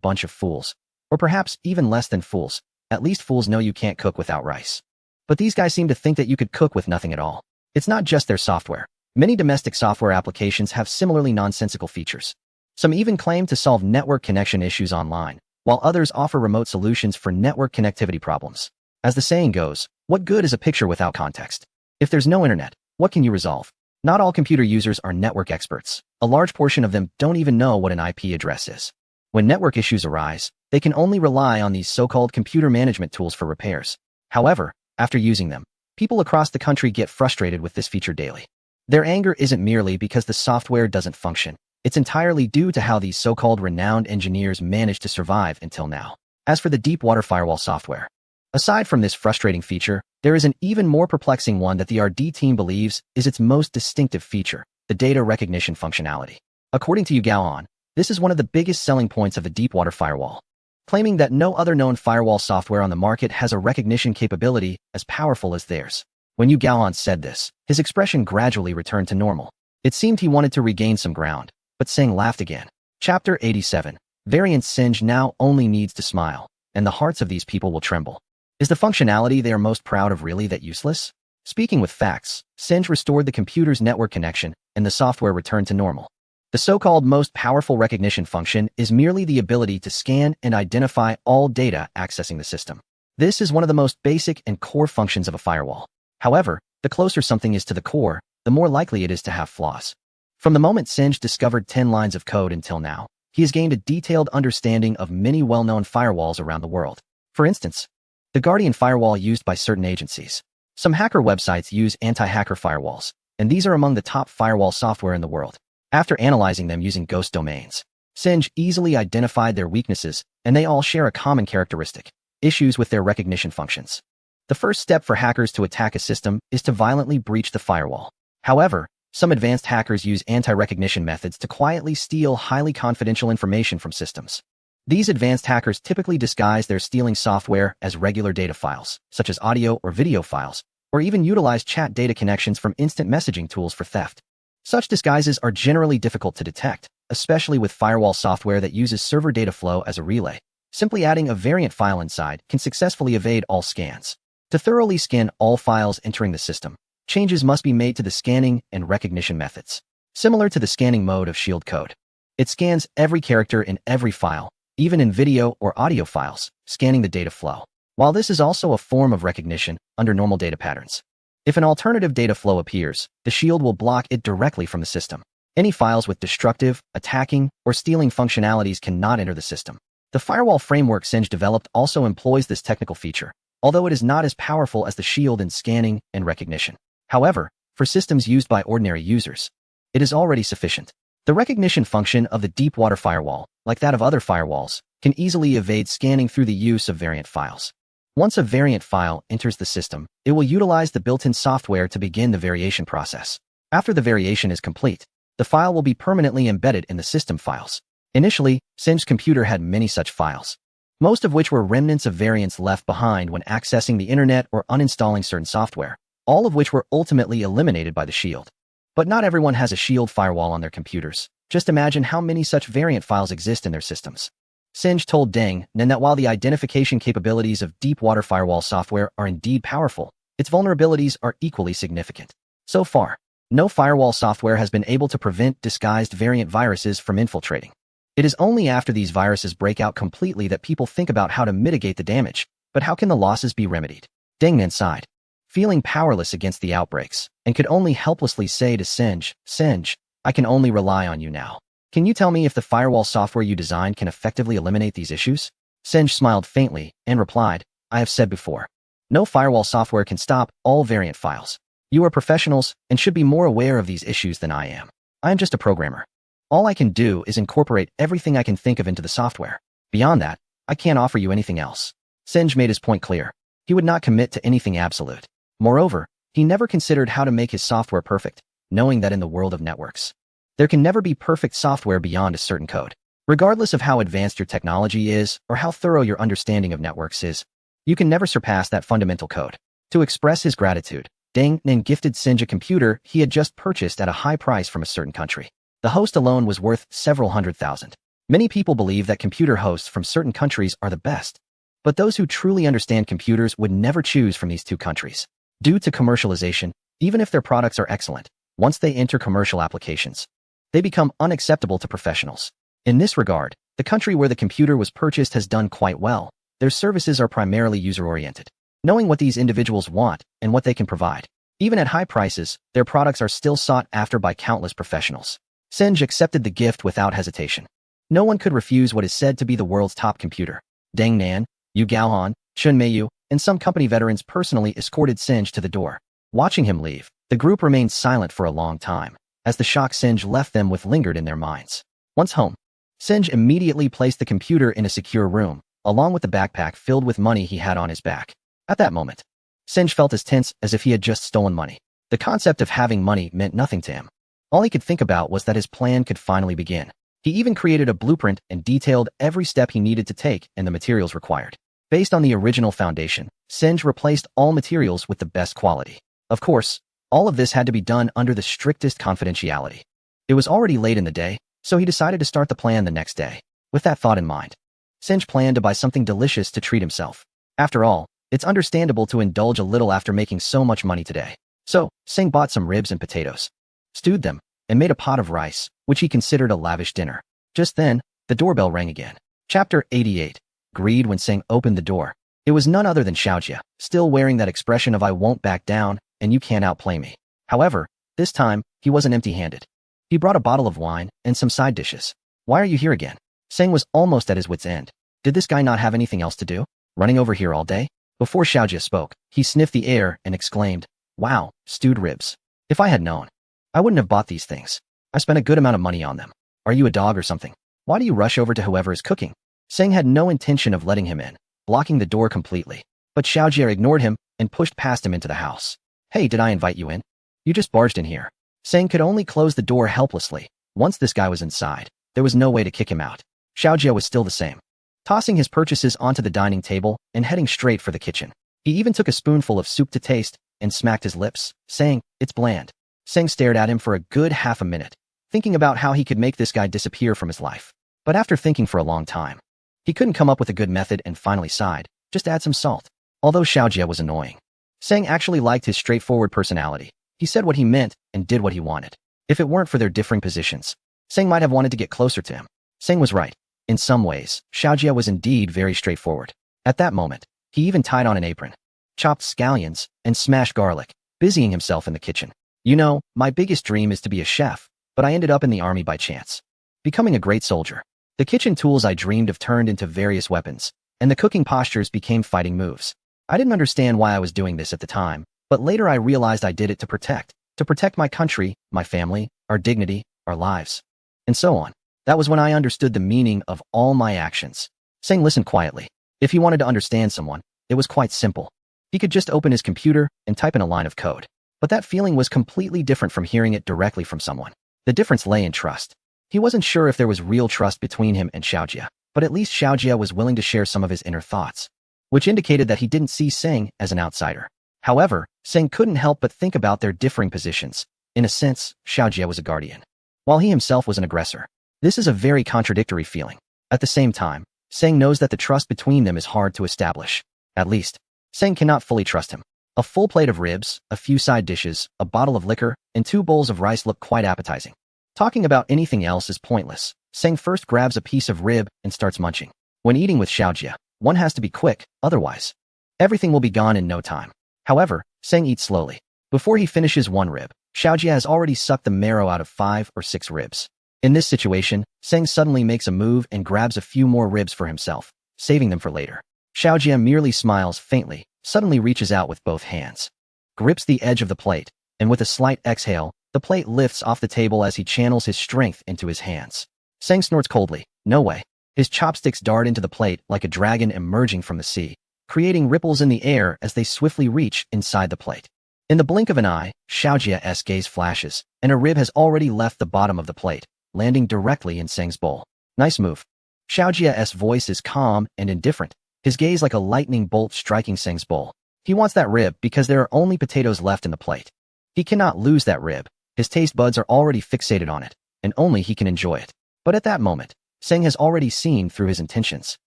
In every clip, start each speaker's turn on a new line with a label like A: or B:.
A: bunch of fools. Or perhaps even less than fools. At least fools know you can't cook without rice. But these guys seem to think that you could cook with nothing at all. It's not just their software. Many domestic software applications have similarly nonsensical features. Some even claim to solve network connection issues online, while others offer remote solutions for network connectivity problems. As the saying goes, what good is a picture without context? If there's no internet, what can you resolve? Not all computer users are network experts. A large portion of them don't even know what an IP address is. When network issues arise, they can only rely on these so-called computer management tools for repairs. However, after using them, people across the country get frustrated with this feature daily. Their anger isn't merely because the software doesn't function. It's entirely due to how these so-called renowned engineers managed to survive until now. As for the deep water firewall software, aside from this frustrating feature, there is an even more perplexing one that the RD team believes is its most distinctive feature, the data recognition functionality. According to Yugaon, this is one of the biggest selling points of the deep water firewall, claiming that no other known firewall software on the market has a recognition capability as powerful as theirs. When Yugaon said this, his expression gradually returned to normal. It seemed he wanted to regain some ground, but Singh laughed again. Chapter 87. Variant Singe now only needs to smile, and the hearts of these people will tremble. Is the functionality they are most proud of really that useless? Speaking with facts, Singe restored the computer's network connection, and the software returned to normal. The so-called most powerful recognition function is merely the ability to scan and identify all data accessing the system. This is one of the most basic and core functions of a firewall. However, the closer something is to the core, the more likely it is to have flaws. From the moment Singe discovered 10 lines of code until now, he has gained a detailed understanding of many well-known firewalls around the world. For instance, the Guardian firewall used by certain agencies. Some hacker websites use anti-hacker firewalls, and these are among the top firewall software in the world. After analyzing them using ghost domains, Singe easily identified their weaknesses, and they all share a common characteristic: issues with their recognition functions. The first step for hackers to attack a system is to violently breach the firewall. However, some advanced hackers use anti-recognition methods to quietly steal highly confidential information from systems. These advanced hackers typically disguise their stealing software as regular data files, such as audio or video files, or even utilize chat data connections from instant messaging tools for theft. Such disguises are generally difficult to detect, especially with firewall software that uses server data flow as a relay. Simply adding a variant file inside can successfully evade all scans. To thoroughly scan all files entering the system, changes must be made to the scanning and recognition methods. Similar to the scanning mode of shield code, it scans every character in every file, even in video or audio files, scanning the data flow. While this is also a form of recognition under normal data patterns, if an alternative data flow appears, the shield will block it directly from the system. Any files with destructive, attacking, or stealing functionalities cannot enter the system. The firewall framework Singe developed also employs this technical feature, although it is not as powerful as the shield in scanning and recognition. However, for systems used by ordinary users, it is already sufficient. The recognition function of the deep water firewall, like that of other firewalls, can easily evade scanning through the use of variant files. Once a variant file enters the system, it will utilize the built-in software to begin the variation process. After the variation is complete, the file will be permanently embedded in the system files. Initially, Singe's computer had many such files, most of which were remnants of variants left behind when accessing the internet or uninstalling certain software, all of which were ultimately eliminated by the shield. But not everyone has a shield firewall on their computers. Just imagine how many such variant files exist in their systems. Singe told Deng Nen that while the identification capabilities of deep water firewall software are indeed powerful, its vulnerabilities are equally significant. So far, no firewall software has been able to prevent disguised variant viruses from infiltrating. It is only after these viruses break out completely that people think about how to mitigate the damage. But how can the losses be remedied? Deng Nen sighed, feeling powerless against the outbreaks, and could only helplessly say to Singe, "Singe, I can only rely on you now. Can you tell me if the firewall software you designed can effectively eliminate these issues?" Singe smiled faintly and replied, "I have said before, no firewall software can stop all variant files. You are professionals and should be more aware of these issues than I am. I am just a programmer. All I can do is incorporate everything I can think of into the software. Beyond that, I can't offer you anything else." Singe made his point clear. He would not commit to anything absolute. Moreover, he never considered how to make his software perfect, knowing that in the world of networks, there can never be perfect software beyond a certain code. Regardless of how advanced your technology is or how thorough your understanding of networks is, you can never surpass that fundamental code. To express his gratitude, Deng Nen gifted Singe a computer he had just purchased at a high price from a certain country. The host alone was worth several $100,000. Many people believe that computer hosts from certain countries are the best, but those who truly understand computers would never choose from these two countries. Due to commercialization, even if their products are excellent, once they enter commercial applications, they become unacceptable to professionals. In this regard, the country where the computer was purchased has done quite well. Their services are primarily user-oriented, knowing what these individuals want and what they can provide. Even at high prices, their products are still sought after by countless professionals. Senj accepted the gift without hesitation. No one could refuse what is said to be the world's top computer. Deng Nan, Yu Gaohan, Chun Meiyu, and some company veterans personally escorted Senj to the door. Watching him leave, the group remained silent for a long time, as the shock Senj left them with lingered in their minds. Once home, Senj immediately placed the computer in a secure room, along with the backpack filled with money he had on his back. At that moment, Senj felt as tense as if he had just stolen money. The concept of having money meant nothing to him. All he could think about was that his plan could finally begin. He even created a blueprint and detailed every step he needed to take and the materials required. Based on the original foundation, Senj replaced all materials with the best quality. Of course, all of this had to be done under the strictest confidentiality. It was already late in the day, so he decided to start the plan the next day. With that thought in mind, Senj planned to buy something delicious to treat himself. After all, it's understandable to indulge a little after making so much money today. So, Senj bought some ribs and potatoes, stewed them, and made a pot of rice, which he considered a lavish dinner. Just then, the doorbell rang again. Chapter 88. Greed. When Senj opened the door, it was none other than Xiaojia, still wearing that expression of "I won't back down, and you can't outplay me." However, this time, he wasn't empty-handed. He brought a bottle of wine and some side dishes. "Why are you here again?" Senj was almost at his wit's end. Did this guy not have anything else to do? Running over here all day? Before Xiaojia spoke, he sniffed the air and exclaimed, "Wow, stewed ribs. If I had known, I wouldn't have bought these things. I spent a good amount of money on them. Are you a dog or something? Why do you rush over to whoever is cooking?" Senj had no intention of letting him in, blocking the door completely. But Xiaojia ignored him and pushed past him into the house. "Hey, did I invite you in? You just barged in here." Senj could only close the door helplessly. Once this guy was inside, there was no way to kick him out. Xiaojia was still the same, tossing his purchases onto the dining table and heading straight for the kitchen. He even took a spoonful of soup to taste and smacked his lips, saying, "It's bland." Senj stared at him for a good half a minute, thinking about how he could make this guy disappear from his life. But after thinking for a long time, he couldn't come up with a good method and finally sighed, "Just add some salt." Although Xiaojia was annoying, Senj actually liked his straightforward personality. He said what he meant and did what he wanted. If it weren't for their differing positions, Senj might have wanted to get closer to him. Senj was right. In some ways, Xiaojia was indeed very straightforward. At that moment, he even tied on an apron, chopped scallions, and smashed garlic, busying himself in the kitchen. "You know, my biggest dream is to be a chef, but I ended up in the army by chance. Becoming a great soldier. The kitchen tools I dreamed of turned into various weapons, and the cooking postures became fighting moves. I didn't understand why I was doing this at the time, but later I realized I did it to protect my country, my family, our dignity, our lives, and so on. That was when I understood the meaning of all my actions." Senj listened quietly. If he wanted to understand someone, it was quite simple. He could just open his computer and type in a line of code. But that feeling was completely different from hearing it directly from someone. The difference lay in trust. He wasn't sure if there was real trust between him and Xiaojia, but at least Xiaojia was willing to share some of his inner thoughts, which indicated that he didn't see Senj as an outsider. However, Senj couldn't help but think about their differing positions. In a sense, Xiaojia was a guardian, while he himself was an aggressor. This is a very contradictory feeling. At the same time, Senj knows that the trust between them is hard to establish. At least, Senj cannot fully trust him. A full plate of ribs, a few side dishes, a bottle of liquor, and 2 bowls of rice look quite appetizing. Talking about anything else is pointless. Senj first grabs a piece of rib and starts munching. When eating with Xiaojia, one has to be quick, otherwise, everything will be gone in no time. However, Senj eats slowly. Before he finishes one rib, Xiaojia has already sucked the marrow out of 5 or 6 ribs. In this situation, Senj suddenly makes a move and grabs a few more ribs for himself, saving them for later. Xiaojia merely smiles faintly, suddenly reaches out with both hands, grips the edge of the plate, and with a slight exhale, the plate lifts off the table as he channels his strength into his hands. Senj snorts coldly, "No way." His chopsticks dart into the plate like a dragon emerging from the sea, creating ripples in the air as they swiftly reach inside the plate. In the blink of an eye, Xiaojia's gaze flashes, and a rib has already left the bottom of the plate, landing directly in Senj's bowl. "Nice move." Xiaojia's voice is calm and indifferent, his gaze like a lightning bolt striking Senj's bowl. He wants that rib because there are only potatoes left in the plate. He cannot lose that rib. His taste buds are already fixated on it, and only he can enjoy it. But at that moment, Seng has already seen through his intentions.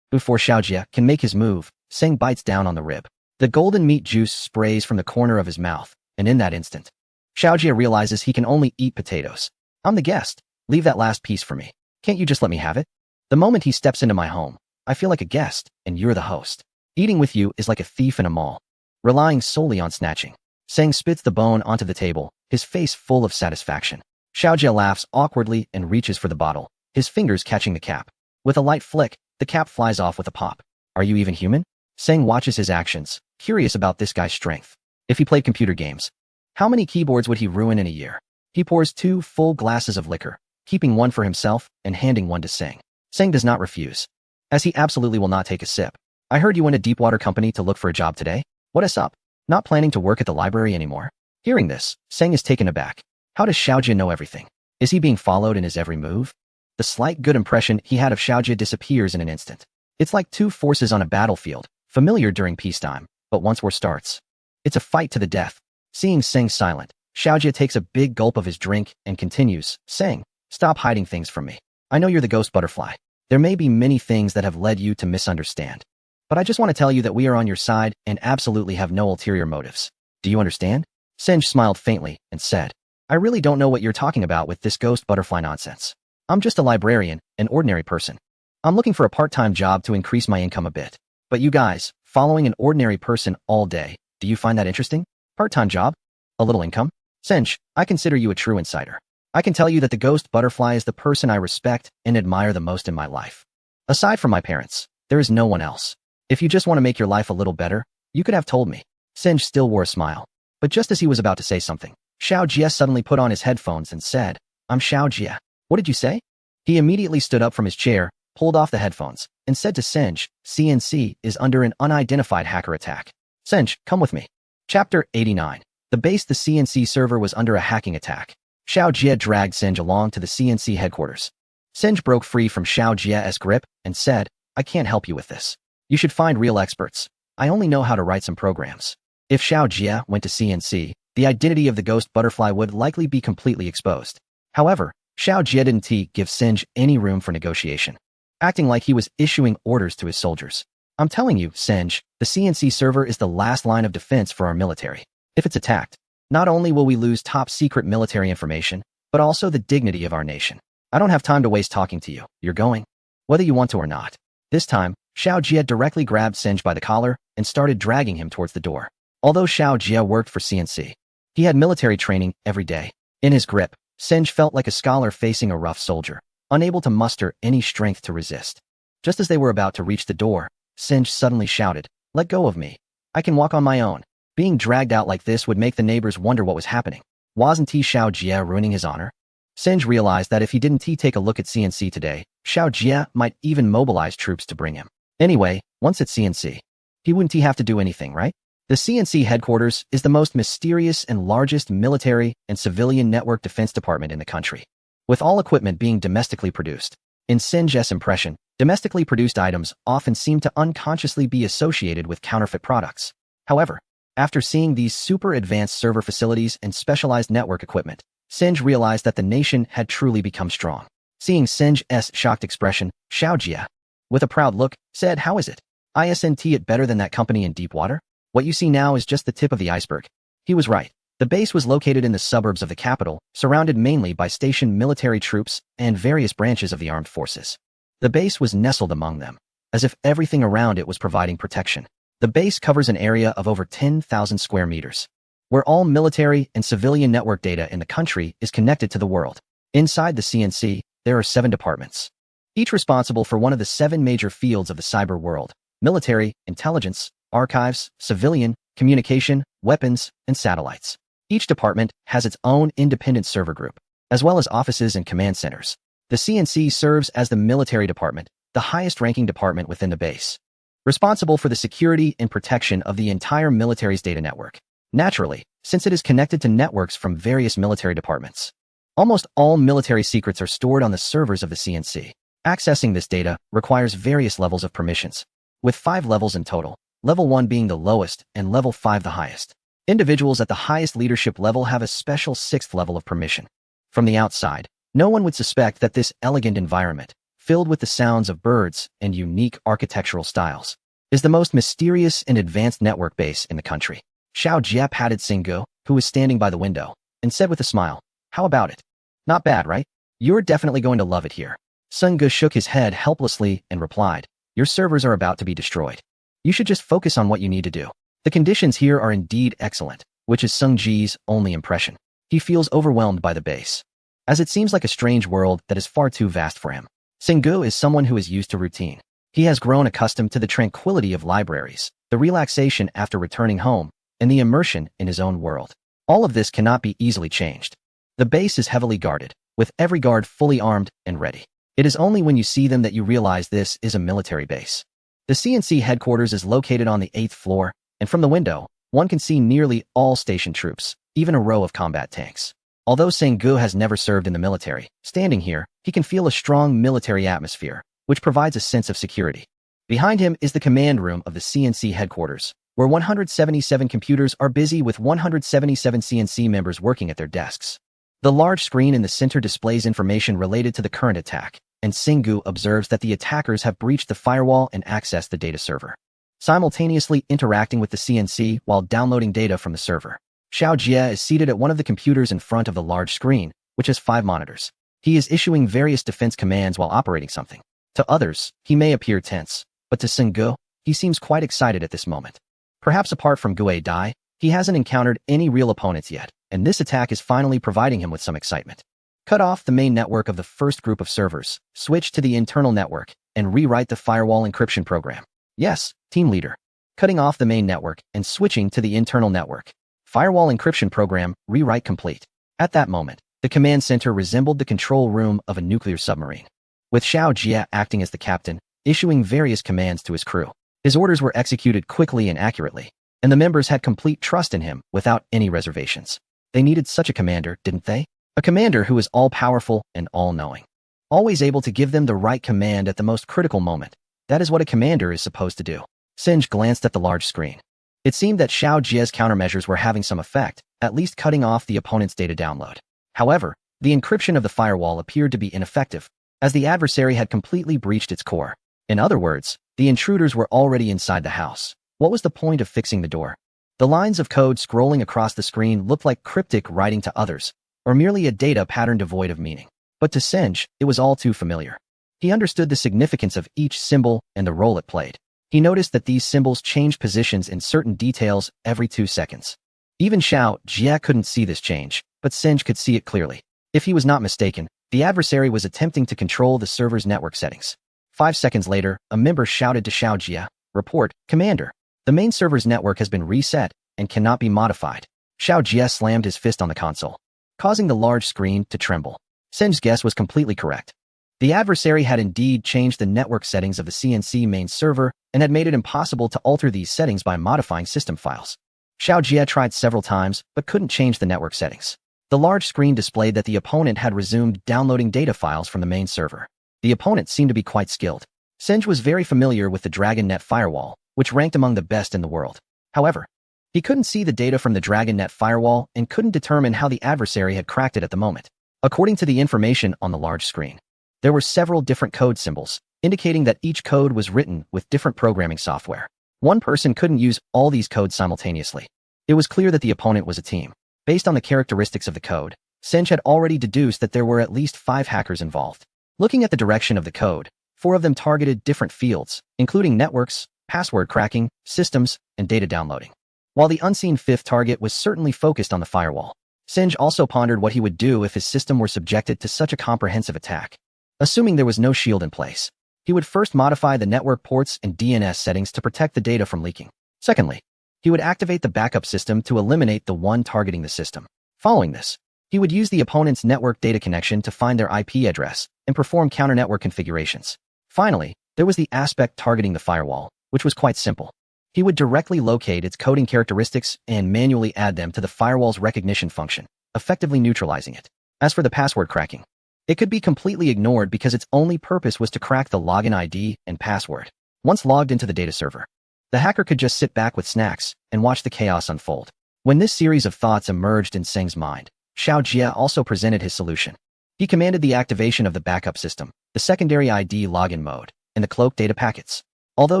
A: Before Xiaojie can make his move, Seng bites down on the rib. The golden meat juice sprays from the corner of his mouth, and in that instant, Xiaojie realizes he can only eat potatoes. I'm the guest. Leave that last piece for me. Can't you just let me have it? The moment he steps into my home, I feel like a guest, and you're the host. Eating with you is like a thief in a mall, relying solely on snatching. Seng spits the bone onto the table, his face full of satisfaction. Xiaojie laughs awkwardly and reaches for the bottle, his fingers catching the cap. With a light flick, the cap flies off with a pop. Are you even human? Seng watches his actions, curious about this guy's strength. If he played computer games, how many keyboards would he ruin in a year? He pours 2 full glasses of liquor, keeping one for himself and handing one to Seng. Seng does not refuse, as he absolutely will not take a sip. I heard you went to Deepwater Company to look for a job today? What is up? Not planning to work at the library anymore? Hearing this, Seng is taken aback. How does Xiaojie know everything? Is he being followed in his every move? The slight good impression he had of Xiaojie disappears in an instant. It's like 2 forces on a battlefield, familiar during peacetime, but once war starts, it's a fight to the death. Seeing Seng silent, Xiaojie takes a big gulp of his drink and continues, Seng, stop hiding things from me. I know you're the ghost butterfly. There may be many things that have led you to misunderstand, but I just want to tell you that we are on your side and absolutely have no ulterior motives. Do you understand? Seng smiled faintly and said, I really don't know what you're talking about with this ghost butterfly nonsense. I'm just a librarian, an ordinary person. I'm looking for a part-time job to increase my income a bit. But you guys, following an ordinary person all day, do you find that interesting? Part-time job? A little income? Seng, I consider you a true insider. I can tell you that the ghost butterfly is the person I respect and admire the most in my life. Aside from my parents, there is no one else. If you just want to make your life a little better, you could have told me. Seng still wore a smile. But just as he was about to say something, Xiaojie suddenly put on his headphones and said, I'm Xiaojie. What did you say? He immediately stood up from his chair, pulled off the headphones, and said to Seng, CNC is under an unidentified hacker attack. Seng, come with me. Chapter 89. The CNC server was under a hacking attack. Xiaojie dragged Seng along to the CNC headquarters. Seng broke free from Xiaojie's grip and said, I can't help you with this. You should find real experts. I only know how to write some programs. If Xiaojie went to CNC, the identity of the ghost butterfly would likely be completely exposed. However, Xiaojie didn't give Seng any room for negotiation, acting like he was issuing orders to his soldiers. I'm telling you, Seng, the CNC server is the last line of defense for our military. If it's attacked, not only will we lose top-secret military information, but also the dignity of our nation. I don't have time to waste talking to you. You're going, whether you want to or not. This time, Xiaojie directly grabbed Seng by the collar and started dragging him towards the door. Although Xiaojie worked for CNC, he had military training every day. In his grip, Seng felt like a scholar facing a rough soldier, unable to muster any strength to resist. Just as they were about to reach the door, Seng suddenly shouted, Let go of me. I can walk on my own. Being dragged out like this would make the neighbors wonder what was happening. Wasn't Xiaojie ruining his honor? Seng realized that if he didn't take a look at CNC today, Xiaojie might even mobilize troops to bring him. Anyway, once at CNC, he wouldn't have to do anything, right? The CNC headquarters is the most mysterious and largest military and civilian network defense department in the country, with all equipment being domestically produced. In Seng's impression, domestically produced items often seem to unconsciously be associated with counterfeit products. However, after seeing these super advanced server facilities and specialized network equipment, Seng realized that the nation had truly become strong. Seeing Seng's shocked expression, Xiaojie, with a proud look, said, How is it? Isn't it better than that company in Deepwater? What you see now is just the tip of the iceberg. He was right. The base was located in the suburbs of the capital, surrounded mainly by stationed military troops and various branches of the armed forces. The base was nestled among them, as if everything around it was providing protection. The base covers an area of over 10,000 square meters, where all military and civilian network data in the country is connected to the world. Inside the CNC, there are 7 departments, each responsible for one of the 7 major fields of the cyber world: military, intelligence, archives, civilian, communication, weapons, and satellites. Each department has its own independent server group, as well as offices and command centers. The CNC serves as the military department, the highest-ranking department within the base, responsible for the security and protection of the entire military's data network. Naturally, since it is connected to networks from various military departments, almost all military secrets are stored on the servers of the CNC. Accessing this data requires various levels of permissions, with 5 levels in total, level 1 being the lowest and level 5 the highest. Individuals at the highest leadership level have a special 6th level of permission. From the outside, no one would suspect that this elegant environment, filled with the sounds of birds and unique architectural styles, is the most mysterious and advanced network base in the country. Xiao Jia patted Singu, who was standing by the window, and said with a smile, "How about it? Not bad, right? You're definitely going to love it here." Singu shook his head helplessly and replied, "Your servers are about to be destroyed. You should just focus on what you need to do. The conditions here are indeed excellent," which is Sung Ji's only impression. He feels overwhelmed by the base, as it seems like a strange world that is far too vast for him. Singu is someone who is used to routine. He has grown accustomed to the tranquility of libraries, the relaxation after returning home, and the immersion in his own world. All of this cannot be easily changed. The base is heavily guarded, with every guard fully armed and ready. It is only when you see them that you realize this is a military base. The CNC headquarters is located on the 8th floor, and from the window, one can see nearly all station troops, even a row of combat tanks. Although Singu has never served in the military, standing here, he can feel a strong military atmosphere, which provides a sense of security. Behind him is the command room of the CNC headquarters, where 177 computers are busy with 177 CNC members working at their desks. The large screen in the center displays information related to the current attack, and Singu observes that the attackers have breached the firewall and accessed the data server, simultaneously interacting with the CNC while downloading data from the server. Xiao Jia is seated at one of the computers in front of the large screen, which has 5 monitors. He is issuing various defense commands while operating something. To others, he may appear tense, but to Singu, he seems quite excited at this moment. Perhaps apart from Gue Dai, he hasn't encountered any real opponents yet, and this attack is finally providing him with some excitement. Cut off the main network of the first group of servers, switch to the internal network, and rewrite the firewall encryption program. Yes, team leader. Cutting off the main network and switching to the internal network. Firewall encryption program, rewrite complete. At that moment, the command center resembled the control room of a nuclear submarine, with Xiao Jia acting as the captain, issuing various commands to his crew. His orders were executed quickly and accurately, and the members had complete trust in him without any reservations. They needed such a commander, didn't they? A commander who is all-powerful and all-knowing, always able to give them the right command at the most critical moment. That is what a commander is supposed to do. Singe glanced at the large screen. It seemed that Xiao Jia's countermeasures were having some effect, at least cutting off the opponent's data download. However, the encryption of the firewall appeared to be ineffective, as the adversary had completely breached its core. In other words, the intruders were already inside the house. What was the point of fixing the door? The lines of code scrolling across the screen looked like cryptic writing to others, or merely a data pattern devoid of meaning. But to Singe, it was all too familiar. He understood the significance of each symbol and the role it played. He noticed that these symbols changed positions in certain details every 2 seconds. Even Xiao Jia couldn't see this change, but Singe could see it clearly. If he was not mistaken, the adversary was attempting to control the server's network settings. 5 seconds later, a member shouted to Xiao Jia, "Report, Commander. The main server's network has been reset and cannot be modified." Xiao Jia slammed his fist on the console, causing the large screen to tremble. Singe's guess was completely correct. The adversary had indeed changed the network settings of the CNC main server and had made it impossible to alter these settings by modifying system files. Xiao Jia tried several times, but couldn't change the network settings. The large screen displayed that the opponent had resumed downloading data files from the main server. The opponent seemed to be quite skilled. Singe was very familiar with the DragonNet firewall, which ranked among the best in the world. However, he couldn't see the data from the DragonNet firewall and couldn't determine how the adversary had cracked it at the moment. According to the information on the large screen, there were several different code symbols, indicating that each code was written with different programming software. One person couldn't use all these codes simultaneously. It was clear that the opponent was a team. Based on the characteristics of the code, Singe had already deduced that there were at least 5 hackers involved. Looking at the direction of the code, 4 of them targeted different fields, including networks, password cracking, systems, and data downloading. While the unseen 5th target was certainly focused on the firewall, Singe also pondered what he would do if his system were subjected to such a comprehensive attack. Assuming there was no shield in place, he would first modify the network ports and DNS settings to protect the data from leaking. Secondly, he would activate the backup system to eliminate the one targeting the system. Following this, he would use the opponent's network data connection to find their IP address and perform counter-network configurations. Finally, there was the aspect targeting the firewall, which was quite simple. He would directly locate its coding characteristics and manually add them to the firewall's recognition function, effectively neutralizing it. As for the password cracking, it could be completely ignored because its only purpose was to crack the login ID and password. Once logged into the data server, the hacker could just sit back with snacks and watch the chaos unfold. When this series of thoughts emerged in Seng's mind, Xiao Jia also presented his solution. He commanded the activation of the backup system, the secondary ID login mode, and the cloaked data packets. Although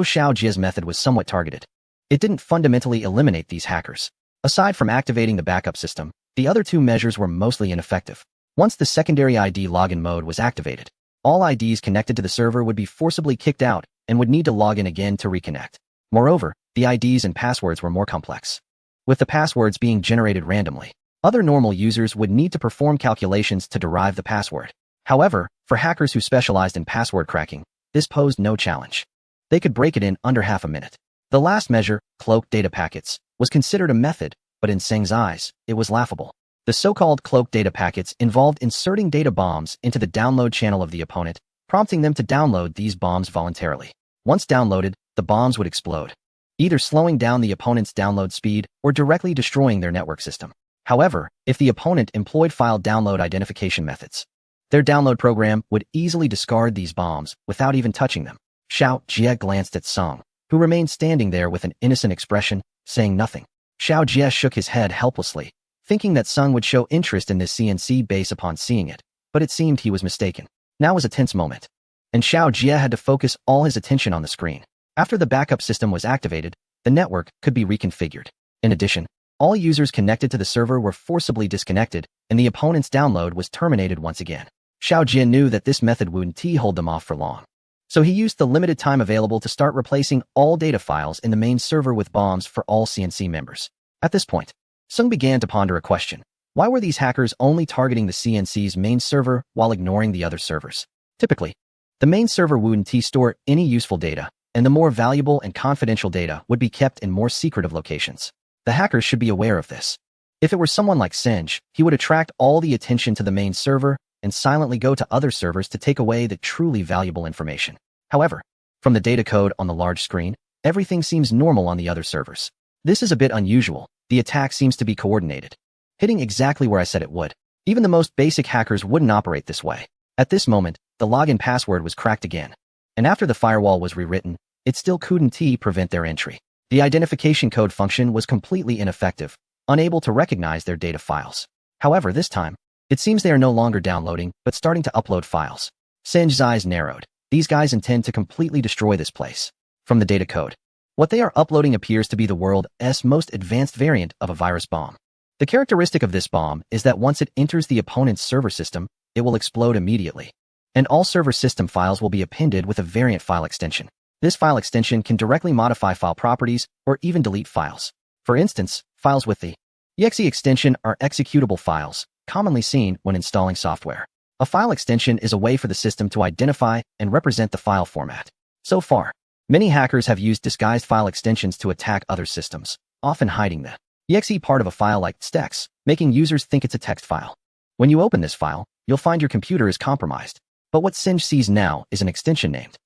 A: Xiao Jie's method was somewhat targeted, it didn't fundamentally eliminate these hackers. Aside from activating the backup system, the other two measures were mostly ineffective. Once the secondary ID login mode was activated, all IDs connected to the server would be forcibly kicked out and would need to log in again to reconnect. Moreover, the IDs and passwords were more complex, with the passwords being generated randomly. Other normal users would need to perform calculations to derive the password. However, for hackers who specialized in password cracking, this posed no challenge. They could break it in under half a minute. The last measure, cloaked data packets, was considered a method, but in Seng's eyes, it was laughable. The so-called cloaked data packets involved inserting data bombs into the download channel of the opponent, prompting them to download these bombs voluntarily. Once downloaded, the bombs would explode, either slowing down the opponent's download speed or directly destroying their network system. However, if the opponent employed file download identification methods, their download program would easily discard these bombs without even touching them. Xiao Jie glanced at Song, who remained standing there with an innocent expression, saying nothing. Xiao Jie shook his head helplessly, thinking that Sung would show interest in this CNC base upon seeing it, but it seemed he was mistaken. Now was a tense moment, and Xiao Jie had to focus all his attention on the screen. After the backup system was activated, the network could be reconfigured. In addition, all users connected to the server were forcibly disconnected, and the opponent's download was terminated once again. Xiao Jie knew that this method wouldn't hold them off for long, so he used the limited time available to start replacing all data files in the main server with bombs for all CNC members. At this point, Sung began to ponder a question. Why were these hackers only targeting the CNC's main server while ignoring the other servers? Typically, the main server wouldn't store any useful data, and the more valuable and confidential data would be kept in more secretive locations. The hackers should be aware of this. If it were someone like Singe, he would attract all the attention to the main server and silently go to other servers to take away the truly valuable information. However, from the data code on the large screen, everything seems normal on the other servers. This is a bit unusual. The attack seems to be coordinated, hitting exactly where I said it would. Even the most basic hackers wouldn't operate this way. At this moment, the login password was cracked again, and after the firewall was rewritten, it still couldn't prevent their entry. The identification code function was completely ineffective, unable to recognize their data files. However, this time, it seems they are no longer downloading, but starting to upload files. Singe's eyes narrowed. These guys intend to completely destroy this place. From the data code, what they are uploading appears to be the world's most advanced variant of a virus bomb. The characteristic of this bomb is that once it enters the opponent's server system, it will explode immediately, and all server system files will be appended with a variant file extension. This file extension can directly modify file properties or even delete files. For instance, files with the exe extension are executable files, commonly seen when installing software. A file extension is a way for the system to identify and represent the file format. So far, many hackers have used disguised file extensions to attack other systems, often hiding the exe part of a file like text, making users think it's a text file. When you open this file, you'll find your computer is compromised. But what Singe sees now is an extension named,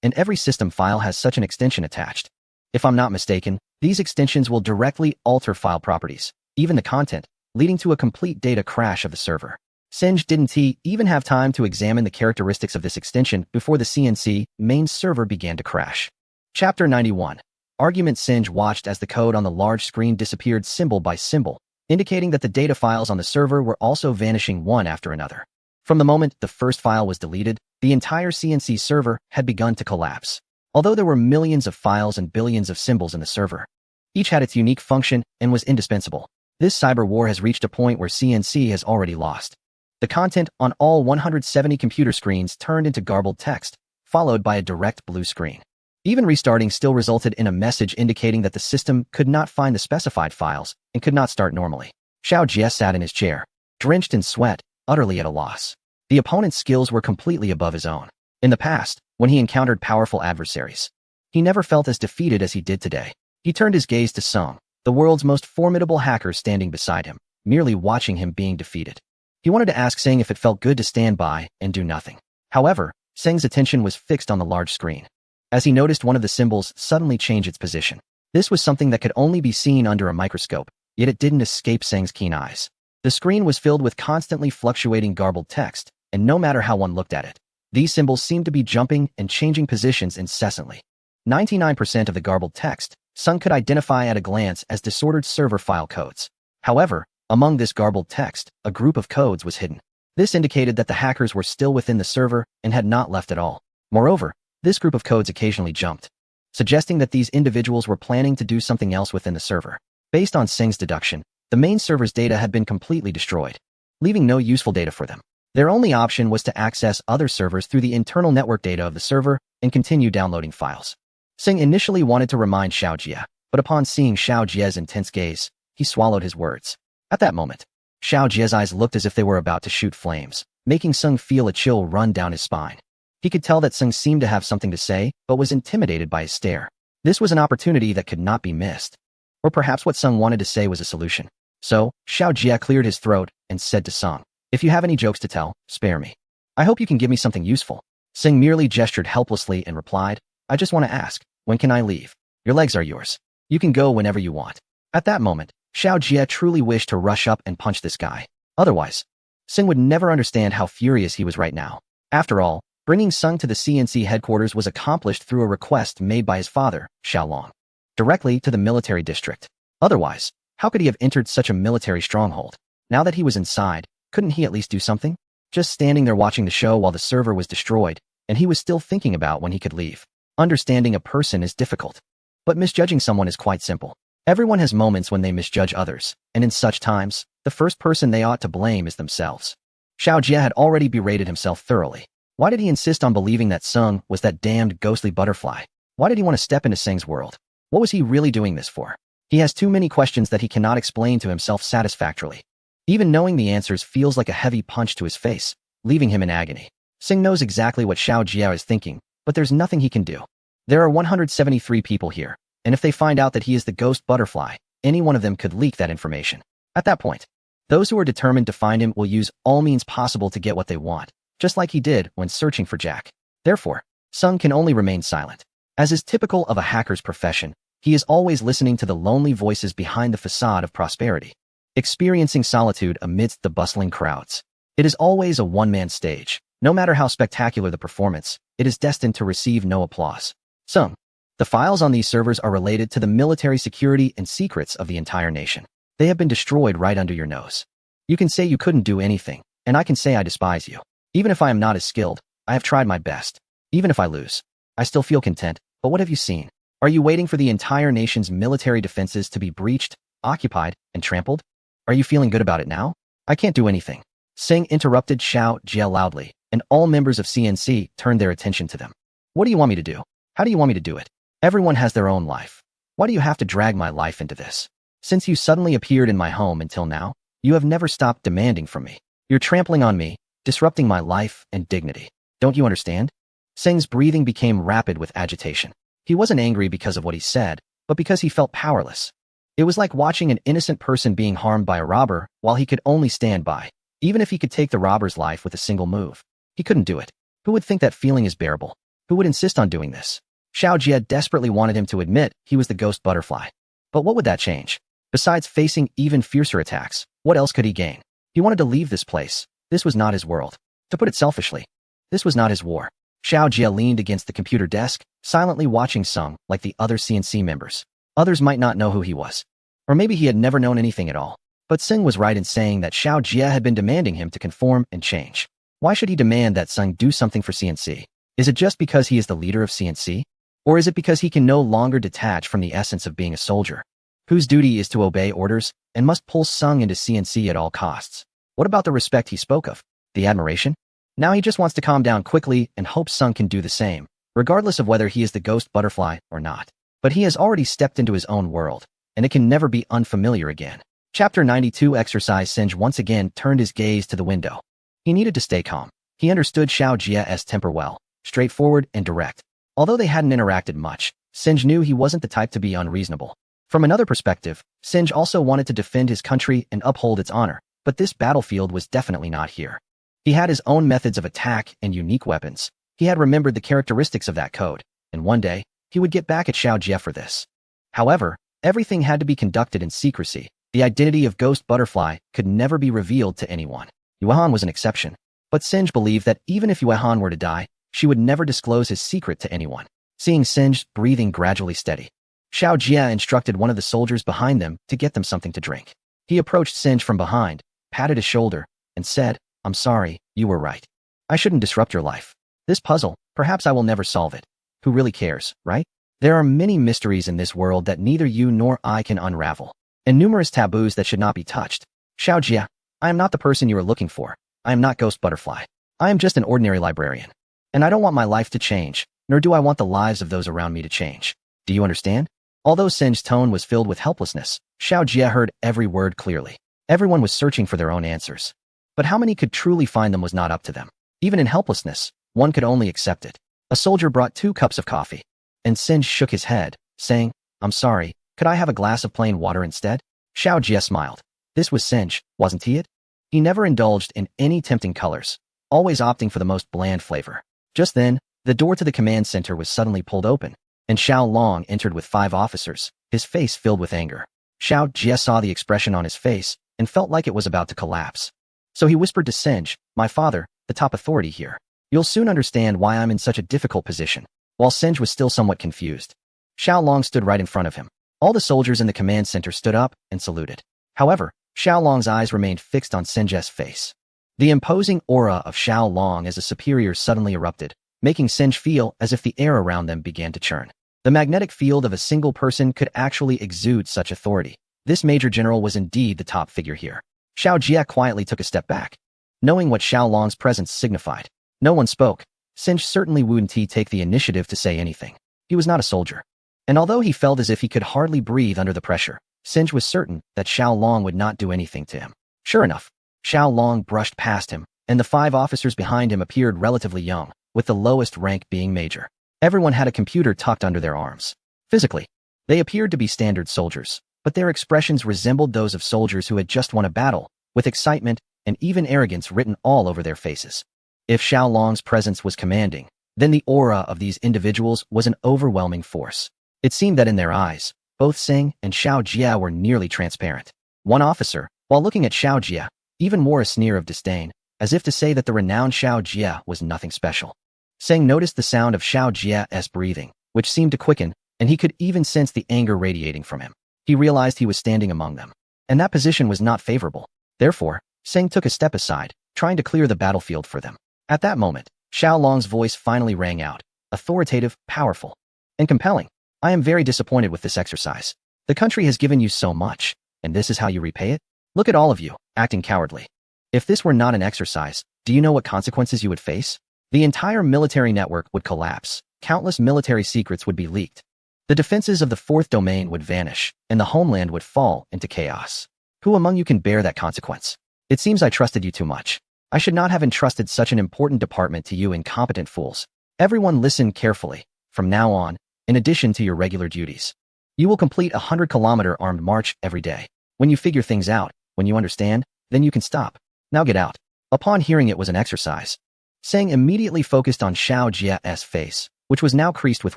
A: and every system file has such an extension attached. If I'm not mistaken, these extensions will directly alter file properties, even the content, leading to a complete data crash of the server. Singe didn't even have time to examine the characteristics of this extension before the CNC main server began to crash. Chapter 91. Argument. Singe watched as the code on the large screen disappeared symbol by symbol, indicating that the data files on the server were also vanishing one after another. From the moment the first file was deleted, the entire CNC server had begun to collapse. Although there were millions of files and billions of symbols in the server, each had its unique function and was indispensable. This cyber war has reached a point where CNC has already lost. The content on all 170 computer screens turned into garbled text, followed by a direct blue screen. Even restarting still resulted in a message indicating that the system could not find the specified files and could not start normally. Xiao Jie sat in his chair, drenched in sweat, utterly at a loss. The opponent's skills were completely above his own. In the past, when he encountered powerful adversaries, he never felt as defeated as he did today. He turned his gaze to Song, the world's most formidable hacker standing beside him, merely watching him being defeated. He wanted to ask Seng if it felt good to stand by and do nothing. However, Seng's attention was fixed on the large screen, as he noticed one of the symbols suddenly change its position. This was something that could only be seen under a microscope, yet it didn't escape Seng's keen eyes. The screen was filled with constantly fluctuating garbled text, and no matter how one looked at it, these symbols seemed to be jumping and changing positions incessantly. 99% of the garbled text, Sung could identify at a glance as disordered server file codes. However, among this garbled text, a group of codes was hidden. This indicated that the hackers were still within the server and had not left at all. Moreover, this group of codes occasionally jumped, suggesting that these individuals were planning to do something else within the server. Based on Singh's deduction, the main server's data had been completely destroyed, leaving no useful data for them. Their only option was to access other servers through the internal network data of the server and continue downloading files. Singh initially wanted to remind Xiao Jie, but upon seeing Xiao Jie's intense gaze, he swallowed his words. At that moment, Xiao Jie's eyes looked as if they were about to shoot flames, making Singh feel a chill run down his spine. He could tell that Singh seemed to have something to say, but was intimidated by his stare. This was an opportunity that could not be missed. Or perhaps what Singh wanted to say was a solution. So, Xiao Jie cleared his throat and said to Singh, "If you have any jokes to tell, spare me. I hope you can give me something useful." Singh merely gestured helplessly and replied, "I just want to ask, when can I leave? Your legs are yours. You can go whenever you want." At that moment, Xiao Jie truly wished to rush up and punch this guy. Otherwise, Singh would never understand how furious he was right now. After all, bringing Singh to the CNC headquarters was accomplished through a request made by his father, Xiaolong, directly to the military district. Otherwise, how could he have entered such a military stronghold? Now that he was inside, couldn't he at least do something? Just standing there watching the show while the server was destroyed, and he was still thinking about when he could leave. Understanding a person is difficult, but misjudging someone is quite simple. Everyone has moments when they misjudge others, and in such times, the first person they ought to blame is themselves. Xiao Jie had already berated himself thoroughly. Why did he insist on believing that Singh was that damned ghostly butterfly? Why did he want to step into Singh's world? What was he really doing this for? He has too many questions that he cannot explain to himself satisfactorily. Even knowing the answers feels like a heavy punch to his face, leaving him in agony. Singh knows exactly what Xiao Jie is thinking, but there's nothing he can do. There are 173 people here, and if they find out that he is the ghost butterfly, any one of them could leak that information. At that point, those who are determined to find him will use all means possible to get what they want, just like he did when searching for Jack. Therefore, Singh can only remain silent. As is typical of a hacker's profession, he is always listening to the lonely voices behind the facade of prosperity, experiencing solitude amidst the bustling crowds. It is always a one-man stage. No matter how spectacular the performance, it is destined to receive no applause. Singh. The files on these servers are related to the military security and secrets of the entire nation. They have been destroyed right under your nose. You can say you couldn't do anything, and I can say I despise you. Even if I am not as skilled, I have tried my best. Even if I lose, I still feel content. But what have you seen? Are you waiting for the entire nation's military defenses to be breached, occupied, and trampled? Are you feeling good about it now? I can't do anything. Singh interrupted Xiao Jie loudly, and all members of CNC turned their attention to them. What do you want me to do? How do you want me to do it? Everyone has their own life. Why do you have to drag my life into this? Since you suddenly appeared in my home until now, you have never stopped demanding from me. You're trampling on me, disrupting my life and dignity. Don't you understand? Singh's breathing became rapid with agitation. He wasn't angry because of what he said, but because he felt powerless. It was like watching an innocent person being harmed by a robber while he could only stand by. Even if he could take the robber's life with a single move, he couldn't do it. Who would think that feeling is bearable? Who would insist on doing this? Xiao Jie desperately wanted him to admit he was the ghost butterfly. But what would that change? Besides facing even fiercer attacks, what else could he gain? He wanted to leave this place. This was not his world. To put it selfishly, this was not his war. Xiao Jie leaned against the computer desk, silently watching Singh like the other CNC members. Others might not know who he was. Or maybe he had never known anything at all. But Singh was right in saying that Xiao Jie had been demanding him to conform and change. Why should he demand that Singh do something for CNC? Is it just because he is the leader of CNC? Or is it because he can no longer detach from the essence of being a soldier, whose duty is to obey orders and must pull Singh into CNC at all costs? What about the respect he spoke of? The admiration? Now he just wants to calm down quickly and hopes Singh can do the same, regardless of whether he is the ghost butterfly or not. But he has already stepped into his own world, and it can never be unfamiliar again. Chapter 92 Exercise. Singe once again turned his gaze to the window. He needed to stay calm. He understood Xiao Jie's temper well, straightforward and direct. Although they hadn't interacted much, Singe knew he wasn't the type to be unreasonable. From another perspective, Singe also wanted to defend his country and uphold its honor, but this battlefield was definitely not here. He had his own methods of attack and unique weapons. He had remembered the characteristics of that code, and one day, he would get back at Xiao Jie for this. However, everything had to be conducted in secrecy. The identity of Ghost Butterfly could never be revealed to anyone. Yuehan was an exception, but Singe believed that even if Yuehan were to die, she would never disclose his secret to anyone. Seeing Singe's breathing gradually steady, Xiao Jie instructed one of the soldiers behind them to get them something to drink. He approached Singe from behind, patted his shoulder, and said, I'm sorry, you were right. I shouldn't disrupt your life. This puzzle, perhaps I will never solve it. Who really cares, right? There are many mysteries in this world that neither you nor I can unravel, and numerous taboos that should not be touched. Xiao Jia, I am not the person you are looking for. I am not Ghost Butterfly. I am just an ordinary librarian. And I don't want my life to change, nor do I want the lives of those around me to change. Do you understand? Although Sin's tone was filled with helplessness, Xiao Jia heard every word clearly. Everyone was searching for their own answers. But how many could truly find them was not up to them. Even in helplessness, one could only accept it. A soldier brought 2 cups of coffee, and Sin shook his head, saying, I'm sorry, could I have a glass of plain water instead? Xiao Jia smiled. This was Sinj, wasn't he it? He never indulged in any tempting colors, always opting for the most bland flavor. Just then, the door to the command center was suddenly pulled open, and Xiao Long entered with 5 officers, his face filled with anger. Xiao Jia saw the expression on his face and felt like it was about to collapse. So he whispered to Sinj, my father, the top authority here. You'll soon understand why I'm in such a difficult position. While Sinj was still somewhat confused, Xiao Long stood right in front of him. All the soldiers in the command center stood up and saluted. However, Xiao Long's eyes remained fixed on Sinj's face. The imposing aura of Xiao Long as a superior suddenly erupted, making Sinj feel as if the air around them began to churn. The magnetic field of a single person could actually exude such authority. This major general was indeed the top figure here. Xiao Jia quietly took a step back, knowing what Xiao Long's presence signified. No one spoke. Sinj certainly wouldn't take the initiative to say anything. He was not a soldier. And although he felt as if he could hardly breathe under the pressure, Sinj was certain that Xiao Long would not do anything to him. Sure enough, Xiao Long brushed past him, and the 5 officers behind him appeared relatively young, with the lowest rank being major. Everyone had a computer tucked under their arms. Physically, they appeared to be standard soldiers, but their expressions resembled those of soldiers who had just won a battle, with excitement and even arrogance written all over their faces. If Xiao Long's presence was commanding, then the aura of these individuals was an overwhelming force. It seemed that in their eyes, both Sing and Xiao Jia were nearly transparent. One officer, while looking at Xiao Jia, even wore a sneer of disdain, as if to say that the renowned Xiao Jia was nothing special. Sing noticed the sound of Xiao Jia's breathing, which seemed to quicken, and he could even sense the anger radiating from him. He realized he was standing among them, and that position was not favorable. Therefore, Sing took a step aside, trying to clear the battlefield for them. At that moment, Xiao Long's voice finally rang out, authoritative, powerful, and compelling. I am very disappointed with this exercise. The country has given you so much, and this is how you repay it? Look at all of you, acting cowardly. If this were not an exercise, do you know what consequences you would face? The entire military network would collapse, countless military secrets would be leaked. The defenses of the 4th domain would vanish, and the homeland would fall into chaos. Who among you can bear that consequence? It seems I trusted you too much. I should not have entrusted such an important department to you incompetent fools. Everyone listen carefully. From now on, in addition to your regular duties, you will complete a 100-kilometer armed march every day. When you figure things out, when you understand, then you can stop. Now get out. Upon hearing it was an exercise, Sing immediately focused on Xiao Jia's face, which was now creased with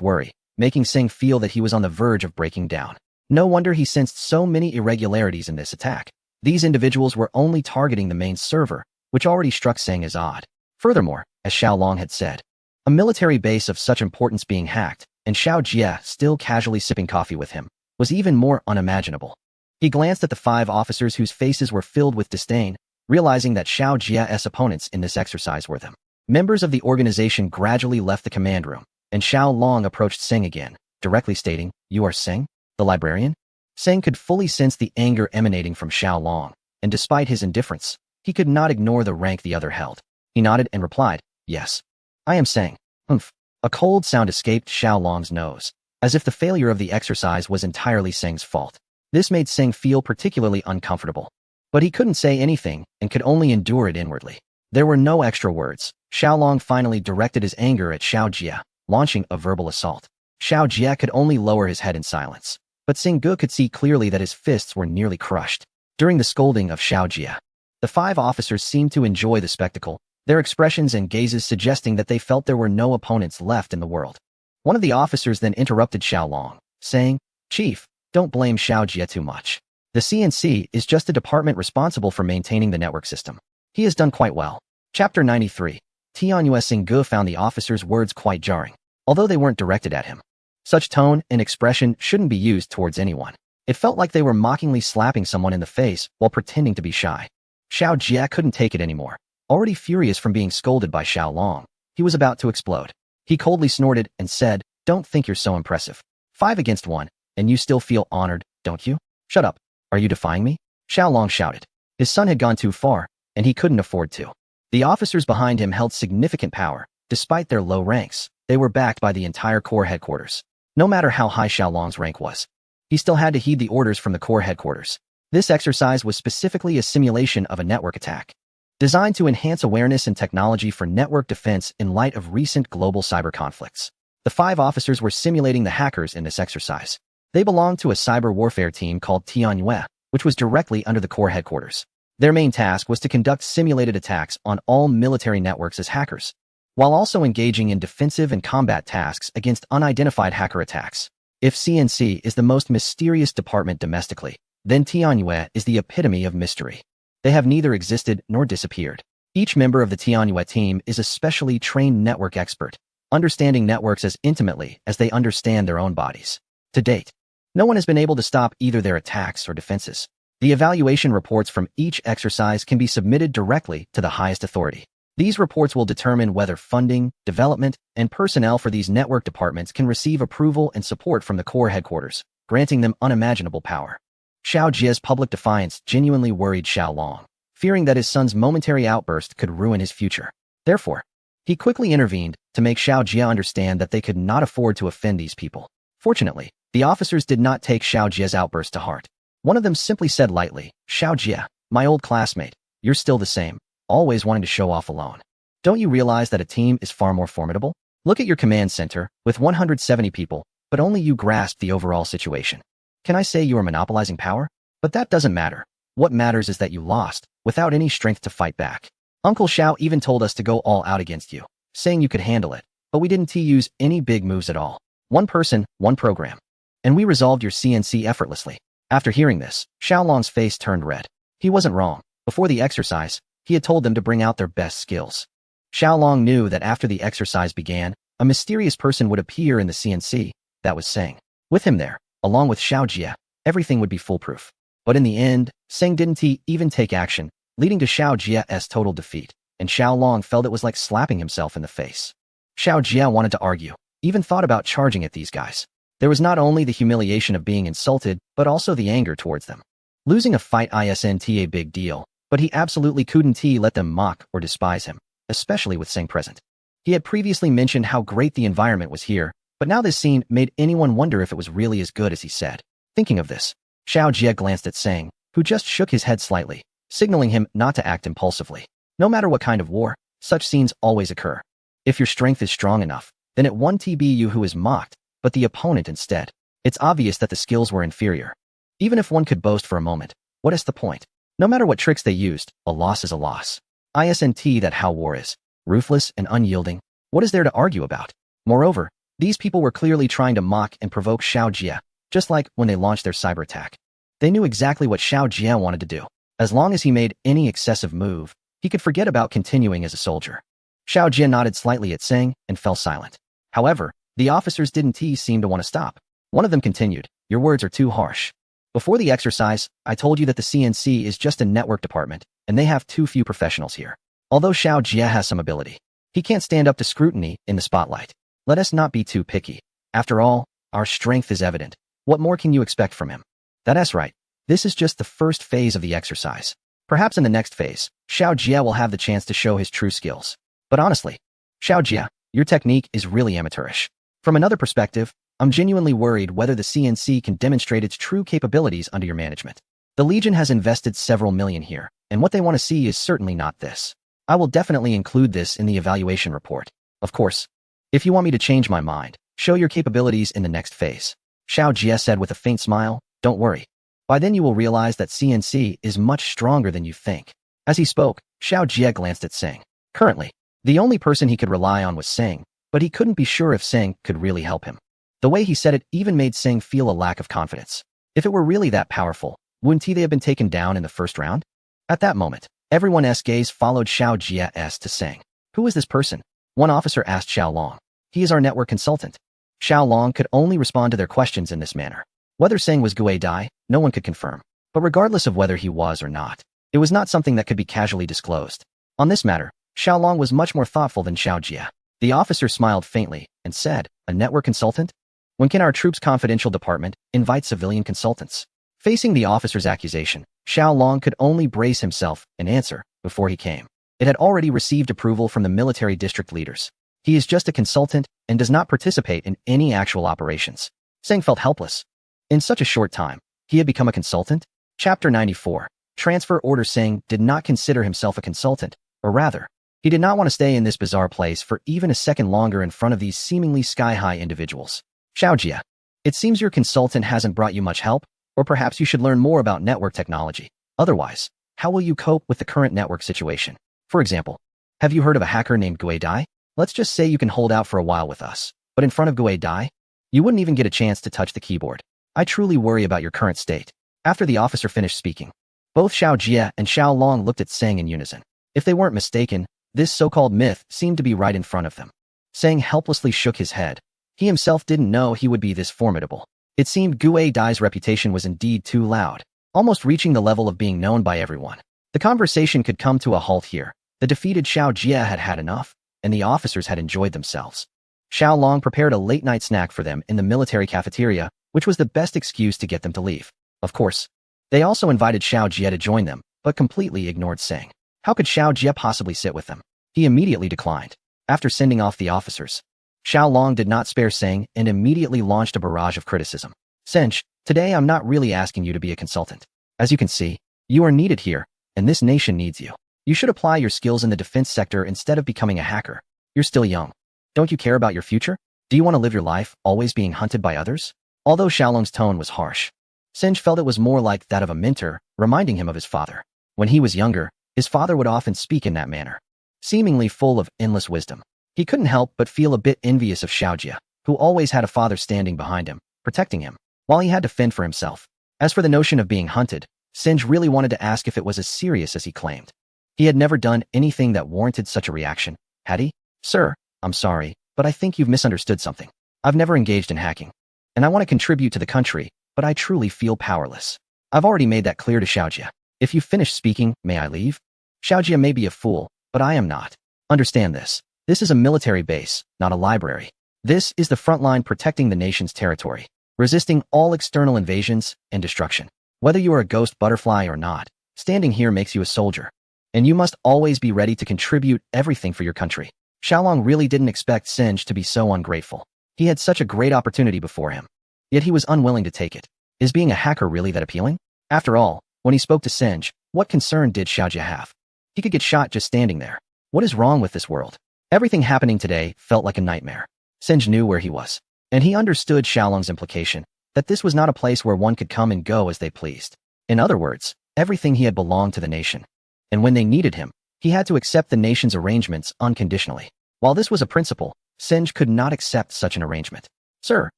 A: worry, making Sing feel that he was on the verge of breaking down. No wonder he sensed so many irregularities in this attack. These individuals were only targeting the main server, which already struck Sing as odd. Furthermore, as Xiao Long had said, a military base of such importance being hacked, and Xiao Jia still casually sipping coffee with him, was even more unimaginable. He glanced at the 5 officers whose faces were filled with disdain, realizing that Xiao Jia's opponents in this exercise were them. Members of the organization gradually left the command room, and Xiao Long approached Sing again, directly stating, "You are Sing, the librarian?" Sing could fully sense the anger emanating from Xiao Long, and despite his indifference, he could not ignore the rank the other held. He nodded and replied, "Yes. I am Sing." Humph. A cold sound escaped Xiao Long's nose, as if the failure of the exercise was entirely Sing's fault. This made Sing feel particularly uncomfortable. But he couldn't say anything and could only endure it inwardly. There were no extra words. Xiao Long finally directed his anger at Xiao Jia, launching a verbal assault. Xiao Jia could only lower his head in silence, but Sing Ge could see clearly that his fists were nearly crushed. During the scolding of Xiao Jia, the 5 officers seemed to enjoy the spectacle, their expressions and gazes suggesting that they felt there were no opponents left in the world. One of the officers then interrupted Xiao Long, saying, "Chief, don't blame Xiao Jia too much. The CNC is just a department responsible for maintaining the network system. He has done quite well." Chapter 93. Tianyue Sing Ge found the officer's words quite jarring, although they weren't directed at him. Such tone and expression shouldn't be used towards anyone. It felt like they were mockingly slapping someone in the face while pretending to be shy. Xiao Jia couldn't take it anymore. Already furious from being scolded by Xiao Long, he was about to explode. He coldly snorted and said, "Don't think you're so impressive. 5 against 1, and you still feel honored, don't you? Shut up. Are you defying me?" Xiao Long shouted. His son had gone too far, and he couldn't afford to. The officers behind him held significant power. Despite their low ranks, they were backed by the entire Corps headquarters. No matter how high Xiao Long's rank was, he still had to heed the orders from the Corps headquarters. This exercise was specifically a simulation of a network attack, designed to enhance awareness and technology for network defense in light of recent global cyber conflicts. The 5 officers were simulating the hackers in this exercise. They belonged to a cyber warfare team called Tianyue, which was directly under the Corps headquarters. Their main task was to conduct simulated attacks on all military networks as hackers, while also engaging in defensive and combat tasks against unidentified hacker attacks. If CNC is the most mysterious department domestically, then Tianyue is the epitome of mystery. They have neither existed nor disappeared. Each member of the Tianyue team is a specially trained network expert, understanding networks as intimately as they understand their own bodies. To date, no one has been able to stop either their attacks or defenses. The evaluation reports from each exercise can be submitted directly to the highest authority. These reports will determine whether funding, development, and personnel for these network departments can receive approval and support from the Corps headquarters, granting them unimaginable power. Xiao Jie's public defiance genuinely worried Xiao Long, fearing that his son's momentary outburst could ruin his future. Therefore, he quickly intervened to make Xiao Jie understand that they could not afford to offend these people. Fortunately, the officers did not take Xiao Jie's outburst to heart. One of them simply said lightly, "Xiao Jie, my old classmate, you're still the same, always wanting to show off alone. Don't you realize that a team is far more formidable? Look at your command center, with 170 people, but only you grasp the overall situation. Can I say you are monopolizing power? But that doesn't matter. What matters is that you lost, without any strength to fight back. Uncle Xiao even told us to go all out against you, saying you could handle it, but we didn't use any big moves at all. One person, one program. And we resolved your CNC effortlessly." After hearing this, Xiao Long's face turned red. He wasn't wrong. Before the exercise, he had told them to bring out their best skills. Xiao Long knew that after the exercise began, a mysterious person would appear in the CNC, that was Seng. With him there, along with Xiao Jie, everything would be foolproof. But in the end, Seng didn't even take action, leading to Xiao Jie's total defeat, and Xiao Long felt it was like slapping himself in the face. Xiao Jie wanted to argue, even thought about charging at these guys. There was not only the humiliation of being insulted, but also the anger towards them. Losing a fight isn't a big deal, but he absolutely couldn't let them mock or despise him, especially with Seng present. He had previously mentioned how great the environment was here, but now this scene made anyone wonder if it was really as good as he said. Thinking of this, Xiao Jie glanced at Seng, who just shook his head slightly, signaling him not to act impulsively. No matter what kind of war, such scenes always occur. If your strength is strong enough, then it won't be you who is mocked, but the opponent instead. It's obvious that the skills were inferior. Even if one could boast for a moment, what is the point? No matter what tricks they used, a loss is a loss. Isn't that how war is? Ruthless and unyielding. What is there to argue about? Moreover, these people were clearly trying to mock and provoke Xiao Jie, just like when they launched their cyber attack. They knew exactly what Xiao Jie wanted to do. As long as he made any excessive move, he could forget about continuing as a soldier. Xiao Jie nodded slightly at Seng and fell silent. However, the officers didn't seem to want to stop. One of them continued, "Your words are too harsh. Before the exercise, I told you that the CNC is just a network department, and they have too few professionals here. Although Xiao Jie has some ability, he can't stand up to scrutiny in the spotlight. Let us not be too picky. After all, our strength is evident. What more can you expect from him?" That's right. This is just the first phase of the exercise. Perhaps in the next phase, Xiao Jie will have the chance to show his true skills. But honestly, Xiao Jie, your technique is really amateurish. From another perspective, I'm genuinely worried whether the CNC can demonstrate its true capabilities under your management. The Legion has invested several million here, and what they want to see is certainly not this. I will definitely include this in the evaluation report. Of course, if you want me to change my mind, show your capabilities in the next phase. Xiao Jie said with a faint smile, "Don't worry. By then you will realize that CNC is much stronger than you think." As he spoke, Xiao Jie glanced at Seng. Currently, the only person he could rely on was Seng, but he couldn't be sure if Seng could really help him. The way he said it even made Seng feel a lack of confidence. If it were really that powerful, wouldn't they have been taken down in the first round? At that moment, everyone's gaze followed Xiao Jie's to Seng. "Who is this person?" One officer asked Xiao Long. "He is our network consultant." Xiao Long could only respond to their questions in this manner. Whether Seng was Gui Dai, no one could confirm. But regardless of whether he was or not, it was not something that could be casually disclosed. On this matter, Xiaolong was much more thoughtful than Xiao Jia. The officer smiled faintly and said, "A network consultant? When can our troops' confidential department invite civilian consultants?" Facing the officer's accusation, Xiaolong could only brace himself and answer before he came. It had already received approval from the military district leaders. He is just a consultant and does not participate in any actual operations. Seng felt helpless. In such a short time, he had become a consultant? Chapter 94. Transfer Order. Seng did not consider himself a consultant, or rather, he did not want to stay in this bizarre place for even a second longer in front of these seemingly sky-high individuals. Xiao Jia, it seems your consultant hasn't brought you much help, or perhaps you should learn more about network technology. Otherwise, how will you cope with the current network situation? For example, have you heard of a hacker named Gui Dai? Let's just say you can hold out for a while with us, but in front of Gui Dai, you wouldn't even get a chance to touch the keyboard. I truly worry about your current state. After the officer finished speaking, both Xiao Jia and Xiaolong looked at Seng in unison. If they weren't mistaken, this so-called myth seemed to be right in front of them. Seng helplessly shook his head. He himself didn't know he would be this formidable. It seemed Gui Dai's reputation was indeed too loud, almost reaching the level of being known by everyone. The conversation could come to a halt here. The defeated Xiao Jia had had enough, and the officers had enjoyed themselves. Xiaolong prepared a late-night snack for them in the military cafeteria, which was the best excuse to get them to leave. Of course, they also invited Xiao Jia to join them, but completely ignored Seng. How could Xiao Jia possibly sit with them? He immediately declined. After sending off the officers, Xiaolong did not spare Seng and immediately launched a barrage of criticism. Sench, today I'm not really asking you to be a consultant. As you can see, you are needed here, and this nation needs you. You should apply your skills in the defense sector instead of becoming a hacker. You're still young. Don't you care about your future? Do you want to live your life always being hunted by others? Although Xiaolong's tone was harsh, Sench felt it was more like that of a mentor, reminding him of his father. When he was younger, his father would often speak in that manner, seemingly full of endless wisdom. He couldn't help but feel a bit envious of Xiao Jia, who always had a father standing behind him, protecting him, while he had to fend for himself. As for the notion of being hunted, Sench really wanted to ask if it was as serious as he claimed. He had never done anything that warranted such a reaction, had he? Sir, I'm sorry, but I think you've misunderstood something. I've never engaged in hacking, and I want to contribute to the country, but I truly feel powerless. I've already made that clear to Xiao Jia. If you finish speaking, may I leave? Xiao Jia may be a fool, but I am not. Understand this. This is a military base, not a library. This is the front line protecting the nation's territory, resisting all external invasions and destruction. Whether you are a ghost butterfly or not, standing here makes you a soldier, and you must always be ready to contribute everything for your country. Xiaolong really didn't expect Sench to be so ungrateful. He had such a great opportunity before him, yet he was unwilling to take it. Is being a hacker really that appealing? After all, when he spoke to Sench, what concern did Xiao Jia have? He could get shot just standing there. What is wrong with this world? Everything happening today felt like a nightmare. Sench knew where he was, and he understood Xiaolong's implication, that this was not a place where one could come and go as they pleased. In other words, everything he had belonged to the nation, and when they needed him, he had to accept the nation's arrangements unconditionally. While this was a principle, Sench could not accept such an arrangement. Sir,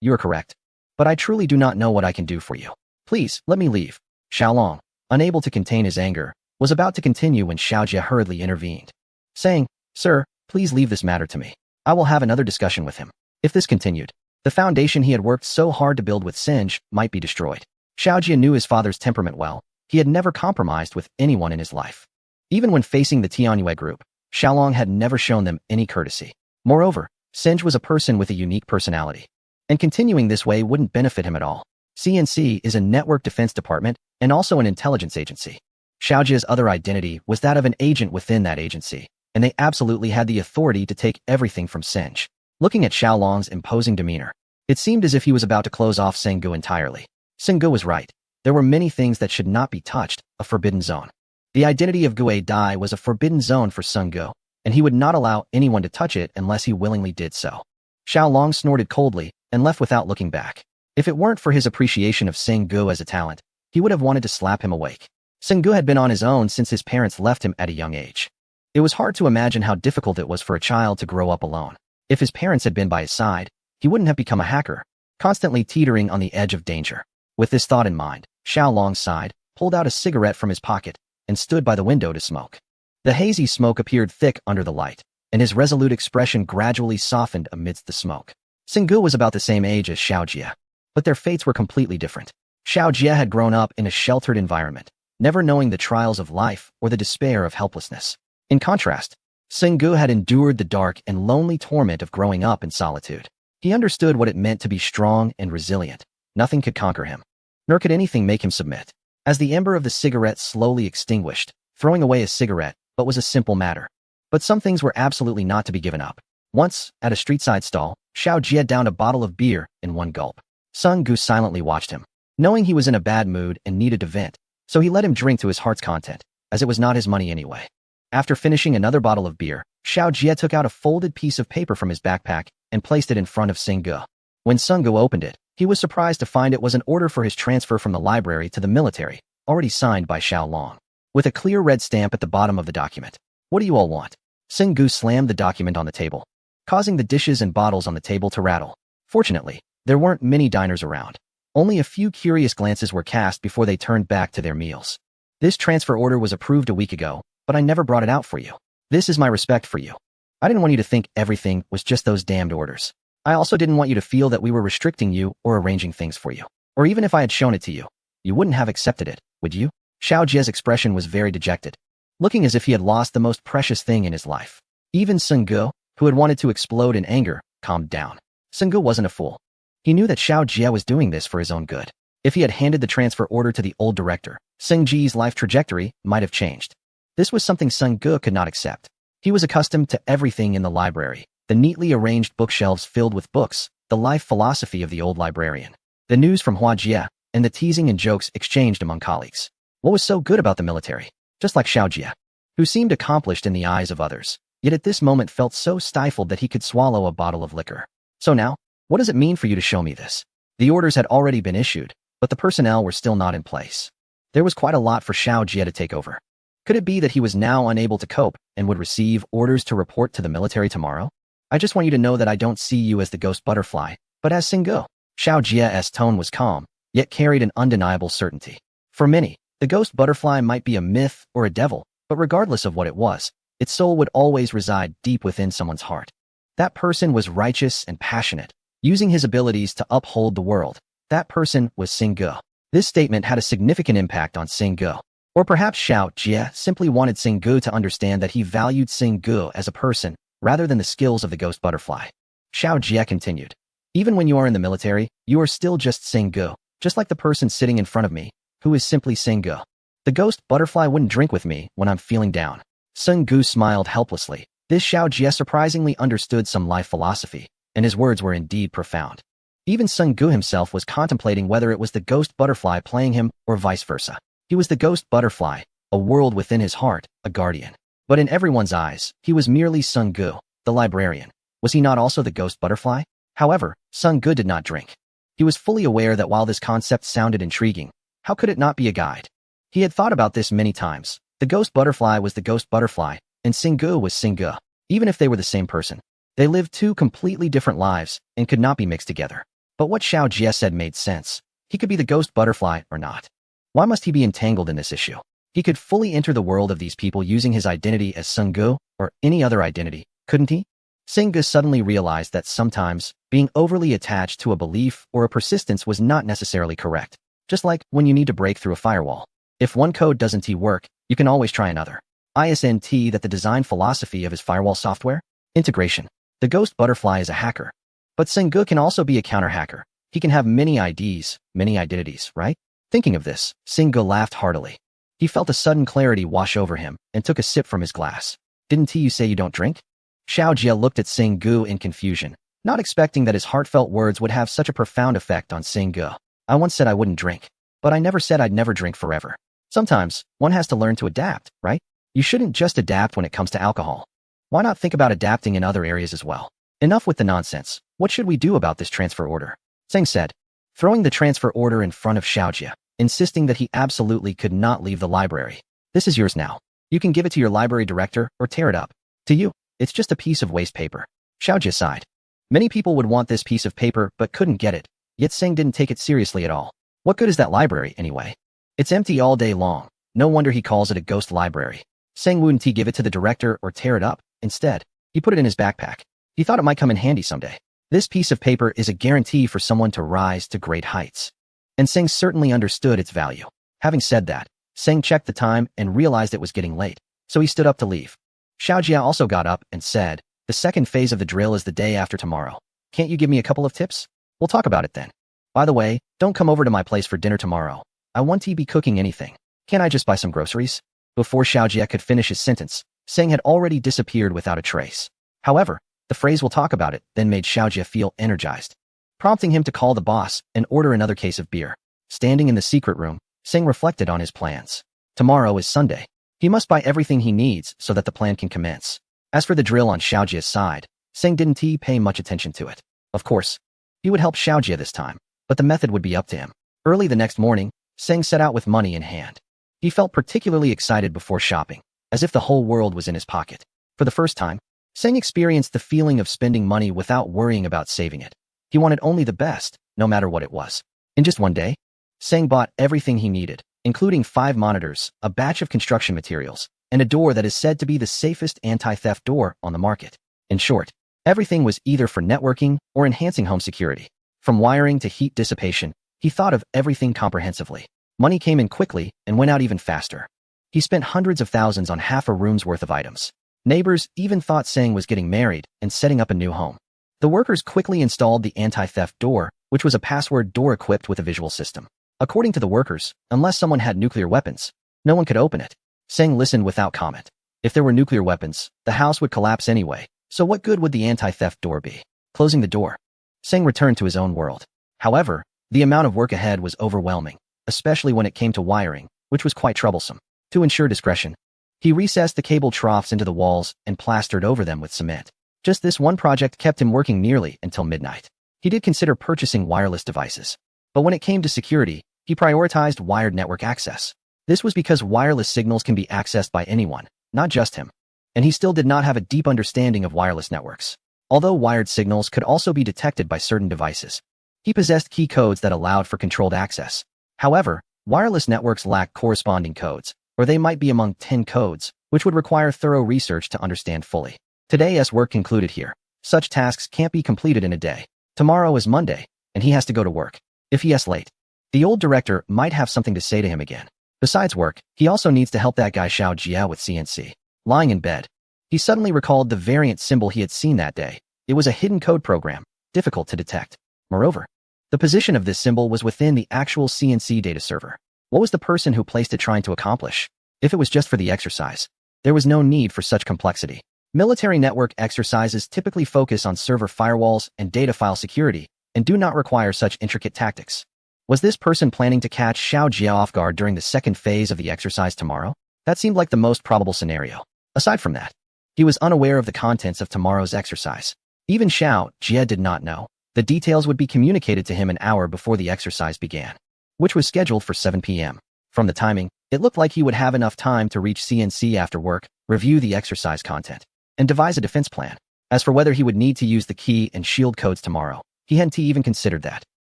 A: you are correct, but I truly do not know what I can do for you. Please, let me leave. Xiaolong, unable to contain his anger, was about to continue when Xiao Jia hurriedly intervened, saying, Sir, please leave this matter to me. I will have another discussion with him. If this continued, the foundation he had worked so hard to build with Sench might be destroyed. Xiao Jia knew his father's temperament well. He had never compromised with anyone in his life. Even when facing the Tianyue group, Xiaolong had never shown them any courtesy. Moreover, Sench was a person with a unique personality, and continuing this way wouldn't benefit him at all. CNC is a network defense department and also an intelligence agency. Xiao Jia's other identity was that of an agent within that agency, and they absolutely had the authority to take everything from Sench. Looking at Xiaolong's imposing demeanor, it seemed as if he was about to close off Sengu entirely. Sengu was right. There were many things that should not be touched, a forbidden zone. The identity of Gui Dai was a forbidden zone for Sengu, and he would not allow anyone to touch it unless he willingly did so. Xiaolong snorted coldly and left without looking back. If it weren't for his appreciation of Sengu as a talent, he would have wanted to slap him awake. Sengu had been on his own since his parents left him at a young age. It was hard to imagine how difficult it was for a child to grow up alone. If his parents had been by his side, he wouldn't have become a hacker, constantly teetering on the edge of danger. With this thought in mind, Xiaolong sighed, pulled out a cigarette from his pocket, and stood by the window to smoke. The hazy smoke appeared thick under the light, and his resolute expression gradually softened amidst the smoke. Sengu was about the same age as Xiao Jia, but their fates were completely different. Xiao Jia had grown up in a sheltered environment, never knowing the trials of life or the despair of helplessness. In contrast, Sengu had endured the dark and lonely torment of growing up in solitude. He understood what it meant to be strong and resilient. Nothing could conquer him, nor could anything make him submit. As the ember of the cigarette slowly extinguished, throwing away a cigarette was a simple matter. But some things were absolutely not to be given up. Once, at a street-side stall, Xiao Jie downed a bottle of beer in one gulp. Sengu silently watched him, knowing he was in a bad mood and needed to vent, so he let him drink to his heart's content, as it was not his money anyway. After finishing another bottle of beer, Xiao Jie took out a folded piece of paper from his backpack and placed it in front of Sengu. When Sengu opened it, he was surprised to find it was an order for his transfer from the library to the military, already signed by Xiao Long, with a clear red stamp at the bottom of the document. What do you all want? Sengu slammed the document on the table, causing the dishes and bottles on the table to rattle. Fortunately, there weren't many diners around. Only a few curious glances were cast before they turned back to their meals. This transfer order was approved a week ago, but I never brought it out for you. This is my respect for you. I didn't want you to think everything was just those damned orders. I also didn't want you to feel that we were restricting you or arranging things for you. Or even if I had shown it to you, you wouldn't have accepted it, would you? Xiao Jie's expression was very dejected, looking as if he had lost the most precious thing in his life. Even Sengu, who had wanted to explode in anger, calmed down. Sengu wasn't a fool. He knew that Xiao Jie was doing this for his own good. If he had handed the transfer order to the old director, Sengji's life trajectory might have changed. This was something Sengu could not accept. He was accustomed to everything in the library, the neatly arranged bookshelves filled with books, the life philosophy of the old librarian, the news from Huajie, and the teasing and jokes exchanged among colleagues. What was so good about the military? Just like Xiao Jie, who seemed accomplished in the eyes of others, yet at this moment felt so stifled that he could swallow a bottle of liquor. So now, what does it mean for you to show me this? The orders had already been issued, but the personnel were still not in place. There was quite a lot for Xiao Jie to take over. Could it be that he was now unable to cope and would receive orders to report to the military tomorrow? I just want you to know that I don't see you as the ghost butterfly, but as Sengu. Xiao Jie's tone was calm, yet carried an undeniable certainty. For many, the ghost butterfly might be a myth or a devil, but regardless of what it was, its soul would always reside deep within someone's heart. That person was righteous and passionate, using his abilities to uphold the world. That person was Sengu. This statement had a significant impact on Sengu. Or perhaps Xiao Jie simply wanted Sengu to understand that he valued Sengu as a person, rather than the skills of the ghost butterfly. Xiao Jie continued. Even when you are in the military, you are still just Sengu, just like the person sitting in front of me, who is simply Sengu. The ghost butterfly wouldn't drink with me when I'm feeling down. Sengu smiled helplessly. This Xiao Jie surprisingly understood some life philosophy, and his words were indeed profound. Even Sengu himself was contemplating whether it was the ghost butterfly playing him or vice versa. He was the ghost butterfly, a world within his heart, a guardian. But in everyone's eyes, he was merely Sengu, the librarian. Was he not also the ghost butterfly? However, Sengu did not drink. He was fully aware that while this concept sounded intriguing, how could it not be a guide? He had thought about this many times. The ghost butterfly was the ghost butterfly, and Sengu was Sengu. Even if they were the same person, they lived two completely different lives and could not be mixed together. But what Xiao Jie said made sense. He could be the ghost butterfly or not. Why must he be entangled in this issue? He could fully enter the world of these people using his identity as Sengu or any other identity, couldn't he? Sengu suddenly realized that sometimes being overly attached to a belief or a persistence was not necessarily correct. Just like when you need to break through a firewall. If one code doesn't work, you can always try another. Isn't that the design philosophy of his firewall software? Integration. The ghost butterfly is a hacker. But Sengu can also be a counter-hacker. He can have many IDs, many identities, right? Thinking of this, Sengu laughed heartily. He felt a sudden clarity wash over him and took a sip from his glass. Didn't you say you don't drink? Xiao Jie looked at Sengu in confusion, not expecting that his heartfelt words would have such a profound effect on Sengu. I once said I wouldn't drink, but I never said I'd never drink forever. Sometimes, one has to learn to adapt, right? You shouldn't just adapt when it comes to alcohol. Why not think about adapting in other areas as well? Enough with the nonsense. What should we do about this transfer order? Seng said, throwing the transfer order in front of Xiao Jie, insisting that he absolutely could not leave the library. This is yours now. You can give it to your library director or tear it up. To you, it's just a piece of waste paper. Xiao Jie sighed. Many people would want this piece of paper but couldn't get it, yet Seng didn't take it seriously at all. What good is that library, anyway? It's empty all day long. No wonder he calls it a ghost library. Seng wouldn't he give it to the director or tear it up? Instead, he put it in his backpack. He thought it might come in handy someday. This piece of paper is a guarantee for someone to rise to great heights. And Seng certainly understood its value. Having said that, Seng checked the time and realized it was getting late, so he stood up to leave. Xiaojia also got up and said, "The second phase of the drill is the day after tomorrow. Can't you give me a couple of tips? We'll talk about it then. By the way, don't come over to my place for dinner tomorrow. I won't be cooking anything. Can't I just buy some groceries?" Before Xiaojia could finish his sentence, Seng had already disappeared without a trace. However, the phrase "we'll talk about it" then made Xiaojia feel energized, prompting him to call the boss and order another case of beer. Standing in the secret room, Seng reflected on his plans. Tomorrow is Sunday. He must buy everything he needs so that the plan can commence. As for the drill on Xiaojia's side, Seng didn't pay much attention to it. Of course, he would help Xiaojia this time, but the method would be up to him. Early the next morning, Seng set out with money in hand. He felt particularly excited before shopping, as if the whole world was in his pocket. For the first time, Seng experienced the feeling of spending money without worrying about saving it. He wanted only the best, no matter what it was. In just one day, Seng bought everything he needed, including 5 monitors, a batch of construction materials, and a door that is said to be the safest anti-theft door on the market. In short, everything was either for networking or enhancing home security. From wiring to heat dissipation, he thought of everything comprehensively. Money came in quickly and went out even faster. He spent hundreds of thousands on half a room's worth of items. Neighbors even thought Seng was getting married and setting up a new home. The workers quickly installed the anti-theft door, which was a password door equipped with a visual system. According to the workers, unless someone had nuclear weapons, no one could open it. Seng listened without comment. If there were nuclear weapons, the house would collapse anyway, so what good would the anti-theft door be? Closing the door, Seng returned to his own world. However, the amount of work ahead was overwhelming, especially when it came to wiring, which was quite troublesome. To ensure discretion, he recessed the cable troughs into the walls and plastered over them with cement. Just this one project kept him working nearly until midnight. He did consider purchasing wireless devices, but when it came to security, he prioritized wired network access. This was because wireless signals can be accessed by anyone, not just him. And he still did not have a deep understanding of wireless networks. Although wired signals could also be detected by certain devices, he possessed key codes that allowed for controlled access. However, wireless networks lack corresponding codes, or they might be among 10 codes, which would require thorough research to understand fully. Today's work concluded here. Such tasks can't be completed in a day. Tomorrow is Monday, and he has to go to work. If he is late, the old director might have something to say to him again. Besides work, he also needs to help that guy Xiao Jia with CNC. Lying in bed, he suddenly recalled the variant symbol he had seen that day. It was a hidden code program, difficult to detect. Moreover, the position of this symbol was within the actual CNC data server. What was the person who placed it trying to accomplish? If it was just for the exercise, there was no need for such complexity. Military network exercises typically focus on server firewalls and data file security, and do not require such intricate tactics. Was this person planning to catch Xiao Jia off guard during the second phase of the exercise tomorrow? That seemed like the most probable scenario. Aside from that, he was unaware of the contents of tomorrow's exercise. Even Xiao Jia did not know. The details would be communicated to him an hour before the exercise began, which was scheduled for 7 p.m. From the timing, it looked like he would have enough time to reach CNC after work, review the exercise content, and devise a defense plan. As for whether he would need to use the key and shield codes tomorrow, he hadn't even considered that.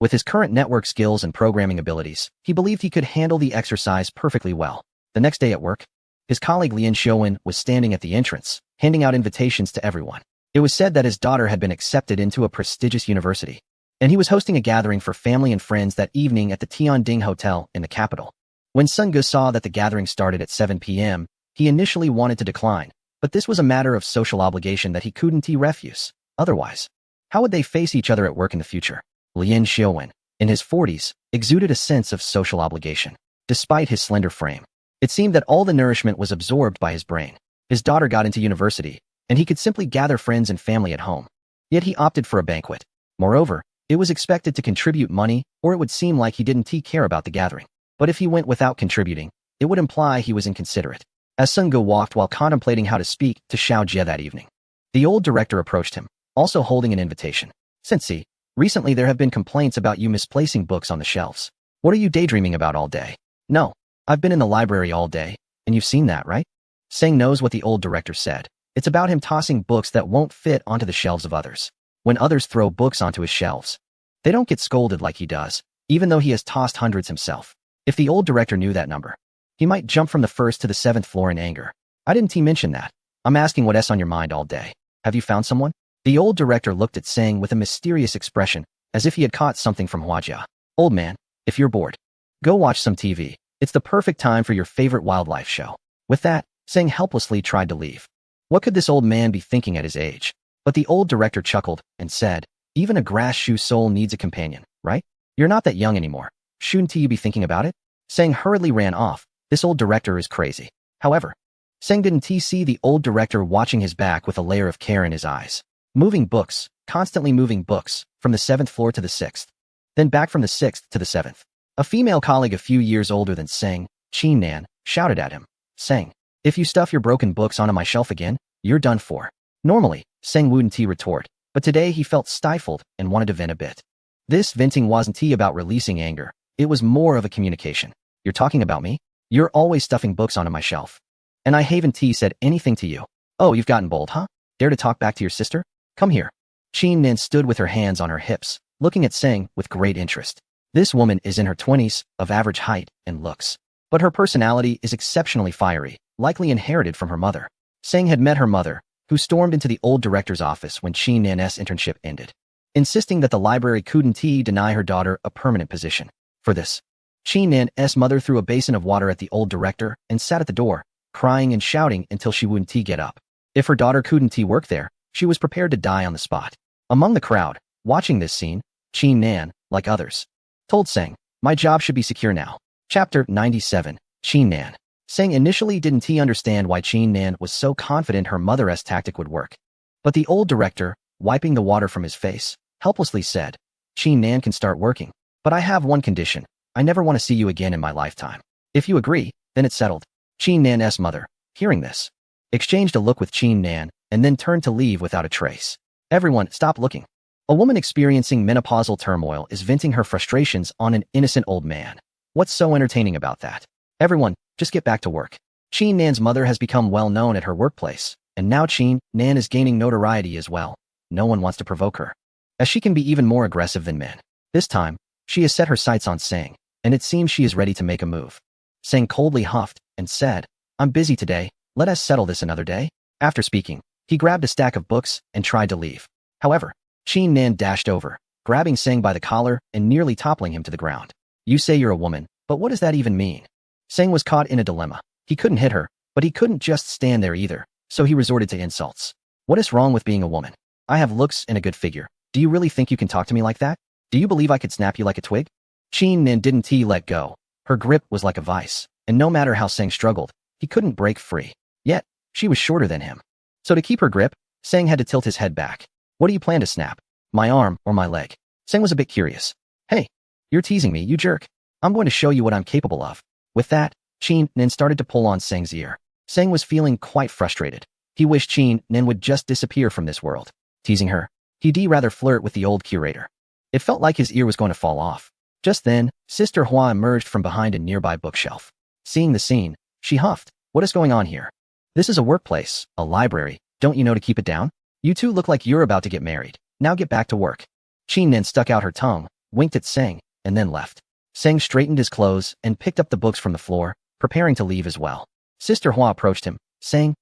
A: With his current network skills and programming abilities, he believed he could handle the exercise perfectly well. The next day at work, his colleague Lian Xiuwen was standing at the entrance, handing out invitations to everyone. It was said that his daughter had been accepted into a prestigious university, and he was hosting a gathering for family and friends that evening at the Tianding Hotel in the capital. When Sun Ge saw that the gathering started at 7 p.m., he initially wanted to decline, but this was a matter of social obligation that he couldn't refuse. Otherwise, how would they face each other at work in the future? Lian Xiuwen, in his 40s, exuded a sense of social obligation. Despite his slender frame, it seemed that all the nourishment was absorbed by his brain. His daughter got into university, and he could simply gather friends and family at home. Yet he opted for a banquet. Moreover, it was expected to contribute money, or it would seem like he didn't care about the gathering. But if he went without contributing, it would imply he was inconsiderate. As Sun Ge walked while contemplating how to speak to Xiao Jia that evening, the old director approached him, also holding an invitation. Sensei, recently there have been complaints about you misplacing books on the shelves. What are you daydreaming about all day? No, I've been in the library all day, and you've seen that, right? Seng knows what the old director said. It's about him tossing books that won't fit onto the shelves of others. When others throw books onto his shelves, they don't get scolded like he does, even though he has tossed hundreds himself. If the old director knew that number, he might jump from the 1st to the 7th floor in anger. I didn't mention that. I'm asking what's on your mind all day. Have you found someone? The old director looked at Seng with a mysterious expression, as if he had caught something from Huajia. Old man, if you're bored, go watch some TV. It's the perfect time for your favorite wildlife show. With that, Seng helplessly tried to leave. What could this old man be thinking at his age? But the old director chuckled and said, even a grass shoe sole needs a companion, right? You're not that young anymore. Shouldn't you be thinking about it? Seng hurriedly ran off. This old director is crazy. However, Seng didn't see the old director watching his back with a layer of care in his eyes. Moving books, constantly moving books, from the 7th floor to the 6th. Then back from the 6th to the 7th. A female colleague a few years older than Seng, Chin Nan, shouted at him. Seng, if you stuff your broken books onto my shelf again, you're done for. Normally, Seng wouldn't retort, but today he felt stifled and wanted to vent a bit. This venting wasn't about releasing anger. It was more of a communication. You're talking about me? You're always stuffing books onto my shelf. And I haven't said anything to you. Oh, you've gotten bold, huh? Dare to talk back to your sister? Come here. Chin Nan stood with her hands on her hips, looking at Seng with great interest. This woman is in her 20s, of average height and looks. But her personality is exceptionally fiery, likely inherited from her mother. Seng had met her mother, who stormed into the old director's office when Chin Nan's internship ended, insisting that the library couldn't deny her daughter a permanent position. For this, Chin Nan's mother threw a basin of water at the old director and sat at the door, crying and shouting until she wouldn't get up. If her daughter couldn't work there, she was prepared to die on the spot. Among the crowd, watching this scene, Chin Nan, like others, told Seng, my job should be secure now. Chapter 97, Chin Nan. Seng initially didn't understand why Chin Nan was so confident her mother's tactic would work. But the old director, wiping the water from his face, helplessly said, Chin Nan can start working. But I have one condition. I never want to see you again in my lifetime. If you agree, then it's settled. Chin Nan's mother, hearing this, exchanged a look with Chin Nan and then turned to leave without a trace. Everyone, stop looking. A woman experiencing menopausal turmoil is venting her frustrations on an innocent old man. What's so entertaining about that? Everyone, just get back to work. Chin Nan's mother has become well known at her workplace, and now Chin Nan is gaining notoriety as well. No one wants to provoke her, as she can be even more aggressive than men. This time, she has set her sights on Seng, and it seems she is ready to make a move. Seng coldly huffed and said, I'm busy today, let us settle this another day. After speaking, he grabbed a stack of books and tried to leave. However, Chin Nan dashed over, grabbing Seng by the collar and nearly toppling him to the ground. You say you're a woman, but what does that even mean? Seng was caught in a dilemma. He couldn't hit her, but he couldn't just stand there either, so he resorted to insults. What is wrong with being a woman? I have looks and a good figure. Do you really think you can talk to me like that? Do you believe I could snap you like a twig? Chin Nan didn't let go. Her grip was like a vice, and no matter how Seng struggled, he couldn't break free. Yet, she was shorter than him. So to keep her grip, Seng had to tilt his head back. What do you plan to snap? My arm or my leg? Seng was a bit curious. Hey, you're teasing me, you jerk. I'm going to show you what I'm capable of. With that, Chin Nan started to pull on Seng's ear. Seng was feeling quite frustrated. He wished Chin Nan would just disappear from this world. Teasing her, he'd rather flirt with the old curator. It felt like his ear was going to fall off. Just then, Sister Hua emerged from behind a nearby bookshelf. Seeing the scene, she huffed. What is going on here? This is a workplace, a library. Don't you know to keep it down? You two look like you're about to get married. Now get back to work. Chin Nan stuck out her tongue, winked at Seng, and then left. Seng straightened his clothes and picked up the books from the floor, preparing to leave as well. Sister Hua approached him. Seng,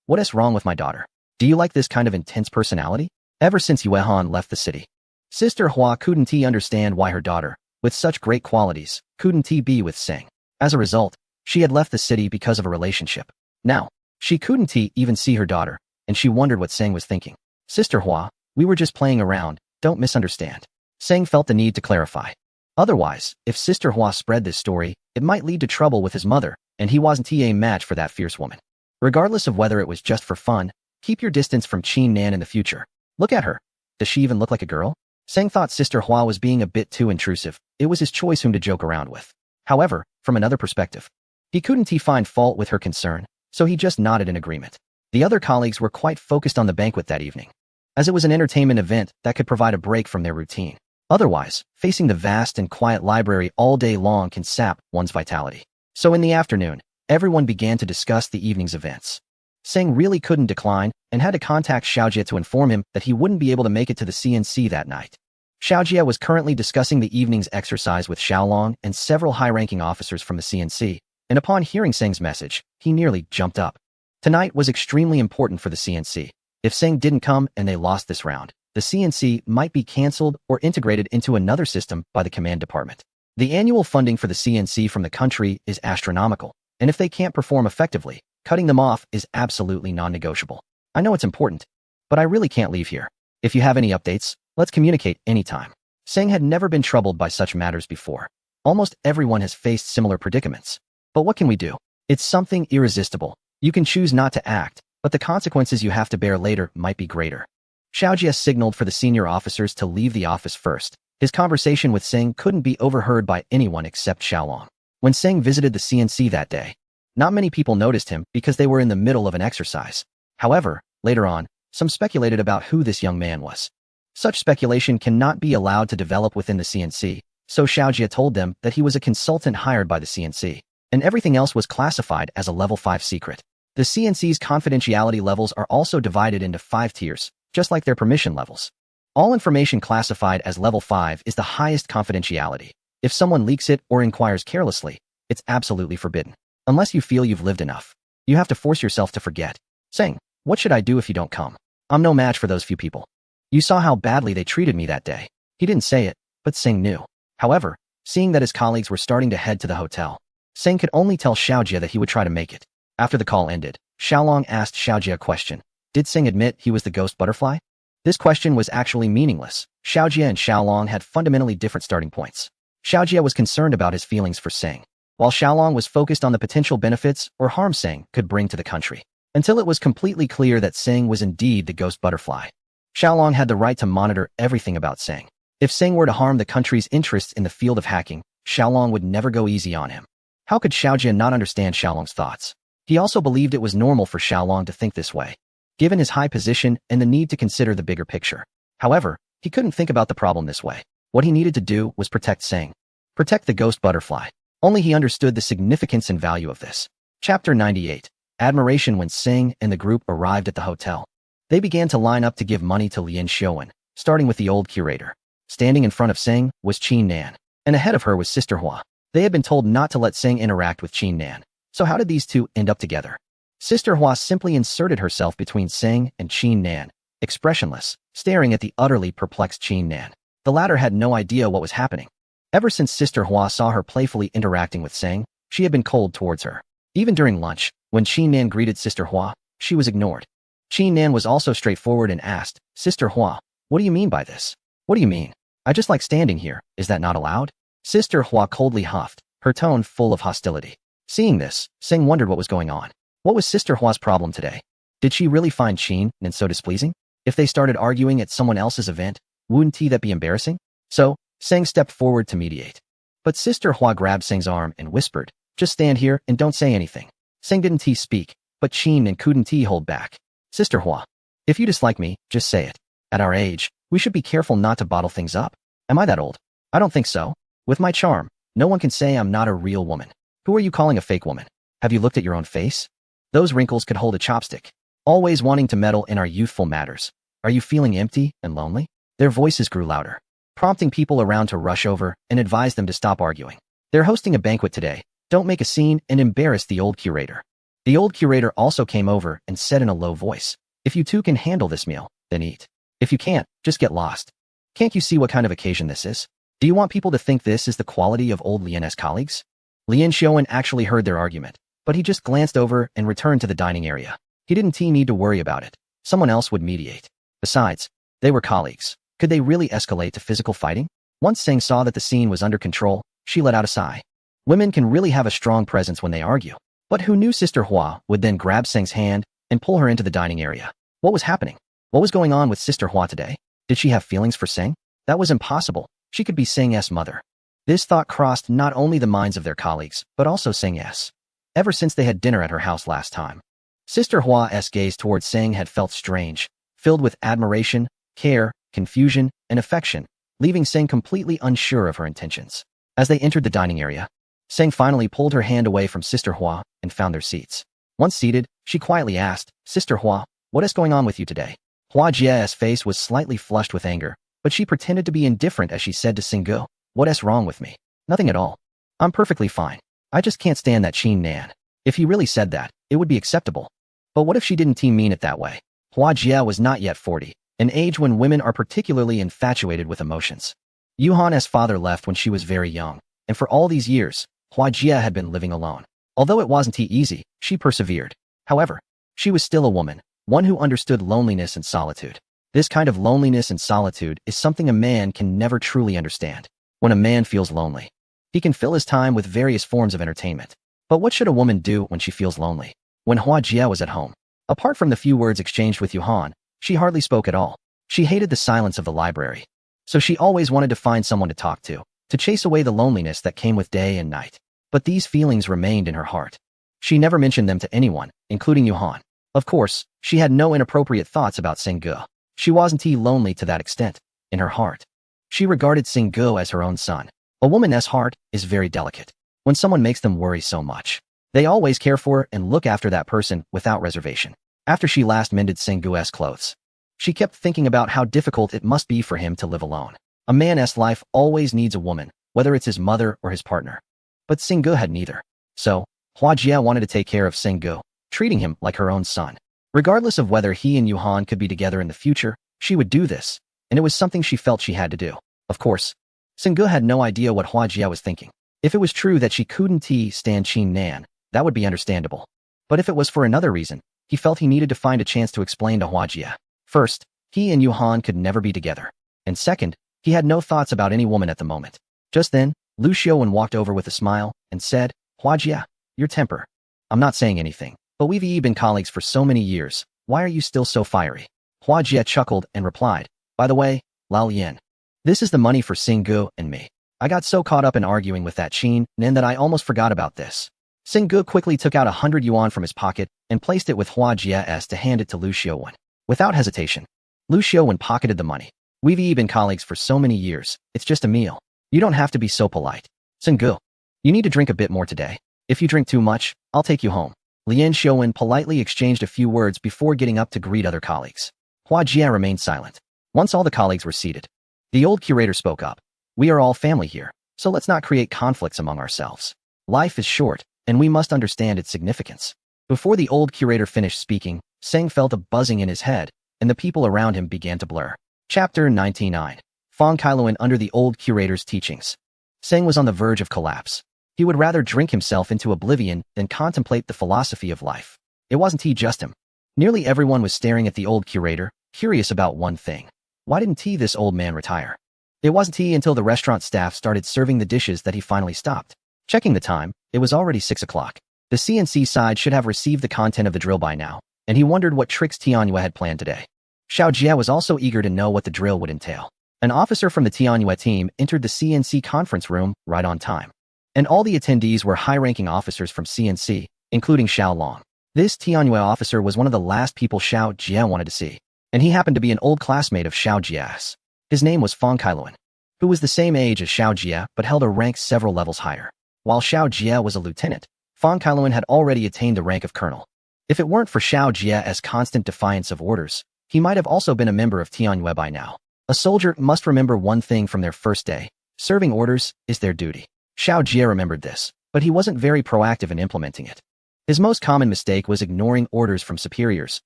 A: what is wrong with my daughter? Do you like this kind of intense personality? Ever since Yuehan left the city, Sister Hua couldn't understand why her daughter, with such great qualities, couldn't be with Seng. As a result, she had left the city because of a relationship. Now, she couldn't even see her daughter, and she wondered what Seng was thinking. Sister Hua, we were just playing around, don't misunderstand. Seng felt the need to clarify. Otherwise, if Sister Hua spread this story, it might lead to trouble with his mother, and he wasn't a match for that fierce woman. Regardless of whether it was just for fun, keep your distance from Chin Nan in the future. Look at her. Does she even look like a girl? Seng thought Sister Hua was being a bit too intrusive. It was his choice whom to joke around with. However, from another perspective, he couldn't find fault with her concern, so he just nodded in agreement. The other colleagues were quite focused on the banquet that evening, as it was an entertainment event that could provide a break from their routine. Otherwise, facing the vast and quiet library all day long can sap one's vitality. So in the afternoon, everyone began to discuss the evening's events. Seng really couldn't decline and had to contact Xiaojie to inform him that he wouldn't be able to make it to the CNC that night. Xiaojie was currently discussing the evening's exercise with Xiaolong and several high-ranking officers from the CNC, and upon hearing Seng's message, he nearly jumped up. Tonight was extremely important for the CNC. If Seng didn't come and they lost this round, the CNC might be cancelled or integrated into another system by the command department. The annual funding for the CNC from the country is astronomical, and if they can't perform effectively, Cutting them off is absolutely non-negotiable. I know it's important, but I really can't leave here. If you have any updates, let's communicate anytime. Seng had never been troubled by such matters before. Almost everyone has faced similar predicaments. But what can we do? It's something irresistible. You can choose not to act, but the consequences you have to bear later might be greater. Xiaojie signaled for the senior officers to leave the office first. His conversation with Seng couldn't be overheard by anyone except Xiaolong. When Seng visited the CNC that day, not many people noticed him because they were in the middle of an exercise. However, later on, some speculated about who this young man was. Such speculation cannot be allowed to develop within the CNC, so Xiaojie told them that he was a consultant hired by the CNC, and everything else was classified as a level 5 secret. The CNC's confidentiality levels are also divided into 5 tiers, just like their permission levels. All information classified as level 5 is the highest confidentiality. If someone leaks it or inquires carelessly, it's absolutely forbidden. Unless you feel you've lived enough, you have to force yourself to forget. Saying, "What should I do if you don't come? I'm no match for those few people. You saw how badly they treated me that day." He didn't say it, but Seng knew. However, seeing that his colleagues were starting to head to the hotel, Seng could only tell Xiaojie that he would try to make it. After the call ended, Xiaolong asked Xiaojie a question. Did Seng admit he was the ghost butterfly? This question was actually meaningless. Xiaojie and Xiaolong had fundamentally different starting points. Xiaojie was concerned about his feelings for Seng, while Xiaolong was focused on the potential benefits or harm Seng could bring to the country. Until it was completely clear that Seng was indeed the ghost butterfly, Xiaolong had the right to monitor everything about Seng. If Seng were to harm the country's interests in the field of hacking, Xiaolong would never go easy on him. How could Xiaojie not understand Xiaolong's thoughts? He also believed it was normal for Xiaolong to think this way, given his high position and the need to consider the bigger picture. However, he couldn't think about the problem this way. What he needed to do was protect Seng. Protect the ghost butterfly. Only he understood the significance and value of this. Chapter 98. Admiration. When Seng and the group arrived at the hotel, they began to line up to give money to Lien Xiuan, starting with the old curator. Standing in front of Seng was Qin Nan, and ahead of her was Sister Hua. They had been told not to let Seng interact with Qin Nan, so how did these two end up together? Sister Hua simply inserted herself between Seng and Qin Nan, expressionless, staring at the utterly perplexed Qin Nan. The latter had no idea what was happening. Ever since Sister Hua saw her playfully interacting with Seng, she had been cold towards her. Even during lunch, when Qin Nan greeted Sister Hua, she was ignored. Qin Nan was also straightforward and asked, "Sister Hua, what do you mean by this?" "What do you mean? I just like standing here. Is that not allowed?" Sister Hua coldly huffed, her tone full of hostility. Seeing this, Seng wondered what was going on. What was Sister Hua's problem today? Did she really find Qin Nan so displeasing? If they started arguing at someone else's event, wouldn't that be embarrassing? So, Seng stepped forward to mediate. But Sister Hua grabbed Seng's arm and whispered, "Just stand here and don't say anything." Seng didn't speak, but Qin Nan couldn't hold back. "Sister Hua, if you dislike me, just say it. At our age, we should be careful not to bottle things up. Am I that old? I don't think so. With my charm, no one can say I'm not a real woman. Who are you calling a fake woman? Have you looked at your own face? Those wrinkles could hold a chopstick. Always wanting to meddle in our youthful matters. Are you feeling empty and lonely?" Their voices grew louder, prompting people around to rush over and advise them to stop arguing. "They're hosting a banquet today. Don't make a scene and embarrass the old curator." The old curator also came over and said in a low voice, "If you two can handle this meal, then eat. If you can't, just get lost. Can't you see what kind of occasion this is? Do you want people to think this is the quality of old Lien's colleagues?" Lien Xiuan actually heard their argument, but he just glanced over and returned to the dining area. He didn't need to worry about it. Someone else would mediate. Besides, they were colleagues. Could they really escalate to physical fighting? Once Seng saw that the scene was under control, she let out a sigh. Women can really have a strong presence when they argue. But who knew Sister Hua would then grab Seng's hand and pull her into the dining area? What was happening? What was going on with Sister Hua today? Did she have feelings for Seng? That was impossible. She could be Seng's mother. This thought crossed not only the minds of their colleagues, but also Seng's. Ever since they had dinner at her house last time, Sister Hua's gaze towards Seng had felt strange, filled with admiration, care, confusion, and affection, leaving Seng completely unsure of her intentions. As they entered the dining area, Seng finally pulled her hand away from Sister Hua and found their seats. Once seated, she quietly asked, "Sister Hua, what is going on with you today?" Hua Jia's face was slightly flushed with anger, but she pretended to be indifferent as she said to Singgu, "What's wrong with me? Nothing at all. I'm perfectly fine. I just can't stand that Qin Nan." If he really said that, it would be acceptable. But what if she didn't mean it that way? Hua Jia was not yet 40, an age when women are particularly infatuated with emotions. Yuhan's father left when she was very young, and for all these years, Hua Jia had been living alone. Although it wasn't easy, she persevered. However, she was still a woman, one who understood loneliness and solitude. This kind of loneliness and solitude is something a man can never truly understand. When a man feels lonely, he can fill his time with various forms of entertainment. But what should a woman do when she feels lonely? When Hua Jie was at home, apart from the few words exchanged with Yuhan, she hardly spoke at all. She hated the silence of the library. So she always wanted to find someone to talk to chase away the loneliness that came with day and night. But these feelings remained in her heart. She never mentioned them to anyone, including Yuhan. Of course, she had no inappropriate thoughts about Singgu. She wasn't lonely to that extent. In her heart, she regarded Singgu as her own son. A woman's heart is very delicate. When someone makes them worry so much, they always care for and look after that person without reservation. After she last mended Singgu's clothes, she kept thinking about how difficult it must be for him to live alone. A man's life always needs a woman, whether it's his mother or his partner. But Singgu had neither. So, Hua Jie wanted to take care of Singgu, treating him like her own son. Regardless of whether he and Yuhan could be together in the future, she would do this, and it was something she felt she had to do. Of course, Singgu had no idea what Hua Jie was thinking. If it was true that she couldn't stand Qin Nan, that would be understandable. But if it was for another reason, he felt he needed to find a chance to explain to Hua Jie. First, he and Yuhan could never be together. And second, he had no thoughts about any woman at the moment. Just then, Lu Xiaowen walked over with a smile and said, Hua Jie, your temper. I'm not saying anything, but we've been colleagues for so many years. Why are you still so fiery? Hua Jie chuckled and replied, by the way, Lao Yin, this is the money for Singgu and me. I got so caught up in arguing with that Qin Nan that I almost forgot about this. Singgu quickly took out 100 yuan from his pocket and placed it with Hua Jie's to hand it to Lu Xiaowen. Without hesitation, Lu Xiaowen pocketed the money. We've been colleagues for so many years, it's just a meal. You don't have to be so polite. Singgu, you need to drink a bit more today. If you drink too much, I'll take you home. Lian Xiaowen politely exchanged a few words before getting up to greet other colleagues. Hua Jie remained silent. Once all the colleagues were seated, the old curator spoke up. We are all family here, so let's not create conflicts among ourselves. Life is short, and we must understand its significance. Before the old curator finished speaking, Seng felt a buzzing in his head, and the people around him began to blur. Chapter 99. Fang Kailuan under the old curator's teachings. Seng was on the verge of collapse. He would rather drink himself into oblivion than contemplate the philosophy of life. It wasn't just him. Nearly everyone was staring at the old curator, curious about one thing. Why didn't this old man retire? It wasn't until the restaurant staff started serving the dishes that he finally stopped. Checking the time, it was already 6 o'clock. The CNC side should have received the content of the drill by now, and he wondered what tricks Tianyue had planned today. Xiao Jie was also eager to know what the drill would entail. An officer from the Tianyue team entered the CNC conference room right on time. And all the attendees were high-ranking officers from CNC, including Xiao Long. This Tianyue officer was one of the last people Xiao Jie wanted to see, and he happened to be an old classmate of Xiao Jie's. His name was Fang Kailuan, who was the same age as Xiao Jie but held a rank several levels higher. While Xiao Jie was a lieutenant, Fang Kailuan had already attained the rank of colonel. If it weren't for Xiao Jie's constant defiance of orders, he might have also been a member of Tianyue by now. A soldier must remember one thing from their first day: serving orders is their duty. Xiao Jie remembered this, but he wasn't very proactive in implementing it. His most common mistake was ignoring orders from superiors,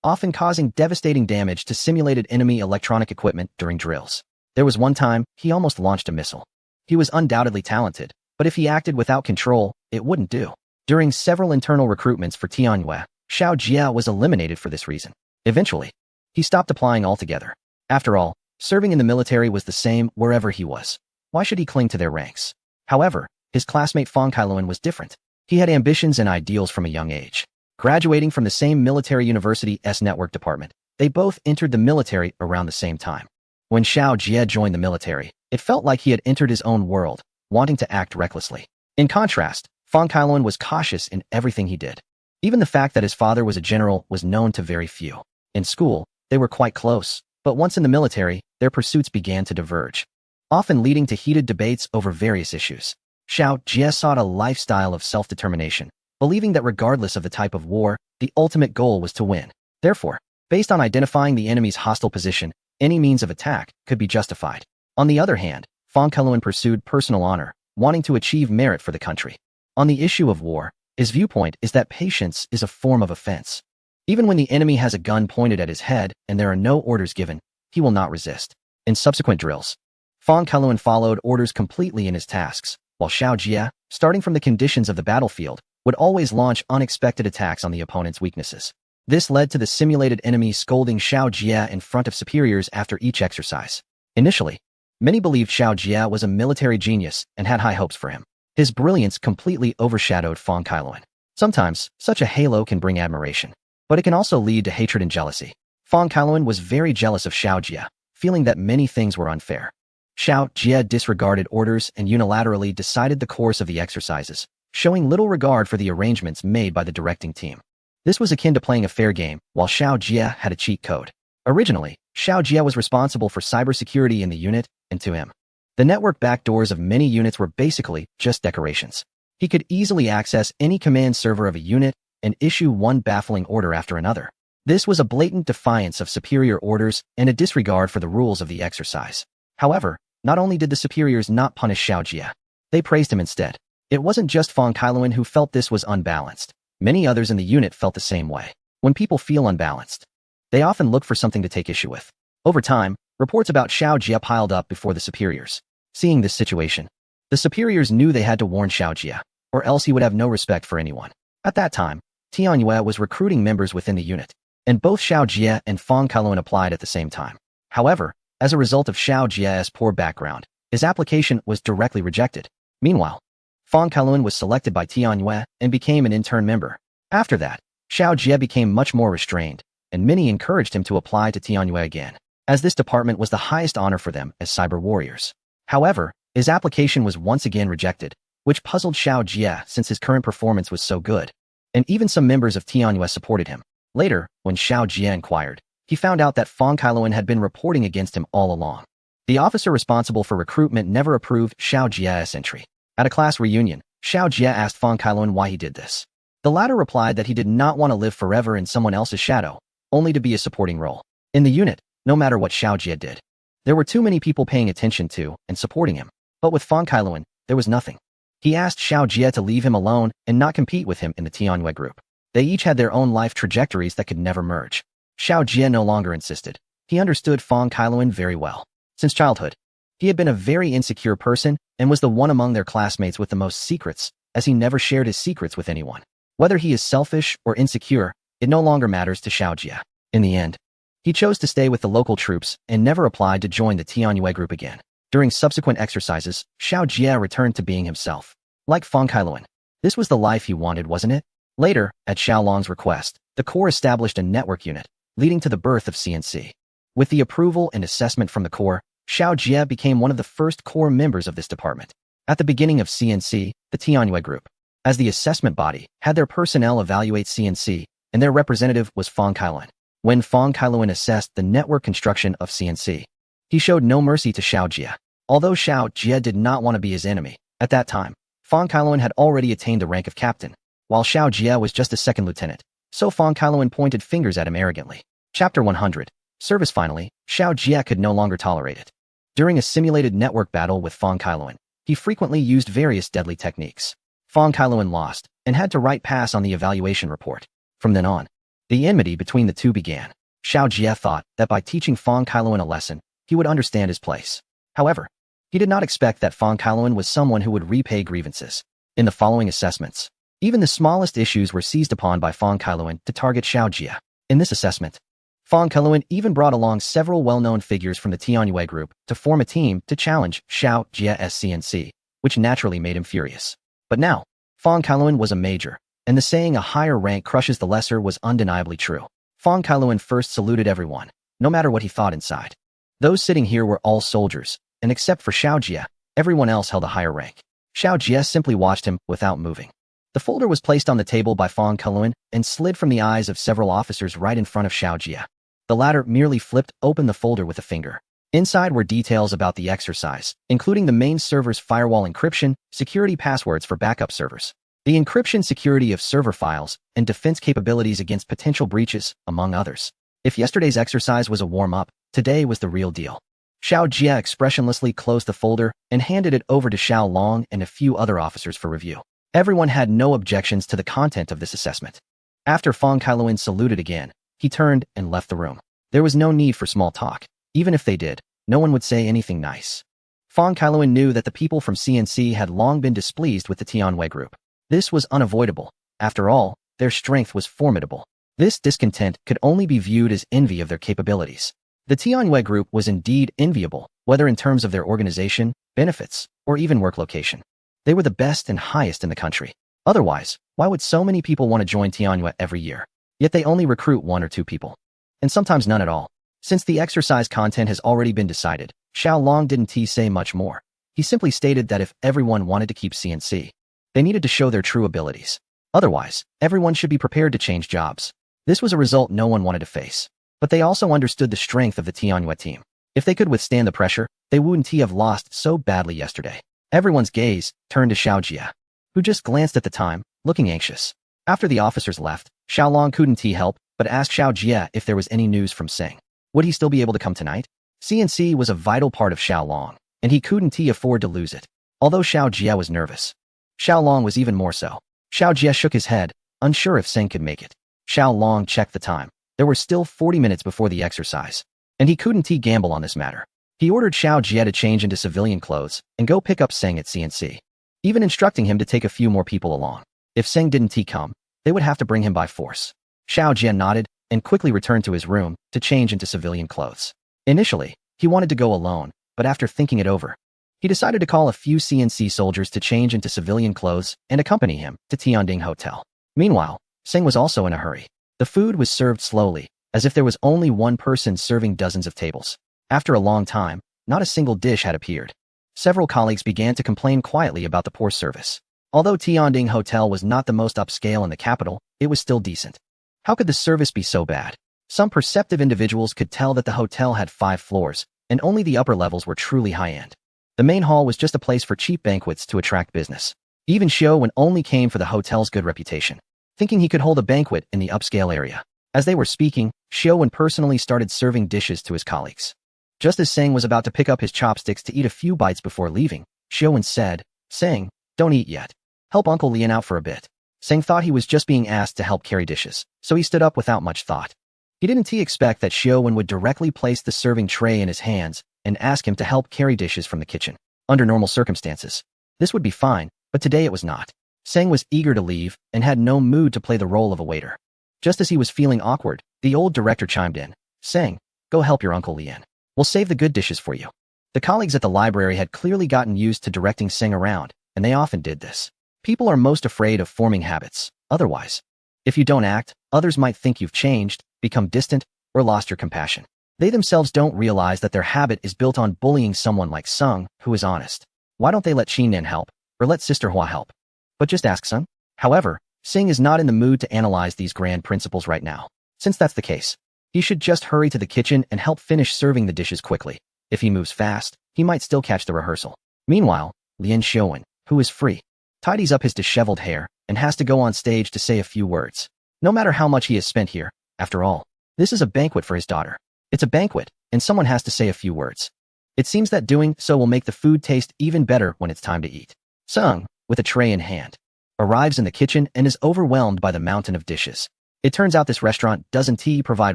A: often causing devastating damage to simulated enemy electronic equipment during drills. There was one time he almost launched a missile. He was undoubtedly talented, but if he acted without control, it wouldn't do. During several internal recruitments for Tianyue, Xiao Jie was eliminated for this reason. Eventually, he stopped applying altogether. After all, serving in the military was the same wherever he was. Why should he cling to their ranks? However, his classmate Fang Kailuan was different. He had ambitions and ideals from a young age. Graduating from the same military university's network department, they both entered the military around the same time. When Xiao Jie joined the military, it felt like he had entered his own world, wanting to act recklessly. In contrast, Fang Kailuan was cautious in everything he did. Even the fact that his father was a general was known to very few. In school, they were quite close, but once in the military, their pursuits began to diverge, often leading to heated debates over various issues. Xiao Jie sought a lifestyle of self-determination, believing that regardless of the type of war, the ultimate goal was to win. Therefore, based on identifying the enemy's hostile position, any means of attack could be justified. On the other hand, Fang Kailuan pursued personal honor, wanting to achieve merit for the country. On the issue of war, his viewpoint is that patience is a form of offense. Even when the enemy has a gun pointed at his head and there are no orders given, he will not resist. In subsequent drills, Fang Kailuan followed orders completely in his tasks, while Xiao Jie, starting from the conditions of the battlefield, would always launch unexpected attacks on the opponent's weaknesses. This led to the simulated enemy scolding Xiao Jie in front of superiors after each exercise. Initially, many believed Xiao Jie was a military genius and had high hopes for him. His brilliance completely overshadowed Fang Kailuan. Sometimes, such a halo can bring admiration, but it can also lead to hatred and jealousy. Fang Kailuan was very jealous of Xiao Jie, feeling that many things were unfair. Xiao Jie disregarded orders and unilaterally decided the course of the exercises, showing little regard for the arrangements made by the directing team. This was akin to playing a fair game, while Xiao Jie had a cheat code. Originally, Xiao Jie was responsible for cybersecurity in the unit, and to him, the network backdoors of many units were basically just decorations. He could easily access any command server of a unit and issue one baffling order after another. This was a blatant defiance of superior orders and a disregard for the rules of the exercise. However, not only did the superiors not punish Xiao Jie, they praised him instead. It wasn't just Fang Kailuan who felt this was unbalanced. Many others in the unit felt the same way. When people feel unbalanced, they often look for something to take issue with. Over time, reports about Xiao Jie piled up before the superiors. Seeing this situation, the superiors knew they had to warn Xiao Jie, or else he would have no respect for anyone. At that time, Tianyue was recruiting members within the unit, and both Xiao Jie and Fang Kailuan applied at the same time. However, as a result of Xiao Jie's poor background, his application was directly rejected. Meanwhile, Fang Kailuan was selected by Tianyue and became an intern member. After that, Xiao Jie became much more restrained, and many encouraged him to apply to Tianyue again, as this department was the highest honor for them as cyber warriors. However, his application was once again rejected, which puzzled Xiao Jie since his current performance was so good. And even some members of Tianyue supported him. Later, when Xiao Jie inquired, he found out that Fang Kailuan had been reporting against him all along. The officer responsible for recruitment never approved Xiao Jie's entry. At a class reunion, Xiao Jie asked Fang Kailuan why he did this. The latter replied that he did not want to live forever in someone else's shadow, only to be a supporting role. In the unit, no matter what Xiao Jie did, there were too many people paying attention to and supporting him. But with Fang Kailuan, there was nothing. He asked Xiao Jie to leave him alone and not compete with him in the Tianyue group. They each had their own life trajectories that could never merge. Xiao Jie no longer insisted. He understood Fang Kailuan very well. Since childhood, he had been a very insecure person and was the one among their classmates with the most secrets, as he never shared his secrets with anyone. Whether he is selfish or insecure, it no longer matters to Xiao Jie. In the end, he chose to stay with the local troops and never applied to join the Tianyue group again. During subsequent exercises, Xiao Jie returned to being himself. Like Fang Kailuan, this was the life he wanted, wasn't it? Later, at Xiaolong's request, the Corps established a network unit, leading to the birth of CNC. With the approval and assessment from the Corps, Xiao Jie became one of the first Corps members of this department. At the beginning of CNC, the Tianyue group, as the assessment body, had their personnel evaluate CNC, and their representative was Fang Kailuan. When Fang Kailuan assessed the network construction of CNC, he showed no mercy to Xiao Jie. Although Xiao Jie did not want to be his enemy, at that time, Fang Kailuan had already attained the rank of captain, while Xiao Jie was just a second lieutenant, so Fang Kailuan pointed fingers at him arrogantly. Chapter 100. Service. Finally, Xiao Jie could no longer tolerate it. During a simulated network battle with Fang Kailuan, he frequently used various deadly techniques. Fang Kailuan lost, and had to write pass on the evaluation report. From then on, the enmity between the two began. Xiao Jie thought that by teaching Fang Kailuan a lesson, he would understand his place. However, he did not expect that Fang Kailuan was someone who would repay grievances. In the following assessments, even the smallest issues were seized upon by Fang Kailuan to target Xiao Jie. In this assessment, Fang Kailuan even brought along several well-known figures from the Tianyue group to form a team to challenge Xiao Jie's CNC, which naturally made him furious. But now, Fang Kailuan was a major, and the saying a higher rank crushes the lesser was undeniably true. Fang Kailuan first saluted everyone, no matter what he thought inside. Those sitting here were all soldiers, and except for Xiao Jie, everyone else held a higher rank. Xiao Jie simply watched him without moving. The folder was placed on the table by Fang Kailuan and slid from the eyes of several officers right in front of Xiao Jie. The latter merely flipped open the folder with a finger. Inside were details about the exercise, including the main server's firewall encryption, security passwords for backup servers, the encryption security of server files, and defense capabilities against potential breaches, among others. If yesterday's exercise was a warm-up, today was the real deal. Xiao Jie expressionlessly closed the folder and handed it over to Xiaolong and a few other officers for review. Everyone had no objections to the content of this assessment. After Fang Kailuan saluted again, he turned and left the room. There was no need for small talk. Even if they did, no one would say anything nice. Fang Kailuan knew that the people from CNC had long been displeased with the Tianyue group. This was unavoidable. After all, their strength was formidable. This discontent could only be viewed as envy of their capabilities. The Tianyue group was indeed enviable, whether in terms of their organization, benefits, or even work location. They were the best and highest in the country. Otherwise, why would so many people want to join Tianyue every year? Yet they only recruit 1 or 2 people. And sometimes none at all. Since the exercise content has already been decided, Xiaolong didn't say much more. He simply stated that if everyone wanted to keep CNC, they needed to show their true abilities. Otherwise, everyone should be prepared to change jobs. This was a result no one wanted to face. But they also understood the strength of the Tianyue team. If they could withstand the pressure, they wouldn't have lost so badly yesterday. Everyone's gaze turned to Xiao Jia, who just glanced at the time, looking anxious. After the officers left, Xiaolong couldn't help but ask Xiao Jia if there was any news from Sing. Would he still be able to come tonight? CNC was a vital part of Xiaolong, and he couldn't afford to lose it. Although Xiao Jia was nervous, Xiaolong was even more so. Xiao Jia shook his head, unsure if Sing could make it. Xiaolong checked the time. There were still 40 minutes before the exercise, and he couldn't gamble on this matter. He ordered Xiao Jia to change into civilian clothes and go pick up Sing at CNC, even instructing him to take a few more people along. If Sing didn't come, they would have to bring him by force. Xiao Jia nodded and quickly returned to his room to change into civilian clothes. Initially, he wanted to go alone, but after thinking it over, he decided to call a few CNC soldiers to change into civilian clothes and accompany him to Tianding Hotel. Meanwhile, Sing was also in a hurry. The food was served slowly, as if there was only one person serving dozens of tables. After a long time, not a single dish had appeared. Several colleagues began to complain quietly about the poor service. Although Tianding Hotel was not the most upscale in the capital, it was still decent. How could the service be so bad? Some perceptive individuals could tell that the hotel had 5 floors, and only the upper levels were truly high-end. The main hall was just a place for cheap banquets to attract business. Even Xiaowen only came for the hotel's good reputation, thinking he could hold a banquet in the upscale area. As they were speaking, Xiaowen personally started serving dishes to his colleagues. Just as Sing was about to pick up his chopsticks to eat a few bites before leaving, Xiaowen said, "Sing, don't eat yet. Help Uncle Lian out for a bit." Sing thought he was just being asked to help carry dishes, so he stood up without much thought. He didn't expect that Xiaowen would directly place the serving tray in his hands and ask him to help carry dishes from the kitchen. Under normal circumstances, this would be fine, but today it was not. Sing was eager to leave and had no mood to play the role of a waiter. Just as he was feeling awkward, the old director chimed in. "Sing, go help your Uncle Lian. We'll save the good dishes for you." The colleagues at the library had clearly gotten used to directing Sing around, and they often did this. People are most afraid of forming habits. Otherwise, if you don't act, others might think you've changed, become distant, or lost your compassion. They themselves don't realize that their habit is built on bullying someone like Sung, who is honest. Why don't they let Qinan help, or let Sister Hua help? But just ask Sung. However, Sing is not in the mood to analyze these grand principles right now. Since that's the case, he should just hurry to the kitchen and help finish serving the dishes quickly. If he moves fast, he might still catch the rehearsal. Meanwhile, Lian Xiaowen, who is free, tidies up his disheveled hair and has to go on stage to say a few words. No matter how much he has spent here, after all, this is a banquet for his daughter. It's a banquet, and someone has to say a few words. It seems that doing so will make the food taste even better when it's time to eat. Sung, with a tray in hand, arrives in the kitchen and is overwhelmed by the mountain of dishes. It turns out this restaurant doesn't provide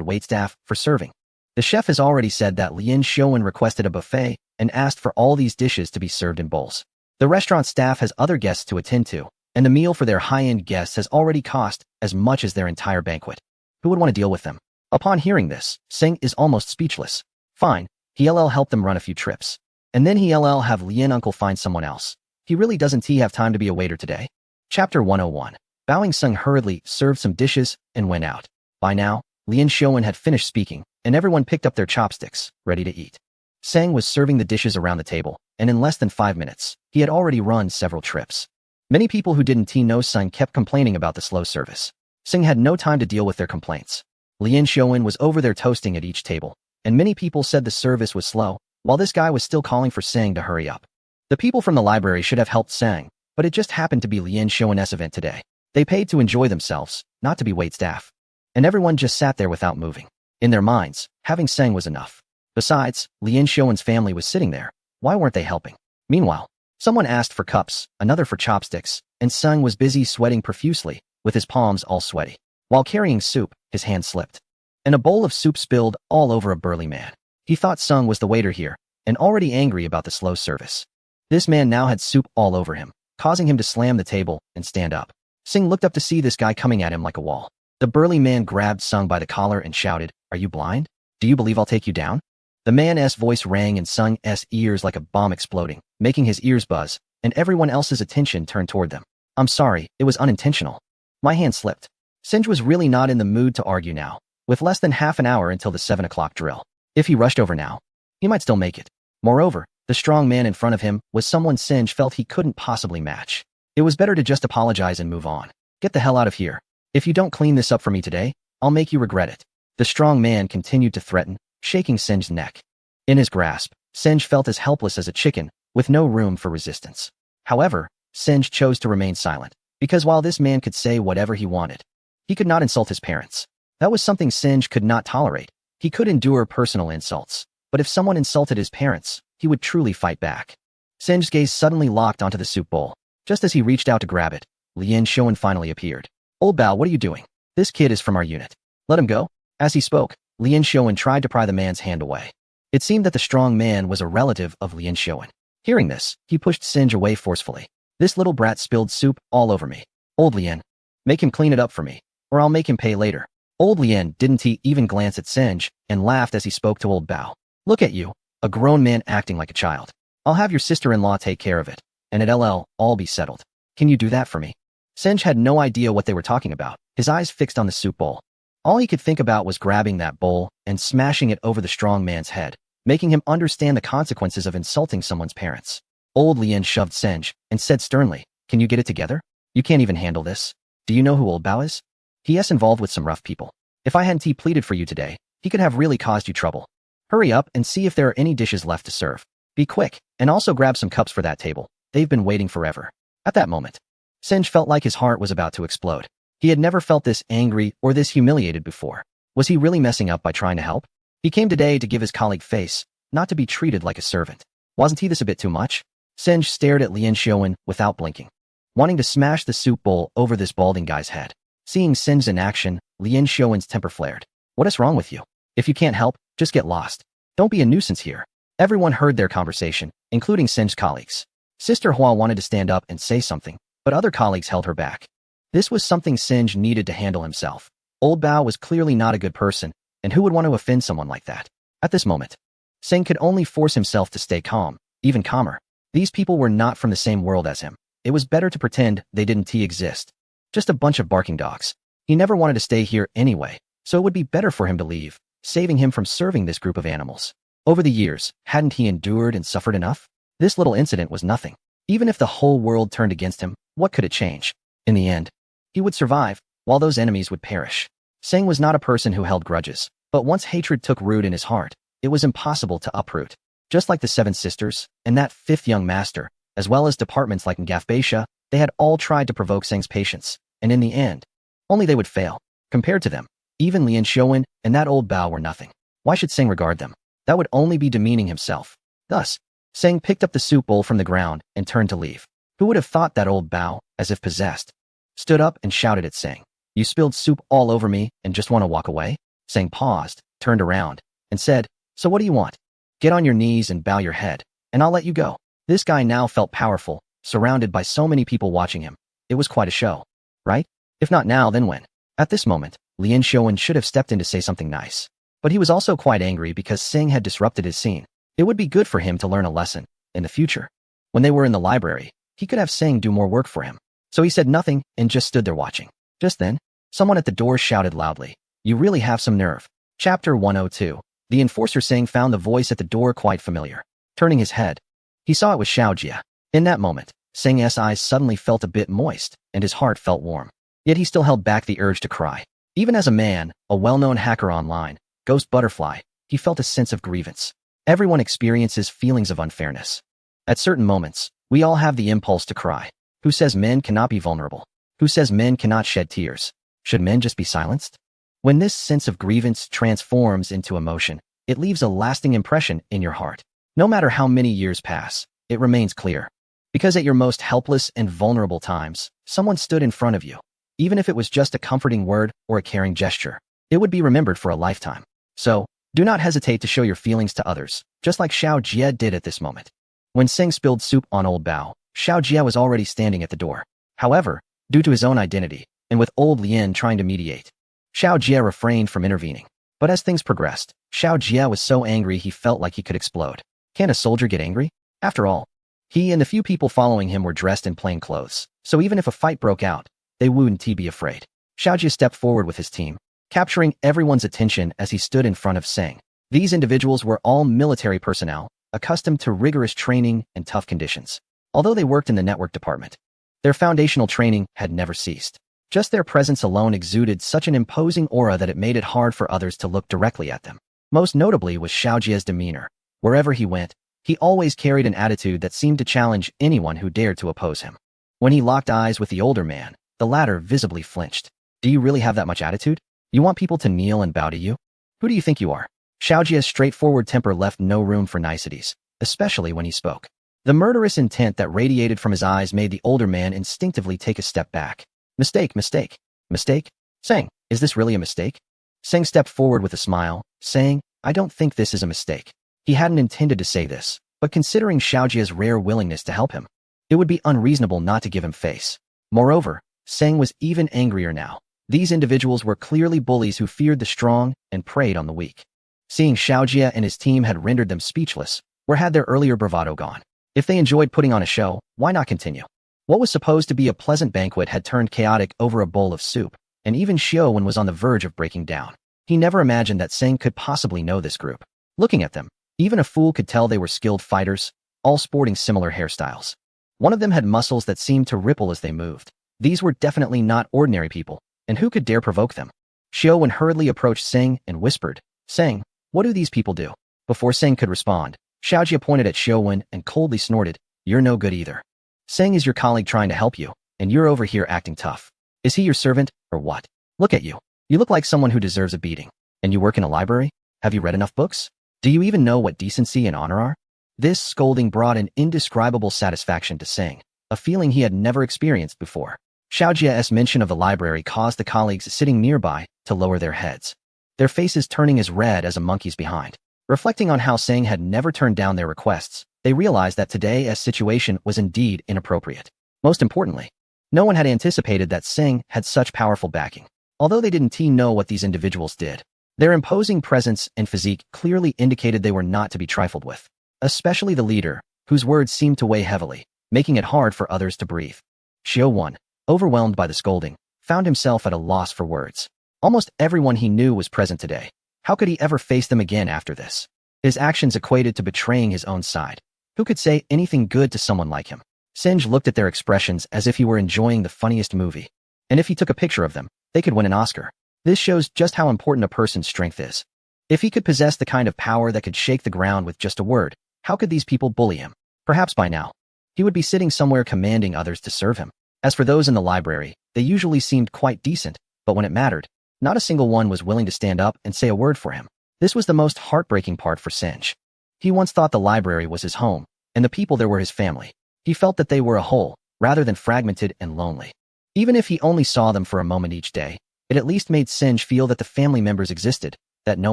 A: waitstaff for serving. The chef has already said that Lian Xiaowen requested a buffet and asked for all these dishes to be served in bowls. The restaurant staff has other guests to attend to, and the meal for their high-end guests has already cost as much as their entire banquet. Who would want to deal with them? Upon hearing this, Sing is almost speechless. Fine, he'll help them run a few trips. And then he'll have Lian uncle find someone else. He really doesn't have time to be a waiter today. Chapter 101. Bowing Sung hurriedly served some dishes and went out. By now, Lian Xiaowen had finished speaking, and everyone picked up their chopsticks, ready to eat. Sang was serving the dishes around the table, and in less than 5 minutes, he had already run several trips. Many people who didn't know Sung kept complaining about the slow service. Sing had no time to deal with their complaints. Lian Xiaowen was over there toasting at each table, and many people said the service was slow, while this guy was still calling for Sing to hurry up. The people from the library should have helped Sing, but it just happened to be Lian Xiaowen's event today. They paid to enjoy themselves, not to be waitstaff. And everyone just sat there without moving. In their minds, having Sing was enough. Besides, Lian Xiaowen's family was sitting there. Why weren't they helping? Meanwhile, someone asked for cups, another for chopsticks, and Sung was busy sweating profusely, with his palms all sweaty. While carrying soup, his hand slipped, and a bowl of soup spilled all over a burly man. He thought Sung was the waiter here, and already angry about the slow service. This man now had soup all over him. causing him to slam the table and stand up. Singh looked up to see this guy coming at him like a wall. The burly man grabbed Sung by the collar and shouted, "Are you blind? Do you believe I'll take you down?" The man's voice rang in Sung's ears like a bomb exploding, making his ears buzz, and everyone else's attention turned toward them. "I'm sorry, it was unintentional. My hand slipped." Singh was really not in the mood to argue now, with less than half an hour until the 7 o'clock drill. If he rushed over now, he might still make it. Moreover, the strong man in front of him was someone Singh felt he couldn't possibly match. It was better to just apologize and move on. "Get the hell out of here. If you don't clean this up for me today, I'll make you regret it." The strong man continued to threaten, shaking Singh's neck. In his grasp, Singh felt as helpless as a chicken, with no room for resistance. However, Singh chose to remain silent, because while this man could say whatever he wanted, he could not insult his parents. That was something Singh could not tolerate. He could endure personal insults, but if someone insulted his parents, he would truly fight back. Singh's gaze suddenly locked onto the soup bowl. Just as he reached out to grab it, Lien Shoan finally appeared. "Old Bao, what are you doing? This kid is from our unit. Let him go." As he spoke, Lien Shoan tried to pry the man's hand away. It seemed that the strong man was a relative of Lien Shoan. Hearing this, he pushed Singh away forcefully. "This little brat spilled soup all over me. Old Lien, make him clean it up for me, or I'll make him pay later." Old Lien didn't even glance at Singh and laughed as he spoke to Old Bao. "Look at you, a grown man acting like a child. I'll have your sister-in-law take care of it, and it'll all be settled. Can you do that for me?" Singh had no idea what they were talking about, his eyes fixed on the soup bowl. All he could think about was grabbing that bowl and smashing it over the strong man's head, making him understand the consequences of insulting someone's parents. Old Lien shoved Singh and said sternly, "Can you get it together? You can't even handle this. Do you know who Old Bao is? He's involved with some rough people. If I hadn't pleaded for you today, he could have really caused you trouble. Hurry up and see if there are any dishes left to serve. Be quick, and also grab some cups for that table. They've been waiting forever." At that moment, Singh felt like his heart was about to explode. He had never felt this angry or this humiliated before. Was he really messing up by trying to help? He came today to give his colleague face, not to be treated like a servant. Wasn't he this a bit too much? Singh stared at Lien Shoan without blinking, wanting to smash the soup bowl over this balding guy's head. Seeing Singh in action, Lien Shoan's temper flared. "What is wrong with you? If you can't help, just get lost. Don't be a nuisance here." Everyone heard their conversation, including Singh's colleagues. Sister Hua wanted to stand up and say something, but other colleagues held her back. This was something Singh needed to handle himself. Old Bao was clearly not a good person, and who would want to offend someone like that? At this moment, Singh could only force himself to stay calm, even calmer. These people were not from the same world as him. It was better to pretend they didn't exist. Just a bunch of barking dogs. He never wanted to stay here anyway, so it would be better for him to leave, saving him from serving this group of animals. Over the years, hadn't he endured and suffered enough? This little incident was nothing. Even if the whole world turned against him, what could it change? In the end, he would survive, while those enemies would perish. Singh was not a person who held grudges, but once hatred took root in his heart, it was impossible to uproot. Just like the 7 sisters, and that 5th young master, as well as departments like Ngafbasha, they had all tried to provoke Singh's patience, and in the end, only they would fail. Compared to them, even Lien Shoan and that Old Bao were nothing. Why should Singh regard them? That would only be demeaning himself. Thus, Singh picked up the soup bowl from the ground and turned to leave. Who would have thought that Old Bao, as if possessed, stood up and shouted at Singh, "You spilled soup all over me and just want to walk away?" Singh paused, turned around, and said, "So what do you want? Get on your knees and bow your head, and I'll let you go." This guy now felt powerful, surrounded by so many people watching him. It was quite a show, right? If not now, then when? At this moment, Lien Shoan should have stepped in to say something nice. But he was also quite angry because Singh had disrupted his scene. It would be good for him to learn a lesson in the future. When they were in the library, he could have Singh do more work for him. So he said nothing and just stood there watching. Just then, someone at the door shouted loudly, "You really have some nerve." Chapter 102. The enforcer Singh found the voice at the door quite familiar. Turning his head, he saw it was Xiao Jia. In that moment, Singh's eyes suddenly felt a bit moist, and his heart felt warm. Yet he still held back the urge to cry. Even as a man, a well-known hacker online, Ghost Butterfly, he felt a sense of grievance. Everyone experiences feelings of unfairness. At certain moments, we all have the impulse to cry. Who says men cannot be vulnerable? Who says men cannot shed tears? Should men just be silenced? When this sense of grievance transforms into emotion, it leaves a lasting impression in your heart. No matter how many years pass, it remains clear. Because at your most helpless and vulnerable times, someone stood in front of you. Even if it was just a comforting word or a caring gesture, it would be remembered for a lifetime. So, do not hesitate to show your feelings to others, just like Xiao Jie did at this moment. When Singh spilled soup on Old Bao, Xiao Jie was already standing at the door. However, due to his own identity, and with old Lien trying to mediate, Xiao Jie refrained from intervening. But as things progressed, Xiao Jie was so angry he felt like he could explode. Can a soldier get angry? After all, he and the few people following him were dressed in plain clothes, so even if a fight broke out, they wouldn't be afraid. Xiao Jie stepped forward with his team, capturing everyone's attention as he stood in front of Seng. These individuals were all military personnel, accustomed to rigorous training and tough conditions. Although they worked in the network department, their foundational training had never ceased. Just their presence alone exuded such an imposing aura that it made it hard for others to look directly at them. Most notably was Xiao Jie's demeanor. Wherever he went, he always carried an attitude that seemed to challenge anyone who dared to oppose him. When he locked eyes with the older man, the latter visibly flinched. Do you really have that much attitude? You want people to kneel and bow to you? Who do you think you are? Xiao Jie's straightforward temper left no room for niceties, especially when he spoke. The murderous intent that radiated from his eyes made the older man instinctively take a step back. Mistake, mistake, mistake? Seng, is this really a mistake? Seng stepped forward with a smile, saying, I don't think this is a mistake. He hadn't intended to say this, but considering Xiao Jie's rare willingness to help him, it would be unreasonable not to give him face. Moreover, Seng was even angrier now. These individuals were clearly bullies who feared the strong and preyed on the weak. Seeing Xiao Jie and his team had rendered them speechless, where had their earlier bravado gone? If they enjoyed putting on a show, why not continue? What was supposed to be a pleasant banquet had turned chaotic over a bowl of soup, and even Xiaowen was on the verge of breaking down. He never imagined that Seng could possibly know this group. Looking at them, even a fool could tell they were skilled fighters, all sporting similar hairstyles. One of them had muscles that seemed to ripple as they moved. These were definitely not ordinary people, and who could dare provoke them? Xiaowen hurriedly approached Seng and whispered, Seng, what do these people do? Before Seng could respond, Xiao Jie pointed at Xiaowen and coldly snorted, you're no good either. Seng is your colleague trying to help you, and you're over here acting tough. Is he your servant, or what? Look at you. You look like someone who deserves a beating. And you work in a library? Have you read enough books? Do you even know what decency and honor are? This scolding brought an indescribable satisfaction to Seng, a feeling he had never experienced before. Xiao Jie's mention of the library caused the colleagues sitting nearby to lower their heads, their faces turning as red as a monkey's behind. Reflecting on how Seng had never turned down their requests, they realized that today's situation was indeed inappropriate. Most importantly, no one had anticipated that Seng had such powerful backing. Although they didn't know what these individuals did, their imposing presence and physique clearly indicated they were not to be trifled with, especially the leader, whose words seemed to weigh heavily, making it hard for others to breathe. Xiaowen, overwhelmed by the scolding, found himself at a loss for words. Almost everyone he knew was present today. How could he ever face them again after this? His actions equated to betraying his own side. Who could say anything good to someone like him? Singe looked at their expressions as if he were enjoying the funniest movie. And if he took a picture of them, they could win an Oscar. This shows just how important a person's strength is. If he could possess the kind of power that could shake the ground with just a word, how could these people bully him? Perhaps by now, he would be sitting somewhere commanding others to serve him. As for those in the library, they usually seemed quite decent, but when it mattered, not a single one was willing to stand up and say a word for him. This was the most heartbreaking part for Singe. He once thought the library was his home, and the people there were his family. He felt that they were a whole, rather than fragmented and lonely. Even if he only saw them for a moment each day, it at least made Singe feel that the family members existed, that no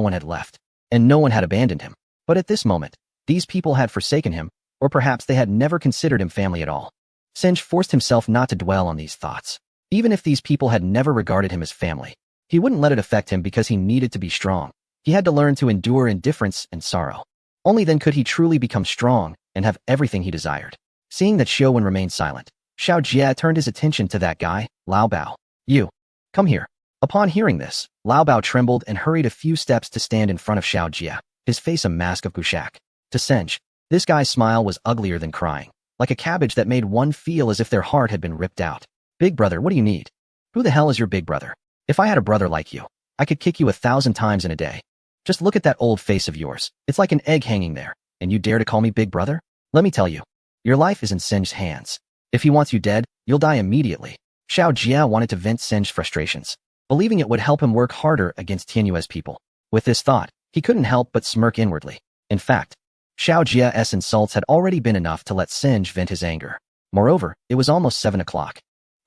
A: one had left, and no one had abandoned him. But at this moment, these people had forsaken him, or perhaps they had never considered him family at all. Singe forced himself not to dwell on these thoughts. Even if these people had never regarded him as family, he wouldn't let it affect him because he needed to be strong. He had to learn to endure indifference and sorrow. Only then could he truly become strong and have everything he desired. Seeing that Xiaowen remained silent, Xiao Jie turned his attention to that guy, Lao Bao. You, come here. Upon hearing this, Lao Bao trembled and hurried a few steps to stand in front of Xiao Jie, his face a mask of gushak. To Singe, this guy's smile was uglier than crying, like a cabbage that made one feel as if their heart had been ripped out. Big brother, what do you need? Who the hell is your big brother? If I had a brother like you, I could kick you 1,000 times in a day. Just look at that old face of yours. It's like an egg hanging there, and you dare to call me big brother? Let me tell you, your life is in Singe's hands. If he wants you dead, you'll die immediately. Xiao Jie wanted to vent Singe's frustrations, believing it would help him work harder against Tianyue's people. With this thought, he couldn't help but smirk inwardly. In fact, Xiao Jie's insults had already been enough to let Singe vent his anger. Moreover, it was almost 7 o'clock,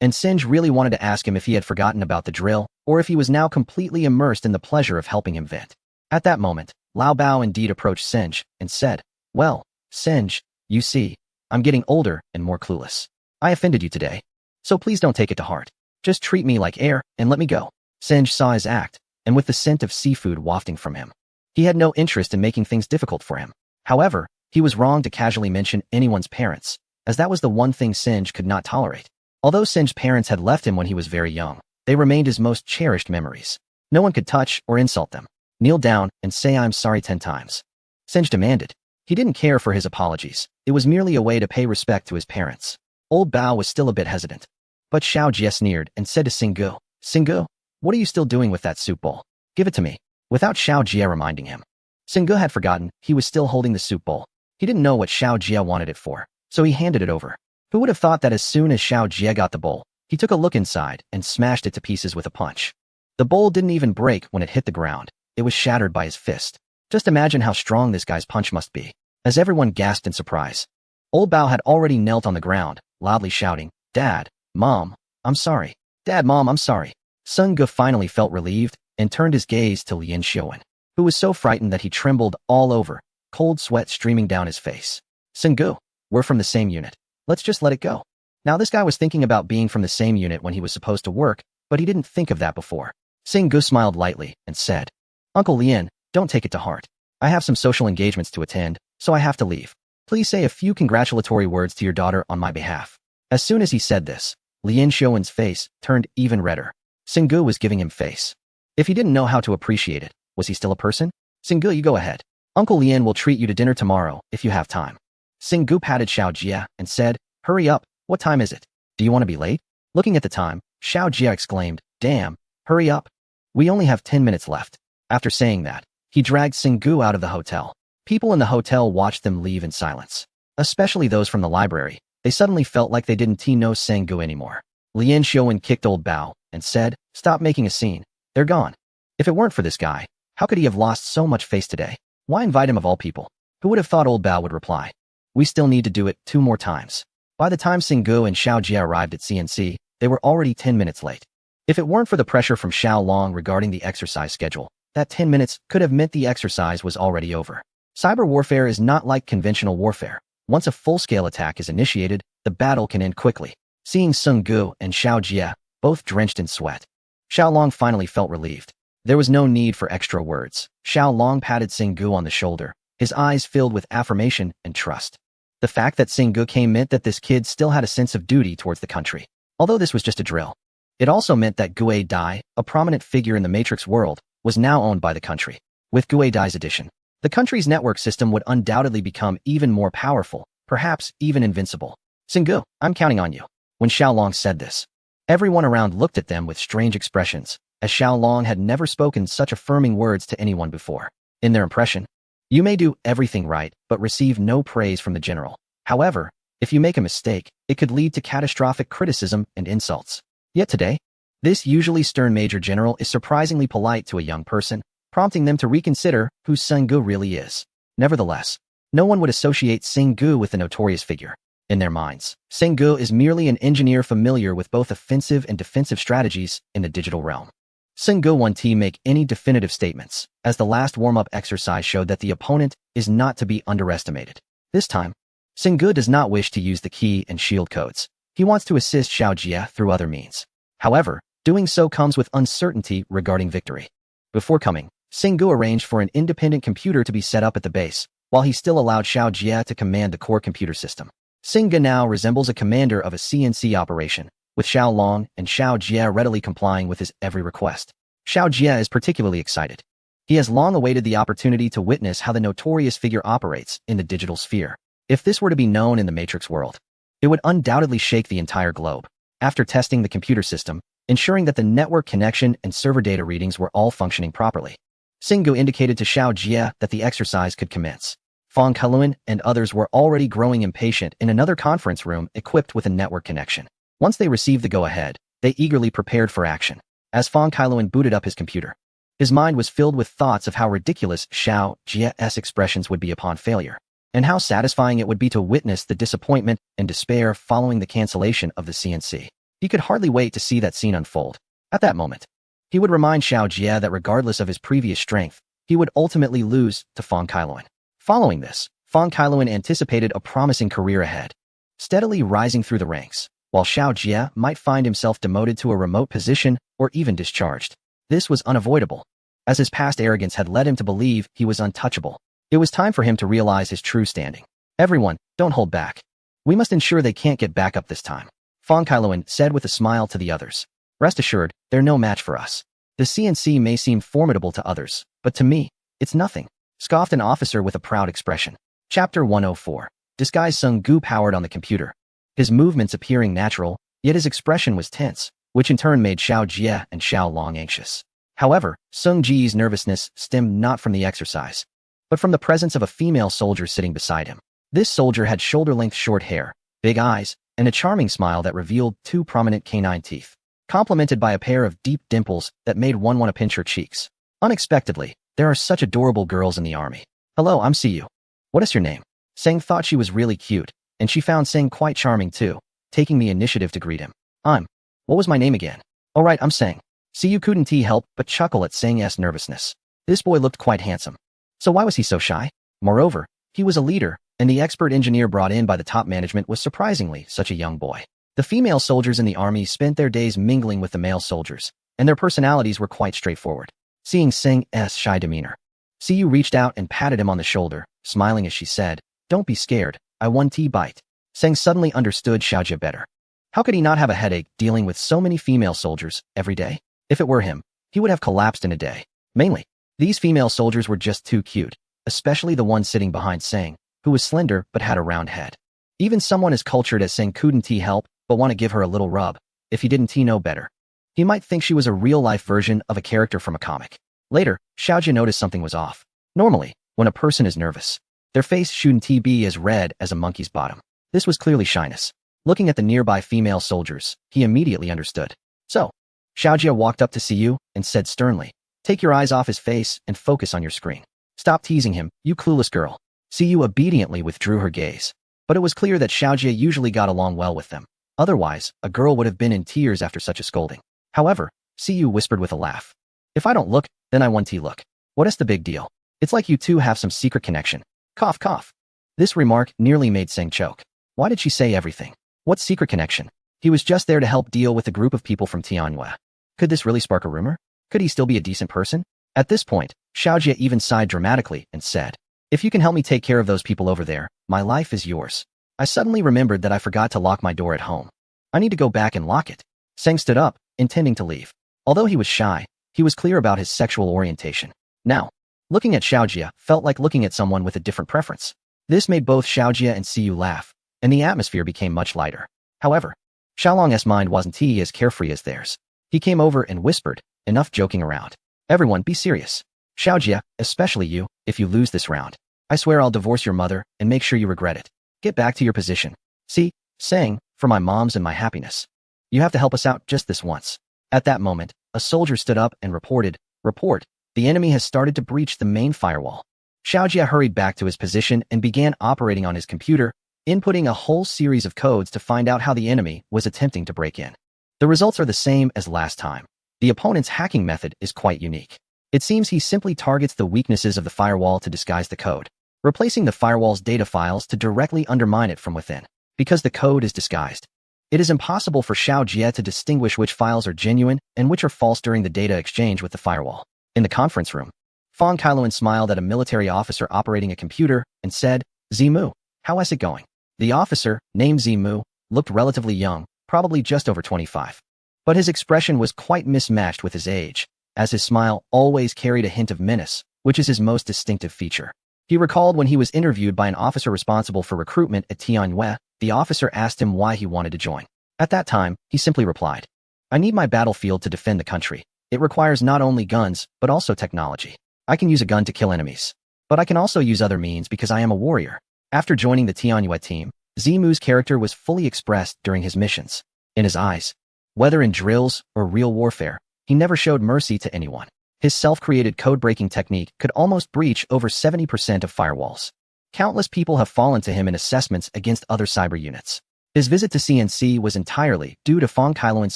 A: and Singe really wanted to ask him if he had forgotten about the drill, or if he was now completely immersed in the pleasure of helping him vent. At that moment, Lao Bao indeed approached Singe and said, well, Singe, you see, I'm getting older and more clueless. I offended you today. So please don't take it to heart. Just treat me like air and let me go. Singe saw his act, and with the scent of seafood wafting from him, he had no interest in making things difficult for him. However, he was wrong to casually mention anyone's parents, as that was the one thing Singe could not tolerate. Although Singe's parents had left him when he was very young, they remained his most cherished memories. No one could touch or insult them. Kneel down and say I'm sorry 10 times. Singe demanded. He didn't care for his apologies. It was merely a way to pay respect to his parents. Old Bao was still a bit hesitant. But Xiao Jie sneered and said to Singu, Singu, what are you still doing with that soup bowl? Give it to me. Without Xiao Jie reminding him. Singu had forgotten he was still holding the soup bowl. He didn't know what Xiao Jie wanted it for, so he handed it over. Who would have thought that as soon as Xiao Jie got the bowl, he took a look inside and smashed it to pieces with a punch. The bowl didn't even break when it hit the ground. It was shattered by his fist. Just imagine how strong this guy's punch must be. As everyone gasped in surprise. Old Bao had already knelt on the ground, loudly shouting, Dad, Mom, I'm sorry. Dad, Mom, I'm sorry. Sun Ge finally felt relieved and turned his gaze to Lien Xiaowen, who was so frightened that he trembled all over, cold sweat streaming down his face. Singu, we're from the same unit. Let's just let it go. Now this guy was thinking about being from the same unit when he was supposed to work, but he didn't think of that before. Singu smiled lightly and said, Uncle Lien, don't take it to heart. I have some social engagements to attend, so I have to leave. Please say a few congratulatory words to your daughter on my behalf. As soon as he said this, Lien Xiaowen's face turned even redder. Singu was giving him face. If he didn't know how to appreciate it, was he still a person? Singu, you go ahead. Uncle Lien will treat you to dinner tomorrow if you have time. Singu patted Xiao Jie and said, Hurry up, what time is it? Do you want to be late? Looking at the time, Xiao Jie exclaimed, Damn, hurry up. We only have 10 minutes left. After saying that, he dragged Singu out of the hotel. People in the hotel watched them leave in silence. Especially those from the library. They suddenly felt like they didn't know Singu anymore. Lien Xiaowen kicked Old Bao and said, Stop making a scene. They're gone. If it weren't for this guy, how could he have lost so much face today? Why invite him of all people? Who would have thought Old Bao would reply? We still need to do it 2 more times. By the time Singu and Xiao Jie arrived at CNC, they were already 10 minutes late. If it weren't for the pressure from Xiao Long regarding the exercise schedule, that 10 minutes could have meant the exercise was already over. Cyber warfare is not like conventional warfare. Once a full-scale attack is initiated, the battle can end quickly. Seeing Singu and Xiao Jie, both drenched in sweat, Xiao Long finally felt relieved. There was no need for extra words. Xiao Long patted Singu on the shoulder, his eyes filled with affirmation and trust. The fact that Singu came meant that this kid still had a sense of duty towards the country. Although this was just a drill, it also meant that Gue Dai, a prominent figure in the Matrix world, was now owned by the country. With Gue Dai's addition, the country's network system would undoubtedly become even more powerful, perhaps even invincible. Singu, I'm counting on you. When Xiao Long said this, everyone around looked at them with strange expressions, as Xiao Long had never spoken such affirming words to anyone before. In their impression, you may do everything right, but receive no praise from the general. However, if you make a mistake, it could lead to catastrophic criticism and insults. Yet today, this usually stern major general is surprisingly polite to a young person, prompting them to reconsider who Singu really is. Nevertheless, no one would associate Singu with the notorious figure. In their minds, Singu is merely an engineer familiar with both offensive and defensive strategies in the digital realm. Singu won't make any definitive statements, as the last warm-up exercise showed that the opponent is not to be underestimated. This time, Singu does not wish to use the key and shield codes. He wants to assist Xiao Jie through other means. However, doing so comes with uncertainty regarding victory. Before coming, Singu arranged for an independent computer to be set up at the base, while he still allowed Xiao Jie to command the core computer system. Singu now resembles a commander of a CNC operation, with Xiao Long and Xiao Jie readily complying with his every request. Xiao Jie is particularly excited. He has long awaited the opportunity to witness how the notorious figure operates in the digital sphere. If this were to be known in the Matrix world, it would undoubtedly shake the entire globe. After testing the computer system, ensuring that the network connection and server data readings were all functioning properly, Singu indicated to Xiao Jie that the exercise could commence. Fong Kailuan and others were already growing impatient in another conference room equipped with a network connection. Once they received the go-ahead, they eagerly prepared for action. As Fong Kailuan booted up his computer, his mind was filled with thoughts of how ridiculous Xiao Jie's expressions would be upon failure, and how satisfying it would be to witness the disappointment and despair following the cancellation of the CNC. He could hardly wait to see that scene unfold. At that moment, he would remind Xiao Jie that regardless of his previous strength, he would ultimately lose to Fong Kailuan. Following this, Fong Kailuan anticipated a promising career ahead. steadily rising through the ranks, while Xiao Jie might find himself demoted to a remote position or even discharged. This was unavoidable, as his past arrogance had led him to believe he was untouchable. It was time for him to realize his true standing. Everyone, don't hold back. We must ensure they can't get back up this time, Fang Kailuan said with a smile to the others. Rest assured, they're no match for us. The CNC may seem formidable to others, but to me, it's nothing, scoffed an officer with a proud expression. Chapter 104. Disguise. Sung Gu powered on the computer, his movements appearing natural, yet his expression was tense, which in turn made Xiao Jie and Xiao Long anxious. However, Sung Ji's nervousness stemmed not from the exercise, but from the presence of a female soldier sitting beside him. This soldier had shoulder-length short hair, big eyes, and a charming smile that revealed two prominent canine teeth, complemented by a pair of deep dimples that made one want to pinch her cheeks. Unexpectedly, there are such adorable girls in the army. Hello, I'm Siyu. What is your name? Sang thought she was really cute, and she found Sang quite charming too, taking the initiative to greet him. What was my name again? Oh right, I'm Sang. Siyu couldn't help but chuckle at Sang's nervousness. This boy looked quite handsome. So why was he so shy? Moreover, he was a leader, and the expert engineer brought in by the top management was surprisingly such a young boy. The female soldiers in the army spent their days mingling with the male soldiers, and their personalities were quite straightforward. Seeing Sang's shy demeanor, Siyu reached out and patted him on the shoulder, smiling as she said, "Don't be scared, I won bite." Sang suddenly understood Xiao Jie better. How could he not have a headache dealing with so many female soldiers every day? If it were him, he would have collapsed in a day. Mainly, these female soldiers were just too cute, especially the one sitting behind Sang, who was slender but had a round head. Even someone as cultured as Sang couldn't help but want to give her a little rub, if he didn't know better. He might think she was a real-life version of a character from a comic. Later, Xiao Jie noticed something was off. Normally, when a person is nervous, their face shouldn't be as red as a monkey's bottom. This was clearly shyness. Looking at the nearby female soldiers, he immediately understood. So, Xiao Jie walked up to Siyu and said sternly, "Take your eyes off his face and focus on your screen. Stop teasing him, you clueless girl." Siyu obediently withdrew her gaze. But it was clear that Xiao Jie usually got along well with them. Otherwise, a girl would have been in tears after such a scolding. However, Siyu whispered with a laugh, "If I don't look, then I want to look. What is the big deal? It's like you two have some secret connection." Cough, cough. This remark nearly made Sang choke. Why did she say everything? What secret connection? He was just there to help deal with a group of people from Tianhua. Could this really spark a rumor? Could he still be a decent person? At this point, Xiao Jie even sighed dramatically and said, "If you can help me take care of those people over there, my life is yours." I suddenly remembered that I forgot to lock my door at home. I need to go back and lock it. Sang stood up, intending to leave. Although he was shy, he was clear about his sexual orientation. Now, looking at Xiao Jie felt like looking at someone with a different preference. This made both Xiao Jie and Siyu laugh, and the atmosphere became much lighter. However, Xiaolong's mind wasn't as carefree as theirs. He came over and whispered, "Enough joking around. Everyone be serious. Xiao Jie, especially you, if you lose this round, I swear I'll divorce your mother and make sure you regret it. Get back to your position. See, Sang, for my mom's and my happiness. You have to help us out just this once." At that moment, a soldier stood up and reported, "Report, the enemy has started to breach the main firewall." Xiao Jie hurried back to his position and began operating on his computer, inputting a whole series of codes to find out how the enemy was attempting to break in. The results are the same as last time. The opponent's hacking method is quite unique. It seems he simply targets the weaknesses of the firewall to disguise the code, replacing the firewall's data files to directly undermine it from within. Because the code is disguised, it is impossible for Xiao Jie to distinguish which files are genuine and which are false during the data exchange with the firewall. In the conference room, Fang Kailuan smiled at a military officer operating a computer and said, "Zimu, how is it going?" The officer, named Zimu, looked relatively young, probably just over 25. But his expression was quite mismatched with his age, as his smile always carried a hint of menace, which is his most distinctive feature. He recalled when he was interviewed by an officer responsible for recruitment at Tianhua. The officer asked him why he wanted to join. At that time, he simply replied, "I need my battlefield to defend the country. It requires not only guns, but also technology. I can use a gun to kill enemies, but I can also use other means because I am a warrior." After joining the Tianhua team, Zimu's character was fully expressed during his missions. In his eyes, whether in drills or real warfare, he never showed mercy to anyone. His self-created code-breaking technique could almost breach over 70% of firewalls. Countless people have fallen to him in assessments against other cyber units. His visit to CNC was entirely due to Fang Kailuan's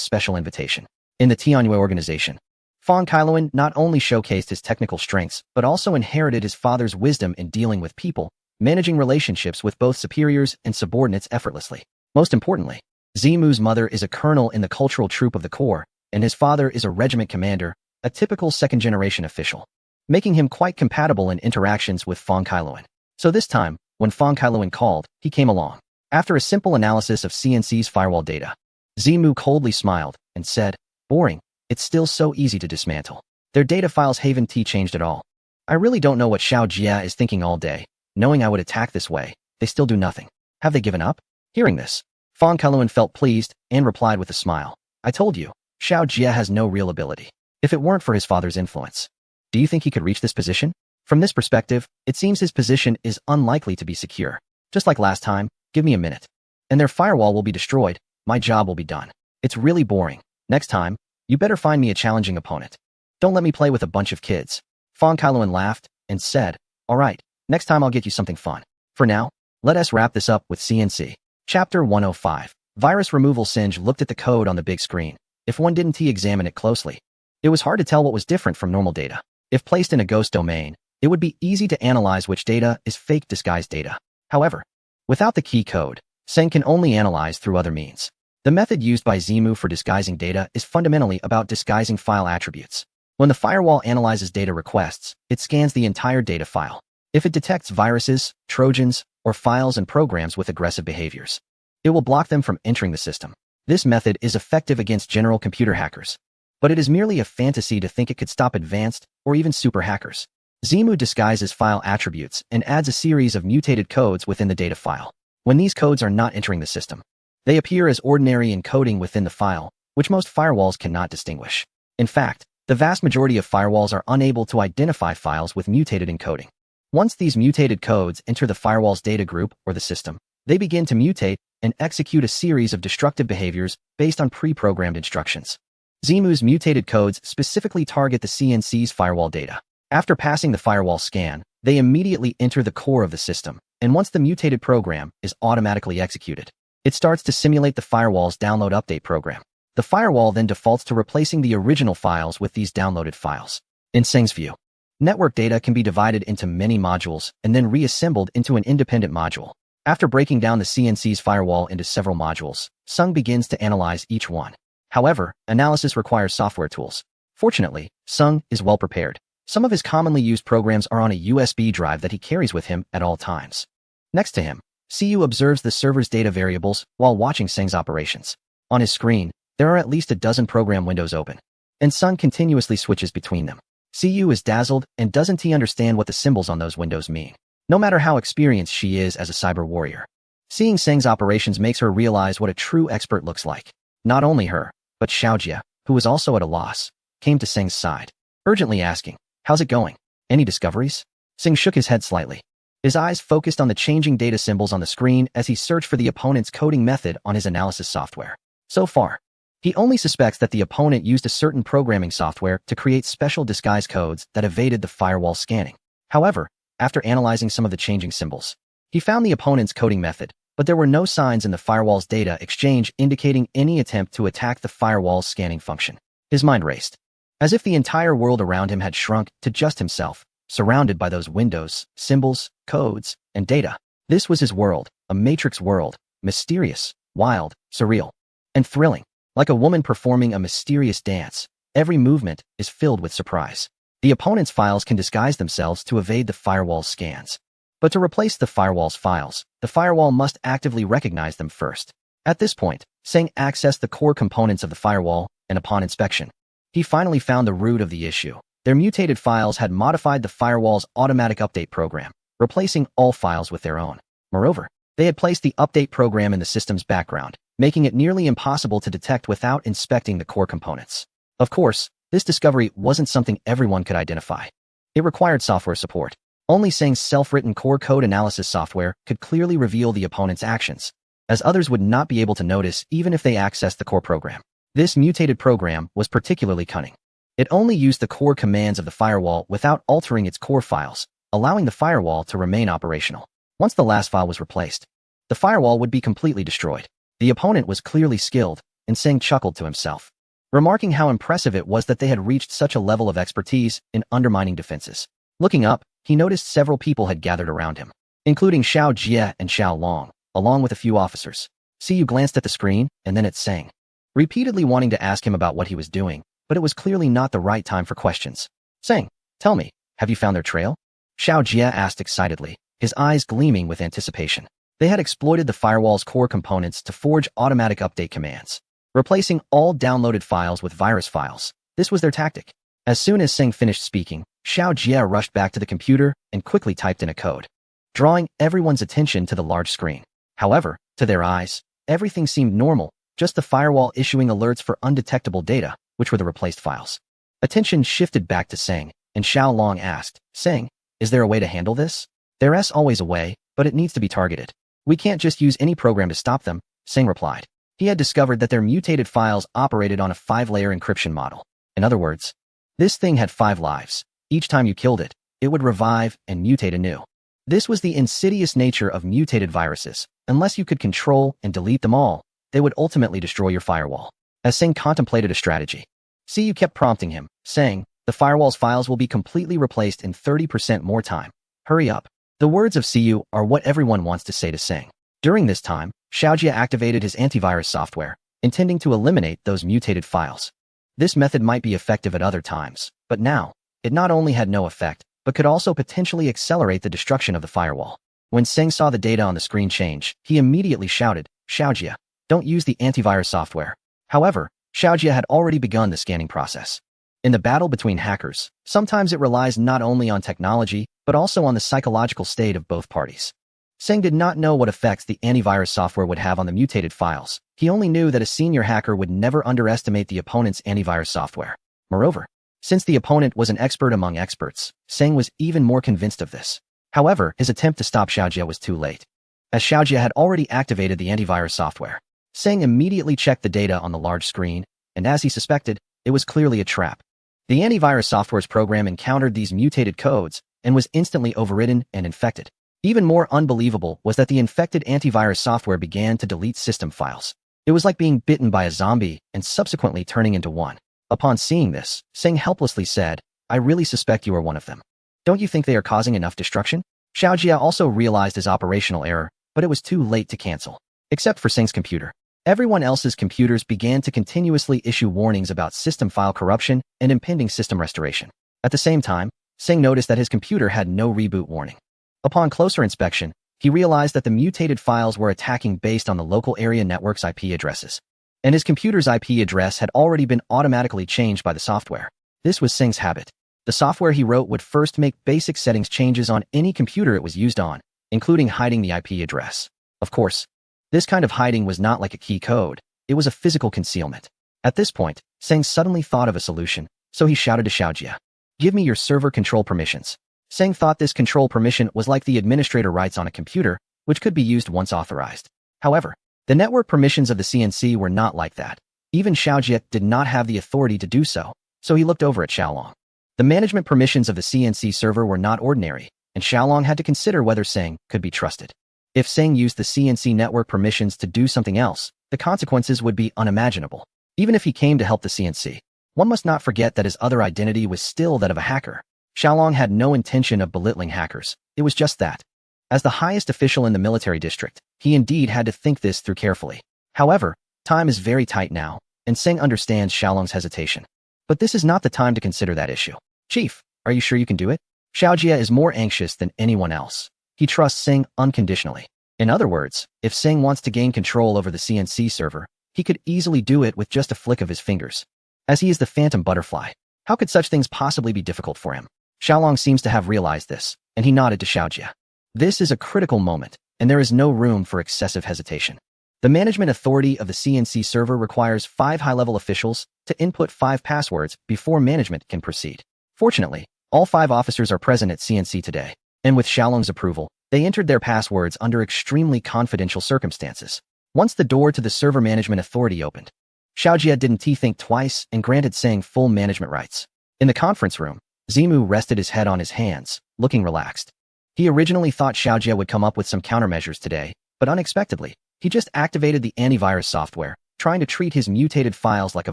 A: special invitation. In the Tianhua organization, Fang Kailuan not only showcased his technical strengths, but also inherited his father's wisdom in dealing with people, managing relationships with both superiors and subordinates effortlessly. Most importantly, Zimu's mother is a colonel in the cultural troop of the Corps, and his father is a regiment commander, a typical second-generation official, making him quite compatible in interactions with Fong Kailuan. So this time, when Fong Kailuan called, he came along. After a simple analysis of CNC's firewall data, Zimu coldly smiled and said, "Boring. It's still so easy to dismantle. Their data files haven't changed at all. I really don't know what Xiao Jia is thinking all day, knowing I would attack this way. They still do nothing. Have they given up?" Hearing this, Fong Kailuan felt pleased and replied with a smile, "I told you, Xiao Jia has no real ability. If it weren't for his father's influence, do you think he could reach this position? From this perspective, it seems his position is unlikely to be secure. Just like last time, give me a minute, and their firewall will be destroyed. My job will be done. It's really boring. Next time, you better find me a challenging opponent. Don't let me play with a bunch of kids." Fong Kailuan laughed and said, "All right, next time I'll get you something fun. For now, let us wrap this up with CNC. Chapter 105. Virus Removal. Singe looked at the code on the big screen. If one didn't examine it closely, it was hard to tell what was different from normal data. If placed in a ghost domain, it would be easy to analyze which data is fake disguised data. However, without the key code, Seng can only analyze through other means. The method used by Zimu for disguising data is fundamentally about disguising file attributes. When the firewall analyzes data requests, it scans the entire data file. If it detects viruses, trojans, or files and programs with aggressive behaviors, it will block them from entering the system. This method is effective against general computer hackers, but it is merely a fantasy to think it could stop advanced or even super hackers. Zimu disguises file attributes and adds a series of mutated codes within the data file. When these codes are not entering the system, they appear as ordinary encoding within the file, which most firewalls cannot distinguish. In fact, the vast majority of firewalls are unable to identify files with mutated encoding. Once these mutated codes enter the firewall's data group or the system, they begin to mutate and execute a series of destructive behaviors based on pre-programmed instructions. Zimu's mutated codes specifically target the CNC's firewall data. After passing the firewall scan, they immediately enter the core of the system, and once the mutated program is automatically executed, it starts to simulate the firewall's download update program. The firewall then defaults to replacing the original files with these downloaded files. In Seng's view, network data can be divided into many modules and then reassembled into an independent module. After breaking down the CNC's firewall into several modules, Seng begins to analyze each one. However, analysis requires software tools. Fortunately, Seng is well prepared. Some of his commonly used programs are on a USB drive that he carries with him at all times. Next to him, Siyu observes the server's data variables while watching Seng's operations. On his screen, there are at least a dozen program windows open, and Seng continuously switches between them. Siyu is dazzled and doesn't understand what the symbols on those windows mean, no matter how experienced she is as a cyber warrior. Seeing Seng's operations makes her realize what a true expert looks like. Not only her, but Xiaojia, who was also at a loss, came to Seng's side, urgently asking, "How's it going? Any discoveries?" Seng shook his head slightly. His eyes focused on the changing data symbols on the screen as he searched for the opponent's coding method on his analysis software. So far, he only suspects that the opponent used a certain programming software to create special disguise codes that evaded the firewall scanning. However, after analyzing some of the changing symbols, he found the opponent's coding method, but there were no signs in the firewall's data exchange indicating any attempt to attack the firewall's scanning function. His mind raced, as if the entire world around him had shrunk to just himself, surrounded by those windows, symbols, codes, and data. This was his world, a matrix world, mysterious, wild, surreal, and thrilling. Like a woman performing a mysterious dance, every movement is filled with surprise. The opponent's files can disguise themselves to evade the firewall's scans. But to replace the firewall's files, the firewall must actively recognize them first. At this point, Seng accessed the core components of the firewall, and upon inspection, he finally found the root of the issue. Their mutated files had modified the firewall's automatic update program, replacing all files with their own. Moreover, they had placed the update program in the system's background, making it nearly impossible to detect without inspecting the core components. Of course, this discovery wasn't something everyone could identify. It required software support. Only Seng's self-written core code analysis software could clearly reveal the opponent's actions, as others would not be able to notice even if they accessed the core program. This mutated program was particularly cunning. It only used the core commands of the firewall without altering its core files, allowing the firewall to remain operational. Once the last file was replaced, the firewall would be completely destroyed. The opponent was clearly skilled, and Seng chuckled to himself, remarking how impressive it was that they had reached such a level of expertise in undermining defenses. Looking up, he noticed several people had gathered around him, including Xiao Jie and Xiao Long, along with a few officers. Siyu glanced at the screen and then at Seng, repeatedly wanting to ask him about what he was doing, but it was clearly not the right time for questions. Seng, tell me, have you found their trail? Xiao Jia asked excitedly, his eyes gleaming with anticipation. They had exploited the firewall's core components to forge automatic update commands, replacing all downloaded files with virus files. This was their tactic. As soon as Seng finished speaking, Xiao Jia rushed back to the computer and quickly typed in a code, drawing everyone's attention to the large screen. However, to their eyes, everything seemed normal, just the firewall issuing alerts for undetectable data, which were the replaced files. Attention shifted back to Seng, and Xiao Long asked, Seng, is there a way to handle this? There's always a way, but it needs to be targeted. We can't just use any program to stop them, Seng replied. He had discovered that their mutated files operated on a 5-layer encryption model. In other words, this thing had 5 lives. Each time you killed it, it would revive and mutate anew. This was the insidious nature of mutated viruses. Unless you could control and delete them all, they would ultimately destroy your firewall. As Seng contemplated a strategy, Siyu kept prompting him, saying, the firewall's files will be completely replaced in 30% more time. Hurry up. The words of Siyu are what everyone wants to say to Seng. During this time, Xiaojia activated his antivirus software, intending to eliminate those mutated files. This method might be effective at other times, but now, it not only had no effect, but could also potentially accelerate the destruction of the firewall. When Seng saw the data on the screen change, he immediately shouted, Xiaojia, don't use the antivirus software. However, Xiaojia had already begun the scanning process. In the battle between hackers, sometimes it relies not only on technology, but also on the psychological state of both parties. Seng did not know what effects the antivirus software would have on the mutated files. He only knew that a senior hacker would never underestimate the opponent's antivirus software. Moreover, since the opponent was an expert among experts, Seng was even more convinced of this. However, his attempt to stop Xiaojia was too late. As Xiaojia had already activated the antivirus software, Seng immediately checked the data on the large screen, and as he suspected, it was clearly a trap. The antivirus software's program encountered these mutated codes and was instantly overridden and infected. Even more unbelievable was that the infected antivirus software began to delete system files. It was like being bitten by a zombie and subsequently turning into one. Upon seeing this, Seng helplessly said, I really suspect you are one of them. Don't you think they are causing enough destruction? Xiaojia also realized his operational error, but it was too late to cancel. Except for Seng's computer. Everyone else's computers began to continuously issue warnings about system file corruption and impending system restoration. At the same time, Seng noticed that his computer had no reboot warning. Upon closer inspection, he realized that the mutated files were attacking based on the local area network's IP addresses. And his computer's IP address had already been automatically changed by the software. This was Seng's habit. The software he wrote would first make basic settings changes on any computer it was used on, including hiding the IP address. Of course, this kind of hiding was not like a key code, it was a physical concealment. At this point, Seng suddenly thought of a solution, so he shouted to Xiaojia, give me your server control permissions. Seng thought this control permission was like the administrator rights on a computer, which could be used once authorized. However, the network permissions of the CNC were not like that. Even Xiaojia did not have the authority to do so, so he looked over at Xiaolong. The management permissions of the CNC server were not ordinary, and Xiaolong had to consider whether Seng could be trusted. If Seng used the CNC network permissions to do something else, the consequences would be unimaginable. Even if he came to help the CNC, one must not forget that his other identity was still that of a hacker. Xiaolong had no intention of belittling hackers, it was just that. As the highest official in the military district, he indeed had to think this through carefully. However, time is very tight now, and Seng understands Xiaolong's hesitation. But this is not the time to consider that issue. Chief, are you sure you can do it? Xiaojia is more anxious than anyone else. He trusts Seng unconditionally. In other words, if Seng wants to gain control over the CNC server, he could easily do it with just a flick of his fingers. As he is the phantom butterfly, how could such things possibly be difficult for him? Xiaolong seems to have realized this, and he nodded to Xiaojia. This is a critical moment, and there is no room for excessive hesitation. The management authority of the CNC server requires 5 high-level officials to input 5 passwords before management can proceed. Fortunately, all 5 officers are present at CNC today, and with Xiaolong's approval, they entered their passwords under extremely confidential circumstances. Once the door to the server management authority opened, Xiaojia didn't think twice and granted Seng full management rights. In the conference room, Zimu rested his head on his hands, looking relaxed. He originally thought Xiaojia would come up with some countermeasures today, but unexpectedly, he just activated the antivirus software, trying to treat his mutated files like a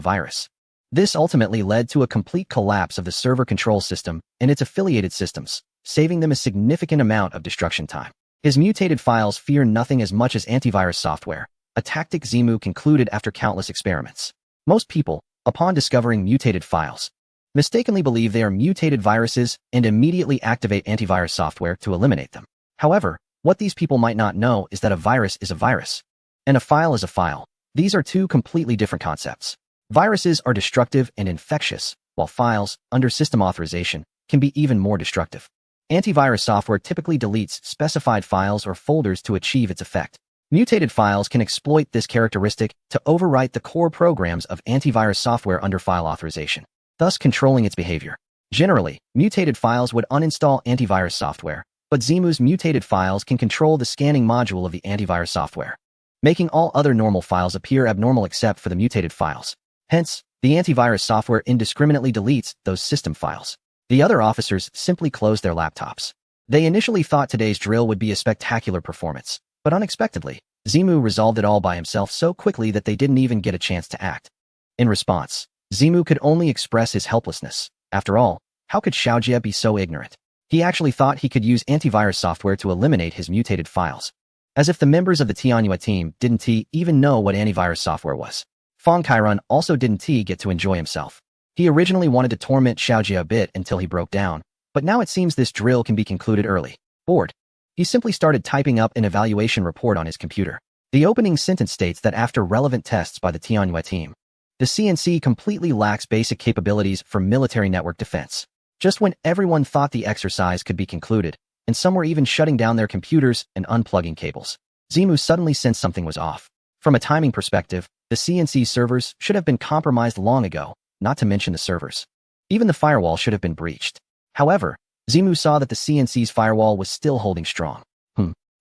A: virus. This ultimately led to a complete collapse of the server control system and its affiliated systems, saving them a significant amount of destruction time. His mutated files fear nothing as much as antivirus software, a tactic Zimu concluded after countless experiments. Most people, upon discovering mutated files, mistakenly believe they are mutated viruses and immediately activate antivirus software to eliminate them. However, what these people might not know is that a virus is a virus, and a file is a file. These are two completely different concepts. Viruses are destructive and infectious, while files, under system authorization, can be even more destructive. Antivirus software typically deletes specified files or folders to achieve its effect. Mutated files can exploit this characteristic to overwrite the core programs of antivirus software under file authorization, thus controlling its behavior. Generally, mutated files would uninstall antivirus software, but Zimu's mutated files can control the scanning module of the antivirus software, making all other normal files appear abnormal except for the mutated files. Hence, the antivirus software indiscriminately deletes those system files. The other officers simply closed their laptops. They initially thought today's drill would be a spectacular performance, but unexpectedly, Zimu resolved it all by himself so quickly that they didn't even get a chance to act. In response, Zimu could only express his helplessness. After all, how could Xiaojie be so ignorant? He actually thought he could use antivirus software to eliminate his mutated files. As if the members of the Tianyue team didn't even know what antivirus software was. Fang Kairan also didn't get to enjoy himself. He originally wanted to torment Xiaojie a bit until he broke down, but now it seems this drill can be concluded early. Bored, he simply started typing up an evaluation report on his computer. The opening sentence states that after relevant tests by the Tianyue team, the CNC completely lacks basic capabilities for military network defense. Just when everyone thought the exercise could be concluded, and some were even shutting down their computers and unplugging cables, Zimu suddenly sensed something was off. From a timing perspective, the CNC servers should have been compromised long ago, not to mention the servers. Even the firewall should have been breached. However, Zimu saw that the CNC's firewall was still holding strong.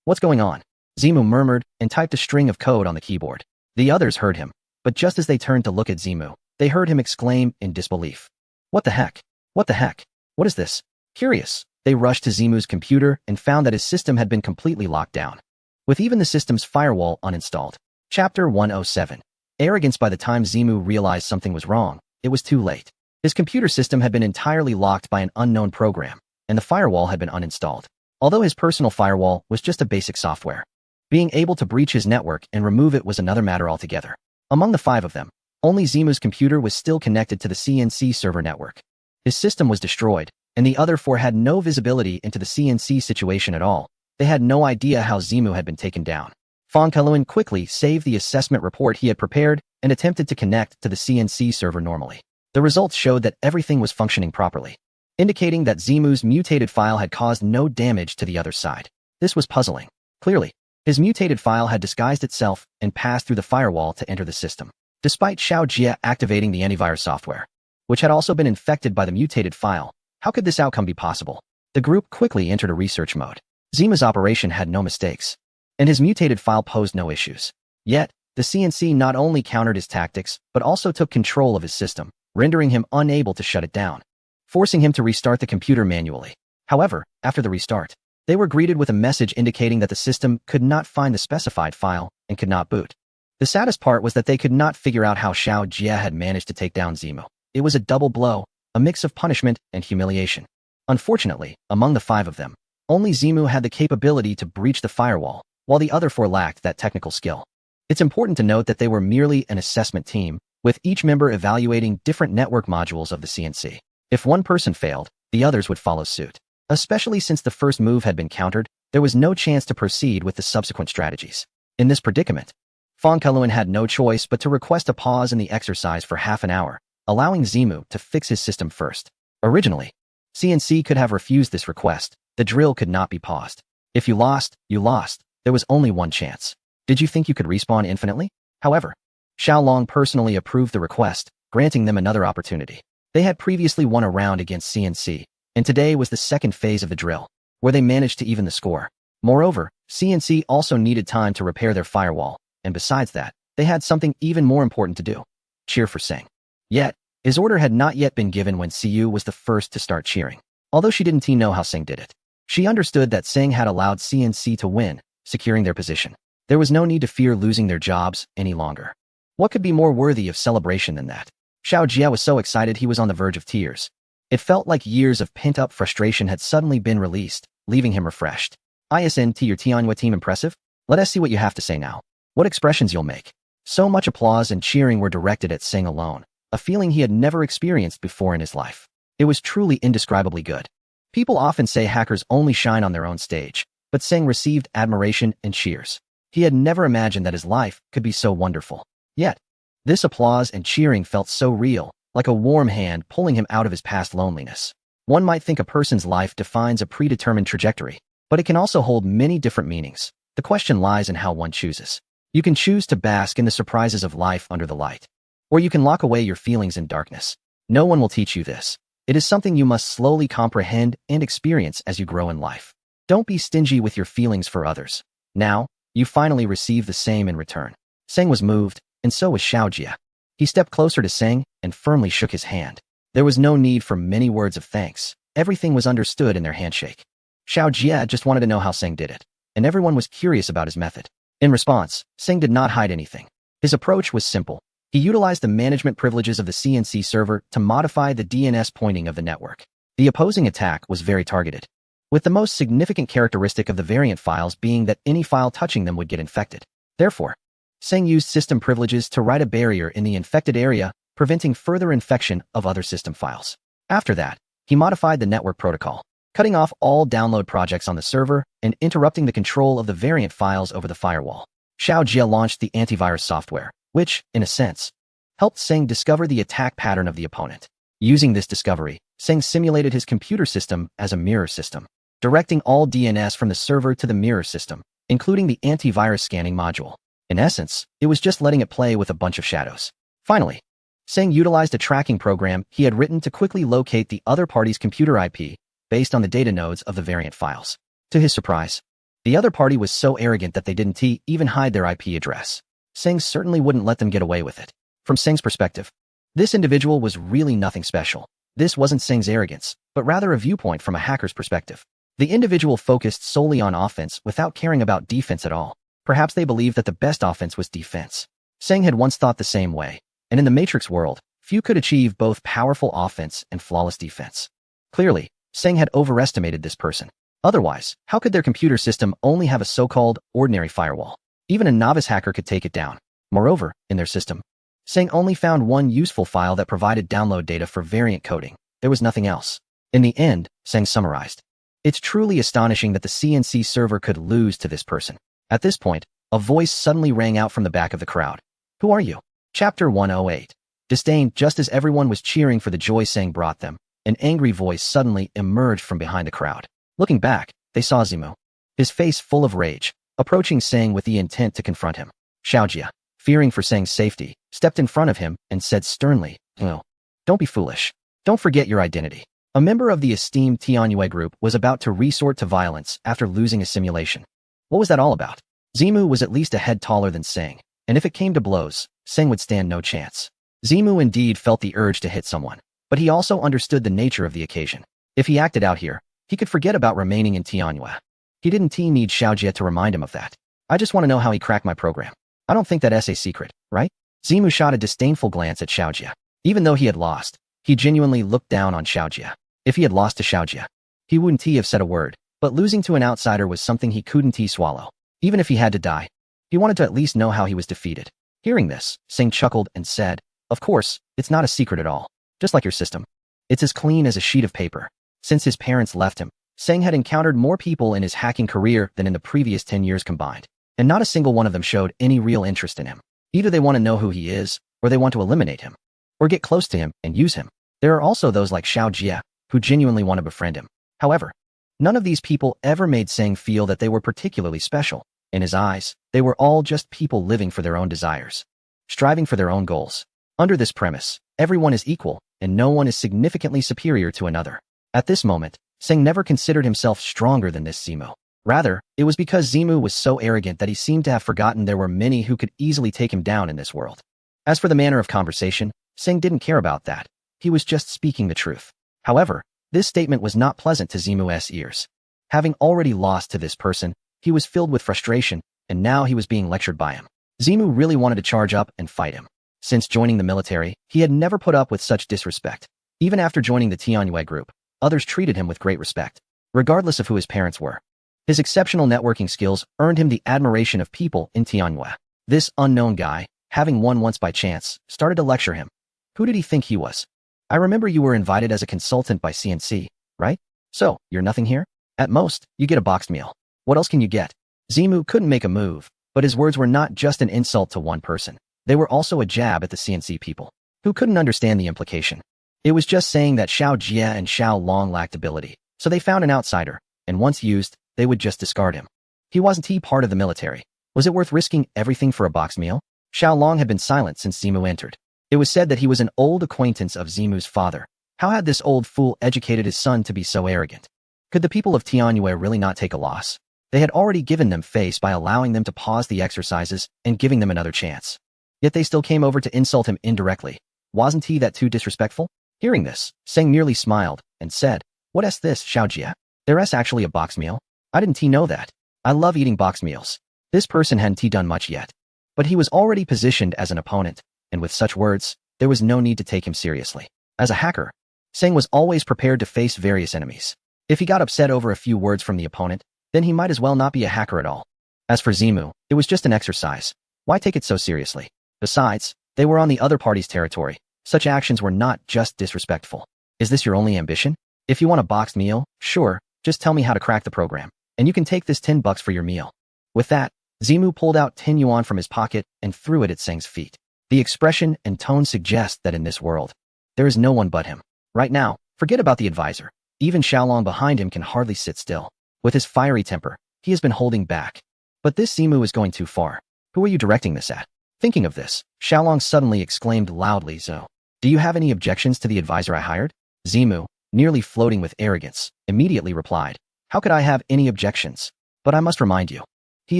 A: What's going on? Zimu murmured and typed a string of code on the keyboard. The others heard him, but just as they turned to look at Zimu, they heard him exclaim in disbelief. What the heck? What the heck? What is this? Curious, they rushed to Zimu's computer and found that his system had been completely locked down, with even the system's firewall uninstalled. Chapter 107. Arrogance. By the time Zimu realized something was wrong, it was too late. His computer system had been entirely locked by an unknown program, and the firewall had been uninstalled. Although his personal firewall was just a basic software, being able to breach his network and remove it was another matter altogether. Among the 5 of them, only Zimu's computer was still connected to the CNC server network. His system was destroyed, and the other 4 had no visibility into the CNC situation at all. They had no idea how Zimu had been taken down. Fang Kailuan quickly saved the assessment report he had prepared and attempted to connect to the CNC server normally. The results showed that everything was functioning properly, indicating that Zimu's mutated file had caused no damage to the other side. This was puzzling. Clearly, his mutated file had disguised itself and passed through the firewall to enter the system. Despite Xiaojie activating the antivirus software, which had also been infected by the mutated file, how could this outcome be possible? The group quickly entered a research mode. Zimu's operation had no mistakes, and his mutated file posed no issues. Yet, the CNC not only countered his tactics, but also took control of his system, rendering him unable to shut it down, forcing him to restart the computer manually. However, after the restart, they were greeted with a message indicating that the system could not find the specified file and could not boot. The saddest part was that they could not figure out how Xiaojie had managed to take down Zimu. It was a double blow, a mix of punishment and humiliation. Unfortunately, among the 5 of them, only Zimu had the capability to breach the firewall, while the other 4 lacked that technical skill. It's important to note that they were merely an assessment team, with each member evaluating different network modules of the CNC. If one person failed, the others would follow suit. Especially since the first move had been countered, there was no chance to proceed with the subsequent strategies. In this predicament, Fang Kailuan had no choice but to request a pause in the exercise for half an hour, allowing Zimu to fix his system first. Originally, CNC could have refused this request. The drill could not be paused. If you lost, you lost. There was only one chance. Did you think you could respawn infinitely? However, Xiaolong personally approved the request, granting them another opportunity. They had previously won a round against CNC, and today was the second phase of the drill, where they managed to even the score. Moreover, CNC also needed time to repair their firewall, and besides that, they had something even more important to do. Cheer for Seng. Yet, his order had not yet been given when Siyu was the first to start cheering. Although she didn't know how Seng did it, she understood that Seng had allowed CNC to win, securing their position. There was no need to fear losing their jobs any longer. What could be more worthy of celebration than that? Xiaojie was so excited he was on the verge of tears. It felt like years of pent-up frustration had suddenly been released, leaving him refreshed. ISNT, your Tianyue team impressive? Let us see what you have to say now. What expressions you'll make. So much applause and cheering were directed at Seng alone, a feeling he had never experienced before in his life. It was truly indescribably good. People often say hackers only shine on their own stage, but Seng received admiration and cheers. He had never imagined that his life could be so wonderful. Yet, this applause and cheering felt so real, like a warm hand pulling him out of his past loneliness. One might think a person's life defines a predetermined trajectory, but it can also hold many different meanings. The question lies in how one chooses. You can choose to bask in the surprises of life under the light, or you can lock away your feelings in darkness. No one will teach you this. It is something you must slowly comprehend and experience as you grow in life. Don't be stingy with your feelings for others. Now, you finally receive the same in return. Seng was moved, and so was Xiaojia. He stepped closer to Seng and firmly shook his hand. There was no need for many words of thanks. Everything was understood in their handshake. Xiaojia just wanted to know how Seng did it, and everyone was curious about his method. In response, Seng did not hide anything. His approach was simple. He utilized the management privileges of the CNC server to modify the DNS pointing of the network. The opposing attack was very targeted, with the most significant characteristic of the variant files being that any file touching them would get infected. Therefore, Seng used system privileges to write a barrier in the infected area, preventing further infection of other system files. After that, he modified the network protocol, cutting off all download projects on the server and interrupting the control of the variant files over the firewall. Xiaojia launched the antivirus software, which, in a sense, helped Seng discover the attack pattern of the opponent. Using this discovery, Seng simulated his computer system as a mirror system, directing all DNS from the server to the mirror system, including the antivirus scanning module. In essence, it was just letting it play with a bunch of shadows. Finally, Seng utilized a tracking program he had written to quickly locate the other party's computer IP based on the data nodes of the variant files. To his surprise, the other party was so arrogant that they didn't even hide their IP address. Seng certainly wouldn't let them get away with it. From Seng's perspective, this individual was really nothing special. This wasn't Seng's arrogance, but rather a viewpoint from a hacker's perspective. The individual focused solely on offense without caring about defense at all. Perhaps they believed that the best offense was defense. Seng had once thought the same way, and in the Matrix world, few could achieve both powerful offense and flawless defense. Clearly, Seng had overestimated this person. Otherwise, how could their computer system only have a so-called ordinary firewall? Even a novice hacker could take it down. Moreover, in their system, Seng only found one useful file that provided download data for variant coding. There was nothing else. In the end, Seng summarized, "It's truly astonishing that the CNC server could lose to this person." At this point, a voice suddenly rang out from the back of the crowd. "Who are you?" Chapter 108. Disdain. Just as everyone was cheering for the joy Seng brought them, an angry voice suddenly emerged from behind the crowd. Looking back, they saw Zimu, his face full of rage, approaching Seng with the intent to confront him. Xiaojia, fearing for Seng's safety, stepped in front of him and said sternly, "No, don't be foolish. Don't forget your identity." A member of the esteemed Tianyue group was about to resort to violence after losing a simulation. What was that all about? Zimu was at least a head taller than Seng, and if it came to blows, Seng would stand no chance. Zimu indeed felt the urge to hit someone, but he also understood the nature of the occasion. If he acted out here, he could forget about remaining in Tianyue. He didn't need Xiaojia to remind him of that. "I just want to know how he cracked my program. I don't think that's a secret, right?" Zimu shot a disdainful glance at Xiaojia. Even though he had lost, he genuinely looked down on Xiaojia. If he had lost to Xiaojia, he wouldn't have said a word, but losing to an outsider was something he couldn't swallow. Even if he had to die, he wanted to at least know how he was defeated. Hearing this, Seng chuckled and said, "Of course, it's not a secret at all. Just like your system. It's as clean as a sheet of paper." Since his parents left him, Seng had encountered more people in his hacking career than in the previous 10 years combined, and not a single one of them showed any real interest in him. Either they want to know who he is, or they want to eliminate him, or get close to him and use him. There are also those like Xiaojia, who genuinely want to befriend him. However, none of these people ever made Seng feel that they were particularly special. In his eyes, they were all just people living for their own desires, striving for their own goals. Under this premise, everyone is equal, and no one is significantly superior to another. At this moment, Seng never considered himself stronger than this Zimu. Rather, it was because Zimu was so arrogant that he seemed to have forgotten there were many who could easily take him down in this world. As for the manner of conversation, Seng didn't care about that. He was just speaking the truth. However, this statement was not pleasant to Zimu's ears. Having already lost to this person, he was filled with frustration, and now he was being lectured by him. Zimu really wanted to charge up and fight him. Since joining the military, he had never put up with such disrespect. Even after joining the Tianyue group, others treated him with great respect, regardless of who his parents were. His exceptional networking skills earned him the admiration of people in Tianyue. This unknown guy, having won once by chance, started to lecture him. Who did he think he was? I remember you were invited as a consultant by CNC, right? So, you're nothing here? At most, you get a boxed meal. What else can you get? Zimu couldn't make a move, but his words were not just an insult to one person. They were also a jab at the CNC people, who couldn't understand the implication. It was just saying that Xiao Jie and Xiao Long lacked ability, so they found an outsider, and once used, they would just discard him. Wasn't he part of the military? Was it worth risking everything for a boxed meal? Xiao Long had been silent since Zimu entered. It was said that he was an old acquaintance of Zimu's father. How had this old fool educated his son to be so arrogant? Could the people of Tianyue really not take a loss? They had already given them face by allowing them to pause the exercises and giving them another chance. Yet they still came over to insult him indirectly. Wasn't he that too disrespectful? Hearing this, Seng merely smiled and said, "What's this, Xiao Jie? There's actually a boxed meal? I didn't know that. I love eating boxed meals." This person hadn't done much yet. But he was already positioned as an opponent, and with such words, there was no need to take him seriously. As a hacker, Seng was always prepared to face various enemies. If he got upset over a few words from the opponent, then he might as well not be a hacker at all. As for Zimu, it was just an exercise. Why take it so seriously? Besides, they were on the other party's territory. Such actions were not just disrespectful. Is this your only ambition? If you want a boxed meal, sure, just tell me how to crack the program, and you can take this $10 for your meal. With that, Zimu pulled out 10 yuan from his pocket and threw it at Seng's feet. The expression and tone suggest that in this world, there is no one but him. Right now, forget about the advisor. Even Xiaolong behind him can hardly sit still. With his fiery temper, he has been holding back. But this Zimu is going too far. Who are you directing this at? Thinking of this, Xiaolong suddenly exclaimed loudly, "So, do you have any objections to the advisor I hired?" Zimu, nearly floating with arrogance, immediately replied, "How could I have any objections? But I must remind you, he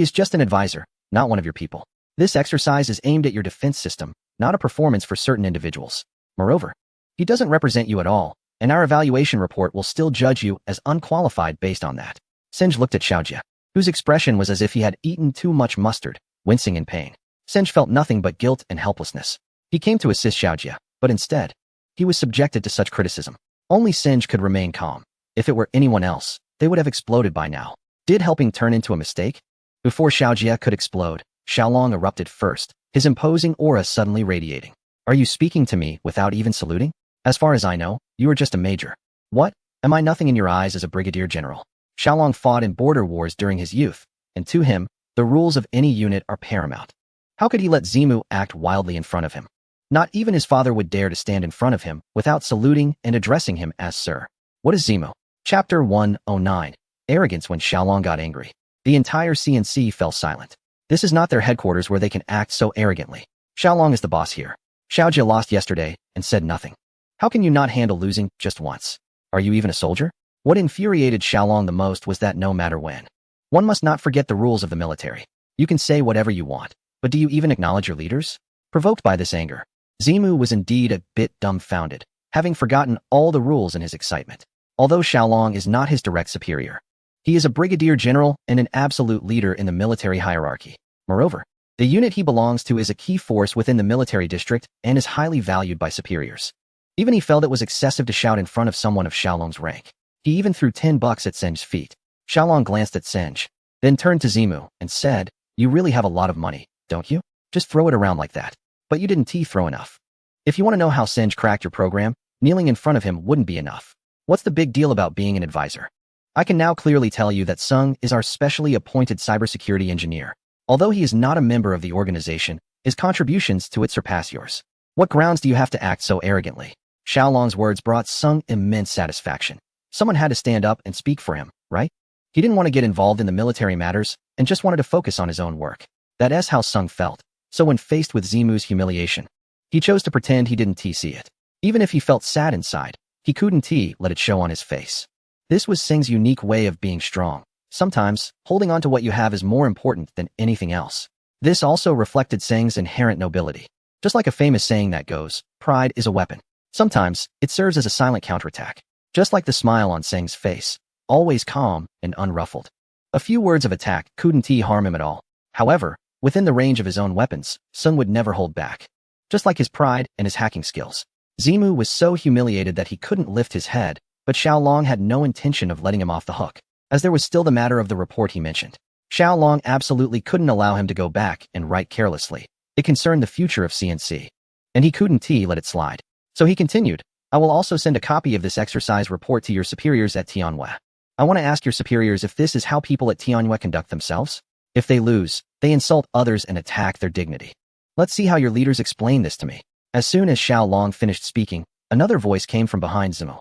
A: is just an advisor, not one of your people. This exercise is aimed at your defense system, not a performance for certain individuals. Moreover, he doesn't represent you at all, and our evaluation report will still judge you as unqualified based on that." Senj looked at Xiaojie, whose expression was as if he had eaten too much mustard, wincing in pain. Senj felt nothing but guilt and helplessness. He came to assist Xiaojie, but instead, he was subjected to such criticism. Only Senj could remain calm. If it were anyone else, they would have exploded by now. Did helping turn into a mistake? Before Xiaojie could explode, Xiaolong erupted first, his imposing aura suddenly radiating. "Are you speaking to me without even saluting? As far as I know, you are just a major. What? Am I nothing in your eyes as a brigadier general?" Xiaolong fought in border wars during his youth, and to him, the rules of any unit are paramount. How could he let Zimu act wildly in front of him? Not even his father would dare to stand in front of him without saluting and addressing him as sir. What is Zimu? Chapter 109. Arrogance. When Xiaolong got angry, the entire CNC fell silent. This is not their headquarters where they can act so arrogantly. Xiaolong is the boss here. Xiaojie lost yesterday and said nothing. How can you not handle losing just once? Are you even a soldier? What infuriated Xiaolong the most was that no matter when, one must not forget the rules of the military. You can say whatever you want, but do you even acknowledge your leaders? Provoked by this anger, Zimu was indeed a bit dumbfounded, having forgotten all the rules in his excitement. Although Xiaolong is not his direct superior, he is a brigadier general and an absolute leader in the military hierarchy. Moreover, the unit he belongs to is a key force within the military district and is highly valued by superiors. Even he felt it was excessive to shout in front of someone of Xiaolong's rank. He even threw $10 at Senj's feet. Xiaolong glanced at Senj, then turned to Zimu and said, "You really have a lot of money, don't you? Just throw it around like that. But you didn't throw enough. If you want to know how Senj cracked your program, kneeling in front of him wouldn't be enough. What's the big deal about being an advisor? I can now clearly tell you that Sung is our specially appointed cybersecurity engineer. Although he is not a member of the organization, his contributions to it surpass yours. What grounds do you have to act so arrogantly?" Xiaolong's words brought Sung immense satisfaction. Someone had to stand up and speak for him, right? He didn't want to get involved in the military matters and just wanted to focus on his own work. That is how Sung felt. So when faced with Zimu's humiliation, he chose to pretend he didn't see it. Even if he felt sad inside, he couldn't let it show on his face. This was Sing's unique way of being strong. Sometimes, holding on to what you have is more important than anything else. This also reflected Sing's inherent nobility. Just like a famous saying that goes, "Pride is a weapon." Sometimes, it serves as a silent counterattack. Just like the smile on Sing's face, always calm and unruffled. A few words of attack couldn't harm him at all. However, within the range of his own weapons, Sung would never hold back. Just like his pride and his hacking skills, Zimu was so humiliated that he couldn't lift his head, but Xiaolong had no intention of letting him off the hook, as there was still the matter of the report he mentioned. Xiao Long absolutely couldn't allow him to go back and write carelessly. It concerned the future of CNC. And he couldn't let it slide. So he continued, I will also send a copy of this exercise report to your superiors at Tianhua. I want to ask your superiors if this is how people at Tianhua conduct themselves. If they lose, they insult others and attack their dignity. Let's see how your leaders explain this to me. As soon as Xiao Long finished speaking, another voice came from behind Zimu.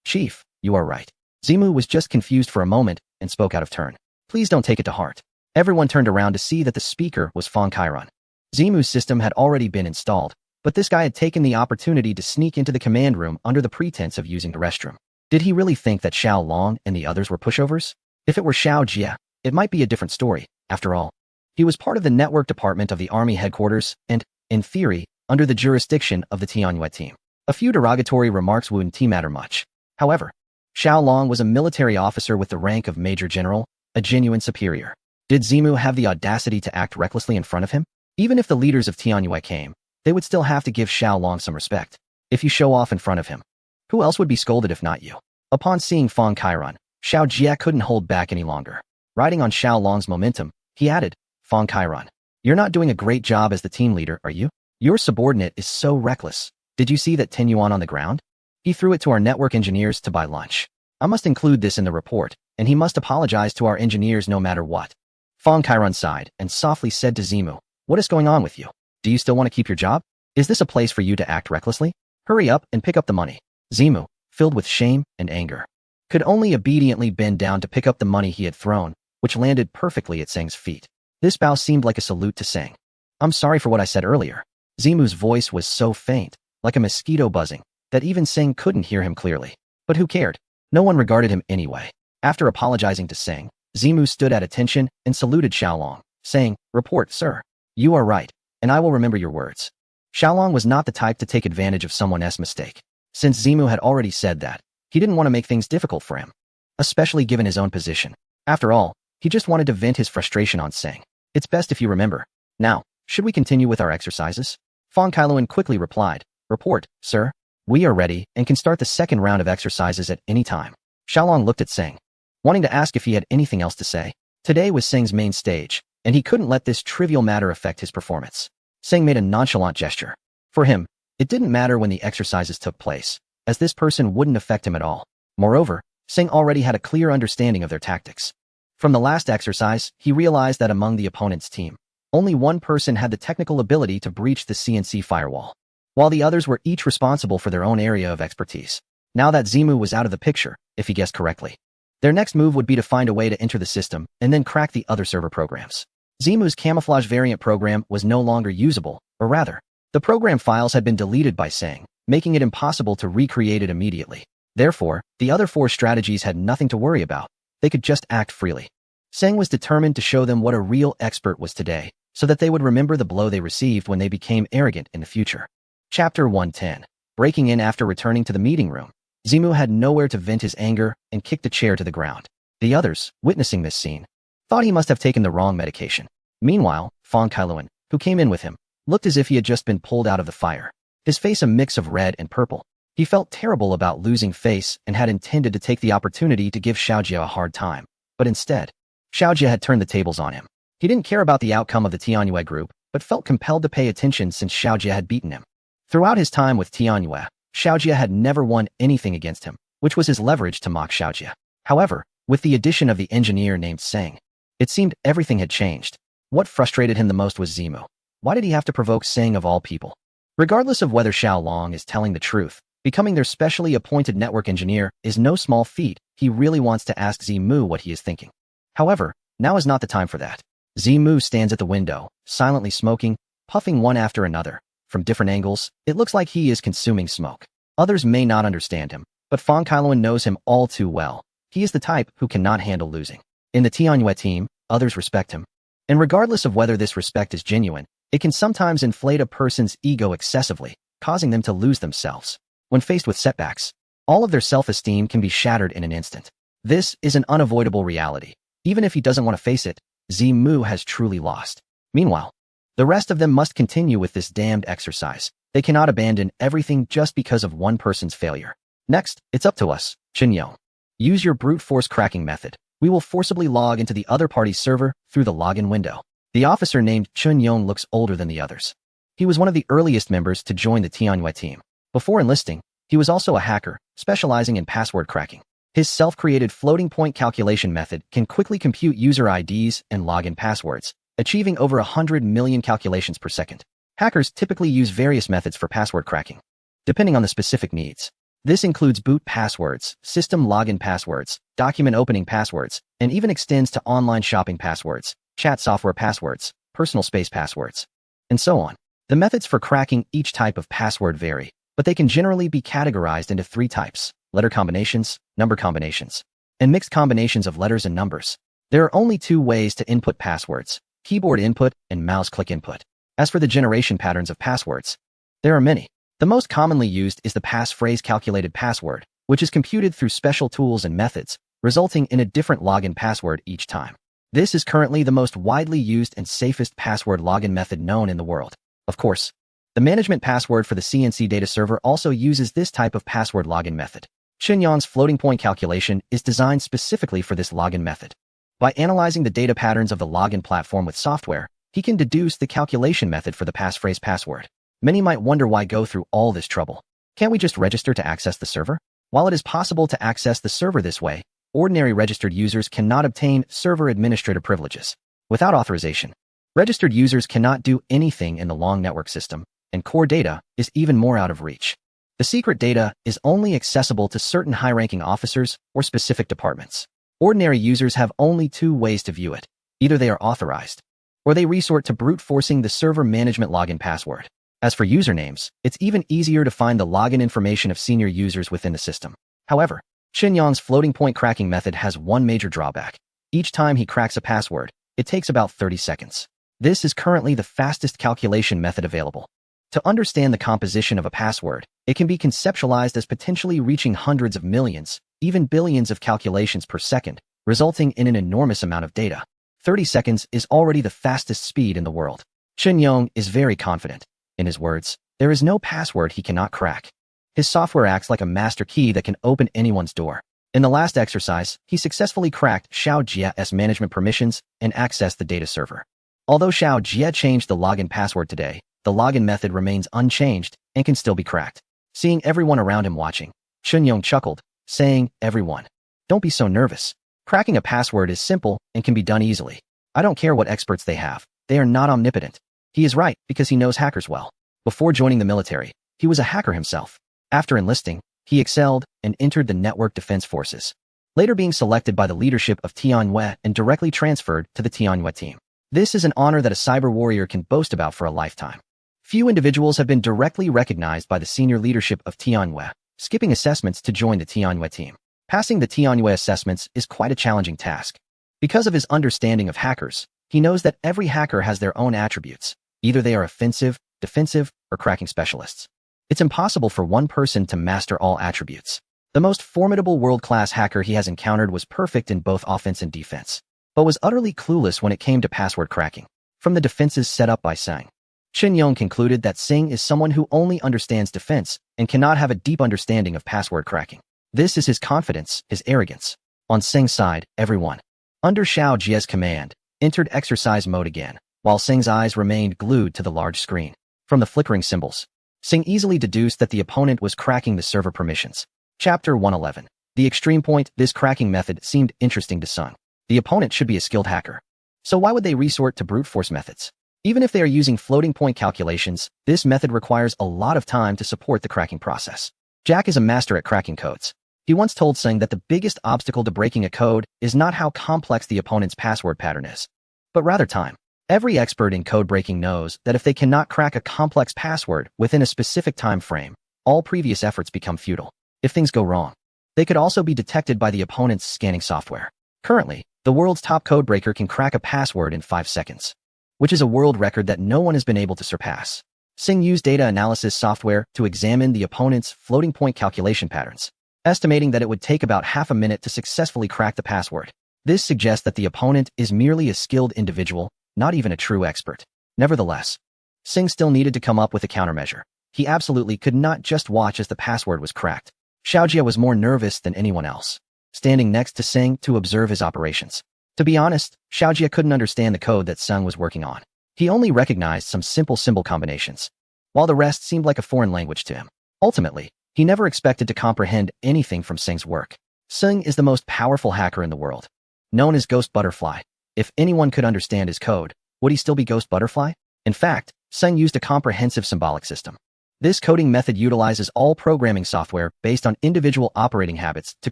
A: Chief, you are right. Zimu was just confused for a moment and spoke out of turn. Please don't take it to heart. Everyone turned around to see that the speaker was Fong Kairon. Zimu's system had already been installed, but this guy had taken the opportunity to sneak into the command room under the pretense of using the restroom. Did he really think that Xiao Long and the others were pushovers? If it were Xiao Jie, it might be a different story. After all, he was part of the network department of the army headquarters and, in theory, under the jurisdiction of the Tianhua team. A few derogatory remarks wouldn't matter much. However, Xiao Long was a military officer with the rank of Major General, a genuine superior. Did Zimu have the audacity to act recklessly in front of him? Even if the leaders of Tianhua came, they would still have to give Xiao Long some respect. If you show off in front of him, who else would be scolded if not you? Upon seeing Fong Kairon, Xiao Jie couldn't hold back any longer. Riding on Xiao Long's momentum, he added, Fong Kairon, you're not doing a great job as the team leader, are you? Your subordinate is so reckless. Did you see that 10 yuan on the ground? He threw it to our network engineers to buy lunch. I must include this in the report, and he must apologize to our engineers no matter what. Fong Kairon sighed and softly said to Zimu, what is going on with you? Do you still want to keep your job? Is this a place for you to act recklessly? Hurry up and pick up the money. Zimu, filled with shame and anger, could only obediently bend down to pick up the money he had thrown, which landed perfectly at Seng's feet. This bow seemed like a salute to Seng. I'm sorry for what I said earlier. Zimu's voice was so faint, like a mosquito buzzing, that even Seng couldn't hear him clearly. But who cared? No one regarded him anyway. After apologizing to Seng, Zimu stood at attention and saluted Xiaolong, saying, report, sir. You are right, and I will remember your words. Xiaolong was not the type to take advantage of someone else's mistake. Since Zimu had already said that, he didn't want to make things difficult for him, especially given his own position. After all, he just wanted to vent his frustration on Seng. It's best if you remember. Now, should we continue with our exercises? Fong Kailuan quickly replied, report, sir. We are ready and can start the second round of exercises at any time. Xiaolong looked at Seng, wanting to ask if he had anything else to say. Today was Seng's main stage, and he couldn't let this trivial matter affect his performance. Seng made a nonchalant gesture. For him, it didn't matter when the exercises took place, as this person wouldn't affect him at all. Moreover, Seng already had a clear understanding of their tactics. From the last exercise, he realized that among the opponent's team, only one person had the technical ability to breach the CNC firewall, while the others were each responsible for their own area of expertise. Now that Zimu was out of the picture, if he guessed correctly, their next move would be to find a way to enter the system and then crack the other server programs. Zimu's camouflage variant program was no longer usable, or rather, the program files had been deleted by Seng, making it impossible to recreate it immediately. Therefore, the other four strategies had nothing to worry about. They could just act freely. Seng was determined to show them what a real expert was today, so that they would remember the blow they received when they became arrogant in the future. Chapter 110. Breaking in after returning to the meeting room, Zimu had nowhere to vent his anger and kicked a chair to the ground. The others, witnessing this scene, thought he must have taken the wrong medication. Meanwhile, Fong Kailuan, who came in with him, looked as if he had just been pulled out of the fire. His face a mix of red and purple. He felt terrible about losing face and had intended to take the opportunity to give Xiaojie a hard time. But instead, Xiaojie had turned the tables on him. He didn't care about the outcome of the Tianhua group, but felt compelled to pay attention since Xiaojie had beaten him. Throughout his time with Tianhua, Xiaojie had never won anything against him, which was his leverage to mock Xiaojie. However, with the addition of the engineer named Seng, it seemed everything had changed. What frustrated him the most was Zimu. Why did he have to provoke Seng of all people? Regardless of whether Xiao Long is telling the truth, becoming their specially appointed network engineer is no small feat. He really wants to ask Zimu what he is thinking. However, now is not the time for that. Zimu stands at the window, silently smoking, puffing one after another. From different angles, it looks like he is consuming smoke. Others may not understand him, but Fong Kailuan knows him all too well. He is the type who cannot handle losing. In the Tianhua team, others respect him. And regardless of whether this respect is genuine, it can sometimes inflate a person's ego excessively, causing them to lose themselves. When faced with setbacks, all of their self-esteem can be shattered in an instant. This is an unavoidable reality. Even if he doesn't want to face it, Zimu has truly lost. Meanwhile, the rest of them must continue with this damned exercise. They cannot abandon everything just because of one person's failure. Next, it's up to us, Chen Yong. Use your brute force cracking method. We will forcibly log into the other party's server through the login window. The officer named Chun Yong looks older than the others. He was one of the earliest members to join the Tianyue team. Before enlisting, he was also a hacker, specializing in password cracking. His self-created floating point calculation method can quickly compute user IDs and login passwords, achieving over 100 million calculations per second. Hackers typically use various methods for password cracking, depending on the specific needs. This includes boot passwords, system login passwords, document opening passwords, and even extends to online shopping passwords, chat software passwords, personal space passwords, and so on. The methods for cracking each type of password vary, but they can generally be categorized into 3 types: letter combinations, number combinations, and mixed combinations of letters and numbers. There are only 2 ways to input passwords: keyboard input and mouse click input. As for the generation patterns of passwords, there are many. The most commonly used is the passphrase calculated password, which is computed through special tools and methods, resulting in a different login password each time. This is currently the most widely used and safest password login method known in the world. Of course, the management password for the CNC data server also uses this type of password login method. Qinyang's floating point calculation is designed specifically for this login method. By analyzing the data patterns of the login platform with software, he can deduce the calculation method for the passphrase password. Many might wonder why go through all this trouble. Can't we just register to access the server? While it is possible to access the server this way, ordinary registered users cannot obtain server administrator privileges without authorization. Registered users cannot do anything in the long network system, and core data is even more out of reach. The secret data is only accessible to certain high-ranking officers or specific departments. Ordinary users have only 2 ways to view it. Either they are authorized, or they resort to brute forcing the server management login password. As for usernames, it's even easier to find the login information of senior users within the system. However, Qinyang's floating point cracking method has one major drawback. Each time he cracks a password, it takes about 30 seconds. This is currently the fastest calculation method available. To understand the composition of a password, it can be conceptualized as potentially reaching hundreds of millions, even billions of calculations per second, resulting in an enormous amount of data. 30 seconds is already the fastest speed in the world. Qinyang is very confident. In his words, there is no password he cannot crack. His software acts like a master key that can open anyone's door. In the last exercise, he successfully cracked Xiao Jie's management permissions and accessed the data server. Although Xiao Jie changed the login password today, the login method remains unchanged and can still be cracked. Seeing everyone around him watching, Qinyang chuckled, saying, "Everyone, don't be so nervous. Cracking a password is simple and can be done easily. I don't care what experts they have. They are not omnipotent." He is right because he knows hackers well. Before joining the military, he was a hacker himself. After enlisting, he excelled and entered the Network Defense Forces, later being selected by the leadership of Tianyue and directly transferred to the Tianyue team. This is an honor that a cyber warrior can boast about for a lifetime. Few individuals have been directly recognized by the senior leadership of Tianyue, skipping assessments to join the Tianyue team. Passing the Tianyue assessments is quite a challenging task. Because of his understanding of hackers, he knows that every hacker has their own attributes. Either they are offensive, defensive, or cracking specialists. It's impossible for one person to master all attributes. The most formidable world-class hacker he has encountered was perfect in both offense and defense, but was utterly clueless when it came to password cracking. From the defenses set up by Seng, Qinyang concluded that Seng is someone who only understands defense and cannot have a deep understanding of password cracking. This is his confidence, his arrogance. On Seng's side, everyone, under Xiao Jie's command, entered exercise mode again, while Seng's eyes remained glued to the large screen. From the flickering symbols, Seng easily deduced that the opponent was cracking the server permissions. Chapter 111. The extreme point. This cracking method seemed interesting to Seng. The opponent should be a skilled hacker. So why would they resort to brute force methods? Even if they are using floating point calculations, this method requires a lot of time to support the cracking process. Jack is a master at cracking codes. He once told Seng that the biggest obstacle to breaking a code is not how complex the opponent's password pattern is, but rather time. Every expert in code breaking knows that if they cannot crack a complex password within a specific time frame, all previous efforts become futile. If things go wrong, they could also be detected by the opponent's scanning software. Currently, the world's top codebreaker can crack a password in 5 seconds, which is a world record that no one has been able to surpass. Seng used data analysis software to examine the opponent's floating point calculation patterns, estimating that it would take about half a minute to successfully crack the password. This suggests that the opponent is merely a skilled individual, not even a true expert. Nevertheless, Seng still needed to come up with a countermeasure. He absolutely could not just watch as the password was cracked. Xiao Jie was more nervous than anyone else. standing next to Seng to observe his operations. To be honest, Xiaojia couldn't understand the code that Seng was working on. He only recognized some simple symbol combinations, while the rest seemed like a foreign language to him. Ultimately, he never expected to comprehend anything from Seng's work. Seng is the most powerful hacker in the world, known as Ghost Butterfly. If anyone could understand his code, would he still be Ghost Butterfly? In fact, Seng used a comprehensive symbolic system. This coding method utilizes all programming software based on individual operating habits to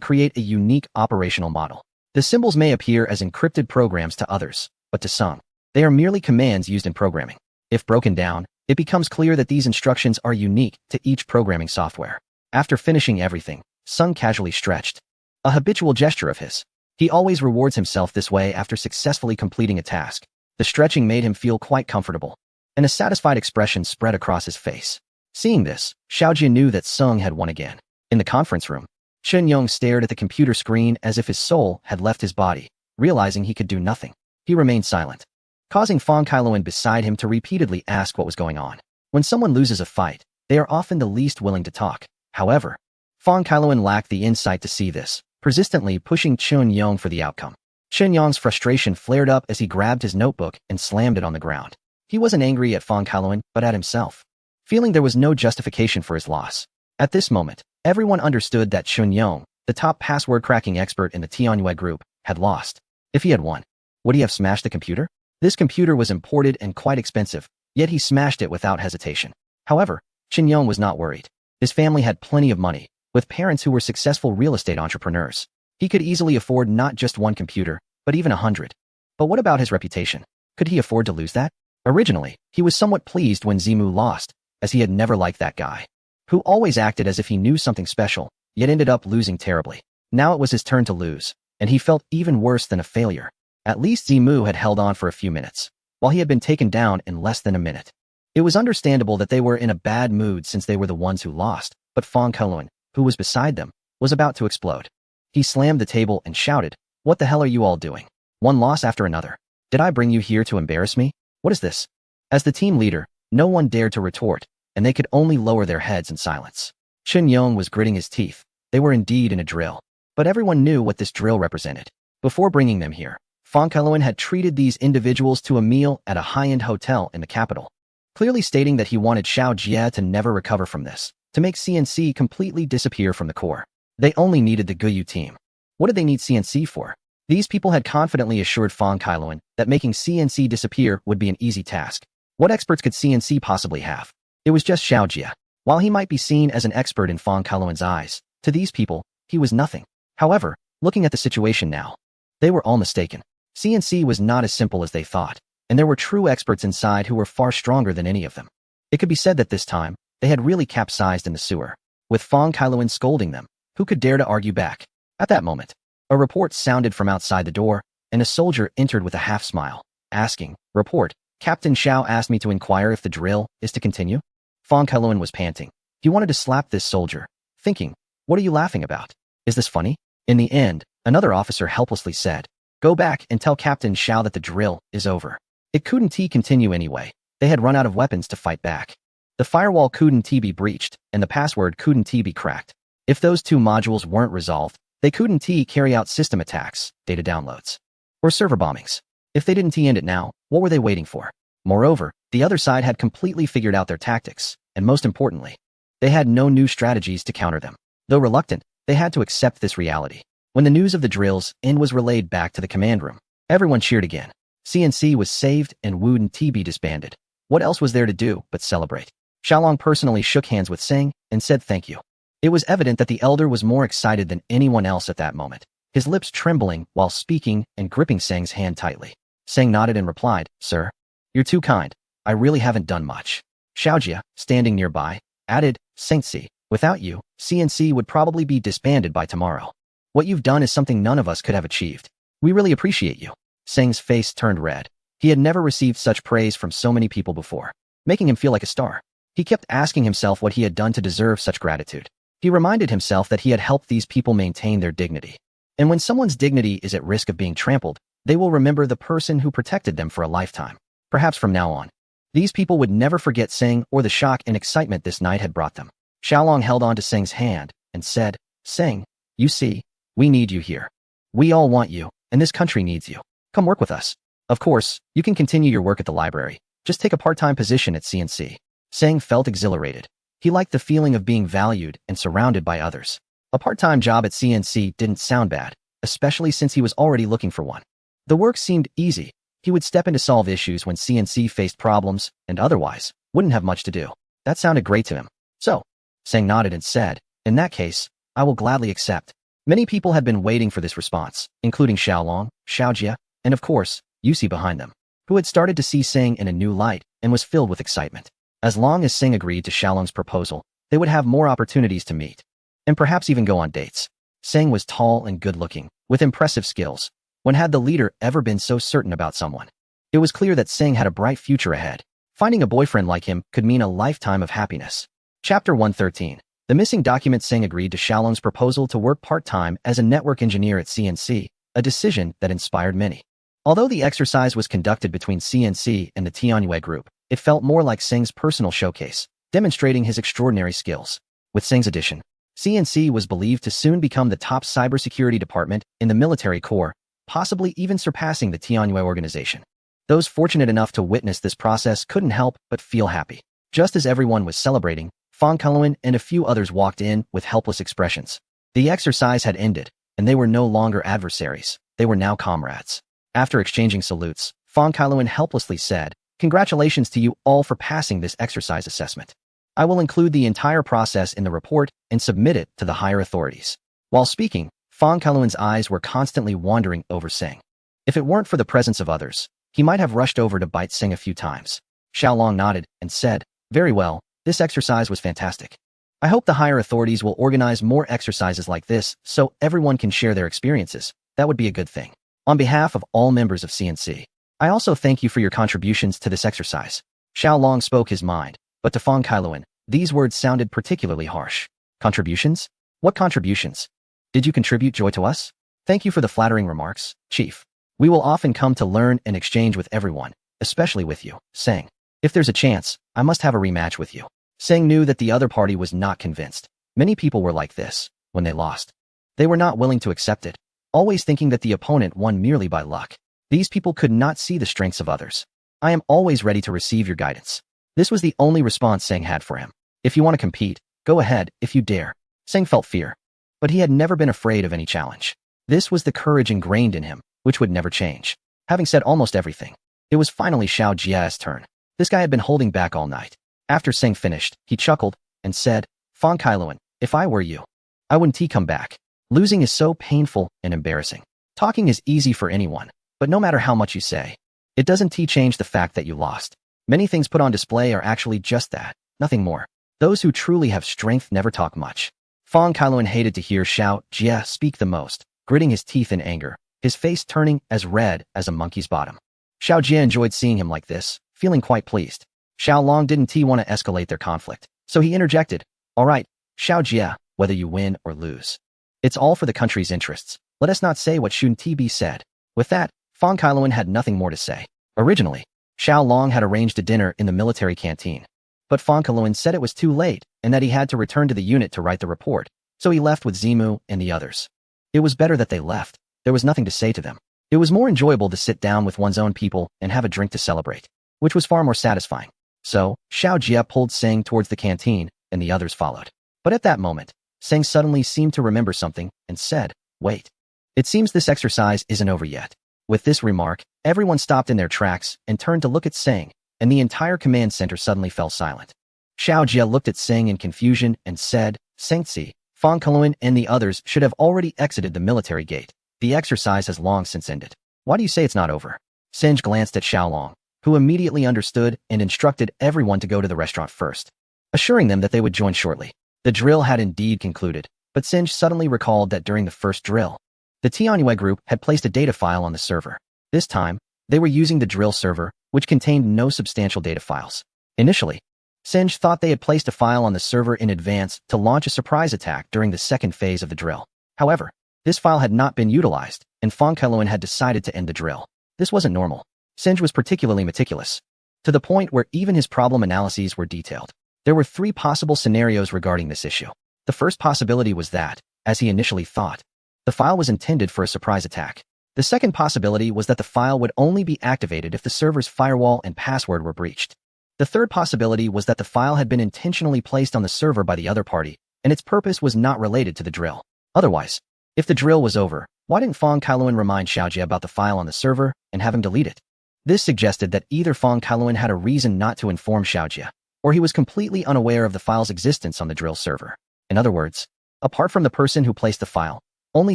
A: create a unique operational model. The symbols may appear as encrypted programs to others, but to Seng, they are merely commands used in programming. If broken down, it becomes clear that these instructions are unique to each programming software. After finishing everything, Seng casually stretched, a habitual gesture of his. He always rewards himself this way after successfully completing a task. The stretching made him feel quite comfortable, and a satisfied expression spread across his face. Seeing this, Xiaojia knew that Seng had won again. In the conference room, Chen Yong stared at the computer screen as if his soul had left his body. Realizing he could do nothing, he remained silent, causing Fang Kailuan beside him to repeatedly ask what was going on. When someone loses a fight, they are often the least willing to talk. However, Fang Kailuan lacked the insight to see this, persistently pushing Chen Yong for the outcome. Chen Yong's frustration flared up as he grabbed his notebook and slammed it on the ground. He wasn't angry at Fang Kailuan, but at himself, feeling there was no justification for his loss. At this moment, everyone understood that Chen Yong, the top password-cracking expert in the Tianyue group, had lost. If he had won, would he have smashed the computer? This computer was imported and quite expensive, yet he smashed it without hesitation. However, Chen Yong was not worried. His family had plenty of money, with parents who were successful real estate entrepreneurs. He could easily afford not just one computer, but even 100. But what about his reputation? Could he afford to lose that? Originally, he was somewhat pleased when Zimu lost, as he had never liked that guy, who always acted as if he knew something special, yet ended up losing terribly. Now it was his turn to lose, and he felt even worse than a failure. At least Zimu had held on for a few minutes, while he had been taken down in less than a minute. It was understandable that they were in a bad mood since they were the ones who lost, but Fang Kailuan, who was beside them, was about to explode. He slammed the table and shouted, "What the hell are you all doing? One loss after another. Did I bring you here to embarrass me? What is this?" As the team leader, no one dared to retort, and they could only lower their heads in silence. Chen Yong was gritting his teeth. They were indeed in a drill, but everyone knew what this drill represented. Before bringing them here, Fang Kailuan had treated these individuals to a meal at a high-end hotel in the capital, clearly stating that he wanted Xiaojia to never recover from this, to make CNC completely disappear from the core. They only needed the Guyu team. What did they need CNC for? These people had confidently assured Fang Kailuan that making CNC disappear would be an easy task. What experts could CNC possibly have? It was just Xiaojia. While he might be seen as an expert in Fang Kailuan's eyes, to these people, he was nothing. However, looking at the situation now, they were all mistaken. CNC was not as simple as they thought, and there were true experts inside who were far stronger than any of them. It could be said that this time, they had really capsized in the sewer, with Fang Kailuan scolding them. Who could dare to argue back? At that moment, a report sounded from outside the door, and a soldier entered with a half-smile, asking, "Report, Captain Xiao asked me to inquire if the drill is to continue." Fang Kailuan was panting. He wanted to slap this soldier, thinking, "What are you laughing about? Is this funny?" In the end, another officer helplessly said, "Go back and tell Captain Xiao that the drill is over." It couldn't continue anyway. They had run out of weapons to fight back. The firewall couldn't be breached, and the password couldn't be cracked. If those two modules weren't resolved, they couldn't carry out system attacks, data downloads, or server bombings. If they didn't end it now, what were they waiting for? Moreover, the other side had completely figured out their tactics, and most importantly, they had no new strategies to counter them. Though reluctant, they had to accept this reality. When the news of the drill's end was relayed back to the command room, everyone cheered again. CNC was saved and wouldn't be disbanded. What else was there to do but celebrate? Xiaolong personally shook hands with Seng and said thank you. It was evident that the elder was more excited than anyone else at that moment, his lips trembling while speaking and gripping Seng's hand tightly. Seng nodded and replied, "Sir, you're too kind. I really haven't done much." Xiaojia, standing nearby, added, "Sengci, without you, CNC would probably be disbanded by tomorrow. What you've done is something none of us could have achieved. We really appreciate you." Seng's face turned red. He had never received such praise from so many people before, making him feel like a star. He kept asking himself what he had done to deserve such gratitude. He reminded himself that he had helped these people maintain their dignity. And when someone's dignity is at risk of being trampled, they will remember the person who protected them for a lifetime. Perhaps from now on, these people would never forget Seng or the shock and excitement this night had brought them. Xiaolong held on to Seng's hand and said, "Seng, you see, We need you here. We all want you, and this country needs you. Come work with us. Of course, you can continue your work at the library. Just take a part-time position at CNC. Sang felt exhilarated. He liked the feeling of being valued and surrounded by others. A part-time job at CNC didn't sound bad, especially since he was already looking for one. The work seemed easy. He would step in to solve issues when CNC faced problems, and otherwise, wouldn't have much to do. That sounded great to him. So, Sang nodded and said, in that case, I will gladly accept. Many people had been waiting for this response, including Xiaolong, Xiaojia, and of course, Yusi behind them, who had started to see Sang in a new light and was filled with excitement. As long as Sang agreed to Xiaolong's proposal, they would have more opportunities to meet, and perhaps even go on dates. Sang was tall and good-looking, with impressive skills. When had the leader ever been so certain about someone? It was clear that Sang had a bright future ahead. Finding a boyfriend like him could mean a lifetime of happiness. Chapter 113. The missing document. Sang agreed to Xiaolong's proposal to work part-time as a network engineer at CNC, a decision that inspired many. Although the exercise was conducted between CNC and the Tianyue group, it felt more like Sang's personal showcase, demonstrating his extraordinary skills. With Sang's addition, CNC was believed to soon become the top cybersecurity department in the military corps, possibly even surpassing the Tianyue organization. Those fortunate enough to witness this process couldn't help but feel happy. Just as everyone was celebrating, Fang Keluan and a few others walked in with helpless expressions. The exercise had ended, and they were no longer adversaries. They were now comrades. After exchanging salutes, Fang Keluan helplessly said, "Congratulations to you all for passing this exercise assessment. I will include the entire process in the report and submit it to the higher authorities." While speaking, Fang Keluan's eyes were constantly wandering over Sang. If it weren't for the presence of others, he might have rushed over to bite Sang a few times. Xiaolong nodded and said, "Very well, this exercise was fantastic. I hope the higher authorities will organize more exercises like this so everyone can share their experiences. That would be a good thing. On behalf of all members of CNC, I also thank you for your contributions to this exercise." Xiaolong spoke his mind, but to Fang Keluan, these words sounded particularly harsh. Contributions? What contributions? Did you contribute joy to us? Thank you for the flattering remarks, Chief. We will often come to learn and exchange with everyone, especially with you, Sang. If there's a chance, I must have a rematch with you. Sang knew that the other party was not convinced. Many people were like this. When they lost, they were not willing to accept it, always thinking that the opponent won merely by luck. These people could not see the strengths of others. I am always ready to receive your guidance. This was the only response Sang had for him. If you want to compete, go ahead, if you dare. Sang felt fear, but he had never been afraid of any challenge. This was the courage ingrained in him, which would never change. Having said almost everything, it was finally Xiao Jia's turn. This guy had been holding back all night. After Sang finished, he chuckled and said, "Fang Keluan, if I were you, I wouldn't come back. Losing is so painful and embarrassing. Talking is easy for anyone, but no matter how much you say, it doesn't change the fact that you lost. Many things put on display are actually just that, nothing more. Those who truly have strength never talk much." Fang Keluan hated to hear Xiao Jia speak the most, gritting his teeth in anger, his face turning as red as a monkey's bottom. Xiao Jia enjoyed seeing him like this, feeling quite pleased. Xiaolong didn't want to escalate their conflict, so he interjected, "All right, Xiao Jia, whether you win or lose, it's all for the country's interests. Let us not say what shouldn't be said." With that, Fang Keluan had nothing more to say. Originally, Xiaolong had arranged a dinner in the military canteen, but Fang Keluan said it was too late and that he had to return to the unit to write the report, so he left with Zimu and the others. It was better that they left. There was nothing to say to them. It was more enjoyable to sit down with one's own people and have a drink to celebrate, which was far more satisfying. So, Xiao Jia pulled Sang towards the canteen, and the others followed. But at that moment, Sang suddenly seemed to remember something and said, "Wait. It seems this exercise isn't over yet." With this remark, everyone stopped in their tracks and turned to look at Sang, and the entire command center suddenly fell silent. Xiao Jia looked at Sang in confusion and said, "Sangzi, Fang Keluan and the others should have already exited the military gate. The exercise has long since ended. Why do you say it's not over?" Singe glanced at Xiaolong, who immediately understood and instructed everyone to go to the restaurant first, assuring them that they would join shortly. The drill had indeed concluded, but Singe suddenly recalled that during the first drill, the Tianyue group had placed a data file on the server. This time, they were using the drill server, which contained no substantial data files. Initially, Singe thought they had placed a file on the server in advance to launch a surprise attack during the second phase of the drill. However, this file had not been utilized, and Fang Keluan had decided to end the drill. This wasn't normal. Singe was particularly meticulous, to the point where even his problem analyses were detailed. There were 3 possible scenarios regarding this issue. The first possibility was that, as he initially thought, The file was intended for a surprise attack. The second possibility was that the file would only be activated if the server's firewall and password were breached. The third possibility was that the file had been intentionally placed on the server by the other party, and its purpose was not related to the drill. Otherwise, if the drill was over, why didn't Fong Kailuan remind Xiaojie about the file on the server and have him delete it? This suggested that either Fong Kailuan had a reason not to inform Xiaojie, or he was completely unaware of the file's existence on the drill server. In other words, apart from the person who placed the file, only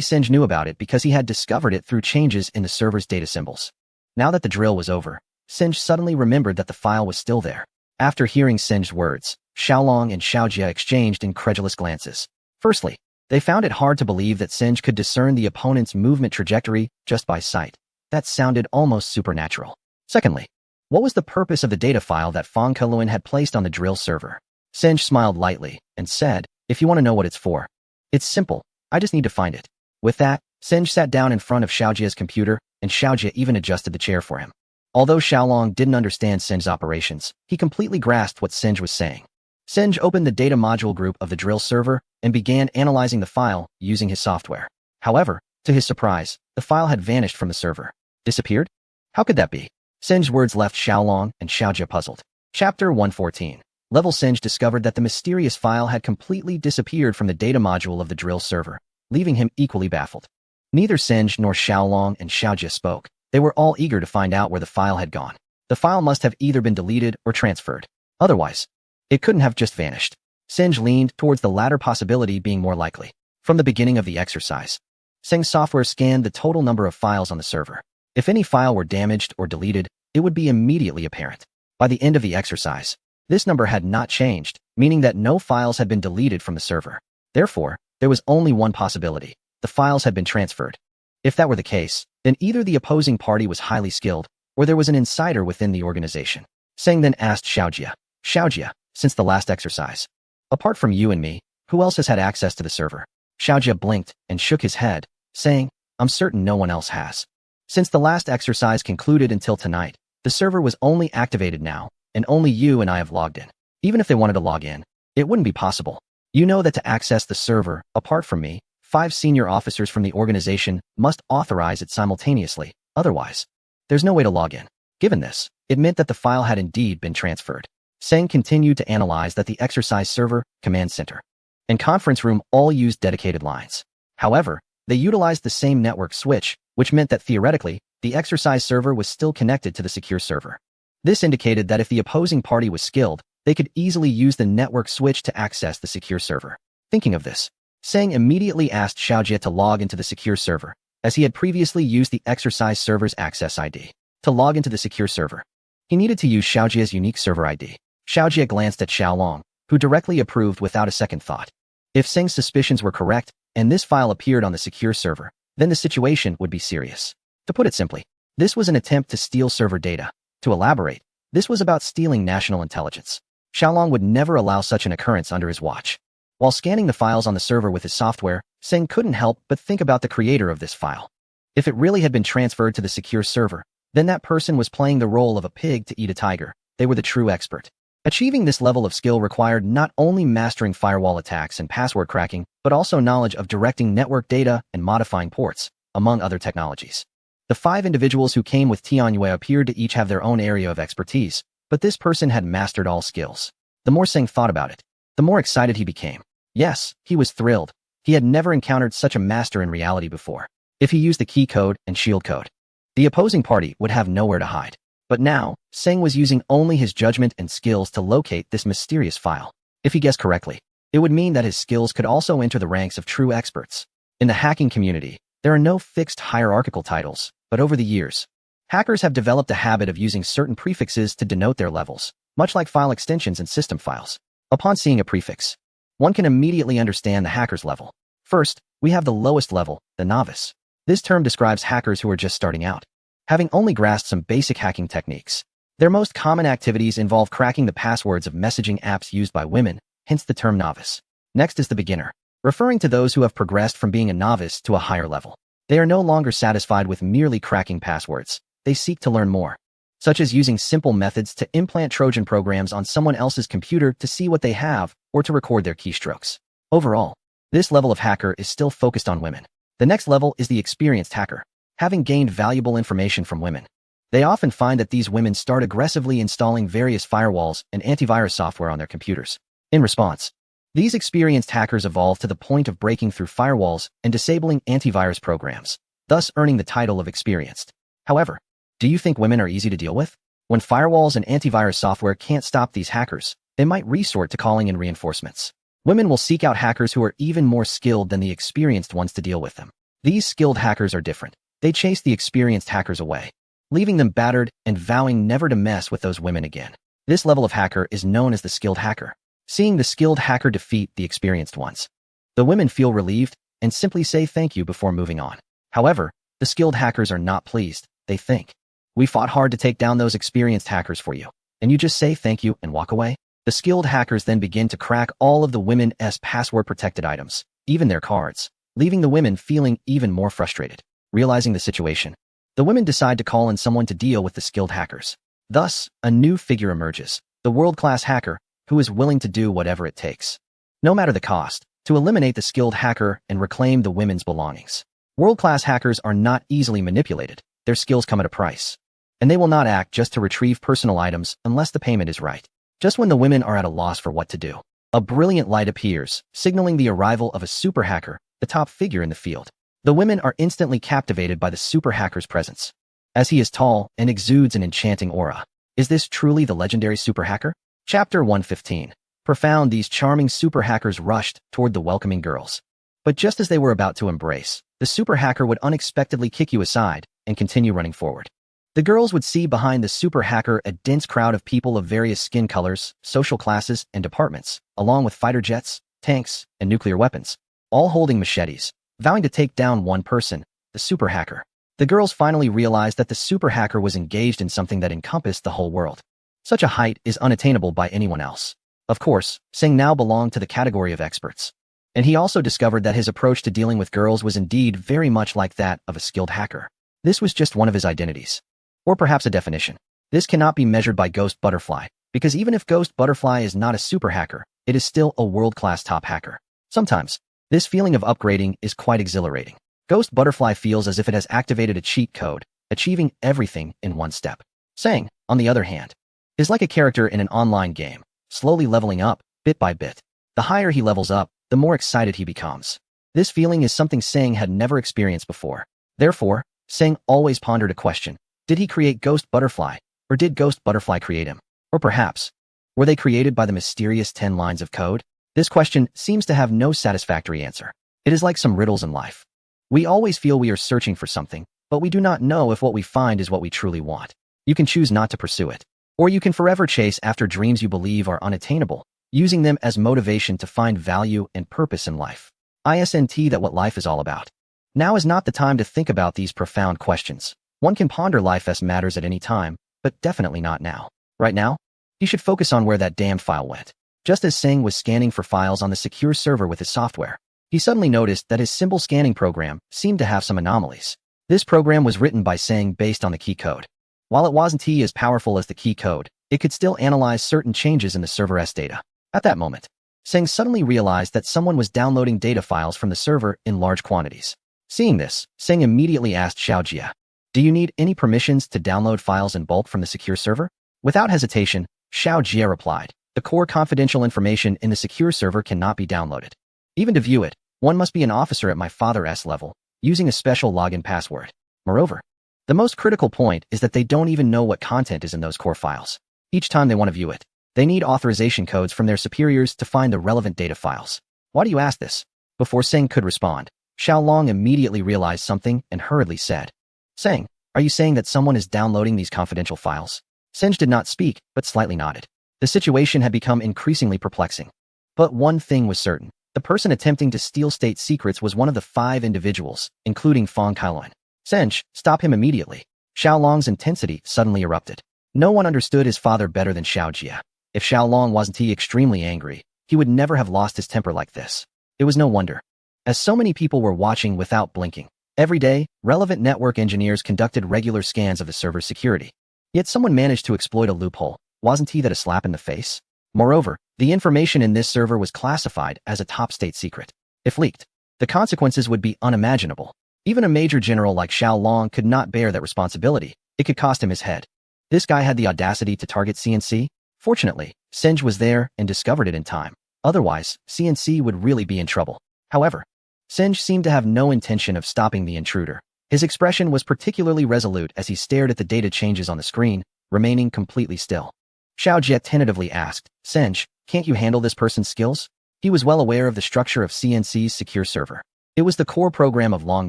A: Singe knew about it because he had discovered it through changes in the server's data symbols. Now that the drill was over, Singe suddenly remembered that the file was still there. After hearing Singe's words, Xiaolong and Xiaojie exchanged incredulous glances. Firstly, they found it hard to believe that Singe could discern the opponent's movement trajectory just by sight. That sounded almost supernatural. Secondly, what was the purpose of the data file that Fong Kailuan had placed on the drill server? Singe smiled lightly and said, "If you want to know what it's for, it's simple. I just need to find it." With that, Singe sat down in front of Xiaojie's computer, and Xiaojie even adjusted the chair for him. Although Xiaolong didn't understand Singe's operations, he completely grasped what Singe was saying. Singe opened the data module group of the drill server and began analyzing the file using his software. However, to his surprise, the file had vanished from the server. Disappeared? How could that be? Singe's words left Xiaolong and Xiaojie puzzled. Chapter 114. Level Singe discovered that the mysterious file had completely disappeared from the data module of the drill server, leaving him equally baffled. Neither Singe nor Xiaolong and Xiaojie spoke. They were all eager to find out where the file had gone. The file must have either been deleted or transferred. Otherwise, it couldn't have just vanished. Singe leaned towards the latter possibility being more likely. From the beginning of the exercise, Singe's software scanned the total number of files on the server. If any file were damaged or deleted, it would be immediately apparent. By the end of the exercise, this number had not changed, meaning that no files had been deleted from the server. Therefore, there was only one possibility. The files had been transferred. If that were the case, then either the opposing party was highly skilled, or there was an insider within the organization. Singe then asked Xiaojie, "Xiaojie, since the last exercise, apart from you and me, who else has had access to the server?" Xiaojie blinked and shook his head, saying, "I'm certain no one else has. Since the last exercise concluded until tonight, the server was only activated now, and only you and I have logged in. Even if they wanted to log in, it wouldn't be possible. You know that to access the server, apart from me, 5 senior officers from the organization must authorize it simultaneously. Otherwise, there's no way to log in." Given this, it meant that the file had indeed been transferred. Singe continued to analyze that the exercise server, command center, and conference room all used dedicated lines. However, they utilized the same network switch, which meant that theoretically, the exercise server was still connected to the secure server. This indicated that if the opposing party was skilled, they could easily use the network switch to access the secure server. Thinking of this, Singe immediately asked Xiaojie to log into the secure server, as he had previously used the exercise server's access ID. To log into the secure server, he needed to use Xiaojie's unique server ID. Xiaojie glanced at Xiaolong, who directly approved without a second thought. If Singe's suspicions were correct, and this file appeared on the secure server, then the situation would be serious. To put it simply, this was an attempt to steal server data. To elaborate, this was about stealing national intelligence. Xiaolong would never allow such an occurrence under his watch. While scanning the files on the server with his software, Singe couldn't help but think about the creator of this file. If it really had been transferred to the secure server, then that person was playing the role of a pig to eat a tiger. They were the true expert. Achieving this level of skill required not only mastering firewall attacks and password cracking, but also knowledge of directing network data and modifying ports, among other technologies. The 5 individuals who came with Tianyue appeared to each have their own area of expertise, but this person had mastered all skills. The more Singe thought about it, the more excited he became. Yes, he was thrilled. He had never encountered such a master in reality before. If he used the key code and shield code, the opposing party would have nowhere to hide. But now, Singe was using only his judgment and skills to locate this mysterious file. If he guessed correctly, it would mean that his skills could also enter the ranks of true experts. In the hacking community, there are no fixed hierarchical titles, but over the years, hackers have developed a habit of using certain prefixes to denote their levels, much like file extensions and system files. Upon seeing a prefix, one can immediately understand the hacker's level. First, we have the lowest level, the novice. This term describes hackers who are just starting out, having only grasped some basic hacking techniques. Their most common activities involve cracking the passwords of messaging apps used by women, hence the term novice. Next is the beginner, referring to those who have progressed from being a novice to a higher level. They are no longer satisfied with merely cracking passwords. They seek to learn more, such as using simple methods to implant Trojan programs on someone else's computer to see what they have or to record their keystrokes. Overall, this level of hacker is still focused on women. The next level is the experienced hacker. Having gained valuable information from women, they often find that these women start aggressively installing various firewalls and antivirus software on their computers. In response, these experienced hackers evolve to the point of breaking through firewalls and disabling antivirus programs, thus earning the title of experienced. However, do you think women are easy to deal with? When firewalls and antivirus software can't stop these hackers, they might resort to calling in reinforcements. Women will seek out hackers who are even more skilled than the experienced ones to deal with them. These skilled hackers are different. They chase the experienced hackers away, leaving them battered and vowing never to mess with those women again. This level of hacker is known as the skilled hacker. Seeing the skilled hacker defeat the experienced ones, the women feel relieved and simply say thank you before moving on. However, the skilled hackers are not pleased. They think, "We fought hard to take down those experienced hackers for you, and you just say thank you and walk away?" The skilled hackers then begin to crack all of the women's password-protected items, even their cards, leaving the women feeling even more frustrated. Realizing the situation, the women decide to call in someone to deal with the skilled hackers. Thus, a new figure emerges, the world-class hacker, who is willing to do whatever it takes, no matter the cost, to eliminate the skilled hacker and reclaim the women's belongings. World-class hackers are not easily manipulated. Their skills come at a price, and they will not act just to retrieve personal items unless the payment is right. Just when the women are at a loss for what to do, a brilliant light appears, signaling the arrival of a super hacker, the top figure in the field. The women are instantly captivated by the super hacker's presence, as he is tall and exudes an enchanting aura. Is this truly the legendary super hacker? Chapter 115. Profound. These charming super hackers rushed toward the welcoming girls. But just as they were about to embrace, the super hacker would unexpectedly kick you aside and continue running forward. The girls would see behind the super hacker a dense crowd of people of various skin colors, social classes, and departments, along with fighter jets, tanks, and nuclear weapons, all holding machetes, vowing to take down one person, the super hacker. The girls finally realized that the super hacker was engaged in something that encompassed the whole world. Such a height is unattainable by anyone else. Of course, Singh now belonged to the category of experts. And he also discovered that his approach to dealing with girls was indeed very much like that of a skilled hacker. This was just one of his identities. Or perhaps a definition. This cannot be measured by Ghost Butterfly, because even if Ghost Butterfly is not a super hacker, it is still a world-class top hacker. Sometimes, this feeling of upgrading is quite exhilarating. Ghost Butterfly feels as if it has activated a cheat code, achieving everything in one step. Singh, on the other hand, is like a character in an online game, slowly leveling up, bit by bit. The higher he levels up, the more excited he becomes. This feeling is something Singh had never experienced before. Therefore, Singh always pondered a question. Did he create Ghost Butterfly, or did Ghost Butterfly create him? Or perhaps, were they created by the mysterious 10 lines of code? This question seems to have no satisfactory answer. It is like some riddles in life. We always feel we are searching for something, but we do not know if what we find is what we truly want. You can choose not to pursue it. Or you can forever chase after dreams you believe are unattainable, using them as motivation to find value and purpose in life. Isn't that what life is all about? Now is not the time to think about these profound questions. One can ponder life's matters at any time, but definitely not now. Right now, he should focus on where that damned file went. Just as Singh was scanning for files on the secure server with his software, he suddenly noticed that his symbol scanning program seemed to have some anomalies. This program was written by Singh based on the key code. While it wasn't as powerful as the key code, it could still analyze certain changes in the server's data. At that moment, Singh suddenly realized that someone was downloading data files from the server in large quantities. Seeing this, Singh immediately asked Xiaojia, "Do you need any permissions to download files in bulk from the secure server?" Without hesitation, Xiaojia replied, "The core confidential information in the secure server cannot be downloaded. Even to view it, one must be an officer at my father's level, using a special login password. Moreover, the most critical point is that they don't even know what content is in those core files. Each time they want to view it, they need authorization codes from their superiors to find the relevant data files." "Why do you ask this?" Before Singh could respond, Xiaolong immediately realized something and hurriedly said, "Singh, are you saying that someone is downloading these confidential files?" Singh did not speak, but slightly nodded. The situation had become increasingly perplexing. But one thing was certain. The person attempting to steal state secrets was one of the 5 individuals, including Fong Kailuan. "Sench, stop him immediately." Xiaolong's intensity suddenly erupted. No one understood his father better than Xiaojia. If Xiaolong wasn't extremely angry, he would never have lost his temper like this. It was no wonder, as so many people were watching without blinking. Every day, relevant network engineers conducted regular scans of the server's security. Yet someone managed to exploit a loophole. Wasn't that a slap in the face? Moreover, the information in this server was classified as a top state secret. If leaked, The consequences would be unimaginable. Even a major general like Xiao Long could not bear that responsibility. It could cost him his head. This guy had the audacity to target CNC? Fortunately, Senj was there and discovered it in time. Otherwise, CNC would really be in trouble. However, Senj seemed to have no intention of stopping the intruder. His expression was particularly resolute as he stared at the data changes on the screen, remaining completely still. Xiao Jie tentatively asked, Senj, can't you handle this person's skills? He was well aware of the structure of CNC's secure server. It was the core program of Long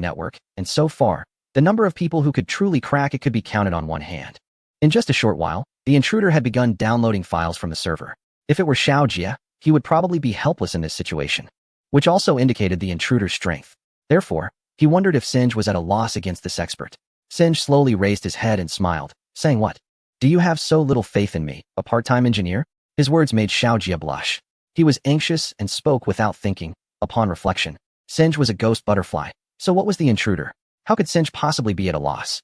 A: Network, and so far, the number of people who could truly crack it could be counted on one hand. In just a short while, the intruder had begun downloading files from the server. If it were Xiao Jie, he would probably be helpless in this situation, which also indicated the intruder's strength. Therefore, he wondered if Senj was at a loss against this expert. Senj slowly raised his head and smiled, saying what? Do you have so little faith in me, a part-time engineer? His words made Xiao Jie blush. He was anxious and spoke without thinking. Upon reflection, Senj was a ghost butterfly. So what was the intruder? How could Senj possibly be at a loss?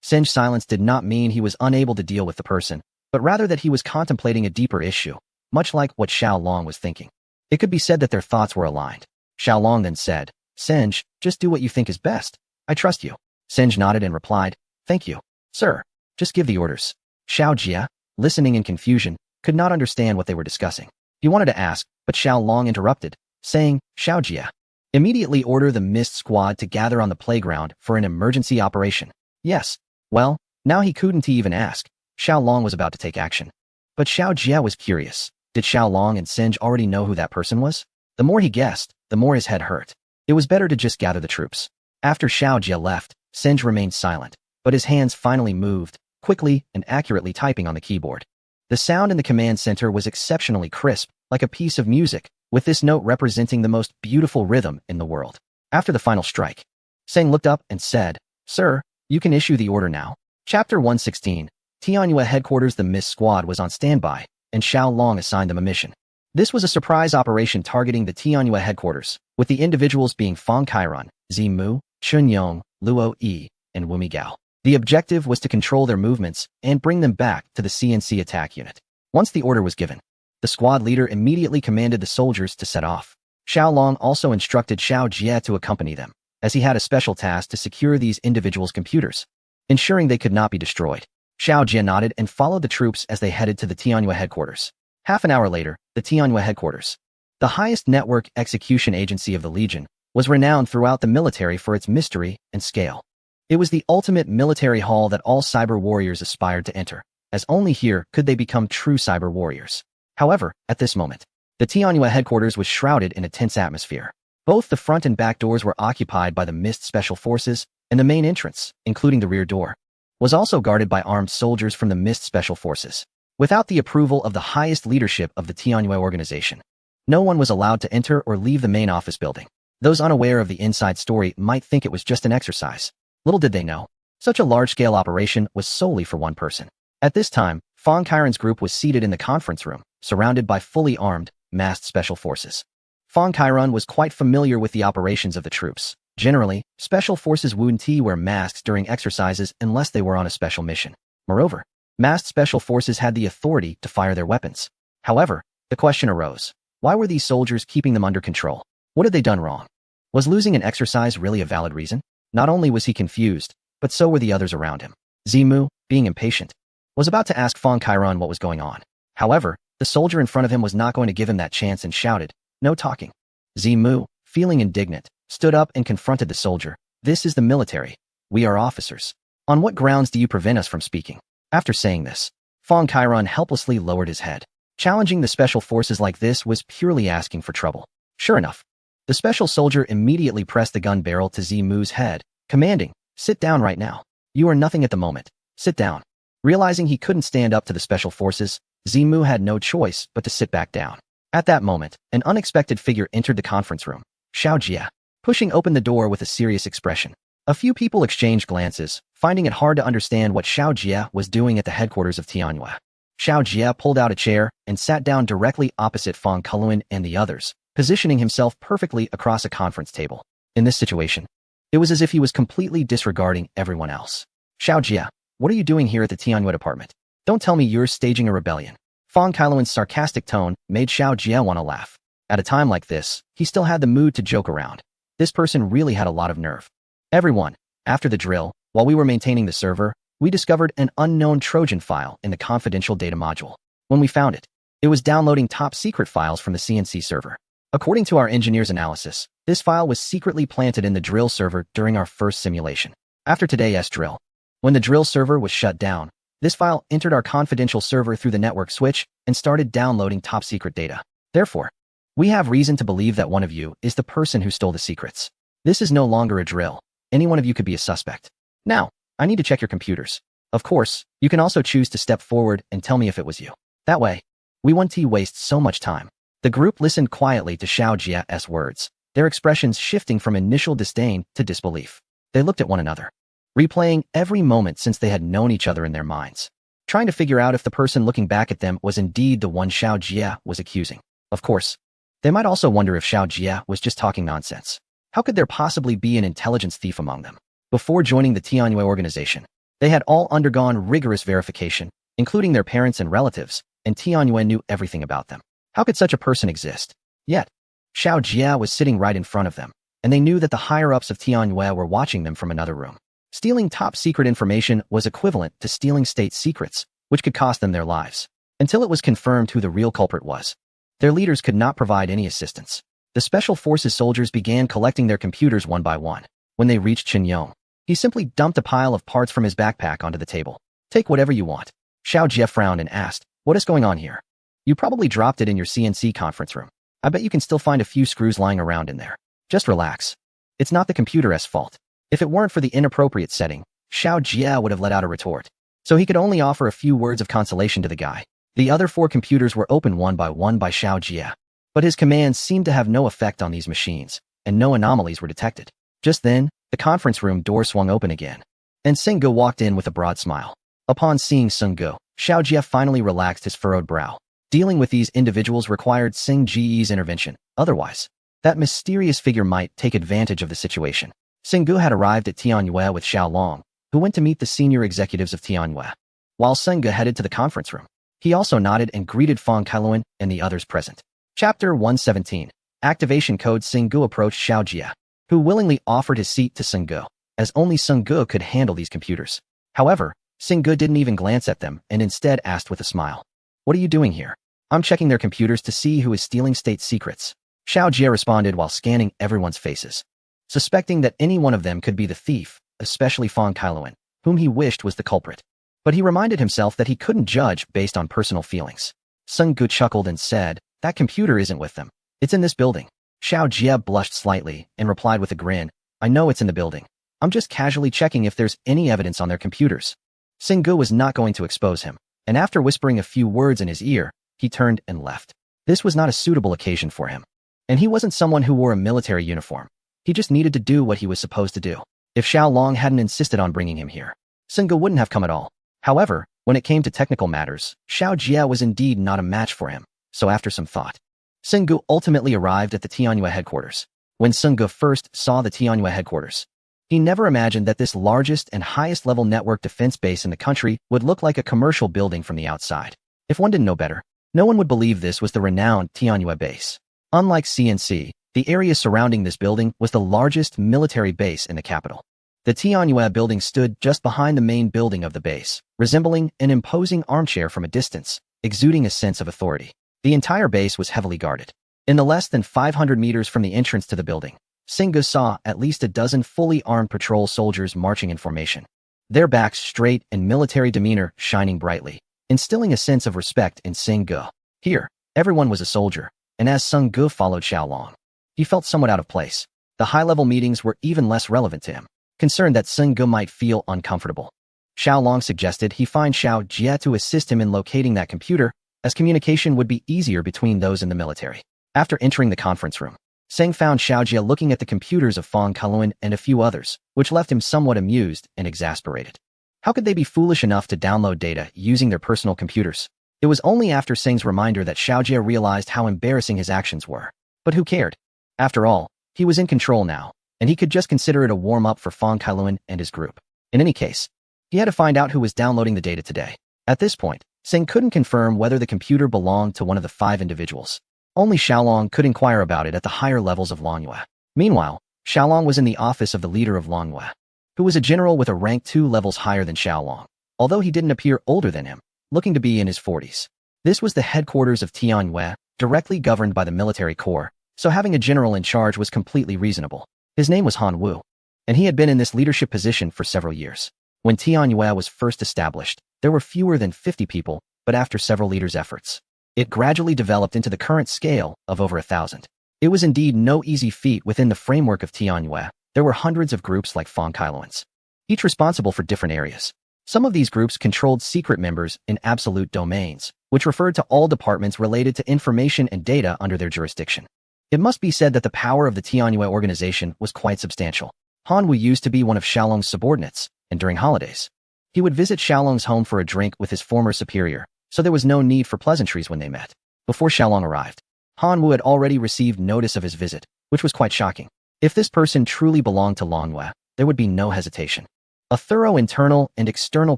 A: Senj's silence did not mean he was unable to deal with the person, but rather that he was contemplating a deeper issue, much like what Xiao Long was thinking. It could be said that their thoughts were aligned. Xiao Long then said, Senj, just do what you think is best. I trust you. Senj nodded and replied, Thank you, sir. Just give the orders. Xiao Jie, listening in confusion, could not understand what they were discussing. He wanted to ask, but Xiao Long interrupted, saying, Xiao Jie, immediately order the Mist Squad to gather on the playground for an emergency operation. Yes. Well, now he couldn't even ask. Xiao Long was about to take action. But Xiao Jie was curious. Did Xiao Long and Senj already know who that person was? The more he guessed, the more his head hurt. It was better to just gather the troops. After Xiao Jie left, Senj remained silent, but his hands finally moved, quickly and accurately typing on the keyboard. The sound in the command center was exceptionally crisp, like a piece of music, with this note representing the most beautiful rhythm in the world. After the final strike, Seng looked up and said, Sir, you can issue the order now. Chapter 116. Tianyue headquarters. The Mist Squad was on standby, and Xiao Long assigned them a mission. This was a surprise operation targeting the Tianyue headquarters, with the individuals being Fang Kairan, Zimu, Chunyong, Luo Yi, and Wumi Gao. The objective was to control their movements and bring them back to the CNC attack unit. Once the order was given, the squad leader immediately commanded the soldiers to set off. Xiao Long also instructed Xiao Jie to accompany them, as he had a special task to secure these individuals' computers, ensuring they could not be destroyed. Xiao Jie nodded and followed the troops as they headed to the Tianyue headquarters. Half an hour later, the Tianyue headquarters, the highest network execution agency of the Legion, was renowned throughout the military for its mystery and scale. It was the ultimate military hall that all cyber warriors aspired to enter, as only here could they become true cyber warriors. However, at this moment, the Tianyue headquarters was shrouded in a tense atmosphere. Both the front and back doors were occupied by the Mist Special Forces, and the main entrance, including the rear door, was also guarded by armed soldiers from the Mist Special Forces. Without the approval of the highest leadership of the Tianyue organization, no one was allowed to enter or leave the main office building. Those unaware of the inside story might think it was just an exercise. Little did they know, such a large-scale operation was solely for one person. At this time, Fang Kairan's group was seated in the conference room, surrounded by fully armed, masked special forces. Fang Kairan was quite familiar with the operations of the troops. Generally, special forces wouldn't wear masks during exercises unless they were on a special mission. Moreover, masked special forces had the authority to fire their weapons. However, the question arose, why were these soldiers keeping them under control? What had they done wrong? Was losing an exercise really a valid reason? Not only was he confused, but so were the others around him. Zimu, being impatient, was about to ask Fang Kairan what was going on. However, the soldier in front of him was not going to give him that chance and shouted, No talking. Zimu, feeling indignant, stood up and confronted the soldier. This is the military. We are officers. On what grounds do you prevent us from speaking? After saying this, Fang Kairan helplessly lowered his head. Challenging the special forces like this was purely asking for trouble. Sure enough, the special soldier immediately pressed the gun barrel to Zimu's head, commanding, Sit down right now. You are nothing at the moment. Sit down. Realizing he couldn't stand up to the special forces, Zimu had no choice but to sit back down. At that moment, an unexpected figure entered the conference room. Xiao Jie, pushing open the door with a serious expression. A few people exchanged glances, finding it hard to understand what Xiao Jie was doing at the headquarters of Tianyue. Xiao Jie pulled out a chair and sat down directly opposite Fang Kairan and the others, positioning himself perfectly across a conference table. In this situation, it was as if he was completely disregarding everyone else. Xiao Jie, what are you doing here at the Tianyue department? Don't tell me you're staging a rebellion. Fang Kailan's sarcastic tone made Xiao Jie want to laugh. At a time like this, he still had the mood to joke around. This person really had a lot of nerve. Everyone, after the drill, while we were maintaining the server, we discovered an unknown Trojan file in the confidential data module. When we found it, it was downloading top-secret files from the CNC server. According to our engineer's analysis, this file was secretly planted in the drill server during our first simulation. After today's drill, when the drill server was shut down, this file entered our confidential server through the network switch and started downloading top-secret data. Therefore, we have reason to believe that one of you is the person who stole the secrets. This is no longer a drill. Any one of you could be a suspect. Now, I need to check your computers. Of course, you can also choose to step forward and tell me if it was you. That way, we won't waste so much time. The group listened quietly to Xiao Jia's words, their expressions shifting from initial disdain to disbelief. They looked at one another, replaying every moment since they had known each other in their minds, trying to figure out if the person looking back at them was indeed the one Xiao Jia was accusing. Of course, they might also wonder if Xiao Jia was just talking nonsense. How could there possibly be an intelligence thief among them? Before joining the Tianyue organization, they had all undergone rigorous verification, including their parents and relatives, and Tianyue knew everything about them. How could such a person exist? Yet, Xiao Jia was sitting right in front of them, and they knew that the higher-ups of Tianyue were watching them from another room. Stealing top-secret information was equivalent to stealing state secrets, which could cost them their lives. Until it was confirmed who the real culprit was, their leaders could not provide any assistance. The Special Forces soldiers began collecting their computers one by one. When they reached Chen Yong, he simply dumped a pile of parts from his backpack onto the table. Take whatever you want. Xiao Jia frowned and asked, what is going on here? You probably dropped it in your CNC conference room. I bet you can still find a few screws lying around in there. Just relax. It's not the computer's fault. If it weren't for the inappropriate setting, Xiao Jia would have let out a retort. So he could only offer a few words of consolation to the guy. The other 4 computers were opened one by Xiao Jia. But his commands seemed to have no effect on these machines, and no anomalies were detected. Just then, the conference room door swung open again, and Seng Ge walked in with a broad smile. Upon seeing Seng Ge, Xiao Jia finally relaxed his furrowed brow. Dealing with these individuals required Seng Ge's intervention. Otherwise, that mysterious figure might take advantage of the situation. Seng Ge had arrived at Tianyue with Xiao Long, who went to meet the senior executives of Tianyue. While Seng Ge headed to the conference room, he also nodded and greeted Fang Kailuan and the others present. Chapter 117. Activation Code. Seng Ge approached Xiao Jia, who willingly offered his seat to Seng Ge, as only Seng Ge could handle these computers. However, Seng Ge didn't even glance at them and instead asked with a smile, what are you doing here? I'm checking their computers to see who is stealing state secrets. Xiao Jia responded while scanning everyone's faces, suspecting that any one of them could be the thief, especially Fang Kailuan, whom he wished was the culprit. But he reminded himself that he couldn't judge based on personal feelings. Seng Ge chuckled and said, that computer isn't with them. It's in this building. Xiao Jia blushed slightly and replied with a grin, I know it's in the building. I'm just casually checking if there's any evidence on their computers. Seng Ge was not going to expose him, and after whispering a few words in his ear, he turned and left. This was not a suitable occasion for him. And he wasn't someone who wore a military uniform. He just needed to do what he was supposed to do. If Xiao Long hadn't insisted on bringing him here, Seng Ge wouldn't have come at all. However, when it came to technical matters, Xiao Jia was indeed not a match for him. So after some thought, Seng Ge ultimately arrived at the Tianyue headquarters. When Seng Ge first saw the Tianyue headquarters, he never imagined that this largest and highest level network defense base in the country would look like a commercial building from the outside. If one didn't know better, no one would believe this was the renowned Tianyue base. Unlike CNC, the area surrounding this building was the largest military base in the capital. The Tianyue building stood just behind the main building of the base, resembling an imposing armchair from a distance, exuding a sense of authority. The entire base was heavily guarded. In the less than 500 meters from the entrance to the building, Seng Ge saw at least a dozen fully armed patrol soldiers marching in formation, their backs straight and military demeanor shining brightly, instilling a sense of respect in Seng Ge. Here, everyone was a soldier, and as Seng Ge followed Xiao Long, he felt somewhat out of place. The high-level meetings were even less relevant to him, concerned that Seng Ge might feel uncomfortable. Xiao Long suggested he find Xiao Jia to assist him in locating that computer, as communication would be easier between those in the military. After entering the conference room, Seng found Xiao Jia looking at the computers of Fang Kailuan and a few others, which left him somewhat amused and exasperated. How could they be foolish enough to download data using their personal computers? It was only after Seng's reminder that Xiao Jia realized how embarrassing his actions were. But who cared? After all, he was in control now, and he could just consider it a warm-up for Fang Kailuan and his group. In any case, he had to find out who was downloading the data today. At this point, Seng couldn't confirm whether the computer belonged to one of the 5 individuals. Only Xiaolong could inquire about it at the higher levels of Longyue. Meanwhile, Xiaolong was in the office of the leader of Longyue, who was a general with a rank 2 levels higher than Xiaolong, although he didn't appear older than him, looking to be in his 40s. This was the headquarters of Tianyue, directly governed by the military corps, so having a general in charge was completely reasonable. His name was Han Wu, and he had been in this leadership position for several years. When Tianyue was first established, there were fewer than 50 people, but after several leaders' efforts, it gradually developed into the current scale of over 1,000. It was indeed no easy feat within the framework of Tianyue. There were hundreds of groups like Fangkailuans, each responsible for different areas. Some of these groups controlled secret members in absolute domains, which referred to all departments related to information and data under their jurisdiction. It must be said that the power of the Tianyue organization was quite substantial. Han Wu used to be one of Xiaolong's subordinates, and during holidays, he would visit Xiaolong's home for a drink with his former superior, so there was no need for pleasantries when they met. Before Xiaolong arrived, Han Wu had already received notice of his visit, which was quite shocking. If this person truly belonged to Longyue, there would be no hesitation. A thorough internal and external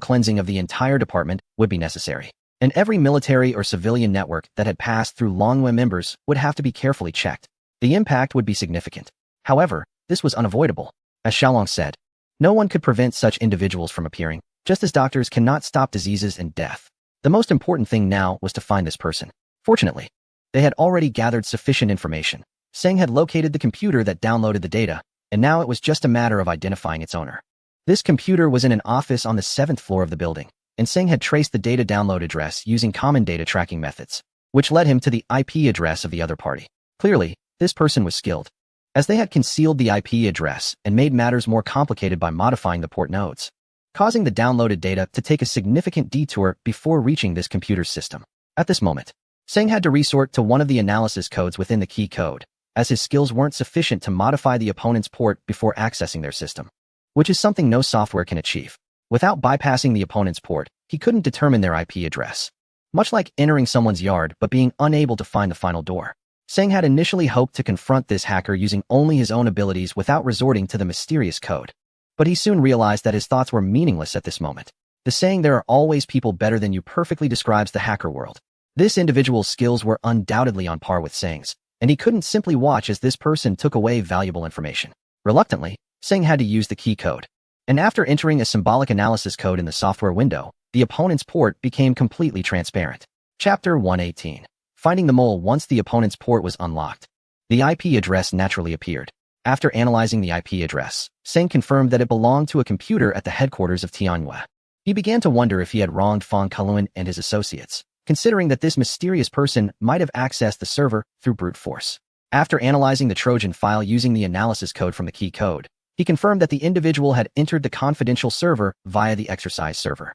A: cleansing of the entire department would be necessary, and every military or civilian network that had passed through Longyue members would have to be carefully checked. The impact would be significant. However, this was unavoidable. As Xiaolong said, no one could prevent such individuals from appearing, just as doctors cannot stop diseases and death. The most important thing now was to find this person. Fortunately, they had already gathered sufficient information. Seng had located the computer that downloaded the data, and now it was just a matter of identifying its owner. This computer was in an office on the 7th floor of the building, and Seng had traced the data download address using common data tracking methods, which led him to the IP address of the other party. Clearly, this person was skilled, as they had concealed the IP address and made matters more complicated by modifying the port nodes, causing the downloaded data to take a significant detour before reaching this computer's system. At this moment, Seng had to resort to one of the analysis codes within the key code, as his skills weren't sufficient to modify the opponent's port before accessing their system, which is something no software can achieve. Without bypassing the opponent's port, he couldn't determine their IP address. Much like entering someone's yard but being unable to find the final door. Seng had initially hoped to confront this hacker using only his own abilities without resorting to the mysterious code. But he soon realized that his thoughts were meaningless at this moment. The saying "there are always people better than you" perfectly describes the hacker world. This individual's skills were undoubtedly on par with Seng's, and he couldn't simply watch as this person took away valuable information. Reluctantly, Seng had to use the key code. And after entering a symbolic analysis code in the software window, the opponent's port became completely transparent. Chapter 118. Finding the mole. Once the opponent's port was unlocked, the IP address naturally appeared. After analyzing the IP address, Seng confirmed that it belonged to a computer at the headquarters of Tianyue. He began to wonder if he had wronged Fang Kailuan and his associates, considering that this mysterious person might have accessed the server through brute force. After analyzing the Trojan file using the analysis code from the key code, he confirmed that the individual had entered the confidential server via the exercise server.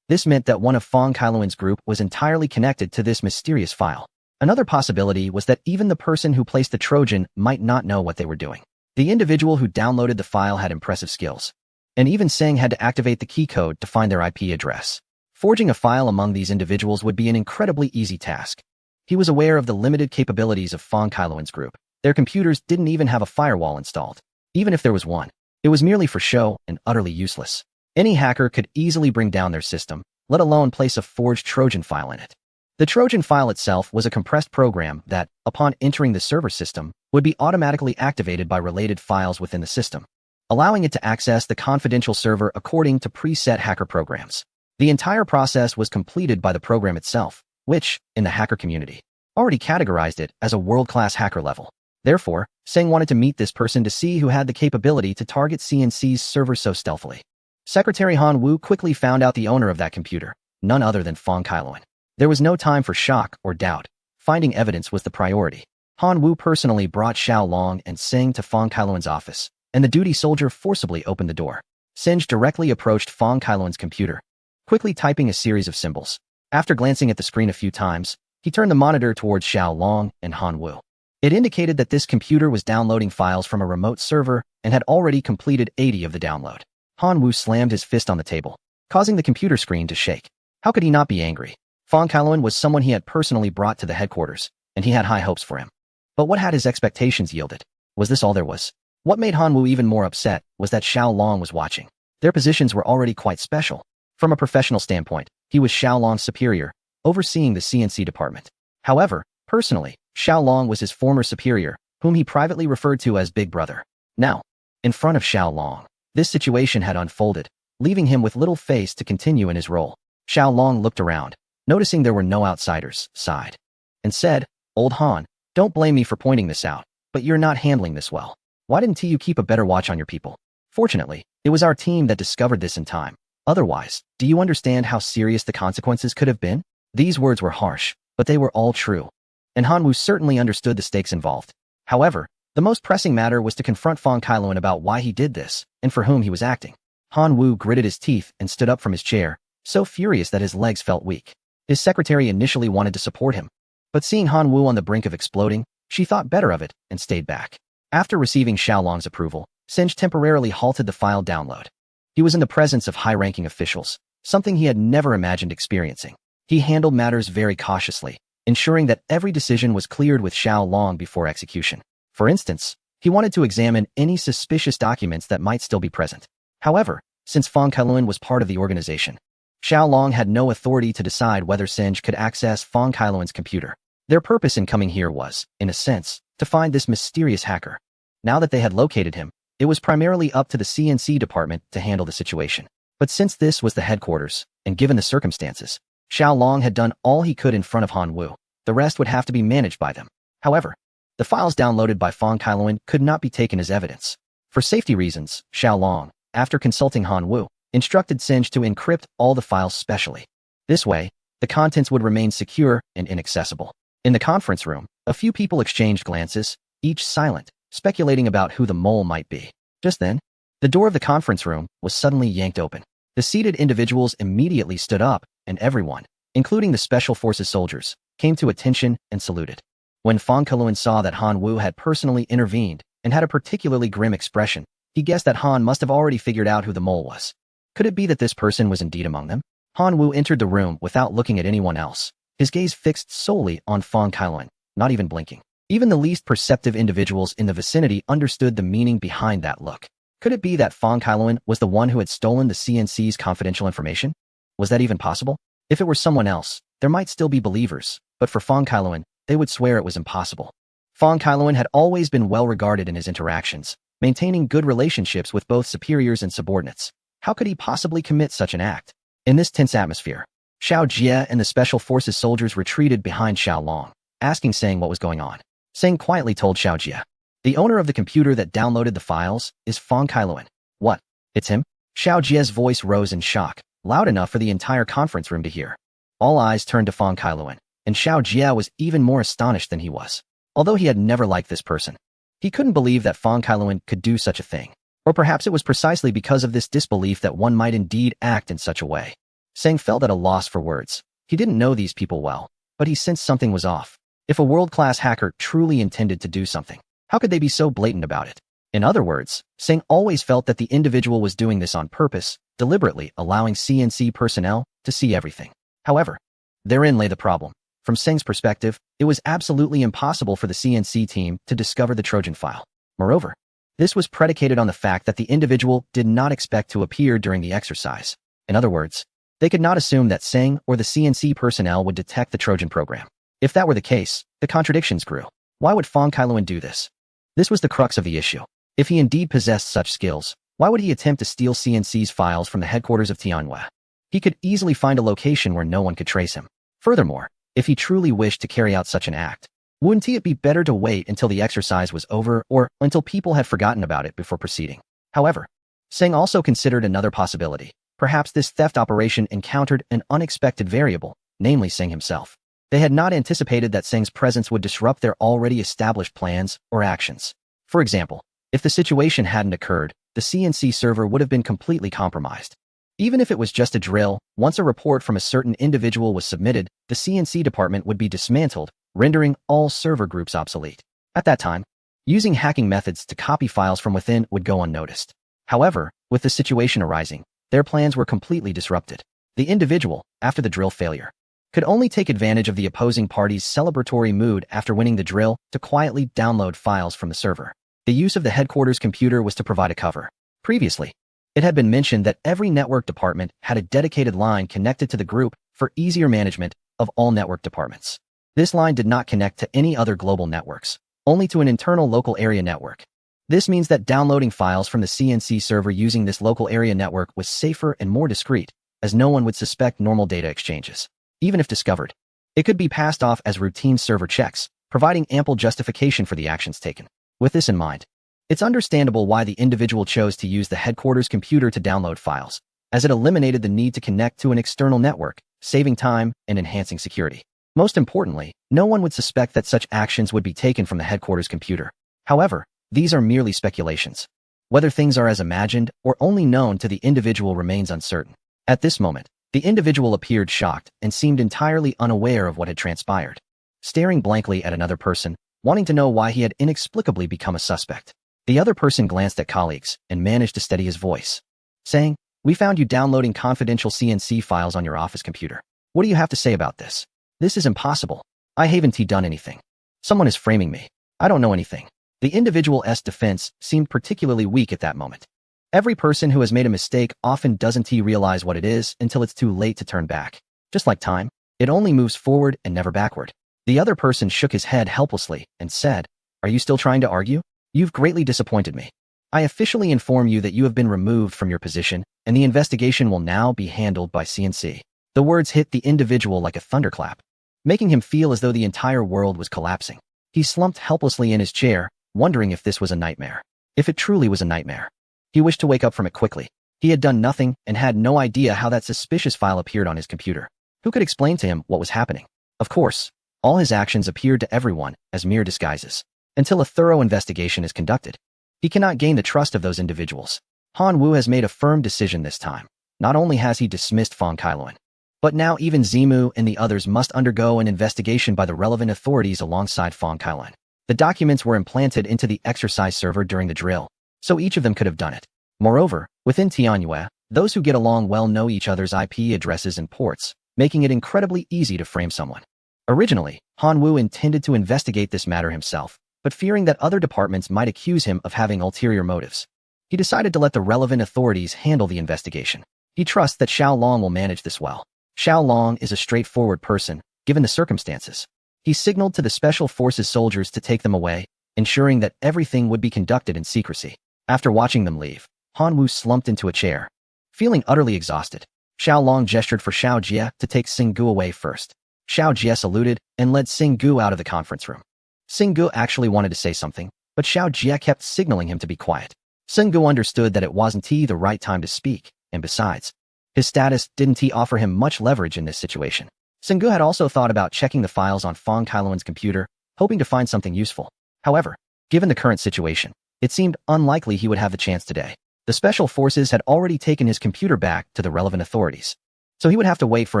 A: This meant that one of Fang Kailuan's group was entirely connected to this mysterious file. Another possibility was that even the person who placed the Trojan might not know what they were doing. The individual who downloaded the file had impressive skills, and even Seng had to activate the key code to find their IP address. Forging a file among these individuals would be an incredibly easy task. He was aware of the limited capabilities of Fang Kailuan's group. Their computers didn't even have a firewall installed. Even if there was one, it was merely for show and utterly useless. Any hacker could easily bring down their system, let alone place a forged Trojan file in it. The Trojan file itself was a compressed program that, upon entering the server system, would be automatically activated by related files within the system, allowing it to access the confidential server according to preset hacker programs. The entire process was completed by the program itself, which, in the hacker community, already categorized it as a world-class hacker level. Therefore, Seng wanted to meet this person to see who had the capability to target CNC's server so stealthily. Secretary Han Wu quickly found out the owner of that computer, none other than Fang Kailuan. There was no time for shock or doubt. Finding evidence was the priority. Han Wu personally brought Xiaolong and Seng to Fang Kailuan's office, and the duty soldier forcibly opened the door. Seng directly approached Fang Kailuan's computer, quickly typing a series of symbols. After glancing at the screen a few times, he turned the monitor towards Xiaolong and Han Wu. It indicated that this computer was downloading files from a remote server and had already completed 80 of the download. Han Wu slammed his fist on the table, causing the computer screen to shake. How could he not be angry? Fang Kailuan was someone he had personally brought to the headquarters, and he had high hopes for him. But what had his expectations yielded? Was this all there was? What made Han Wu even more upset was that Xiaolong was watching. Their positions were already quite special. From a professional standpoint, he was Xiaolong's superior, overseeing the CNC department. However, personally, Xiaolong was his former superior, whom he privately referred to as Big Brother. Now, in front of Xiao Long. This situation had unfolded, leaving him with little face to continue in his role. Xiao Long looked around, noticing there were no outsiders, sighed, and said, "Old Han, don't blame me for pointing this out, but you're not handling this well. Why didn't you keep a better watch on your people? Fortunately, it was our team that discovered this in time. Otherwise, do you understand how serious the consequences could have been?" These words were harsh, but they were all true, and Han Wu certainly understood the stakes involved. However, the most pressing matter was to confront Fang Kailuan about why he did this, and for whom he was acting. Han Wu gritted his teeth and stood up from his chair, so furious that his legs felt weak. His secretary initially wanted to support him, but seeing Han Wu on the brink of exploding, she thought better of it and stayed back. After receiving Xiao Long's approval, Singe temporarily halted the file download. He was in the presence of high-ranking officials, something he had never imagined experiencing. He handled matters very cautiously, ensuring that every decision was cleared with Xiao Long before execution. For instance, he wanted to examine any suspicious documents that might still be present. However, since Fang Kailuan was part of the organization, Xiao Long had no authority to decide whether Singe could access Fang Kailuan's computer. Their purpose in coming here was, in a sense, to find this mysterious hacker. Now that they had located him, it was primarily up to the CNC department to handle the situation. But since this was the headquarters, and given the circumstances, Xiao Long had done all he could in front of Han Wu. The rest would have to be managed by them. However, the files downloaded by Fang Kailuan could not be taken as evidence. For safety reasons, Xiao Long, after consulting Han Wu, instructed Singe to encrypt all the files specially. This way, the contents would remain secure and inaccessible. In the conference room, a few people exchanged glances, each silent, speculating about who the mole might be. Just then, the door of the conference room was suddenly yanked open. The seated individuals immediately stood up, and everyone, including the Special Forces soldiers, came to attention and saluted. When Fang Kailuan saw that Han Wu had personally intervened and had a particularly grim expression, he guessed that Han must have already figured out who the mole was. Could it be that this person was indeed among them? Han Wu entered the room without looking at anyone else, his gaze fixed solely on Fang Kailuan, not even blinking. Even the least perceptive individuals in the vicinity understood the meaning behind that look. Could it be that Fang Kailuan was the one who had stolen the CNC's confidential information? Was that even possible? If it were someone else, there might still be believers, but for Fang Kailuan, they would swear it was impossible. Fang Kailuan had always been well regarded in his interactions, maintaining good relationships with both superiors and subordinates. How could he possibly commit such an act? In this tense atmosphere, Xiao Jie and the Special Forces soldiers retreated behind Xiao Long, asking Sang what was going on. Sang quietly told Xiao Jie, "The owner of the computer that downloaded the files is Fang Kailuan." "What? It's him?" Xiao Jie's voice rose in shock, loud enough for the entire conference room to hear. All eyes turned to Fang Kailuan, and Xiao Jie was even more astonished than he was. Although he had never liked this person, he couldn't believe that Fang Kailuan could do such a thing. Or perhaps it was precisely because of this disbelief that one might indeed act in such a way. Sang felt at a loss for words. He didn't know these people well, but he sensed something was off. If a world-class hacker truly intended to do something, how could they be so blatant about it? In other words, Sang always felt that the individual was doing this on purpose, deliberately allowing CNC personnel to see everything. However, therein lay the problem. From Sang's perspective, it was absolutely impossible for the CNC team to discover the Trojan file. Moreover, this was predicated on the fact that the individual did not expect to appear during the exercise. In other words, they could not assume that Sang or the CNC personnel would detect the Trojan program. If that were the case, the contradictions grew. Why would Fang Kailuan do this? This was the crux of the issue. If he indeed possessed such skills, why would he attempt to steal CNC's files from the headquarters of Tianhua? He could easily find a location where no one could trace him. Furthermore, if he truly wished to carry out such an act, wouldn't it be better to wait until the exercise was over or until people had forgotten about it before proceeding? However, Sang also considered another possibility. Perhaps this theft operation encountered an unexpected variable, namely Sang himself. They had not anticipated that Sang's presence would disrupt their already established plans or actions. For example, if the situation hadn't occurred, the CNC server would have been completely compromised. Even if it was just a drill, once a report from a certain individual was submitted, the CNC department would be dismantled, rendering all server groups obsolete. At that time, using hacking methods to copy files from within would go unnoticed. However, with the situation arising, their plans were completely disrupted. The individual, after the drill failure, could only take advantage of the opposing party's celebratory mood after winning the drill to quietly download files from the server. The use of the headquarters computer was to provide a cover. Previously, it had been mentioned that every network department had a dedicated line connected to the group for easier management of all network departments. This line did not connect to any other global networks, only to an internal local area network. This means that downloading files from the CNC server using this local area network was safer and more discreet, as no one would suspect normal data exchanges. Even if discovered, it could be passed off as routine server checks, providing ample justification for the actions taken. With this in mind, it's understandable why the individual chose to use the headquarters computer to download files, as it eliminated the need to connect to an external network, saving time and enhancing security. Most importantly, no one would suspect that such actions would be taken from the headquarters computer. However, these are merely speculations. Whether things are as imagined or only known to the individual remains uncertain. At this moment, the individual appeared shocked and seemed entirely unaware of what had transpired, staring blankly at another person, wanting to know why he had inexplicably become a suspect. The other person glanced at colleagues and managed to steady his voice, saying, "We found you downloading confidential CNC files on your office computer. What do you have to say about this? This is impossible. I haven't done anything. Someone is framing me. I don't know anything." The individual's defense seemed particularly weak at that moment. Every person who has made a mistake often doesn't realize what it is until it's too late to turn back. Just like time, it only moves forward and never backward. The other person shook his head helplessly and said, "Are you still trying to argue? You've greatly disappointed me. I officially inform you that you have been removed from your position, and the investigation will now be handled by CNC." The words hit the individual like a thunderclap, making him feel as though the entire world was collapsing. He slumped helplessly in his chair, wondering if this was a nightmare. If it truly was a nightmare, he wished to wake up from it quickly. He had done nothing and had no idea how that suspicious file appeared on his computer. Who could explain to him what was happening? Of course, all his actions appeared to everyone as mere disguises. Until a thorough investigation is conducted, he cannot gain the trust of those individuals. Han Wu has made a firm decision this time. Not only has he dismissed Fong Kailuan, but now even Zimu and the others must undergo an investigation by the relevant authorities alongside Fong Kailuan. The documents were implanted into the exercise server during the drill, so each of them could have done it. Moreover, within Tianyue, those who get along well know each other's IP addresses and ports, making it incredibly easy to frame someone. Originally, Han Wu intended to investigate this matter himself, but fearing that other departments might accuse him of having ulterior motives, he decided to let the relevant authorities handle the investigation. He trusts that Xiao Long will manage this well. Xiao Long is a straightforward person, given the circumstances. He signaled to the Special Forces soldiers to take them away, ensuring that everything would be conducted in secrecy. After watching them leave, Han Wu slumped into a chair, feeling utterly exhausted. Xiao Long gestured for Xiao Jie to take Xinggu away first. Xiao Jie saluted and led Xinggu out of the conference room. Xinggu actually wanted to say something, but Xiao Jie kept signaling him to be quiet. Xinggu understood that it wasn't the right time to speak, and besides, his status didn't offer him much leverage in this situation. Xinggu had also thought about checking the files on Fong Kailuan's computer, hoping to find something useful. However, given the current situation, it seemed unlikely he would have the chance today. The Special Forces had already taken his computer back to the relevant authorities, so he would have to wait for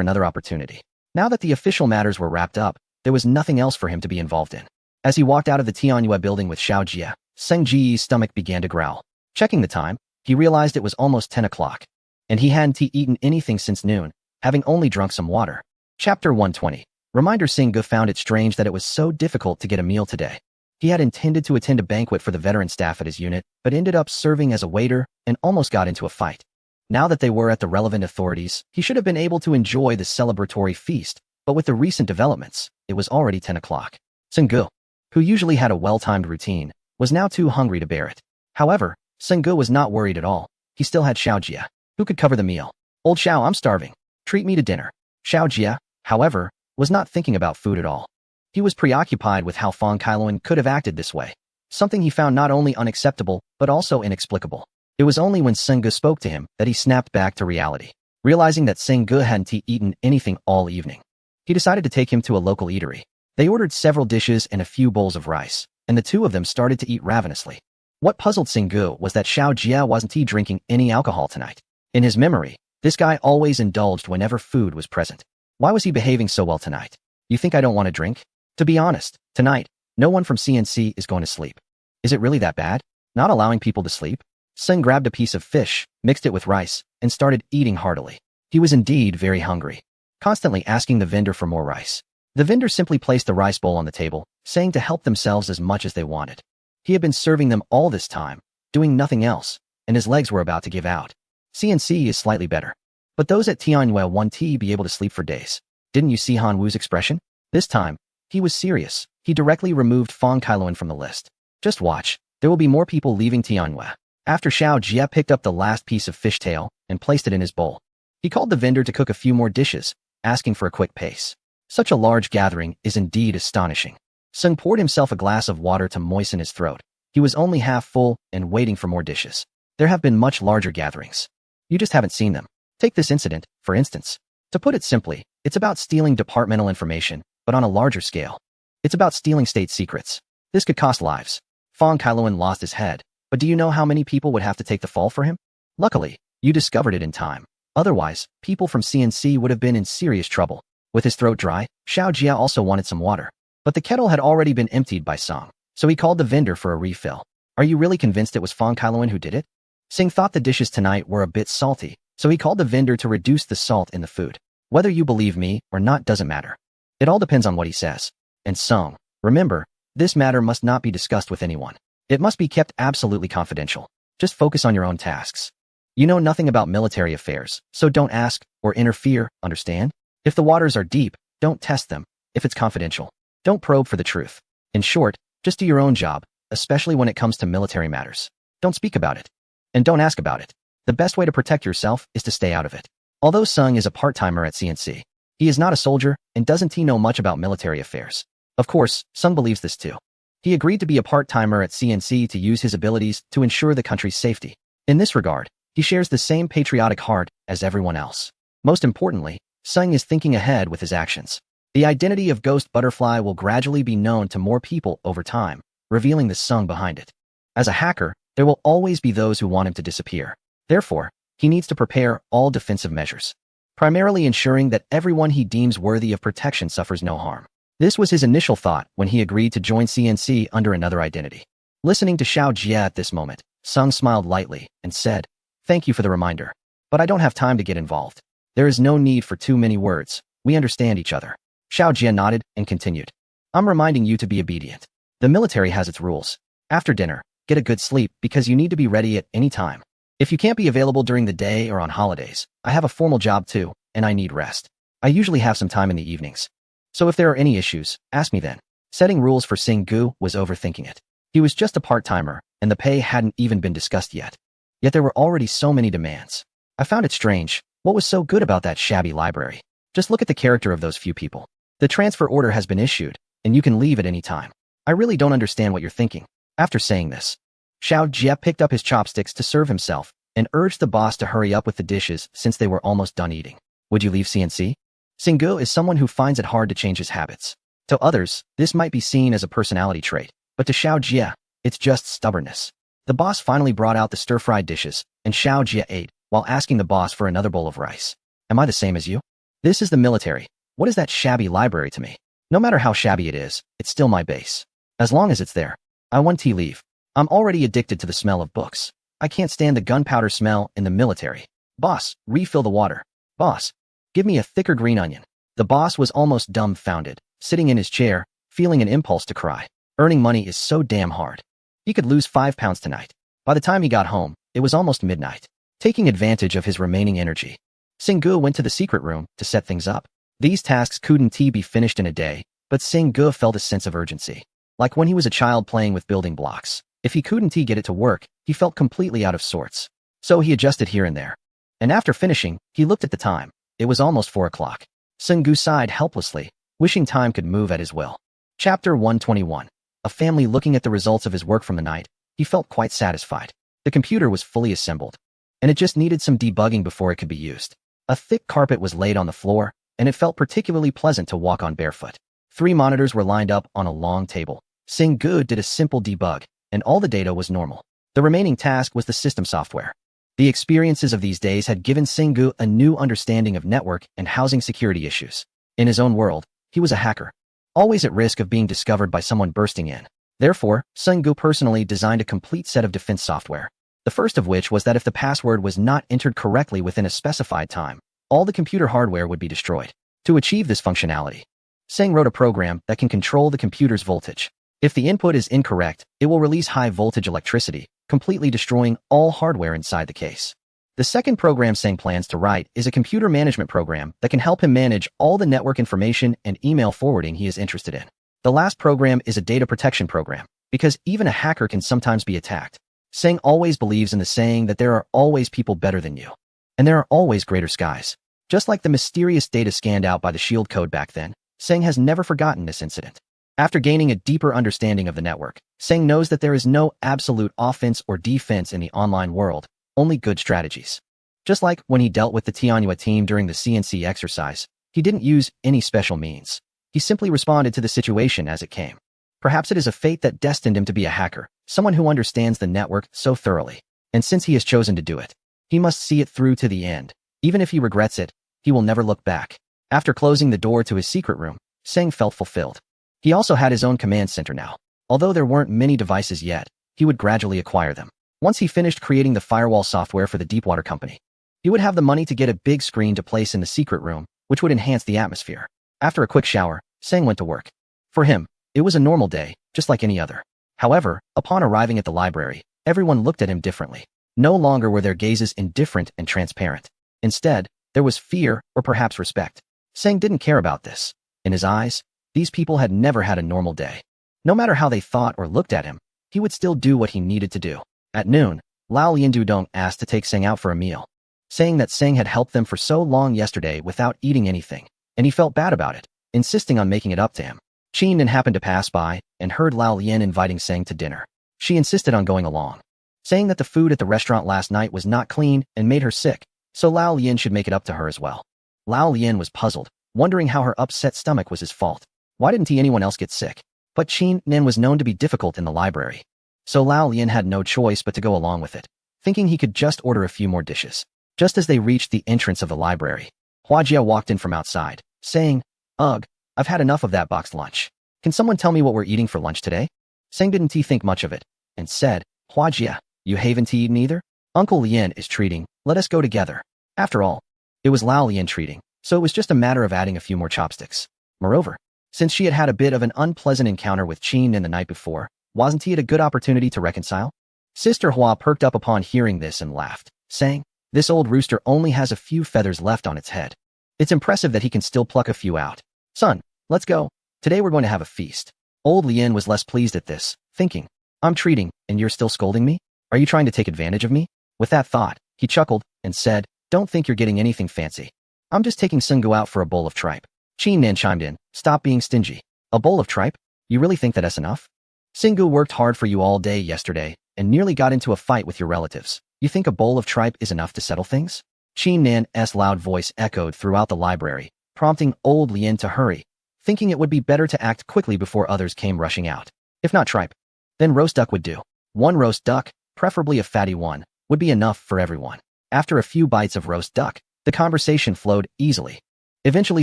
A: another opportunity. Now that the official matters were wrapped up, there was nothing else for him to be involved in. As he walked out of the Tianyue building with Xiao Jie, Seng Ji's stomach began to growl. Checking the time, he realized it was almost 10 o'clock, and he hadn't eaten anything since noon, having only drunk some water. Chapter 120. Reminder: Xinggu found it strange that it was so difficult to get a meal today. He had intended to attend a banquet for the veteran staff at his unit, but ended up serving as a waiter and almost got into a fight. Now that they were at the relevant authorities, he should have been able to enjoy the celebratory feast, but with the recent developments, it was already 10 o'clock. Xinggu, who usually had a well-timed routine, was now too hungry to bear it. However, Xinggu was not worried at all. He still had Xiao Jie, who could cover the meal. "Old Xiao, I'm starving. Treat me to dinner." Xiao Jie, however, was not thinking about food at all. He was preoccupied with how Fong Kailuan could have acted this way, something he found not only unacceptable but also inexplicable. It was only when Xinggu spoke to him that he snapped back to reality. Realizing that Xinggu hadn't eaten anything all evening, he decided to take him to a local eatery. They ordered several dishes and a few bowls of rice, and the two of them started to eat ravenously. What puzzled Xinggu was that Xiao Jie wasn't drinking any alcohol tonight. In his memory, this guy always indulged whenever food was present. Why was he behaving so well tonight? "You think I don't want to drink? To be honest, tonight, no one from CNC is going to sleep." Is it really that bad? Not allowing people to sleep? Seng grabbed a piece of fish, mixed it with rice, and started eating heartily. He was indeed very hungry, constantly asking the vendor for more rice. The vendor simply placed the rice bowl on the table, saying to help themselves as much as they wanted. He had been serving them all this time, doing nothing else, and his legs were about to give out. CNC is slightly better, but those at Tianyue won't be able to sleep for days. Didn't you see Han Wu's expression? This time, he was serious. He directly removed Fong Kailuan from the list. "Just watch. There will be more people leaving Tianhua. After Xiao Jie picked up the last piece of fishtail and placed it in his bowl, he called the vendor to cook a few more dishes, asking for a quick pace. Such a large gathering is indeed astonishing. Sung poured himself a glass of water to moisten his throat. He was only half full and waiting for more dishes. There have been much larger gatherings. You just haven't seen them. Take this incident, for instance. To put it simply, it's about stealing departmental information, but on a larger scale. It's about stealing state secrets. This could cost lives. Fong Kailuan lost his head, but do you know how many people would have to take the fall for him? Luckily, you discovered it in time. Otherwise, people from CNC would have been in serious trouble. With his throat dry, Xiao Jia also wanted some water. But the kettle had already been emptied by Song, so he called the vendor for a refill. Are you really convinced it was Fong Kailuan who did it? Sing thought the dishes tonight were a bit salty, so he called the vendor to reduce the salt in the food. Whether you believe me or not doesn't matter. It all depends on what he says. And Song, remember, this matter must not be discussed with anyone. It must be kept absolutely confidential. Just focus on your own tasks. You know nothing about military affairs, so don't ask or interfere, understand? If the waters are deep, don't test them. If it's confidential, don't probe for the truth. In short, just do your own job, especially when it comes to military matters. Don't speak about it. And don't ask about it. The best way to protect yourself is to stay out of it. Although Sung is a part-timer at CNC, he is not a soldier and doesn't he know much about military affairs. Of course, Sung believes this too. He agreed to be a part-timer at CNC to use his abilities to ensure the country's safety. In this regard, he shares the same patriotic heart as everyone else. Most importantly, Sung is thinking ahead with his actions. The identity of Ghost Butterfly will gradually be known to more people over time, revealing the Sung behind it. As a hacker, there will always be those who want him to disappear. Therefore, he needs to prepare all defensive measures, primarily ensuring that everyone he deems worthy of protection suffers no harm. This was his initial thought when he agreed to join CNC under another identity. Listening to Xiao Jie at this moment, Sung smiled lightly and said, "Thank you for the reminder, but I don't have time to get involved. There is no need for too many words. We understand each other." Xiao Jie nodded and continued, "I'm reminding you to be obedient. The military has its rules. After dinner, get a good sleep because you need to be ready at any time. If you can't be available during the day or on holidays, I have a formal job too, and I need rest. I usually have some time in the evenings. So if there are any issues, ask me then." Setting rules for Sing Gu was overthinking it. He was just a part-timer, and the pay hadn't even been discussed yet. Yet there were already so many demands. I found it strange. What was so good about that shabby library? Just look at the character of those few people. The transfer order has been issued, and you can leave at any time. I really don't understand what you're thinking. After saying this, Xiao Jie picked up his chopsticks to serve himself and urged the boss to hurry up with the dishes since they were almost done eating. Would you leave CNC? Singgu is someone who finds it hard to change his habits. To others, this might be seen as a personality trait, but to Xiao Jie, it's just stubbornness. The boss finally brought out the stir-fried dishes, and Xiao Jie ate, while asking the boss for another bowl of rice. Am I the same as you? This is the military. What is that shabby library to me? No matter how shabby it is, it's still my base. As long as it's there, I want to leave. I'm already addicted to the smell of books. I can't stand the gunpowder smell in the military. Boss, refill the water. Boss, give me a thicker green onion. The boss was almost dumbfounded, sitting in his chair, feeling an impulse to cry. Earning money is so damn hard. He could lose 5 pounds tonight. By the time he got home, it was almost midnight. Taking advantage of his remaining energy, Singgu went to the secret room to set things up. These tasks couldn't be finished in a day, but Singgu felt a sense of urgency. Like when he was a child playing with building blocks. If he couldn't get it to work, he felt completely out of sorts. So he adjusted here and there. And after finishing, he looked at the time. It was almost 4 o'clock. Singgu sighed helplessly, wishing time could move at his will. Chapter 121. A family looking at the results of his work from the night, he felt quite satisfied. The computer was fully assembled, and it just needed some debugging before it could be used. A thick carpet was laid on the floor, and it felt particularly pleasant to walk on barefoot. 3 monitors were lined up on a long table. Singgu did a simple debug, and all the data was normal. The remaining task was the system software. The experiences of these days had given Singgu a new understanding of network and housing security issues. In his own world, he was a hacker, always at risk of being discovered by someone bursting in. Therefore, Singgu personally designed a complete set of defense software. The first of which was that if the password was not entered correctly within a specified time, all the computer hardware would be destroyed. To achieve this functionality, Singh wrote a program that can control the computer's voltage. If the input is incorrect, it will release high-voltage electricity, completely destroying all hardware inside the case. The second program Singh plans to write is a computer management program that can help him manage all the network information and email forwarding he is interested in. The last program is a data protection program. because even a hacker can sometimes be attacked. Seng always believes in the saying that there are always people better than you. And there are always greater skies. Just like the mysterious data scanned out by the shield code back then, Seng has never forgotten this incident. After gaining a deeper understanding of the network, Seng knows that there is no absolute offense or defense in the online world, only good strategies. Just like when he dealt with the Tianhua team during the CNC exercise, he didn't use any special means. He simply responded to the situation as it came. Perhaps it is a fate that destined him to be a hacker, someone who understands the network so thoroughly. And since he has chosen to do it, he must see it through to the end. Even if he regrets it, he will never look back. After closing the door to his secret room, Seng felt fulfilled. He also had his own command center now. Although there weren't many devices yet, he would gradually acquire them. Once he finished creating the firewall software for the Deepwater Company, he would have the money to get a big screen to place in the secret room, which would enhance the atmosphere. After a quick shower, Seng went to work. For him, it was a normal day, just like any other. However, upon arriving at the library, everyone looked at him differently. No longer were their gazes indifferent and transparent. Instead, there was fear or perhaps respect. Seng didn't care about this. In his eyes, these people had never had a normal day. No matter how they thought or looked at him, he would still do what he needed to do. At noon, Lao Liandudong asked to take Seng out for a meal, saying that Seng had helped them for so long yesterday without eating anything, and he felt bad about it, insisting on making it up to him. Qin Nin happened to pass by and heard Lao Lian inviting Seng to dinner. She insisted on going along, saying that the food at the restaurant last night was not clean and made her sick, so Lao Lian should make it up to her as well. Lao Lian was puzzled, wondering how her upset stomach was his fault. Why didn't anyone else get sick? But Qin Nin was known to be difficult in the library, so Lao Lian had no choice but to go along with it, thinking he could just order a few more dishes. Just as they reached the entrance of the library, Hua Jia walked in from outside, saying, "Ugh, I've had enough of that boxed lunch. Can someone tell me what we're eating for lunch today?" Seng didn't think much of it, and said, "Hua Jia, you haven't eaten either? Uncle Lian is treating, let us go together." After all, it was Lao Lian treating, so it was just a matter of adding a few more chopsticks. Moreover, since she had had a bit of an unpleasant encounter with Qin Nin the night before, wasn't it a good opportunity to reconcile? Sister Hua perked up upon hearing this and laughed, saying, "This old rooster only has a few feathers left on its head. It's impressive that he can still pluck a few out. Son, let's go. Today we're going to have a feast." Old Lian was less pleased at this, thinking, "I'm treating, and you're still scolding me? Are you trying to take advantage of me?" With that thought, he chuckled and said, "Don't think you're getting anything fancy. I'm just taking Sungu out for a bowl of tripe." Qin Nan chimed in, "Stop being stingy. A bowl of tripe? You really think that's enough? Singu worked hard for you all day yesterday and nearly got into a fight with your relatives. You think a bowl of tripe is enough to settle things?" Qin Nan's loud voice echoed throughout the library, prompting old Lian to hurry, thinking it would be better to act quickly before others came rushing out. If not tripe, then roast duck would do. One roast duck, preferably a fatty one, would be enough for everyone. After a few bites of roast duck, the conversation flowed easily, eventually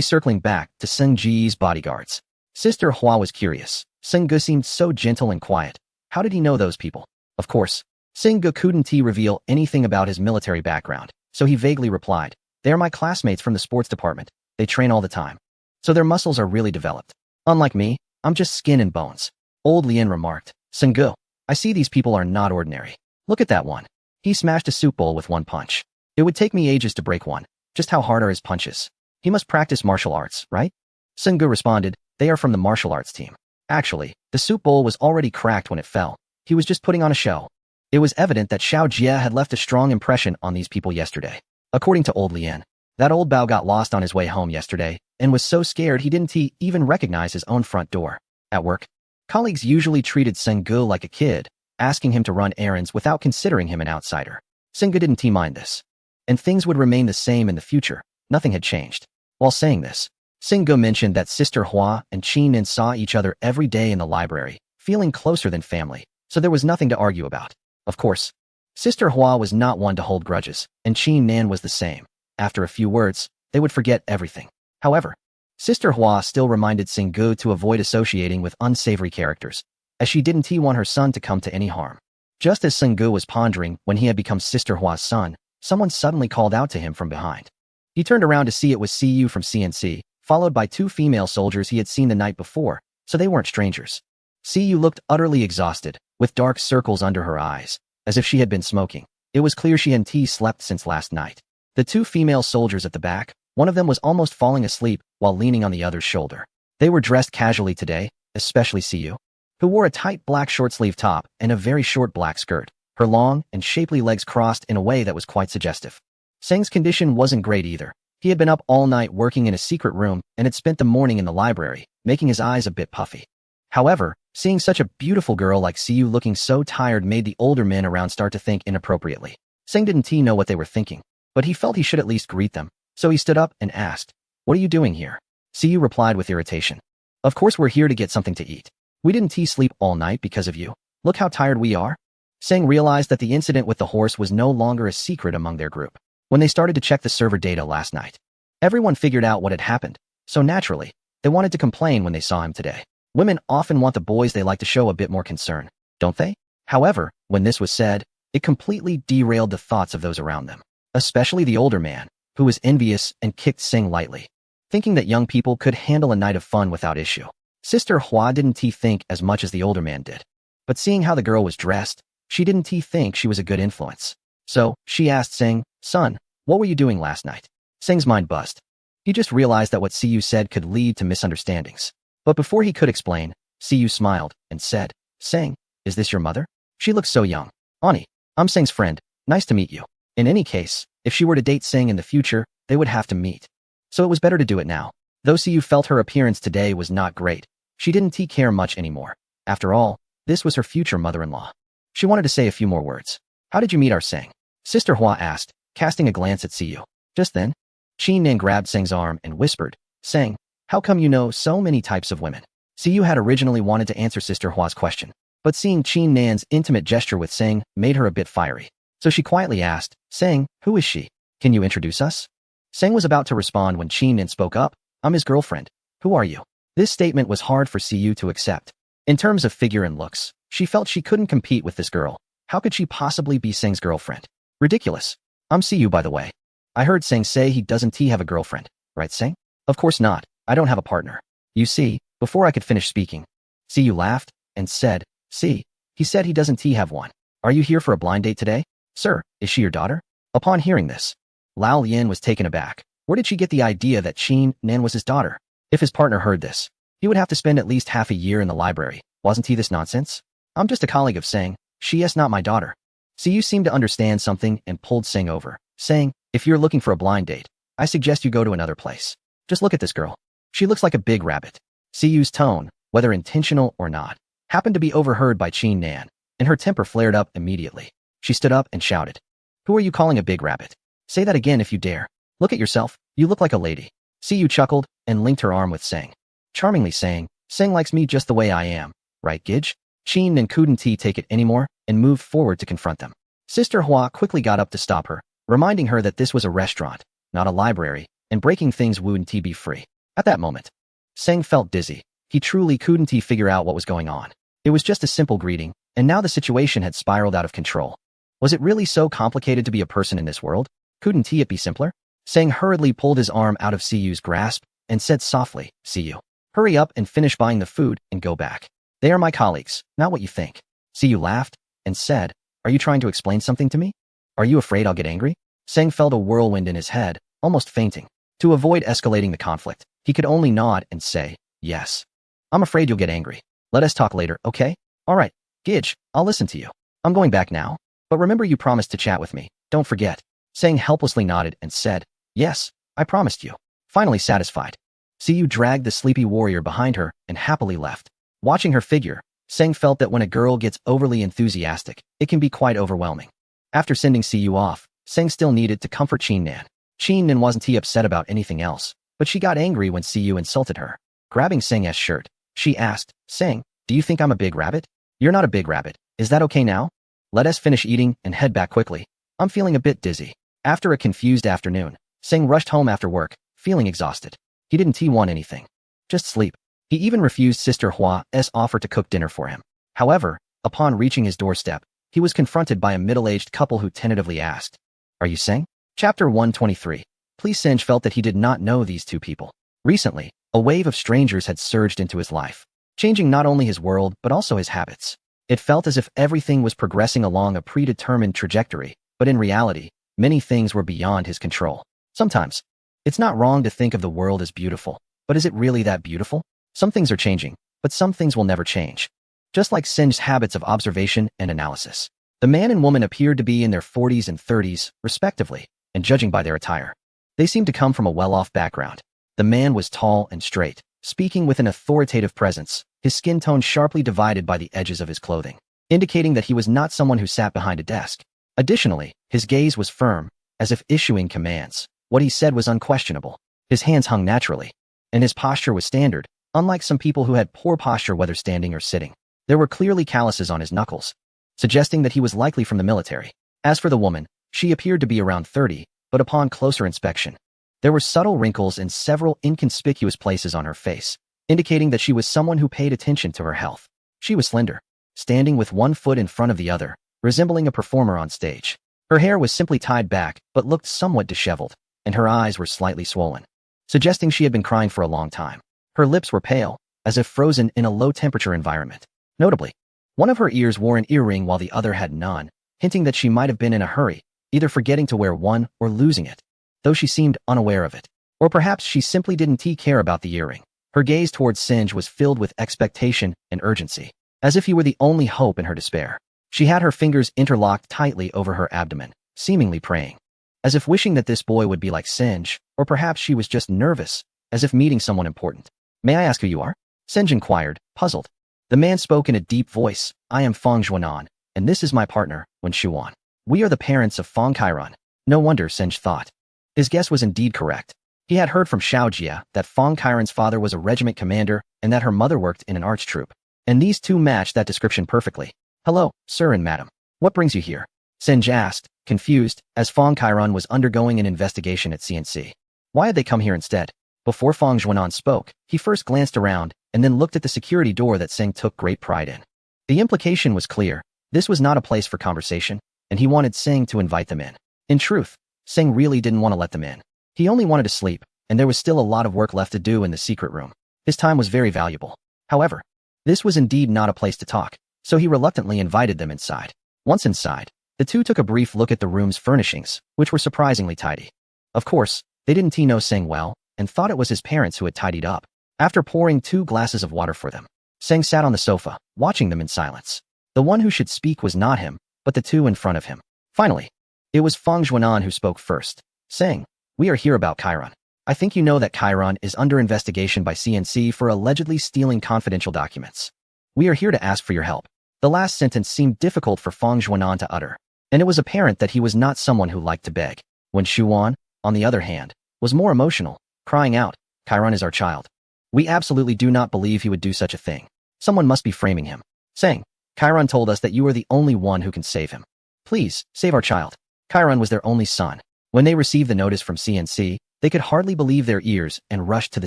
A: circling back to Seng Ji's bodyguards. Sister Hua was curious. Seng Ge seemed so gentle and quiet. How did he know those people? Of course, Seng Ge couldn't reveal anything about his military background, so he vaguely replied, "They are my classmates from the sports department. They train all the time, so their muscles are really developed. Unlike me, I'm just skin and bones." Old Lian remarked, "Seng Ge, I see these people are not ordinary. Look at that one. He smashed a soup bowl with one punch. It would take me ages to break one. Just how hard are his punches? He must practice martial arts, right?" Seng Ge responded, "They are from the martial arts team. Actually, the soup bowl was already cracked when it fell. He was just putting on a show." It was evident that Xiao Jie had left a strong impression on these people yesterday. According to old Lian, that old Bao got lost on his way home yesterday and was so scared he didn't even recognize his own front door. At work, colleagues usually treated Seng Ge like a kid, asking him to run errands without considering him an outsider. Seng Ge didn't mind this, and things would remain the same in the future. Nothing had changed. While saying this, Seng Ge mentioned that Sister Hua and Qin Nin saw each other every day in the library, feeling closer than family, so there was nothing to argue about. Of course, Sister Hua was not one to hold grudges, and Qin Nan was the same. After a few words, they would forget everything. However, Sister Hua still reminded Seng Ge to avoid associating with unsavory characters, as she didn't want her son to come to any harm. Just as Seng Ge was pondering when he had become Sister Hua's son, someone suddenly called out to him from behind. He turned around to see it was Cu from CNC, followed by two female soldiers he had seen the night before, so they weren't strangers. Cu looked utterly exhausted, with dark circles under her eyes, as if she had been smoking. It was clear she hadn't slept since last night. The two female soldiers at the back, one of them was almost falling asleep while leaning on the other's shoulder. They were dressed casually today, especially Cu. who wore a tight black short-sleeve top and a very short black skirt, her long and shapely legs crossed in a way that was quite suggestive. Seng's condition wasn't great either. He had been up all night working in a secret room and had spent the morning in the library, making his eyes a bit puffy. However, seeing such a beautiful girl like Siyu looking so tired made the older men around start to think inappropriately. Seng didn't know what they were thinking, but he felt he should at least greet them, so he stood up and asked, "What are you doing here?" Siyu replied with irritation, "Of course we're here to get something to eat. We didn't sleep all night because of you. Look how tired we are." Seng realized that the incident with the horse was no longer a secret among their group. When they started to check the server data last night, everyone figured out what had happened, so naturally, they wanted to complain when they saw him today. Women often want the boys they like to show a bit more concern, don't they? However, when this was said, it completely derailed the thoughts of those around them, especially the older man, who was envious and kicked Seng lightly, thinking that young people could handle a night of fun without issue. Sister Hua didn't think as much as the older man did, but seeing how the girl was dressed, she didn't think she was a good influence. So, she asked Seng, "Son, what were you doing last night?" Seng's mind buzzed. He just realized that what Siyu said could lead to misunderstandings. But before he could explain, Siyu smiled and said, "Seng, is this your mother? She looks so young." "Ani, I'm Seng's friend. Nice to meet you." In any case, if she were to date Seng in the future, they would have to meet. So it was better to do it now. Though Siyu felt her appearance today was not great, she didn't care much anymore. After all, this was her future mother-in-law. She wanted to say a few more words. "How did you meet our Seng?" Sister Hua asked, casting a glance at Siyu. Just then, Qin Nan grabbed Seng's arm and whispered, "Seng, how come you know so many types of women?" Siyu had originally wanted to answer Sister Hua's question, but seeing Qin Nan's intimate gesture with Seng made her a bit fiery. So she quietly asked, "Seng, who is she? Can you introduce us?" Seng was about to respond when Qin Nan spoke up, "I'm his girlfriend. Who are you?" This statement was hard for Siyu to accept. In terms of figure and looks, she felt she couldn't compete with this girl. How could she possibly be Seng's girlfriend? Ridiculous. "I'm Siyu, by the way. I heard Seng say he doesn't have a girlfriend, right, Seng?" "Of course not. I don't have a partner." You see, before I could finish speaking, Siyu laughed and said, "See, he said he doesn't have one. Are you here for a blind date today?" "Sir, is she your daughter?" Upon hearing this, Lao Lian was taken aback. Where did she get the idea that Qin Nan was his daughter? If his partner heard this, he would have to spend at least half a year in the library. Wasn't he this nonsense? "I'm just a colleague of Seng. She is not my daughter." Siyu seemed to understand something and pulled Seng over, saying, "If you're looking for a blind date, I suggest you go to another place. Just look at this girl. She looks like a big rabbit." Siyu's tone, whether intentional or not, happened to be overheard by Qin Nan, and her temper flared up immediately. She stood up and shouted, "Who are you calling a big rabbit? Say that again if you dare. Look at yourself. You look like a lady." Siyu chuckled and linked her arm with Seng, charmingly saying, "Seng likes me just the way I am, right, Gidge?" Qin Nan couldn't take it anymore and moved forward to confront them. Sister Hua quickly got up to stop her, reminding her that this was a restaurant, not a library, and breaking things wouldn't be free. At that moment, Seng felt dizzy. He truly couldn't figure out what was going on. It was just a simple greeting, and now the situation had spiraled out of control. Was it really so complicated to be a person in this world? Couldn't it be simpler? Seng hurriedly pulled his arm out of Siyu's grasp and said softly, "Siyu, hurry up and finish buying the food and go back. They are my colleagues, not what you think." Siyu laughed and said, "Are you trying to explain something to me? Are you afraid I'll get angry?" Seng felt a whirlwind in his head, almost fainting. To avoid escalating the conflict, he could only nod and say, "Yes. I'm afraid you'll get angry. Let us talk later, okay? All right, Gidge, I'll listen to you. I'm going back now. But remember you promised to chat with me, don't forget." Seng helplessly nodded and said, "Yes, I promised you." Finally satisfied, Siyu dragged the sleepy warrior behind her and happily left. Watching her figure, Seng felt that when a girl gets overly enthusiastic, it can be quite overwhelming. After sending Siyu off, Seng still needed to comfort Qin Nan. Qin Nan wasn't upset about anything else, but she got angry when Siyu insulted her. Grabbing Seng's shirt, she asked, "Seng, do you think I'm a big rabbit?" "You're not a big rabbit. Is that okay now? Let us finish eating and head back quickly. I'm feeling a bit dizzy." After a confused afternoon, Seng rushed home after work, feeling exhausted. He didn't want anything. Just sleep. He even refused Sister Hua's offer to cook dinner for him. However, upon reaching his doorstep, he was confronted by a middle-aged couple who tentatively asked, "Are you Seng?" Chapter 123. Please Seng felt that he did not know these two people. Recently, a wave of strangers had surged into his life, changing not only his world but also his habits. It felt as if everything was progressing along a predetermined trajectory, but in reality, many things were beyond his control. Sometimes, it's not wrong to think of the world as beautiful, but is it really that beautiful? Some things are changing, but some things will never change. just like Singh's habits of observation and analysis. The man and woman appeared to be in their 40s and 30s, respectively, and judging by their attire, they seemed to come from a well-off background. The man was tall and straight, speaking with an authoritative presence, his skin tone sharply divided by the edges of his clothing, indicating that he was not someone who sat behind a desk. Additionally, his gaze was firm, as if issuing commands. What he said was unquestionable. His hands hung naturally, and his posture was standard, unlike some people who had poor posture whether standing or sitting. There were clearly calluses on his knuckles, suggesting that he was likely from the military. As for the woman, she appeared to be around 30, but upon closer inspection, there were subtle wrinkles in several inconspicuous places on her face, indicating that she was someone who paid attention to her health. She was slender, standing with one foot in front of the other, resembling a performer on stage. Her hair was simply tied back, but looked somewhat disheveled, and her eyes were slightly swollen, suggesting she had been crying for a long time. Her lips were pale, as if frozen in a low-temperature environment. Notably, one of her ears wore an earring while the other had none, hinting that she might have been in a hurry, either forgetting to wear one or losing it, though she seemed unaware of it. Or perhaps she simply didn't care about the earring. Her gaze towards Singh was filled with expectation and urgency, as if he were the only hope in her despair. She had her fingers interlocked tightly over her abdomen, seemingly praying, as if wishing that this boy would be like Singh, or perhaps she was just nervous, as if meeting someone important. "May I ask who you are?" Singh inquired, puzzled. The man spoke in a deep voice. "I am Fong Zhuanan, and this is my partner, Wen Shuan. We are the parents of Fong Kairan." No wonder, Singh thought. His guess was indeed correct. He had heard from Xiao Jia that Fong Kairan's father was a regiment commander and that her mother worked in an arts troupe, and these two matched that description perfectly. "Hello, sir and madam. What brings you here?" Singh asked, confused, as Fong Kairan was undergoing an investigation at CNC. Why had they come here instead? Before Fong Zhuanan spoke, he first glanced around and then looked at the security door that Singh took great pride in. The implication was clear. This was not a place for conversation, and he wanted Singh to invite them in. In truth, Singh really didn't want to let them in. He only wanted to sleep, and there was still a lot of work left to do in the secret room. His time was very valuable. However, this was indeed not a place to talk, so he reluctantly invited them inside. Once inside, the two took a brief look at the room's furnishings, which were surprisingly tidy. Of course, they didn't know Singh well, and thought it was his parents who had tidied up. After pouring 2 glasses of water for them, Singh sat on the sofa, watching them in silence. The one who should speak was not him, but the two in front of him. Finally, it was Fong Zhuanan who spoke first. "Singh, we are here about Kairan. I think you know that Kairan is under investigation by CNC for allegedly stealing confidential documents. We are here to ask for your help." The last sentence seemed difficult for Fong Zhuanan to utter, and it was apparent that he was not someone who liked to beg. Wen Shuan, on the other hand, was more emotional, crying out, "Kairan is our child. We absolutely do not believe he would do such a thing. Someone must be framing him." Saying, "Kairan told us that you are the only one who can save him. Please, save our child." Kairan was their only son. When they received the notice from CNC, they could hardly believe their ears and rushed to the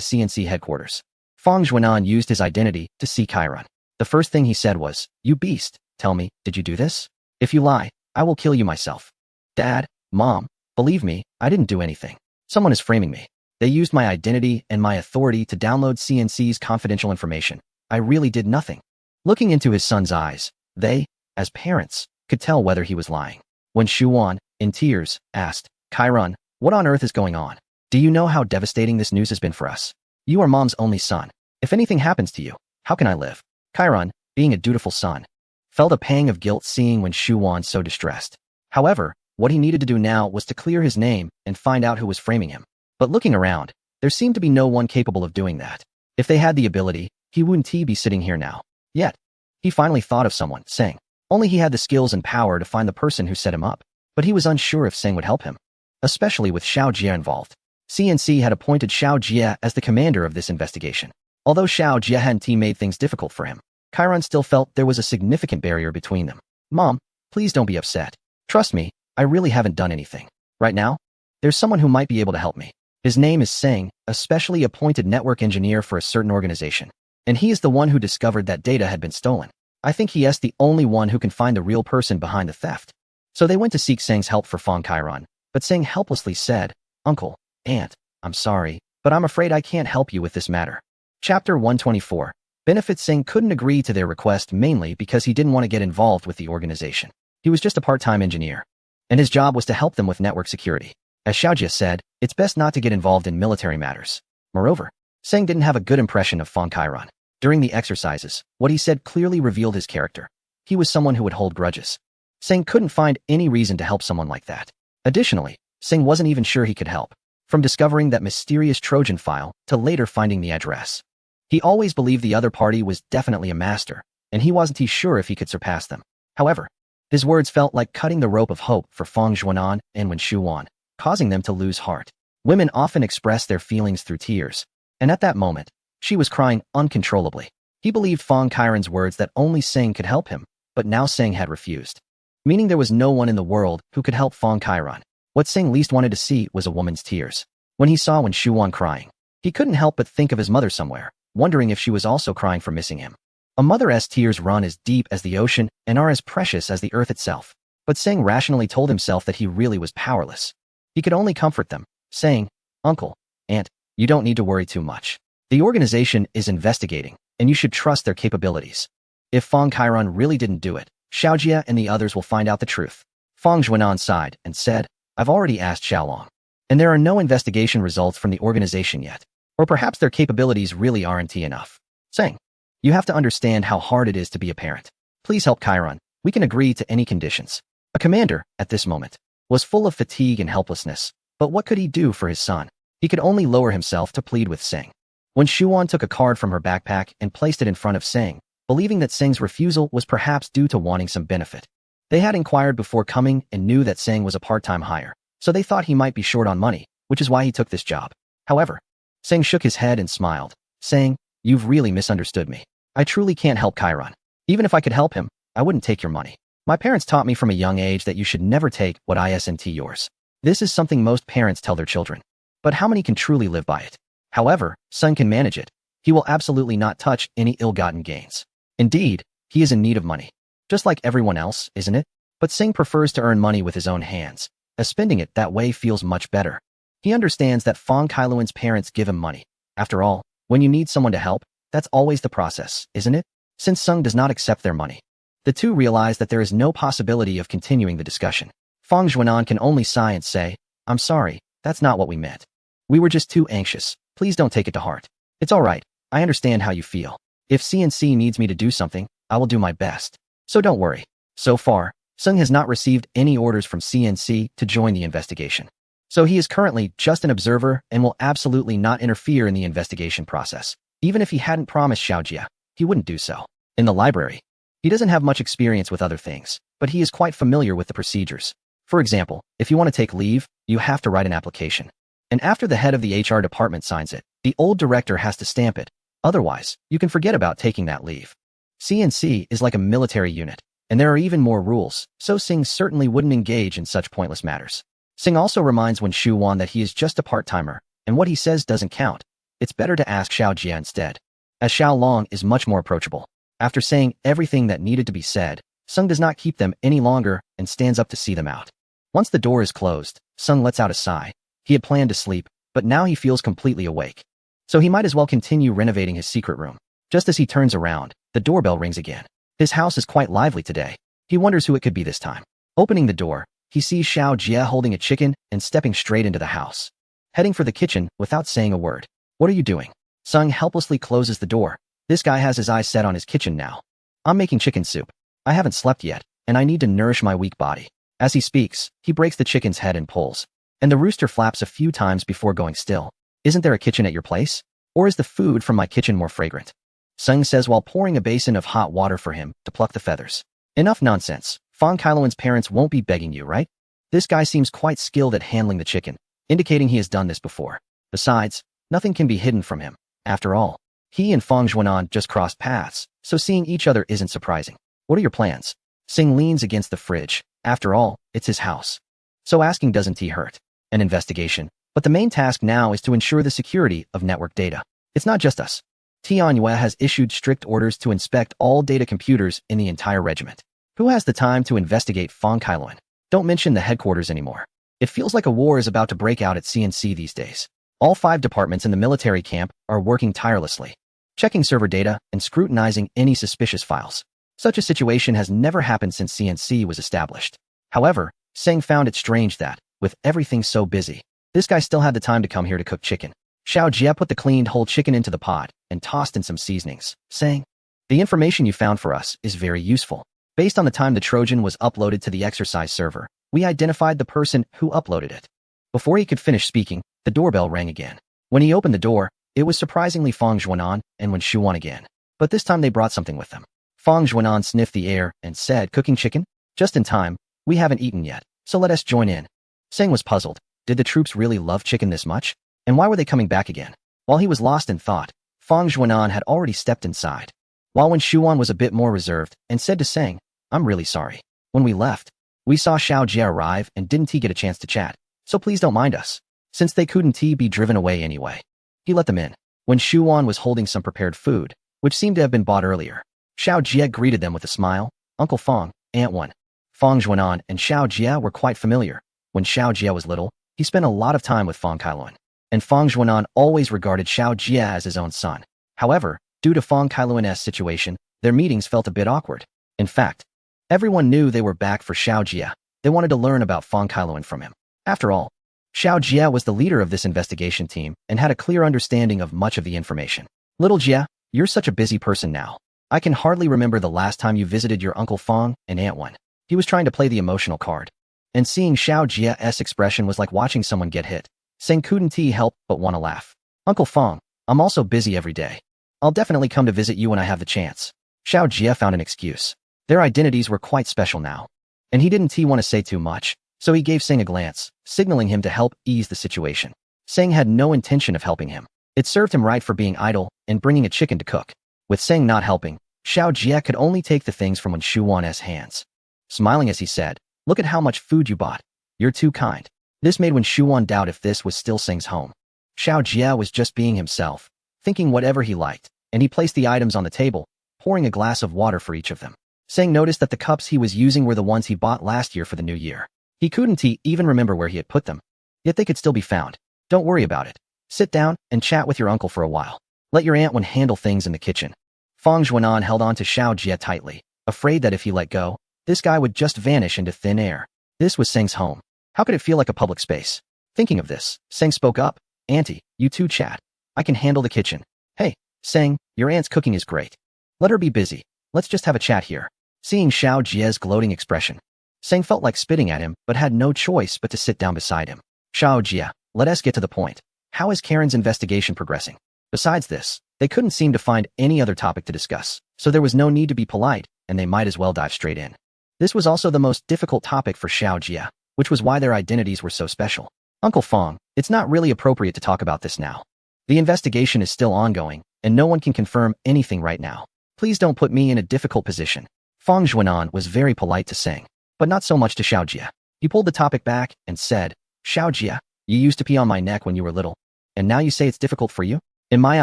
A: CNC headquarters. Fong Zhuanan used his identity to see Kairan. The first thing he said was, "You beast, tell me, did you do this? If you lie, I will kill you myself." "Dad, Mom, believe me, I didn't do anything. Someone is framing me. They used my identity and my authority to download CNC's confidential information. I really did nothing." Looking into his son's eyes, they, as parents, could tell whether he was lying. When Shuan, in tears, asked, "Kairan, what on earth is going on? Do you know how devastating this news has been for us? You are Mom's only son. If anything happens to you, how can I live?" Kairan, being a dutiful son, felt a pang of guilt seeing Wen Shuan so distressed. However, what he needed to do now was to clear his name and find out who was framing him. But looking around, there seemed to be no one capable of doing that. If they had the ability, he wouldn't be sitting here now. Yet, he finally thought of someone, Singh. Only he had the skills and power to find the person who set him up. But he was unsure if Singh would help him, especially with Xiao Jia involved. CNC had appointed Xiao Jia as the commander of this investigation. Although Xiao Jia hadn't made things difficult for him, Kairan still felt there was a significant barrier between them. "Mom, please don't be upset. Trust me, I really haven't done anything. Right now, there's someone who might be able to help me. His name is Singh, a specially appointed network engineer for a certain organization, and he is the one who discovered that data had been stolen. I think he is the only one who can find the real person behind the theft." So they went to seek Singh's help for Fong Kairan, but Singh helplessly said, "Uncle, Aunt, I'm sorry, but I'm afraid I can't help you with this matter." Chapter 124. Benefit Singh couldn't agree to their request mainly because he didn't want to get involved with the organization. He was just a part-time engineer, and his job was to help them with network security. As Xiaojia said, it's best not to get involved in military matters. Moreover, Singh didn't have a good impression of Fong Kairan. During the exercises, what he said clearly revealed his character. He was someone who would hold grudges. Singh couldn't find any reason to help someone like that. Additionally, Singh wasn't even sure he could help, from discovering that mysterious Trojan file to later finding the address. He always believed the other party was definitely a master, and he wasn't sure if he could surpass them. However, his words felt like cutting the rope of hope for Fang Xuanan and Wen Shuwan, causing them to lose heart. Women often express their feelings through tears, and at that moment, she was crying uncontrollably. He believed Fang Kairan's words that only Singh could help him, but now Singh had refused, meaning there was no one in the world who could help Fang Kairan. What Singh least wanted to see was a woman's tears. When he saw Wen Shuwan crying, he couldn't help but think of his mother somewhere, wondering if she was also crying for missing him. A mother's tears run as deep as the ocean and are as precious as the earth itself. But Singh rationally told himself that he really was powerless. He could only comfort them, saying, "Uncle, Aunt, you don't need to worry too much. The organization is investigating, and you should trust their capabilities. If Fang Kairan really didn't do it, Xiaojia and the others will find out the truth." Fang Xuanan sighed and said, "I've already asked Xiaolong, and there are no investigation results from the organization yet. Or perhaps their capabilities really aren't enough. Singh, you have to understand how hard it is to be a parent. Please help Kairan. We can agree to any conditions." A commander, at this moment, was full of fatigue and helplessness, but what could he do for his son? He could only lower himself to plead with Singh. When Shuwan took a card from her backpack and placed it in front of Singh, believing that Singh's refusal was perhaps due to wanting some benefit. They had inquired before coming and knew that Singh was a part-time hire, so they thought he might be short on money, which is why he took this job. However, Singh shook his head and smiled, saying, "You've really misunderstood me. I truly can't help Kairan. Even if I could help him, I wouldn't take your money. My parents taught me from a young age that you should never take what isn't yours. This is something most parents tell their children. But how many can truly live by it? However, Sun can manage it. He will absolutely not touch any ill-gotten gains. Indeed, he is in need of money. Just like everyone else, isn't it? But Singh prefers to earn money with his own hands, as spending it that way feels much better. He understands that Fang Kailuan's parents give him money. After all, when you need someone to help, that's always the process, isn't it? Since Sung does not accept their money, the two realize that there is no possibility of continuing the discussion. Fang Xuanan can only sigh and say, "I'm sorry, that's not what we meant. We were just too anxious. Please don't take it to heart. It's all right. I understand how you feel. If CNC needs me to do something, I will do my best. So don't worry." So far, Sung has not received any orders from CNC to join the investigation. So he is currently just an observer and will absolutely not interfere in the investigation process. Even if he hadn't promised Xiaojia, he wouldn't do so. In the library, he doesn't have much experience with other things, but he is quite familiar with the procedures. For example, if you want to take leave, you have to write an application. And after the head of the HR department signs it, the old director has to stamp it. Otherwise, you can forget about taking that leave. CNC is like a military unit, and there are even more rules, so Singh certainly wouldn't engage in such pointless matters. Singh also reminds Wen Shuwan that he is just a part-timer, and what he says doesn't count. It's better to ask Xiaojia instead, as Xiaolong is much more approachable. After saying everything that needed to be said, Sung does not keep them any longer and stands up to see them out. Once the door is closed, Sung lets out a sigh. He had planned to sleep, but now he feels completely awake. So he might as well continue renovating his secret room. Just as he turns around, the doorbell rings again. His house is quite lively today. He wonders who it could be this time. Opening the door, he sees Xiaojia holding a chicken and stepping straight into the house, heading for the kitchen without saying a word. "What are you doing?" Sung helplessly closes the door. This guy has his eyes set on his kitchen now. "I'm making chicken soup. I haven't slept yet, and I need to nourish my weak body." As he speaks, he breaks the chicken's head and pulls, and the rooster flaps a few times before going still. "Isn't there a kitchen at your place? Or is the food from my kitchen more fragrant?" Sung says while pouring a basin of hot water for him to pluck the feathers. "Enough nonsense. Fang Kailuan's parents won't be begging you, right?" This guy seems quite skilled at handling the chicken, indicating he has done this before. Besides, nothing can be hidden from him. After all, he and Fang Xuanan just crossed paths, so seeing each other isn't surprising. "What are your plans?" Singh leans against the fridge. After all, it's his house. So asking doesn't hurt. An investigation. But the main task now is to ensure the security of network data. It's not just us. Tianyue has issued strict orders to inspect all data computers in the entire regiment. Who has the time to investigate Fang Kailuan? Don't mention the headquarters anymore. It feels like a war is about to break out at CNC these days. All 5 departments in the military camp are working tirelessly, checking server data and scrutinizing any suspicious files. Such a situation has never happened since CNC was established. However, Singh found it strange that, with everything so busy, this guy still had the time to come here to cook chicken. Xiao Jie put the cleaned whole chicken into the pot and tossed in some seasonings, saying, "The information you found for us is very useful. Based on the time the Trojan was uploaded to the exercise server, we identified the person who uploaded it." Before he could finish speaking, the doorbell rang again. When he opened the door, it was surprisingly Fang Zhuanan and Wen Shuwan again. But this time they brought something with them. Fang Zhuanan sniffed the air and said, "Cooking chicken? Just in time. We haven't eaten yet, so let us join in." Seng was puzzled. Did the troops really love chicken this much? And why were they coming back again? While he was lost in thought, Fang Zhuanan had already stepped inside. While Wen Shuwan was a bit more reserved and said to Seng, "I'm really sorry. When we left, we saw Xiao Jie arrive and didn't he get a chance to chat, so please don't mind us, since they couldn't he be driven away anyway." He let them in. Wen Shuwan was holding some prepared food, which seemed to have been bought earlier. Xiao Jie greeted them with a smile. Uncle Fang, Aunt Wen. Fang Zhuanan and Xiao Jie were quite familiar. When Xiao Jie was little, he spent a lot of time with Fang Kailuan, and Fang Zhuanan always regarded Xiao Jie as his own son. However, due to Fang Kailuan's situation, their meetings felt a bit awkward. In fact, everyone knew they were back for Xiao Jie. They wanted to learn about Fang Kailuan from him. After all, Xiao Jie was the leader of this investigation team and had a clear understanding of much of the information. "Little Jie, you're such a busy person now. I can hardly remember the last time you visited your Uncle Fang and Aunt Wen." He was trying to play the emotional card. And seeing Xiao Jie's expression was like watching someone get hit. Seng couldn't help but want to laugh. "Uncle Fang, I'm also busy every day. I'll definitely come to visit you when I have the chance." Xiao Jie found an excuse. Their identities were quite special now. And he didn't want to say too much, so he gave Seng a glance, signaling him to help ease the situation. Seng had no intention of helping him. It served him right for being idle and bringing a chicken to cook. With Seng not helping, Xiao Jie could only take the things from Wen Shuwan's hands. Smiling as he said, "Look at how much food you bought. You're too kind." This made Wen Shuwan doubt if this was still Seng's home. Xiao Jie was just being himself, thinking whatever he liked, and he placed the items on the table, pouring a glass of water for each of them. Seng noticed that the cups he was using were the ones he bought last year for the new year. He couldn't even remember where he had put them. Yet they could still be found. "Don't worry about it. Sit down and chat with your uncle for a while. Let your Aunt Wen handle things in the kitchen." Fang Zhuanan held on to Xiao Jie tightly, afraid that if he let go, this guy would just vanish into thin air. This was Seng's home. How could it feel like a public space? Thinking of this, Seng spoke up. "Auntie, you two chat. I can handle the kitchen." "Hey, Seng, your aunt's cooking is great. Let her be busy. Let's just have a chat here." Seeing Xiao Jie's gloating expression, Seng felt like spitting at him but had no choice but to sit down beside him. "Xiao Jie, let us get to the point. How is Karen's investigation progressing?" Besides this, they couldn't seem to find any other topic to discuss, so there was no need to be polite, and they might as well dive straight in. This was also the most difficult topic for Xiao Jie, which was why their identities were so special. "Uncle Fang, it's not really appropriate to talk about this now. The investigation is still ongoing, and no one can confirm anything right now. Please don't put me in a difficult position." Fang Zhuanan was very polite to Seng, but not so much to Xiao Jie. He pulled the topic back and said, "Xiao Jie, you used to pee on my neck when you were little, and now you say it's difficult for you? In my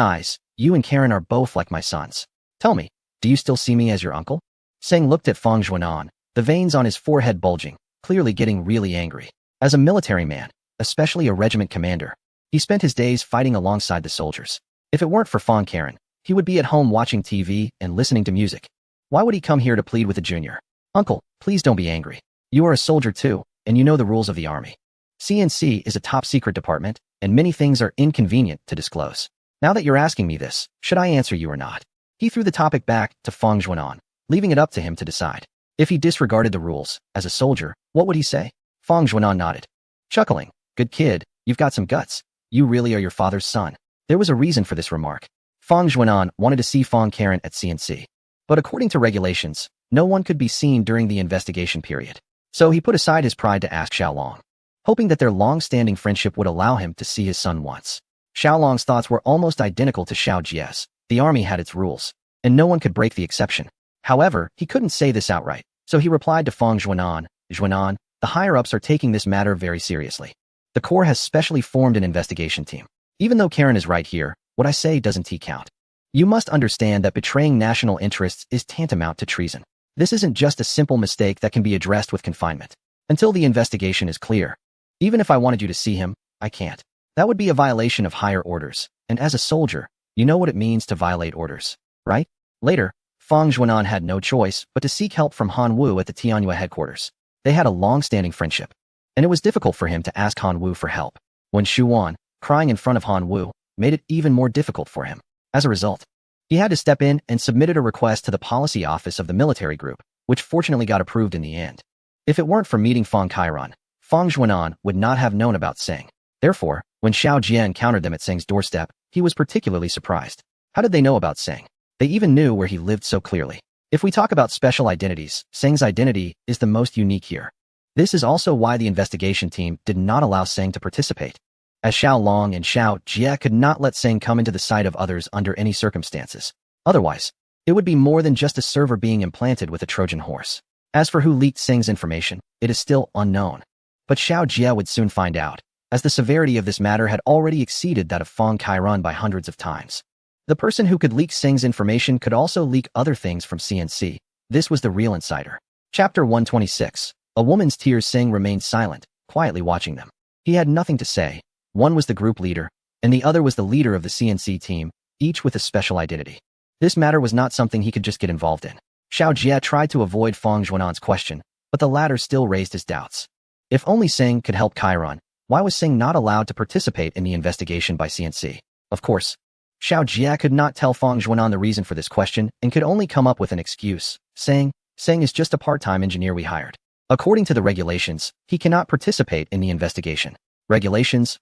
A: eyes, you and Karen are both like my sons. Tell me, do you still see me as your uncle?" Seng looked at Fang Zhuanan, the veins on his forehead bulging, clearly getting really angry. As a military man, especially a regiment commander, he spent his days fighting alongside the soldiers. If it weren't for Fang Karen, he would be at home watching TV and listening to music. Why would he come here to plead with a junior? "Uncle, please don't be angry. You are a soldier too, and you know the rules of the army. CNC is a top-secret department, and many things are inconvenient to disclose. Now that you're asking me this, should I answer you or not?" He threw the topic back to Fang Zhuanan, leaving it up to him to decide. If he disregarded the rules, as a soldier, what would he say? Fang Zhuanan nodded, chuckling. "Good kid, you've got some guts. You really are your father's son." There was a reason for this remark. Fang Zhuanan wanted to see Fang Karen at CNC. But according to regulations, no one could be seen during the investigation period. So he put aside his pride to ask Xiaolong, hoping that their long-standing friendship would allow him to see his son once. Xiaolong's thoughts were almost identical to Xiao Jie's. The army had its rules, and no one could break the exception. However, he couldn't say this outright, so he replied to Fang Zhuanan, "Zhuanan, the higher-ups are taking this matter very seriously. The Corps has specially formed an investigation team. Even though Karen is right here, what I say doesn't count. You must understand that betraying national interests is tantamount to treason. This isn't just a simple mistake that can be addressed with confinement. Until the investigation is clear. Even if I wanted you to see him, I can't. That would be a violation of higher orders, and as a soldier, you know what it means to violate orders, right?" Later, Fang Zhuanan had no choice but to seek help from Han Wu at the Tianyue headquarters. They had a long-standing friendship, and it was difficult for him to ask Han Wu for help. When Shu Wan, crying in front of Han Wu, made it even more difficult for him. As a result, he had to step in and submitted a request to the policy office of the military group, which fortunately got approved in the end. If it weren't for meeting Fang Kairan, Fang Zhuanan would not have known about Seng. Therefore, when Xiao Jie encountered them at Seng's doorstep, he was particularly surprised. How did they know about Seng? They even knew where he lived so clearly. If we talk about special identities, Seng's identity is the most unique here. This is also why the investigation team did not allow Seng to participate, as Xiao Long and Xiao Jie could not let Seng come into the sight of others under any circumstances. Otherwise, it would be more than just a server being implanted with a Trojan horse. As for who leaked Seng's information, it is still unknown. But Xiao Jie would soon find out, as the severity of this matter had already exceeded that of Fang Kairan by hundreds of times. The person who could leak Seng's information could also leak other things from CNC. This was the real insider. Chapter 126. A woman's tears. Seng remained silent, quietly watching them. He had nothing to say. One was the group leader, and the other was the leader of the CNC team, each with a special identity. This matter was not something he could just get involved in. Xiao Jie tried to avoid Fang Zhuanan's question, but the latter still raised his doubts. If only Seng could help Kairan, why was Seng not allowed to participate in the investigation by CNC? Of course, Xiao Jie could not tell Fang Zhuanan the reason for this question and could only come up with an excuse. Seng is just a part-time engineer we hired. According to the regulations, he cannot participate in the investigation. Regulations,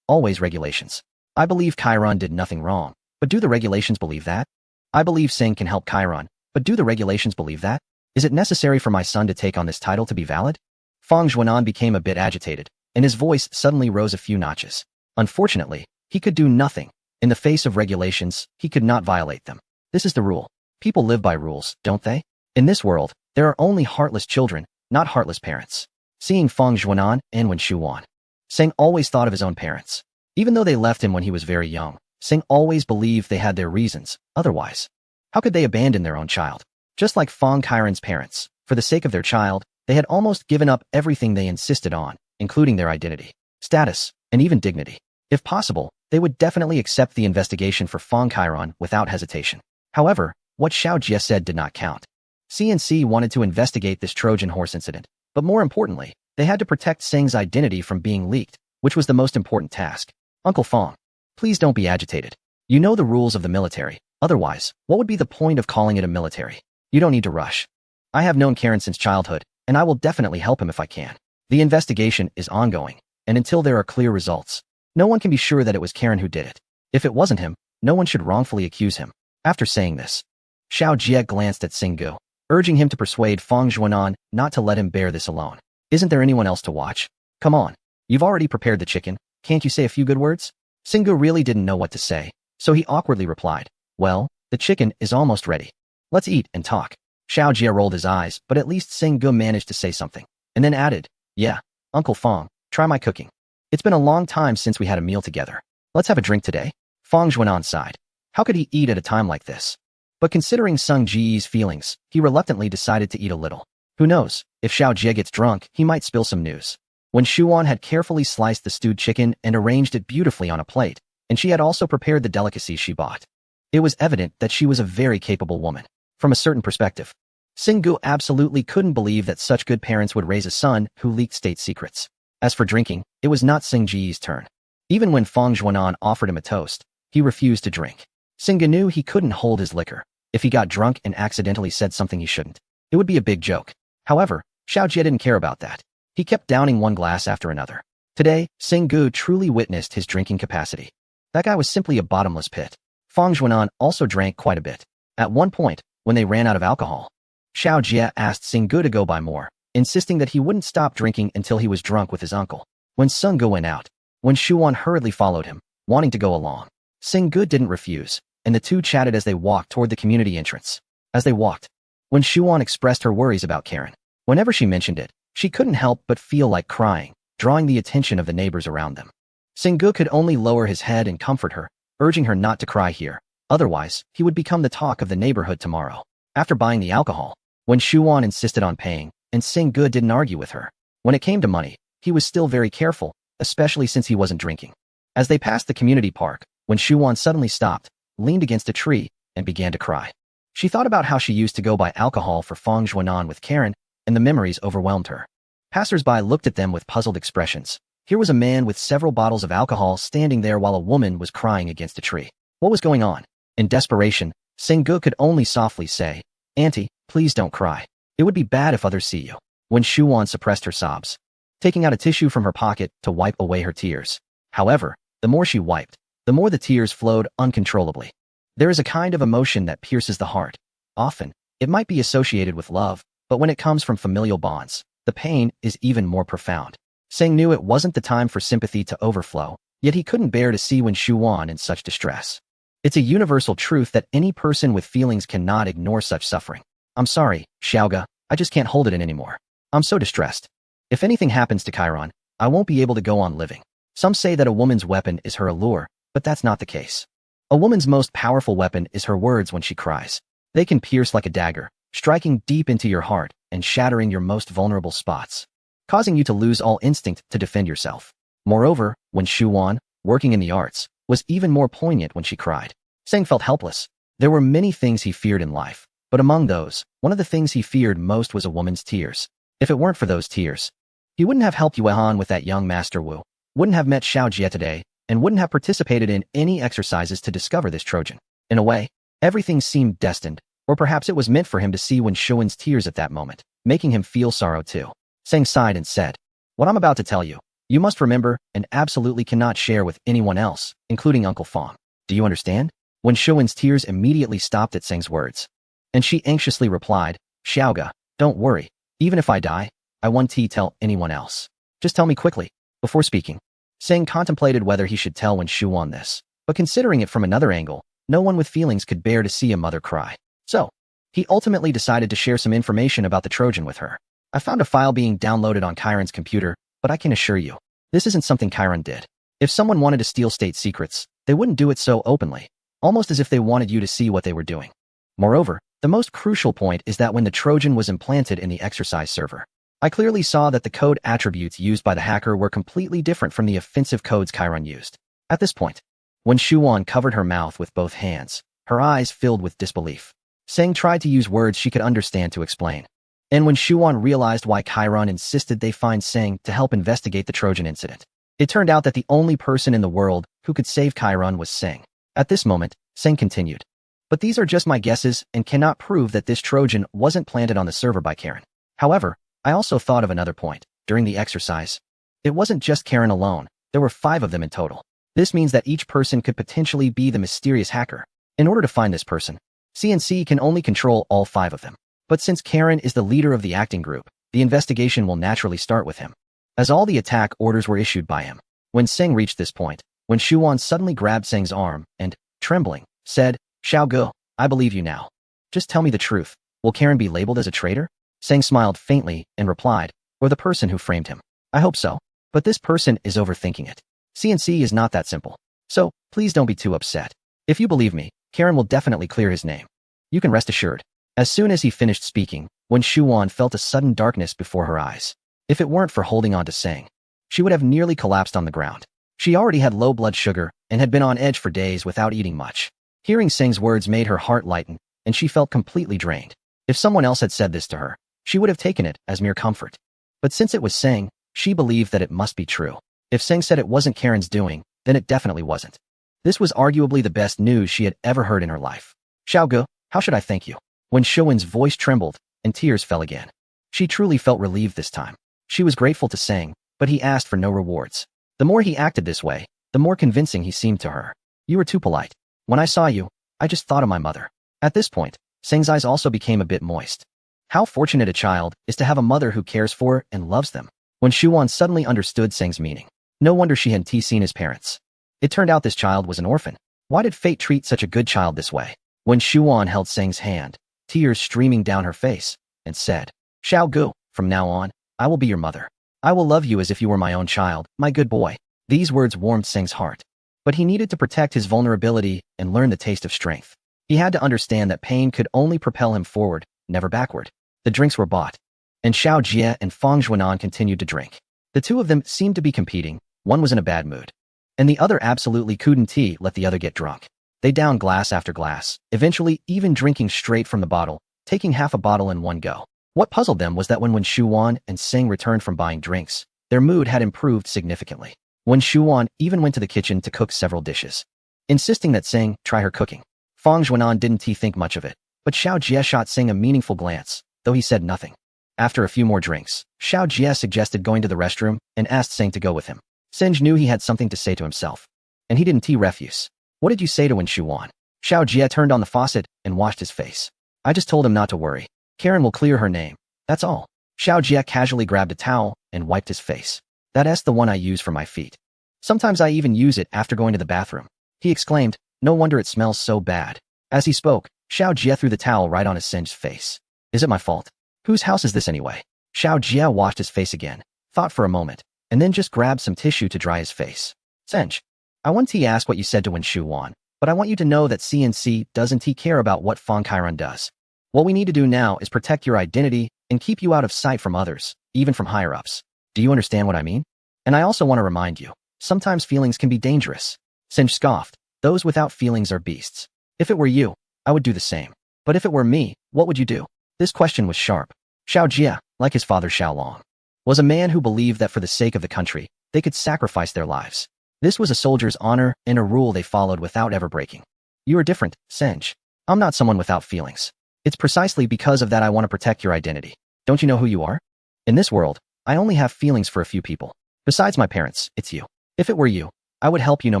A: always regulations. I believe Kairan did nothing wrong, but do the regulations believe that? I believe Seng can help Kairan, but do the regulations believe that? Is it necessary for my son to take on this title to be valid? Fang Zhuanan became a bit agitated, and his voice suddenly rose a few notches. Unfortunately, he could do nothing. In the face of regulations, he could not violate them. This is the rule. People live by rules, don't they? In this world, there are only heartless children, not heartless parents. Seeing Fang Zhuanan and Wen Shuwan, Seng always thought of his own parents. Even though they left him when he was very young, Seng always believed they had their reasons. Otherwise, how could they abandon their own child? Just like Fang Kairan's parents, for the sake of their child, they had almost given up everything they insisted on, including their identity, status, and even dignity. If possible, they would definitely accept the investigation for Fang Kairan without hesitation. However, what Xiao Jie said did not count. CNC wanted to investigate this Trojan horse incident, but more importantly, they had to protect Seng's identity from being leaked, which was the most important task. Uncle Fang, please don't be agitated. You know the rules of the military. Otherwise, what would be the point of calling it a military? You don't need to rush. I have known Karen since childhood, and I will definitely help him if I can. The investigation is ongoing, and until there are clear results, no one can be sure that it was Karen who did it. If it wasn't him, no one should wrongfully accuse him. After saying this, Xiao Jie glanced at Singgu, urging him to persuade Fang Zhuanan not to let him bear this alone. Isn't there anyone else to watch? Come on. You've already prepared the chicken. Can't you say a few good words? Singgu really didn't know what to say, so he awkwardly replied, well, the chicken is almost ready. Let's eat and talk. Xiao Jie rolled his eyes, but at least Singgu managed to say something, and then added, yeah, Uncle Fang, try my cooking. It's been a long time since we had a meal together. Let's have a drink today. Fang Zhuanan sighed. How could he eat at a time like this? But considering Sung Ji's feelings, he reluctantly decided to eat a little. Who knows, if Xiao Jie gets drunk, he might spill some news. When Shuan had carefully sliced the stewed chicken and arranged it beautifully on a plate, and she had also prepared the delicacies she bought, it was evident that she was a very capable woman. From a certain perspective, Singgu absolutely couldn't believe that such good parents would raise a son who leaked state secrets. As for drinking, it was not Sing Ji's turn. Even when Fang Zhuanan offered him a toast, he refused to drink. Singgu knew he couldn't hold his liquor. If he got drunk and accidentally said something he shouldn't, it would be a big joke. However, Xiao Jie didn't care about that. He kept downing one glass after another. Today, Singgu truly witnessed his drinking capacity. That guy was simply a bottomless pit. Fang Zhuanan also drank quite a bit. At one point, when they ran out of alcohol, Xiao Jie asked Singgu to go buy more, insisting that he wouldn't stop drinking until he was drunk with his uncle. When Singgu went out, Wen Shuan hurriedly followed him, wanting to go along. Singgu didn't refuse, and the two chatted as they walked toward the community entrance. As they walked, Wen Shuan expressed her worries about Karen. Whenever she mentioned it, she couldn't help but feel like crying, drawing the attention of the neighbors around them. Singgu could only lower his head and comfort her, urging her not to cry here. Otherwise, he would become the talk of the neighborhood tomorrow. After buying the alcohol, Wen Shuan insisted on paying, and Singgu didn't argue with her. When it came to money, he was still very careful, especially since he wasn't drinking. As they passed the community park, Wen Shuan suddenly stopped, leaned against a tree, and began to cry. She thought about how she used to go buy alcohol for Fang Zhuanan with Karen, and the memories overwhelmed her. Passers-by looked at them with puzzled expressions. Here was a man with several bottles of alcohol standing there while a woman was crying against a tree. What was going on? In desperation, Seng-gu could only softly say, "Auntie, please don't cry. It would be bad if others see you." When Shu-won suppressed her sobs, taking out a tissue from her pocket to wipe away her tears. However, the more she wiped, the more the tears flowed uncontrollably. There is a kind of emotion that pierces the heart. Often, it might be associated with love, but when it comes from familial bonds, the pain is even more profound. Seng knew it wasn't the time for sympathy to overflow, yet he couldn't bear to see Wen Shu-won in such distress. It's a universal truth that any person with feelings cannot ignore such suffering. "I'm sorry, Xiaoga, I just can't hold it in anymore. I'm so distressed. If anything happens to Chiron, I won't be able to go on living." Some say that a woman's weapon is her allure, but that's not the case. A woman's most powerful weapon is her words when she cries. They can pierce like a dagger, striking deep into your heart and shattering your most vulnerable spots, causing you to lose all instinct to defend yourself. Moreover, when Shu-won, working in the arts, was even more poignant when she cried. Seng felt helpless. There were many things he feared in life, but among those, one of the things he feared most was a woman's tears. If it weren't for those tears, he wouldn't have helped Yue Han with that young Master Wu, wouldn't have met Xiao Jie today, and wouldn't have participated in any exercises to discover this Trojan. In a way, everything seemed destined, or perhaps it was meant for him to see Wen Shuan's tears at that moment, making him feel sorrow too. Seng sighed and said, "What I'm about to tell you, you must remember and absolutely cannot share with anyone else, including Uncle Fong. Do you understand?" Wen Shuan's tears immediately stopped at Seng's words, and she anxiously replied, "Xiaoga, don't worry. Even if I die, I won't tell anyone else. Just tell me quickly." Before speaking, Seng contemplated whether he should tell Wen Shuan this, but considering it from another angle, no one with feelings could bear to see a mother cry. So, he ultimately decided to share some information about the Trojan with her. "I found a file being downloaded on Chiron's computer, but I can assure you, this isn't something Chiron did. If someone wanted to steal state secrets, they wouldn't do it so openly, almost as if they wanted you to see what they were doing. Moreover, the most crucial point is that when the Trojan was implanted in the exercise server, I clearly saw that the code attributes used by the hacker were completely different from the offensive codes Chiron used." At this point, when Shu-won covered her mouth with both hands, her eyes filled with disbelief. Seng tried to use words she could understand to explain. And when Shu-won realized why Chiron insisted they find Seng to help investigate the Trojan incident, it turned out that the only person in the world who could save Chiron was Seng. At this moment, Seng continued, "But these are just my guesses and cannot prove that this Trojan wasn't planted on the server by Karen. However, I also thought of another point. During the exercise, it wasn't just Karen alone, there were 5 of them in total. This means that each person could potentially be the mysterious hacker. In order to find this person, CNC can only control all 5 of them. But since Karen is the leader of the acting group, the investigation will naturally start with him, as all the attack orders were issued by him." When Seng reached this point, when Shu-won suddenly grabbed Seng's arm and, trembling, said, "Xiaogu, I believe you now. Just tell me the truth. Will Karen be labeled as a traitor?" Seng smiled faintly and replied, "Or the person who framed him. I hope so. But this person is overthinking it. CNC is not that simple. So, please don't be too upset. If you believe me, Karen will definitely clear his name. You can rest assured." As soon as he finished speaking, Wen Shu-won felt a sudden darkness before her eyes. If it weren't for holding on to Seng, she would have nearly collapsed on the ground. She already had low blood sugar and had been on edge for days without eating much. Hearing Seng's words made her heart lighten, and she felt completely drained. If someone else had said this to her, she would have taken it as mere comfort. But since it was Seng, she believed that it must be true. If Seng said it wasn't Karen's doing, then it definitely wasn't. This was arguably the best news she had ever heard in her life. "Xiaogu, how should I thank you?" When Shuan's voice trembled, and tears fell again. She truly felt relieved this time. She was grateful to Seng, but he asked for no rewards. The more he acted this way, the more convincing he seemed to her. "You were too polite. When I saw you, I just thought of my mother." At this point, Seng's eyes also became a bit moist. How fortunate a child is to have a mother who cares for and loves them. When Shu-won suddenly understood Seng's meaning, no wonder she hadn't seen his parents. It turned out this child was an orphan. Why did fate treat such a good child this way? When Shu-won held Seng's hand, tears streaming down her face, and said, "Xiaogu, from now on, I will be your mother. I will love you as if you were my own child, my good boy." These words warmed Seng's heart. But he needed to protect his vulnerability and learn the taste of strength. He had to understand that pain could only propel him forward, never backward. The drinks were bought, and Xiao Jie and Fang Juanan continued to drink. The two of them seemed to be competing. One was in a bad mood, and the other absolutely couldn't let the other get drunk. They downed glass after glass, eventually even drinking straight from the bottle, taking half a bottle in one go. What puzzled them was that when Shu-won and Seng returned from buying drinks, their mood had improved significantly. When Shuan even went to the kitchen to cook several dishes, insisting that Sing try her cooking. Fang Juanan didn't think much of it, but Xiao Jie shot Sing a meaningful glance, though he said nothing. After a few more drinks, Xiao Jie suggested going to the restroom and asked Sing to go with him. Singe knew he had something to say to himself, and he didn't refuse. What did you say to Wen Shuan? Xiao Jie turned on the faucet and washed his face. I just told him not to worry. Karen will clear her name. That's all. Xiao Jie casually grabbed a towel and wiped his face. That's the one I use for my feet. Sometimes I even use it after going to the bathroom. He exclaimed, no wonder it smells so bad. As he spoke, Xiao Jie threw the towel right on his singed face. Is it my fault? Whose house is this anyway? Xiao Jie washed his face again, thought for a moment, and then just grabbed some tissue to dry his face. Singe, I want to ask what you said to Wen Shuan, but I want you to know that CNC doesn't care about what Fang Kairan does. What we need to do now is protect your identity and keep you out of sight from others, even from higher-ups. Do you understand what I mean? And I also want to remind you, sometimes feelings can be dangerous. Singe scoffed, those without feelings are beasts. If it were you, I would do the same. But if it were me, what would you do? This question was sharp. Xiao Jie, like his father Xiao Long, was a man who believed that for the sake of the country, they could sacrifice their lives. This was a soldier's honor and a rule they followed without ever breaking. You are different, Singe. I'm not someone without feelings. It's precisely because of that I want to protect your identity. Don't you know who you are? In this world, I only have feelings for a few people. Besides my parents, it's you. If it were you, I would help you no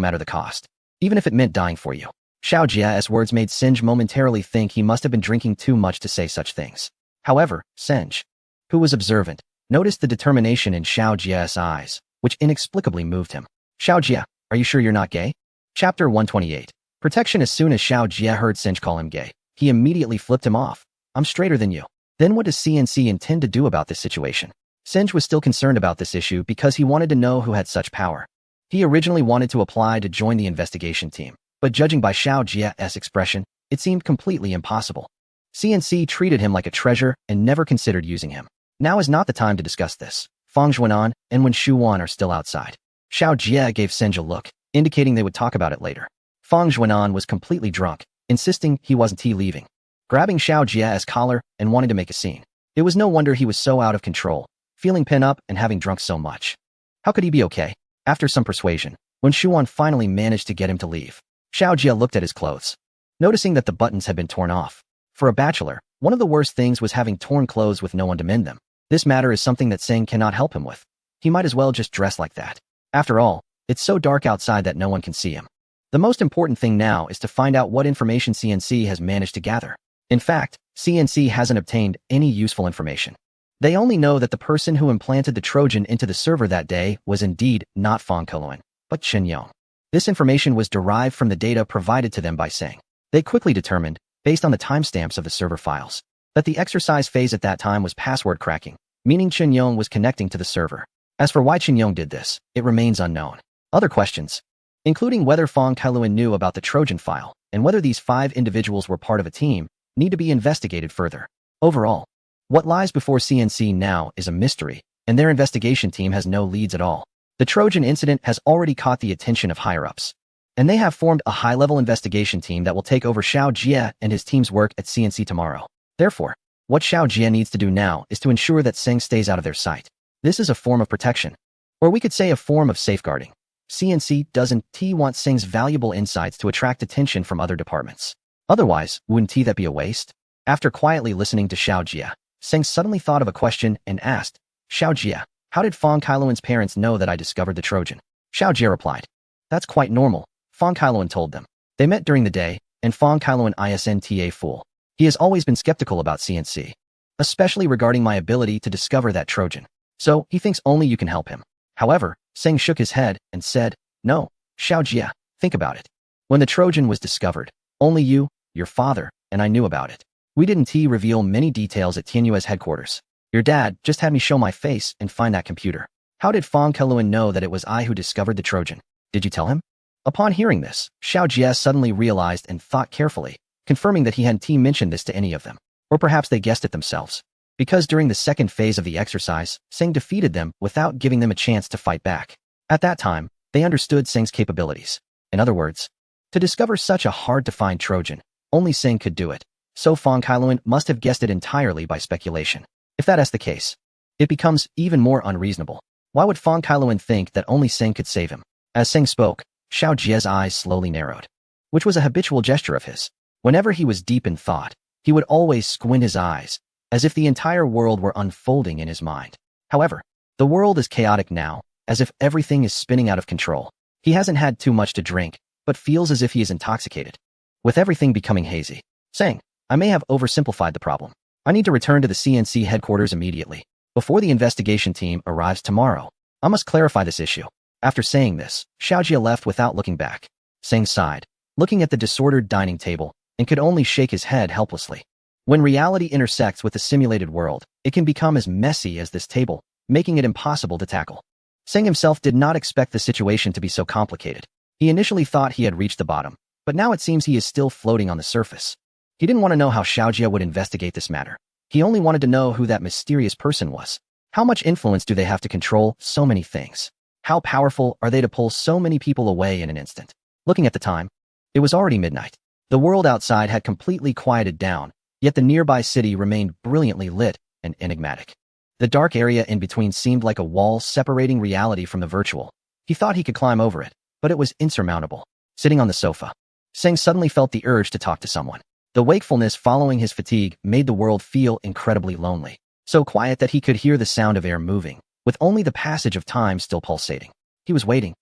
A: matter the cost, even if it meant dying for you. Xiao Jie's words made Singe momentarily think he must have been drinking too much to say such things. However, Singe, who was observant, noticed the determination in Xiao Jie's eyes, which inexplicably moved him. Xiao Jie, are you sure you're not gay? Chapter 128. Protection. As soon as Xiao Jie heard Singe call him gay, he immediately flipped him off. I'm straighter than you. Then what does CNC intend to do about this situation? Singe was still concerned about this issue because he wanted to know who had such power. He originally wanted to apply to join the investigation team, but judging by Xiao Jie's expression, it seemed completely impossible. CNC treated him like a treasure and never considered using him. Now is not the time to discuss this. Fang Juanan and Wen Shuan are still outside. Xiao Jie gave Singe a look, indicating they would talk about it later. Fang Juanan was completely drunk, insisting he wasn't leaving, grabbing Xiao Jie's collar and wanting to make a scene. It was no wonder he was so out of control, feeling pent up and having drunk so much. How could he be okay? After some persuasion, when Shuan finally managed to get him to leave, Xiao Jie looked at his clothes, noticing that the buttons had been torn off. For a bachelor, one of the worst things was having torn clothes with no one to mend them. This matter is something that Sing cannot help him with. He might as well just dress like that. After all, it's so dark outside that no one can see him. The most important thing now is to find out what information CNC has managed to gather. In fact, CNC hasn't obtained any useful information. They only know that the person who implanted the Trojan into the server that day was indeed not Fang Kailuan, but Chen Yong. This information was derived from the data provided to them by Sing. They quickly determined, based on the timestamps of the server files, that the exercise phase at that time was password cracking, meaning Chen Yong was connecting to the server. As for why Chen Yong did this, it remains unknown. Other questions, including whether Fang Kailuan knew about the Trojan file and whether these 5 individuals were part of a team, need to be investigated further. Overall, what lies before CNC now is a mystery, and their investigation team has no leads at all. The Trojan incident has already caught the attention of higher-ups, and they have formed a high-level investigation team that will take over Xiao Jie and his team's work at CNC tomorrow. Therefore, what Xiao Jie needs to do now is to ensure that Sing stays out of their sight. This is a form of protection, or we could say a form of safeguarding. CNC doesn't want Sing's valuable insights to attract attention from other departments. Otherwise, wouldn't that be a waste? After quietly listening to Xiao Jie, Sing suddenly thought of a question and asked, Xiao Jie, how did Fang Kailuan's parents know that I discovered the Trojan? Xiao Jie replied, that's quite normal. Fang Kailuan told them. They met during the day, and Fang Kailuan isn't a fool. He has always been skeptical about CNC, especially regarding my ability to discover that Trojan. So, he thinks only you can help him. However, Sing shook his head and said, no, Xiao Jie, think about it. When the Trojan was discovered, only you, your father, and I knew about it. We didn't reveal many details at Tianyue's headquarters. Your dad just had me show my face and find that computer. How did Fang Kailuan know that it was I who discovered the Trojan? Did you tell him? Upon hearing this, Xiao Jie suddenly realized and thought carefully, confirming that he hadn't mentioned this to any of them. Or perhaps they guessed it themselves. Because during the second phase of the exercise, Sing defeated them without giving them a chance to fight back. At that time, they understood Sing's capabilities. In other words, to discover such a hard-to-find Trojan, only Sing could do it. So Fang Kailuan must have guessed it entirely by speculation. If that is the case, it becomes even more unreasonable. Why would Fong Kailuan think that only Seng could save him? As Seng spoke, Xiao Jie's eyes slowly narrowed, which was a habitual gesture of his. Whenever he was deep in thought, he would always squint his eyes, as if the entire world were unfolding in his mind. However, the world is chaotic now, as if everything is spinning out of control. He hasn't had too much to drink, but feels as if he is intoxicated. With everything becoming hazy, Seng, I may have oversimplified the problem. I need to return to the CNC headquarters immediately. Before the investigation team arrives tomorrow, I must clarify this issue. After saying this, Xiao Jie left without looking back. Seng sighed, looking at the disordered dining table, and could only shake his head helplessly. When reality intersects with the simulated world, it can become as messy as this table, making it impossible to tackle. Seng himself did not expect the situation to be so complicated. He initially thought he had reached the bottom, but now it seems he is still floating on the surface. He didn't want to know how Xiao Jie would investigate this matter. He only wanted to know who that mysterious person was. How much influence do they have to control so many things? How powerful are they to pull so many people away in an instant? Looking at the time, it was already midnight. The world outside had completely quieted down, yet the nearby city remained brilliantly lit and enigmatic. The dark area in between seemed like a wall separating reality from the virtual. He thought he could climb over it, but it was insurmountable. Sitting on the sofa, Seng suddenly felt the urge to talk to someone. The wakefulness following his fatigue made the world feel incredibly lonely, so quiet that he could hear the sound of air moving, with only the passage of time still pulsating. He was waiting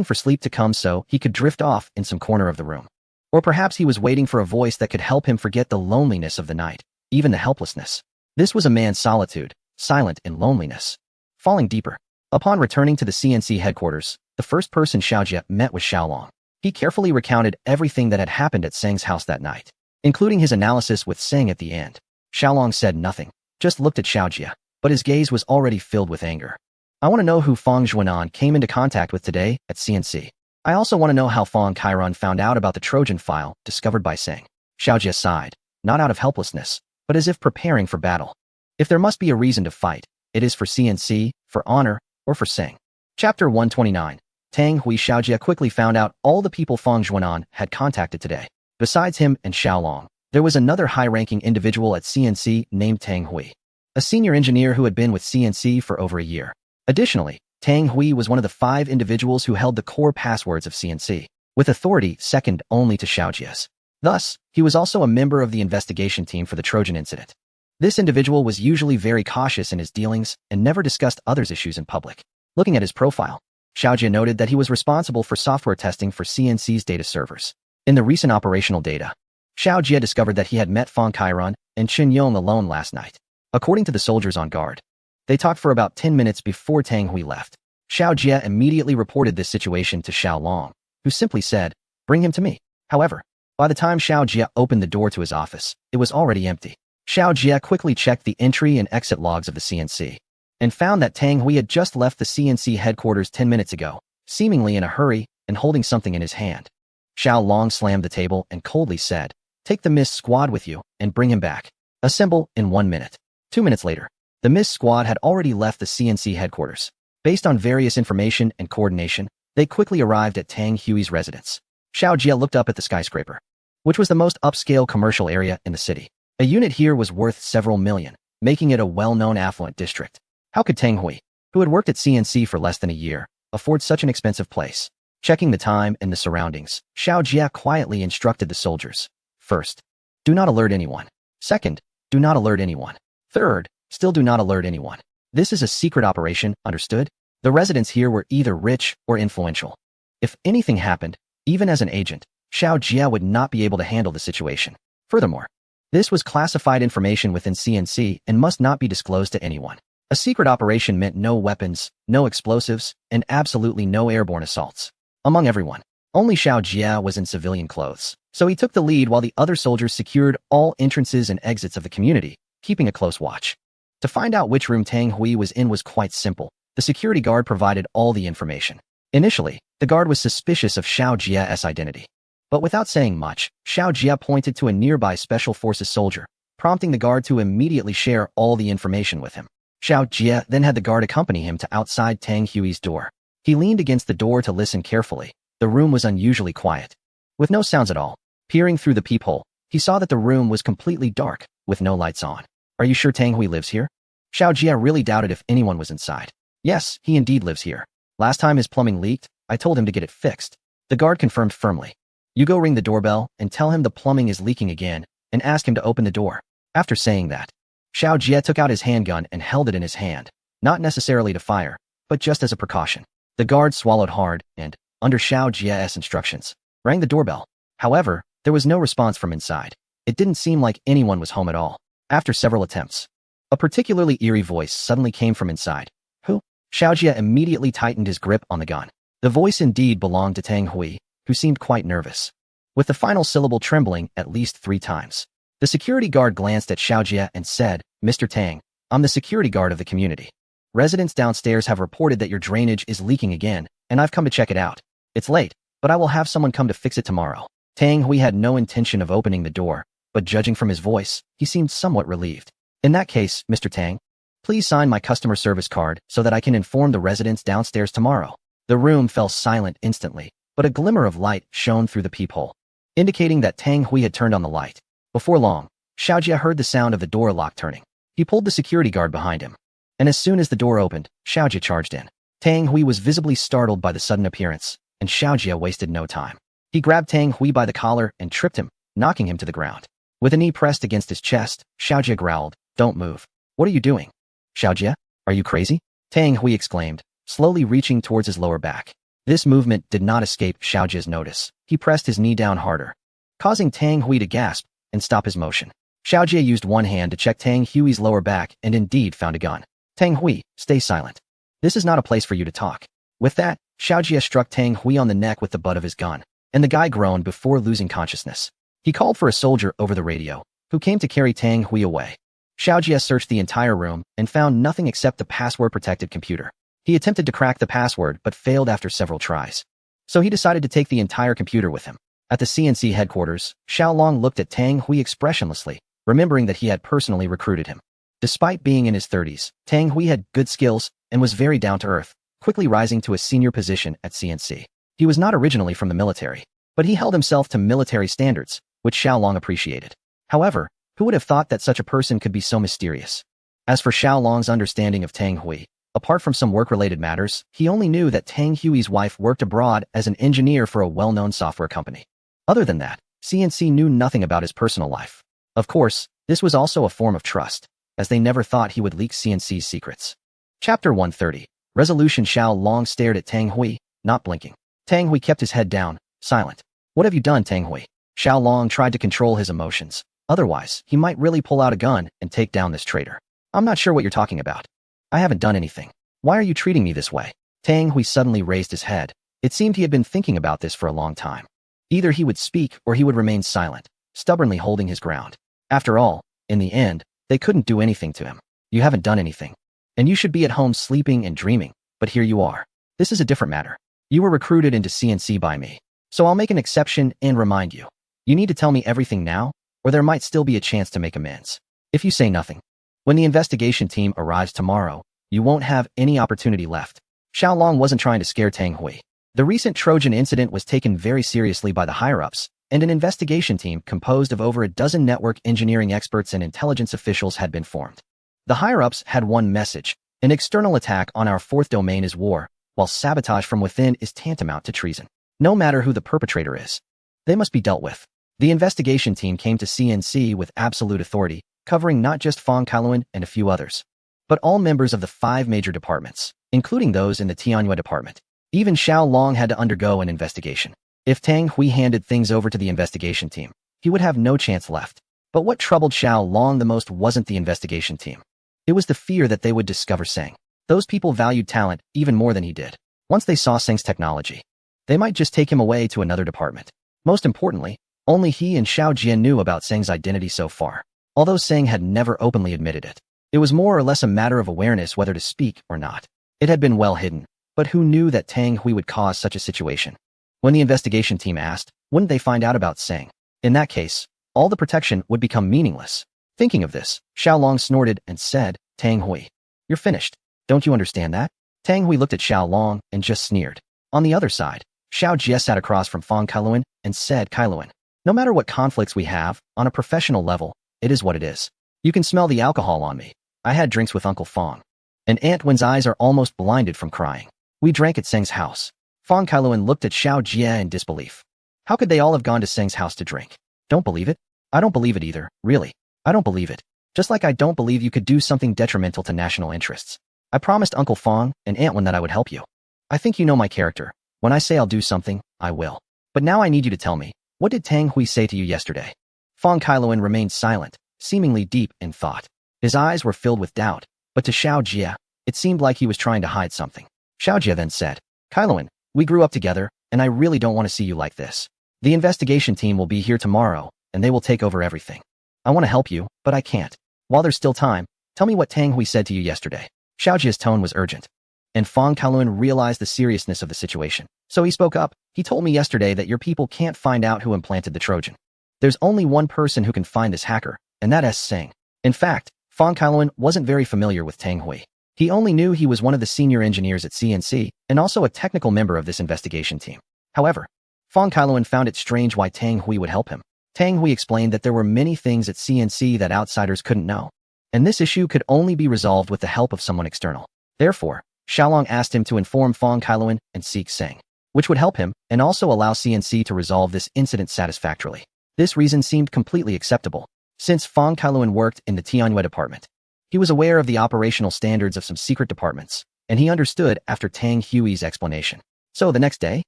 A: for sleep to come so he could drift off in some corner of the room. Or perhaps he was waiting for a voice that could help him forget the loneliness of the night, even the helplessness. This was a man's solitude, silent in loneliness. Falling deeper. Upon returning to the CNC headquarters, the first person Xiao Jie met was Xiaolong. He carefully recounted everything that had happened at Seng's house that night, including his analysis with Seng at the end. Xiaolong said nothing, just looked at Xiao Jie, but his gaze was already filled with anger. I want to know who Fong Zhuanan came into contact with today at CNC. I also want to know how Fong Kailuan found out about the Trojan file discovered by Seng. Xiao Jie sighed, not out of helplessness, but as if preparing for battle. If there must be a reason to fight, it is for CNC, for honor, or for Seng. Chapter 129. Tang Hui. Xiao Jie quickly found out all the people Fong Zhuanan had contacted today. Besides him and Xiaolong, there was another high-ranking individual at CNC named Tang Hui, a senior engineer who had been with CNC for over a year. Additionally, Tang Hui was one of the 5 individuals who held the core passwords of CNC, with authority second only to Xiao Jie's. Thus, he was also a member of the investigation team for the Trojan incident. This individual was usually very cautious in his dealings and never discussed others' issues in public. Looking at his profile, Xiao Jie noted that he was responsible for software testing for CNC's data servers. In the recent operational data, Xiao Jie discovered that he had met Fong Kailuan and Chen Yong alone last night. According to the soldiers on guard, they talked for about 10 minutes before Tang Hui left. Xiao Jie immediately reported this situation to Xiaolong, who simply said, "Bring him to me." However, by the time Xiao Jie opened the door to his office, it was already empty. Xiao Jie quickly checked the entry and exit logs of the CNC, and found that Tang Hui had just left the CNC headquarters 10 minutes ago, seemingly in a hurry and holding something in his hand. Xiaolong slammed the table and coldly said, "Take the Mist Squad with you and bring him back. Assemble in 1 minute." 2 minutes later, the Mist Squad had already left the CNC headquarters. Based on various information and coordination, they quickly arrived at Tang Hui's residence. Xiao Jie looked up at the skyscraper, which was the most upscale commercial area in the city. A unit here was worth several million, making it a well-known affluent district. How could Tang Hui, who had worked at CNC for less than a year, afford such an expensive place? Checking the time and the surroundings, Xiao Jie quietly instructed the soldiers. First, do not alert anyone. Second, do not alert anyone. Third, still do not alert anyone. This is a secret operation, understood? The residents here were either rich or influential. If anything happened, even as an agent, Xiao Jie would not be able to handle the situation. Furthermore, this was classified information within CNC and must not be disclosed to anyone. A secret operation meant no weapons, no explosives, and absolutely no airborne assaults. Among everyone, only Xiao Jie was in civilian clothes, so he took the lead while the other soldiers secured all entrances and exits of the community, keeping a close watch. To find out which room Tang Hui was in was quite simple. The security guard provided all the information. Initially, the guard was suspicious of Xiao Jie's identity. But without saying much, Xiao Jie pointed to a nearby Special Forces soldier, prompting the guard to immediately share all the information with him. Xiao Jie then had the guard accompany him to outside Tang Hui's door. He leaned against the door to listen carefully. The room was unusually quiet, with no sounds at all. Peering through the peephole, he saw that the room was completely dark, with no lights on. "Are you sure Tang Hui lives here?" Xiao Jie really doubted if anyone was inside. Yes, he indeed lives here. Last time his plumbing leaked, I told him to get it fixed. The guard confirmed firmly. You go ring the doorbell and tell him the plumbing is leaking again and ask him to open the door. After saying that, Xiao Jie took out his handgun and held it in his hand, not necessarily to fire, but just as a precaution. The guard swallowed hard and, under Xiao Jie's instructions, rang the doorbell. However, there was no response from inside. It didn't seem like anyone was home at all. After several attempts, a particularly eerie voice suddenly came from inside. Who? Xiao Jie immediately tightened his grip on the gun. The voice indeed belonged to Tang Hui, who seemed quite nervous, with the final syllable trembling at least 3 times. The security guard glanced at Xiao Jie and said, Mr. Tang, I'm the security guard of the community. Residents downstairs have reported that your drainage is leaking again, and I've come to check it out. It's late, but I will have someone come to fix it tomorrow. Tang Hui had no intention of opening the door, but judging from his voice, he seemed somewhat relieved. In that case, Mr. Tang, please sign my customer service card so that I can inform the residents downstairs tomorrow. The room fell silent instantly, but a glimmer of light shone through the peephole, indicating that Tang Hui had turned on the light. Before long, Xiao Jie heard the sound of the door lock turning. He pulled the security guard behind him, and as soon as the door opened, Xiao Jie charged in. Tang Hui was visibly startled by the sudden appearance, and Xiao Jie wasted no time. He grabbed Tang Hui by the collar and tripped him, knocking him to the ground. With a knee pressed against his chest, Xiao Jie growled, Don't move. What are you doing? Xiao Jie, are you crazy? Tang Hui exclaimed, slowly reaching towards his lower back. This movement did not escape Xiao Jie's notice. He pressed his knee down harder, causing Tang Hui to gasp and stop his motion. Xiao Jie used one hand to check Tang Hui's lower back and indeed found a gun. Tang Hui, stay silent. This is not a place for you to talk. With that, Xiao Jie struck Tang Hui on the neck with the butt of his gun, and the guy groaned before losing consciousness. He called for a soldier over the radio, who came to carry Tang Hui away. Xiao Jie searched the entire room and found nothing except the password-protected computer. He attempted to crack the password but failed after several tries. So he decided to take the entire computer with him. At the CNC headquarters, Xiaolong looked at Tang Hui expressionlessly, remembering that he had personally recruited him. Despite being in his 30s, Tang Hui had good skills and was very down-to-earth, quickly rising to a senior position at CNC. He was not originally from the military, but he held himself to military standards, which Xiaolong appreciated. However, who would have thought that such a person could be so mysterious? As for Xiaolong's understanding of Tang Hui, apart from some work-related matters, he only knew that Tang Hui's wife worked abroad as an engineer for a well-known software company. Other than that, CNC knew nothing about his personal life. Of course, this was also a form of trust, as they never thought he would leak CNC's secrets. Chapter 130. Resolution. Xiaolong stared at Tang Hui, not blinking. Tang Hui kept his head down, silent. What have you done, Tang Hui? Xiaolong tried to control his emotions. Otherwise, he might really pull out a gun and take down this traitor. I'm not sure what you're talking about. I haven't done anything. Why are you treating me this way? Tang Hui suddenly raised his head. It seemed he had been thinking about this for a long time. Either he would speak or he would remain silent, stubbornly holding his ground. After all, in the end, they couldn't do anything to him. You haven't done anything. And you should be at home sleeping and dreaming, but here you are. This is a different matter. You were recruited into CNC by me. So I'll make an exception and remind you. You need to tell me everything now, or there might still be a chance to make amends. If you say nothing, when the investigation team arrives tomorrow, you won't have any opportunity left. Xiaolong wasn't trying to scare Tang Hui. The recent Trojan incident was taken very seriously by the higher-ups, and an investigation team composed of over a dozen network engineering experts and intelligence officials had been formed. The higher-ups had one message: an external attack on our fourth domain is war, while sabotage from within is tantamount to treason. No matter who the perpetrator is, they must be dealt with. The investigation team came to CNC with absolute authority, covering not just Fong Kailuan and a few others, but all members of the 5 major departments, including those in the Tianyue department. Even Xiaolong had to undergo an investigation. If Tang Hui handed things over to the investigation team, he would have no chance left. But what troubled Xiaolong the most wasn't the investigation team. It was the fear that they would discover Seng. Those people valued talent even more than he did. Once they saw Seng's technology, they might just take him away to another department. Most importantly, only he and Xiao Jie knew about Seng's identity so far. Although Seng had never openly admitted it, it was more or less a matter of awareness whether to speak or not. It had been well hidden, but who knew that Tang Hui would cause such a situation? When the investigation team asked, wouldn't they find out about Seng? In that case, all the protection would become meaningless. Thinking of this, Xiaolong snorted and said, Tang Hui, you're finished. Don't you understand that? Tang Hui looked at Xiaolong and just sneered. On the other side, Xiao Jie sat across from Fong Kailuan and said, Kailuan, no matter what conflicts we have, on a professional level, it is what it is. You can smell the alcohol on me. I had drinks with Uncle Fong. and Aunt Wen's eyes are almost blinded from crying. We drank at Seng's house. Fang Kailuan looked at Xiao Jie in disbelief. How could they all have gone to Seng's house to drink? Don't believe it? I don't believe it either, really. I don't believe it. Just like I don't believe you could do something detrimental to national interests. I promised Uncle Fang and Aunt Wen that I would help you. I think you know my character. When I say I'll do something, I will. But now I need you to tell me, what did Tang Hui say to you yesterday? Fang Kailuan remained silent, seemingly deep in thought. His eyes were filled with doubt, but to Xiao Jie, it seemed like he was trying to hide something. Xiao Jie then said, Kailuan, we grew up together, and I really don't want to see you like this. The investigation team will be here tomorrow, and they will take over everything. I want to help you, but I can't. While there's still time, tell me what Tang Hui said to you yesterday. Xiao Jie's tone was urgent, and Fang Kailuan realized the seriousness of the situation. So he spoke up. He told me yesterday that your people can't find out who implanted the Trojan. There's only one person who can find this hacker, and that is Seng. In fact, Fang Kailuan wasn't very familiar with Tang Hui. He only knew he was one of the senior engineers at CNC and also a technical member of this investigation team. However, Fang Kailuan found it strange why Tang Hui would help him. Tang Hui explained that there were many things at CNC that outsiders couldn't know, and this issue could only be resolved with the help of someone external. Therefore, Xiaolong asked him to inform Fang Kailuan and seek Seng, which would help him and also allow CNC to resolve this incident satisfactorily. This reason seemed completely acceptable, since Fang Kailuan worked in the Tianyue department. He was aware of the operational standards of some secret departments, and he understood after Tang Hui's explanation. So the next day,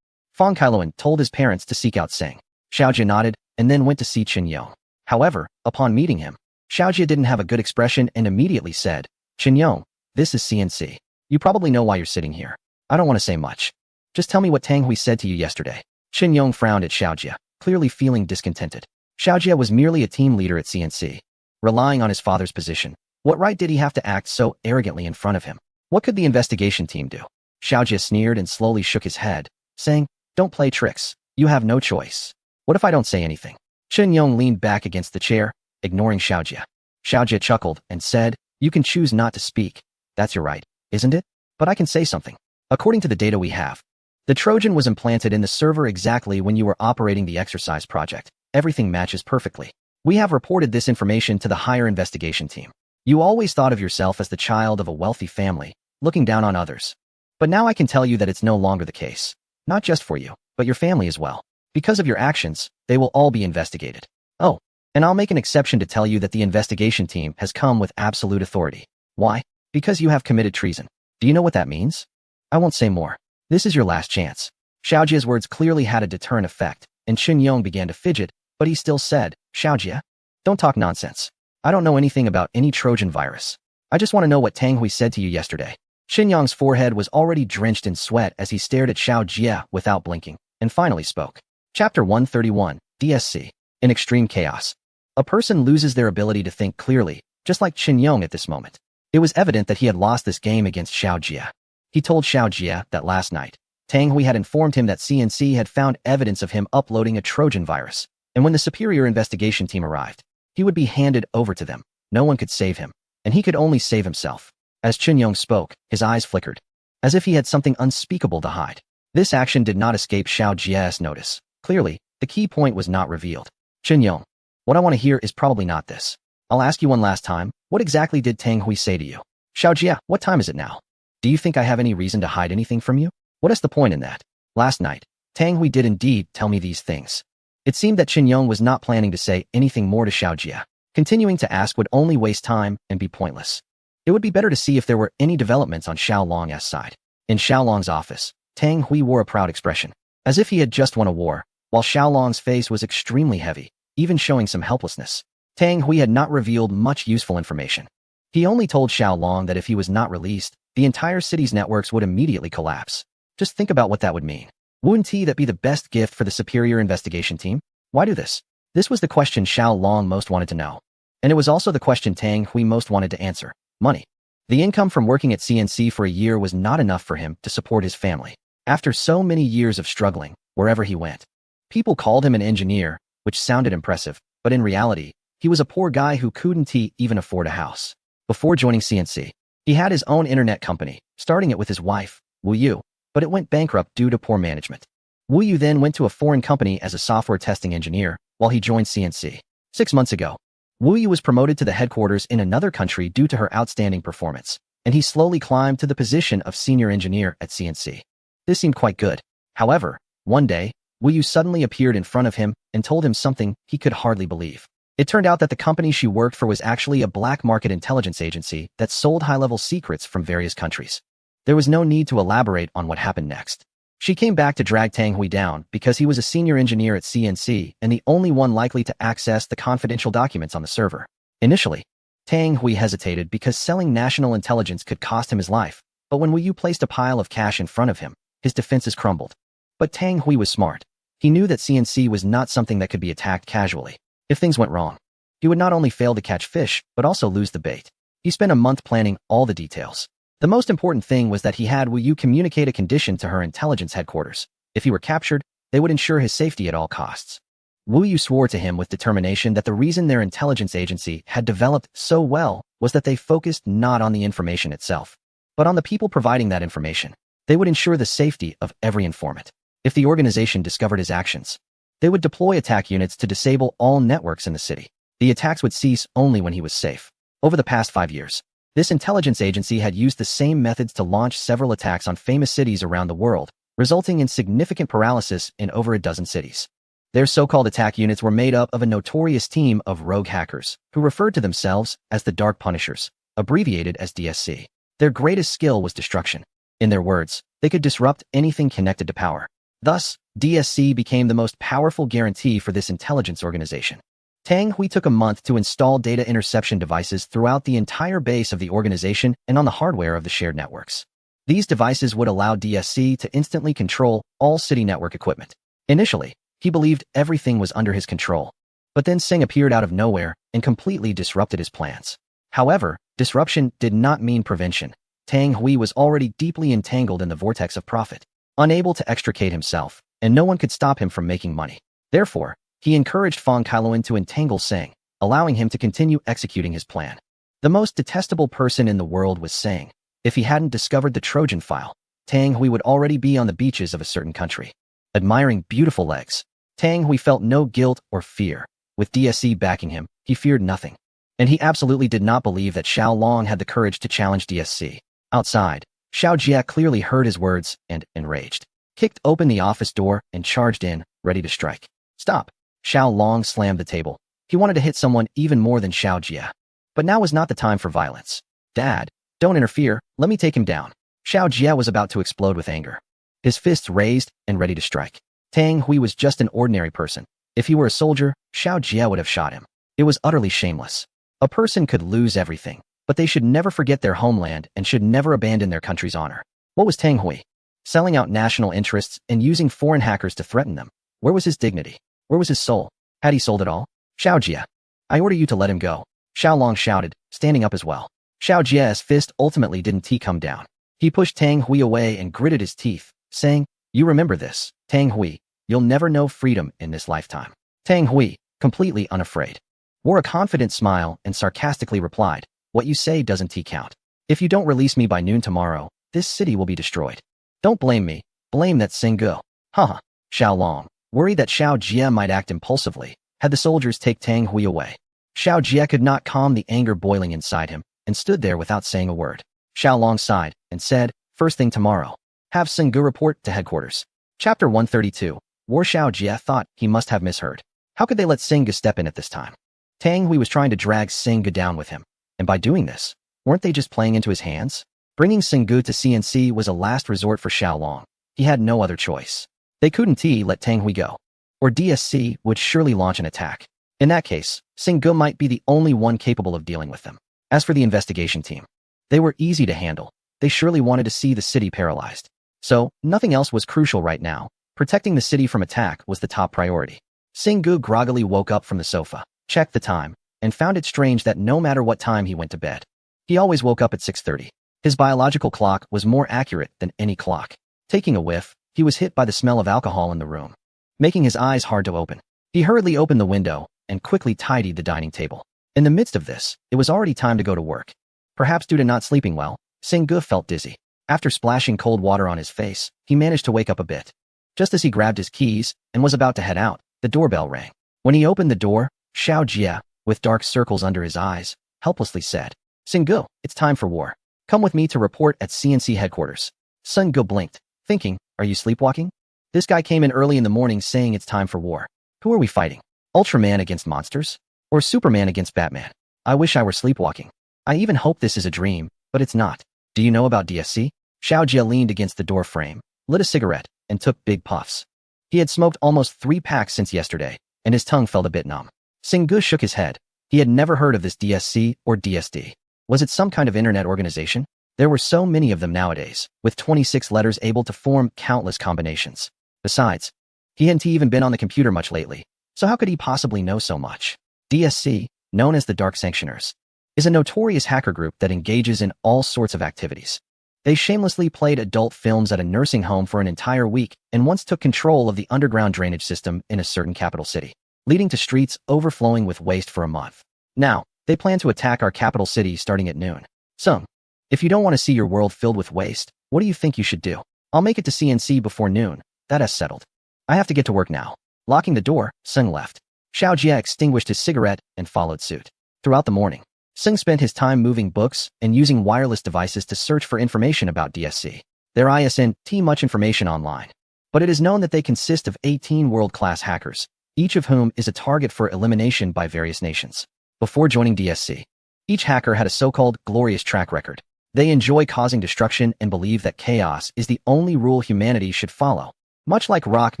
A: Fang Kailuan told his parents to seek out Seng. Xiao Jie nodded and then went to see Qin Yong. However, upon meeting him, Xiao Jie didn't have a good expression and immediately said, Qin Yong, this is CNC. You probably know why you're sitting here. I don't want to say much. Just tell me what Tang Hui said to you yesterday. Qin Yong frowned at Xiao Jie, clearly feeling discontented. Xiao Jie was merely a team leader at CNC, relying on his father's position. What right did he have to act so arrogantly in front of him? What could the investigation team do? Xiao Jie sneered and slowly shook his head, saying, Don't play tricks. You have no choice. What if I don't say anything? Qin Yong leaned back against the chair, ignoring Xiao Jie. Xiao Jie chuckled and said, You can choose not to speak. That's your right, isn't it? But I can say something. According to the data we have, the Trojan was implanted in the server exactly when you were operating the exercise project. Everything matches perfectly. We have reported this information to the higher investigation team. You always thought of yourself as the child of a wealthy family, looking down on others. But now I can tell you that it's no longer the case. Not just for you, but your family as well. Because of your actions, they will all be investigated. Oh, and I'll make an exception to tell you that the investigation team has come with absolute authority. Why? Because you have committed treason. Do you know what that means? I won't say more. This is your last chance. Xiao Jie's words clearly had a deterrent effect, and Qin Yong began to fidget, but he still said, Xiao Jie, don't talk nonsense. I don't know anything about any Trojan virus. I just want to know what Tang Hui said to you yesterday. Qin Yong's forehead was already drenched in sweat as he stared at Xiao Jie without blinking, and finally spoke. Chapter 131, DSC. In extreme chaos. A person loses their ability to think clearly, just like Qin Yong at this moment. It was evident that he had lost this game against Xiao Jie. He told Xiao Jie that last night, Tang Hui had informed him that CNC had found evidence of him uploading a Trojan virus, and when the superior investigation team arrived, he would be handed over to them. No one could save him, and he could only save himself. As Qin Yong spoke, his eyes flickered, as if he had something unspeakable to hide. This action did not escape Xiao Jie's notice. Clearly, the key point was not revealed. Qin Yong, what I want to hear is probably not this. I'll ask you one last time, what exactly did Tang Hui say to you? Xiao Jie, what time is it now? Do you think I have any reason to hide anything from you? What is the point in that? Last night, Tang Hui did indeed tell me these things. It seemed that Qin Yong was not planning to say anything more to Xiao Jie. Continuing to ask would only waste time and be pointless. It would be better to see if there were any developments on Xiaolong's side. In Xiaolong's office, Tang Hui wore a proud expression, as if he had just won a war, while Xiaolong's face was extremely heavy, even showing some helplessness. Tang Hui had not revealed much useful information. He only told Xiaolong that if he was not released, the entire city's networks would immediately collapse. Just think about what that would mean. Wouldn't that be the best gift for the superior investigation team? Why do this? This was the question Xiaolong most wanted to know. And it was also the question Tang Hui most wanted to answer. Money. The income from working at CNC for a year was not enough for him to support his family. After so many years of struggling, wherever he went, people called him an engineer, which sounded impressive, but in reality, he was a poor guy who couldn't even afford a house. Before joining CNC, he had his own internet company, starting it with his wife, Wu Yu, but it went bankrupt due to poor management. Wu Yu then went to a foreign company as a software testing engineer while he joined CNC. 6 months ago, Wu Yu was promoted to the headquarters in another country due to her outstanding performance, and he slowly climbed to the position of senior engineer at CNC. This seemed quite good. However, one day, Wu Yu suddenly appeared in front of him and told him something he could hardly believe. It turned out that the company she worked for was actually a black market intelligence agency that sold high-level secrets from various countries. There was no need to elaborate on what happened next. She came back to drag Tang Hui down because he was a senior engineer at CNC and the only one likely to access the confidential documents on the server. Initially, Tang Hui hesitated because selling national intelligence could cost him his life, but when Wu Yu placed a pile of cash in front of him, his defenses crumbled. But Tang Hui was smart. He knew that CNC was not something that could be attacked casually. If things went wrong, he would not only fail to catch fish, but also lose the bait. He spent a month planning all the details. The most important thing was that he had Wu Yu communicate a condition to her intelligence headquarters. If he were captured, they would ensure his safety at all costs. Wu Yu swore to him with determination that the reason their intelligence agency had developed so well was that they focused not on the information itself, but on the people providing that information. They would ensure the safety of every informant. If the organization discovered his actions, they would deploy attack units to disable all networks in the city. The attacks would cease only when he was safe. Over the past 5 years, this intelligence agency had used the same methods to launch several attacks on famous cities around the world, resulting in significant paralysis in over a dozen cities. Their so-called attack units were made up of a notorious team of rogue hackers who referred to themselves as the Dark Punishers, abbreviated as DSC. Their greatest skill was destruction. In their words, they could disrupt anything connected to power. Thus, DSC became the most powerful guarantee for this intelligence organization. Tang Hui took a month to install data interception devices throughout the entire base of the organization and on the hardware of the shared networks. These devices would allow DSC to instantly control all city network equipment. Initially, he believed everything was under his control, but then Singh appeared out of nowhere and completely disrupted his plans. However, disruption did not mean prevention. Tang Hui was already deeply entangled in the vortex of profit, unable to extricate himself, and no one could stop him from making money. Therefore, he encouraged Fang Kailuan to entangle Singh, allowing him to continue executing his plan. The most detestable person in the world was Singh. If he hadn't discovered the Trojan file, Tang Hui would already be on the beaches of a certain country, admiring beautiful legs. Tang Hui felt no guilt or fear. With DSC backing him, he feared nothing. And he absolutely did not believe that Xiao Long had the courage to challenge DSC. Outside, Xiao Jia clearly heard his words and, enraged, kicked open the office door and charged in, ready to strike. Stop! Xiao Long slammed the table. He wanted to hit someone even more than Xiao Jia. But now was not the time for violence. Dad, don't interfere, let me take him down. Xiao Jia was about to explode with anger, his fists raised and ready to strike. Tang Hui was just an ordinary person. If he were a soldier, Xiao Jia would have shot him. It was utterly shameless. A person could lose everything, but they should never forget their homeland and should never abandon their country's honor. What was Tang Hui? Selling out national interests and using foreign hackers to threaten them. Where was his dignity? Where was his soul? Had he sold it all? Xiao Jia, I order you to let him go. Xiao Long shouted, standing up as well. Xiao Jia's fist ultimately didn't come down. He pushed Tang Hui away and gritted his teeth, saying, "You remember this, Tang Hui, you'll never know freedom in this lifetime." Tang Hui, completely unafraid, wore a confident smile and sarcastically replied, "What you say doesn't count. If you don't release me by noon tomorrow, this city will be destroyed. Don't blame me, blame that Singgu." Haha. Xiao Long, worried that Xiao Jia might act impulsively, had the soldiers take Tang Hui away. Xiao Jia could not calm the anger boiling inside him and stood there without saying a word. Xiao Long sighed and said, "First thing tomorrow, have Singgu report to headquarters." Chapter 132. War. Xiao Jia thought he must have misheard. How could they let Singgu step in at this time? Tang Hui was trying to drag Singgu down with him, and by doing this, weren't they just playing into his hands? Bringing Singgu to CNC was a last resort for Xiao Long. He had no other choice. They couldn't let Tang Hui go, or DSC would surely launch an attack. In that case, Singgu might be the only one capable of dealing with them. As for the investigation team, they were easy to handle. They surely wanted to see the city paralyzed. So, nothing else was crucial right now. Protecting the city from attack was the top priority. Singgu groggily woke up from the sofa, checked the time, and found it strange that no matter what time he went to bed, he always woke up at 6:30. His biological clock was more accurate than any clock. Taking a whiff, he was hit by the smell of alcohol in the room, making his eyes hard to open. He hurriedly opened the window and quickly tidied the dining table. In the midst of this, it was already time to go to work. Perhaps due to not sleeping well, Singgu felt dizzy. After splashing cold water on his face, he managed to wake up a bit. Just as he grabbed his keys and was about to head out, the doorbell rang. When he opened the door, Xiao Jia, with dark circles under his eyes, helplessly said, "Singgu, it's time for war. Come with me to report at CNC headquarters. Sun Go blinked, thinking, are you sleepwalking? This guy came in early in the morning saying it's time for war. Who are we fighting? Ultraman against monsters? Or Superman against Batman? I wish I were sleepwalking. I even hope this is a dream, but it's not. Do you know about DSC? Xiao Jia leaned against the door frame, lit a cigarette, and took big puffs. He had smoked almost 3 packs since yesterday, and his tongue felt a bit numb. Singu shook his head. He had never heard of this DSC or DSD. Was it some kind of internet organization? There were so many of them nowadays, with 26 letters able to form countless combinations. Besides, he hadn't even been on the computer much lately, so how could he possibly know so much? DSC, known as the Dark Sanctioners, is a notorious hacker group that engages in all sorts of activities. They shamelessly played adult films at a nursing home for an entire week and once took control of the underground drainage system in a certain capital city, leading to streets overflowing with waste for a month. Now, they plan to attack our capital city starting at noon. Sung, if you don't want to see your world filled with waste, what do you think you should do? I'll make it to CNC before noon. That has settled. I have to get to work now. Locking the door, Sung left. Xiao Jia extinguished his cigarette and followed suit. Throughout the morning, Sung spent his time moving books and using wireless devices to search for information about DSC. There isn't much information online, but it is known that they consist of 18 world-class hackers, each of whom is a target for elimination by various nations. Before joining DSC, each hacker had a so-called glorious track record. They enjoy causing destruction and believe that chaos is the only rule humanity should follow. Much like rock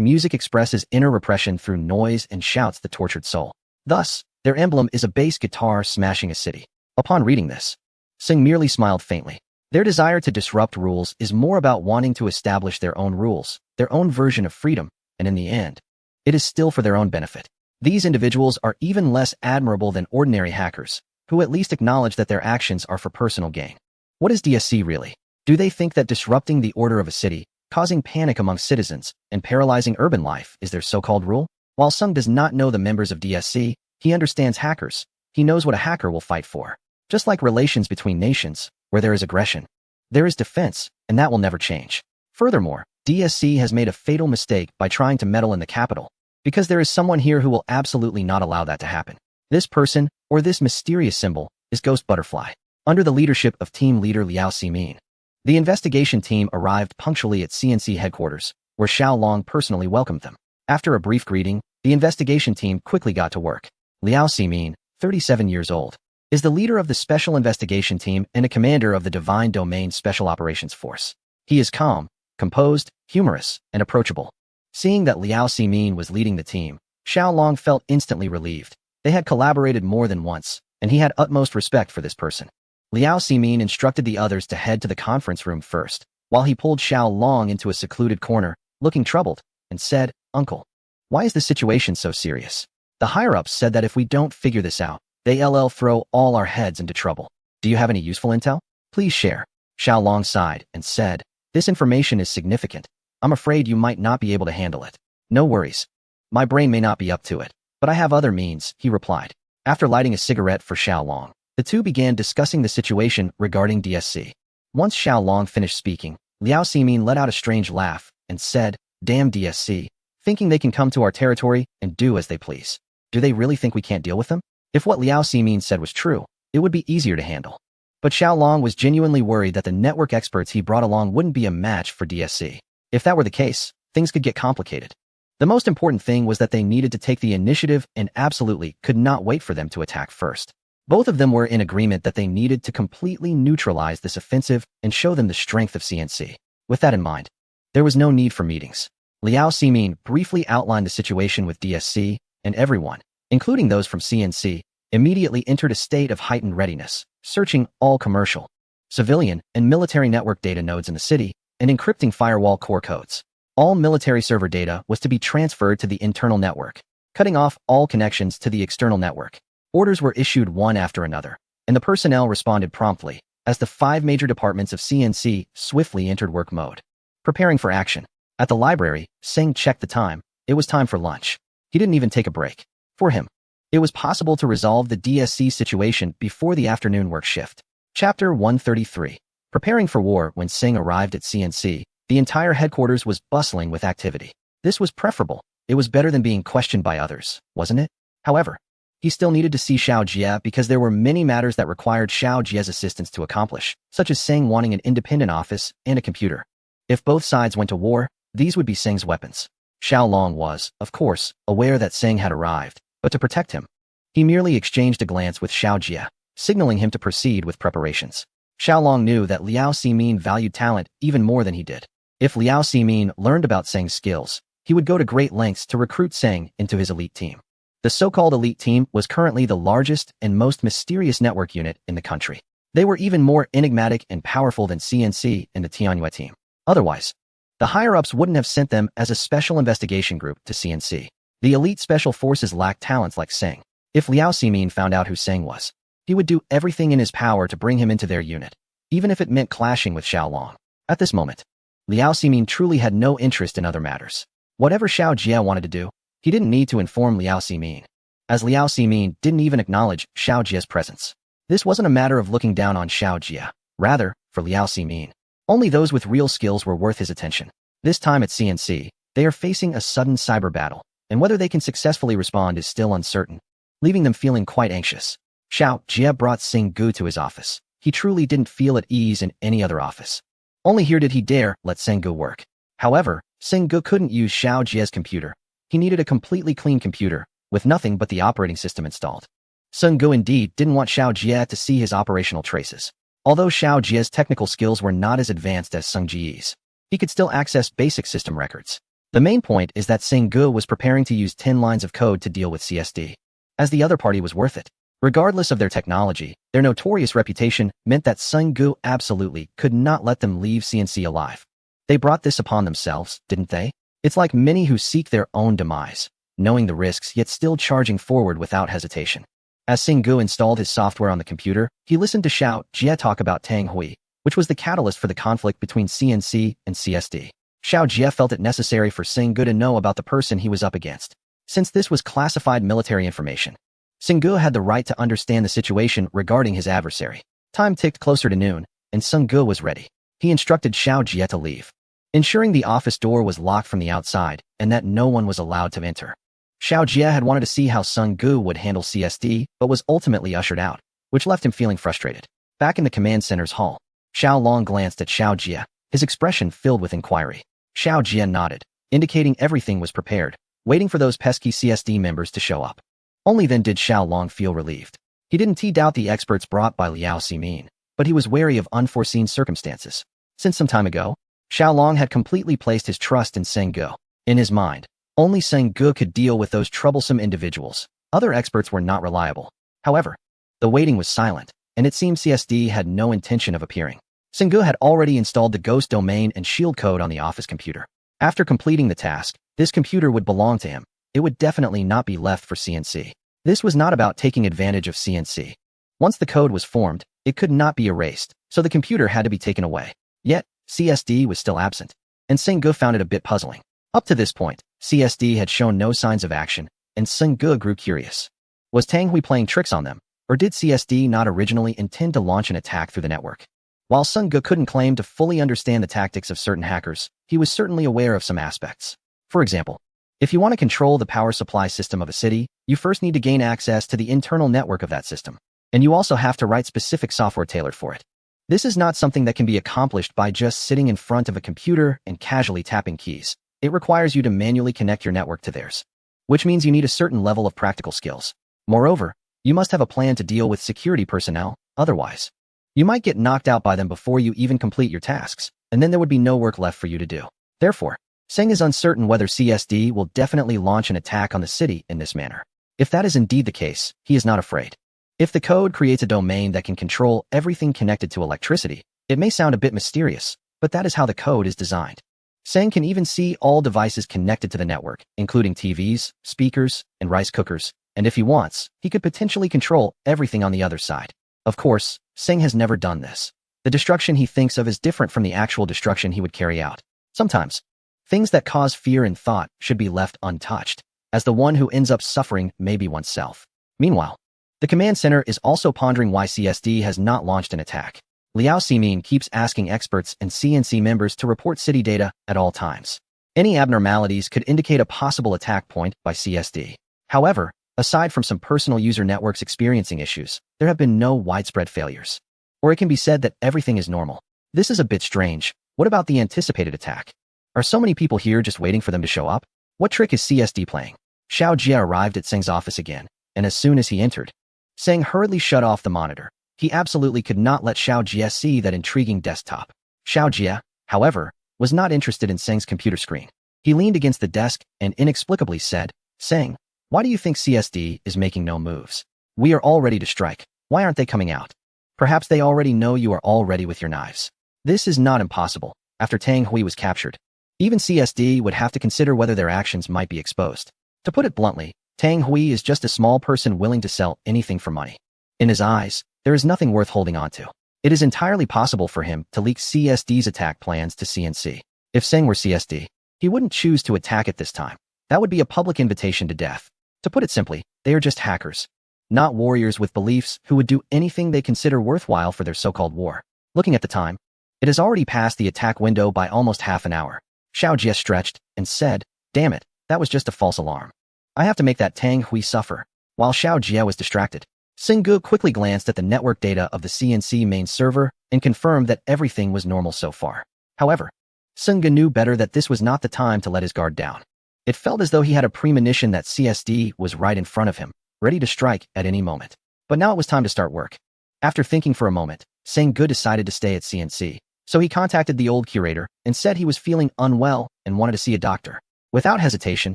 A: music expresses inner repression through noise and shouts the tortured soul. Thus, their emblem is a bass guitar smashing a city. Upon reading this, Singh merely smiled faintly. Their desire to disrupt rules is more about wanting to establish their own rules, their own version of freedom, and in the end, it is still for their own benefit. These individuals are even less admirable than ordinary hackers, who at least acknowledge that their actions are for personal gain. What is DSC really? Do they think that disrupting the order of a city, causing panic among citizens, and paralyzing urban life is their so-called rule? While Sung does not know the members of DSC, he understands hackers. He knows what a hacker will fight for. Just like relations between nations, where there is aggression, there is defense, and that will never change. Furthermore, DSC has made a fatal mistake by trying to meddle in the capital, because there is someone here who will absolutely not allow that to happen. This person, or this mysterious symbol, is Ghost Butterfly. Under the leadership of team leader Liao Ximin, the investigation team arrived punctually at CNC headquarters, where Xiao Long personally welcomed them. After a brief greeting, the investigation team quickly got to work. Liao Ximin, 37 years old, is the leader of the Special Investigation Team and a commander of the Divine Domain Special Operations Force. He is calm, composed, humorous, and approachable. Seeing that Liao Ximin was leading the team, Xiao Long felt instantly relieved. They had collaborated more than once, and he had utmost respect for this person. Liao Ximin instructed the others to head to the conference room first, while he pulled Xiao Long into a secluded corner, looking troubled, and said, "Uncle, why is the situation so serious? The higher-ups said that if we don't figure this out, they'll throw all our heads into trouble. Do you have any useful intel? Please share." Xiao Long sighed and said, "This information is significant. I'm afraid you might not be able to handle it." "No worries. My brain may not be up to it, but I have other means," he replied. After lighting a cigarette for Xiao Long, the two began discussing the situation regarding DSC. Once Xiao Long finished speaking, Liao Ximin let out a strange laugh and said, "Damn DSC, thinking they can come to our territory and do as they please. Do they really think we can't deal with them?" If what Liao Ximin said was true, it would be easier to handle. But Xiao Long was genuinely worried that the network experts he brought along wouldn't be a match for DSC. If that were the case, things could get complicated. The most important thing was that they needed to take the initiative and absolutely could not wait for them to attack first. Both of them were in agreement that they needed to completely neutralize this offensive and show them the strength of CNC. With that in mind, there was no need for meetings. Liao Ximin briefly outlined the situation with DSC, and everyone, including those from CNC, immediately entered a state of heightened readiness, searching all commercial, civilian, and military network data nodes in the city, and encrypting firewall core codes. All military server data was to be transferred to the internal network, cutting off all connections to the external network. Orders were issued one after another, and the personnel responded promptly, as the 5 major departments of CNC swiftly entered work mode. Preparing for action. At the library, Singh checked the time. It was time for lunch. He didn't even take a break. For him, it was possible to resolve the DSC situation before the afternoon work shift. Chapter 133. Preparing for war. When Singh arrived at CNC, the entire headquarters was bustling with activity. This was preferable. It was better than being questioned by others, wasn't it? However, he still needed to see Xiao Jie because there were many matters that required Xiao Jie's assistance to accomplish, such as Seng wanting an independent office and a computer. If both sides went to war, these would be Seng's weapons. Xiao Long was, of course, aware that Seng had arrived, but to protect him, he merely exchanged a glance with Xiao Jie, signaling him to proceed with preparations. Xiao Long knew that Liao Ximin valued talent even more than he did. If Liao Ximin learned about Seng's skills, he would go to great lengths to recruit Seng into his elite team. The so-called elite team was currently the largest and most mysterious network unit in the country. They were even more enigmatic and powerful than CNC and the Tianyue team. Otherwise, the higher-ups wouldn't have sent them as a special investigation group to CNC. The elite special forces lacked talents like Seng. If Liao Ximin found out who Seng was, he would do everything in his power to bring him into their unit, even if it meant clashing with Xiao Long. At this moment, Liao Ximin truly had no interest in other matters. Whatever Xiao Jie wanted to do, he didn't need to inform Liao Ximin, as Liao Ximin didn't even acknowledge Xiao Jie's presence. This wasn't a matter of looking down on Xiao Jie. Rather, for Liao Ximin, only those with real skills were worth his attention. This time at CNC, they are facing a sudden cyber battle, and whether they can successfully respond is still uncertain, leaving them feeling quite anxious. Xiao Jie brought Seng Gu to his office. He truly didn't feel at ease in any other office. Only here did he dare let Seng Gu work. However, Seng Gu couldn't use Xiao Jie's computer. He needed a completely clean computer, with nothing but the operating system installed. Seng Gu indeed didn't want Xiao Jie to see his operational traces. Although Xiao Jie's technical skills were not as advanced as Seng Ji's, he could still access basic system records. The main point is that Seng Gu was preparing to use 10 lines of code to deal with CSD, as the other party was worth it. Regardless of their technology, their notorious reputation meant that Seng Gu absolutely could not let them leave CNC alive. They brought this upon themselves, didn't they? It's like many who seek their own demise, knowing the risks yet still charging forward without hesitation. As Seng Gu installed his software on the computer, he listened to Xiao Jie talk about Tang Hui, which was the catalyst for the conflict between CNC and CSD. Xiao Jie felt it necessary for Seng Gu to know about the person he was up against, since this was classified military information. Seng Gu had the right to understand the situation regarding his adversary. Time ticked closer to noon, and Seng Gu was ready. He instructed Xiao Jie to leave, ensuring the office door was locked from the outside and that no one was allowed to enter. Xiao Jie had wanted to see how Seng Gu would handle CSD, but was ultimately ushered out, which left him feeling frustrated. Back in the command center's hall, Xiao Long glanced at Xiao Jie, his expression filled with inquiry. Xiao Jie nodded, indicating everything was prepared, waiting for those pesky CSD members to show up. Only then did Xiao Long feel relieved. He didn't doubt the experts brought by Liao Ximin, but he was wary of unforeseen circumstances. Since some time ago, Xiao Long had completely placed his trust in Seng Gu. In his mind, only Seng Gu could deal with those troublesome individuals. Other experts were not reliable. However, the waiting was silent, and it seemed CSD had no intention of appearing. Seng Gu had already installed the ghost domain and shield code on the office computer. After completing the task, this computer would belong to him. It would definitely not be left for CNC. This was not about taking advantage of CNC. Once the code was formed, it could not be erased, so the computer had to be taken away. Yet, CSD was still absent, and Seng Gu found it a bit puzzling. Up to this point, CSD had shown no signs of action, and Seng Gu grew curious. Was Tang Hui playing tricks on them, or did CSD not originally intend to launch an attack through the network? While Seng Gu couldn't claim to fully understand the tactics of certain hackers, he was certainly aware of some aspects. For example, if you want to control the power supply system of a city, you first need to gain access to the internal network of that system, and you also have to write specific software tailored for it. This is not something that can be accomplished by just sitting in front of a computer and casually tapping keys. It requires you to manually connect your network to theirs, which means you need a certain level of practical skills. Moreover, you must have a plan to deal with security personnel, otherwise, you might get knocked out by them before you even complete your tasks, and then there would be no work left for you to do. Therefore, Seng is uncertain whether CSD will definitely launch an attack on the city in this manner. If that is indeed the case, he is not afraid. If the code creates a domain that can control everything connected to electricity, it may sound a bit mysterious, but that is how the code is designed. Seng can even see all devices connected to the network, including TVs, speakers, and rice cookers, and if he wants, he could potentially control everything on the other side. Of course, Seng has never done this. The destruction he thinks of is different from the actual destruction he would carry out. Sometimes, things that cause fear in thought should be left untouched, as the one who ends up suffering may be oneself. Meanwhile, the command center is also pondering why CSD has not launched an attack. Liao Ximin keeps asking experts and CNC members to report city data at all times. Any abnormalities could indicate a possible attack point by CSD. However, Aside from some personal user networks experiencing issues, there have been no widespread failures. Or it can be said that everything is normal. This is a bit strange. What about the anticipated attack? Are so many people here just waiting for them to show up? What trick is CSD playing? Xiao Jie arrived at Seng's office again, and as soon as he entered, Seng hurriedly shut off the monitor. He absolutely could not let Xiao Jie see that intriguing desktop. Xiao Jie, however, was not interested in Seng's computer screen. He leaned against the desk and inexplicably said, Seng, why do you think CSD is making no moves? We are all ready to strike. Why aren't they coming out? Perhaps they already know you are all ready with your knives. This is not impossible. After Tang Hui was captured, even CSD would have to consider whether their actions might be exposed. To put it bluntly, Tang Hui is just a small person willing to sell anything for money. In his eyes, there is nothing worth holding on to. It is entirely possible for him to leak CSD's attack plans to CNC. If Seng were CSD, he wouldn't choose to attack at this time. That would be a public invitation to death. To put it simply, they are just hackers, not warriors with beliefs who would do anything they consider worthwhile for their so-called war. Looking at the time, it has already passed the attack window by almost half an hour. Xiao Jie stretched and said, damn it, that was just a false alarm. I have to make that Tang Hui suffer. While Xiao Jie was distracted, Seng Gu quickly glanced at the network data of the CNC main server and confirmed that everything was normal so far. However, Seng Gu knew better that this was not the time to let his guard down. It felt as though he had a premonition that CSD was right in front of him, ready to strike at any moment. But now it was time to start work. After thinking for a moment, Seng Gu decided to stay at CNC, so he contacted the old curator and said he was feeling unwell and wanted to see a doctor. Without hesitation,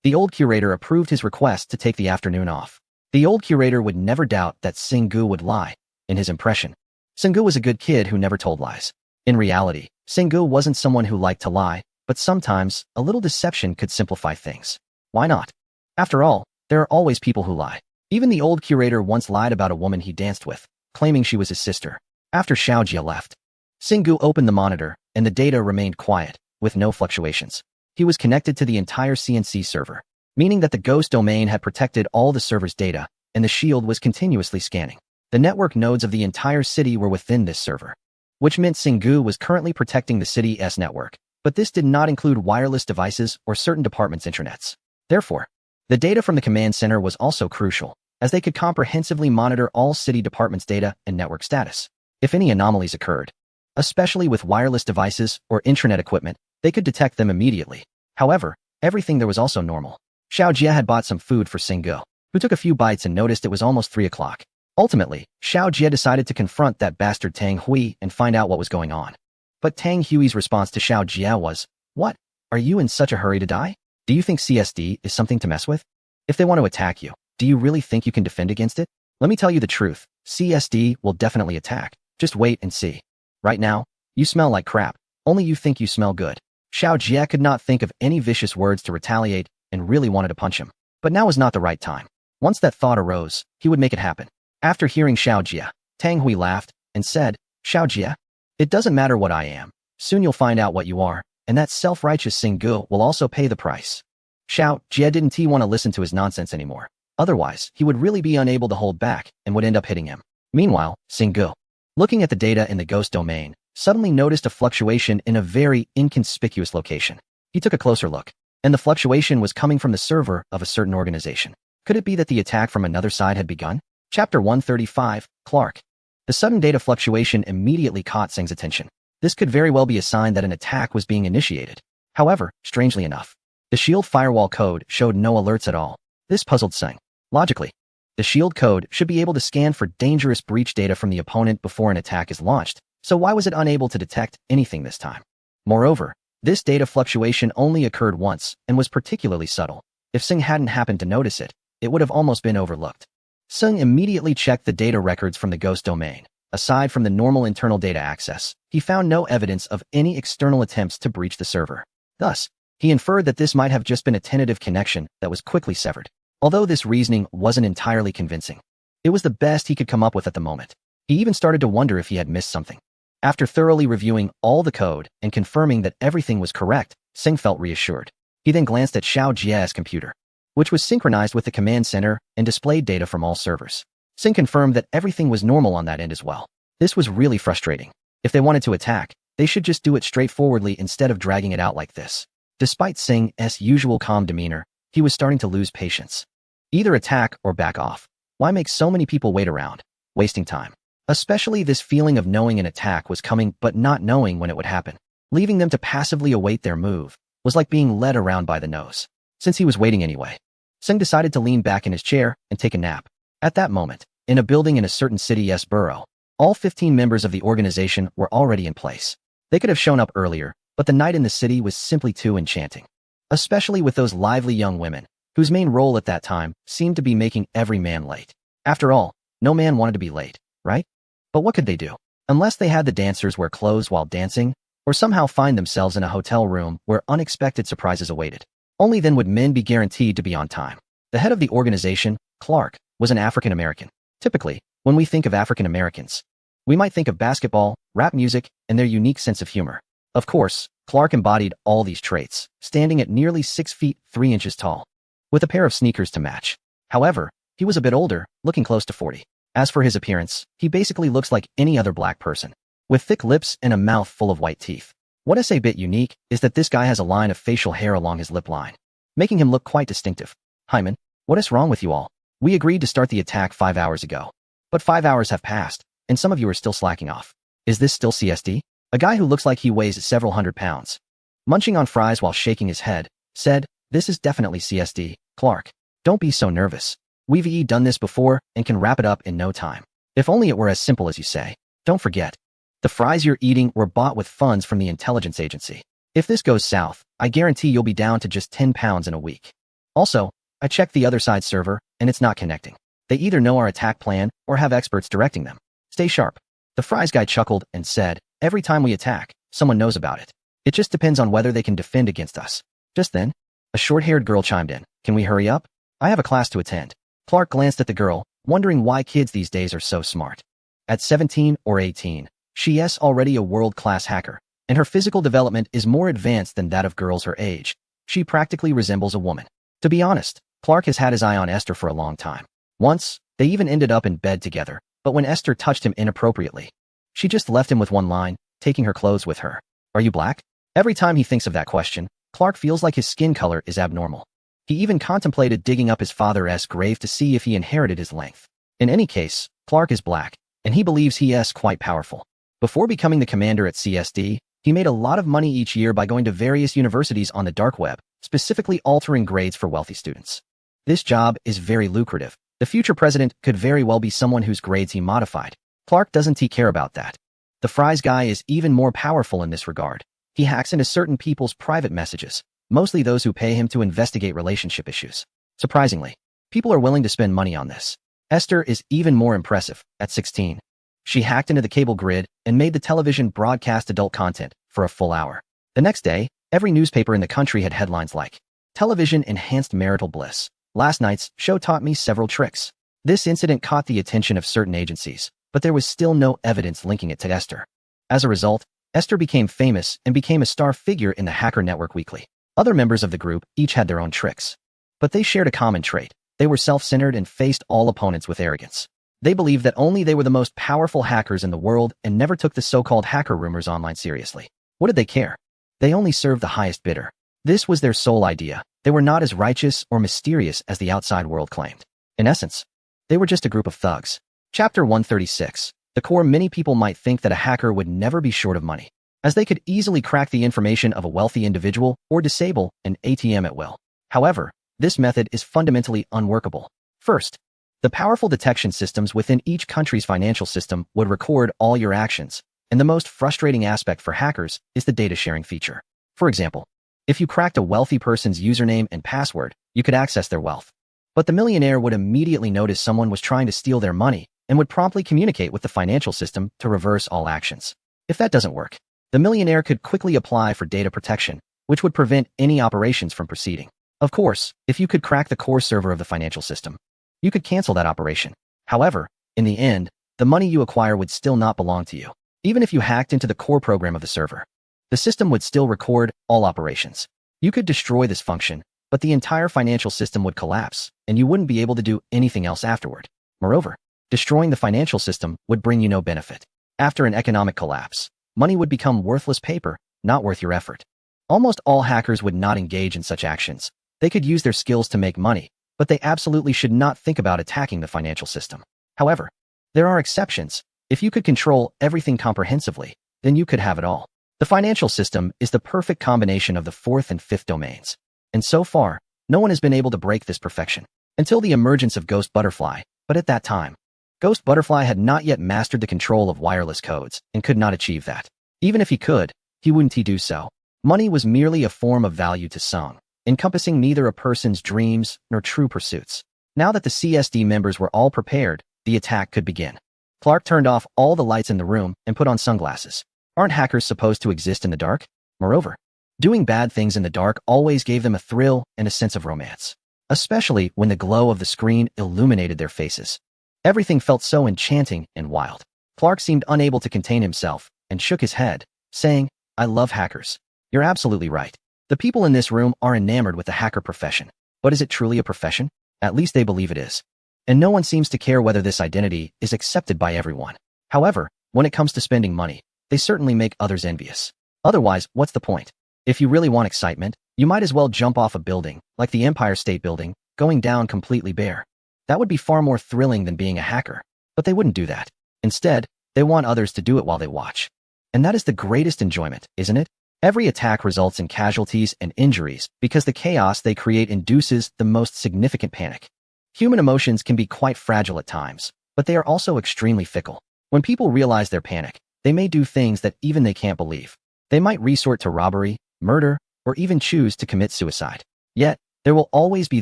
A: the old curator approved his request to take the afternoon off. The old curator would never doubt that Seng Gu would lie. In his impression, Seng Gu was a good kid who never told lies. In reality, Seng Gu wasn't someone who liked to lie, but sometimes a little deception could simplify things. Why not? After all, there are always people who lie. Even the old curator once lied about a woman he danced with, claiming she was his sister. After Xiao Jie left, Seng Gu opened the monitor, and the data remained quiet, with no fluctuations. He was connected to the entire CNC server, meaning that the ghost domain had protected all the server's data, and the shield was continuously scanning. The network nodes of the entire city were within this server, which meant Seng Gu was currently protecting the city's network, but this did not include wireless devices or certain departments' intranets. Therefore, the data from the command center was also crucial, as they could comprehensively monitor all city departments' data and network status. If any anomalies occurred, especially with wireless devices or intranet equipment, they could detect them immediately. However, everything there was also normal. Xiao Jie had bought some food for Seng Gu, who took a few bites and noticed it was almost 3 o'clock. Ultimately, Xiao Jie decided to confront that bastard Tang Hui and find out what was going on. But Tang Hui's response to Xiao Jie was, what? Are you in such a hurry to die? Do you think CSD is something to mess with? If they want to attack you, do you really think you can defend against it? Let me tell you the truth, CSD will definitely attack. Just wait and see. Right now, you smell like crap. Only you think you smell good. Xiao Jie could not think of any vicious words to retaliate and really wanted to punch him. But now was not the right time. Once that thought arose, he would make it happen. After hearing Xiao Jie, Tang Hui laughed and said, Xiao Jie, it doesn't matter what I am. Soon you'll find out what you are, and that self-righteous Seng Gu will also pay the price. Xiao Jie didn't want to listen to his nonsense anymore. Otherwise, he would really be unable to hold back and would end up hitting him. Meanwhile, Seng Gu, looking at the data in the ghost domain, suddenly noticed a fluctuation in a very inconspicuous location. He took a closer look, and the fluctuation was coming from the server of a certain organization. Could it be that the attack from another side had begun? Chapter 135, Clark. The sudden data fluctuation immediately caught Seng's attention. This could very well be a sign that an attack was being initiated. However, strangely enough, the shield firewall code showed no alerts at all. This puzzled Seng. Logically, the shield code should be able to scan for dangerous breach data from the opponent before an attack is launched, so why was it unable to detect anything this time? Moreover, this data fluctuation only occurred once and was particularly subtle. If Seng hadn't happened to notice it, it would have almost been overlooked. Seng immediately checked the data records from the ghost domain. Aside from the normal internal data access, he found no evidence of any external attempts to breach the server. Thus, he inferred that this might have just been a tentative connection that was quickly severed. Although this reasoning wasn't entirely convincing, it was the best he could come up with at the moment. He even started to wonder if he had missed something. After thoroughly reviewing all the code and confirming that everything was correct, Seng felt reassured. He then glanced at Xiao Jie's computer, which was synchronized with the command center and displayed data from all servers. Seng confirmed that everything was normal on that end as well. This was really frustrating. If they wanted to attack, they should just do it straightforwardly instead of dragging it out like this. Despite Seng's usual calm demeanor, he was starting to lose patience. Either attack or back off. Why make so many people wait around, wasting time? Especially this feeling of knowing an attack was coming but not knowing when it would happen. Leaving them to passively await their move was like being led around by the nose. Since he was waiting anyway, Sung decided to lean back in his chair and take a nap. At that moment, in a building in a certain city's borough, all 15 members of the organization were already in place. They could have shown up earlier, but the night in the city was simply too enchanting. Especially with those lively young women, whose main role at that time seemed to be making every man late. After all, no man wanted to be late, right? But what could they do? Unless they had the dancers wear clothes while dancing, or somehow find themselves in a hotel room where unexpected surprises awaited. Only then would men be guaranteed to be on time. The head of the organization, Clark, was an African American. Typically, when we think of African Americans, we might think of basketball, rap music, and their unique sense of humor. Of course, Clark embodied all these traits, standing at nearly 6 feet 3 inches tall, with a pair of sneakers to match. However, he was a bit older, looking close to 40. As for his appearance, he basically looks like any other black person, with thick lips and a mouth full of white teeth. What is a bit unique is that this guy has a line of facial hair along his lip line, making him look quite distinctive. Hyman, what is wrong with you all? We agreed to start the attack 5 hours ago. But 5 hours have passed, and some of you are still slacking off. Is this still CSD? A guy who looks like he weighs several hundred pounds, munching on fries while shaking his head, said, "This is definitely CSD, Clark. Don't be so nervous. We've done this before and can wrap it up in no time. If only it were as simple as you say. Don't forget, the fries you're eating were bought with funds from the intelligence agency. If this goes south, I guarantee you'll be down to just 10 pounds in a week. Also, I checked the other side's server, and it's not connecting. They either know our attack plan or have experts directing them. Stay sharp." The fries guy chuckled and said, "Every time we attack, someone knows about it. It just depends on whether they can defend against us." Just then, a short-haired girl chimed in. "Can we hurry up? I have a class to attend." Clark glanced at the girl, wondering why kids these days are so smart. At 17 or 18, she is already a world-class hacker, and her physical development is more advanced than that of girls her age. She practically resembles a woman. To be honest, Clark has had his eye on Esther for a long time. Once, they even ended up in bed together, but when Esther touched him inappropriately, she just left him with one line, taking her clothes with her. "Are you black?" Every time he thinks of that question, Clark feels like his skin color is abnormal. He even contemplated digging up his father's grave to see if he inherited his length. In any case, Clark is black, and he believes he is quite powerful. Before becoming the commander at CSD, he made a lot of money each year by going to various universities on the dark web, specifically altering grades for wealthy students. This job is very lucrative. The future president could very well be someone whose grades he modified. Clark doesn't care about that. The fries guy is even more powerful in this regard. He hacks into certain people's private messages, mostly those who pay him to investigate relationship issues. Surprisingly, people are willing to spend money on this. Esther is even more impressive. At 16, she hacked into the cable grid and made the television broadcast adult content for a full hour. The next day, every newspaper in the country had headlines like, "Television enhanced marital bliss. Last night's show taught me several tricks." This incident caught the attention of certain agencies, but there was still no evidence linking it to Esther. As a result, Esther became famous and became a star figure in the Hacker Network Weekly. Other members of the group each had their own tricks, but they shared a common trait. They were self-centered and faced all opponents with arrogance. They believed that only they were the most powerful hackers in the world and never took the so-called hacker rumors online seriously. What did they care? They only served the highest bidder. This was their sole idea. They were not as righteous or mysterious as the outside world claimed. In essence, they were just a group of thugs. Chapter 136. The core. Many people might think that a hacker would never be short of money, as they could easily crack the information of a wealthy individual or disable an ATM at will. However, this method is fundamentally unworkable. First, the powerful detection systems within each country's financial system would record all your actions, and the most frustrating aspect for hackers is the data sharing feature. For example, if you cracked a wealthy person's username and password, you could access their wealth. But the millionaire would immediately notice someone was trying to steal their money and would promptly communicate with the financial system to reverse all actions. If that doesn't work, the millionaire could quickly apply for data protection, which would prevent any operations from proceeding. Of course, if you could crack the core server of the financial system, you could cancel that operation. However, in the end, the money you acquire would still not belong to you. Even if you hacked into the core program of the server, the system would still record all operations. You could destroy this function, but the entire financial system would collapse, and you wouldn't be able to do anything else afterward. Moreover, destroying the financial system would bring you no benefit. After an economic collapse, money would become worthless paper, not worth your effort. Almost all hackers would not engage in such actions. They could use their skills to make money, but they absolutely should not think about attacking the financial system. However, there are exceptions. If you could control everything comprehensively, then you could have it all. The financial system is the perfect combination of the fourth and fifth domains. And so far, no one has been able to break this perfection. Until the emergence of Ghost Butterfly, but at that time, Ghost Butterfly had not yet mastered the control of wireless codes and could not achieve that. Even if he could, he wouldn't do so. Money was merely a form of value to Sung, encompassing neither a person's dreams nor true pursuits. Now that the CSD members were all prepared, the attack could begin. Clark turned off all the lights in the room and put on sunglasses. Aren't hackers supposed to exist in the dark? Moreover, doing bad things in the dark always gave them a thrill and a sense of romance, especially when the glow of the screen illuminated their faces. Everything felt so enchanting and wild. Clark seemed unable to contain himself and shook his head, saying, "I love hackers." You're absolutely right. The people in this room are enamored with the hacker profession. But is it truly a profession? At least they believe it is. And no one seems to care whether this identity is accepted by everyone. However, when it comes to spending money, they certainly make others envious. Otherwise, what's the point? If you really want excitement, you might as well jump off a building, like the Empire State Building, going down completely bare. That would be far more thrilling than being a hacker. But they wouldn't do that. Instead, they want others to do it while they watch. And that is the greatest enjoyment, isn't it? Every attack results in casualties and injuries because the chaos they create induces the most significant panic. Human emotions can be quite fragile at times, but they are also extremely fickle. When people realize their panic, they may do things that even they can't believe. They might resort to robbery, murder, or even choose to commit suicide. Yet, there will always be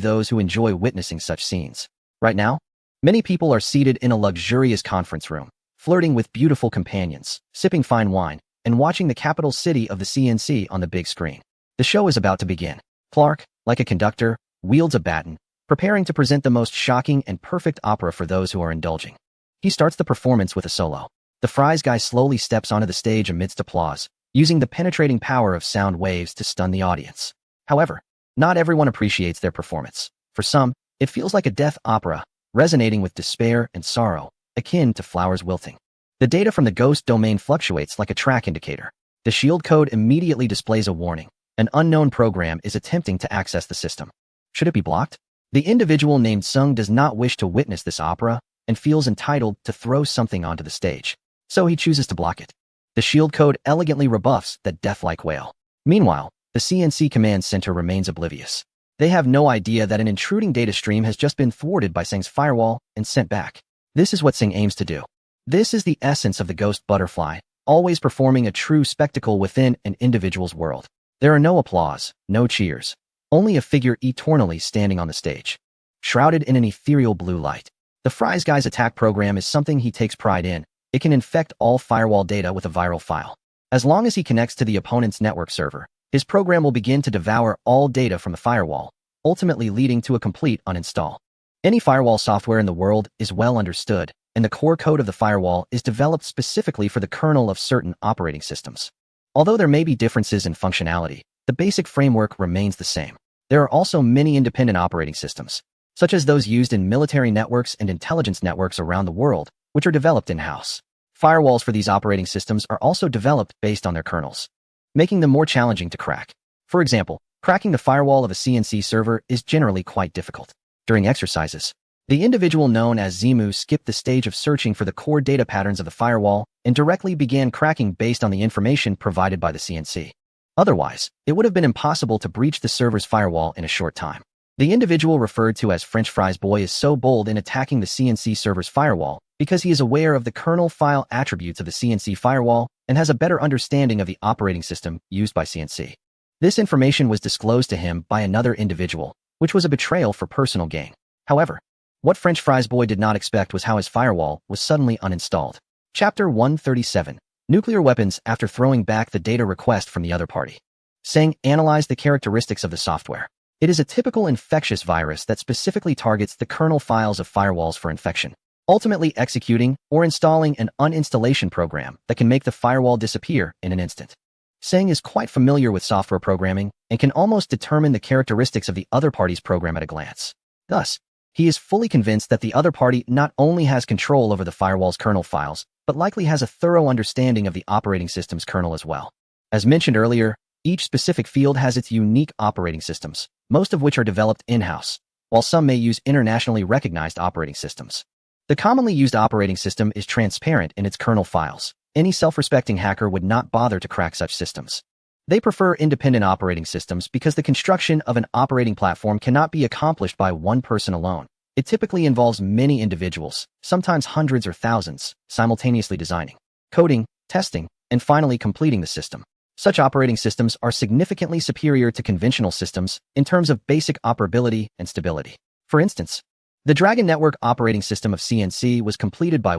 A: those who enjoy witnessing such scenes. Right now, many people are seated in a luxurious conference room, flirting with beautiful companions, sipping fine wine, and watching the capital city of the CNC on the big screen. The show is about to begin. Clark, like a conductor, wields a baton, preparing to present the most shocking and perfect opera for those who are indulging. He starts the performance with a solo. The fries guy slowly steps onto the stage amidst applause, using the penetrating power of sound waves to stun the audience. However, not everyone appreciates their performance. For some, it feels like a death opera, resonating with despair and sorrow, akin to flowers wilting. The data from the ghost domain fluctuates like a track indicator. The shield code immediately displays a warning. An unknown program is attempting to access the system. Should it be blocked? The individual named Sung does not wish to witness this opera and feels entitled to throw something onto the stage. So he chooses to block it. The shield code elegantly rebuffs that death-like wail. Meanwhile, the CNC command center remains oblivious. They have no idea that an intruding data stream has just been thwarted by Sing's firewall and sent back. This is what Sing aims to do. This is the essence of the Ghost Butterfly, always performing a true spectacle within an individual's world. There are no applause, no cheers, only a figure eternally standing on the stage, shrouded in an ethereal blue light. The Fries Guy's attack program is something he takes pride in. It can infect all firewall data with a viral file. As long as he connects to the opponent's network server, his program will begin to devour all data from the firewall, ultimately leading to a complete uninstall. Any firewall software in the world is well understood, and the core code of the firewall is developed specifically for the kernel of certain operating systems. Although there may be differences in functionality, the basic framework remains the same. There are also many independent operating systems, such as those used in military networks and intelligence networks around the world, which are developed in-house. Firewalls for these operating systems are also developed based on their kernels, making them more challenging to crack. For example, cracking the firewall of a CNC server is generally quite difficult. During exercises, the individual known as Zimu skipped the stage of searching for the core data patterns of the firewall and directly began cracking based on the information provided by the CNC. Otherwise, it would have been impossible to breach the server's firewall in a short time. The individual referred to as French Fries Boy is so bold in attacking the CNC server's firewall because he is aware of the kernel file attributes of the CNC firewall and has a better understanding of the operating system used by CNC. This information was disclosed to him by another individual, which was a betrayal for personal gain. However, what French Fries Boy did not expect was how his firewall was suddenly uninstalled. Chapter 137. Nuclear Weapons. After throwing back the data request from the other party, Seng analyzed the characteristics of the software. It is a typical infectious virus that specifically targets the kernel files of firewalls for infection, ultimately executing or installing an uninstallation program that can make the firewall disappear in an instant. Seng is quite familiar with software programming and can almost determine the characteristics of the other party's program at a glance. Thus, he is fully convinced that the other party not only has control over the firewall's kernel files, but likely has a thorough understanding of the operating system's kernel as well. As mentioned earlier, each specific field has its unique operating systems, most of which are developed in-house. while some may use internationally recognized operating systems. The commonly used operating system is transparent in its kernel files. Any self-respecting hacker would not bother to crack such systems. They prefer independent operating systems because the construction of an operating platform cannot be accomplished by one person alone. It typically involves many individuals, sometimes hundreds or thousands, simultaneously designing, coding, testing, and finally completing the system. Such operating systems are significantly superior to conventional systems in terms of basic operability and stability. For instance, the Dragon Network operating system of CNC was completed by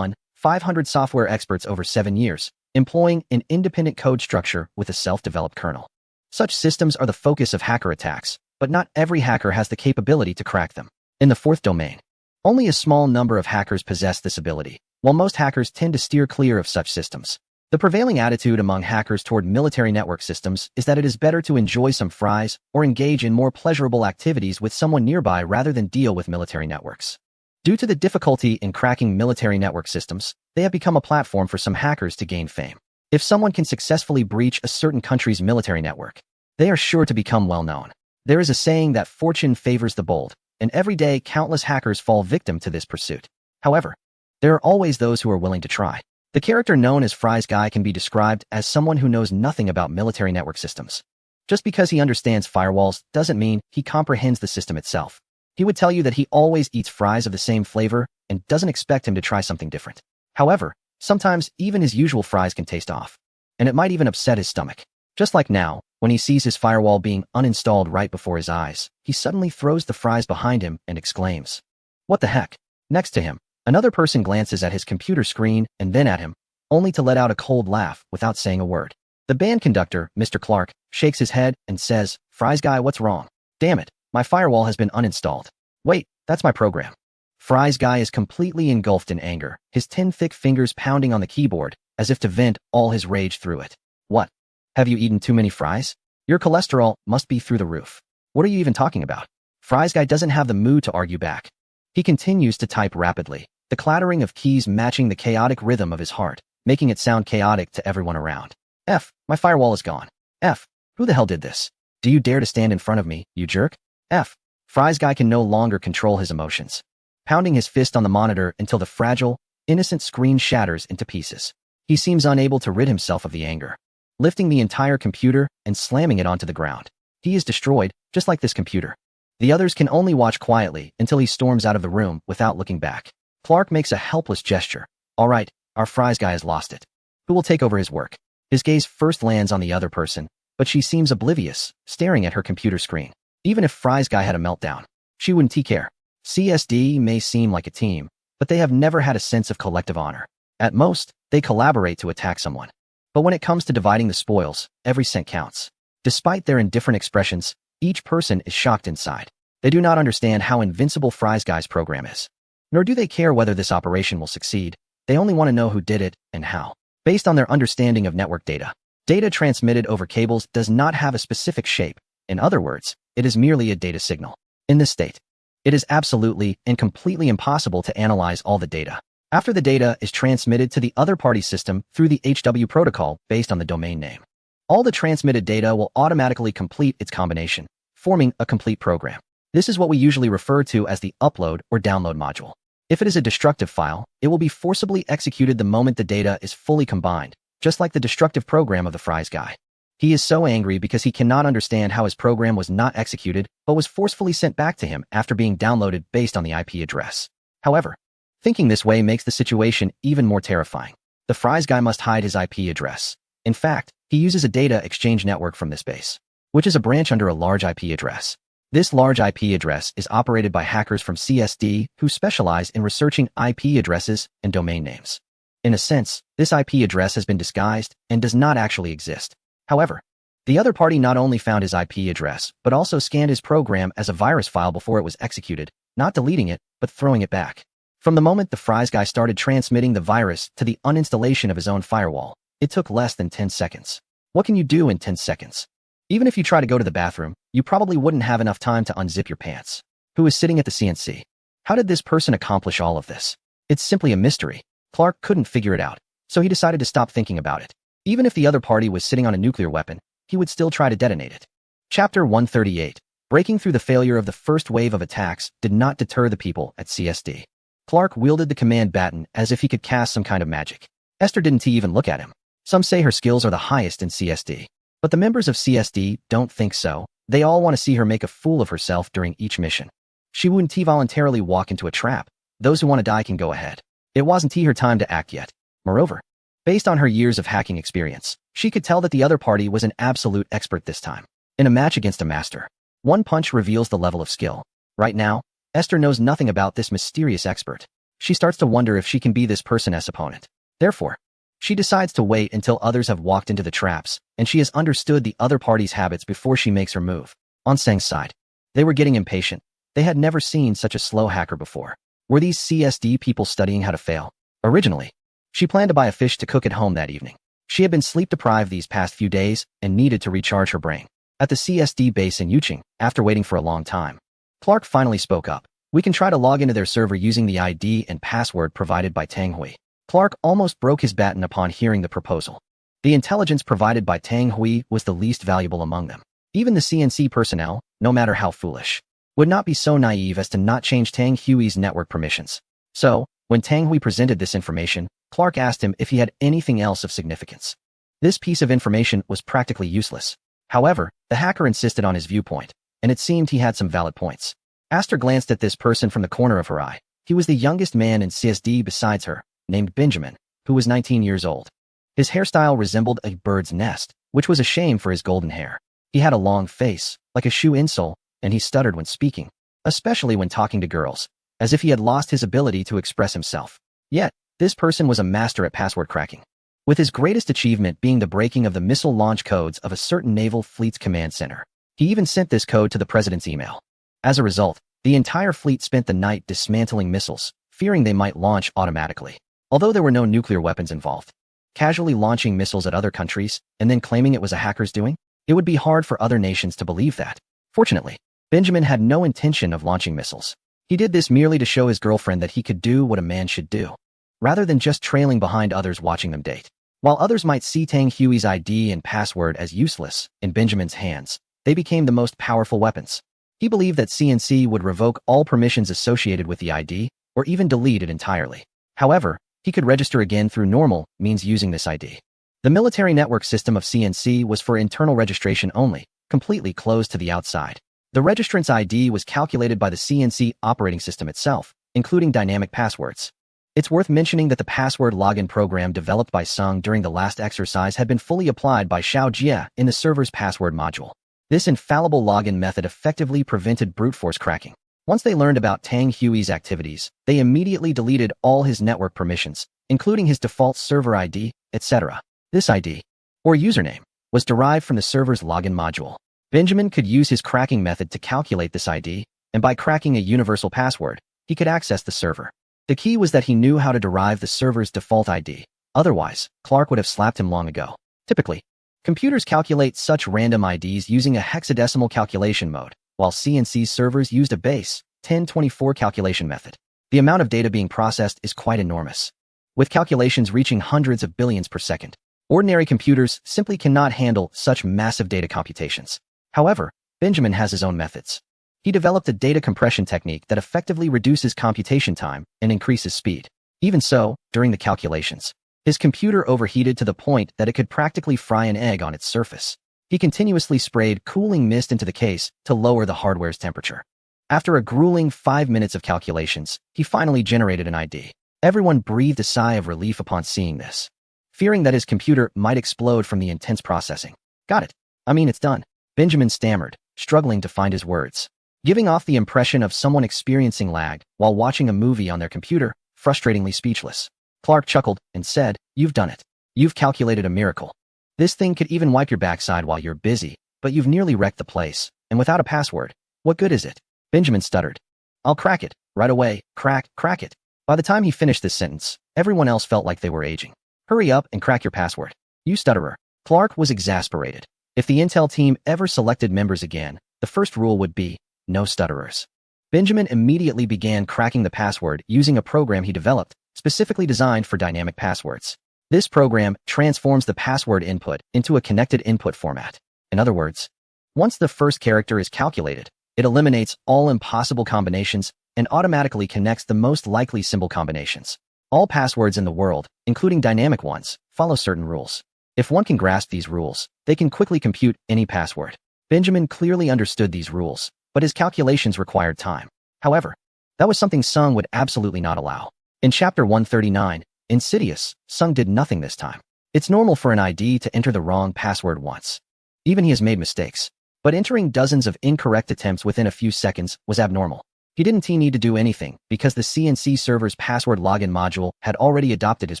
A: 500 software experts over 7 years, employing an independent code structure with a self-developed kernel. Such systems are the focus of hacker attacks, but not every hacker has the capability to crack them. In the fourth domain, only a small number of hackers possess this ability, while most hackers tend to steer clear of such systems. The prevailing attitude among hackers toward military network systems is that it is better to enjoy some fries or engage in more pleasurable activities with someone nearby rather than deal with military networks. Due to the difficulty in cracking military network systems, they have become a platform for some hackers to gain fame. If someone can successfully breach a certain country's military network, they are sure to become well known. There is a saying that fortune favors the bold, and every day countless hackers fall victim to this pursuit. However, there are always those who are willing to try. The character known as Fries Guy can be described as someone who knows nothing about military network systems. Just because he understands firewalls doesn't mean he comprehends the system itself. He would tell you that he always eats fries of the same flavor and doesn't expect him to try something different. However, sometimes even his usual fries can taste off, and it might even upset his stomach. Just like now, when he sees his firewall being uninstalled right before his eyes, he suddenly throws the fries behind him and exclaims, "What the heck?" Next to him, another person glances at his computer screen and then at him, only to let out a cold laugh without saying a word. The band conductor, Mr. Clark, shakes his head and says, "Fries Guy, what's wrong? Damn it, my firewall has been uninstalled. Wait, that's my program." Fries Guy is completely engulfed in anger, his 10 thick fingers pounding on the keyboard, as if to vent all his rage through it. "What? Have you eaten too many fries? Your cholesterol must be through the roof. What are you even talking about?" Fries Guy doesn't have the mood to argue back. He continues to type rapidly, the clattering of keys matching the chaotic rhythm of his heart, making it sound chaotic to everyone around. "F, my firewall is gone. F, who the hell did this? Do you dare to stand in front of me, you jerk? F." Fries Guy can no longer control his emotions, pounding his fist on the monitor until the fragile, innocent screen shatters into pieces. He seems unable to rid himself of the anger, lifting the entire computer and slamming it onto the ground. He is destroyed, just like this computer. The others can only watch quietly until he storms out of the room without looking back. Clark makes a helpless gesture. "All right, our Fries Guy has lost it. Who will take over his work?" His gaze first lands on the other person, but she seems oblivious, staring at her computer screen. Even if Fries Guy had a meltdown, she wouldn't care. CSD may seem like a team, but they have never had a sense of collective honor. At most, they collaborate to attack someone. But when it comes to dividing the spoils, every cent counts. Despite their indifferent expressions, each person is shocked inside. They do not understand how invincible Fries Guy's program is. Nor do they care whether this operation will succeed. They only want to know who did it and how. Based on their understanding of network data, data transmitted over cables does not have a specific shape. In other words, it is merely a data signal. In this state, it is absolutely and completely impossible to analyze all the data. After the data is transmitted to the other party's system through the HW protocol based on the domain name, all the transmitted data will automatically complete its combination, forming a complete program. This is what we usually refer to as the upload or download module. If it is a destructive file, it will be forcibly executed the moment the data is fully combined, just like the destructive program of the Fries Guy. He is so angry because he cannot understand how his program was not executed, but was forcefully sent back to him after being downloaded based on the IP address. However, thinking this way makes the situation even more terrifying. The Fries Guy must hide his IP address. In fact, he uses a data exchange network from this base, which is a branch under a large IP address. This large IP address is operated by hackers from CSD who specialize in researching IP addresses and domain names. In a sense, this IP address has been disguised and does not actually exist. However, the other party not only found his IP address, but also scanned his program as a virus file before it was executed, not deleting it, but throwing it back. From the moment the Fries Guy started transmitting the virus to the uninstallation of his own firewall, it took less than 10 seconds. What can you do in 10 seconds? Even if you try to go to the bathroom, you probably wouldn't have enough time to unzip your pants. Who is sitting at the CNC? How did this person accomplish all of this? It's simply a mystery. Clark couldn't figure it out, so he decided to stop thinking about it. Even if the other party was sitting on a nuclear weapon, he would still try to detonate it. Chapter 138. Breaking through the failure of the first wave of attacks did not deter the people at CSD. Clark wielded the command baton as if he could cast some kind of magic. Esther didn't even look at him. Some say her skills are the highest in CSD. But the members of CSD don't think so. They all want to see her make a fool of herself during each mission. She wouldn't voluntarily walk into a trap. Those who want to die can go ahead. It wasn't her time to act yet. Moreover, based on her years of hacking experience, she could tell that the other party was an absolute expert this time. In a match against a master, one punch reveals the level of skill. Right now, Esther knows nothing about this mysterious expert. She starts to wonder if she can be this person as opponent. Therefore, she decides to wait until others have walked into the traps, and she has understood the other party's habits before she makes her move. On Seng's side, they were getting impatient. They had never seen such a slow hacker before. Were these CSD people studying how to fail? Originally, she planned to buy a fish to cook at home that evening. She had been sleep-deprived these past few days and needed to recharge her brain. At the CSD base in Yuching, after waiting for a long time, Clark finally spoke up. We can try to log into their server using the ID and password provided by Tang Hui. Clark almost broke his baton upon hearing the proposal. The intelligence provided by Tang Hui was the least valuable among them. Even the CNC personnel, no matter how foolish, would not be so naive as to not change Tang Hui's network permissions. So, when Tang Hui presented this information, Clark asked him if he had anything else of significance. This piece of information was practically useless. However, the hacker insisted on his viewpoint, and it seemed he had some valid points. Esther glanced at this person from the corner of her eye. He was the youngest man in CSD besides her, named Benjamin, who was 19 years old. His hairstyle resembled a bird's nest, which was a shame for his golden hair. He had a long face, like a shoe insole, and he stuttered when speaking, especially when talking to girls, as if he had lost his ability to express himself. Yet, this person was a master at password cracking, with his greatest achievement being the breaking of the missile launch codes of a certain naval fleet's command center. He even sent this code to the president's email. As a result, the entire fleet spent the night dismantling missiles, fearing they might launch automatically. Although there were no nuclear weapons involved, casually launching missiles at other countries and then claiming it was a hacker's doing, it would be hard for other nations to believe that. Fortunately, Benjamin had no intention of launching missiles. He did this merely to show his girlfriend that he could do what a man should do, rather than just trailing behind others watching them date. While others might see Tang Hui's ID and password as useless, in Benjamin's hands, they became the most powerful weapons. He believed that CNC would revoke all permissions associated with the ID, or even delete it entirely. However, he could register again through normal means using this ID. The military network system of CNC was for internal registration only, completely closed to the outside. The registrant's ID was calculated by the CNC operating system itself, including dynamic passwords. It's worth mentioning that the password login program developed by Sung during the last exercise had been fully applied by Xiao Jie in the server's password module. This infallible login method effectively prevented brute force cracking. Once they learned about Tang Hui's activities, they immediately deleted all his network permissions, including his default server ID, etc. This ID, or username, was derived from the server's login module. Benjamin could use his cracking method to calculate this ID, and by cracking a universal password, he could access the server. The key was that he knew how to derive the server's default ID. Otherwise, Clark would have slapped him long ago. Typically, computers calculate such random IDs using a hexadecimal calculation mode, while CNC servers used a base 1024 calculation method. The amount of data being processed is quite enormous, with calculations reaching hundreds of billions per second. Ordinary computers simply cannot handle such massive data computations. However, Benjamin has his own methods. He developed a data compression technique that effectively reduces computation time and increases speed. Even so, during the calculations, his computer overheated to the point that it could practically fry an egg on its surface. He continuously sprayed cooling mist into the case to lower the hardware's temperature. After a grueling 5 minutes of calculations, he finally generated an ID. Everyone breathed a sigh of relief upon seeing this, fearing that his computer might explode from the intense processing. Got it. It's done. Benjamin stammered, struggling to find his words, giving off the impression of someone experiencing lag while watching a movie on their computer, frustratingly speechless. Clark chuckled and said, "You've done it. You've calculated a miracle. This thing could even wipe your backside while you're busy, but you've nearly wrecked the place, and without a password, what good is it?" Benjamin stuttered. "I'll crack it, right away, crack it." By the time he finished this sentence, everyone else felt like they were aging. "Hurry up and crack your password, you stutterer." Clark was exasperated. If the Intel team ever selected members again, the first rule would be, no stutterers. Benjamin immediately began cracking the password using a program he developed, specifically designed for dynamic passwords. This program transforms the password input into a connected input format. In other words, once the first character is calculated, It eliminates all impossible combinations and automatically connects the most likely symbol combinations. All passwords in the world, including dynamic ones, follow certain rules. If one can grasp these rules, they can quickly compute any password. Benjamin clearly understood these rules, but his calculations required time. However, that was something Sung would absolutely not allow. In Chapter 139, Insidious, Sung did nothing this time. It's normal for an ID to enter the wrong password once. Even he has made mistakes. But entering dozens of incorrect attempts within a few seconds was abnormal. He didn't need to do anything because the CNC server's password login module had already adopted his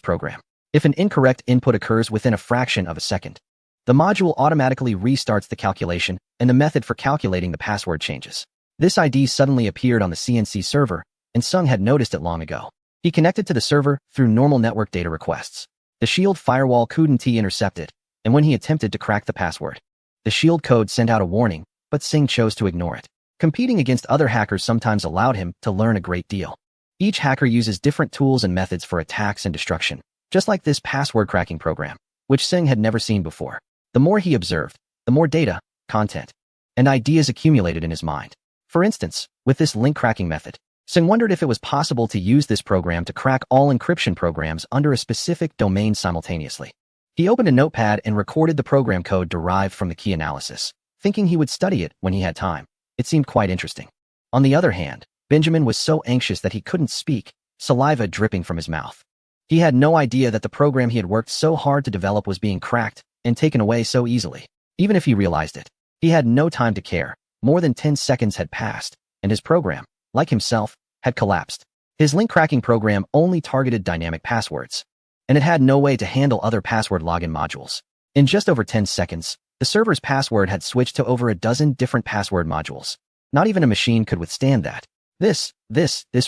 A: program. If an incorrect input occurs within a fraction of a second, the module automatically restarts the calculation and the method for calculating the password changes. This ID suddenly appeared on the CNC server, and Sung had noticed it long ago. He connected to the server through normal network data requests. The shield firewall couldn't intercept it, and when he attempted to crack the password, the shield code sent out a warning, but Singh chose to ignore it. Competing against other hackers sometimes allowed him to learn a great deal. Each hacker uses different tools and methods for attacks and destruction, just like this password cracking program, which Singh had never seen before. The more he observed, the more data, content, and ideas accumulated in his mind. For instance, with this link cracking method, Singh wondered if it was possible to use this program to crack all encryption programs under a specific domain simultaneously. He opened a notepad and recorded the program code derived from the key analysis, thinking he would study it when he had time. It seemed quite interesting. On the other hand, Benjamin was so anxious that he couldn't speak, saliva dripping from his mouth. He had no idea that the program he had worked so hard to develop was being cracked and taken away so easily. Even if he realized it, he had no time to care. More than 10 seconds had passed, and his program, like himself, had collapsed. His link cracking program only targeted dynamic passwords, and it had no way to handle other password login modules. In just over 10 seconds, the server's password had switched to over a dozen different password modules. Not even a machine could withstand that. This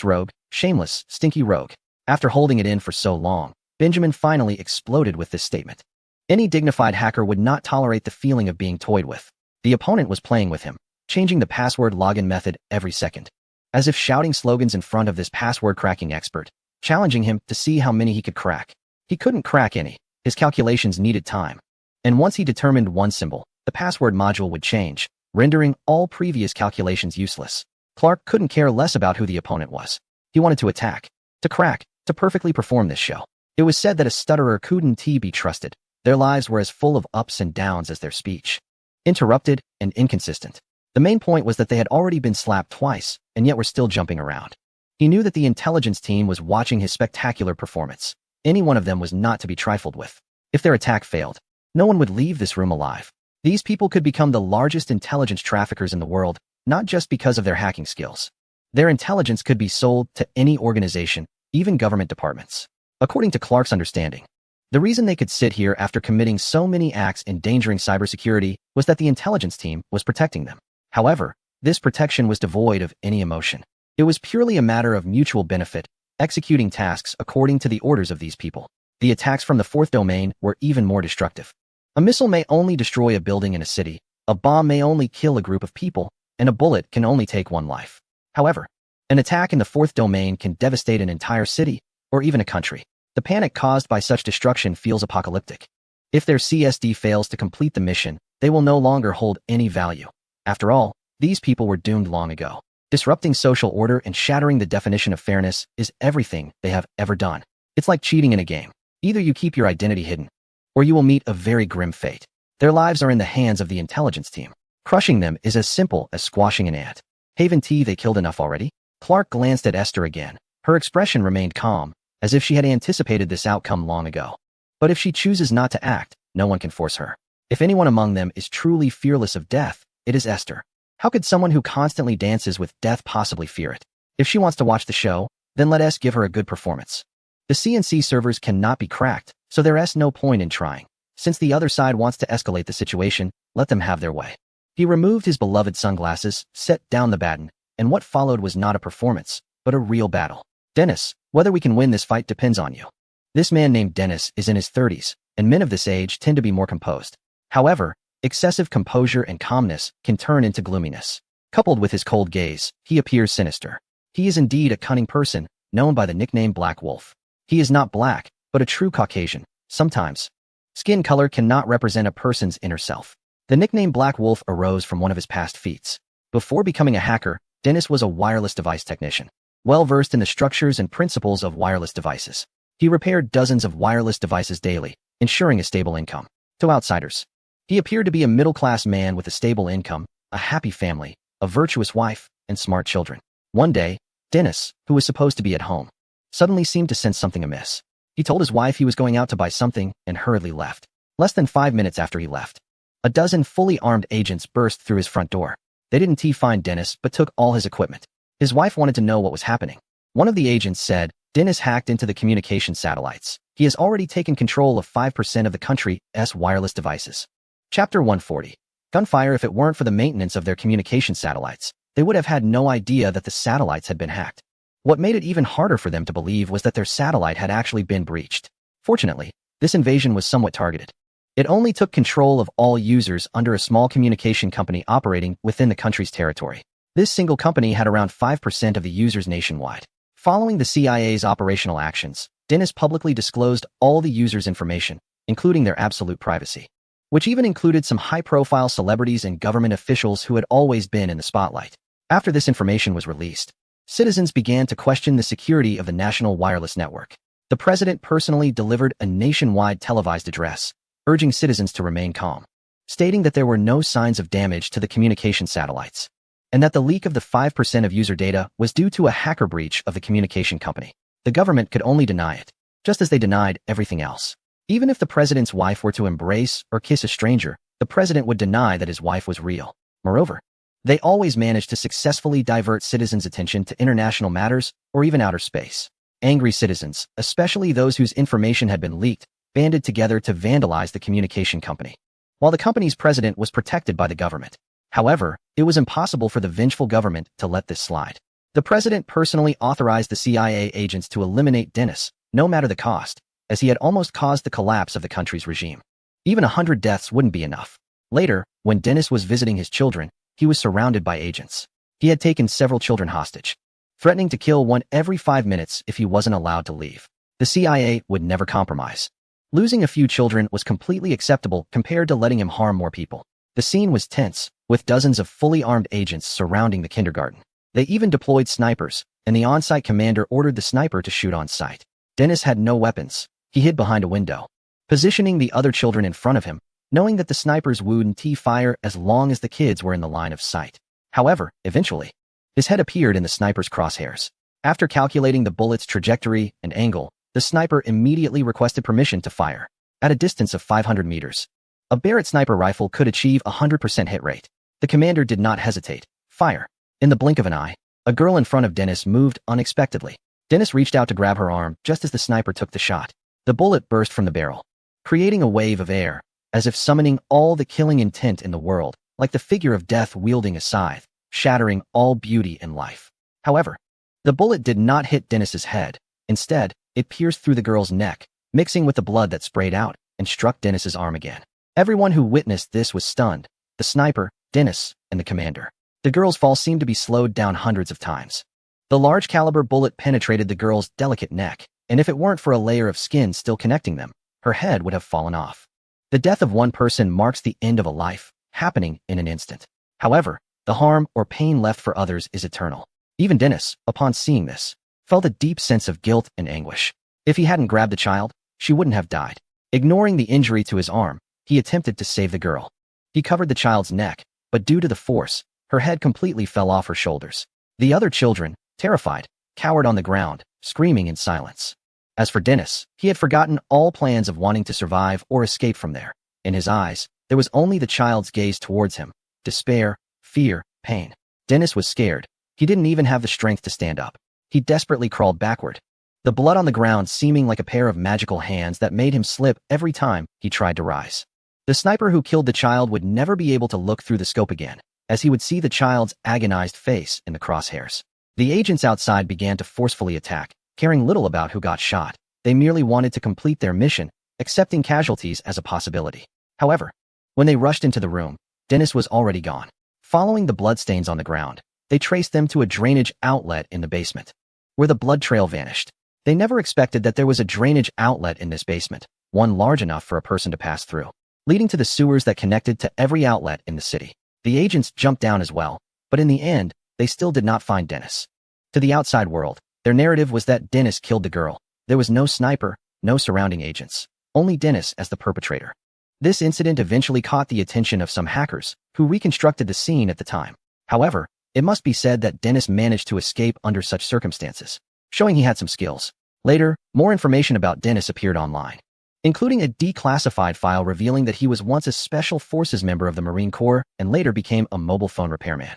A: rogue, shameless, stinky rogue. After holding it in for so long, Benjamin finally exploded with this statement. Any dignified hacker would not tolerate the feeling of being toyed with. The opponent was playing with him, changing the password login method every second, as if shouting slogans in front of this password cracking expert, challenging him to see how many he could crack. He couldn't crack any. His calculations needed time. And once he determined one symbol, the password module would change, rendering all previous calculations useless. Clark couldn't care less about who the opponent was. He wanted to attack, to crack, to perfectly perform this show. It was said that a stutterer couldn't be trusted. Their lives were as full of ups and downs as their speech. Interrupted and inconsistent. The main point was that they had already been slapped twice, and yet were still jumping around. He knew that the intelligence team was watching his spectacular performance. Any one of them was not to be trifled with. If their attack failed, no one would leave this room alive. These people could become the largest intelligence traffickers in the world, not just because of their hacking skills. Their intelligence could be sold to any organization, even government departments. According to Clark's understanding, the reason they could sit here after committing so many acts endangering cybersecurity was that the intelligence team was protecting them. However, this protection was devoid of any emotion. It was purely a matter of mutual benefit, executing tasks according to the orders of these people. The attacks from the fourth domain were even more destructive. A missile may only destroy a building in a city, a bomb may only kill a group of people, and a bullet can only take one life. However, an attack in the fourth domain can devastate an entire city, or even a country. The panic caused by such destruction feels apocalyptic. If their CSD fails to complete the mission, they will no longer hold any value. After all, these people were doomed long ago. Disrupting social order and shattering the definition of fairness is everything they have ever done. It's like cheating in a game. Either you keep your identity hidden, or you will meet a very grim fate. Their lives are in the hands of the intelligence team. Crushing them is as simple as squashing an ant. Haven T, they killed enough already? Clark glanced at Esther again. Her expression remained calm, as if she had anticipated this outcome long ago. But if she chooses not to act, no one can force her. If anyone among them is truly fearless of death, it is Esther. How could someone who constantly dances with death possibly fear it? If she wants to watch the show, then let us give her a good performance. The CNC servers cannot be cracked, so there is no point in trying. Since the other side wants to escalate the situation, let them have their way. He removed his beloved sunglasses, set down the baton, and what followed was not a performance, but a real battle. Dennis, whether we can win this fight depends on you. This man named Dennis is in his 30s, and men of this age tend to be more composed. However, excessive composure and calmness can turn into gloominess. Coupled with his cold gaze, he appears sinister. He is indeed a cunning person, known by the nickname Black Wolf. He is not black, but a true Caucasian. Sometimes, skin color cannot represent a person's inner self. The nickname Black Wolf arose from one of his past feats. Before becoming a hacker, Dennis was a wireless device technician, well-versed in the structures and principles of wireless devices. He repaired dozens of wireless devices daily, ensuring a stable income. To outsiders, he appeared to be a middle-class man with a stable income, a happy family, a virtuous wife, and smart children. One day, Dennis, who was supposed to be at home, suddenly seemed to sense something amiss. He told his wife he was going out to buy something and hurriedly left. Less than 5 minutes after he left, a dozen fully armed agents burst through his front door. They didn't find Dennis but took all his equipment. His wife wanted to know what was happening. One of the agents said, Dennis hacked into the communication satellites. He has already taken control of 5% of the country's wireless devices. Chapter 140. Gunfire. If it weren't for the maintenance of their communication satellites, they would have had no idea that the satellites had been hacked. What made it even harder for them to believe was that their satellite had actually been breached. Fortunately, this invasion was somewhat targeted. It only took control of all users under a small communication company operating within the country's territory. This single company had around 5% of the users nationwide. Following the CIA's operational actions, Dennis publicly disclosed all the users' information, including their absolute privacy, which even included some high-profile celebrities and government officials who had always been in the spotlight. After this information was released, citizens began to question the security of the national wireless network. The president personally delivered a nationwide televised address, urging citizens to remain calm, stating that there were no signs of damage to the communication satellites, and that the leak of the 5% of user data was due to a hacker breach of the communication company. The government could only deny it, just as they denied everything else. Even if the president's wife were to embrace or kiss a stranger, the president would deny that his wife was real. Moreover, they always managed to successfully divert citizens' attention to international matters or even outer space. Angry citizens, especially those whose information had been leaked, banded together to vandalize the communication company, while the company's president was protected by the government. However, it was impossible for the vengeful government to let this slide. The president personally authorized the CIA agents to eliminate Dennis, no matter the cost, as he had almost caused the collapse of the country's regime. Even 100 deaths wouldn't be enough. Later, when Dennis was visiting his children, he was surrounded by agents. He had taken several children hostage, threatening to kill one every 5 minutes if he wasn't allowed to leave. The CIA would never compromise. Losing a few children was completely acceptable compared to letting him harm more people. The scene was tense, with dozens of fully armed agents surrounding the kindergarten. They even deployed snipers, and the on-site commander ordered the sniper to shoot on sight. Dennis had no weapons. He hid behind a window, positioning the other children in front of him, knowing that the snipers wouldn't fire as long as the kids were in the line of sight. However, eventually, his head appeared in the sniper's crosshairs. After calculating the bullet's trajectory and angle, the sniper immediately requested permission to fire. At a distance of 500 meters, a Barrett sniper rifle could achieve a 100% hit rate. The commander did not hesitate. Fire. In the blink of an eye, a girl in front of Dennis moved unexpectedly. Dennis reached out to grab her arm just as the sniper took the shot. The bullet burst from the barrel, creating a wave of air, as if summoning all the killing intent in the world, like the figure of death wielding a scythe, shattering all beauty and life. However, the bullet did not hit Dennis's head. Instead, it pierced through the girl's neck, mixing with the blood that sprayed out, and struck Dennis's arm again. Everyone who witnessed this was stunned. The sniper, Dennis, and the commander. The girl's fall seemed to be slowed down hundreds of times. The large caliber bullet penetrated the girl's delicate neck, and if it weren't for a layer of skin still connecting them, her head would have fallen off. The death of one person marks the end of a life, happening in an instant. However, the harm or pain left for others is eternal. Even Dennis, upon seeing this, felt a deep sense of guilt and anguish. If he hadn't grabbed the child, she wouldn't have died. Ignoring the injury to his arm, he attempted to save the girl. He covered the child's neck, but due to the force, her head completely fell off her shoulders. The other children, terrified, cowered on the ground, screaming in silence. As for Dennis, he had forgotten all plans of wanting to survive or escape from there. In his eyes, there was only the child's gaze towards him. Despair, fear, pain. Dennis was scared. He didn't even have the strength to stand up. He desperately crawled backward, the blood on the ground seeming like a pair of magical hands that made him slip every time he tried to rise. The sniper who killed the child would never be able to look through the scope again, as he would see the child's agonized face in the crosshairs. The agents outside began to forcefully attack, caring little about who got shot. They merely wanted to complete their mission, accepting casualties as a possibility. However, when they rushed into the room, Dennis was already gone. Following the bloodstains on the ground, they traced them to a drainage outlet in the basement, where the blood trail vanished. They never expected that there was a drainage outlet in this basement, one large enough for a person to pass through, leading to the sewers that connected to every outlet in the city. The agents jumped down as well, But in the end, they still did not find Dennis. To the outside world, their narrative was that Dennis killed the girl. There was no sniper, no surrounding agents, only Dennis as the perpetrator. This incident eventually caught the attention of some hackers, who reconstructed the scene at the time. However, it must be said that Dennis managed to escape under such circumstances, showing he had some skills. Later, more information about Dennis appeared online, including a declassified file revealing that he was once a Special Forces member of the Marine Corps and later became a mobile phone repairman.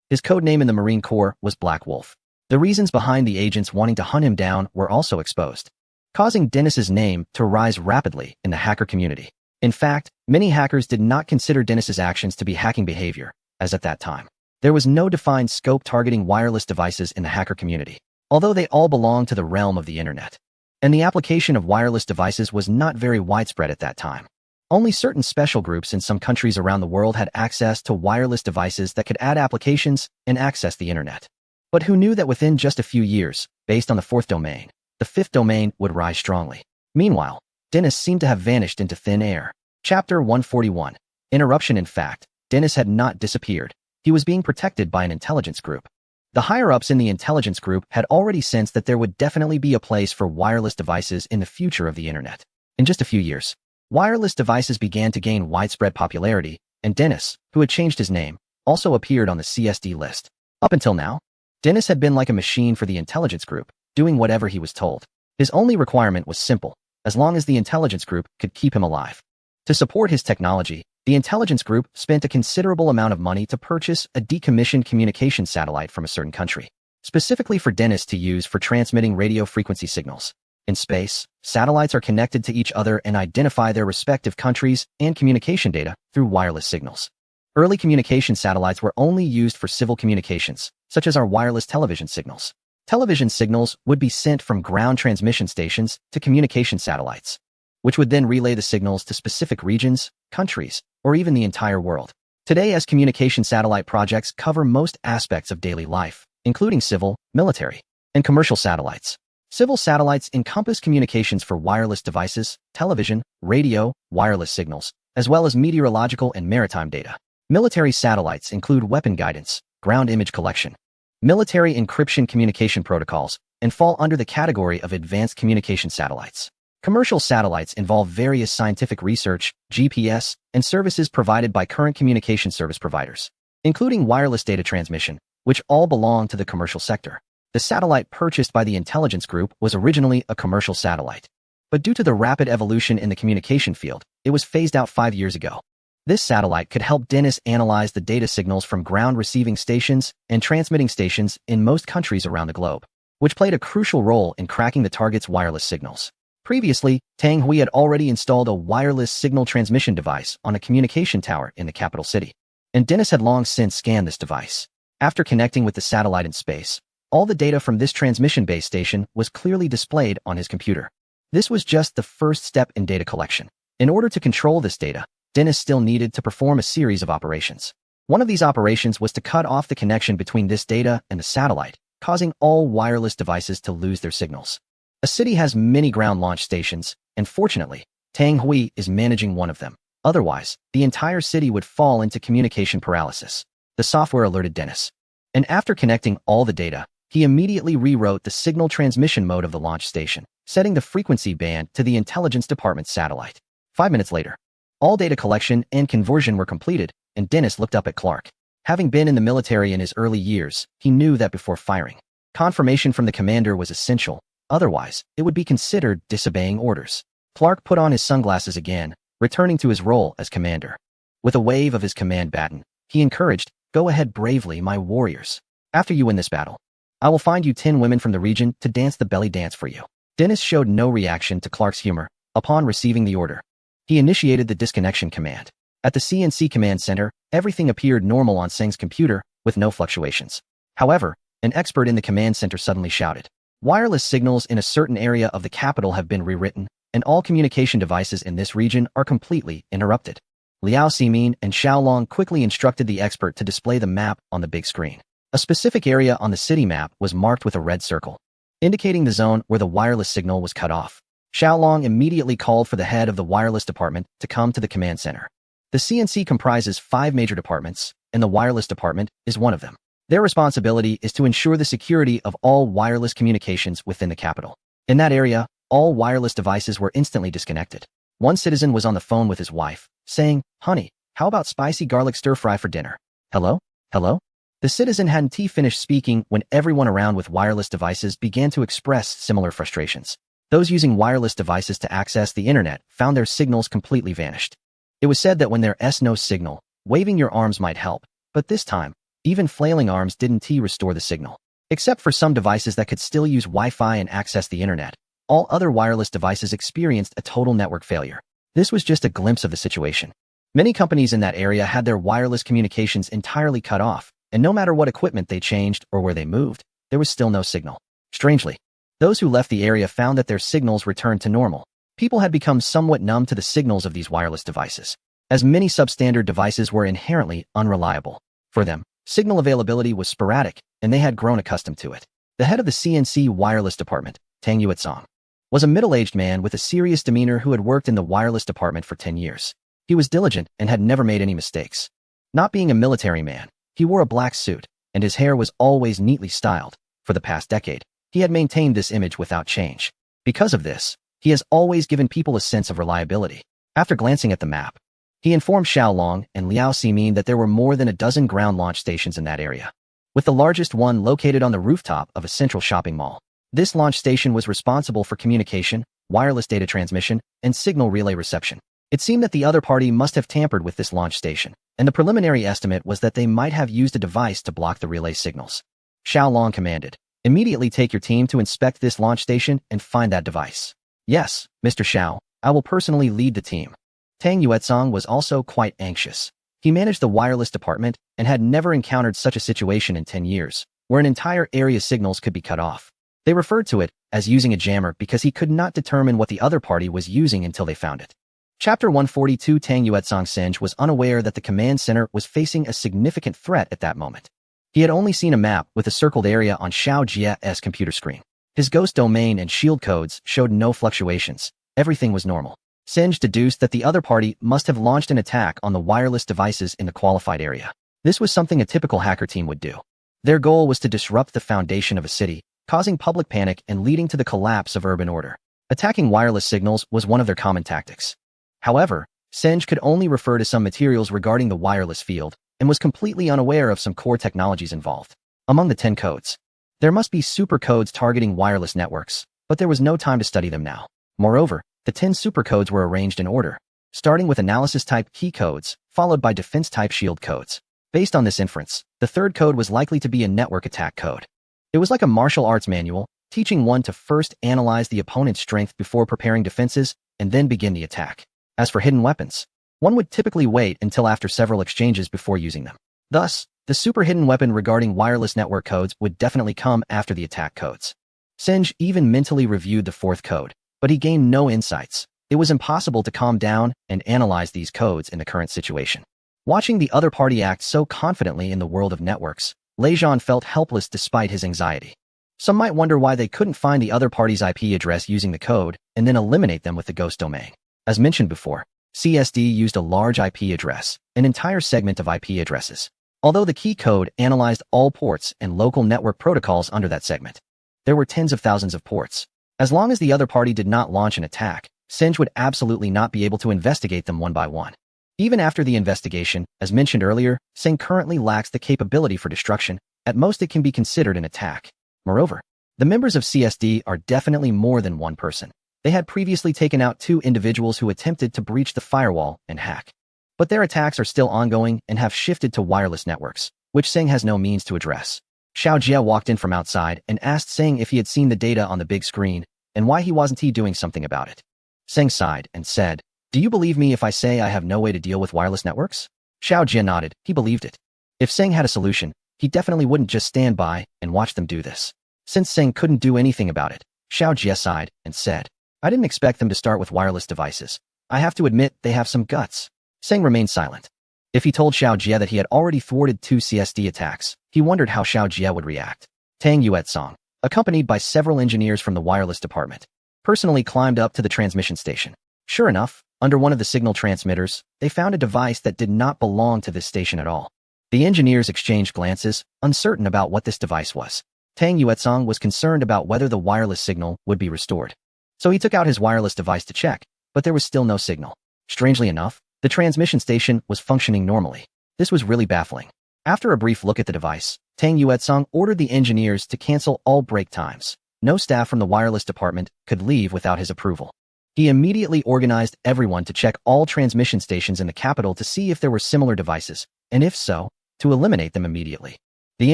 A: His code name in the Marine Corps was Black Wolf. The reasons behind the agents wanting to hunt him down were also exposed, causing Dennis's name to rise rapidly in the hacker community. In fact, many hackers did not consider Dennis's actions to be hacking behavior, as at that time, there was no defined scope targeting wireless devices in the hacker community, although they all belonged to the realm of the internet. And the application of wireless devices was not very widespread at that time. Only certain special groups in some countries around the world had access to wireless devices that could add applications and access the internet. But who knew that within just a few years, based on the fourth domain, the fifth domain would rise strongly? Meanwhile, Dennis seemed to have vanished into thin air. Chapter 141. Interruption. In fact, Dennis had not disappeared. He was being protected by an intelligence group. The higher-ups in the intelligence group had already sensed that there would definitely be a place for wireless devices in the future of the internet. In just a few years, wireless devices began to gain widespread popularity, and Dennis, who had changed his name, also appeared on the CSD list. Up until now, Dennis had been like a machine for the intelligence group, doing whatever he was told. His only requirement was simple, as long as the intelligence group could keep him alive. To support his technology, the intelligence group spent a considerable amount of money to purchase a decommissioned communication satellite from a certain country, specifically for Dennis to use for transmitting radio frequency signals. In space, satellites are connected to each other and identify their respective countries and communication data through wireless signals. Early communication satellites were only used for civil communications, such as our wireless television signals. Television signals would be sent from ground transmission stations to communication satellites, which would then relay the signals to specific regions, countries, or even the entire world. Today, as communication satellite projects cover most aspects of daily life, including civil, military, and commercial satellites. Civil satellites encompass communications for wireless devices, television, radio, wireless signals, as well as meteorological and maritime data. Military satellites include weapon guidance, ground image collection, military encryption communication protocols, and fall under the category of advanced communication satellites. Commercial satellites involve various scientific research, GPS, and services provided by current communication service providers, including wireless data transmission, which all belong to the commercial sector. The satellite purchased by the intelligence group was originally a commercial satellite, but due to the rapid evolution in the communication field, it was phased out 5 years ago. This satellite could help Dennis analyze the data signals from ground receiving stations and transmitting stations in most countries around the globe, which played a crucial role in cracking the target's wireless signals. Previously, Tang Hui had already installed a wireless signal transmission device on a communication tower in the capital city, and Dennis had long since scanned this device. After connecting with the satellite in space, all the data from this transmission base station was clearly displayed on his computer. This was just the first step in data collection. In order to control this data, Dennis still needed to perform a series of operations. One of these operations was to cut off the connection between this data and the satellite, causing all wireless devices to lose their signals. A city has many ground launch stations, and fortunately, Tang Hui is managing one of them. Otherwise, the entire city would fall into communication paralysis. The software alerted Dennis, and after connecting all the data, he immediately rewrote the signal transmission mode of the launch station, setting the frequency band to the intelligence department's satellite. 5 minutes later, all data collection and conversion were completed, and Dennis looked up at Clark. Having been in the military in his early years, he knew that before firing, confirmation from the commander was essential. Otherwise, it would be considered disobeying orders. Clark put on his sunglasses again, returning to his role as commander. With a wave of his command baton, he encouraged, "Go ahead bravely, my warriors. After you win this battle, I will find you 10 women from the region to dance the belly dance for you." Dennis showed no reaction to Clark's humor. Upon receiving the order, he initiated the disconnection command. At the CNC command center, everything appeared normal on Seng's computer, with no fluctuations. However, an expert in the command center suddenly shouted, "Wireless signals in a certain area of the capital have been rewritten, and all communication devices in this region are completely interrupted." Liao Ximin and Xiaolong quickly instructed the expert to display the map on the big screen. A specific area on the city map was marked with a red circle, indicating the zone where the wireless signal was cut off. Xiaolong immediately called for the head of the wireless department to come to the command center. The CNC comprises 5 major departments, and the wireless department is one of them. Their responsibility is to ensure the security of all wireless communications within the capital. In that area, all wireless devices were instantly disconnected. One citizen was on the phone with his wife, saying, "Honey, how about spicy garlic stir-fry for dinner?" "Hello? Hello?" The citizen hadn't finished speaking when everyone around with wireless devices began to express similar frustrations. Those using wireless devices to access the internet found their signals completely vanished. It was said that when there's no signal, waving your arms might help, but this time, even flailing arms didn't restore the signal. Except for some devices that could still use Wi-Fi and access the internet, all other wireless devices experienced a total network failure. This was just a glimpse of the situation. Many companies in that area had their wireless communications entirely cut off, and no matter what equipment they changed or where they moved, there was still no signal. Strangely, those who left the area found that their signals returned to normal. People had become somewhat numb to the signals of these wireless devices, as many substandard devices were inherently unreliable. For them, signal availability was sporadic, and they had grown accustomed to it. The head of the CNC wireless department, Tang Yuetsong, was a middle-aged man with a serious demeanor who had worked in the wireless department for 10 years. He was diligent and had never made any mistakes. Not being a military man, he wore a black suit, and his hair was always neatly styled. For the past decade, he had maintained this image without change. Because of this, he has always given people a sense of reliability. After glancing at the map, he informed Xiaolong and Liao Ximin that there were more than a dozen ground launch stations in that area, with the largest one located on the rooftop of a central shopping mall. This launch station was responsible for communication, wireless data transmission, and signal relay reception. It seemed that the other party must have tampered with this launch station, and the preliminary estimate was that they might have used a device to block the relay signals. Xiaolong commanded, "Immediately take your team to inspect this launch station and find that device." "Yes, Mr. Xiao, I will personally lead the team." Tang Yuetsong was also quite anxious. He managed the wireless department and had never encountered such a situation in 10 years, where an entire area's signals could be cut off. They referred to it as using a jammer because he could not determine what the other party was using until they found it. Chapter 142. Tang Yuetsong Senj was unaware that the command center was facing a significant threat at that moment. He had only seen a map with a circled area on Xiao Jie's computer screen. His ghost domain and shield codes showed no fluctuations. Everything was normal. Senj deduced that the other party must have launched an attack on the wireless devices in the qualified area. This was something a typical hacker team would do. Their goal was to disrupt the foundation of a city, causing public panic and leading to the collapse of urban order. Attacking wireless signals was one of their common tactics. However, Senj could only refer to some materials regarding the wireless field and was completely unaware of some core technologies involved. Among the 10 codes, there must be super codes targeting wireless networks, but there was no time to study them now. Moreover, the 10 supercodes were arranged in order, starting with analysis-type key codes, followed by defense-type shield codes. Based on this inference, the third code was likely to be a network attack code. It was like a martial arts manual, teaching one to first analyze the opponent's strength before preparing defenses and then begin the attack. As for hidden weapons, one would typically wait until after several exchanges before using them. Thus, the super hidden weapon regarding wireless network codes would definitely come after the attack codes. Senj even mentally reviewed the fourth code, but he gained no insights. It was impossible to calm down and analyze these codes in the current situation. Watching the other party act so confidently in the world of networks, Lejean felt helpless despite his anxiety. Some might wonder why they couldn't find the other party's IP address using the code and then eliminate them with the ghost domain. As mentioned before, CSD used a large IP address, an entire segment of IP addresses, although the key code analyzed all ports and local network protocols under that segment. There were tens of thousands of ports. As long as the other party did not launch an attack, Senj would absolutely not be able to investigate them one by one. Even after the investigation, as mentioned earlier, Senj currently lacks the capability for destruction. At most it can be considered an attack. Moreover, the members of CSD are definitely more than one person. They had previously taken out 2 individuals who attempted to breach the firewall and hack. But their attacks are still ongoing and have shifted to wireless networks, which Senj has no means to address. Xiao Jie walked in from outside and asked Senj if he had seen the data on the big screen and why he wasn't doing something about it. Senj sighed and said, "Do you believe me if I say I have no way to deal with wireless networks?" Xiao Jie nodded. He believed it. If Senj had a solution, he definitely wouldn't just stand by and watch them do this. Since Senj couldn't do anything about it, Xiao Jie sighed and said, "I didn't expect them to start with wireless devices. I have to admit they have some guts." Senj remained silent. If he told Xiao Jie that he had already thwarted 2 CSD attacks, he wondered how Xiao Jie would react. Tang Yuetsong, accompanied by several engineers from the wireless department, personally climbed up to the transmission station. Sure enough, under one of the signal transmitters, they found a device that did not belong to this station at all. The engineers exchanged glances, uncertain about what this device was. Tang Yuetsong was concerned about whether the wireless signal would be restored. So he took out his wireless device to check, but there was still no signal. Strangely enough, the transmission station was functioning normally. This was really baffling. After a brief look at the device, Tang Yuetsong ordered the engineers to cancel all break times. No staff from the wireless department could leave without his approval. He immediately organized everyone to check all transmission stations in the capital to see if there were similar devices, and if so, to eliminate them immediately. The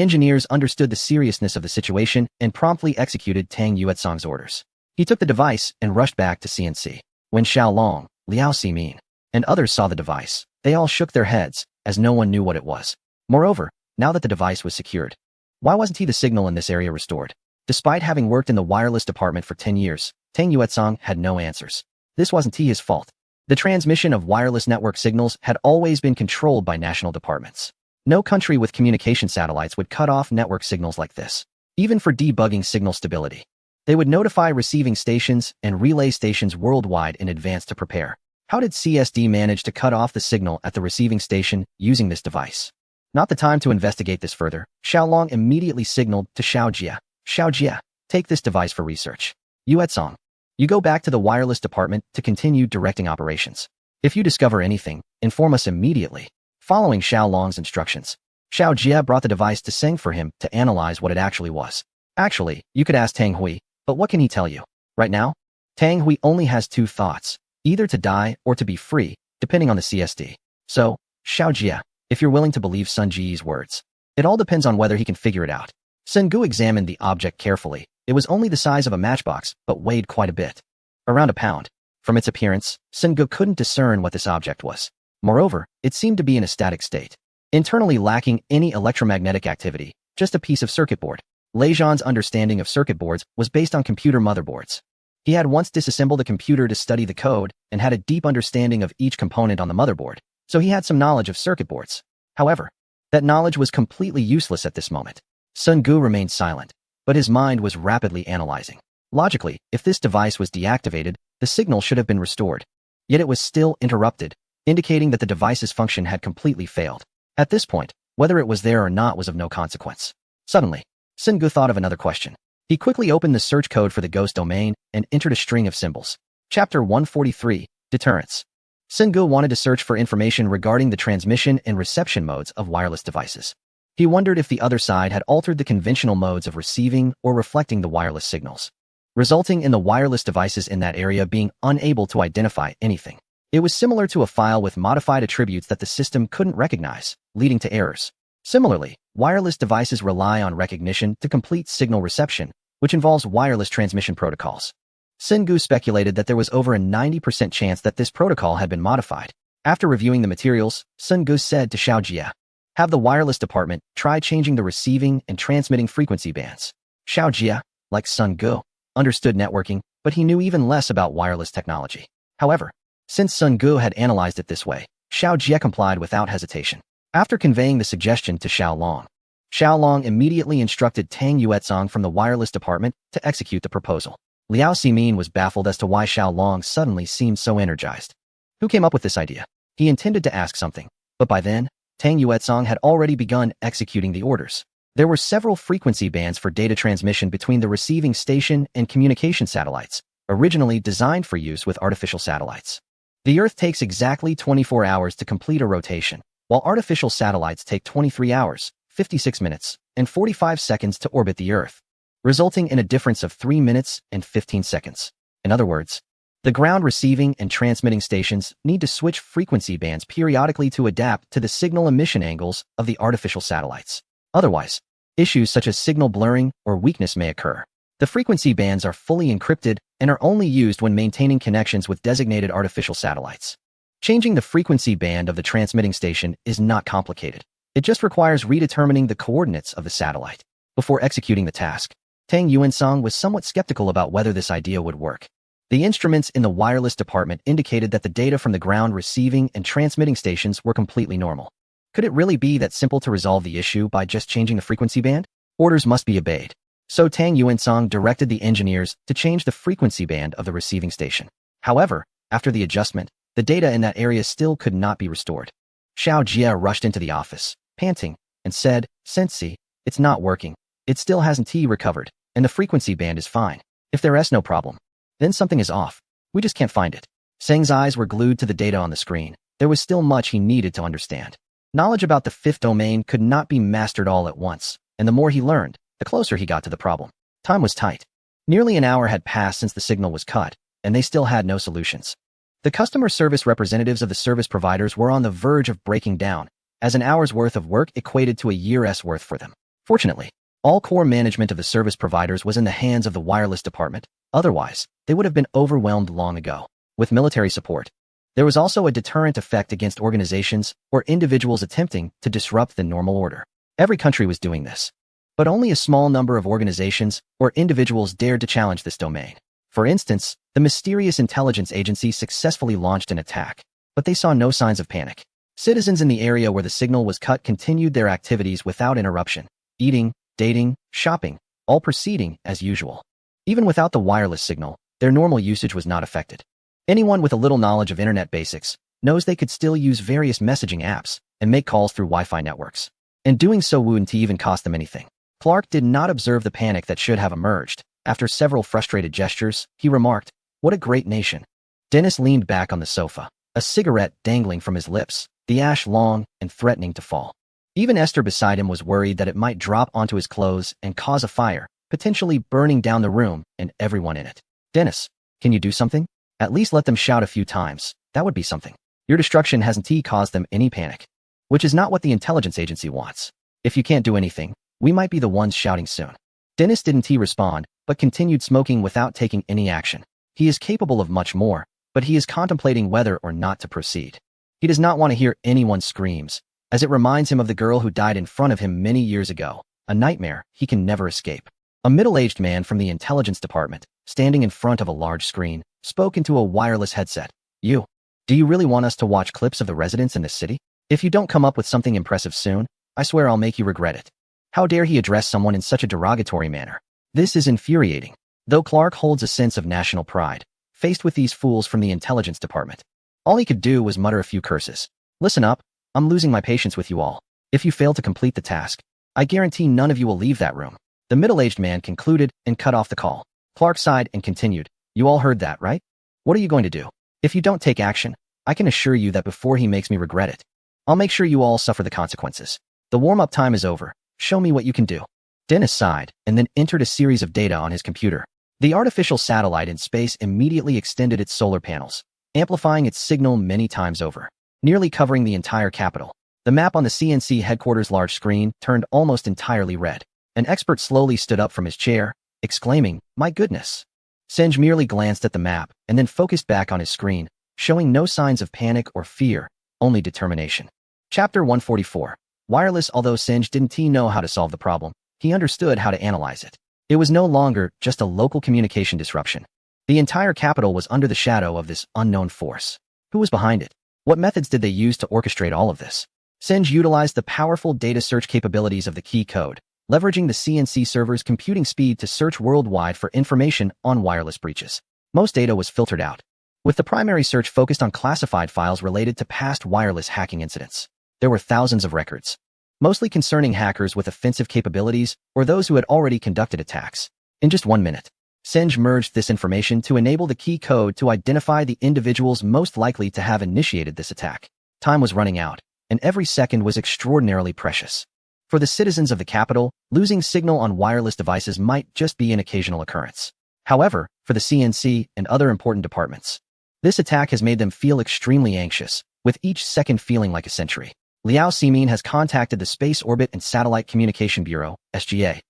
A: engineers understood the seriousness of the situation and promptly executed Tang Yuetsong's orders. He took the device and rushed back to CNC. When Xiaolong, Liao Ximin, and others saw the device, they all shook their heads, as no one knew what it was. Moreover, now that the device was secured, why wasn't the signal in this area restored? Despite having worked in the wireless department for 10 years, Tang Yuetsong had no answers. This wasn't his fault. The transmission of wireless network signals had always been controlled by national departments. No country with communication satellites would cut off network signals like this, even for debugging signal stability. They would notify receiving stations and relay stations worldwide in advance to prepare. How did CSD manage to cut off the signal at the receiving station using this device? Not the time to investigate this further. Xiaolong immediately signaled to Xiao Jia. Xiao Jia, take this device for research. Yuetsong, you go back to the wireless department to continue directing operations. If you discover anything, inform us immediately. Following Xiaolong's instructions, Xiao Jia brought the device to Seng for him to analyze what it actually was. Actually, you could ask Tang Hui, but what can he tell you? Right now, Tang Hui only has two thoughts, either to die or to be free, depending on the CSD. So, Xiao Jia, if you're willing to believe Sun Ji's words, it all depends on whether he can figure it out. Sun Gu examined the object carefully. It was only the size of a matchbox, but weighed quite a bit. Around a pound. From its appearance, Sun Gu couldn't discern what this object was. Moreover, it seemed to be in a static state, internally lacking any electromagnetic activity, just a piece of circuit board. Lei Zhan's understanding of circuit boards was based on computer motherboards. He had once disassembled a computer to study the code and had a deep understanding of each component on the motherboard, so he had some knowledge of circuit boards. However, that knowledge was completely useless at this moment. Sun Gu remained silent, but his mind was rapidly analyzing. Logically, if this device was deactivated, the signal should have been restored. Yet it was still interrupted, indicating that the device's function had completely failed. At this point, whether it was there or not was of no consequence. Suddenly, Sun Gu thought of another question. He quickly opened the search code for the ghost domain and entered a string of symbols. Chapter 143, Deterrence. Sun Gu wanted to search for information regarding the transmission and reception modes of wireless devices. He wondered if the other side had altered the conventional modes of receiving or reflecting the wireless signals, resulting in the wireless devices in that area being unable to identify anything. It was similar to a file with modified attributes that the system couldn't recognize, leading to errors. Similarly, wireless devices rely on recognition to complete signal reception, which involves wireless transmission protocols. Sun Gu speculated that there was over a 90% chance that this protocol had been modified. After reviewing the materials, Sun Gu said to Xiao Jia, have the wireless department try changing the receiving and transmitting frequency bands. Xiao Jia, like Sun Gu, understood networking, but he knew even less about wireless technology. However, since Sun Gu had analyzed it this way, Xiao Jia complied without hesitation. After conveying the suggestion to Xiaolong immediately instructed Tang Yuetsong from the wireless department to execute the proposal. Liao Ximin was baffled as to why Xiaolong suddenly seemed so energized. Who came up with this idea? He intended to ask something, but by then, Tang Yuetsong had already begun executing the orders. There were several frequency bands for data transmission between the receiving station and communication satellites, originally designed for use with artificial satellites. The Earth takes exactly 24 hours to complete a rotation, while artificial satellites take 23 hours, 56 minutes, and 45 seconds to orbit the Earth, resulting in a difference of 3 minutes and 15 seconds. In other words, the ground receiving and transmitting stations need to switch frequency bands periodically to adapt to the signal emission angles of the artificial satellites. Otherwise, issues such as signal blurring or weakness may occur. The frequency bands are fully encrypted and are only used when maintaining connections with designated artificial satellites. Changing the frequency band of the transmitting station is not complicated. It just requires redetermining the coordinates of the satellite. Before executing the task, Tang Yuetsong was somewhat skeptical about whether this idea would work. The instruments in the wireless department indicated that the data from the ground receiving and transmitting stations were completely normal. Could it really be that simple to resolve the issue by just changing the frequency band? Orders must be obeyed. So Tang Yuetsong directed the engineers to change the frequency band of the receiving station. However, after the adjustment, the data in that area still could not be restored. Xiao Jia rushed into the office. panting, and said, "Sensei, it's not working. It still hasn't recovered, and the frequency band is fine. If there's no problem, then something is off. We just can't find it." Seng's eyes were glued to the data on the screen. There was still much he needed to understand. Knowledge about the fifth domain could not be mastered all at once, and the more he learned, the closer he got to the problem. Time was tight. Nearly an hour had passed since the signal was cut, and they still had no solutions. The customer service representatives of the service providers were on the verge of breaking down, as an hour's worth of work equated to a year's worth for them. Fortunately, all core management of the service providers was in the hands of the wireless department. Otherwise, they would have been overwhelmed long ago. With military support, there was also a deterrent effect against organizations or individuals attempting to disrupt the normal order. Every country was doing this, but only a small number of organizations or individuals dared to challenge this domain. For instance, the mysterious intelligence agency successfully launched an attack, but they saw no signs of panic. Citizens in the area where the signal was cut continued their activities without interruption, eating, dating, shopping, all proceeding as usual. Even without the wireless signal, their normal usage was not affected. Anyone with a little knowledge of internet basics knows they could still use various messaging apps and make calls through Wi-Fi networks. And doing so wouldn't even cost them anything. Clark did not observe the panic that should have emerged. After several frustrated gestures, he remarked, "What a great nation." Dennis leaned back on the sofa, a cigarette dangling from his lips, the ash long and threatening to fall. Even Esther beside him was worried that it might drop onto his clothes and cause a fire, potentially burning down the room and everyone in it. "Dennis, can you do something? At least let them shout a few times. That would be something. Your destruction hasn't caused them any panic. Which is not what the intelligence agency wants. If you can't do anything, we might be the ones shouting soon." Dennis didn't respond, but continued smoking without taking any action. He is capable of much more, but he is contemplating whether or not to proceed. He does not want to hear anyone's screams, as it reminds him of the girl who died in front of him many years ago, a nightmare he can never escape. A middle-aged man from the intelligence department, standing in front of a large screen, spoke into a wireless headset. Do you really want us to watch clips of the residents in this city? If you don't come up with something impressive soon, I swear I'll make you regret it." How dare he address someone in such a derogatory manner? This is infuriating. Though Clark holds a sense of national pride, faced with these fools from the intelligence department, all he could do was mutter a few curses. "Listen up, I'm losing my patience with you all. If you fail to complete the task, I guarantee none of you will leave that room." The middle-aged man concluded and cut off the call. Clark sighed and continued, "You all heard that, right? What are you going to do? If you don't take action, I can assure you that before he makes me regret it, I'll make sure you all suffer the consequences. The warm-up time is over. Show me what you can do." Dennis sighed and then entered a series of data on his computer. The artificial satellite in space immediately extended its solar panels, amplifying its signal many times over, nearly covering the entire capital. The map on the CNC headquarters large screen turned almost entirely red. An expert slowly stood up from his chair, exclaiming, "My goodness." Senge merely glanced at the map and then focused back on his screen, showing no signs of panic or fear, only determination. Chapter 144. Wireless. Although Senge didn't know how to solve the problem, he understood how to analyze it. It was no longer just a local communication disruption. The entire capital was under the shadow of this unknown force. Who was behind it? What methods did they use to orchestrate all of this? Senge utilized the powerful data search capabilities of the key code, leveraging the CNC server's computing speed to search worldwide for information on wireless breaches. Most data was filtered out, with the primary search focused on classified files related to past wireless hacking incidents. There were thousands of records, mostly concerning hackers with offensive capabilities or those who had already conducted attacks. In just 1 minute, Senge merged this information to enable the key code to identify the individuals most likely to have initiated this attack. Time was running out, and every second was extraordinarily precious. For the citizens of the capital, losing signal on wireless devices might just be an occasional occurrence. However, for the CNC and other important departments, this attack has made them feel extremely anxious, with each second feeling like a century. Liao Simin has contacted the Space Orbit and Satellite Communication Bureau, SGA,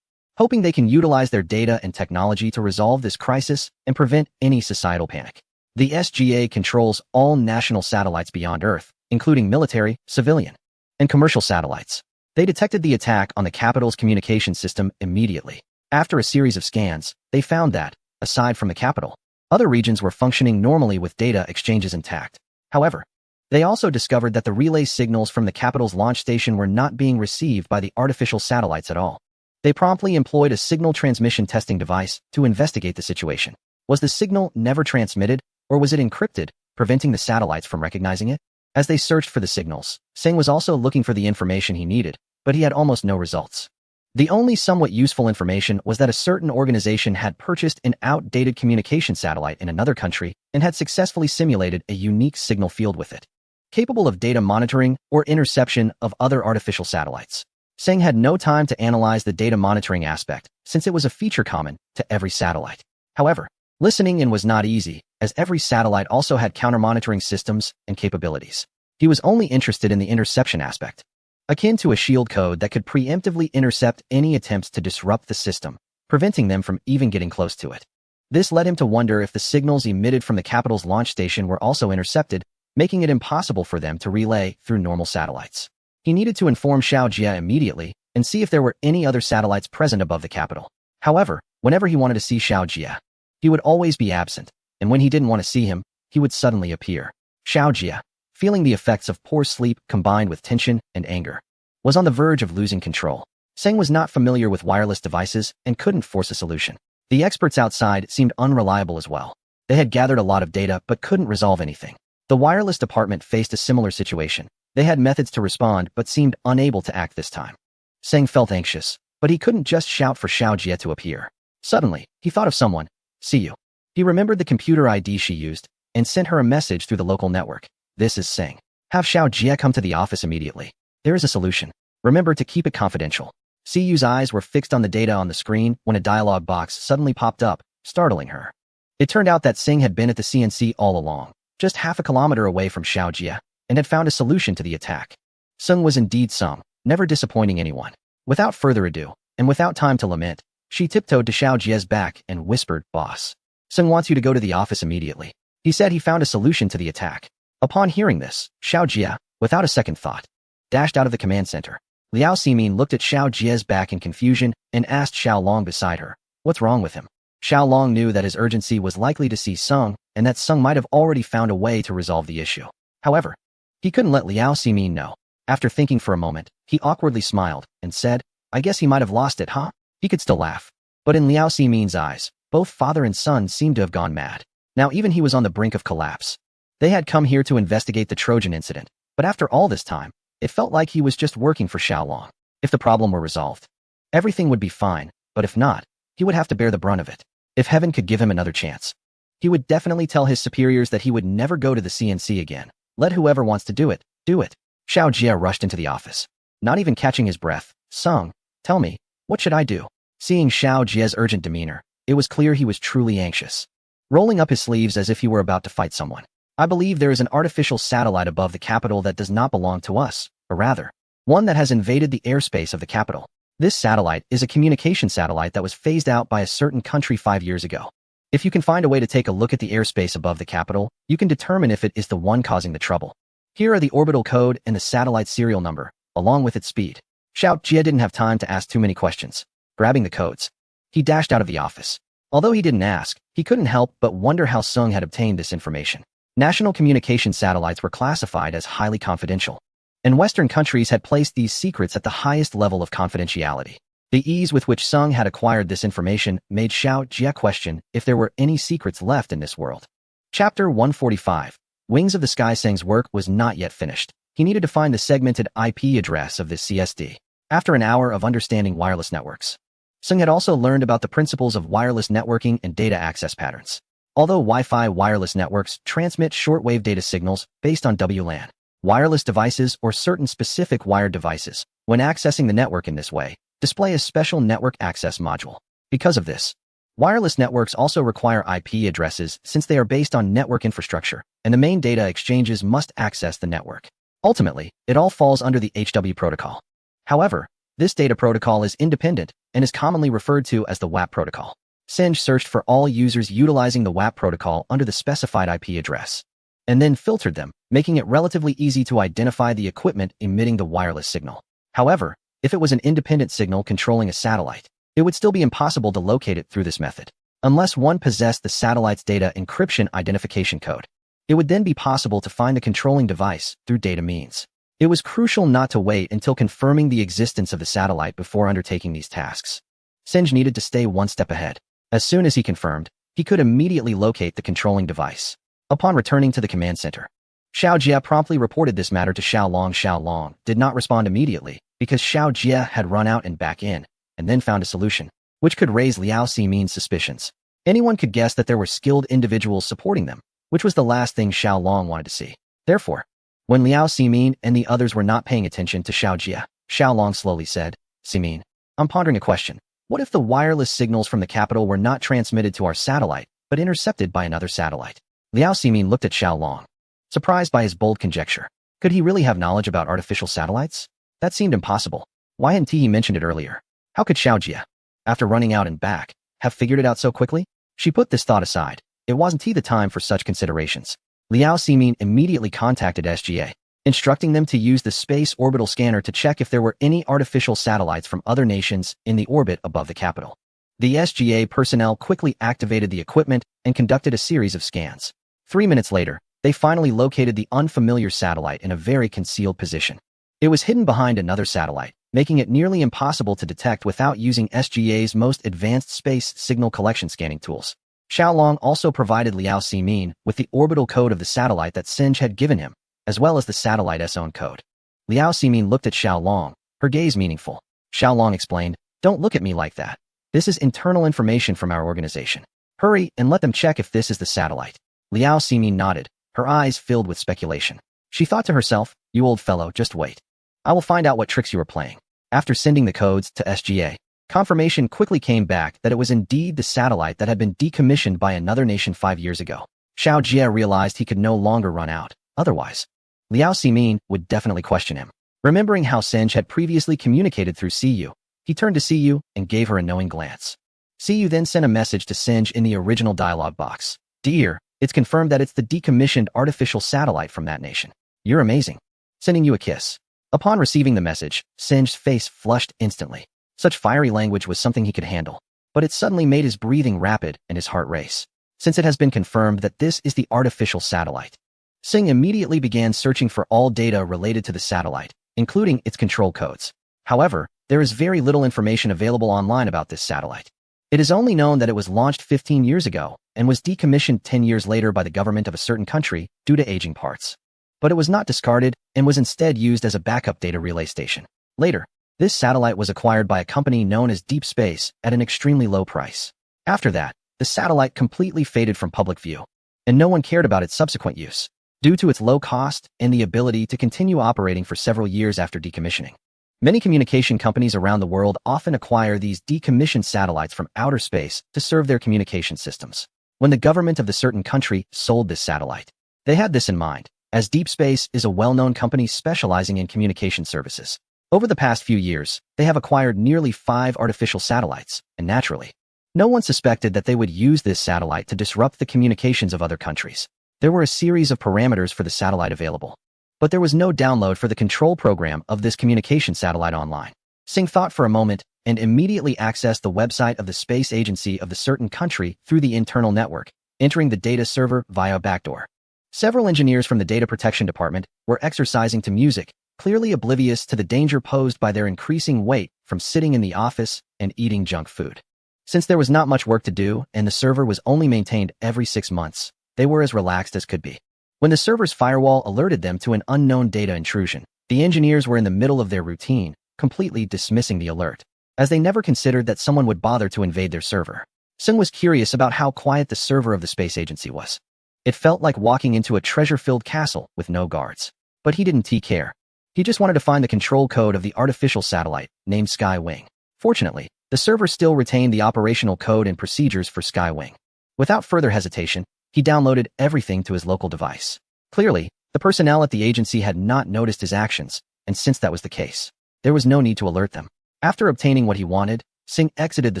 A: hoping they can utilize their data and technology to resolve this crisis and prevent any societal panic. The SGA controls all national satellites beyond Earth, including military, civilian, and commercial satellites. They detected the attack on the capital's communication system immediately. After a series of scans, they found that, aside from the capital, other regions were functioning normally with data exchanges intact. However, they also discovered that the relay signals from the capital's launch station were not being received by the artificial satellites at all. They promptly employed a signal transmission testing device to investigate the situation. Was the signal never transmitted, or was it encrypted, preventing the satellites from recognizing it? As they searched for the signals, Singh was also looking for the information he needed, but he had almost no results. The only somewhat useful information was that a certain organization had purchased an outdated communication satellite in another country and had successfully simulated a unique signal field with it, capable of data monitoring or interception of other artificial satellites. Singh had no time to analyze the data monitoring aspect, since it was a feature common to every satellite. However, listening in was not easy, as every satellite also had counter-monitoring systems and capabilities. He was only interested in the interception aspect, akin to a shield code that could preemptively intercept any attempts to disrupt the system, preventing them from even getting close to it. This led him to wonder if the signals emitted from the capital's launch station were also intercepted, making it impossible for them to relay through normal satellites. He needed to inform Xiao Jie immediately and see if there were any other satellites present above the capital. However, whenever he wanted to see Xiao Jie, he would always be absent, and when he didn't want to see him, he would suddenly appear. Xiao Jie, feeling the effects of poor sleep combined with tension and anger, was on the verge of losing control. Singh was not familiar with wireless devices and couldn't force a solution. The experts outside seemed unreliable as well. They had gathered a lot of data but couldn't resolve anything. The wireless department faced a similar situation. They had methods to respond but seemed unable to act this time. Singh felt anxious, but he couldn't just shout for Xiao Jie to appear. Suddenly, he thought of someone. See you. He remembered the computer ID she used and sent her a message through the local network. This is Singh. Have Xiao Jie come to the office immediately. There is a solution. Remember to keep it confidential. Siyu's eyes were fixed on the data on the screen when a dialog box suddenly popped up, startling her. It turned out that Singh had been at the CNC all along, just half a kilometer away from Xiao Jie, and had found a solution to the attack. Sung was indeed Sung, never disappointing anyone. Without further ado, and without time to lament, she tiptoed to Xiao Jie's back and whispered, "Boss, Sung wants you to go to the office immediately. He said he found a solution to the attack." Upon hearing this, Xiao Jie, without a second thought, dashed out of the command center. Liao Ximin looked at Xiao Jie's back in confusion and asked Xiao Long beside her, "What's wrong with him?" Xiao Long knew that his urgency was likely to see Sung and that Sung might have already found a way to resolve the issue. However, he couldn't let Liao Ximin know. After thinking for a moment, he awkwardly smiled and said, "I guess he might have lost it, huh?" He could still laugh. But in Liao Ximin's eyes, both father and son seemed to have gone mad. Now even he was on the brink of collapse. They had come here to investigate the Trojan incident, but after all this time, it felt like he was just working for Xiao Long. If the problem were resolved, everything would be fine, but if not, he would have to bear the brunt of it. If heaven could give him another chance, he would definitely tell his superiors that he would never go to the CNC again. Let whoever wants to do it, do it. Xiao Jie rushed into the office, not even catching his breath. "Sung, tell me, what should I do?" Seeing Xiao Jie's urgent demeanor, it was clear he was truly anxious. Rolling up his sleeves as if he were about to fight someone. "I believe there is an artificial satellite above the capital that does not belong to us, or rather, one that has invaded the airspace of the capital. This satellite is a communication satellite that was phased out by a certain country 5 years ago. If you can find a way to take a look at the airspace above the capital, you can determine if it is the one causing the trouble. Here are the orbital code and the satellite serial number, along with its speed." Xiao Jie didn't have time to ask too many questions. Grabbing the codes, he dashed out of the office. Although he didn't ask, he couldn't help but wonder how Sung had obtained this information. National communication satellites were classified as highly confidential, and Western countries had placed these secrets at the highest level of confidentiality. The ease with which Sung had acquired this information made Xiao Jie question if there were any secrets left in this world. Chapter 145. Wings of the Sky. Sung's work was not yet finished. He needed to find the segmented IP address of this CSD. After an hour of understanding wireless networks, Sung had also learned about the principles of wireless networking and data access patterns. Although Wi-Fi wireless networks transmit shortwave data signals based on WLAN, wireless devices or certain specific wired devices, when accessing the network in this way, display a special network access module. Because of this, wireless networks also require IP addresses since they are based on network infrastructure, and the main data exchanges must access the network. Ultimately, it all falls under the HW protocol. However, this data protocol is independent and is commonly referred to as the WAP protocol. Singe searched for all users utilizing the WAP protocol under the specified IP address, and then filtered them, making it relatively easy to identify the equipment emitting the wireless signal. However, if it was an independent signal controlling a satellite, it would still be impossible to locate it through this method, unless one possessed the satellite's data encryption identification code. It would then be possible to find the controlling device through data means. It was crucial not to wait until confirming the existence of the satellite before undertaking these tasks. Singe needed to stay one step ahead. As soon as he confirmed, he could immediately locate the controlling device. Upon returning to the command center, Xiao Jie promptly reported this matter to Xiao Long. Xiao Long did not respond immediately because Xiao Jie had run out and back in, and then found a solution, which could raise Liao Ximin's suspicions. Anyone could guess that there were skilled individuals supporting them, which was the last thing Xiao Long wanted to see. Therefore, when Liao Ximin and the others were not paying attention to Xiao Jie, Xiao Long slowly said, "Ximin, I'm pondering a question. What if the wireless signals from the capital were not transmitted to our satellite, but intercepted by another satellite?" Liao Ximin looked at Xiao Long, surprised by his bold conjecture. Could he really have knowledge about artificial satellites? That seemed impossible. Why hadn't he mentioned it earlier? How could Xiao Jie, after running out and back, have figured it out so quickly? She put this thought aside. It wasn't the time for such considerations. Liao Ximin immediately contacted SGA, instructing them to use the space orbital scanner to check if there were any artificial satellites from other nations in the orbit above the capital. The SGA personnel quickly activated the equipment and conducted a series of scans. 3 minutes later, they finally located the unfamiliar satellite in a very concealed position. It was hidden behind another satellite, making it nearly impossible to detect without using SGA's most advanced space signal collection scanning tools. Xiao Long also provided Liao Ximin with the orbital code of the satellite that Singe had given him, as well as the satellite's own code. Liao Ximin looked at Xiao Long, her gaze meaningful. Xiao Long explained, "Don't look at me like that. This is internal information from our organization. Hurry and let them check if this is the satellite." Liao Ximin nodded, her eyes filled with speculation. She thought to herself, "You old fellow, just wait. I will find out what tricks you are playing." After sending the codes to SGA, confirmation quickly came back that it was indeed the satellite that had been decommissioned by another nation 5 years ago. Xiao Jie realized he could no longer run out. Otherwise, Liao Ximin would definitely question him. Remembering how Singe had previously communicated through Siyu, he turned to Siyu and gave her a knowing glance. Siyu then sent a message to Singe in the original dialogue box. "Dear, it's confirmed that it's the decommissioned artificial satellite from that nation. You're amazing. Sending you a kiss." Upon receiving the message, Singe's face flushed instantly. Such fiery language was something he could handle, but it suddenly made his breathing rapid and his heart race. Since it has been confirmed that this is the artificial satellite, Singh immediately began searching for all data related to the satellite, including its control codes. However, there is very little information available online about this satellite. It is only known that it was launched 15 years ago and was decommissioned 10 years later by the government of a certain country due to aging parts. But it was not discarded and was instead used as a backup data relay station. Later, this satellite was acquired by a company known as Deep Space at an extremely low price. After that, the satellite completely faded from public view, and no one cared about its subsequent use, due to its low cost and the ability to continue operating for several years after decommissioning. Many communication companies around the world often acquire these decommissioned satellites from outer space to serve their communication systems. When the government of the certain country sold this satellite, they had this in mind, as Deep Space is a well-known company specializing in communication services. Over the past few years, they have acquired nearly 5 artificial satellites, and naturally, no one suspected that they would use this satellite to disrupt the communications of other countries. There were a series of parameters for the satellite available, but there was no download for the control program of this communication satellite online. Singh thought for a moment and immediately accessed the website of the space agency of the certain country through the internal network, entering the data server via a backdoor. Several engineers from the data protection department were exercising to music, clearly oblivious to the danger posed by their increasing weight from sitting in the office and eating junk food. Since there was not much work to do and the server was only maintained every 6 months, they were as relaxed as could be. When the server's firewall alerted them to an unknown data intrusion, the engineers were in the middle of their routine, completely dismissing the alert, as they never considered that someone would bother to invade their server. Singh was curious about how quiet the server of the space agency was. It felt like walking into a treasure-filled castle with no guards. But he didn't care. He just wanted to find the control code of the artificial satellite, named Skywing. Fortunately, the server still retained the operational code and procedures for Skywing. Without further hesitation, he downloaded everything to his local device. Clearly, the personnel at the agency had not noticed his actions, and since that was the case, there was no need to alert them. After obtaining what he wanted, Singh exited the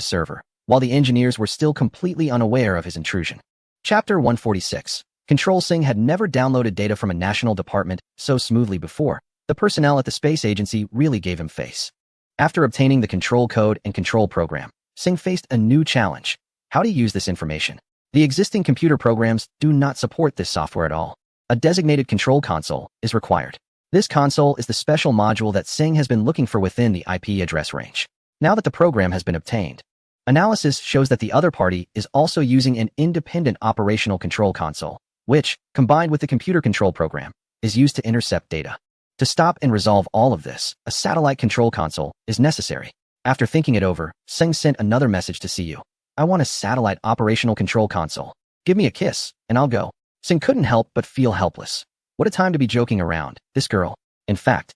A: server, while the engineers were still completely unaware of his intrusion. Chapter 146. Control. Singh had never downloaded data from a national department so smoothly before. The personnel at the space agency really gave him face. After obtaining the control code and control program, Singh faced a new challenge: how to use this information. The existing computer programs do not support this software at all. A designated control console is required. This console is the special module that Singh has been looking for within the IP address range. Now that the program has been obtained, analysis shows that the other party is also using an independent operational control console, which, combined with the computer control program, is used to intercept data. To stop and resolve all of this, a satellite control console is necessary. After thinking it over, Singh sent another message to CU. I want a satellite operational control console. Give me a kiss, and I'll go. Singh couldn't help but feel helpless. What a time to be joking around, this girl. In fact,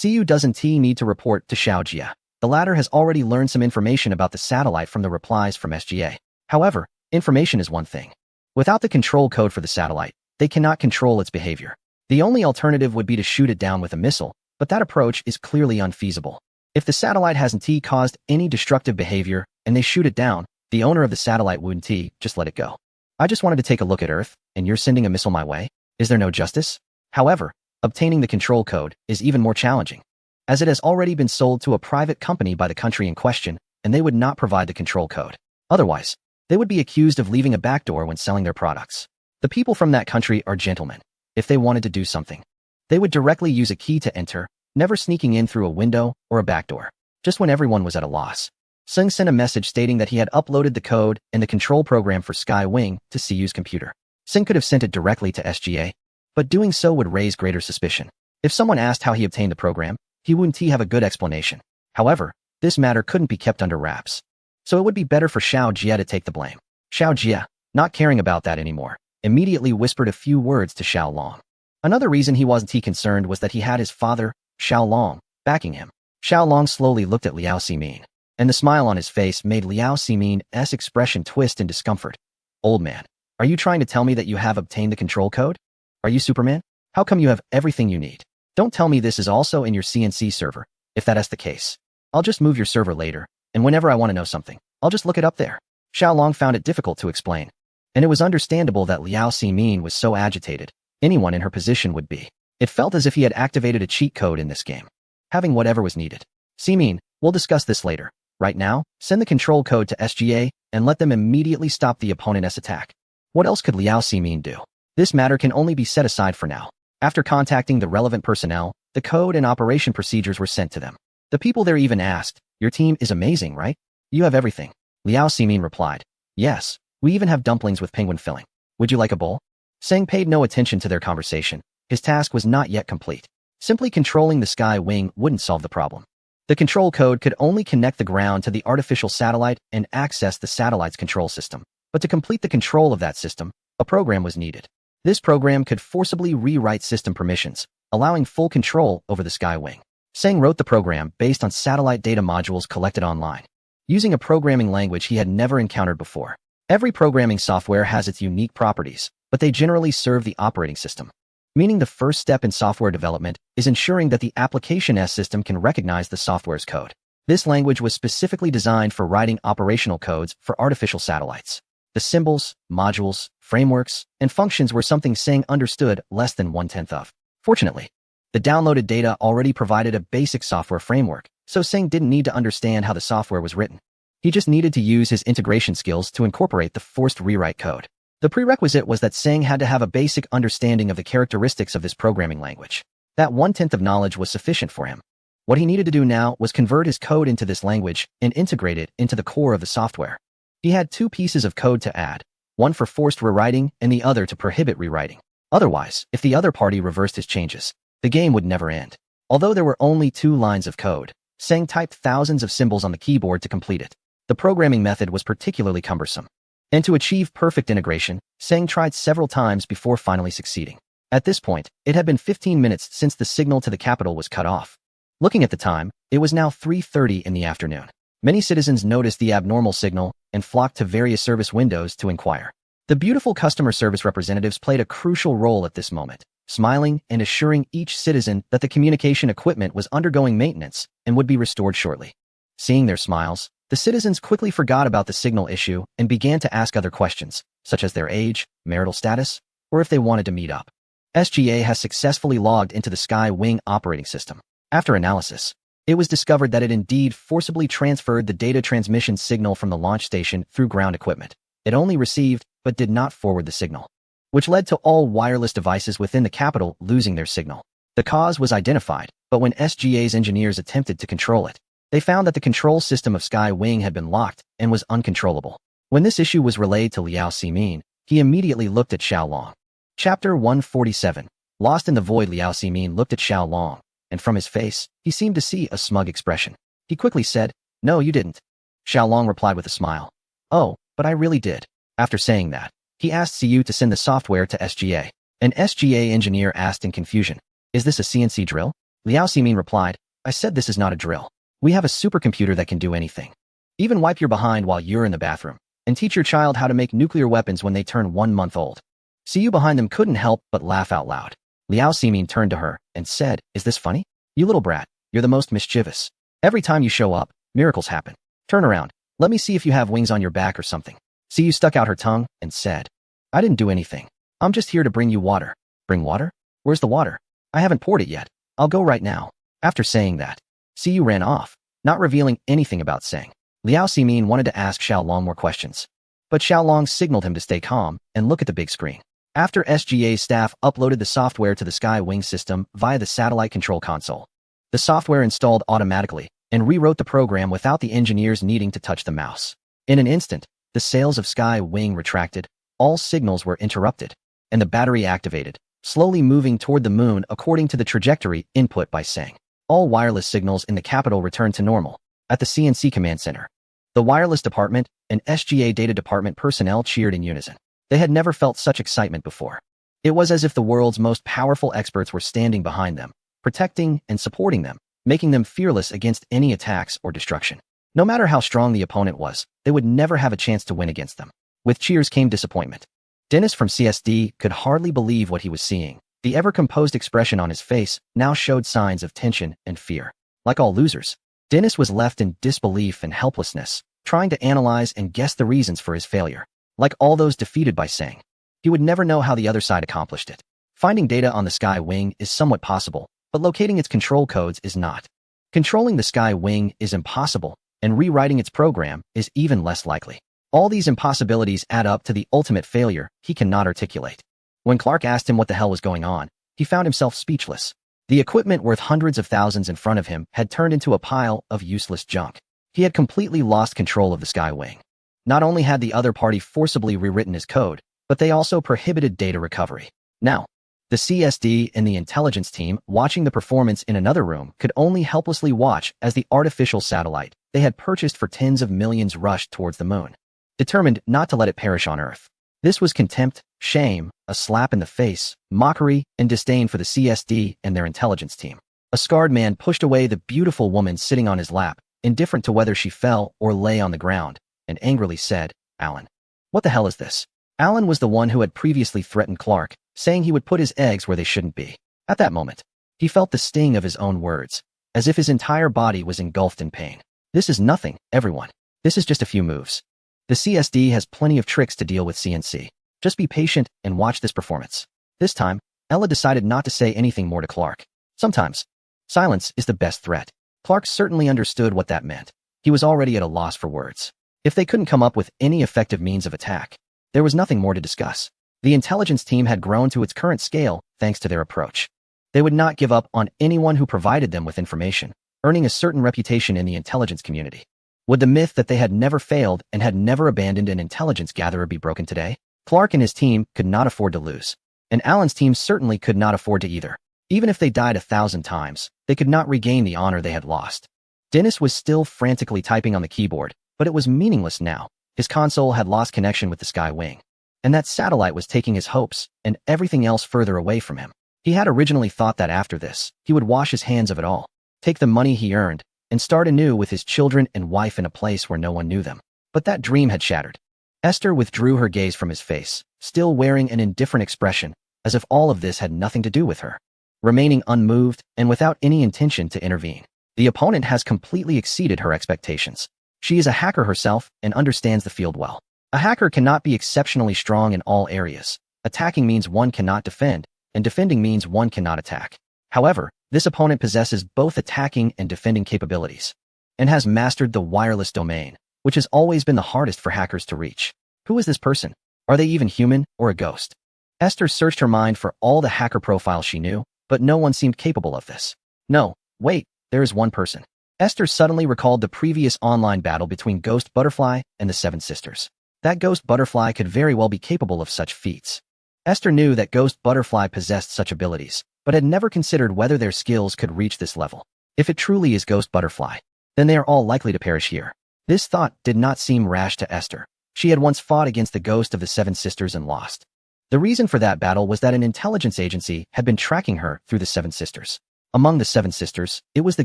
A: CU doesn't need to report to Xiao Jia. The latter has already learned some information about the satellite from the replies from SGA. However, information is one thing. Without the control code for the satellite, they cannot control its behavior. The only alternative would be to shoot it down with a missile, but that approach is clearly unfeasible. If the satellite hasn't caused any destructive behavior and they shoot it down, the owner of the satellite wouldn't just let it go. I just wanted to take a look at Earth, and you're sending a missile my way? Is there no justice? However, obtaining the control code is even more challenging, as it has already been sold to a private company by the country in question, and they would not provide the control code. Otherwise, they would be accused of leaving a backdoor when selling their products. The people from that country are gentlemen. If they wanted to do something, they would directly use a key to enter, never sneaking in through a window or a backdoor. Just when everyone was at a loss, Singh sent a message stating that he had uploaded the code and the control program for Sky Wing to CU's computer. Singh could have sent it directly to SGA, but doing so would raise greater suspicion. If someone asked how he obtained the program, he wouldn't have a good explanation. However, this matter couldn't be kept under wraps. So it would be better for Xiao Jia to take the blame. Xiao Jia, not caring about that anymore, immediately whispered a few words to Xiao Long. Another reason he wasn't concerned was that he had his father, Xiao Long, backing him. Xiao Long slowly looked at Liao Ximin, and the smile on his face made Liao Ximin's expression twist in discomfort. Old man, are you trying to tell me that you have obtained the control code? Are you Superman? How come you have everything you need? Don't tell me this is also in your CNC server. If that is the case, I'll just move your server later, and whenever I want to know something, I'll just look it up there. Xiao Long found it difficult to explain, and it was understandable that Liao Ximin was so agitated. Anyone in her position would be. It felt as if he had activated a cheat code in this game, having whatever was needed. Ximin, we'll discuss this later. Right now, send the control code to SGA and let them immediately stop the opponent's attack. What else could Liao Ximin do? This matter can only be set aside for now. After contacting the relevant personnel, the code and operation procedures were sent to them. The people there even asked, your team is amazing, right? You have everything. Liao Ximin replied, yes, we even have dumplings with penguin filling. Would you like a bowl? Singh paid no attention to their conversation. His task was not yet complete. Simply controlling the Sky Wing wouldn't solve the problem. The control code could only connect the ground to the artificial satellite and access the satellite's control system. But to complete the control of that system, a program was needed. This program could forcibly rewrite system permissions, allowing full control over the Sky Wing. Singh wrote the program based on satellite data modules collected online, using a programming language he had never encountered before. Every programming software has its unique properties, but they generally serve the operating system. Meaning the first step in software development is ensuring that the application's system can recognize the software's code. This language was specifically designed for writing operational codes for artificial satellites. The symbols, modules, frameworks, and functions were something Singh understood less than 1/10 of. Fortunately, the downloaded data already provided a basic software framework, so Singh didn't need to understand how the software was written. He just needed to use his integration skills to incorporate the forced rewrite code. The prerequisite was that Singh had to have a basic understanding of the characteristics of this programming language. That 1/10 of knowledge was sufficient for him. What he needed to do now was convert his code into this language and integrate it into the core of the software. He had two pieces of code to add, one for forced rewriting and the other to prohibit rewriting. Otherwise, if the other party reversed his changes, the game would never end. Although there were only 2 lines of code, Singh typed thousands of symbols on the keyboard to complete it. The programming method was particularly cumbersome. And to achieve perfect integration, Singh tried several times before finally succeeding. At this point, it had been 15 minutes since the signal to the capital was cut off. Looking at the time, it was now 3:30 in the afternoon. Many citizens noticed the abnormal signal and flocked to various service windows to inquire. The beautiful customer service representatives played a crucial role at this moment, smiling and assuring each citizen that the communication equipment was undergoing maintenance and would be restored shortly. Seeing their smiles, the citizens quickly forgot about the signal issue and began to ask other questions, such as their age, marital status, or if they wanted to meet up. SGA has successfully logged into the Sky Wing operating system. After analysis, it was discovered that it indeed forcibly transferred the data transmission signal from the launch station through ground equipment. It only received, but did not forward the signal, which led to all wireless devices within the capital losing their signal. The cause was identified, but when SGA's engineers attempted to control it, they found that the control system of Sky Wing had been locked and was uncontrollable. When this issue was relayed to Liao Ximin, he immediately looked at Xiao Long. Chapter 147. Lost in the void, Liao Ximin looked at Xiao Long, and from his face, he seemed to see a smug expression. He quickly said, "No, you didn't." Xiao Long replied with a smile. "Oh, but I really did." After saying that, he asked Siyu to send the software to SGA. An SGA engineer asked in confusion, "Is this a CNC drill?" Liao Ximin replied, "I said this is not a drill. We have a supercomputer that can do anything. Even wipe your behind while you're in the bathroom, and teach your child how to make nuclear weapons when they turn 1 month old." Siyu behind them couldn't help but laugh out loud. Liao Ximin turned to her and said, "Is this funny? You little brat, you're the most mischievous. Every time you show up, miracles happen. Turn around. Let me see if you have wings on your back or something." Siyu stuck out her tongue and said, "I didn't do anything. I'm just here to bring you water." "Bring water? Where's the water? I haven't poured it yet. I'll go right now." After saying that, Siyu ran off, not revealing anything about Sang. Liao Ximin wanted to ask Xiao Long more questions, but Xiao Long signaled him to stay calm and look at the big screen. After SGA's staff uploaded the software to the Sky Wing system via the satellite control console, the software installed automatically and rewrote the program without the engineers needing to touch the mouse. In an instant, the sails of Sky Wing retracted, all signals were interrupted, and the battery activated, slowly moving toward the moon according to the trajectory input by Sang. All wireless signals in the capital returned to normal. At the CNC command center, the wireless department and SGA data department personnel cheered in unison. They had never felt such excitement before. It was as if the world's most powerful experts were standing behind them, protecting and supporting them, making them fearless against any attacks or destruction. No matter how strong the opponent was, they would never have a chance to win against them. With cheers came disappointment. Dennis from CSD could hardly believe what he was seeing. The ever-composed expression on his face now showed signs of tension and fear. Like all losers, Dennis was left in disbelief and helplessness, trying to analyze and guess the reasons for his failure. Like all those defeated by Sang, he would never know how the other side accomplished it. Finding data on the Sky Wing is somewhat possible, but locating its control codes is not. Controlling the Sky Wing is impossible, and rewriting its program is even less likely. All these impossibilities add up to the ultimate failure he cannot articulate. When Clark asked him what the hell was going on, he found himself speechless. The equipment worth hundreds of thousands in front of him had turned into a pile of useless junk. He had completely lost control of the Sky Wing. Not only had the other party forcibly rewritten his code, but they also prohibited data recovery. Now, the CSD and the intelligence team watching the performance in another room could only helplessly watch as the artificial satellite they had purchased for tens of millions rushed towards the moon, determined not to let it perish on Earth. This was contempt, shame, a slap in the face, mockery, and disdain for the CSD and their intelligence team. A scarred man pushed away the beautiful woman sitting on his lap, indifferent to whether she fell or lay on the ground, and angrily said, "Alan, what the hell is this?" Alan was the one who had previously threatened Clark, saying he would put his eggs where they shouldn't be. At that moment, he felt the sting of his own words, as if his entire body was engulfed in pain. "This is nothing, everyone. This is just a few moves. The CSD has plenty of tricks to deal with CNC. Just be patient and watch this performance." This time, Ella decided not to say anything more to Clark. Sometimes, silence is the best threat. Clark certainly understood what that meant. He was already at a loss for words. If they couldn't come up with any effective means of attack, there was nothing more to discuss. The intelligence team had grown to its current scale thanks to their approach. They would not give up on anyone who provided them with information, earning a certain reputation in the intelligence community. Would the myth that they had never failed and had never abandoned an intelligence gatherer be broken today? Clark and his team could not afford to lose, and Alan's team certainly could not afford to either. Even if they died 1,000 times, they could not regain the honor they had lost. Dennis was still frantically typing on the keyboard, but it was meaningless now. His console had lost connection with the Sky Wing, and that satellite was taking his hopes and everything else further away from him. He had originally thought that after this, he would wash his hands of it all, take the money he earned, and start anew with his children and wife in a place where no one knew them. But that dream had shattered. Esther withdrew her gaze from his face, still wearing an indifferent expression, as if all of this had nothing to do with her, remaining unmoved and without any intention to intervene. The opponent has completely exceeded her expectations. She is a hacker herself and understands the field well. A hacker cannot be exceptionally strong in all areas. Attacking means one cannot defend, and defending means one cannot attack. However, this opponent possesses both attacking and defending capabilities, and has mastered the wireless domain, which has always been the hardest for hackers to reach. Who is this person? Are they even human or a ghost? Esther searched her mind for all the hacker profiles she knew, but no one seemed capable of this. No, wait, there is one person. Esther suddenly recalled the previous online battle between Ghost Butterfly and the Seven Sisters. That Ghost Butterfly could very well be capable of such feats. Esther knew that Ghost Butterfly possessed such abilities, but had never considered whether their skills could reach this level. If it truly is Ghost Butterfly, then they are all likely to perish here. This thought did not seem rash to Esther. She had once fought against the ghost of the Seven Sisters and lost. The reason for that battle was that an intelligence agency had been tracking her through the Seven Sisters. Among the Seven Sisters, it was the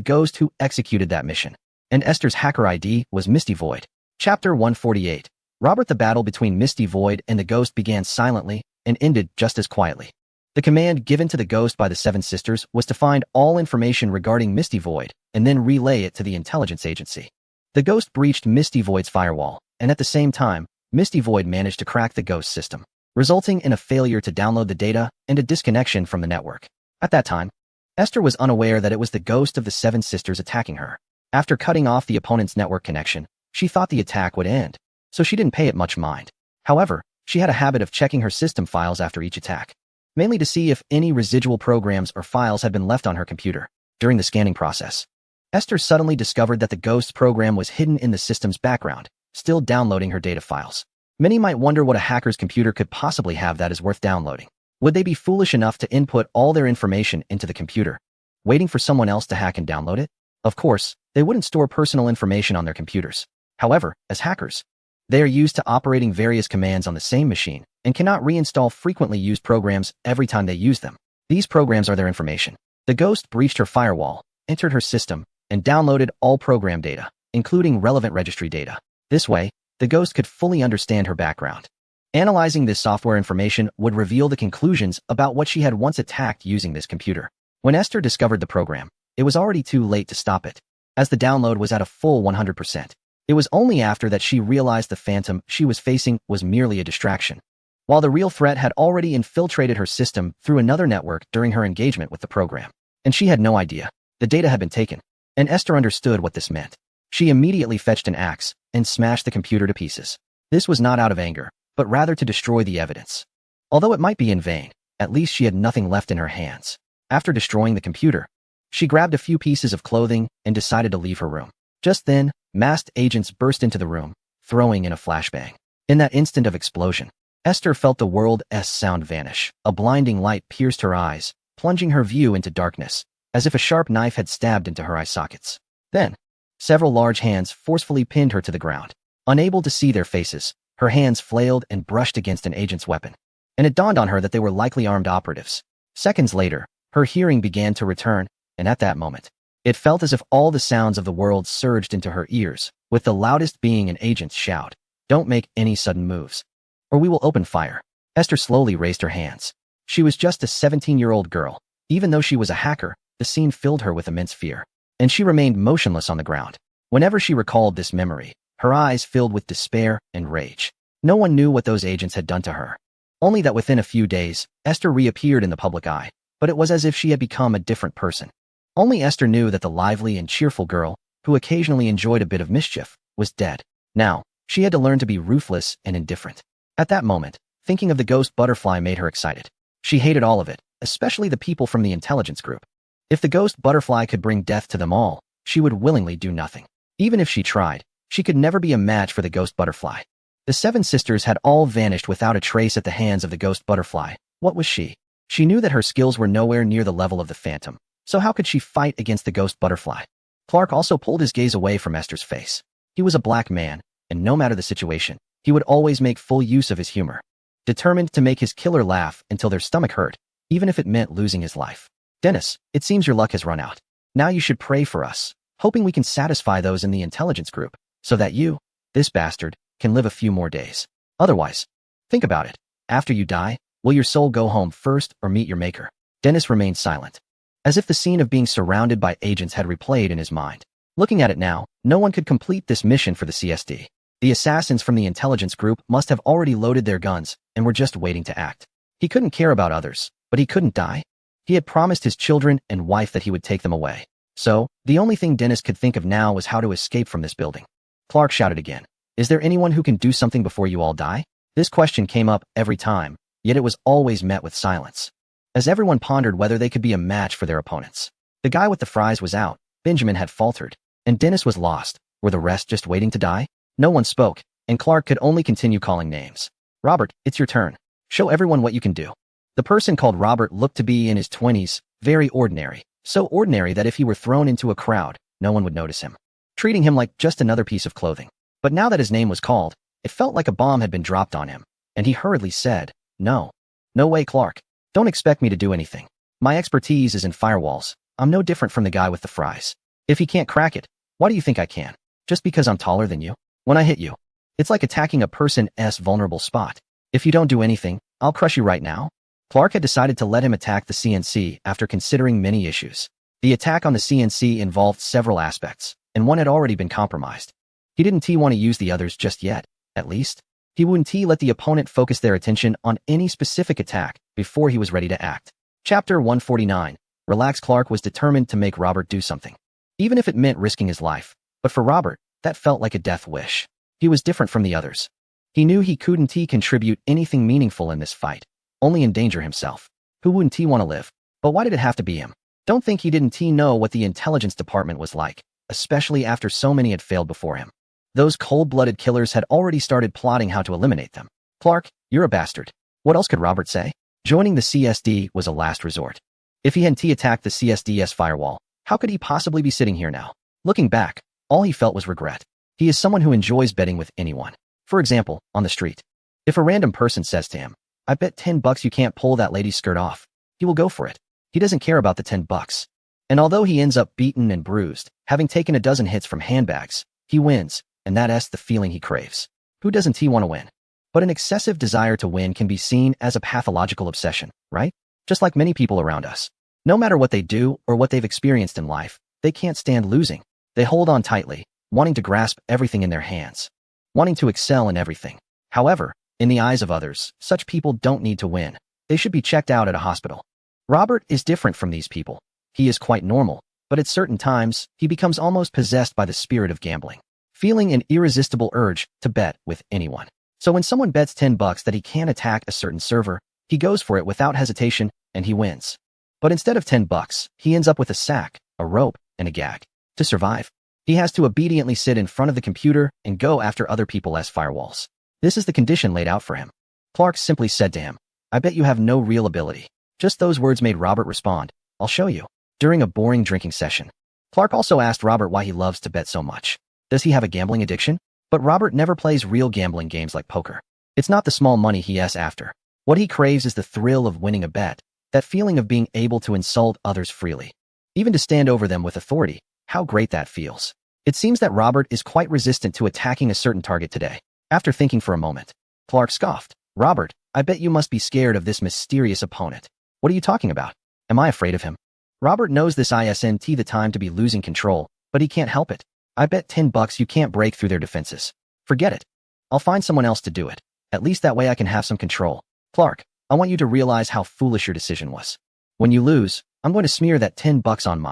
A: ghost who executed that mission. And Esther's hacker ID was Misty Void. Chapter 148. Robert. The battle between Misty Void and the ghost began silently and ended just as quietly. The command given to the ghost by the Seven Sisters was to find all information regarding Misty Void and then relay it to the intelligence agency. The ghost breached Misty Void's firewall, and at the same time, Misty Void managed to crack the ghost system, resulting in a failure to download the data and a disconnection from the network. At that time, Esther was unaware that it was the ghost of the Seven Sisters attacking her. After cutting off the opponent's network connection, she thought the attack would end, so she didn't pay it much mind. However, she had a habit of checking her system files after each attack, mainly to see if any residual programs or files had been left on her computer. During the scanning process, Esther suddenly discovered that the ghost's program was hidden in the system's background, still downloading her data files. Many might wonder what a hacker's computer could possibly have that is worth downloading. Would they be foolish enough to input all their information into the computer, waiting for someone else to hack and download it? Of course, they wouldn't store personal information on their computers. However, as hackers, they are used to operating various commands on the same machine and cannot reinstall frequently used programs every time they use them. These programs are their information. The ghost breached her firewall, entered her system, and downloaded all program data, including relevant registry data. This way, the ghost could fully understand her background. Analyzing this software information would reveal the conclusions about what she had once attacked using this computer. When Esther discovered the program, it was already too late to stop it, as the download was at a full 100%. It was only after that she realized the phantom she was facing was merely a distraction, while the real threat had already infiltrated her system through another network during her engagement with the program. And she had no idea. The data had been taken, and Esther understood what this meant. She immediately fetched an axe and smashed the computer to pieces. This was not out of anger, but rather to destroy the evidence. Although it might be in vain, at least she had nothing left in her hands. After destroying the computer, she grabbed a few pieces of clothing and decided to leave her room. Just then, masked agents burst into the room, throwing in a flashbang. In that instant of explosion, Esther felt the world's sound vanish. A blinding light pierced her eyes, plunging her view into darkness, as if a sharp knife had stabbed into her eye sockets. Then, several large hands forcefully pinned her to the ground. Unable to see their faces, her hands flailed and brushed against an agent's weapon, and it dawned on her that they were likely armed operatives. Seconds later, her hearing began to return, and at that moment, it felt as if all the sounds of the world surged into her ears, with the loudest being an agent's shout, "Don't make any sudden moves, or we will open fire." Esther slowly raised her hands. She was just a 17-year-old girl. Even though she was a hacker, the scene filled her with immense fear, and she remained motionless on the ground. Whenever she recalled this memory, her eyes filled with despair and rage. No one knew what those agents had done to her. Only that within a few days, Esther reappeared in the public eye, but it was as if she had become a different person. Only Esther knew that the lively and cheerful girl, who occasionally enjoyed a bit of mischief, was dead. Now, she had to learn to be ruthless and indifferent. At that moment, thinking of the ghost butterfly made her excited. She hated all of it, especially the people from the intelligence group. If the ghost butterfly could bring death to them all, she would willingly do nothing. Even if she tried, she could never be a match for the ghost butterfly. The Seven Sisters had all vanished without a trace at the hands of the ghost butterfly. What was she? She knew that her skills were nowhere near the level of the phantom. So how could she fight against the ghost butterfly? Clark also pulled his gaze away from Esther's face. He was a black man, and no matter the situation, he would always make full use of his humor, determined to make his killer laugh until their stomach hurt, even if it meant losing his life. "Dennis, it seems your luck has run out. Now you should pray for us, hoping we can satisfy those in the intelligence group, so that you, this bastard, can live a few more days. Otherwise, think about it. After you die, will your soul go home first or meet your maker?" Dennis remained silent, as if the scene of being surrounded by agents had replayed in his mind. Looking at it now, no one could complete this mission for the CSD. The assassins from the intelligence group must have already loaded their guns and were just waiting to act. He couldn't care about others, but he couldn't die. He had promised his children and wife that he would take them away. So, the only thing Dennis could think of now was how to escape from this building. Clark shouted again, "Is there anyone who can do something before you all die?" This question came up every time, yet it was always met with silence, as everyone pondered whether they could be a match for their opponents. The guy with the fries was out, Benjamin had faltered, and Dennis was lost. Were the rest just waiting to die? No one spoke, and Clark could only continue calling names. "Robert, it's your turn. Show everyone what you can do. The person called Robert looked to be in his 20s, very ordinary. So ordinary that if he were thrown into a crowd, no one would notice him, treating him like just another piece of clothing. But now that his name was called, it felt like a bomb had been dropped on him, and he hurriedly said, "No. No way, Clark. Don't expect me to do anything. My expertise is in firewalls. I'm no different from the guy with the fries. If he can't crack it, why do you think I can? Just because I'm taller than you? When I hit you, it's like attacking a person's vulnerable spot. If you don't do anything, I'll crush you right now." Clark had decided to let him attack the CNC after considering many issues. The attack on the CNC involved several aspects, and one had already been compromised. He didn't want to use the others just yet, at least. He wouldn't let the opponent focus their attention on any specific attack before he was ready to act. Chapter 149. Relax. Clark was determined to make Robert do something, even if it meant risking his life. But for Robert, that felt like a death wish. He was different from the others. He knew he couldn't contribute anything meaningful in this fight, only endanger himself. Who wouldn't want to live? But why did it have to be him? Don't think he didn't know what the intelligence department was like, especially after so many had failed before him. Those cold-blooded killers had already started plotting how to eliminate them. "Clark, you're a bastard." What else could Robert say? Joining the CSD was a last resort. If he hadn't attacked the CSD's firewall, how could he possibly be sitting here now? Looking back, all he felt was regret. He is someone who enjoys betting with anyone. For example, on the street. If a random person says to him, "I bet $10 you can't pull that lady's skirt off," he will go for it. He doesn't care about the $10. And although he ends up beaten and bruised, having taken a dozen hits from handbags, he wins, and that's the feeling he craves. Who doesn't want to win? But an excessive desire to win can be seen as a pathological obsession, right? Just like many people around us. No matter what they do or what they've experienced in life, they can't stand losing. They hold on tightly, wanting to grasp everything in their hands, wanting to excel in everything. However, in the eyes of others, such people don't need to win. They should be checked out at a hospital. Robert is different from these people. He is quite normal, but at certain times, he becomes almost possessed by the spirit of gambling, feeling an irresistible urge to bet with anyone. So when someone bets $10 that he can attack a certain server, he goes for it without hesitation, and he wins. But instead of $10, he ends up with a sack, a rope, and a gag. To survive, he has to obediently sit in front of the computer and go after other people's firewalls. This is the condition laid out for him. Clark simply said to him, "I bet you have no real ability." Just those words made Robert respond, "I'll show you." During a boring drinking session, Clark also asked Robert why he loves to bet so much. Does he have a gambling addiction? But Robert never plays real gambling games like poker. It's not the small money he is after. What he craves is the thrill of winning a bet, that feeling of being able to insult others freely, even to stand over them with authority. How great that feels. It seems that Robert is quite resistant to attacking a certain target today. After thinking for a moment, Clark scoffed. "Robert, I bet you must be scared of this mysterious opponent." "What are you talking about? Am I afraid of him?" Robert knows this isn't the time to be losing control, but he can't help it. "I bet $10 you can't break through their defenses." "Forget it. I'll find someone else to do it. At least that way I can have some control." "Clark, I want you to realize how foolish your decision was. When you lose, I'm going to smear that $10 on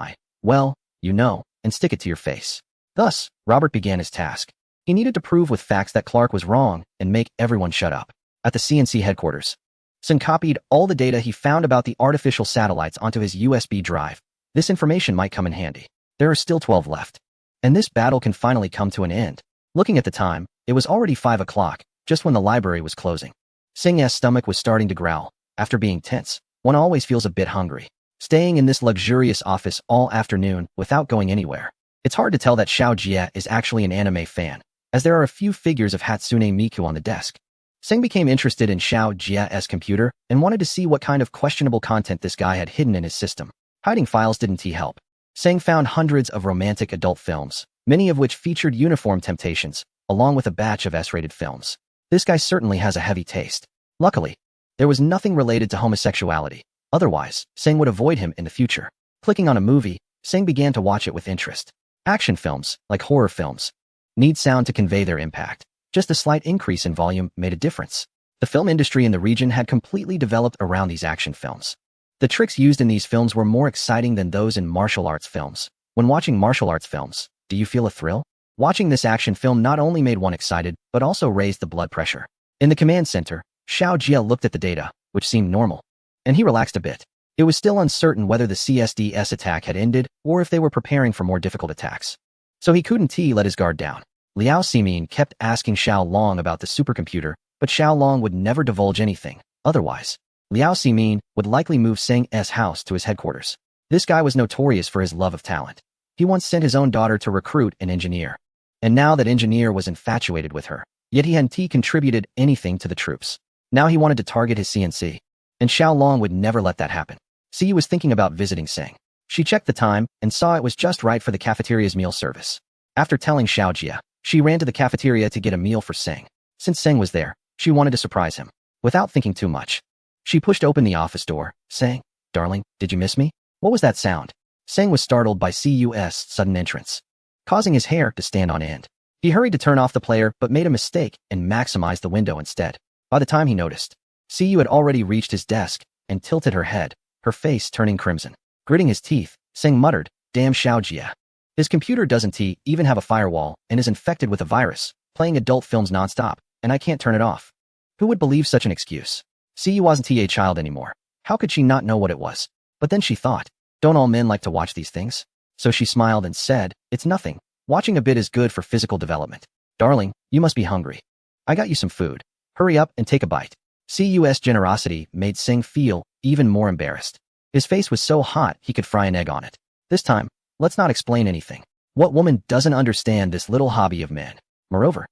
A: and stick it to your face." Thus, Robert began his task. He needed to prove with facts that Clark was wrong and make everyone shut up. At the CNC headquarters, Sen copied all the data he found about the artificial satellites onto his USB drive. This information might come in handy. There are still 12 left. And this battle can finally come to an end. Looking at the time, it was already 5 o'clock, just when the library was closing. Singh's stomach was starting to growl. After being tense, one always feels a bit hungry. Staying in this luxurious office all afternoon without going anywhere. It's hard to tell that Xiao Jie is actually an anime fan, as there are a few figures of Hatsune Miku on the desk. Singh became interested in Xiao Jie's computer and wanted to see what kind of questionable content this guy had hidden in his system. Hiding files didn't help. Singh found hundreds of romantic adult films, many of which featured uniform temptations, along with a batch of S-rated films. This guy certainly has a heavy taste. Luckily, there was nothing related to homosexuality. Otherwise, Singh would avoid him in the future. Clicking on a movie, Singh began to watch it with interest. Action films, like horror films, need sound to convey their impact. Just a slight increase in volume made a difference. The film industry in the region had completely developed around these action films. The tricks used in these films were more exciting than those in martial arts films. When watching martial arts films, do you feel a thrill? Watching this action film not only made one excited, but also raised the blood pressure. In the command center, Xiao Jie looked at the data, which seemed normal, and he relaxed a bit. It was still uncertain whether the CSD's attack had ended or if they were preparing for more difficult attacks. So he couldn't let his guard down. Liao Simin kept asking Xiao Long about the supercomputer, but Xiao Long would never divulge anything. Otherwise, Liao Simin would likely move Sing's house to his headquarters. This guy was notorious for his love of talent. He once sent his own daughter to recruit an engineer. And now that engineer was infatuated with her, yet he hadn't contributed anything to the troops. Now he wanted to target his CNC. And Xiao Long would never let that happen. Siyu was thinking about visiting Sing. She checked the time and saw it was just right for the cafeteria's meal service. After telling Xiao Jia, she ran to the cafeteria to get a meal for Sing. Since Sing was there, she wanted to surprise him. Without thinking too much, she pushed open the office door, saying, "Darling, did you miss me?" What was that sound? Sing was startled by Cu's sudden entrance, causing his hair to stand on end. He hurried to turn off the player but made a mistake and maximized the window instead. By the time he noticed, Cu had already reached his desk and tilted her head, her face turning crimson. Gritting his teeth, Sing muttered, "Damn Xiao Jia. His computer doesn't even have a firewall and is infected with a virus, playing adult films nonstop, and I can't turn it off." Who would believe such an excuse? Cu wasn't a child anymore. How could she not know what it was? But then she thought, don't all men like to watch these things? So she smiled and said, "It's nothing. Watching a bit is good for physical development. Darling, you must be hungry. I got you some food. Hurry up and take a bite." Cu's generosity made Sing feel even more embarrassed. His face was so hot he could fry an egg on it. This time, let's not explain anything. What woman doesn't understand this little hobby of men? Moreover,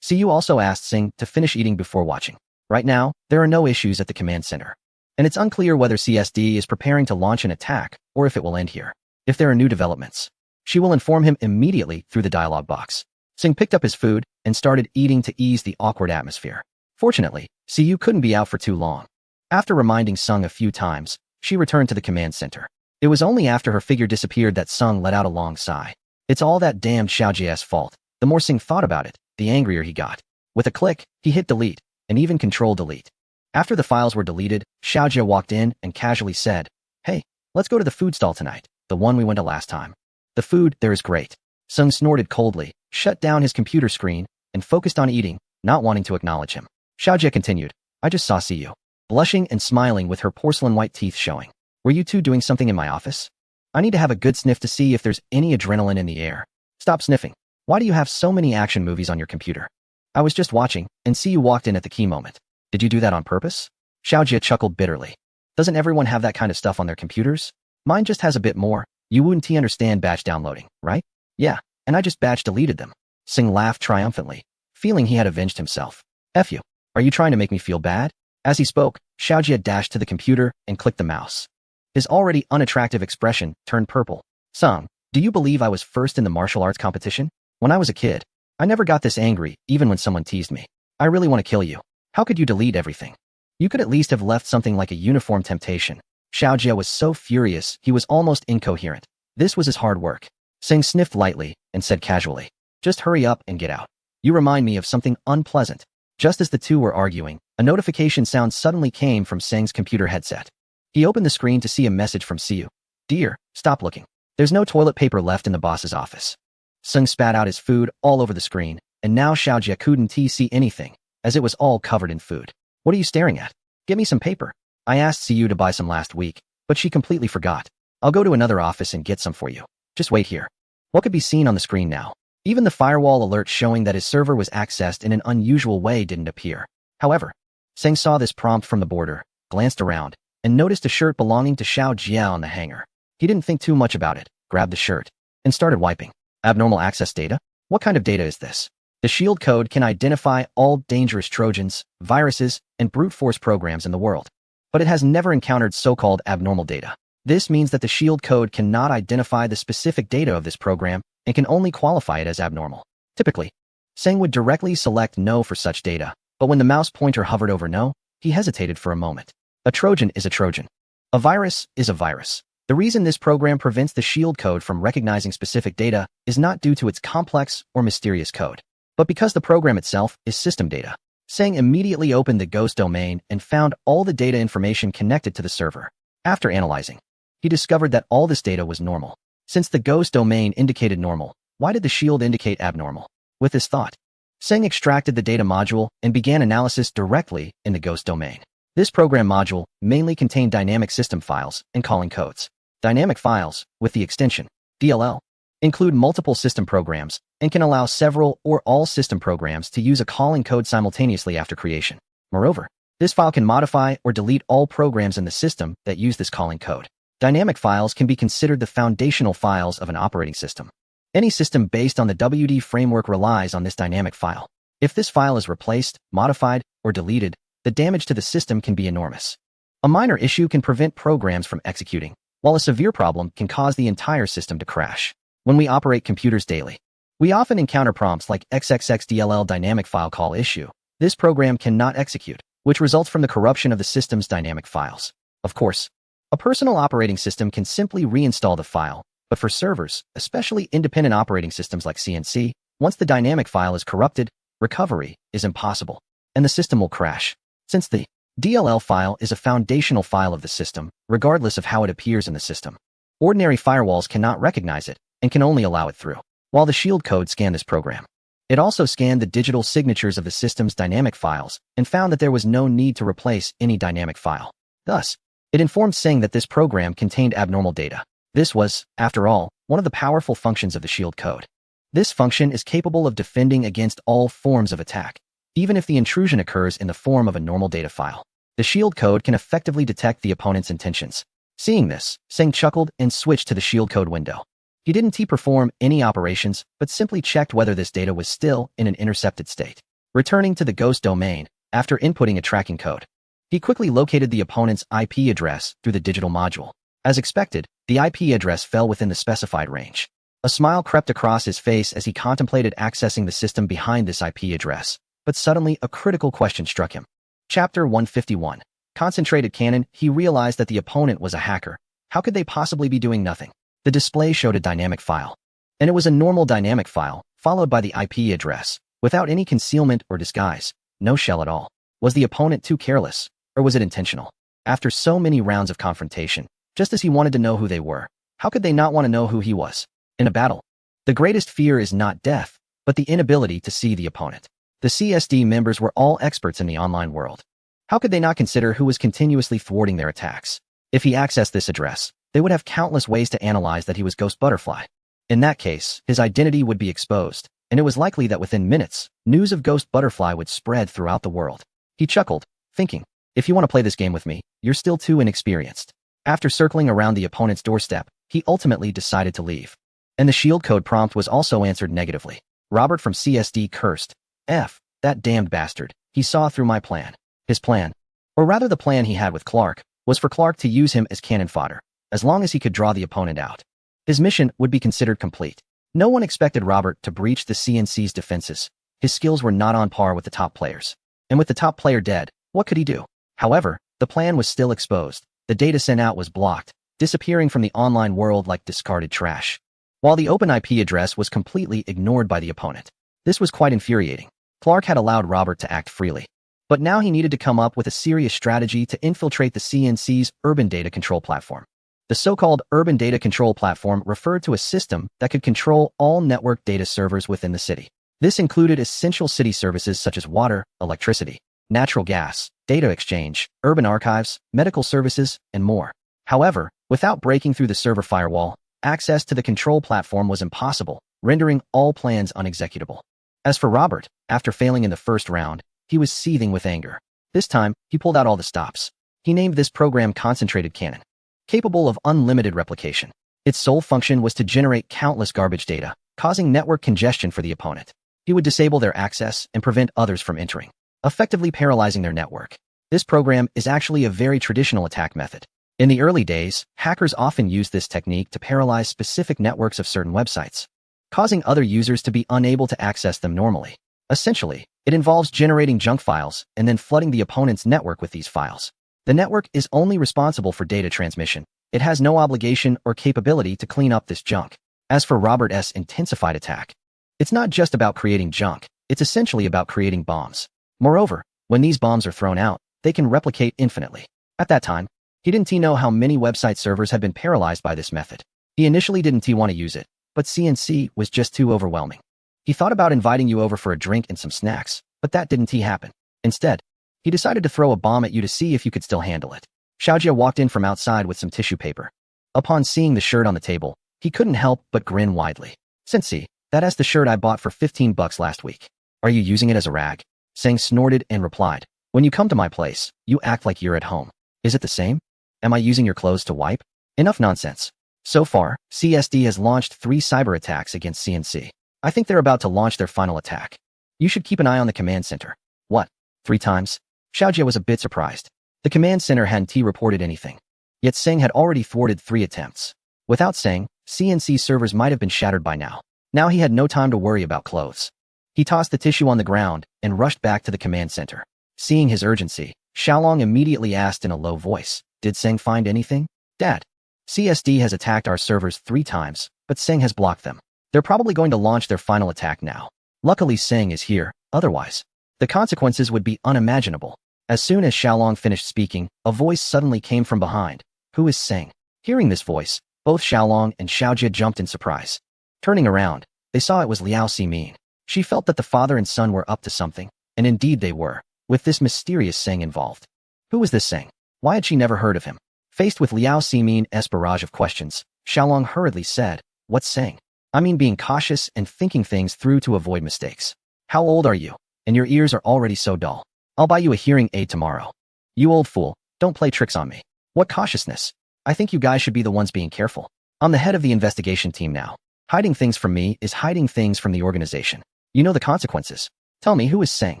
A: Cu also asked Sing to finish eating before watching. Right now, there are no issues at the command center. And it's unclear whether CSD is preparing to launch an attack or if it will end here. If there are new developments, she will inform him immediately through the dialogue box. Sing picked up his food and started eating to ease the awkward atmosphere. Fortunately, Cu couldn't be out for too long. After reminding Sung a few times, she returned to the command center. It was only after her figure disappeared that Sung let out a long sigh. It's all that damned Xiao Jia's fault. The more Sing thought about it, the angrier he got. With a click, he hit delete, and even control-delete. After the files were deleted, Xiao Jia walked in and casually said, "Hey, let's go to the food stall tonight, the one we went to last time. The food there is great." Sung snorted coldly, shut down his computer screen, and focused on eating, not wanting to acknowledge him. Xiao Jia continued, "I just saw Siyu, blushing and smiling with her porcelain-white teeth showing. Were you two doing something in my office? I need to have a good sniff to see if there's any adrenaline in the air. Stop sniffing. Why do you have so many action movies on your computer?" "I was just watching, and Siyu walked in at the key moment." "Did you do that on purpose?" Xiao Jia chuckled bitterly. "Doesn't everyone have that kind of stuff on their computers? Mine just has a bit more. You wouldn't understand batch downloading, right?" "Yeah, and I just batch deleted them." Sing laughed triumphantly, feeling he had avenged himself. "F you. Are you trying to make me feel bad?" As he spoke, Xiao Jia dashed to the computer and clicked the mouse. His already unattractive expression turned purple. "Sung, do you believe I was first in the martial arts competition? When I was a kid, I never got this angry, even when someone teased me. I really want to kill you. How could you delete everything? You could at least have left something like a uniform temptation." Xiao Jia was so furious he was almost incoherent. This was his hard work. Sing sniffed lightly and said casually, "Just hurry up and get out. You remind me of something unpleasant." Just as the two were arguing, a notification sound suddenly came from Sing's computer headset. He opened the screen to see a message from Siyu. "Dear, stop looking. There's no toilet paper left in the boss's office." Sung spat out his food all over the screen, and now Xiao Jia couldn't see anything, as it was all covered in food. "What are you staring at? Get me some paper. I asked Siyu to buy some last week, but she completely forgot. I'll go to another office and get some for you. Just wait here." What could be seen on the screen now? Even the firewall alert showing that his server was accessed in an unusual way didn't appear. However, Sing saw this prompt from the border, glanced around, and noticed a shirt belonging to Xiao Jia on the hanger. He didn't think too much about it, grabbed the shirt, and started wiping. Abnormal access data? What kind of data is this? The shield code can identify all dangerous Trojans, viruses, and brute force programs in the world. But it has never encountered so-called abnormal data. This means that the shield code cannot identify the specific data of this program and can only qualify it as abnormal. Typically, Sing would directly select no for such data, but when the mouse pointer hovered over no, he hesitated for a moment. A Trojan is a Trojan. A virus is a virus. The reason this program prevents the shield code from recognizing specific data is not due to its complex or mysterious code, but because the program itself is system data. Sing immediately opened the ghost domain and found all the data information connected to the server. After analyzing, he discovered that all this data was normal. Since the ghost domain indicated normal, why did the shield indicate abnormal? With this thought, Sing extracted the data module and began analysis directly in the ghost domain. This program module mainly contained dynamic system files and calling codes. Dynamic files, with the extension DLL, include multiple system programs and can allow several or all system programs to use a calling code simultaneously after creation. Moreover, This file can modify or delete all programs in the system that use this calling code. Dynamic files can be considered the foundational files of an operating system. Any system based on the WD framework relies on this dynamic file. If this file is replaced, modified, or deleted, the damage to the system can be enormous. A minor issue can prevent programs from executing, while a severe problem can cause the entire system to crash. When we operate computers daily, we often encounter prompts like XXXDLL dynamic file call issue. This program cannot execute, which results from the corruption of the system's dynamic files. Of course, a personal operating system can simply reinstall the file, but for servers, especially independent operating systems like CNC, once the dynamic file is corrupted, recovery is impossible, and the system will crash. Since the DLL file is a foundational file of the system, regardless of how it appears in the system, ordinary firewalls cannot recognize it and can only allow it through. While the shield code scanned this program, it also scanned the digital signatures of the system's dynamic files and found that there was no need to replace any dynamic file. Thus, it informed Singh that this program contained abnormal data. This was, after all, one of the powerful functions of the shield code. This function is capable of defending against all forms of attack, even if the intrusion occurs in the form of a normal data file. The shield code can effectively detect the opponent's intentions. Seeing this, Singh chuckled and switched to the shield code window. He didn't perform any operations, but simply checked whether this data was still in an intercepted state. Returning to the ghost domain, after inputting a tracking code, he quickly located the opponent's IP address through the digital module. As expected, the IP address fell within the specified range. A smile crept across his face as he contemplated accessing the system behind this IP address, but suddenly a critical question struck him. Chapter 151. Concentrated Cannon. He realized that the opponent was a hacker. How could they possibly be doing nothing? The display showed a dynamic file, and it was a normal dynamic file, followed by the IP address, without any concealment or disguise, no shell at all. Was the opponent too careless, or was it intentional? After so many rounds of confrontation, just as he wanted to know who they were, how could they not want to know who he was? In a battle, the greatest fear is not death, but the inability to see the opponent. The CSD members were all experts in the online world. How could they not consider who was continuously thwarting their attacks? If he accessed this address, they would have countless ways to analyze that he was Ghost Butterfly. In that case, his identity would be exposed, and it was likely that within minutes, news of Ghost Butterfly would spread throughout the world. He chuckled, thinking, if you want to play this game with me, you're still too inexperienced. After circling around the opponent's doorstep, he ultimately decided to leave. And the shield code prompt was also answered negatively. Robert from CSD cursed. That damned bastard. He saw through my plan. His plan, or rather the plan he had with Clark, was for Clark to use him as cannon fodder, as long as he could draw the opponent out. His mission would be considered complete. No one expected Robert to breach the CNC's defenses. His skills were not on par with the top players. And with the top player dead, what could he do? However, the plan was still exposed. The data sent out was blocked, disappearing from the online world like discarded trash, while the open IP address was completely ignored by the opponent. This was quite infuriating. Clark had allowed Robert to act freely, but now he needed to come up with a serious strategy to infiltrate the CNC's Urban Data Control Platform. The so-called Urban Data Control Platform referred to a system that could control all network data servers within the city. This included essential city services such as water, electricity, natural gas, data exchange, urban archives, medical services, and more. However, without breaking through the server firewall, access to the control platform was impossible, rendering all plans unexecutable. As for Robert, after failing in the first round, he was seething with anger. This time, he pulled out all the stops. He named this program Concentrated Cannon, capable of unlimited replication. Its sole function was to generate countless garbage data, causing network congestion for the opponent. He would disable their access and prevent others from entering, effectively paralyzing their network. This program is actually a very traditional attack method. In the early days, hackers often used this technique to paralyze specific networks of certain websites, causing other users to be unable to access them normally. Essentially, it involves generating junk files and then flooding the opponent's network with these files. The network is only responsible for data transmission. It has no obligation or capability to clean up this junk. As for Robert's intensified attack, it's not just about creating junk, it's essentially about creating bombs. Moreover, when these bombs are thrown out, they can replicate infinitely. At that time, he didn't know how many website servers had been paralyzed by this method. He initially didn't want to use it, but CNC was just too overwhelming. He thought about inviting you over for a drink and some snacks, but that didn't happen. Instead, he decided to throw a bomb at you to see if you could still handle it. Xiaojia walked in from outside with some tissue paper. Upon seeing the shirt on the table, he couldn't help but grin widely. Sensei, that's the shirt I bought for $15 last week. Are you using it as a rag? Sang snorted and replied, When you come to my place, you act like you're at home. Is it the same? Am I using your clothes to wipe? Enough nonsense. So far, CSD has launched 3 cyber attacks against CNC. I think they're about to launch their final attack. You should keep an eye on the command center. What? 3 times? Xiaojie was a bit surprised. The command center hadn't reported anything. Yet Seng had already thwarted 3 attempts. Without Seng, CNC servers might have been shattered by now. Now he had no time to worry about clothes. He tossed the tissue on the ground and rushed back to the command center. Seeing his urgency, Xiaolong immediately asked in a low voice, "Did Seng find anything? Dad, CSD has attacked our servers 3 times, but Seng has blocked them. They're probably going to launch their final attack now. Luckily Seng is here, otherwise, the consequences would be unimaginable." As soon as Xiaolong finished speaking, a voice suddenly came from behind. "Who is Seng?" Hearing this voice, both Xiaolong and Xiaojie jumped in surprise. Turning around, they saw it was Liao Ximin. She felt that the father and son were up to something, and indeed they were, with this mysterious Seng involved. Who was this Seng? Why had she never heard of him? Faced with Liao Ximin's barrage of questions, Xiaolong hurriedly said, "What's Seng? I mean being cautious and thinking things through to avoid mistakes. How old are you? And your ears are already so dull. I'll buy you a hearing aid tomorrow." "You old fool, don't play tricks on me." "What cautiousness? I think you guys should be the ones being careful. I'm the head of the investigation team now. Hiding things from me is hiding things from the organization. You know the consequences. Tell me, who is Seng?"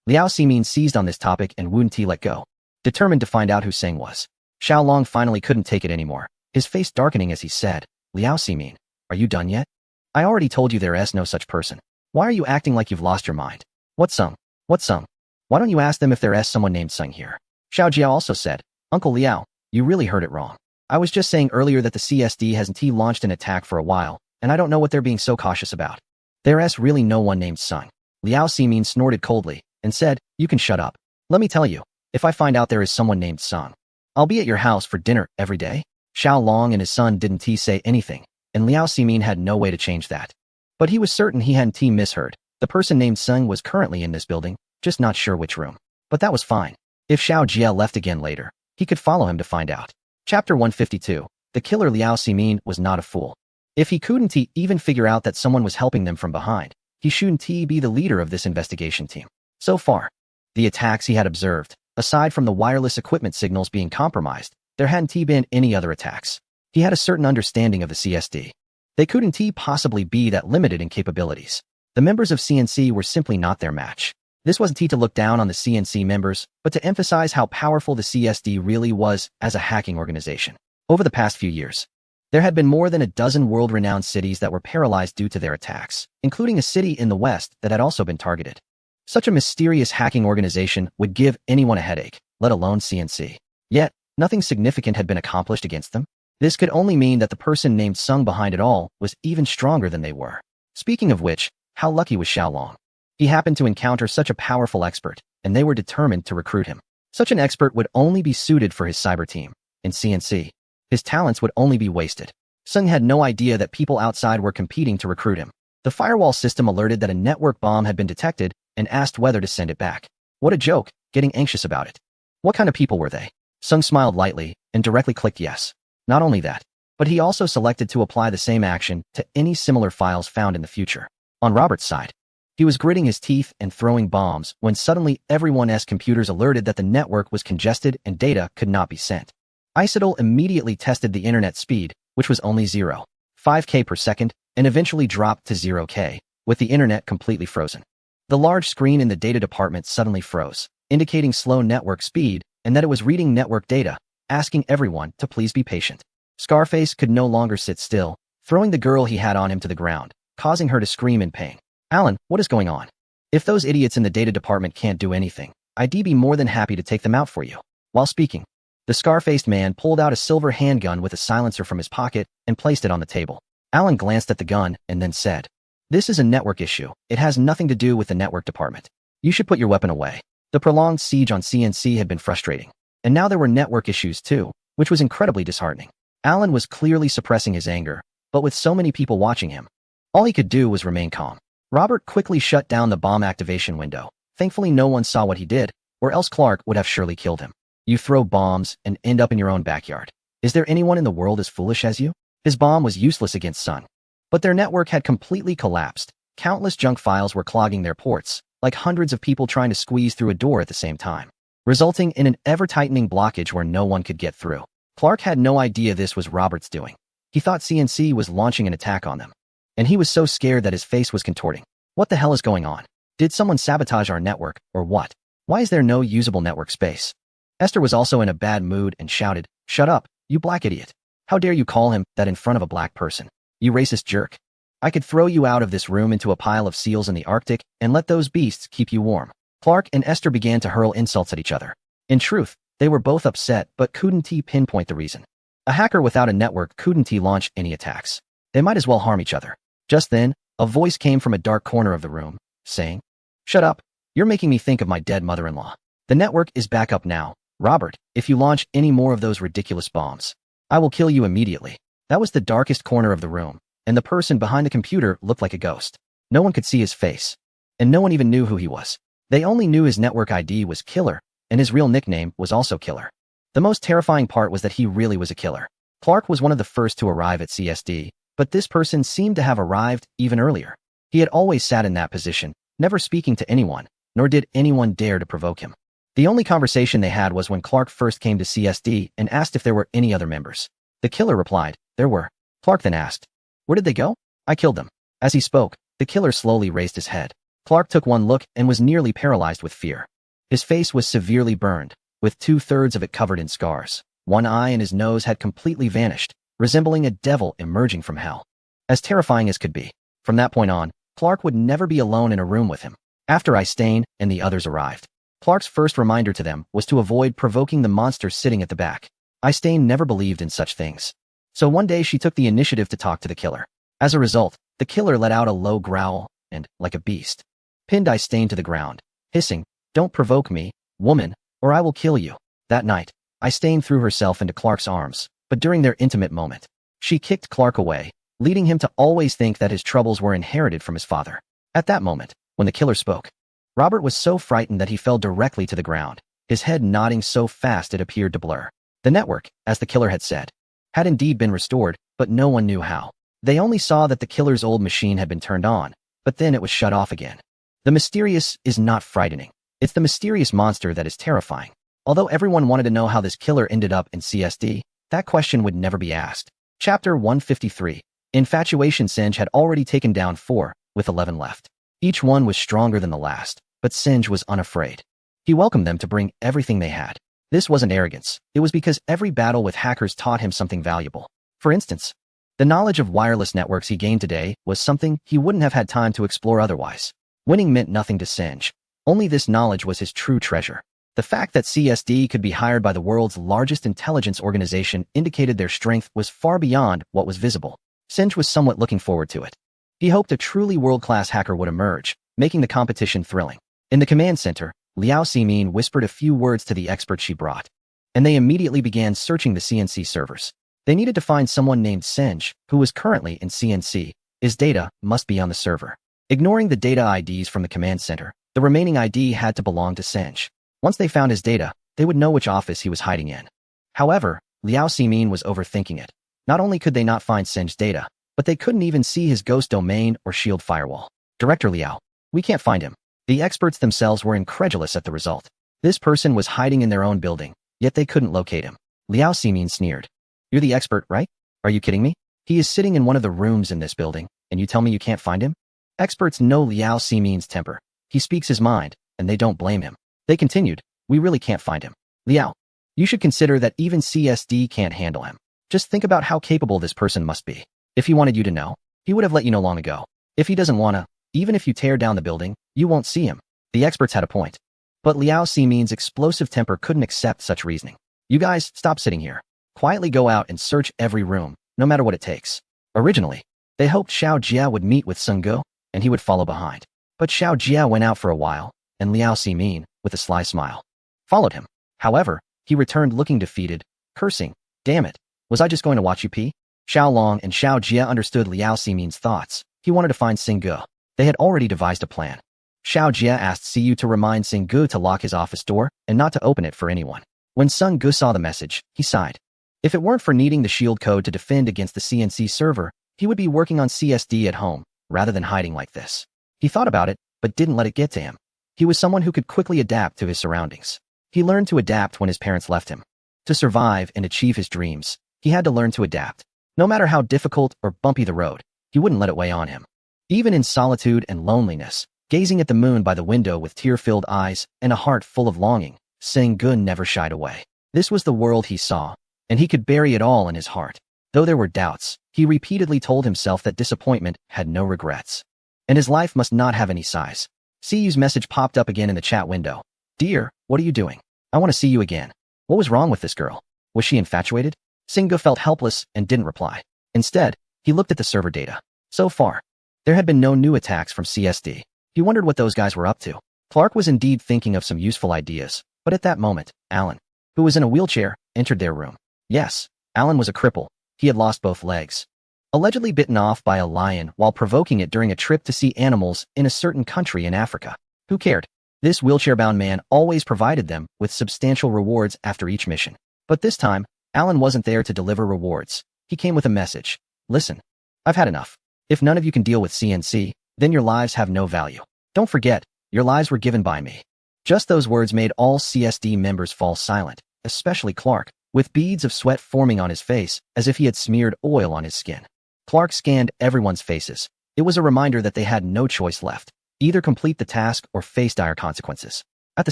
A: Liao Ximin seized on this topic and wouldn't let go. Determined to find out who Seng was. Xiaolong finally couldn't take it anymore, his face darkening as he said, "Liao Ximin, are you done yet? I already told you there is no such person. Why are you acting like you've lost your mind? What Seng? What Seng? Why don't you ask them if there is someone named Seng here?" Xiaojie also said, "Uncle Liao, you really heard it wrong. I was just saying earlier that the CSD hasn't launched an attack for a while, and I don't know what they're being so cautious about. There is really no one named Seng." Liao Ximin snorted coldly and said, "You can shut up. Let me tell you, if I find out there is someone named Seng, I'll be at your house for dinner every day." Xiaolong and his son didn't say anything, and Liao Ximin had no way to change that. But he was certain he hadn't misheard. The person named Seng was currently in this building, just not sure which room. But that was fine. If Xiao Jie left again later, he could follow him to find out. Chapter 152. The killer Liao Ximin was not a fool. If he couldn't even figure out that someone was helping them from behind, he shouldn't be the leader of this investigation team. So far, the attacks he had observed, aside from the wireless equipment signals being compromised, there hadn't been any other attacks. He had a certain understanding of the CSD. They couldn't possibly be that limited in capabilities. The members of CNC were simply not their match. This wasn't to look down on the CNC members, but to emphasize how powerful the CSD really was as a hacking organization. Over the past few years, there had been more than a dozen world-renowned cities that were paralyzed due to their attacks, including a city in the West that had also been targeted. Such a mysterious hacking organization would give anyone a headache, let alone CNC. Yet, nothing significant had been accomplished against them. This could only mean that the person named Seng behind it all was even stronger than they were. Speaking of which, how lucky was Xiaolong? He happened to encounter such a powerful expert, and they were determined to recruit him. Such an expert would only be suited for his cyber team. In CNC, his talents would only be wasted. Seng had no idea that people outside were competing to recruit him. The firewall system alerted that a network bomb had been detected and asked whether to send it back. What a joke, getting anxious about it. What kind of people were they? Seng smiled lightly and directly clicked yes. Not only that, but he also selected to apply the same action to any similar files found in the future. On Robert's side, he was gritting his teeth and throwing bombs when suddenly everyone's computers alerted that the network was congested and data could not be sent. Isidol immediately tested the internet speed, which was only 0.5K per second, and eventually dropped to 0K, with the internet completely frozen. The large screen in the data department suddenly froze, indicating slow network speed and that it was reading network data, asking everyone to please be patient. Scarface could no longer sit still, throwing the girl he had on him to the ground, causing her to scream in pain. "Alan, what is going on? If those idiots in the data department can't do anything, I'd be more than happy to take them out for you." While speaking, the scar-faced man pulled out a silver handgun with a silencer from his pocket and placed it on the table. Alan glanced at the gun and then said, "This is a network issue. It has nothing to do with the network department. You should put your weapon away." The prolonged siege on CNC had been frustrating, and now there were network issues too, which was incredibly disheartening. Alan was clearly suppressing his anger, but with so many people watching him, all he could do was remain calm. Robert quickly shut down the bomb activation window. Thankfully no one saw what he did, or else Clark would have surely killed him. You throw bombs and end up in your own backyard. Is there anyone in the world as foolish as you? His bomb was useless against Sun. But their network had completely collapsed. Countless junk files were clogging their ports, like hundreds of people trying to squeeze through a door at the same time. resulting in an ever-tightening blockage where no one could get through. Clark had no idea this was Robert's doing. He thought CNC was launching an attack on them. And he was so scared that his face was contorting. What the hell is going on? Did someone sabotage our network, or what? Why is there no usable network space? Esther was also in a bad mood and shouted, "Shut up, you black idiot. How dare you call him that in front of a black person? You racist jerk. I could throw you out of this room into a pile of seals in the Arctic and let those beasts keep you warm." Clark and Esther began to hurl insults at each other. In truth, they were both upset but couldn't pinpoint the reason. A hacker without a network couldn't launch any attacks. They might as well harm each other. Just then, a voice came from a dark corner of the room, saying, "Shut up. You're making me think of my dead mother-in-law. The network is back up now. Robert, if you launch any more of those ridiculous bombs, I will kill you immediately." That was the darkest corner of the room, and the person behind the computer looked like a ghost. No one could see his face, and no one even knew who he was. They only knew his network ID was Killer, and his real nickname was also Killer. The most terrifying part was that he really was a killer. Clark was one of the first to arrive at CSD, but this person seemed to have arrived even earlier. He had always sat in that position, never speaking to anyone, nor did anyone dare to provoke him. The only conversation they had was when Clark first came to CSD and asked if there were any other members. The killer replied, "There were." Clark then asked, "Where did they go?" "I killed them." As he spoke, the killer slowly raised his head. Clark took one look and was nearly paralyzed with fear. His face was severely burned, with 2/3 of it covered in scars. One eye and his nose had completely vanished, resembling a devil emerging from hell. As terrifying as could be. From that point on, Clark would never be alone in a room with him. After Einstein and the others arrived, Clark's first reminder to them was to avoid provoking the monster sitting at the back. Einstein never believed in such things. So one day she took the initiative to talk to the killer. As a result, the killer let out a low growl and, like a beast, pinned Einstein to the ground, hissing, "Don't provoke me, woman, or I will kill you." That night, Einstein threw herself into Clark's arms, but during their intimate moment, she kicked Clark away, leading him to always think that his troubles were inherited from his father. At that moment, when the killer spoke, Robert was so frightened that he fell directly to the ground, his head nodding so fast it appeared to blur. The network, as the killer had said, had indeed been restored, but no one knew how. They only saw that the killer's old machine had been turned on, but then it was shut off again. The mysterious is not frightening. It's the mysterious monster that is terrifying. Although everyone wanted to know how this killer ended up in CSD, that question would never be asked. Chapter 153. Infatuation. Singe had already taken down 4, with 11 left. Each one was stronger than the last, but Singe was unafraid. He welcomed them to bring everything they had. This wasn't arrogance. It was because every battle with hackers taught him something valuable. For instance, the knowledge of wireless networks he gained today was something he wouldn't have had time to explore otherwise. Winning meant nothing to Singe. Only this knowledge was his true treasure. The fact that CSD could be hired by the world's largest intelligence organization indicated their strength was far beyond what was visible. Singe was somewhat looking forward to it. He hoped a truly world-class hacker would emerge, making the competition thrilling. In the command center, Liao Simin whispered a few words to the expert she brought, and they immediately began searching the CNC servers. They needed to find someone named Singe, who was currently in CNC. His data must be on the server. Ignoring the data IDs from the command center, the remaining ID had to belong to Singe. Once they found his data, they would know which office he was hiding in. However, Liao Simin was overthinking it. Not only could they not find Singe's data, but they couldn't even see his ghost domain or shield firewall. "Director Liao, we can't find him." The experts themselves were incredulous at the result. This person was hiding in their own building, yet they couldn't locate him. Liao Simin sneered. "You're the expert, right? Are you kidding me? He is sitting in one of the rooms in this building, and you tell me you can't find him?" Experts know Liao Simin's temper. He speaks his mind, and they don't blame him. They continued, "We really can't find him. Liao, you should consider that even CSD can't handle him. Just think about how capable this person must be. If he wanted you to know, he would have let you know long ago. If he doesn't wanna, even if you tear down the building, you won't see him." The experts had a point. But Liao Simin's explosive temper couldn't accept such reasoning. "You guys, stop sitting here. Quietly go out and search every room, no matter what it takes." Originally, they hoped Xiao Jia would meet with Sun Ge, and he would follow behind. But Xiao Jia went out for a while, and Liao Simin, with a sly smile, followed him. However, he returned looking defeated, cursing, "Damn it, was I just going to watch you pee?" Xiao Long and Xiao Jia understood Liao Simin's thoughts. He wanted to find Sun Ge. They had already devised a plan. Xiao Jia asked Siyu to remind Sun Ge to lock his office door and not to open it for anyone. When Sun Ge saw the message, he sighed. If it weren't for needing the shield code to defend against the CNC server, he would be working on CSD at home, rather than hiding like this. He thought about it, but didn't let it get to him. He was someone who could quickly adapt to his surroundings. He learned to adapt when his parents left him. To survive and achieve his dreams, he had to learn to adapt. No matter how difficult or bumpy the road, he wouldn't let it weigh on him. Even in solitude and loneliness, gazing at the moon by the window with tear-filled eyes and a heart full of longing, Seng-gun never shied away. This was the world he saw, and he could bury it all in his heart. Though there were doubts, he repeatedly told himself that disappointment had no regrets. And his life must not have any sighs. Siyu's message popped up again in the chat window. Dear, what are you doing? I want to see you again. What was wrong with this girl? Was she infatuated? Seng-gun felt helpless and didn't reply. Instead, he looked at the server data. So far, there had been no new attacks from CSD. He wondered what those guys were up to. Clark was indeed thinking of some useful ideas, but at that moment, Alan, who was in a wheelchair, entered their room. Yes, Alan was a cripple. He had lost both legs. Allegedly bitten off by a lion while provoking it during a trip to see animals in a certain country in Africa. Who cared? This wheelchair-bound man always provided them with substantial rewards after each mission. But this time, Alan wasn't there to deliver rewards. He came with a message. Listen, I've had enough. If none of you can deal with CNC, then your lives have no value. Don't forget, your lives were given by me. Just those words made all CSD members fall silent, especially Clark, with beads of sweat forming on his face as if he had smeared oil on his skin. Clark scanned everyone's faces. It was a reminder that they had no choice left. Either complete the task or face dire consequences. At the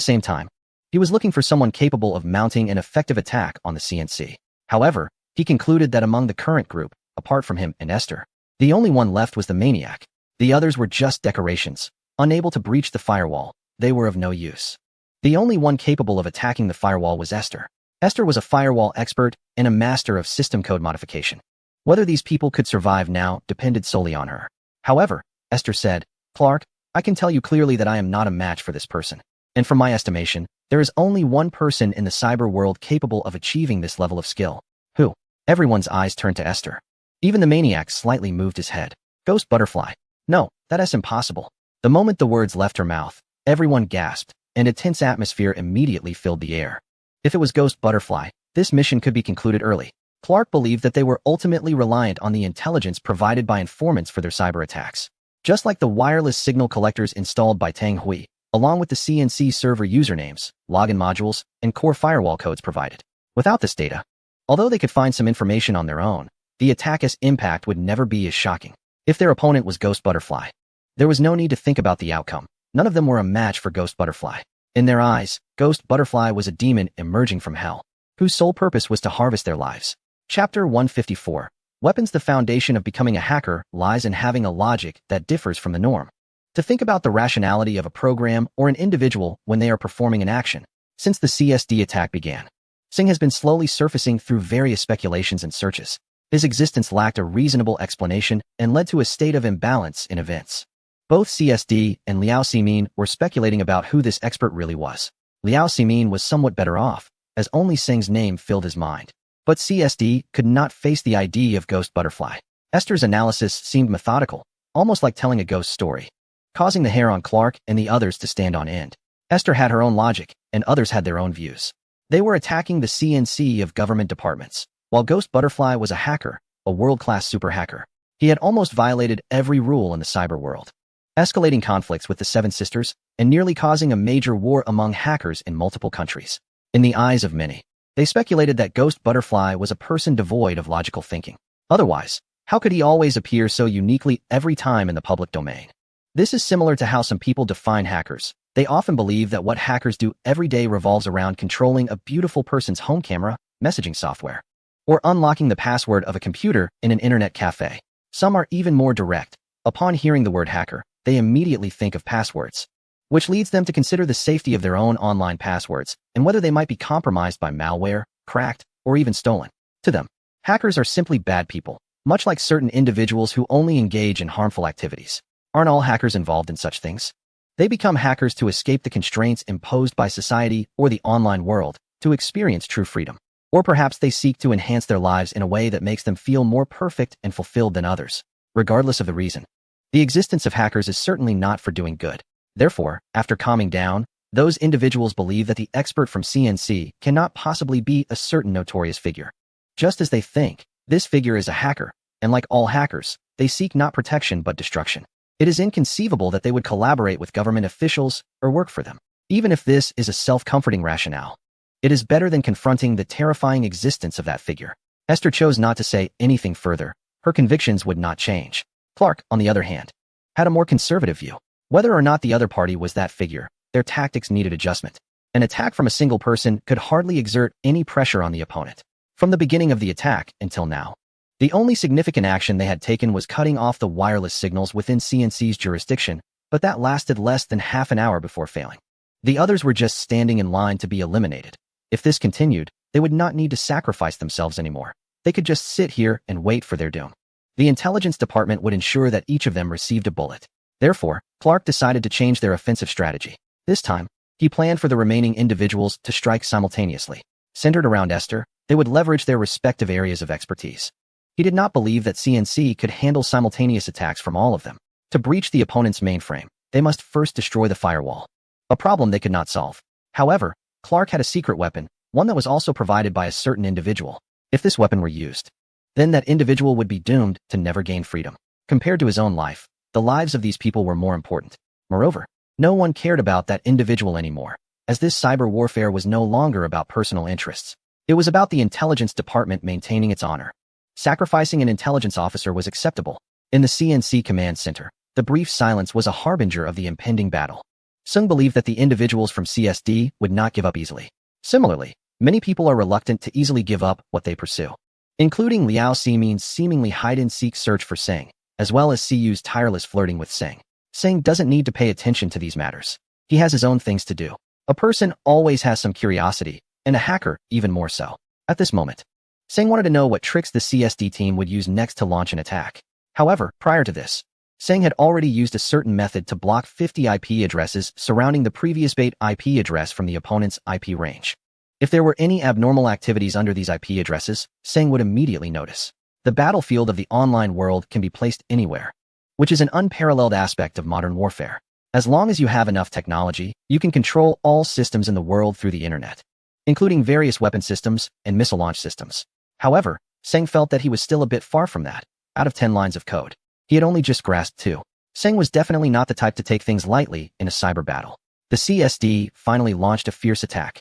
A: same time, he was looking for someone capable of mounting an effective attack on the CNC. However, he concluded that among the current group, apart from him and Esther, the only one left was the maniac. The others were just decorations. Unable to breach the firewall, they were of no use. The only one capable of attacking the firewall was Esther. Esther was a firewall expert and a master of system code modification. Whether these people could survive now depended solely on her. However, Esther said, Clark, I can tell you clearly that I am not a match for this person. And from my estimation, there is only one person in the cyber world capable of achieving this level of skill. Who? Everyone's eyes turned to Esther. Even the maniac slightly moved his head. Ghost Butterfly. No, that's impossible. The moment the words left her mouth, everyone gasped, and a tense atmosphere immediately filled the air. If it was Ghost Butterfly, this mission could be concluded early. Clark believed that they were ultimately reliant on the intelligence provided by informants for their cyber attacks. Just like the wireless signal collectors installed by Tang Hui, along with the CNC server usernames, login modules, and core firewall codes provided. Without this data, although they could find some information on their own, the attack's impact would never be as shocking. If their opponent was Ghost Butterfly, there was no need to think about the outcome. None of them were a match for Ghost Butterfly. In their eyes, Ghost Butterfly was a demon emerging from hell, whose sole purpose was to harvest their lives. Chapter 154. Weapons. The foundation of becoming a hacker lies in having a logic that differs from the norm. To think about the rationality of a program or an individual when they are performing an action. Since the CSD attack began, Singh has been slowly surfacing through various speculations and searches. His existence lacked a reasonable explanation and led to a state of imbalance in events. Both CSD and Liao Ximin were speculating about who this expert really was. Liao Ximin was somewhat better off, as only Singh's name filled his mind. But CSD could not face the idea of Ghost Butterfly. Esther's analysis seemed methodical, almost like telling a ghost story, causing the hair on Clark and the others to stand on end. Esther had her own logic, and others had their own views. They were attacking the CNC of government departments, while Ghost Butterfly was a hacker, a world-class super hacker. He had almost violated every rule in the cyber world, escalating conflicts with the Seven Sisters and nearly causing a major war among hackers in multiple countries. In the eyes of many, they speculated that Ghost Butterfly was a person devoid of logical thinking. Otherwise, how could he always appear so uniquely every time in the public domain? This is similar to how some people define hackers. They often believe that what hackers do every day revolves around controlling a beautiful person's home camera, messaging software, or unlocking the password of a computer in an internet cafe. Some are even more direct. Upon hearing the word hacker, they immediately think of passwords, which leads them to consider the safety of their own online passwords and whether they might be compromised by malware, cracked, or even stolen. To them, hackers are simply bad people, much like certain individuals who only engage in harmful activities. Aren't all hackers involved in such things? They become hackers to escape the constraints imposed by society or the online world, to experience true freedom. Or perhaps they seek to enhance their lives in a way that makes them feel more perfect and fulfilled than others. Regardless of the reason, the existence of hackers is certainly not for doing good. Therefore, after calming down, those individuals believe that the expert from CNC cannot possibly be a certain notorious figure. Just as they think, this figure is a hacker, and like all hackers, they seek not protection but destruction. It is inconceivable that they would collaborate with government officials or work for them. Even if this is a self-comforting rationale, it is better than confronting the terrifying existence of that figure. Esther chose not to say anything further. Her convictions would not change. Clark, on the other hand, had a more conservative view. Whether or not the other party was that figure, their tactics needed adjustment. An attack from a single person could hardly exert any pressure on the opponent. From the beginning of the attack until now, the only significant action they had taken was cutting off the wireless signals within CNC's jurisdiction, but that lasted less than half an hour before failing. The others were just standing in line to be eliminated. If this continued, they would not need to sacrifice themselves anymore. They could just sit here and wait for their doom. The intelligence department would ensure that each of them received a bullet. Therefore, Clark decided to change their offensive strategy. This time, he planned for the remaining individuals to strike simultaneously. Centered around Esther, they would leverage their respective areas of expertise. He did not believe that CNC could handle simultaneous attacks from all of them. To breach the opponent's mainframe, they must first destroy the firewall, a problem they could not solve. However, Clark had a secret weapon, one that was also provided by a certain individual. If this weapon were used, then that individual would be doomed to never gain freedom. Compared to his own life, the lives of these people were more important. Moreover, no one cared about that individual anymore, as this cyber warfare was no longer about personal interests. It was about the intelligence department maintaining its honor. Sacrificing an intelligence officer was acceptable. In the CNC command center, the brief silence was a harbinger of the impending battle. Sung believed that the individuals from CSD would not give up easily. Similarly, many people are reluctant to easily give up what they pursue, including Liao Ximin's seemingly hide-and-seek search for Seng, as well as Siyu's tireless flirting with Seng. Seng doesn't need to pay attention to these matters. He has his own things to do. A person always has some curiosity, and a hacker even more so. At this moment, Seng wanted to know what tricks the CSD team would use next to launch an attack. However, prior to this, Seng had already used a certain method to block 50 IP addresses surrounding the previous bait IP address from the opponent's IP range. If there were any abnormal activities under these IP addresses, Seng would immediately notice. The battlefield of the online world can be placed anywhere, which is an unparalleled aspect of modern warfare. As long as you have enough technology, you can control all systems in the world through the internet, including various weapon systems and missile launch systems. However, Seng felt that he was still a bit far from that. Out of 10 lines of code, he had only just grasped 2. Seng was definitely not the type to take things lightly in a cyber battle. The CSD finally launched a fierce attack.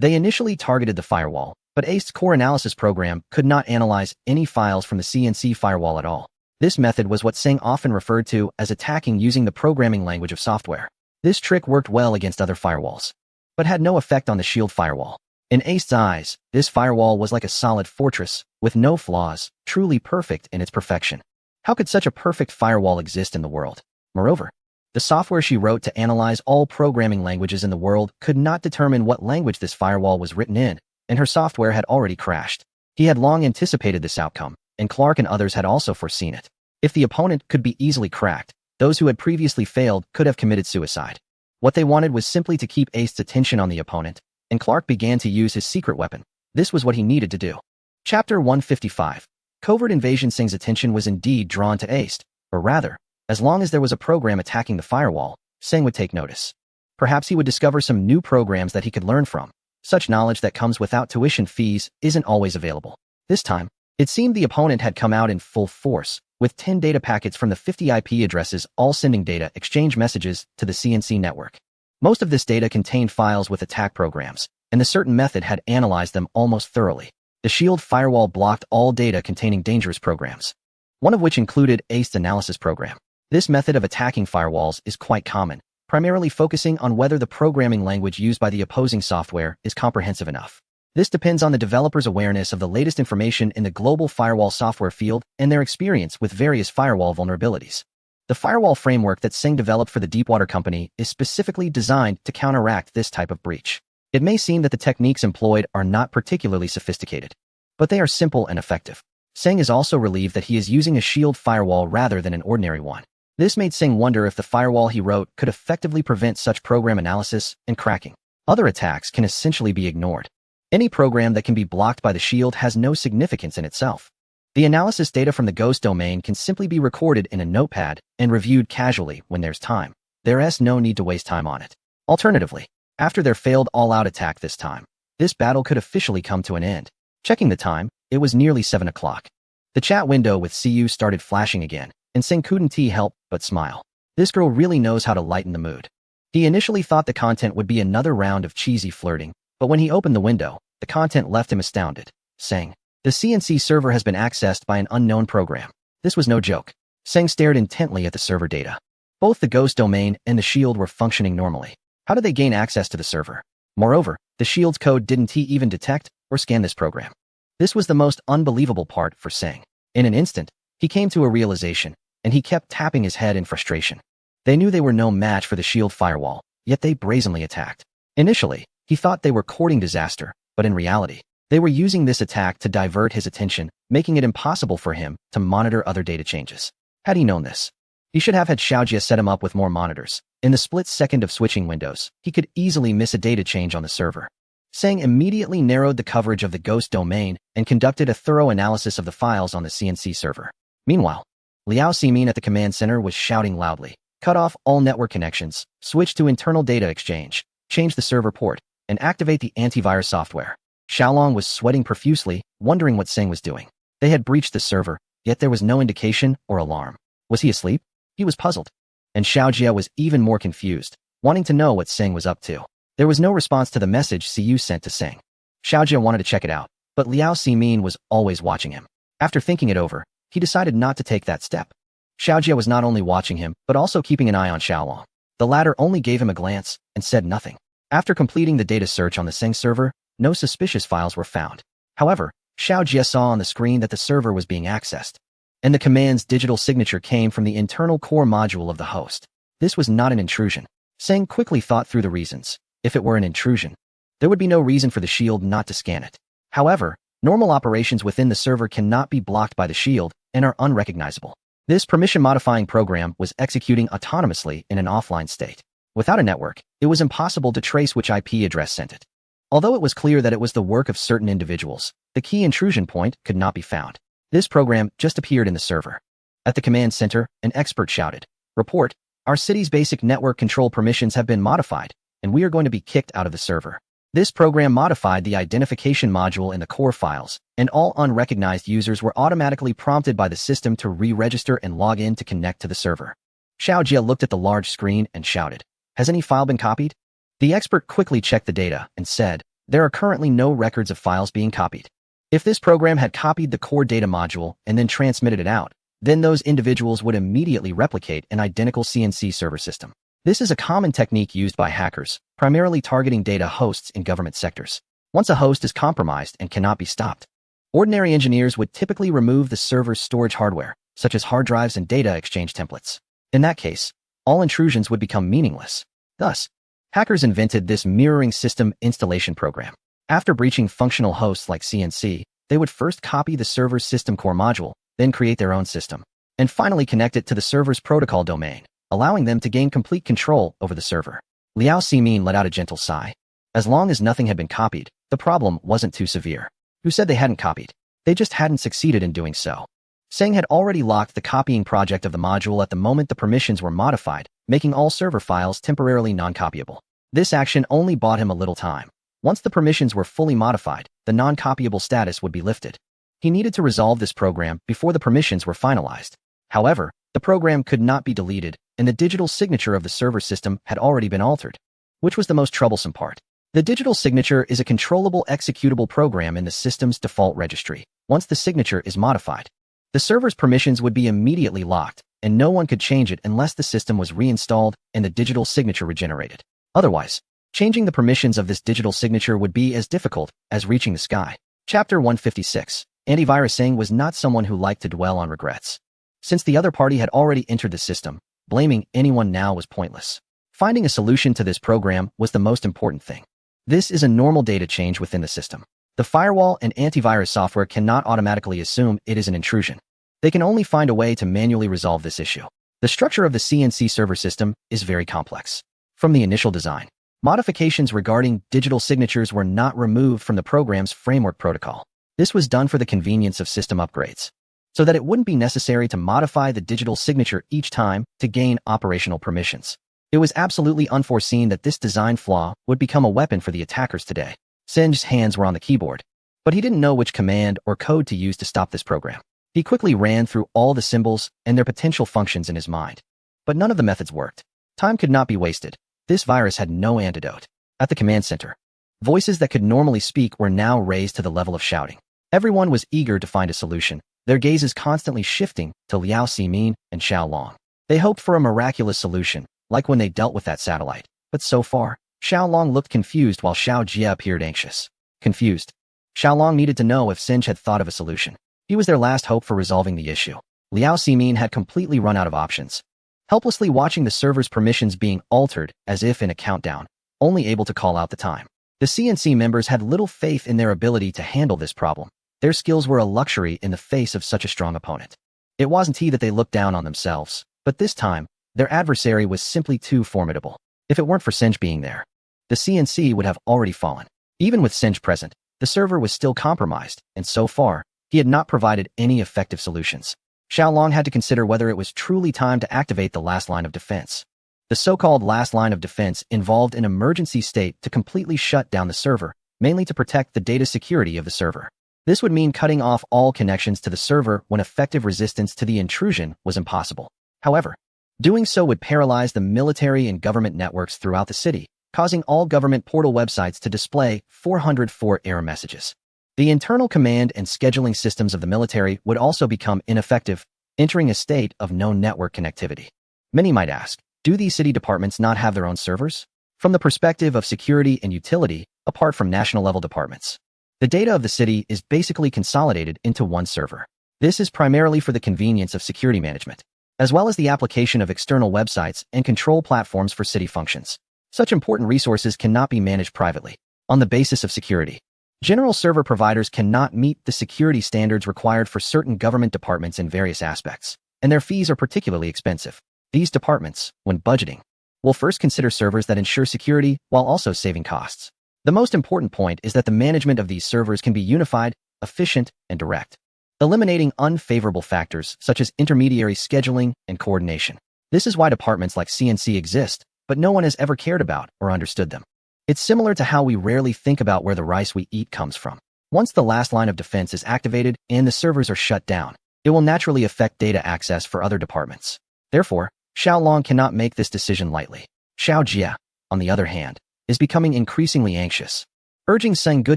A: They initially targeted the firewall, but ACE's core analysis program could not analyze any files from the CNC firewall at all. This method was what Seng often referred to as attacking using the programming language of software. This trick worked well against other firewalls, but had no effect on the Shield firewall. In ACE's eyes, this firewall was like a solid fortress, with no flaws, truly perfect in its perfection. How could such a perfect firewall exist in the world? Moreover, the software she wrote to analyze all programming languages in the world could not determine what language this firewall was written in, and her software had already crashed. He had long anticipated this outcome, and Clark and others had also foreseen it. If the opponent could be easily cracked, those who had previously failed could have committed suicide. What they wanted was simply to keep Ace's attention on the opponent, and Clark began to use his secret weapon. This was what he needed to do. Chapter 155. Covert invasion. Seng's attention was indeed drawn to Ace, or rather, as long as there was a program attacking the firewall, Seng would take notice. Perhaps he would discover some new programs that he could learn from. Such knowledge that comes without tuition fees isn't always available. This time, it seemed the opponent had come out in full force, with 10 data packets from the 50 IP addresses all sending data exchange messages to the CNC network. Most of this data contained files with attack programs, and the certain method had analyzed them almost thoroughly. The Shield firewall blocked all data containing dangerous programs, one of which included Ace's analysis program. This method of attacking firewalls is quite common, primarily focusing on whether the programming language used by the opposing software is comprehensive enough. This depends on the developer's awareness of the latest information in the global firewall software field and their experience with various firewall vulnerabilities. The firewall framework that Seng developed for the Deepwater Company is specifically designed to counteract this type of breach. It may seem that the techniques employed are not particularly sophisticated, but they are simple and effective. Seng is also relieved that he is using a Shield firewall rather than an ordinary one. This made Seng wonder if the firewall he wrote could effectively prevent such program analysis and cracking. Other attacks can essentially be ignored. Any program that can be blocked by the Shield has no significance in itself. The analysis data from the Ghost domain can simply be recorded in a notepad and reviewed casually when there's time. There's no need to waste time on it. Alternatively, after their failed all-out attack this time, this battle could officially come to an end. Checking the time, it was nearly 7 o'clock. The chat window with Siyu started flashing again, and Seng couldn't help but smile. This girl really knows how to lighten the mood. He initially thought the content would be another round of cheesy flirting, but when he opened the window, the content left him astounded, saying, "The CNC server has been accessed by an unknown program." This was no joke. Seng stared intently at the server data. Both the ghost domain and the shield were functioning normally. How did they gain access to the server? Moreover, the shield's code didn't he even detect or scan this program. This was the most unbelievable part for Seng. In an instant, he came to a realization, and he kept tapping his head in frustration. They knew they were no match for the shield firewall, yet they brazenly attacked. Initially, he thought they were courting disaster, but in reality, they were using this attack to divert his attention, making it impossible for him to monitor other data changes. Had he known this, he should have had Xiaojia set him up with more monitors. In the split second of switching windows, he could easily miss a data change on the server. Seng immediately narrowed the coverage of the ghost domain and conducted a thorough analysis of the files on the CNC server. Meanwhile, Liao Ximin at the command center was shouting loudly, "Cut off all network connections, switch to internal data exchange, change the server port, and activate the antivirus software." Xiaolong was sweating profusely, wondering what Seng was doing. They had breached the server, yet there was no indication or alarm. Was he asleep? He was puzzled. And Xiaojia was even more confused, wanting to know what Seng was up to. There was no response to the message Siyu sent to Seng. Xiaojia wanted to check it out, but Liao Ximin was always watching him. After thinking it over, he decided not to take that step. Xiaojia was not only watching him, but also keeping an eye on Xiaolong. The latter only gave him a glance and said nothing. After completing the data search on the Seng server, no suspicious files were found. However, Xiaojia saw on the screen that the server was being accessed, and the command's digital signature came from the internal core module of the host. This was not an intrusion. Seng quickly thought through the reasons. If it were an intrusion, there would be no reason for the shield not to scan it. However, normal operations within the server cannot be blocked by the shield and are unrecognizable. This permission-modifying program was executing autonomously in an offline state. Without a network, it was impossible to trace which IP address sent it. Although it was clear that it was the work of certain individuals, the key intrusion point could not be found. This program just appeared in the server. At the command center, an expert shouted, "Report, our city's basic network control permissions have been modified, and we are going to be kicked out of the server." This program modified the identification module in the core files, and all unrecognized users were automatically prompted by the system to re-register and log in to connect to the server. Xiaojia looked at the large screen and shouted, "Has any file been copied?" The expert quickly checked the data and said, "There are currently no records of files being copied." If this program had copied the core data module and then transmitted it out, then those individuals would immediately replicate an identical CNC server system. This is a common technique used by hackers, primarily targeting data hosts in government sectors. Once a host is compromised and cannot be stopped, ordinary engineers would typically remove the server's storage hardware, such as hard drives and data exchange templates. In that case, all intrusions would become meaningless. Thus, hackers invented this mirroring system installation program. After breaching functional hosts like CNC, they would first copy the server's system core module, then create their own system, and finally connect it to the server's protocol domain, allowing them to gain complete control over the server. Liao Ximin let out a gentle sigh. As long as nothing had been copied, the problem wasn't too severe. Who said they hadn't copied? They just hadn't succeeded in doing so. Seng had already locked the copying project of the module at the moment the permissions were modified, making all server files temporarily non-copyable. This action only bought him a little time. Once the permissions were fully modified, the non-copyable status would be lifted. He needed to resolve this program before the permissions were finalized. However, the program could not be deleted, and the digital signature of the server system had already been altered, which was the most troublesome part. The digital signature is a controllable executable program in the system's default registry. Once the signature is modified, the server's permissions would be immediately locked, and no one could change it unless the system was reinstalled and the digital signature regenerated. Otherwise, changing the permissions of this digital signature would be as difficult as reaching the sky. Chapter 156. Antivirus Seng was not someone who liked to dwell on regrets. Since the other party had already entered the system, blaming anyone now was pointless. Finding a solution to this program was the most important thing. This is a normal data change within the system. The firewall and antivirus software cannot automatically assume it is an intrusion. They can only find a way to manually resolve this issue. The structure of the CNC server system is very complex. From the initial design, modifications regarding digital signatures were not removed from the program's framework protocol. This was done for the convenience of system upgrades, so that it wouldn't be necessary to modify the digital signature each time to gain operational permissions. It was absolutely unforeseen that this design flaw would become a weapon for the attackers today. Seng's hands were on the keyboard, but he didn't know which command or code to use to stop this program. He quickly ran through all the symbols and their potential functions in his mind, but none of the methods worked. Time could not be wasted. This virus had no antidote. At the command center, voices that could normally speak were now raised to the level of shouting. Everyone was eager to find a solution, their gazes constantly shifting to Liao Ximin and Xiao Long. They hoped for a miraculous solution, like when they dealt with that satellite. But so far, Xiao Long looked confused while Xiao Jia appeared anxious. Confused, Xiao Long needed to know if Singe had thought of a solution. He was their last hope for resolving the issue. Liao Ximin had completely run out of options. Helplessly watching the server's permissions being altered as if in a countdown, only able to call out the time. The CNC members had little faith in their ability to handle this problem. Their skills were a luxury in the face of such a strong opponent. It wasn't that they looked down on themselves, but this time, their adversary was simply too formidable. If it weren't for Singe being there, the CNC would have already fallen. Even with Singe present, the server was still compromised, and so far, he had not provided any effective solutions. Xiao Long had to consider whether it was truly time to activate the last line of defense. The so-called last line of defense involved an emergency state to completely shut down the server, mainly to protect the data security of the server. This would mean cutting off all connections to the server when effective resistance to the intrusion was impossible. However, doing so would paralyze the military and government networks throughout the city, causing all government portal websites to display 404 error messages. The internal command and scheduling systems of the military would also become ineffective, entering a state of no network connectivity. Many might ask, do these city departments not have their own servers? From the perspective of security and utility, apart from national-level departments, the data of the city is basically consolidated into one server. This is primarily for the convenience of security management, as well as the application of external websites and control platforms for city functions. Such important resources cannot be managed privately. On the basis of security, general server providers cannot meet the security standards required for certain government departments in various aspects, and their fees are particularly expensive. These departments, when budgeting, will first consider servers that ensure security while also saving costs. The most important point is that the management of these servers can be unified, efficient, and direct, eliminating unfavorable factors such as intermediary scheduling and coordination. This is why departments like CNC exist, but no one has ever cared about or understood them. It's similar to how we rarely think about where the rice we eat comes from. Once the last line of defense is activated and the servers are shut down, it will naturally affect data access for other departments. Therefore, Xiao Long cannot make this decision lightly. Xiao Jia, on the other hand, is becoming increasingly anxious, urging Seng Ge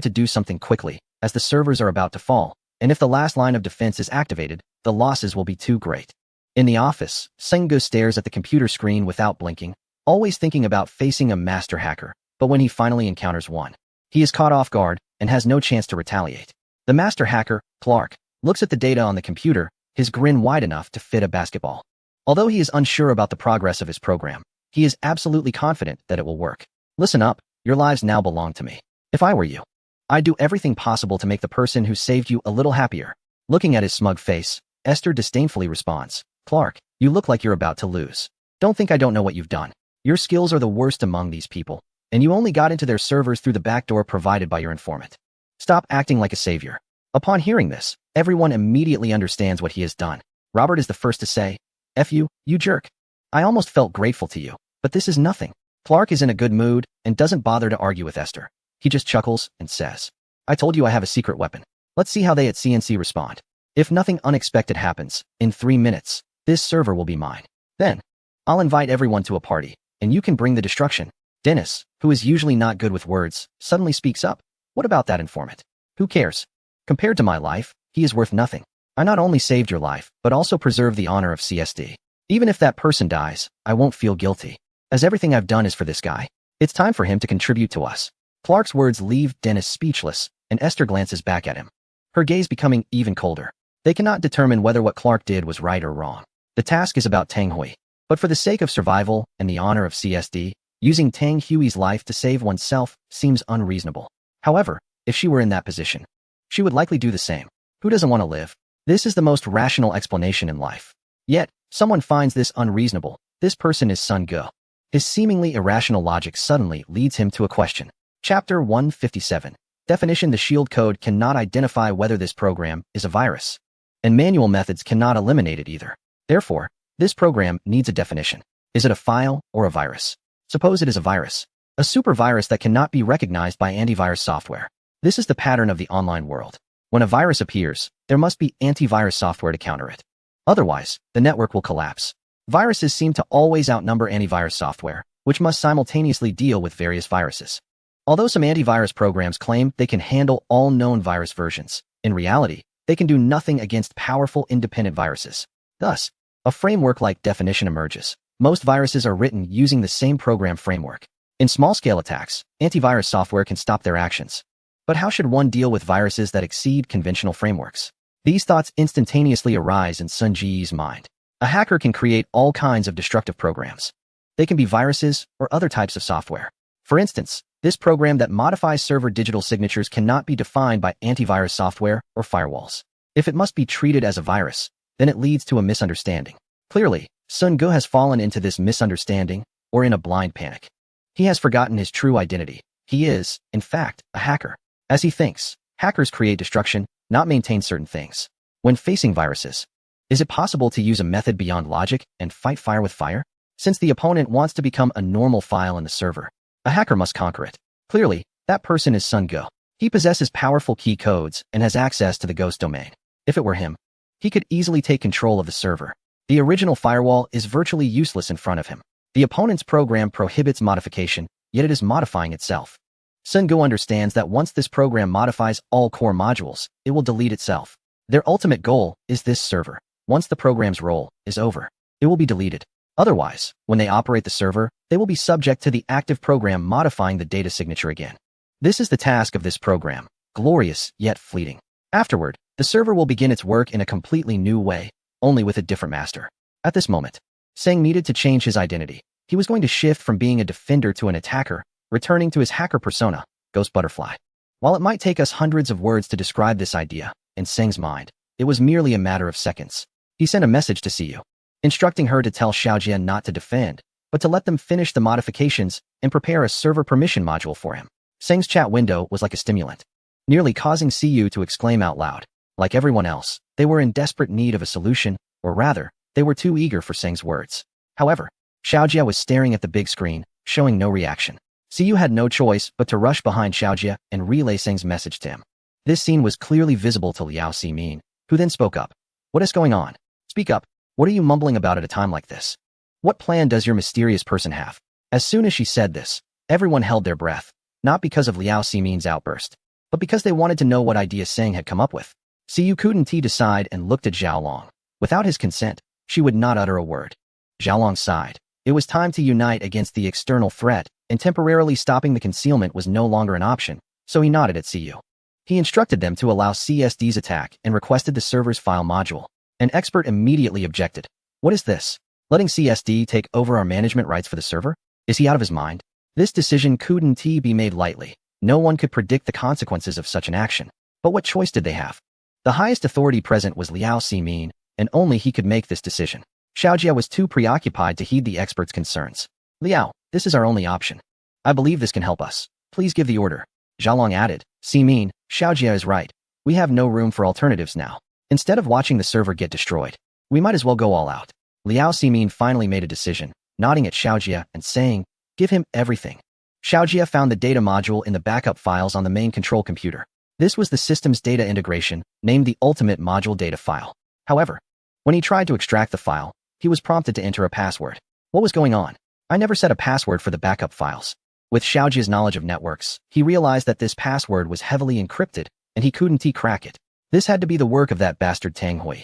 A: to do something quickly, as the servers are about to fall, and if the last line of defense is activated, the losses will be too great. In the office, Seng Ge stares at the computer screen without blinking, always thinking about facing a master hacker, but when he finally encounters one, he is caught off guard and has no chance to retaliate. The master hacker, Clark, looks at the data on the computer, his grin wide enough to fit a basketball. Although he is unsure about the progress of his program, he is absolutely confident that it will work. Listen up, your lives now belong to me. If I were you, I'd do everything possible to make the person who saved you a little happier. Looking at his smug face, Esther disdainfully responds, Clark, you look like you're about to lose. Don't think I don't know what you've done. Your skills are the worst among these people, and you only got into their servers through the back door provided by your informant. Stop acting like a savior. Upon hearing this, everyone immediately understands what he has done. Robert is the first to say, F you, you jerk. I almost felt grateful to you, but this is nothing. Clark is in a good mood and doesn't bother to argue with Esther. He just chuckles and says, I told you I have a secret weapon. Let's see how they at CNC respond. If nothing unexpected happens, in 3 minutes, this server will be mine. Then, I'll invite everyone to a party, and you can bring the destruction. Dennis, who is usually not good with words, suddenly speaks up. What about that informant? Who cares? Compared to my life, he is worth nothing. I not only saved your life, but also preserved the honor of CSD. Even if that person dies, I won't feel guilty, as everything I've done is for this guy. It's time for him to contribute to us. Clark's words leave Dennis speechless, and Esther glances back at him, her gaze becoming even colder. They cannot determine whether what Clark did was right or wrong. The task is about Tang Hui, but for the sake of survival and the honor of CSD, using Tang Hui's life to save oneself seems unreasonable. However, if she were in that position, she would likely do the same. Who doesn't want to live? This is the most rational explanation in life. Yet, someone finds this unreasonable. This person is Sun Ge. His seemingly irrational logic suddenly leads him to a question. Chapter 157. Definition. The shield code cannot identify whether this program is a virus, and manual methods cannot eliminate it either. Therefore, this program needs a definition. Is it a file or a virus? Suppose it is a virus, a super virus that cannot be recognized by antivirus software. This is the pattern of the online world. When a virus appears, there must be antivirus software to counter it. Otherwise, the network will collapse. Viruses seem to always outnumber antivirus software, which must simultaneously deal with various viruses. Although some antivirus programs claim they can handle all known virus versions, in reality, they can do nothing against powerful independent viruses. Thus, a framework like definition emerges. Most viruses are written using the same program framework. In small-scale attacks, antivirus software can stop their actions. But how should one deal with viruses that exceed conventional frameworks? These thoughts instantaneously arise in Sun Ji's mind. A hacker can create all kinds of destructive programs. They can be viruses or other types of software. For instance, this program that modifies server digital signatures cannot be defined by antivirus software or firewalls. If it must be treated as a virus, then it leads to a misunderstanding. Clearly, Sun Ge has fallen into this misunderstanding or in a blind panic. He has forgotten his true identity. He is, in fact, a hacker. As he thinks, hackers create destruction, not maintain certain things. When facing viruses, is it possible to use a method beyond logic and fight fire with fire? Since the opponent wants to become a normal file in the server, a hacker must conquer it. Clearly, that person is Sun Ge. He possesses powerful key codes and has access to the ghost domain. If it were him, he could easily take control of the server. The original firewall is virtually useless in front of him. The opponent's program prohibits modification, yet it is modifying itself. Sun Ge understands that once this program modifies all core modules, it will delete itself. Their ultimate goal is this server. Once the program's role is over, it will be deleted. Otherwise, when they operate the server, they will be subject to the active program modifying the data signature again. This is the task of this program, glorious yet fleeting. Afterward, the server will begin its work in a completely new way, only with a different master. At this moment, Seng needed to change his identity. He was going to shift from being a defender to an attacker, returning to his hacker persona, Ghost Butterfly. While it might take us hundreds of words to describe this idea, in Seng's mind, it was merely a matter of seconds. He sent a message to Siyu, instructing her to tell Xiaojia not to defend, but to let them finish the modifications and prepare a server permission module for him. Seng's chat window was like a stimulant, nearly causing Siyu to exclaim out loud. Like everyone else, they were in desperate need of a solution, or rather, they were too eager for Seng's words. However, Xiaojia was staring at the big screen, showing no reaction. Siyu had no choice but to rush behind Xiaojia and relay Seng's message to him. This scene was clearly visible to Liao Ximin, who then spoke up. What is going on? Speak up. What are you mumbling about at a time like this? What plan does your mysterious person have? As soon as she said this, everyone held their breath, not because of Liao Ximin's outburst, but because they wanted to know what idea Seng had come up with. Siyu couldn't decide and looked at Xiaolong. Without his consent, she would not utter a word. Xiaolong sighed. It was time to unite against the external threat, and temporarily stopping the concealment was no longer an option, so he nodded at Siyu. He instructed them to allow CSD's attack and requested the server's file module. An expert immediately objected. What is this? Letting CSD take over our management rights for the server? Is he out of his mind? This decision couldn't be made lightly. No one could predict the consequences of such an action. But what choice did they have? The highest authority present was Liao Ximin, and only he could make this decision. Xiaojia was too preoccupied to heed the expert's concerns. Liao, this is our only option. I believe this can help us. Please give the order. Xiaolong added. Ximin, Xiaojia is right. We have no room for alternatives now. Instead of watching the server get destroyed, we might as well go all out. Liao Ximin finally made a decision, nodding at Xiaojia and saying, give him everything. Xiaojia found the data module in the backup files on the main control computer. This was the system's data integration, named the ultimate module data file. However, when he tried to extract the file, he was prompted to enter a password. What was going on? I never set a password for the backup files. With Xiaojia's knowledge of networks, he realized that this password was heavily encrypted, and he couldn't crack it. This had to be the work of that bastard Tang Hui.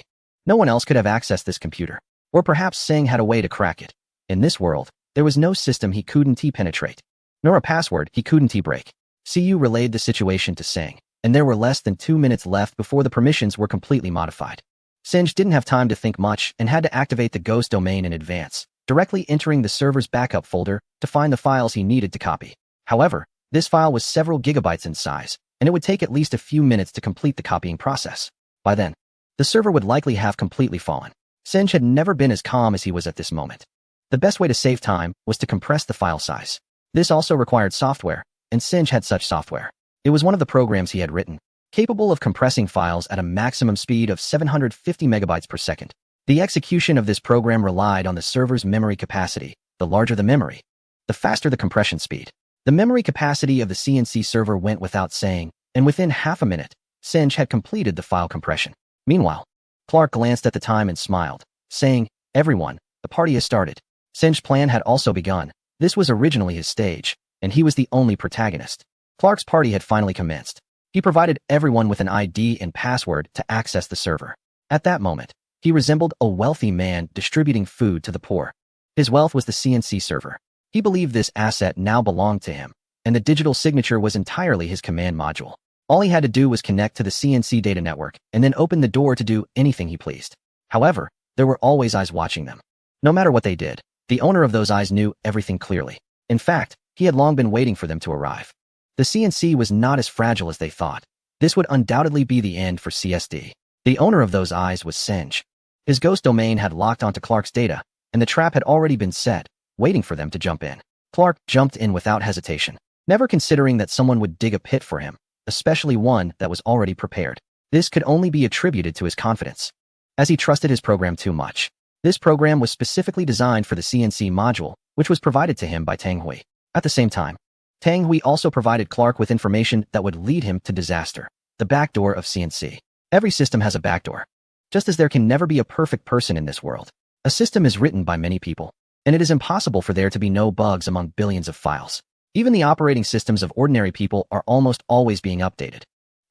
A: No one else could have accessed this computer. Or perhaps Seng had a way to crack it. In this world, there was no system he couldn't penetrate, nor a password he couldn't break. Siyu relayed the situation to Seng, and there were less than 2 minutes left before the permissions were completely modified. Seng didn't have time to think much and had to activate the ghost domain in advance, directly entering the server's backup folder to find the files he needed to copy. However, this file was several gigabytes in size, and it would take at least a few minutes to complete the copying process. By then, the server would likely have completely fallen. Seng had never been as calm as he was at this moment. The best way to save time was to compress the file size. This also required software, and Seng had such software. It was one of the programs he had written, capable of compressing files at a maximum speed of 750 megabytes per second. The execution of this program relied on the server's memory capacity. The larger the memory, the faster the compression speed. The memory capacity of the CNC server went without saying, and within half a minute, Seng had completed the file compression. Meanwhile, Clark glanced at the time and smiled, saying, everyone, the party has started. Seng's plan had also begun, This was originally his stage, and he was the only protagonist. Clark's party had finally commenced. He provided everyone with an ID and password to access the server. At that moment, he resembled a wealthy man distributing food to the poor. His wealth was the CNC server. He believed this asset now belonged to him, and the digital signature was entirely his command module. All he had to do was connect to the CNC data network and then open the door to do anything he pleased. However, there were always eyes watching them. No matter what they did, the owner of those eyes knew everything clearly. In fact, he had long been waiting for them to arrive. The CNC was not as fragile as they thought. This would undoubtedly be the end for CSD. The owner of those eyes was Singe. His ghost domain had locked onto Clark's data, and the trap had already been set, waiting for them to jump in. Clark jumped in without hesitation, never considering that someone would dig a pit for him, especially one that was already prepared. This could only be attributed to his confidence, as he trusted his program too much. This program was specifically designed for the CNC module, which was provided to him by Tang Hui. At the same time, Tang Hui also provided Clark with information that would lead him to disaster. The backdoor of CNC. Every system has a backdoor. Just as there can never be a perfect person in this world, a system is written by many people, and it is impossible for there to be no bugs among billions of files. Even the operating systems of ordinary people are almost always being updated.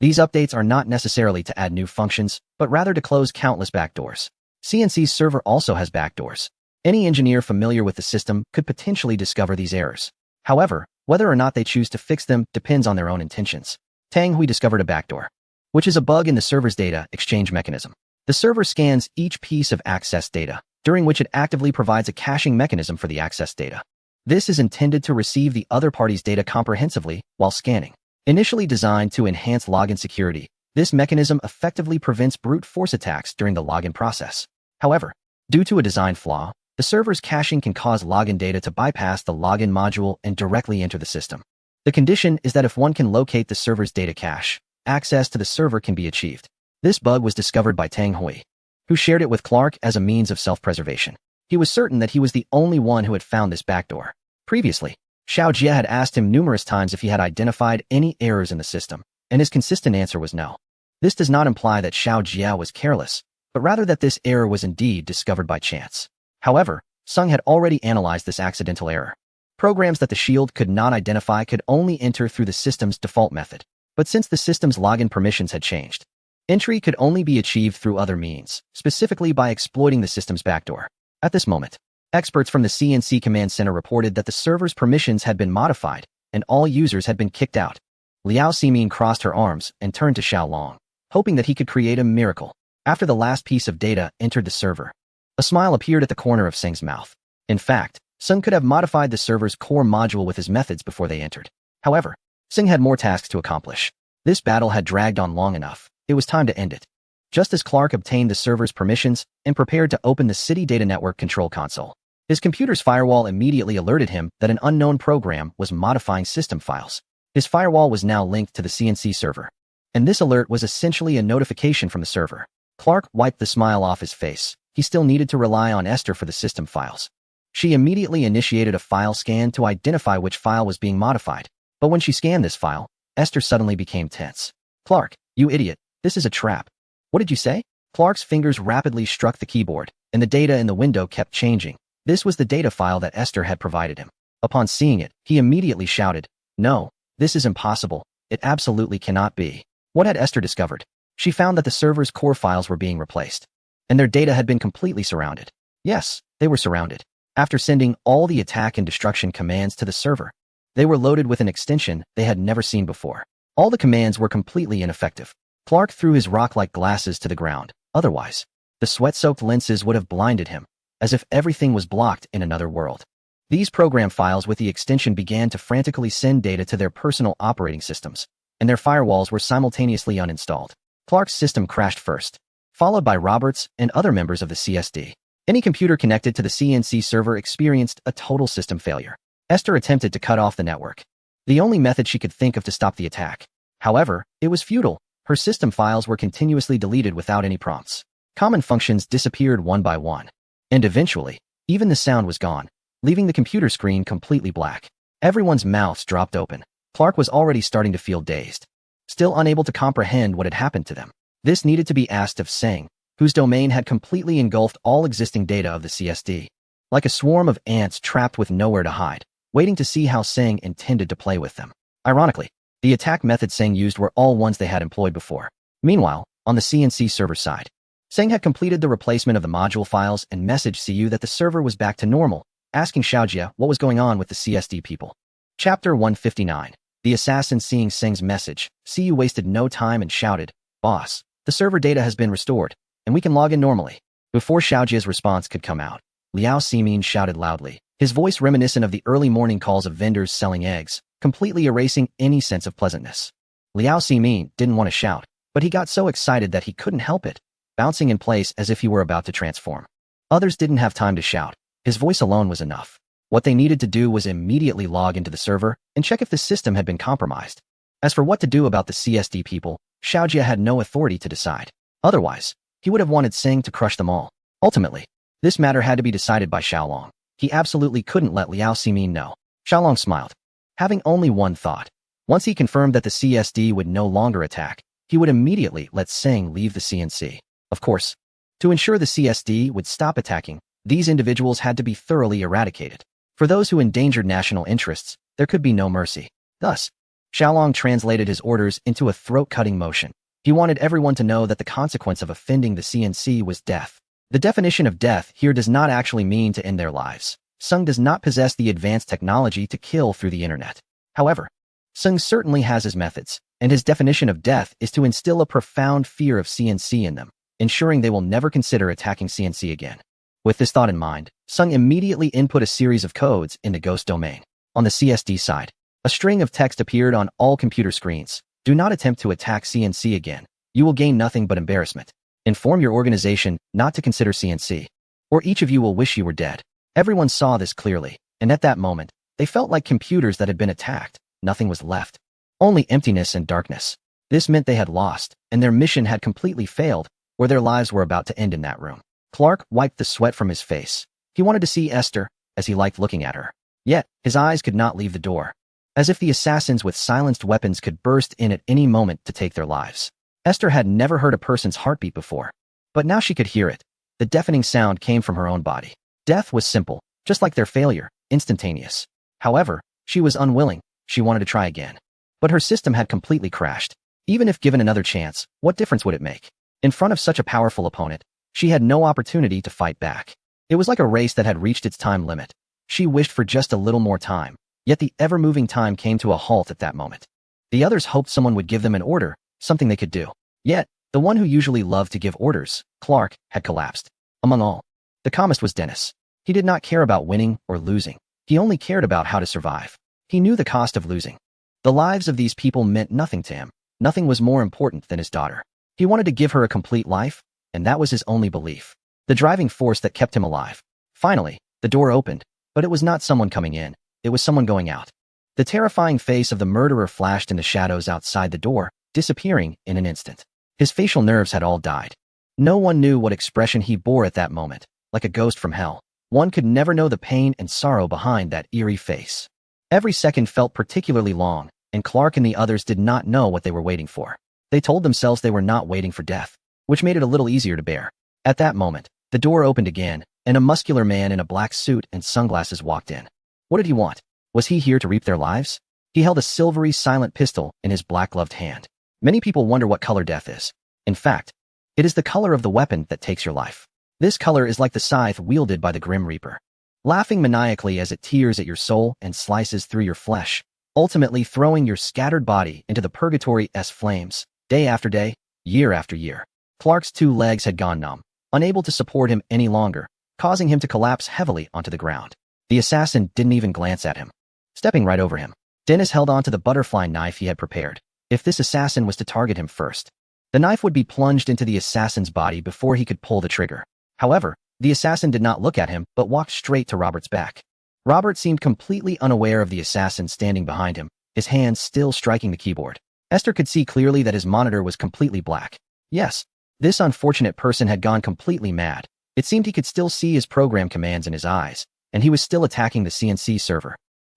A: These updates are not necessarily to add new functions, but rather to close countless backdoors. CNC's server also has backdoors. Any engineer familiar with the system could potentially discover these errors. However, whether or not they choose to fix them depends on their own intentions. Tang Hui discovered a backdoor, which is a bug in the server's data exchange mechanism. The server scans each piece of access data, during which it actively provides a caching mechanism for the access data. This is intended to receive the other party's data comprehensively while scanning. Initially designed to enhance login security, this mechanism effectively prevents brute force attacks during the login process. However, due to a design flaw, the server's caching can cause login data to bypass the login module and directly enter the system. The condition is that if one can locate the server's data cache, access to the server can be achieved. This bug was discovered by Tang Hui, who shared it with Clark as a means of self-preservation. He was certain that he was the only one who had found this backdoor. Previously, Xiao Jia had asked him numerous times if he had identified any errors in the system, and his consistent answer was no. This does not imply that Xiao Jia was careless, but rather that this error was indeed discovered by chance. However, Sung had already analyzed this accidental error. Programs that the shield could not identify could only enter through the system's default method. But since the system's login permissions had changed, entry could only be achieved through other means, specifically by exploiting the system's backdoor. At this moment, experts from the CNC Command Center reported that the server's permissions had been modified and all users had been kicked out. Liao Ximin crossed her arms and turned to Xiao Long, hoping that he could create a miracle. After the last piece of data entered the server, a smile appeared at the corner of Sing's mouth. In fact, Sung could have modified the server's core module with his methods before they entered. However, Sing had more tasks to accomplish. This battle had dragged on long enough. It was time to end it. Just as Clark obtained the server's permissions and prepared to open the City Data Network control console, his computer's firewall immediately alerted him that an unknown program was modifying system files. His firewall was now linked to the CNC server, and this alert was essentially a notification from the server. Clark wiped the smile off his face. He still needed to rely on Esther for the system files. She immediately initiated a file scan to identify which file was being modified. But when she scanned this file, Esther suddenly became tense. "Clark, you idiot, this is a trap." "What did you say?" Clark's fingers rapidly struck the keyboard, and the data in the window kept changing. This was the data file that Esther had provided him. Upon seeing it, he immediately shouted, "No, this is impossible. It absolutely cannot be." What had Esther discovered? She found that the server's core files were being replaced, and their data had been completely surrounded. Yes, they were surrounded. After sending all the attack and destruction commands to the server, they were loaded with an extension they had never seen before. All the commands were completely ineffective. Clark threw his rock-like glasses to the ground. Otherwise, the sweat-soaked lenses would have blinded him, as if everything was blocked in another world. These program files with the extension began to frantically send data to their personal operating systems, and their firewalls were simultaneously uninstalled. Clark's system crashed first, followed by Robert's and other members of the CSD. Any computer connected to the CNC server experienced a total system failure. Esther attempted to cut off the network, the only method she could think of to stop the attack. However, it was futile. Her system files were continuously deleted without any prompts. Common functions disappeared one by one, and eventually, even the sound was gone, leaving the computer screen completely black. Everyone's mouths dropped open. Clark was already starting to feel dazed, still unable to comprehend what had happened to them. This needed to be asked of Singh, whose domain had completely engulfed all existing data of the CSD. Like a swarm of ants trapped with nowhere to hide, waiting to see how Singh intended to play with them. Ironically, the attack methods Singh used were all ones they had employed before. Meanwhile, on the CNC server side, Singh had completed the replacement of the module files and messaged CU that the server was back to normal, asking Xiaojia what was going on with the CSD people. Chapter 159. The assassin seeing Singh's message, CU wasted no time and shouted, "Boss, the server data has been restored, and we can log in normally." Before Xiaojia's response could come out, Liao Ximin shouted loudly, his voice reminiscent of the early morning calls of vendors selling eggs, completely erasing any sense of pleasantness. Liao Ximin didn't want to shout, but he got so excited that he couldn't help it, bouncing in place as if he were about to transform. Others didn't have time to shout. His voice alone was enough. What they needed to do was immediately log into the server and check if the system had been compromised. As for what to do about the CSD people, Xiaojia had no authority to decide. Otherwise, he would have wanted Singh to crush them all. Ultimately, this matter had to be decided by Xiaolong. He absolutely couldn't let Liao Ximin know. Xiaolong smiled, having only one thought. Once he confirmed that the CSD would no longer attack, he would immediately let Singh leave the CNC. Of course, to ensure the CSD would stop attacking, these individuals had to be thoroughly eradicated. For those who endangered national interests, there could be no mercy. Thus, Xiaolong translated his orders into a throat-cutting motion. He wanted everyone to know that the consequence of offending the CNC was death. The definition of death here does not actually mean to end their lives. Sung does not possess the advanced technology to kill through the internet. However, Sung certainly has his methods, and his definition of death is to instill a profound fear of CNC in them, ensuring they will never consider attacking CNC again. With this thought in mind, Sung immediately input a series of codes in the ghost domain. On the CSD side, a string of text appeared on all computer screens. Do not attempt to attack CNC again. You will gain nothing but embarrassment. Inform your organization not to consider CNC, or each of you will wish you were dead. Everyone saw this clearly, and at that moment, they felt like computers that had been attacked. Nothing was left. Only emptiness and darkness. This meant they had lost, and their mission had completely failed, or their lives were about to end in that room. Clark wiped the sweat from his face. He wanted to see Esther, as he liked looking at her. Yet, his eyes could not leave the door, as if the assassins with silenced weapons could burst in at any moment to take their lives. Esther had never heard a person's heartbeat before, but now she could hear it. The deafening sound came from her own body. Death was simple, just like their failure, instantaneous. However, she was unwilling. She wanted to try again. But her system had completely crashed. Even if given another chance, what difference would it make? In front of such a powerful opponent, she had no opportunity to fight back. It was like a race that had reached its time limit. She wished for just a little more time, yet the ever-moving time came to a halt at that moment. The others hoped someone would give them an order, something they could do. Yet, the one who usually loved to give orders, Clark, had collapsed. Among all, the calmest was Dennis. He did not care about winning or losing. He only cared about how to survive. He knew the cost of losing. The lives of these people meant nothing to him. Nothing was more important than his daughter. He wanted to give her a complete life, and that was his only belief. The driving force that kept him alive. Finally, the door opened, but it was not someone coming in. It was someone going out. The terrifying face of the murderer flashed in the shadows outside the door, disappearing in an instant. His facial nerves had all died. No one knew what expression he bore at that moment, like a ghost from hell. One could never know the pain and sorrow behind that eerie face. Every second felt particularly long, and Clark and the others did not know what they were waiting for. They told themselves they were not waiting for death, which made it a little easier to bear. At that moment, the door opened again, and a muscular man in a black suit and sunglasses walked in. What did he want? Was he here to reap their lives? He held a silvery, silent pistol in his black-gloved hand. Many people wonder what color death is. In fact, it is the color of the weapon that takes your life. This color is like the scythe wielded by the Grim Reaper, laughing maniacally as it tears at your soul and slices through your flesh, ultimately throwing your scattered body into the purgatory's flames, day after day, year after year. Clark's 2 legs had gone numb, unable to support him any longer, causing him to collapse heavily onto the ground. The assassin didn't even glance at him, stepping right over him. Dennis held onto the butterfly knife he had prepared. If this assassin was to target him first, the knife would be plunged into the assassin's body before he could pull the trigger. However, the assassin did not look at him, but walked straight to Robert's back. Robert seemed completely unaware of the assassin standing behind him, his hands still striking the keyboard. Esther could see clearly that his monitor was completely black. Yes, this unfortunate person had gone completely mad. It seemed he could still see his program commands in his eyes, and he was still attacking the CNC server.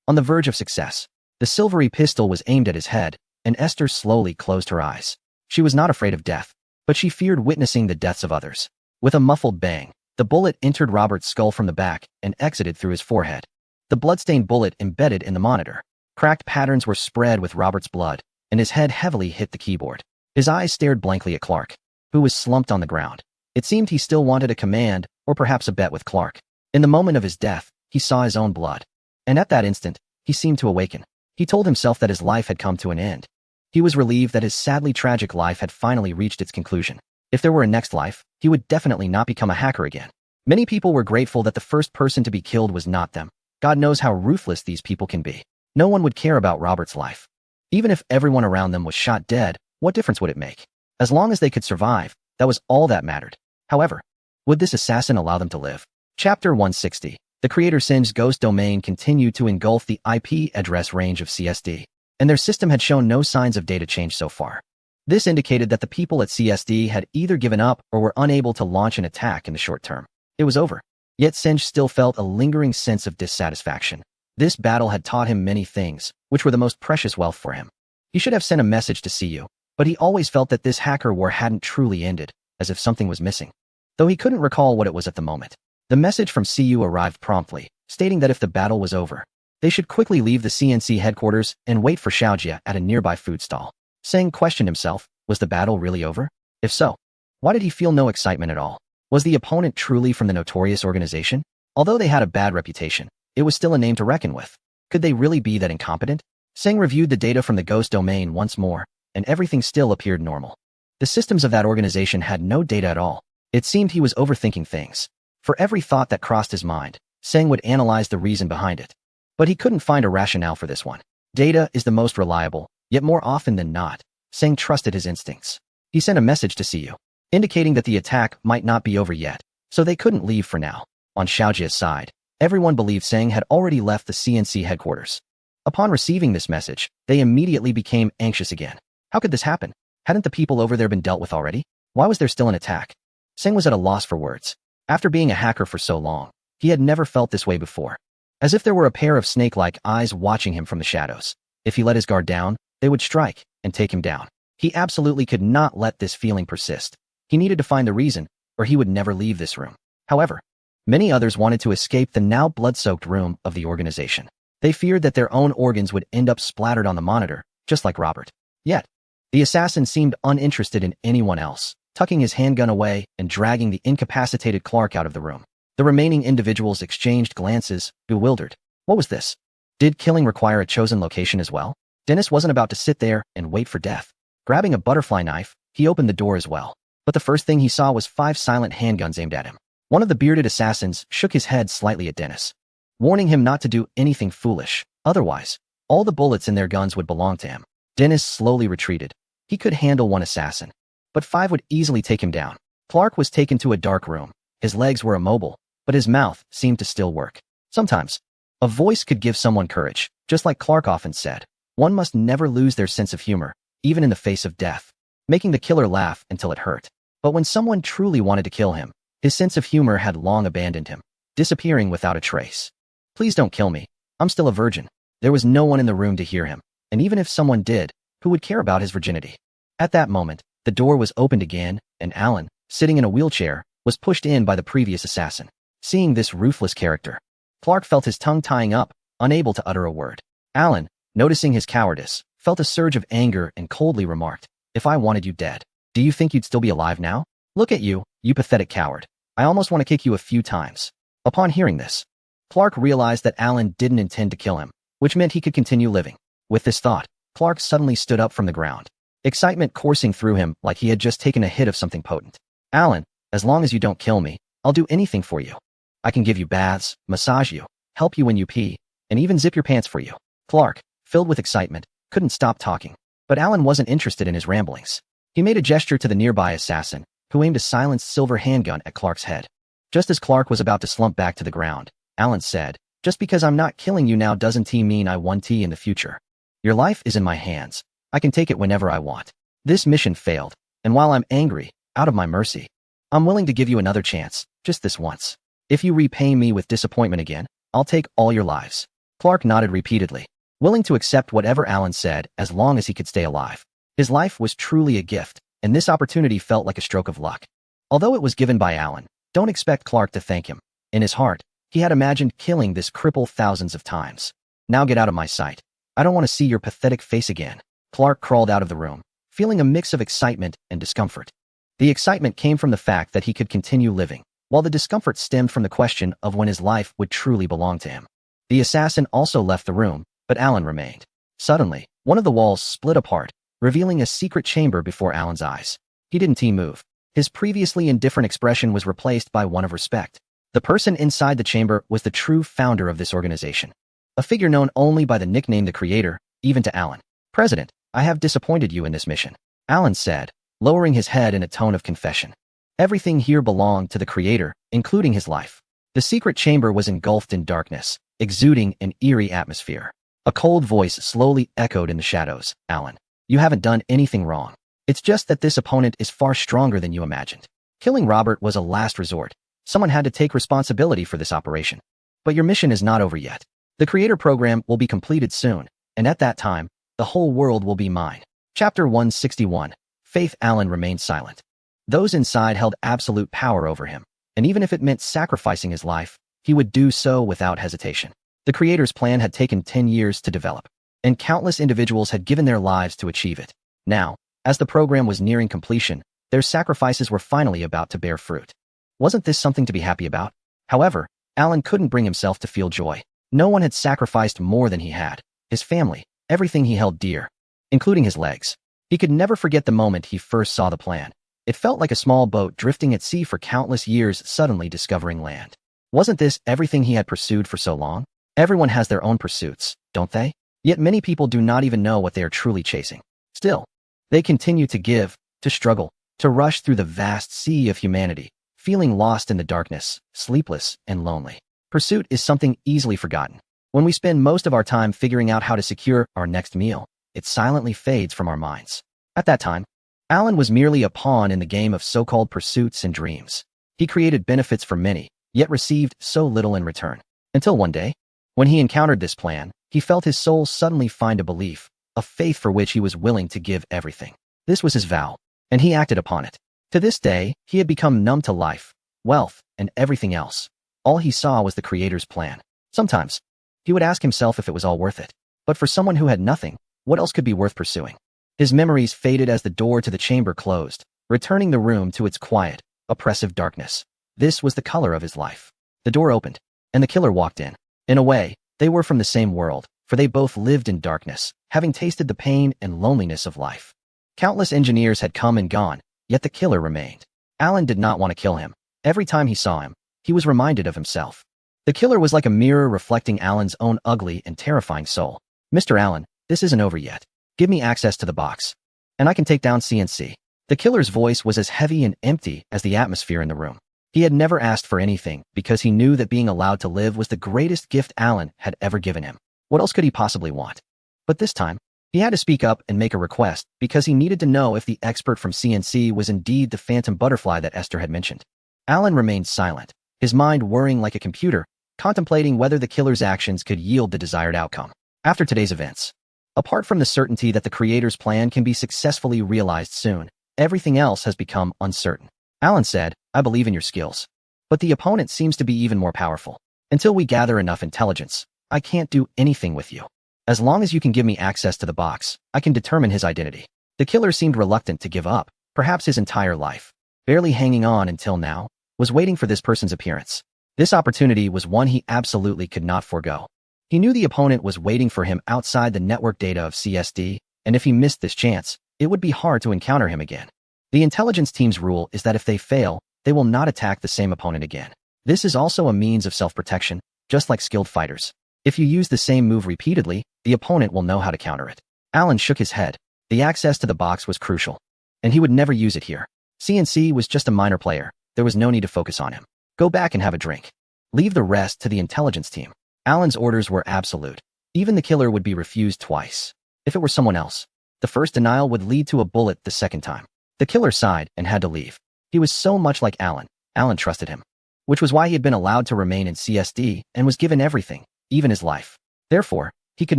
A: On the verge of success, the silvery pistol was aimed at his head, and Esther slowly closed her eyes. She was not afraid of death, but she feared witnessing the deaths of others. With a muffled bang, the bullet entered Robert's skull from the back and exited through his forehead. the bloodstained bullet embedded in the monitor. Cracked patterns were spread with Robert's blood, and his head heavily hit the keyboard. His eyes stared blankly at Clark, who was slumped on the ground. It seemed he still wanted a command, or perhaps a bet with Clark. In the moment of his death, he saw his own blood. And at that instant, he seemed to awaken. He told himself that his life had come to an end. He was relieved that his sadly tragic life had finally reached its conclusion. If there were a next life, he would definitely not become a hacker again. Many people were grateful that the first person to be killed was not them. God knows how ruthless these people can be. No one would care about Robert's life. Even if everyone around them was shot dead, what difference would it make? As long as they could survive, that was all that mattered. However, would this assassin allow them to live? Chapter 160. The creator Singe's ghost domain continued to engulf the IP address range of CSD, and their system had shown no signs of data change so far. This indicated that the people at CSD had either given up or were unable to launch an attack in the short term. It was over. Yet Singe still felt a lingering sense of dissatisfaction. This battle had taught him many things, which were the most precious wealth for him. He should have sent a message to CU, but he always felt that this hacker war hadn't truly ended, as if something was missing. Though he couldn't recall what it was at the moment. The message from CU arrived promptly, stating that if the battle was over, they should quickly leave the CNC headquarters and wait for Xiaojia at a nearby food stall. Seng questioned himself, was the battle really over? If so, why did he feel no excitement at all? Was the opponent truly from the notorious organization? Although they had a bad reputation, it was still a name to reckon with. Could they really be that incompetent? Seng reviewed the data from the ghost domain once more, and everything still appeared normal. The systems of that organization had no data at all. It seemed he was overthinking things. For every thought that crossed his mind, Seng would analyze the reason behind it. But he couldn't find a rationale for this one. Data is the most reliable, yet more often than not, Seng trusted his instincts. He sent a message to CU, indicating that the attack might not be over yet, so they couldn't leave for now. On Xiaojia's side, everyone believed Seng had already left the CNC headquarters. Upon receiving this message, they immediately became anxious again. How could this happen? Hadn't the people over there been dealt with already? Why was there still an attack? Seng was at a loss for words. After being a hacker for so long, he had never felt this way before. As if there were a pair of snake-like eyes watching him from the shadows. If he let his guard down, they would strike and take him down. He absolutely could not let this feeling persist. He needed to find the reason, or he would never leave this room. However, many others wanted to escape the now blood-soaked room of the organization. They feared that their own organs would end up splattered on the monitor, just like Robert. Yet, the assassin seemed uninterested in anyone else, tucking his handgun away and dragging the incapacitated Clark out of the room. The remaining individuals exchanged glances, bewildered. What was this? Did killing require a chosen location as well? Dennis wasn't about to sit there and wait for death. Grabbing a butterfly knife, he opened the door as well. But the first thing he saw was 5 silent handguns aimed at him. One of the bearded assassins shook his head slightly at Dennis, warning him not to do anything foolish. Otherwise, all the bullets in their guns would belong to him. Dennis slowly retreated. He could handle one assassin, but 5 would easily take him down. Clark was taken to a dark room. His legs were immobile, but his mouth seemed to still work. Sometimes, a voice could give someone courage, just like Clark often said. One must never lose their sense of humor, even in the face of death, making the killer laugh until it hurt. But when someone truly wanted to kill him, his sense of humor had long abandoned him, disappearing without a trace. Please don't kill me. I'm still a virgin. There was no one in the room to hear him, and even if someone did, who would care about his virginity? At that moment, the door was opened again, and Alan, sitting in a wheelchair, was pushed in by the previous assassin. Seeing this ruthless character, Clark felt his tongue tying up, unable to utter a word. Alan, noticing his cowardice, felt a surge of anger and coldly remarked, "If I wanted you dead, do you think you'd still be alive now? Look at you, you pathetic coward. I almost want to kick you a few times." Upon hearing this, Clark realized that Alan didn't intend to kill him, which meant he could continue living. With this thought, Clark suddenly stood up from the ground, excitement coursing through him like he had just taken a hit of something potent. "Alan, as long as you don't kill me, I'll do anything for you. I can give you baths, massage you, help you when you pee, and even zip your pants for you." Clark, filled with excitement, couldn't stop talking. But Alan wasn't interested in his ramblings. He made a gesture to the nearby assassin, who aimed a silenced silver handgun at Clark's head. Just as Clark was about to slump back to the ground, Alan said, "Just because I'm not killing you now doesn't mean I won't in the future. Your life is in my hands. I can take it whenever I want. This mission failed, and while I'm angry, out of my mercy, I'm willing to give you another chance, just this once. If you repay me with disappointment again, I'll take all your lives." Clark nodded repeatedly, willing to accept whatever Alan said as long as he could stay alive. His life was truly a gift, and this opportunity felt like a stroke of luck. Although it was given by Alan, don't expect Clark to thank him. In his heart, He had imagined killing this cripple thousands of times. Now get out of my sight. I don't want to see your pathetic face again. Clark crawled out of the room, feeling a mix of excitement and discomfort. The excitement came from the fact that he could continue living, while the discomfort stemmed from the question of when his life would truly belong to him. The assassin also left the room, but Alan remained. Suddenly, one of the walls split apart, revealing a secret chamber before Alan's eyes. He didn't move. His previously indifferent expression was replaced by one of respect. The person inside the chamber was the true founder of this organization, a figure known only by the nickname the Creator, even to Alan. President, I have disappointed you in this mission, Alan said, lowering his head in a tone of confession. Everything here belonged to the Creator, including his life. The secret chamber was engulfed in darkness, exuding an eerie atmosphere. A cold voice slowly echoed in the shadows. Alan, you haven't done anything wrong. It's just that this opponent is far stronger than you imagined. Killing Robert was a last resort. Someone had to take responsibility for this operation. But your mission is not over yet. The Creator program will be completed soon, and at that time, the whole world will be mine. Chapter 161. Faith. Alan remained silent. Those inside held absolute power over him, and even if it meant sacrificing his life, he would do so without hesitation. The Creator's plan had taken 10 years to develop, and countless individuals had given their lives to achieve it. Now, as the program was nearing completion, their sacrifices were finally about to bear fruit. Wasn't this something to be happy about? However, Alan couldn't bring himself to feel joy. No one had sacrificed more than he had. His family, everything he held dear, including his legs. He could never forget the moment he first saw the plan. It felt like a small boat drifting at sea for countless years, suddenly discovering land. Wasn't this everything he had pursued for so long? Everyone has their own pursuits, don't they? Yet many people do not even know what they are truly chasing. Still, they continue to give, to struggle, to rush through the vast sea of humanity, feeling lost in the darkness, sleepless and lonely. Pursuit is something easily forgotten. When we spend most of our time figuring out how to secure our next meal, it silently fades from our minds. At that time, Alan was merely a pawn in the game of so-called pursuits and dreams. He created benefits for many, yet received so little in return. Until one day, when he encountered this plan, he felt his soul suddenly find a belief, a faith for which he was willing to give everything. This was his vow, and he acted upon it. To this day, he had become numb to life, wealth, and everything else. All he saw was the Creator's plan. Sometimes, he would ask himself if it was all worth it. But for someone who had nothing, what else could be worth pursuing? His memories faded as the door to the chamber closed, returning the room to its quiet, oppressive darkness. This was the color of his life. The door opened, and the killer walked in. In a way, they were from the same world, for they both lived in darkness, having tasted the pain and loneliness of life. Countless engineers had come and gone, yet the killer remained. Alan did not want to kill him. Every time he saw him, he was reminded of himself. The killer was like a mirror reflecting Alan's own ugly and terrifying soul. Mr. Allen, this isn't over yet. Give me access to the box, and I can take down CNC. The killer's voice was as heavy and empty as the atmosphere in the room. He had never asked for anything because he knew that being allowed to live was the greatest gift Alan had ever given him. What else could he possibly want? But this time, he had to speak up and make a request because he needed to know if the expert from CNC was indeed the phantom butterfly that Esther had mentioned. Alan remained silent, his mind whirring like a computer, contemplating whether the killer's actions could yield the desired outcome. After today's events, apart from the certainty that the Creator's plan can be successfully realized soon, everything else has become uncertain. Alan said, I believe in your skills. But the opponent seems to be even more powerful. Until we gather enough intelligence, I can't do anything with you. As long as you can give me access to the box, I can determine his identity. The killer seemed reluctant to give up, perhaps his entire life, barely hanging on until now, was waiting for this person's appearance. This opportunity was one he absolutely could not forego. He knew the opponent was waiting for him outside the network data of CSD, and if he missed this chance, it would be hard to encounter him again. The intelligence team's rule is that if they fail, they will not attack the same opponent again. This is also a means of self-protection, just like skilled fighters. If you use the same move repeatedly, the opponent will know how to counter it. Alan shook his head. The access to the box was crucial, and he would never use it here. CNC was just a minor player. There was no need to focus on him. Go back and have a drink. Leave the rest to the intelligence team. Alan's orders were absolute. Even the killer would be refused twice. If it were someone else, the first denial would lead to a bullet the second time. The killer sighed and had to leave. He was so much like Alan. Alan trusted him, which was why he had been allowed to remain in CSD and was given everything, even his life. Therefore, he could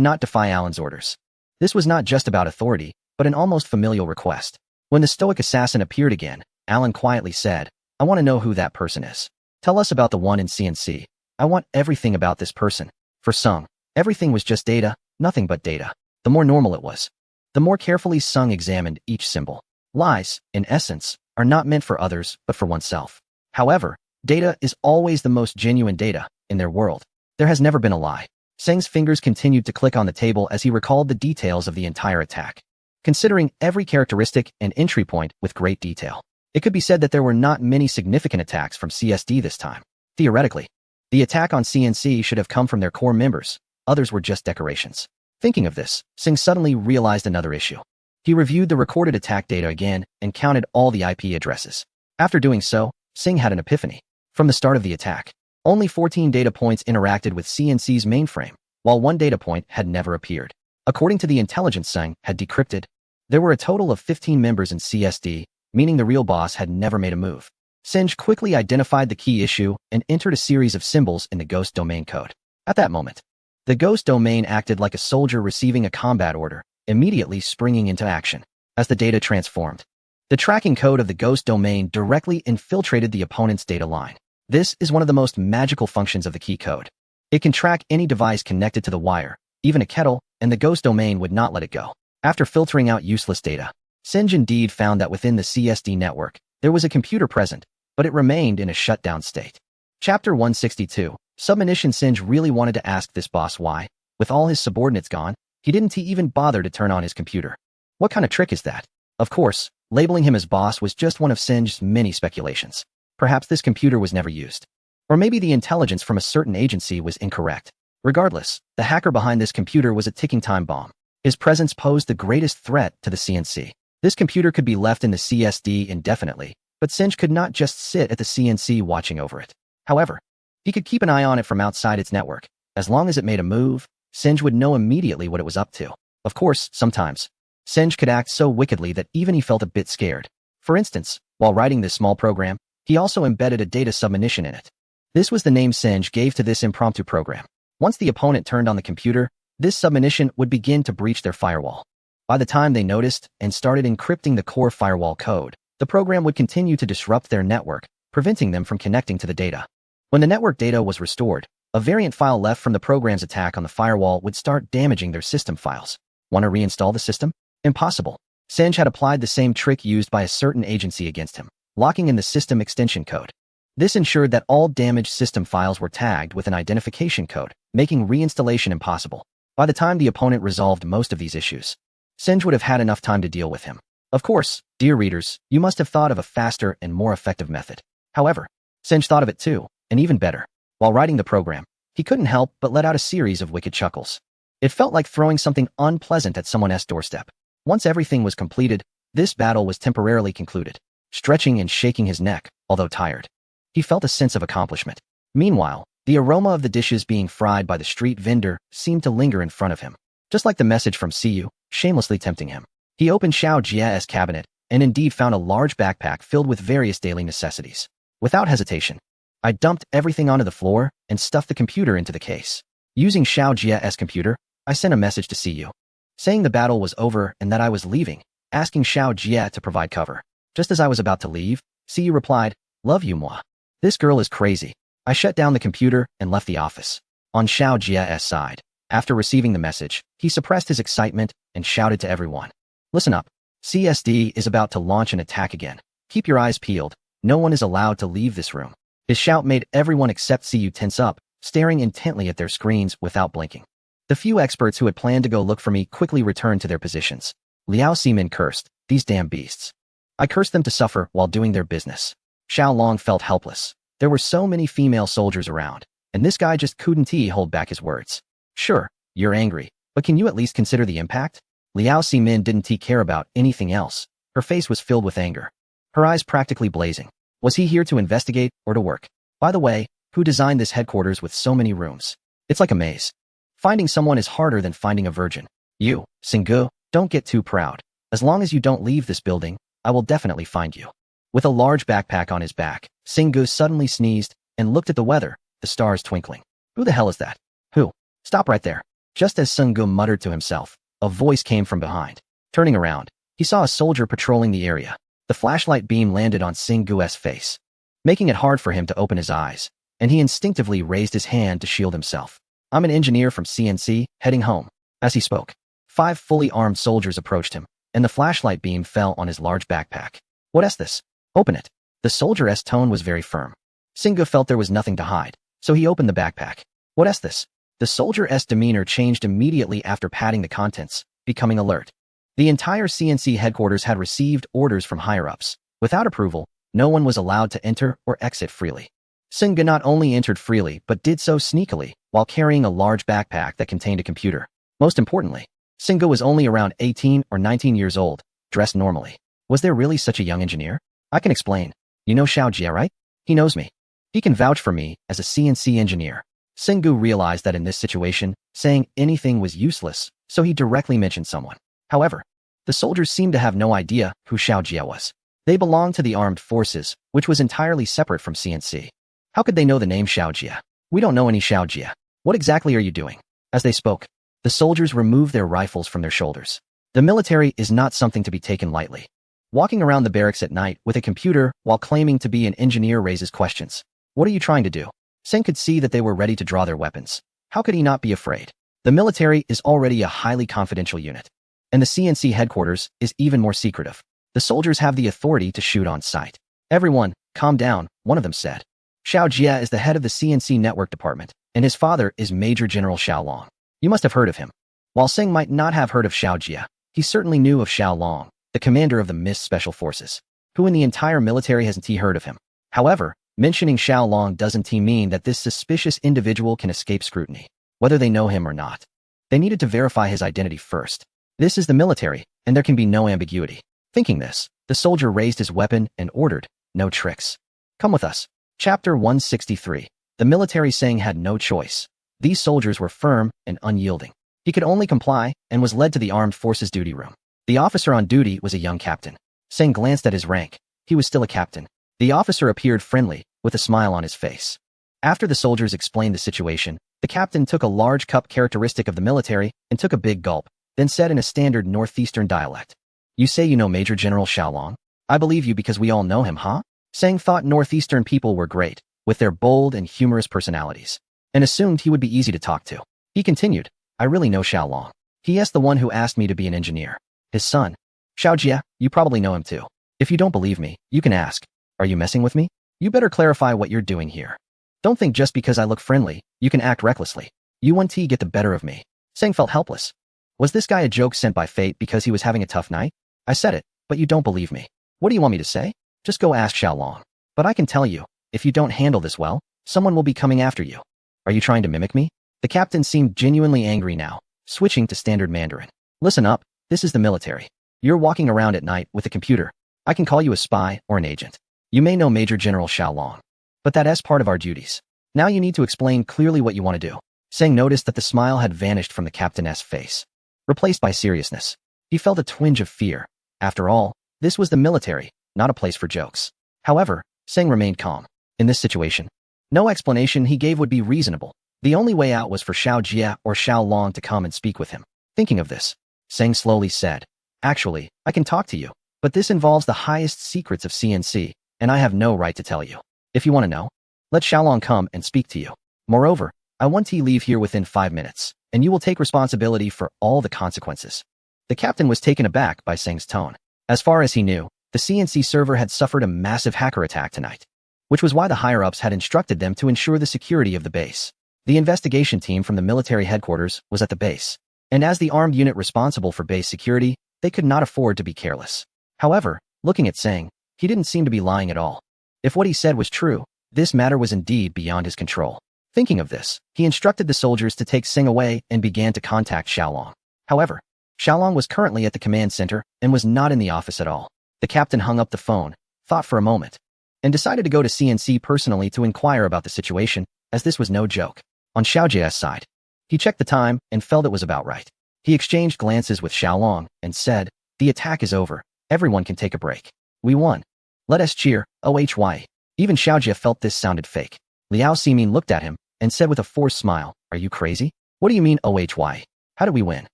A: not defy Alan's orders. This was not just about authority, but an almost familial request. When the stoic assassin appeared again, Alan quietly said, I want to know who that person is. Tell us about the one in CNC. I want everything about this person. For Sung, everything was just data, nothing but data. The more normal it was, the more carefully Sung examined each symbol. Lies, in essence, are not meant for others, but for oneself. However, data is always the most genuine data in their world. There has never been a lie. Seng's fingers continued to click on the table as he recalled the details of the entire attack. Considering every characteristic and entry point with great detail, it could be said that there were not many significant attacks from CSD this time. Theoretically, the attack on CNC should have come from their core members. Others were just decorations. Thinking of this, Seng suddenly realized another issue. He reviewed the recorded attack data again and counted all the IP addresses. After doing so, Seng had an epiphany. From the start of the attack, only 14 data points interacted with CNC's mainframe, while one data point had never appeared. According to the intelligence Seng had decrypted, there were a total of 15 members in CSD, meaning the real boss had never made a move. Singe quickly identified the key issue and entered a series of symbols in the ghost domain code. At that moment, the ghost domain acted like a soldier receiving a combat order, immediately springing into action. As the data transformed, the tracking code of the ghost domain directly infiltrated the opponent's data line. This is one of the most magical functions of the key code. It can track any device connected to the wire, even a kettle, and the ghost domain would not let it go. After filtering out useless data, Singe indeed found that within the CSD network, there was a computer present, but it remained in a shutdown state. Chapter 162. Submonition. Singe really wanted to ask this boss why, with all his subordinates gone, he didn't even bother to turn on his computer. What kind of trick is that? Of course, labeling him as boss was just one of Singe's many speculations. Perhaps this computer was never used. Or maybe the intelligence from a certain agency was incorrect. Regardless, the hacker behind this computer was a ticking time bomb. His presence posed the greatest threat to the CNC. This computer could be left in the CSD indefinitely, but Singe could not just sit at the CNC watching over it. However, he could keep an eye on it from outside its network. As long as it made a move, Singe would know immediately what it was up to. Of course, sometimes, Singe could act so wickedly that even he felt a bit scared. For instance, while writing this small program, he also embedded a data submonition in it. This was the name Singe gave to this impromptu program. Once the opponent turned on the computer, this submonition would begin to breach their firewall. By the time they noticed and started encrypting the core firewall code, the program would continue to disrupt their network, preventing them from connecting to the data. When the network data was restored, a variant file left from the program's attack on the firewall would start damaging their system files. Want to reinstall the system? Impossible. Singe had applied the same trick used by a certain agency against him, locking in the system extension code. This ensured that all damaged system files were tagged with an identification code, making reinstallation impossible. By the time the opponent resolved most of these issues, Singe would have had enough time to deal with him. Of course, dear readers, you must have thought of a faster and more effective method. However, Singe thought of it too, and even better. While writing the program, he couldn't help but let out a series of wicked chuckles. It felt like throwing something unpleasant at someone's doorstep. Once everything was completed, this battle was temporarily concluded. Stretching and shaking his neck, although tired, he felt a sense of accomplishment. Meanwhile, the aroma of the dishes being fried by the street vendor seemed to linger in front of him, just like the message from Siyu, shamelessly tempting him. He opened Xiao Jie's cabinet and indeed found a large backpack filled with various daily necessities. Without hesitation, I dumped everything onto the floor and stuffed the computer into the case. Using Xiao Jie's computer, I sent a message to Siyu, saying the battle was over and that I was leaving, asking Xiao Jie to provide cover. Just as I was about to leave, Siyu replied, "Love you, moi. This girl is crazy." I shut down the computer and left the office. On Xiao Jie's side, after receiving the message, he suppressed his excitement and shouted to everyone, "Listen up. CSD is about to launch an attack again. Keep your eyes peeled. No one is allowed to leave this room." His shout made everyone except Siyu tense up, staring intently at their screens without blinking. The few experts who had planned to go look for me quickly returned to their positions. Liao Ximin cursed, "These damn beasts. I cursed them to suffer while doing their business." Xiao Long felt helpless. There were so many female soldiers around, and this guy just couldn't hold back his words. "Sure, you're angry, but can you at least consider the impact?" Liao Ximin didn't care about anything else. Her face was filled with anger, her eyes practically blazing. Was he here to investigate or to work? By the way, who designed this headquarters with so many rooms? It's like a maze. Finding someone is harder than finding a virgin. You, Singu, don't get too proud. As long as you don't leave this building, I will definitely find you. With a large backpack on his back, Singu suddenly sneezed and looked at the weather, the stars twinkling. Who the hell is that? Who? Stop right there. Just as Singu muttered to himself, a voice came from behind. Turning around, he saw a soldier patrolling the area. The flashlight beam landed on Singu's face, making it hard for him to open his eyes. and he instinctively raised his hand to shield himself. I'm an engineer from CNC, heading home. As he spoke, 5 fully armed soldiers approached him, and the flashlight beam fell on his large backpack. What's this? Open it. The soldier's tone was very firm. Singa felt there was nothing to hide, so he opened the backpack. What's this? The soldier's demeanor changed immediately after patting the contents, becoming alert. The entire CNC headquarters had received orders from higher-ups. Without approval, no one was allowed to enter or exit freely. Singa not only entered freely but did so sneakily, while carrying a large backpack that contained a computer. Most importantly, Singa was only around 18 or 19 years old, dressed normally. Was there really such a young engineer? I can explain. You know Xiao Jia, right? He knows me. He can vouch for me as a CNC engineer. Singu realized that in this situation, saying anything was useless, so he directly mentioned someone. However, the soldiers seemed to have no idea who Xiao Jia was. They belonged to the armed forces, which was entirely separate from CNC. How could they know the name Xiao Jia? We don't know any Xiao Jia. What exactly are you doing? As they spoke, the soldiers removed their rifles from their shoulders. The military is not something to be taken lightly. Walking around the barracks at night with a computer while claiming to be an engineer raises questions. What are you trying to do? Singh could see that they were ready to draw their weapons. How could he not be afraid? The military is already a highly confidential unit, and the CNC headquarters is even more secretive. The soldiers have the authority to shoot on sight. Everyone, calm down, one of them said. Xiao Jia is the head of the CNC network department, and his father is Major General Xiao Long. You must have heard of him. While Singh might not have heard of Xiao Jia, he certainly knew of Xiao Long, the commander of the MIST Special Forces. Who in the entire military hasn't he heard of him? However, mentioning Xiao Long doesn't mean that this suspicious individual can escape scrutiny, whether they know him or not. They needed to verify his identity first. This is the military, and there can be no ambiguity. Thinking this, the soldier raised his weapon and ordered, "No tricks. Come with us." Chapter 163. The military Singh had no choice. These soldiers were firm and unyielding. He could only comply and was led to the armed forces duty room. The officer on duty was a young captain. Singh glanced at his rank. He was still a captain. The officer appeared friendly, with a smile on his face. After the soldiers explained the situation, the captain took a large cup characteristic of the military and took a big gulp, then said in a standard northeastern dialect, "You say you know Major General Xiao Long? I believe you because we all know him, huh?" Singh thought northeastern people were great, with their bold and humorous personalities, and assumed he would be easy to talk to. He continued, "I really know Xiao Long. He is the one who asked me to be an engineer. His son, Xiao Jia, you probably know him too. If you don't believe me, you can ask. Are you messing with me? You better clarify what you're doing here. Don't think just because I look friendly, you can act recklessly. You want to get the better of me." Singh felt helpless. Was this guy a joke sent by fate because he was having a tough night? I said it, but you don't believe me. What do you want me to say? Just go ask Xiao Long. But I can tell you, if you don't handle this well, someone will be coming after you. Are you trying to mimic me? The captain seemed genuinely angry now, switching to standard Mandarin. Listen up, this is the military. You're walking around at night with a computer. I can call you a spy or an agent. You may know Major General Xiao Long, but that's part of our duties. Now you need to explain clearly what you want to do. Singh noticed that the smile had vanished from the captain's face, replaced by seriousness. He felt a twinge of fear. After all, this was the military, not a place for jokes. However, Singh remained calm. In this situation, no explanation he gave would be reasonable. The only way out was for Xiao Jia or Xiao Long to come and speak with him. Thinking of this, Singh slowly said, "Actually, I can talk to you, but this involves the highest secrets of CNC, and I have no right to tell you. If you want to know, let Xiao Long come and speak to you. Moreover, I want to leave here within 5 minutes, and you will take responsibility for all the consequences." The captain was taken aback by Singh's tone. As far as he knew, the CNC server had suffered a massive hacker attack tonight, which was why the higher-ups had instructed them to ensure the security of the base. The investigation team from the military headquarters was at the base, and as the armed unit responsible for base security, they could not afford to be careless. However, looking at Singh, he didn't seem to be lying at all. If what he said was true, this matter was indeed beyond his control. Thinking of this, he instructed the soldiers to take Singh away and began to contact Xiao Long. However, Xiao Long was currently at the command center and was not in the office at all. The captain hung up the phone, thought for a moment, and decided to go to CNC personally to inquire about the situation, as this was no joke. On Xiao Jia's side, he checked the time and felt it was about right. He exchanged glances with Xiao Long and said, "The attack is over. Everyone can take a break. We won. Let us cheer, OHY. Even Xiao Jia felt this sounded fake. Liao Ximin looked at him and said with a forced smile, "Are you crazy? What do you mean OHY? How did we win?"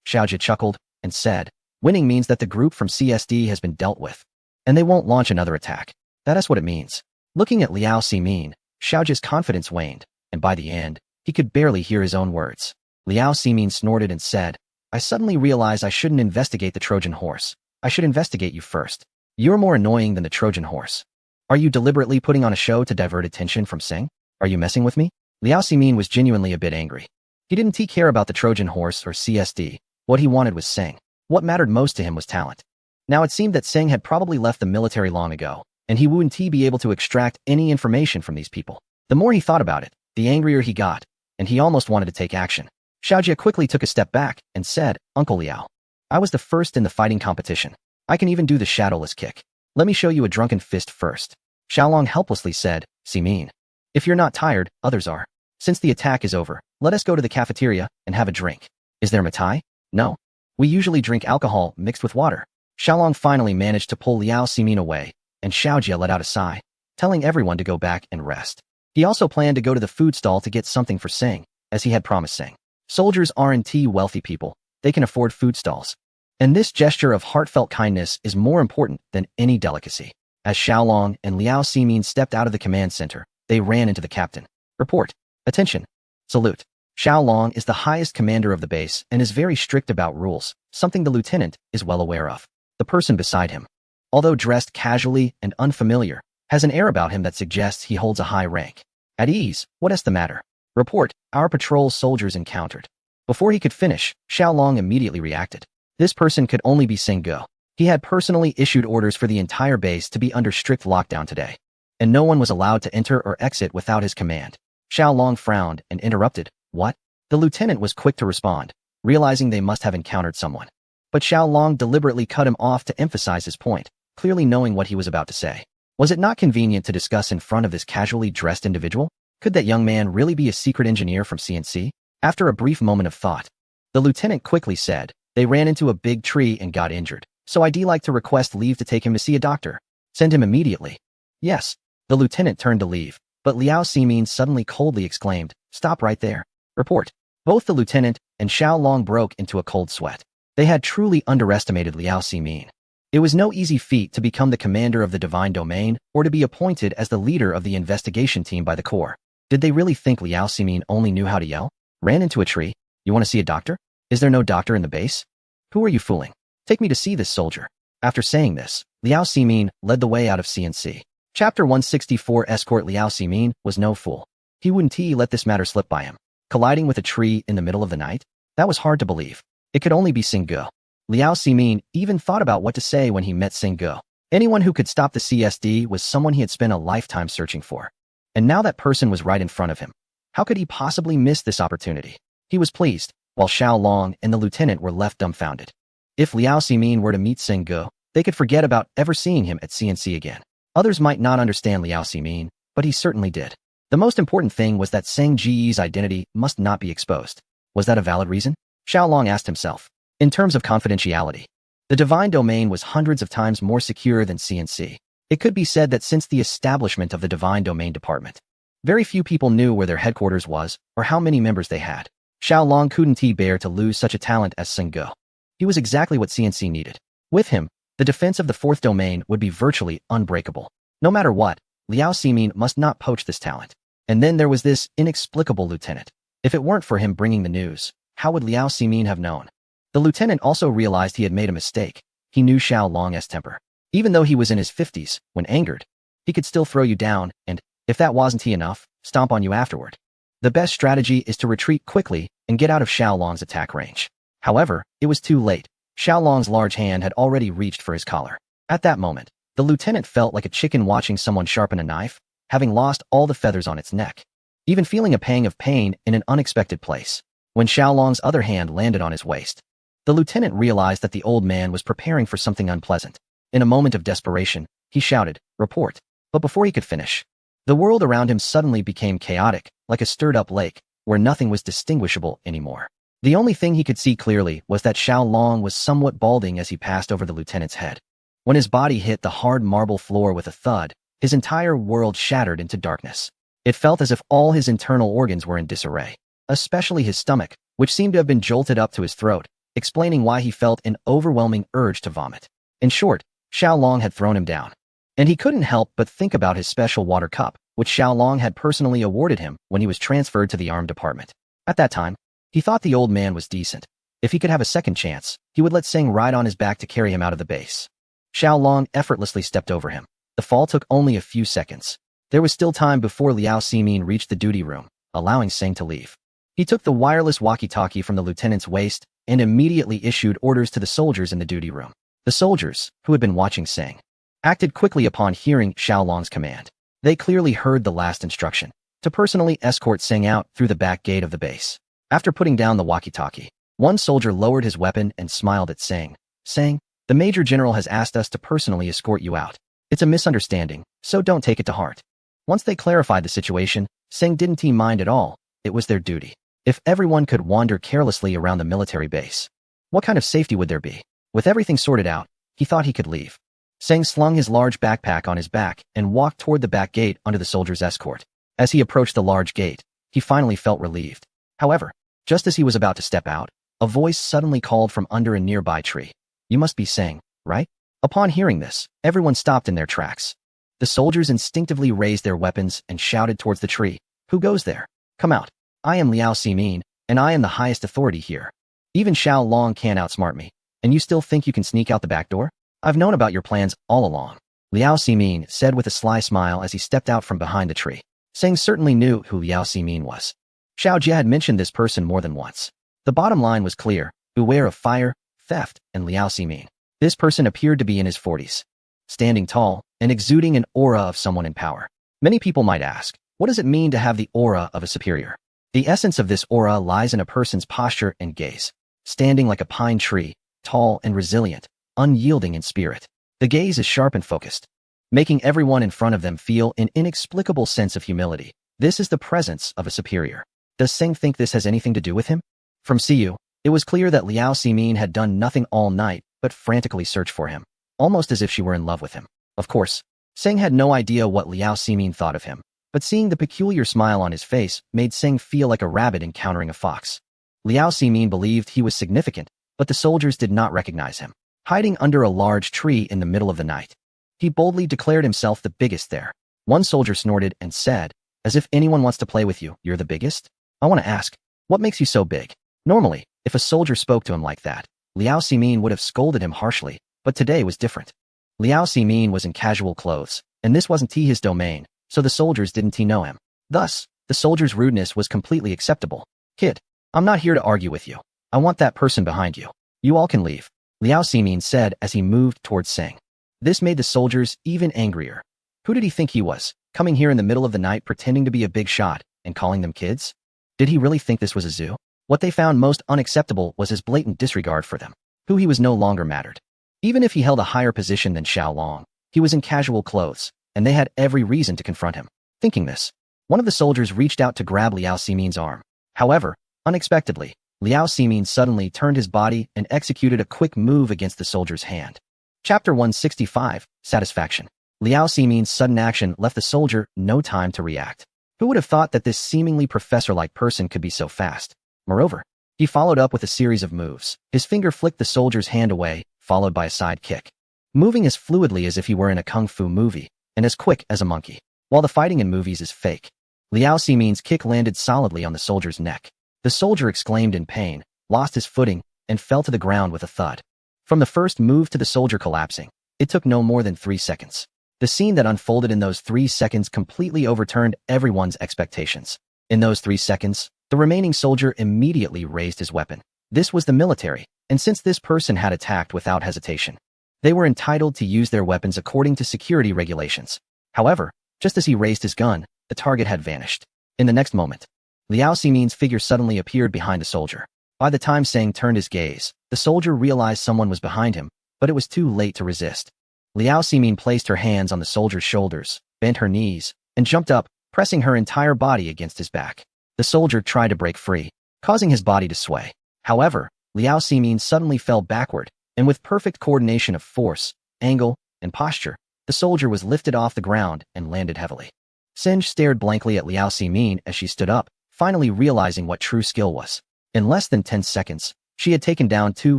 A: Xiao Jia chuckled and said, "Winning means that the group from CSD has been dealt with, and they won't launch another attack. That is what it means." Looking at Liao Ximin, Xiaojia's confidence waned, and by the end, he could barely hear his own words. Liao Ximin snorted and said, I suddenly realize I shouldn't investigate the Trojan horse. I should investigate you first. You're more annoying than the Trojan horse. Are you deliberately putting on a show to divert attention from Sing? Are you messing with me? Liao Ximin was genuinely a bit angry. He didn't care about the Trojan horse or CSD. What he wanted was Sing. What mattered most to him was talent. Now it seemed that Sing had probably left the military long ago, and he wouldn't be able to extract any information from these people. The more he thought about it, the angrier he got, and he almost wanted to take action. Xiaojia quickly took a step back and said, Uncle Liao, I was the first in the fighting competition. I can even do the shadowless kick. Let me show you a drunken fist first. Xiaolong helplessly said, Ximin. If you're not tired, others are. Since the attack is over, let us go to the cafeteria and have a drink. Is there Matai? No. We usually drink alcohol mixed with water. Xiaolong finally managed to pull Liao Ximin away, and Xiaojia let out a sigh, telling everyone to go back and rest. He also planned to go to the food stall to get something for Sing, as he had promised Sing. Soldiers aren't wealthy people. They can afford food stalls. And this gesture of heartfelt kindness is more important than any delicacy. As Xiaolong and Liao Ximin stepped out of the command center, they ran into the captain. Report. Attention. Salute. Xiaolong is the highest commander of the base and is very strict about rules, something the lieutenant is well aware of. The person beside him, although dressed casually and unfamiliar, has an air about him that suggests he holds a high rank. At ease, what is the matter? Report, our patrol soldiers encountered. Before he could finish, Xiaolong immediately reacted. This person could only be Sing Go. He had personally issued orders for the entire base to be under strict lockdown today, and no one was allowed to enter or exit without his command. Xiaolong frowned and interrupted. What? The lieutenant was quick to respond, realizing they must have encountered someone. But Xiaolong deliberately cut him off to emphasize his point, clearly knowing what he was about to say. Was it not convenient to discuss in front of this casually dressed individual? Could that young man really be a secret engineer from CNC? After a brief moment of thought, the lieutenant quickly said, they ran into a big tree and got injured, so I'd like to request leave to take him to see a doctor. Send him immediately. Yes. The lieutenant turned to leave, but Liao Ximin suddenly coldly exclaimed, stop right there. Report. Both the lieutenant and Xiaolong broke into a cold sweat. They had truly underestimated Liao Ximin. It was no easy feat to become the commander of the Divine Domain or to be appointed as the leader of the investigation team by the Corps. Did they really think Liao Ximin only knew how to yell? Ran into a tree? You want to see a doctor? Is there no doctor in the base? Who are you fooling? Take me to see this soldier. After saying this, Liao Ximin led the way out of CNC. Chapter 164 Escort. Liao Ximin was no fool. He wouldn't let this matter slip by him. Colliding with a tree in the middle of the night? That was hard to believe. It could only be Sing Go. Liao Ximin even thought about what to say when he met Sing Go. Anyone who could stop the CSD was someone he had spent a lifetime searching for. And now that person was right in front of him. How could he possibly miss this opportunity? He was pleased, while Xiaolong and the lieutenant were left dumbfounded. If Liao Ximin were to meet Sing Go, they could forget about ever seeing him at CNC again. Others might not understand Liao Ximin, but he certainly did. The most important thing was that Sing Ge's identity must not be exposed. Was that a valid reason? Xiaolong asked himself. In terms of confidentiality, the Divine Domain was hundreds of times more secure than CNC. It could be said that since the establishment of the Divine Domain Department, very few people knew where their headquarters was or how many members they had. Xiaolong couldn't bear to lose such a talent as Sing Go. He was exactly what CNC needed. With him, the defense of the fourth domain would be virtually unbreakable. No matter what, Liao Ximin must not poach this talent. And then there was this inexplicable lieutenant. If it weren't for him bringing the news, how would Liao Ximin have known? The lieutenant also realized he had made a mistake. He knew Xiaolong's temper. Even though he was in his 50s, when angered, he could still throw you down and, if that wasn't enough, stomp on you afterward. The best strategy is to retreat quickly and get out of Xiaolong's attack range. However, it was too late. Xiaolong's large hand had already reached for his collar. At that moment, the lieutenant felt like a chicken watching someone sharpen a knife, having lost all the feathers on its neck, even feeling a pang of pain in an unexpected place. When Xiaolong's other hand landed on his waist, the lieutenant realized that the old man was preparing for something unpleasant. In a moment of desperation, he shouted, "Report." But before he could finish, the world around him suddenly became chaotic, like a stirred-up lake, where nothing was distinguishable anymore. The only thing he could see clearly was that Xiaolong was somewhat balding as he passed over the lieutenant's head. When his body hit the hard marble floor with a thud, his entire world shattered into darkness. It felt as if all his internal organs were in disarray, especially his stomach, which seemed to have been jolted up to his throat, explaining why he felt an overwhelming urge to vomit. In short, Xiaolong had thrown him down. And he couldn't help but think about his special water cup, which Xiaolong had personally awarded him when he was transferred to the armed department. At that time, he thought the old man was decent. If he could have a second chance, he would let Seng ride on his back to carry him out of the base. Xiaolong effortlessly stepped over him. The fall took only a few seconds. There was still time before Liao Ximin reached the duty room, allowing Seng to leave. He took the wireless walkie-talkie from the lieutenant's waist and immediately issued orders to the soldiers in the duty room. The soldiers, who had been watching Seng, acted quickly upon hearing Xiaolong's command. They clearly heard the last instruction, to personally escort Seng out through the back gate of the base. After putting down the walkie-talkie, one soldier lowered his weapon and smiled at Seng. Seng, the Major General has asked us to personally escort you out. It's a misunderstanding, so don't take it to heart. Once they clarified the situation, Seng didn't mind at all. It was their duty. If everyone could wander carelessly around the military base, what kind of safety would there be? With everything sorted out, he thought he could leave. Seng slung his large backpack on his back and walked toward the back gate under the soldier's escort. As he approached the large gate, he finally felt relieved. However, just as he was about to step out, a voice suddenly called from under a nearby tree. You must be Seng, right? Upon hearing this, everyone stopped in their tracks. The soldiers instinctively raised their weapons and shouted towards the tree. Who goes there? Come out. I am Liao Ximin, and I am the highest authority here. Even Xiaolong can't outsmart me, and you still think you can sneak out the back door? I've known about your plans all along. Liao Ximin said with a sly smile as he stepped out from behind the tree. Seng certainly knew who Liao Ximin was. Xiao Jie had mentioned this person more than once. The bottom line was clear: beware of fire, theft, and Liao Ximin. This person appeared to be in his 40s, standing tall and exuding an aura of someone in power. Many people might ask, what does it mean to have the aura of a superior? The essence of this aura lies in a person's posture and gaze. Standing like a pine tree, tall and resilient, unyielding in spirit. The gaze is sharp and focused, making everyone in front of them feel an inexplicable sense of humility. This is the presence of a superior. Does Seng think this has anything to do with him? From Siyu, it was clear that Liao Ximin had done nothing all night but frantically search for him, almost as if she were in love with him. Of course, Seng had no idea what Liao Ximin thought of him, but seeing the peculiar smile on his face made Seng feel like a rabbit encountering a fox. Liao Ximin believed he was significant, but the soldiers did not recognize him. Hiding under a large tree in the middle of the night, he boldly declared himself the biggest there. One soldier snorted and said, as if anyone wants to play with you, you're the biggest? I want to ask, what makes you so big? Normally, if a soldier spoke to him like that, Liao Ximin would have scolded him harshly, but today was different. Liao Ximin was in casual clothes, and this wasn't his domain, so the soldiers didn't know him. Thus, the soldier's rudeness was completely acceptable. Kid, I'm not here to argue with you. I want that person behind you. You all can leave, Liao Ximin said as he moved towards Seng. This made the soldiers even angrier. Who did he think he was, coming here in the middle of the night pretending to be a big shot and calling them kids? Did he really think this was a zoo? What they found most unacceptable was his blatant disregard for them. Who he was no longer mattered. Even if he held a higher position than Xiaolong, he was in casual clothes, and they had every reason to confront him. Thinking this, one of the soldiers reached out to grab Liao Ximin's arm. However, unexpectedly, Liao Ximin suddenly turned his body and executed a quick move against the soldier's hand. Chapter 165, Satisfaction. Liao Ximin's sudden action left the soldier no time to react. Who would have thought that this seemingly professor-like person could be so fast? Moreover, he followed up with a series of moves. His finger flicked the soldier's hand away, followed by a side kick. Moving as fluidly as if he were in a kung fu movie, and as quick as a monkey. While the fighting in movies is fake, Liao Ximin's kick landed solidly on the soldier's neck. The soldier exclaimed in pain, lost his footing, and fell to the ground with a thud. From the first move to the soldier collapsing, it took no more than 3 seconds. The scene that unfolded in those 3 seconds completely overturned everyone's expectations. In those 3 seconds, the remaining soldier immediately raised his weapon. This was the military, and since this person had attacked without hesitation, they were entitled to use their weapons according to security regulations. However, just as he raised his gun, the target had vanished. In the next moment, Liao Ximin's figure suddenly appeared behind the soldier. By the time Seng turned his gaze, the soldier realized someone was behind him, but it was too late to resist. Liao Ximin placed her hands on the soldier's shoulders, bent her knees, and jumped up, pressing her entire body against his back. The soldier tried to break free, causing his body to sway. However, Liao Ximin suddenly fell backward, and with perfect coordination of force, angle, and posture, the soldier was lifted off the ground and landed heavily. Singe stared blankly at Liao Ximin as she stood up, finally realizing what true skill was. In less than 10 seconds, she had taken down 2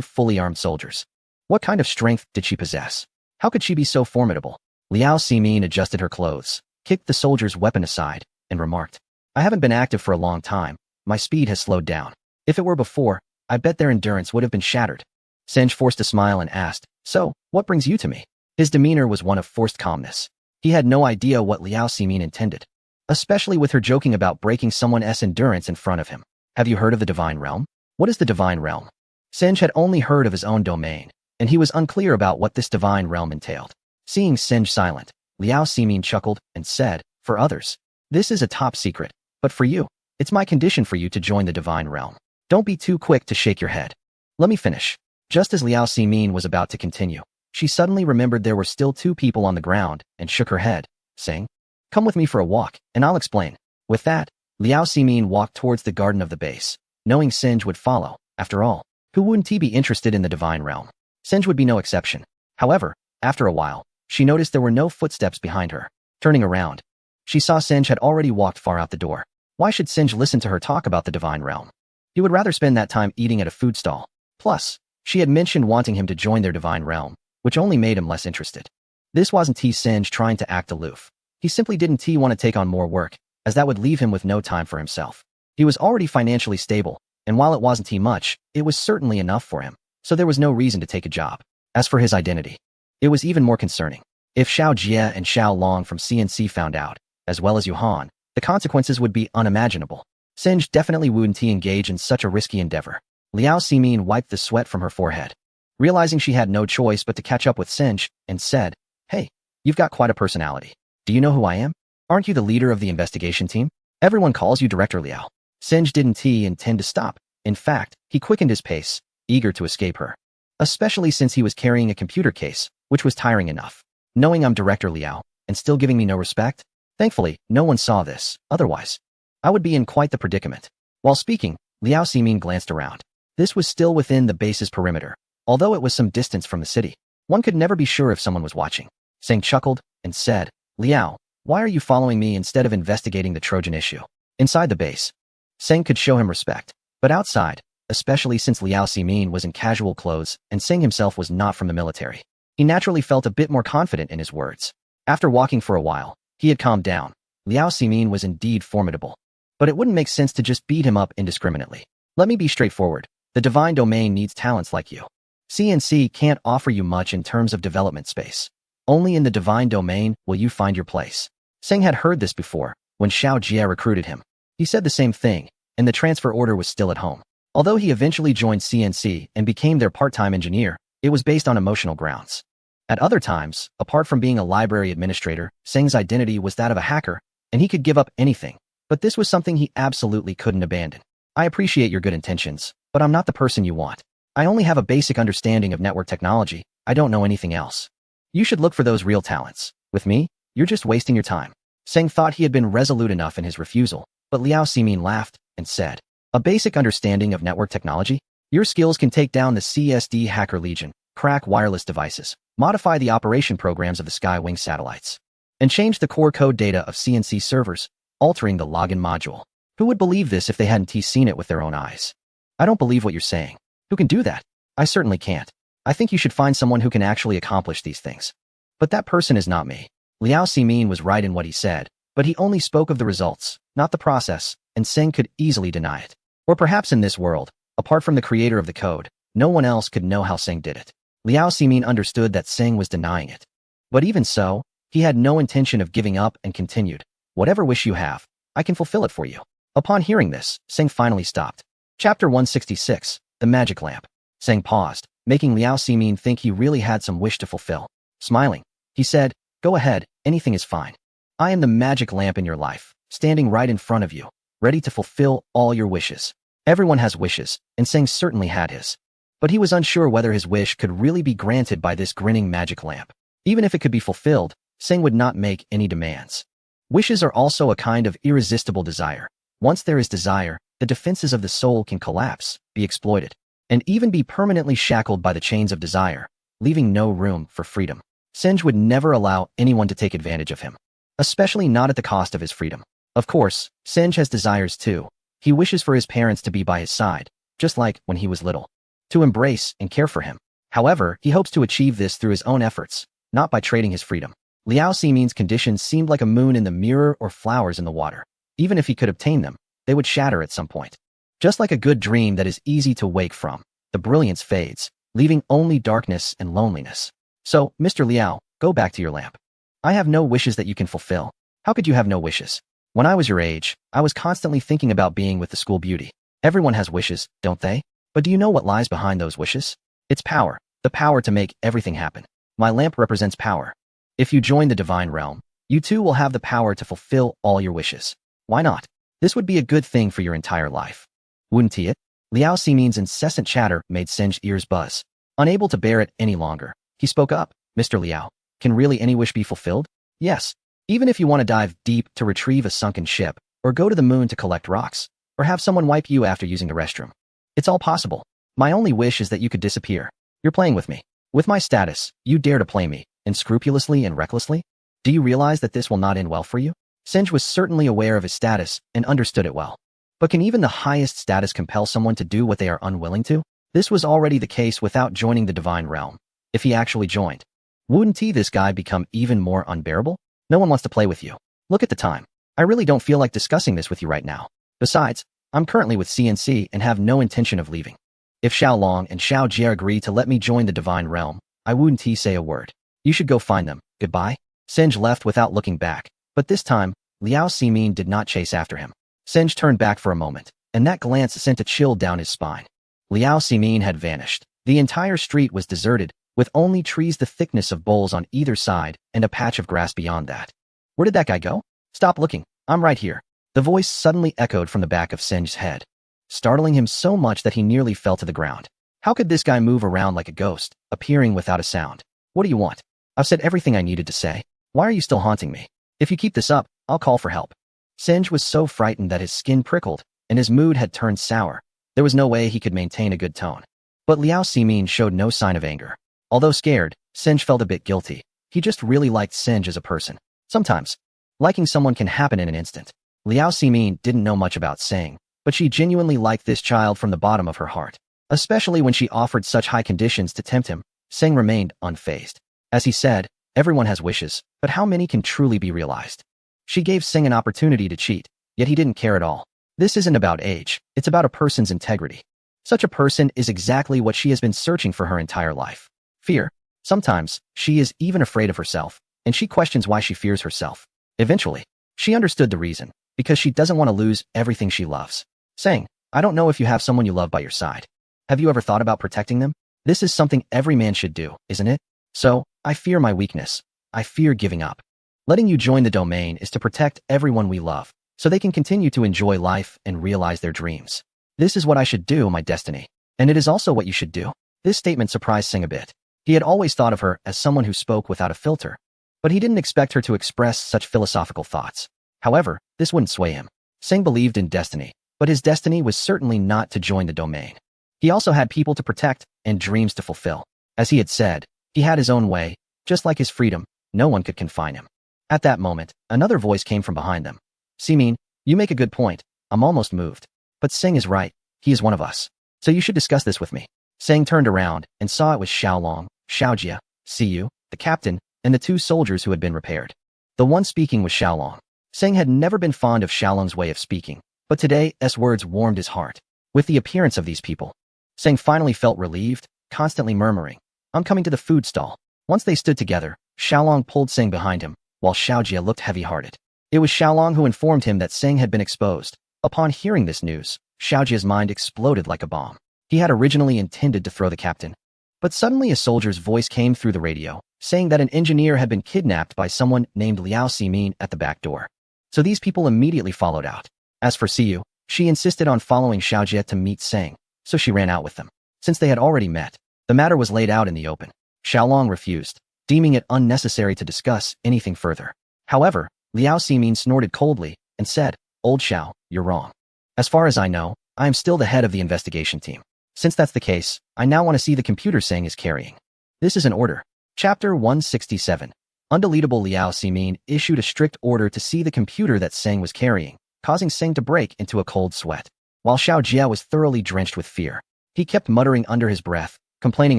A: fully armed soldiers. What kind of strength did she possess? How could she be so formidable? Liao Simin adjusted her clothes, kicked the soldier's weapon aside, and remarked, I haven't been active for a long time. My speed has slowed down. If it were before, I bet their endurance would have been shattered. Senj forced a smile and asked, so, what brings you to me? His demeanor was one of forced calmness. He had no idea what Liao Simin intended, especially with her joking about breaking someone's endurance in front of him. Have you heard of the Divine Realm? What is the Divine Realm? Senj had only heard of his own domain, and he was unclear about what this Divine Realm entailed. Seeing Senj silent, Liao Simin chuckled and said, for others, this is a top secret, but for you, it's my condition for you to join the Divine Realm. Don't be too quick to shake your head. Let me finish. Just as Liao Simin was about to continue, she suddenly remembered there were still 2 people on the ground and shook her head, saying, come with me for a walk, and I'll explain. With that, Liao Simin walked towards the garden of the base, knowing Senj would follow. After all, who wouldn't he be interested in the Divine Realm? Senj would be no exception. However, after a while, she noticed there were no footsteps behind her. Turning around, she saw Senj had already walked far out the door. Why should Senj listen to her talk about the Divine Realm? He would rather spend that time eating at a food stall. Plus, she had mentioned wanting him to join their Divine Realm, which only made him less interested. This wasn't Senj trying to act aloof. He simply didn't want to take on more work, as that would leave him with no time for himself. He was already financially stable, and while it wasn't much, it was certainly enough for him, so there was no reason to take a job. As for his identity, it was even more concerning. If Xiao Jie and Xiao Long from CNC found out, as well as Yuhan, the consequences would be unimaginable. Senj definitely wouldn't engage in such a risky endeavor. Liao Simin wiped the sweat from her forehead, realizing she had no choice but to catch up with Senj, and said, hey, you've got quite a personality. Do you know who I am? Aren't you the leader of the investigation team? Everyone calls you Director Liao. Senj didn't intend to stop. In fact, he quickened his pace, eager to escape her. Especially since he was carrying a computer case, which was tiring enough. Knowing I'm Director Liao, and still giving me no respect? Thankfully, no one saw this, otherwise, I would be in quite the predicament. While speaking, Liao Simin glanced around. This was still within the base's perimeter, although it was some distance from the city. One could never be sure if someone was watching. Seng chuckled and said, Liao, why are you following me instead of investigating the Trojan issue? Inside the base, Seng could show him respect, but outside, especially since Liao Simin was in casual clothes and Seng himself was not from the military, he naturally felt a bit more confident in his words. After walking for a while, he had calmed down. Liao Simin was indeed formidable, but it wouldn't make sense to just beat him up indiscriminately. Let me be straightforward. The divine domain needs talents like you. CNC can't offer you much in terms of development space. Only in the divine domain will you find your place. Seng had heard this before, when Xiao Jie recruited him. He said the same thing, and the transfer order was still at home. Although he eventually joined CNC and became their part-time engineer, it was based on emotional grounds. At other times, apart from being a library administrator, Seng's identity was that of a hacker, and he could give up anything. But this was something he absolutely couldn't abandon. I appreciate your good intentions, but I'm not the person you want. I only have a basic understanding of network technology. I don't know anything else. You should look for those real talents. With me, you're just wasting your time. Seng thought he had been resolute enough in his refusal, but Liao Simin laughed and said, a basic understanding of network technology? Your skills can take down the CSD Hacker Legion, crack wireless devices, modify the operation programs of the Skywing satellites, and change the core code data of CNC servers, altering the login module. Who would believe this if they hadn't seen it with their own eyes? I don't believe what you're saying. Who can do that? I certainly can't. I think you should find someone who can actually accomplish these things. But that person is not me. Liao Simin was right in what he said, but he only spoke of the results, not the process, and Seng could easily deny it. Or perhaps in this world, apart from the creator of the code, no one else could know how Seng did it. Liao Simin understood that Seng was denying it. But even so, he had no intention of giving up and continued, whatever wish you have, I can fulfill it for you. Upon hearing this, Seng finally stopped. Chapter 166, The Magic Lamp. Seng paused, making Liao Simin think he really had some wish to fulfill. Smiling, he said, go ahead, anything is fine. I am the magic lamp in your life, standing right in front of you, ready to fulfill all your wishes. Everyone has wishes, and Seng certainly had his. But he was unsure whether his wish could really be granted by this grinning magic lamp. Even if it could be fulfilled, Seng would not make any demands. Wishes are also a kind of irresistible desire. Once there is desire, the defenses of the soul can collapse, be exploited, and even be permanently shackled by the chains of desire, leaving no room for freedom. Senj would never allow anyone to take advantage of him, especially not at the cost of his freedom. Of course, Senj has desires too. He wishes for his parents to be by his side, just like when he was little, to embrace and care for him. However, he hopes to achieve this through his own efforts, not by trading his freedom. Liao Ximin's conditions seemed like a moon in the mirror or flowers in the water. Even if he could obtain them, they would shatter at some point. Just like a good dream that is easy to wake from, the brilliance fades, leaving only darkness and loneliness. So, Mr. Liao, go back to your lamp. I have no wishes that you can fulfill. How could you have no wishes? When I was your age, I was constantly thinking about being with the school beauty. Everyone has wishes, don't they? But do you know what lies behind those wishes? It's power, the power to make everything happen. My lamp represents power. If you join the divine realm, you too will have the power to fulfill all your wishes. Why not? This would be a good thing for your entire life. Wouldn't it? Liao Ximin's incessant chatter made Sen's ears buzz. Unable to bear it any longer, he spoke up. Mr. Liao, can really any wish be fulfilled? Yes. Even if you want to dive deep to retrieve a sunken ship, or go to the moon to collect rocks, or have someone wipe you after using the restroom. It's all possible. My only wish is that you could disappear. You're playing with me. With my status, you dare to play me, unscrupulously and recklessly? Do you realize that this will not end well for you? Senj was certainly aware of his status and understood it well. But can even the highest status compel someone to do what they are unwilling to? This was already the case without joining the divine realm. If he actually joined, wouldn't this guy become even more unbearable? No one wants to play with you. Look at the time. I really don't feel like discussing this with you right now. Besides, I'm currently with CNC and have no intention of leaving. If Xiaolong and Xiao Jie agree to let me join the divine realm, I wouldn't say a word. You should go find them. Goodbye. Senj left without looking back, but this time, Liao Ximin did not chase after him. Senj turned back for a moment, and that glance sent a chill down his spine. Liao Ximin had vanished. The entire street was deserted, with only trees the thickness of bowls on either side and a patch of grass beyond that. Where did that guy go? Stop looking. I'm right here. The voice suddenly echoed from the back of Senj's head, startling him so much that he nearly fell to the ground. How could this guy move around like a ghost, appearing without a sound? What do you want? I've said everything I needed to say. Why are you still haunting me? If you keep this up, I'll call for help. Senj was so frightened that his skin prickled, and his mood had turned sour. There was no way he could maintain a good tone. But Liao Ximin showed no sign of anger. Although scared, Senj felt a bit guilty. He just really liked Senj as a person. Sometimes, liking someone can happen in an instant. Liao Ximin didn't know much about Seng, but she genuinely liked this child from the bottom of her heart. Especially when she offered such high conditions to tempt him, Seng remained unfazed. As he said, everyone has wishes, but how many can truly be realized? She gave Seng an opportunity to cheat, yet he didn't care at all. This isn't about age, it's about a person's integrity. Such a person is exactly what she has been searching for her entire life. Fear. Sometimes, she is even afraid of herself, and she questions why she fears herself. Eventually, she understood the reason, because she doesn't want to lose everything she loves. Saying, I don't know if you have someone you love by your side. Have you ever thought about protecting them? This is something every man should do, isn't it? So, I fear my weakness. I fear giving up. Letting you join the domain is to protect everyone we love, so they can continue to enjoy life and realize their dreams. This is what I should do, my destiny. And it is also what you should do. This statement surprised Singh a bit. He had always thought of her as someone who spoke without a filter, but he didn't expect her to express such philosophical thoughts. However, this wouldn't sway him. Singh believed in destiny, but his destiny was certainly not to join the domain. He also had people to protect and dreams to fulfill. As he had said, he had his own way, just like his freedom, no one could confine him. At that moment, another voice came from behind them. Simin, you make a good point. I'm almost moved. But Singh is right. He is one of us. So you should discuss this with me. Singh turned around and saw it was Xiaolong, Xiaojia, Siyu, the captain, and the two soldiers who had been repaired. The one speaking was Xiaolong. Singh had never been fond of Xiaolong's way of speaking, but today's words warmed his heart. With the appearance of these people, Singh finally felt relieved, constantly murmuring, I'm coming to the food stall. Once they stood together, Xiaolong pulled Singh behind him, while Xiaojia looked heavy-hearted. It was Xiaolong who informed him that Singh had been exposed. Upon hearing this news, Xiaojia's mind exploded like a bomb. He had originally intended to throw the captain. But suddenly a soldier's voice came through the radio, saying that an engineer had been kidnapped by someone named Liao Ximin at the back door. So these people immediately followed out. As for Siyu, she insisted on following Xiaojia to meet Singh, so she ran out with them. Since they had already met, the matter was laid out in the open. Xiaolong refused, deeming it unnecessary to discuss anything further. However, Liao Ximin snorted coldly and said, Old Xiao, you're wrong. As far as I know, I am still the head of the investigation team. Since that's the case, I now want to see the computer Singh is carrying. This is an order. Chapter 167. Undeletable Liao Ximin issued a strict order to see the computer that Singh was carrying, causing Singh to break into a cold sweat. While Xiao Jia was thoroughly drenched with fear, he kept muttering under his breath, complaining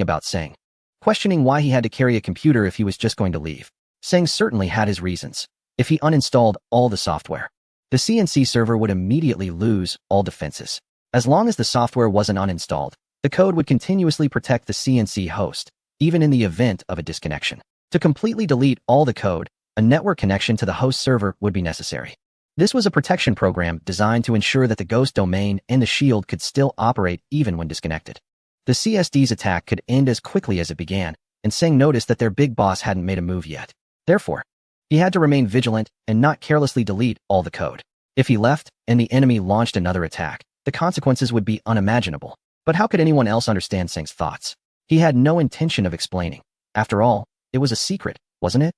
A: about Singh, questioning why he had to carry a computer if he was just going to leave. Seng certainly had his reasons. If he uninstalled all the software, the CNC server would immediately lose all defenses. As long as the software wasn't uninstalled, the code would continuously protect the CNC host, even in the event of a disconnection. To completely delete all the code, a network connection to the host server would be necessary. This was a protection program designed to ensure that the ghost domain and the shield could still operate even when disconnected. The CSD's attack could end as quickly as it began, and Seng noticed that their big boss hadn't made a move yet. Therefore, he had to remain vigilant and not carelessly delete all the code. If he left and the enemy launched another attack, the consequences would be unimaginable. But how could anyone else understand Seng's thoughts? He had no intention of explaining. After all, it was a secret, wasn't it?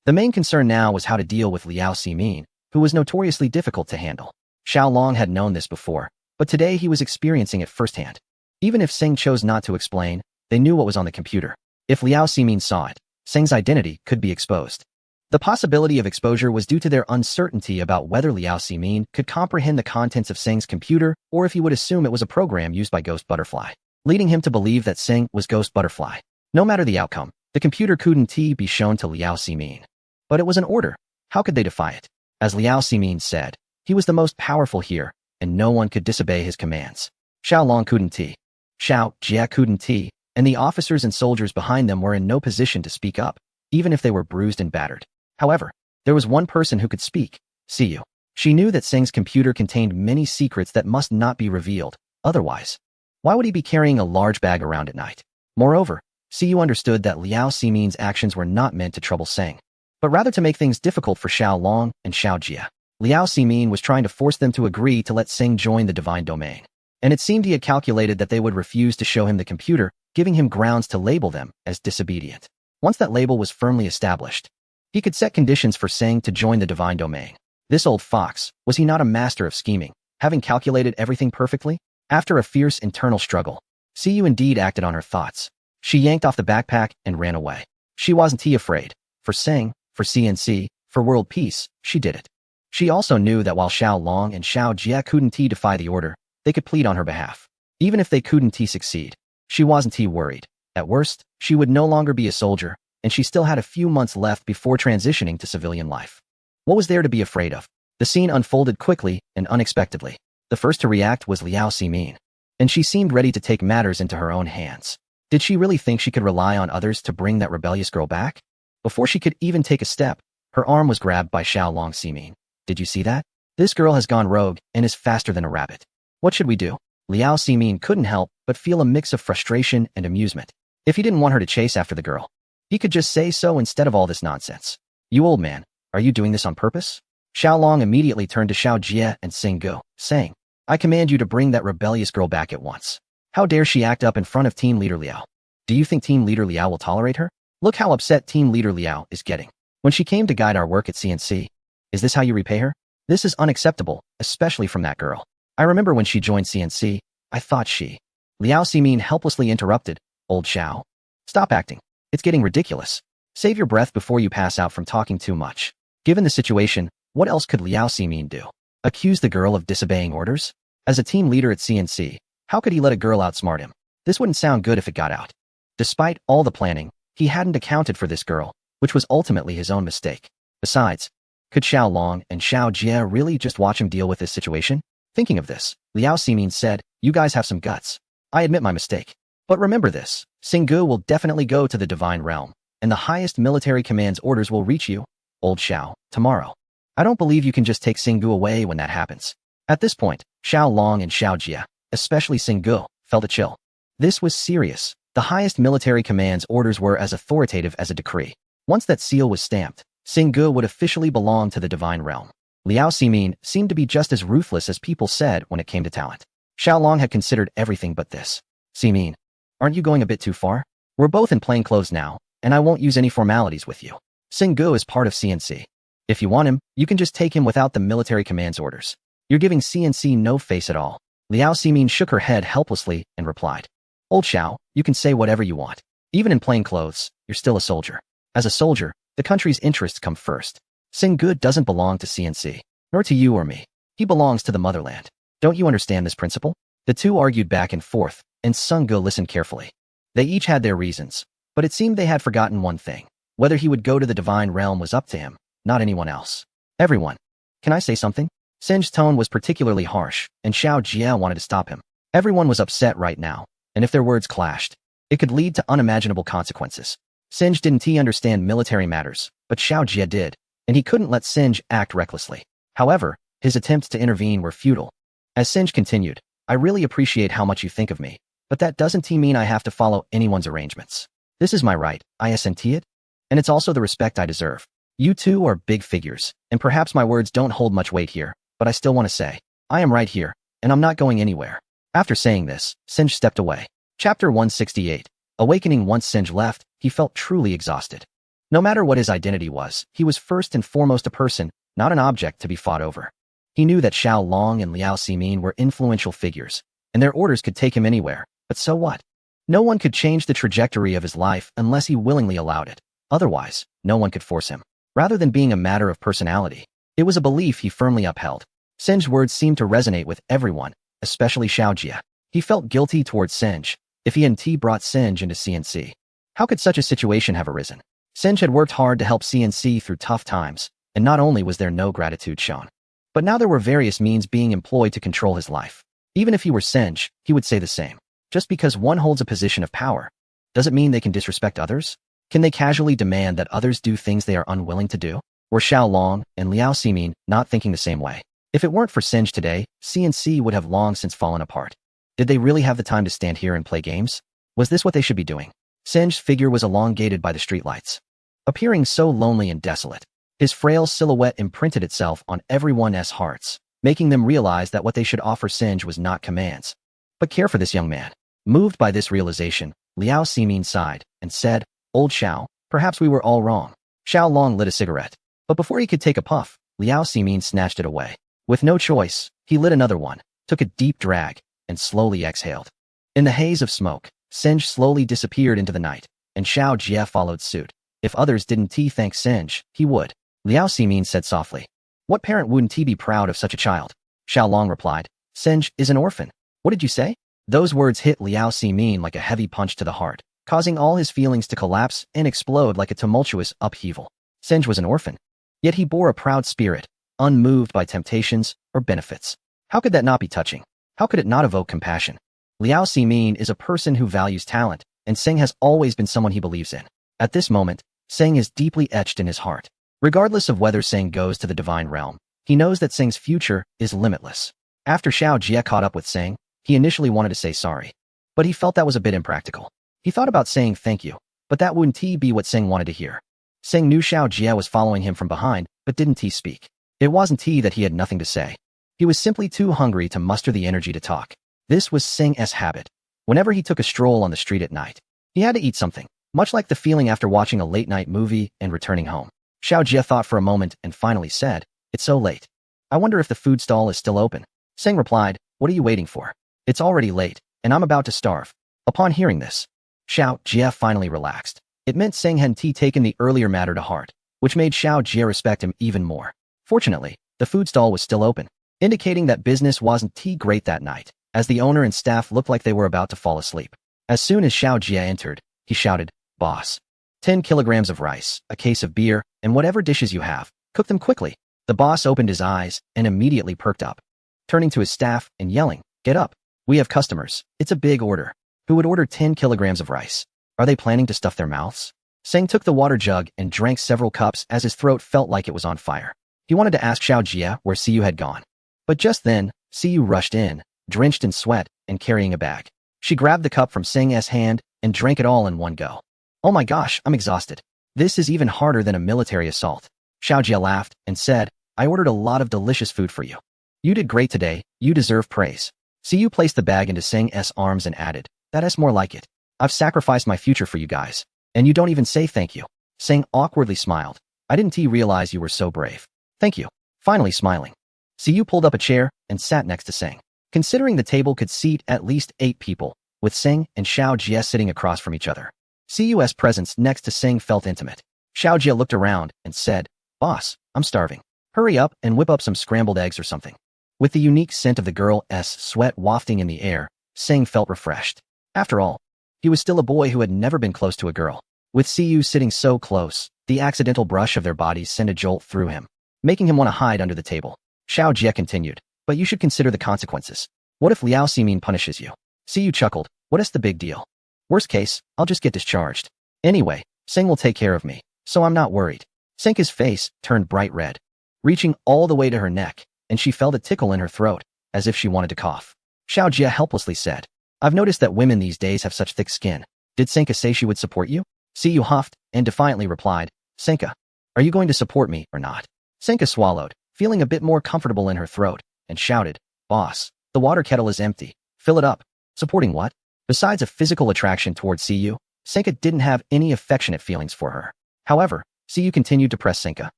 A: The main concern now was how to deal with Liao Ximin, who was notoriously difficult to handle. Xiao Long had known this before, but today he was experiencing it firsthand. Even if Seng chose not to explain, they knew what was on the computer. If Liao Ximin saw it, Seng's identity could be exposed. The possibility of exposure was due to their uncertainty about whether Liao Ximin could comprehend the contents of Seng's computer or if he would assume it was a program used by Ghost Butterfly, leading him to believe that Seng was Ghost Butterfly. No matter the outcome, the computer couldn't be shown to Liao Ximin. But it was an order. How could they defy it? As Liao Ximin said, he was the most powerful here, and no one could disobey his commands. Xiao Long couldn't. Xiao Jie couldn't, and the officers and soldiers behind them were in no position to speak up, even if they were bruised and battered. However, there was one person who could speak, Siyu. She knew that Seng's computer contained many secrets that must not be revealed. Otherwise, why would he be carrying a large bag around at night? Moreover, Siyu understood that Liao Ximin's actions were not meant to trouble Seng, but rather to make things difficult for Xiao Long and Xiao Jie. Liao Ximin was trying to force them to agree to let Seng join the divine domain, and it seemed he had calculated that they would refuse to show him the computer, giving him grounds to label them as disobedient. Once that label was firmly established, he could set conditions for Seng to join the divine domain. This old fox, was he not a master of scheming, having calculated everything perfectly? After a fierce internal struggle, Siyu indeed acted on her thoughts. She yanked off the backpack and ran away. She wasn't afraid. For Seng, for CNC, for world peace, she did it. She also knew that while Xiao Long and Xiao Jie couldn't defy the order, they could plead on her behalf. Even if they couldn't succeed, she wasn't worried. At worst, she would no longer be a soldier, and she still had a few months left before transitioning to civilian life. What was there to be afraid of? The scene unfolded quickly and unexpectedly. The first to react was Liao Ximin, and she seemed ready to take matters into her own hands. Did she really think she could rely on others to bring that rebellious girl back? Before she could even take a step, her arm was grabbed by Xiao Long Ximin. Did you see that? This girl has gone rogue and is faster than a rabbit. What should we do? Liao Ximin couldn't help but feel a mix of frustration and amusement. If he didn't want her to chase after the girl, he could just say so instead of all this nonsense. You old man, are you doing this on purpose? Xiao Long immediately turned to Xiao Jie and Seng Gu, saying, I command you to bring that rebellious girl back at once. How dare she act up in front of Team Leader Liao? Do you think Team Leader Liao will tolerate her? Look how upset Team Leader Liao is getting. When she came to guide our work at CNC, is this how you repay her? This is unacceptable, especially from that girl. I remember when she joined CNC, I thought she... Liao Ximin helplessly interrupted, Old Xiao. Stop acting. It's getting ridiculous. Save your breath before you pass out from talking too much. Given the situation, what else could Liao Ximin do? Accuse the girl of disobeying orders? As a team leader at CNC, how could he let a girl outsmart him? This wouldn't sound good if it got out. Despite all the planning, he hadn't accounted for this girl, which was ultimately his own mistake. Besides, could Xiao Long and Xiao Jie really just watch him deal with this situation? Thinking of this, Liao Ximin said, you guys have some guts. I admit my mistake. But remember this, Seng Gu will definitely go to the divine realm, and the highest military command's orders will reach you, Old Xiao, tomorrow. I don't believe you can just take Seng Gu away when that happens. At this point, Xiao Long and Xiao Jie, especially Seng Gu, felt a chill. This was serious. The highest military command's orders were as authoritative as a decree. Once that seal was stamped, Seng Gu would officially belong to the divine realm. Liao Ximin seemed to be just as ruthless as people said when it came to talent. Xiao Long had considered everything but this. Ximin, aren't you going a bit too far? We're both in plain clothes now, and I won't use any formalities with you. Seng Gu is part of CNC. If you want him, you can just take him without the military command's orders. You're giving CNC no face at all. Liao Ximin shook her head helplessly and replied, Old Xiao, you can say whatever you want. Even in plain clothes, you're still a soldier. As a soldier, the country's interests come first. Seng Gu doesn't belong to CNC, nor to you or me. He belongs to the motherland. Don't you understand this principle? The two argued back and forth, and Seng Gu listened carefully. They each had their reasons, but it seemed they had forgotten one thing. Whether he would go to the divine realm was up to him, not anyone else. Everyone. Can I say something? Singe's tone was particularly harsh, and Xiao Jie wanted to stop him. Everyone was upset right now, and if their words clashed, it could lead to unimaginable consequences. Singe didn't understand military matters, but Xiao Jie did, and he couldn't let Singe act recklessly. However, his attempts to intervene were futile. As Singe continued, I really appreciate how much you think of me, but that doesn't mean I have to follow anyone's arrangements. This is my right, I assent it, and it's also the respect I deserve. You two are big figures, and perhaps my words don't hold much weight here, but I still want to say, I am right here, and I'm not going anywhere. After saying this, Singe stepped away. Chapter 168. Awakening. Once Singe left, he felt truly exhausted. No matter what his identity was, he was first and foremost a person, not an object to be fought over. He knew that Xiao Long and Liao Ximin were influential figures, and their orders could take him anywhere, but so what? No one could change the trajectory of his life unless he willingly allowed it. Otherwise, no one could force him. Rather than being a matter of personality, it was a belief he firmly upheld. Singe's words seemed to resonate with everyone, especially Xiao Jie. He felt guilty towards Singe. If he hadn't brought Singe into CNC, how could such a situation have arisen? Singe had worked hard to help CNC through tough times, and not only was there no gratitude shown, but now there were various means being employed to control his life. Even if he were Singe, he would say the same. Just because one holds a position of power, does it mean they can disrespect others? Can they casually demand that others do things they are unwilling to do? Were Xiao Long and Liao Ximin not thinking the same way? If it weren't for Singe today, CNC would have long since fallen apart. Did they really have the time to stand here and play games? Was this what they should be doing? Singe's figure was elongated by the streetlights, appearing so lonely and desolate. His frail silhouette imprinted itself on everyone's hearts, making them realize that what they should offer Singe was not commands, but care for this young man. Moved by this realization, Liao Ximin sighed and said, Old Xiao, perhaps we were all wrong. Xiao Long lit a cigarette, but before he could take a puff, Liao Ximin snatched it away. With no choice, he lit another one, took a deep drag, and slowly exhaled. In the haze of smoke, Singe slowly disappeared into the night, and Xiao Jie followed suit. If others didn't thank Singe, he would. Liao Ximin said softly. What parent wouldn't be proud of such a child? Xiao Long replied. Singe is an orphan. What did you say? Those words hit Liao Ximin like a heavy punch to the heart, causing all his feelings to collapse and explode like a tumultuous upheaval. Singe was an orphan, yet he bore a proud spirit, unmoved by temptations or benefits. How could that not be touching? How could it not evoke compassion? Liao Ximin is a person who values talent, and Seng has always been someone he believes in. At this moment, Seng is deeply etched in his heart. Regardless of whether Seng goes to the divine realm, he knows that Seng's future is limitless. After Xiao Jie caught up with Seng, he initially wanted to say sorry, but he felt that was a bit impractical. He thought about saying thank you, but that wouldn't be what Seng wanted to hear. Seng knew Xiao Jie was following him from behind, but didn't speak. It wasn't that he had nothing to say. He was simply too hungry to muster the energy to talk. This was Seng's habit. Whenever he took a stroll on the street at night, he had to eat something, much like the feeling after watching a late-night movie and returning home. Xiao Jie thought for a moment and finally said, It's so late. I wonder if the food stall is still open. Seng replied, What are you waiting for? It's already late, and I'm about to starve. Upon hearing this, Xiao Jie finally relaxed. It meant Seng hadn't taken the earlier matter to heart, which made Xiao Jie respect him even more. Fortunately, the food stall was still open, indicating that business wasn't great that night, as the owner and staff looked like they were about to fall asleep. As soon as Xiao Jie entered, he shouted, Boss. 10 kilograms of rice, a case of beer, and whatever dishes you have, cook them quickly. The boss opened his eyes and immediately perked up, turning to his staff and yelling, Get up. We have customers. It's a big order. Who would order 10 kilograms of rice? Are they planning to stuff their mouths? Seng took the water jug and drank several cups as his throat felt like it was on fire. He wanted to ask Xiao Jie where Siyu had gone. But just then, Siyu rushed in, drenched in sweat and carrying a bag. She grabbed the cup from Seng's hand and drank it all in one go. Oh my gosh, I'm exhausted. This is even harder than a military assault. Xiao Jie laughed and said, I ordered a lot of delicious food for you. You did great today. You deserve praise. Siyu placed the bag into Seng's arms and added, That's more like it. I've sacrificed my future for you guys. And you don't even say thank you. Seng awkwardly smiled. I didn't realize you were so brave. Thank you. Finally smiling, Siyu pulled up a chair and sat next to Seng. Considering the table could seat at least 8 people, with Seng and Xiao Jie sitting across from each other, Siyu's presence next to Seng felt intimate. Xiao Jie looked around and said, Boss, I'm starving. Hurry up and whip up some scrambled eggs or something. With the unique scent of the girl's sweat wafting in the air, Seng felt refreshed. After all, he was still a boy who had never been close to a girl. With Siyu sitting so close, The accidental brush of their bodies sent a jolt through him, making him want to hide under the table. Xiao Jie continued, but you should consider the consequences. What if Liao Ximin punishes you? Siyu chuckled, what is the big deal? Worst case, I'll just get discharged. Anyway, Seng will take care of me, so I'm not worried. Senka's face turned bright red, reaching all the way to her neck, and she felt a tickle in her throat, as if she wanted to cough. Xiao Jie helplessly said, I've noticed that women these days have such thick skin. Did Senka say she would support you? Siyu huffed and defiantly replied, Senka, are you going to support me or not? Senka swallowed, feeling a bit more comfortable in her throat, and shouted, Boss, the water kettle is empty. Fill it up. Supporting what? Besides a physical attraction towards Siyu, Senka didn't have any affectionate feelings for her. However, Siyu continued to press Senka,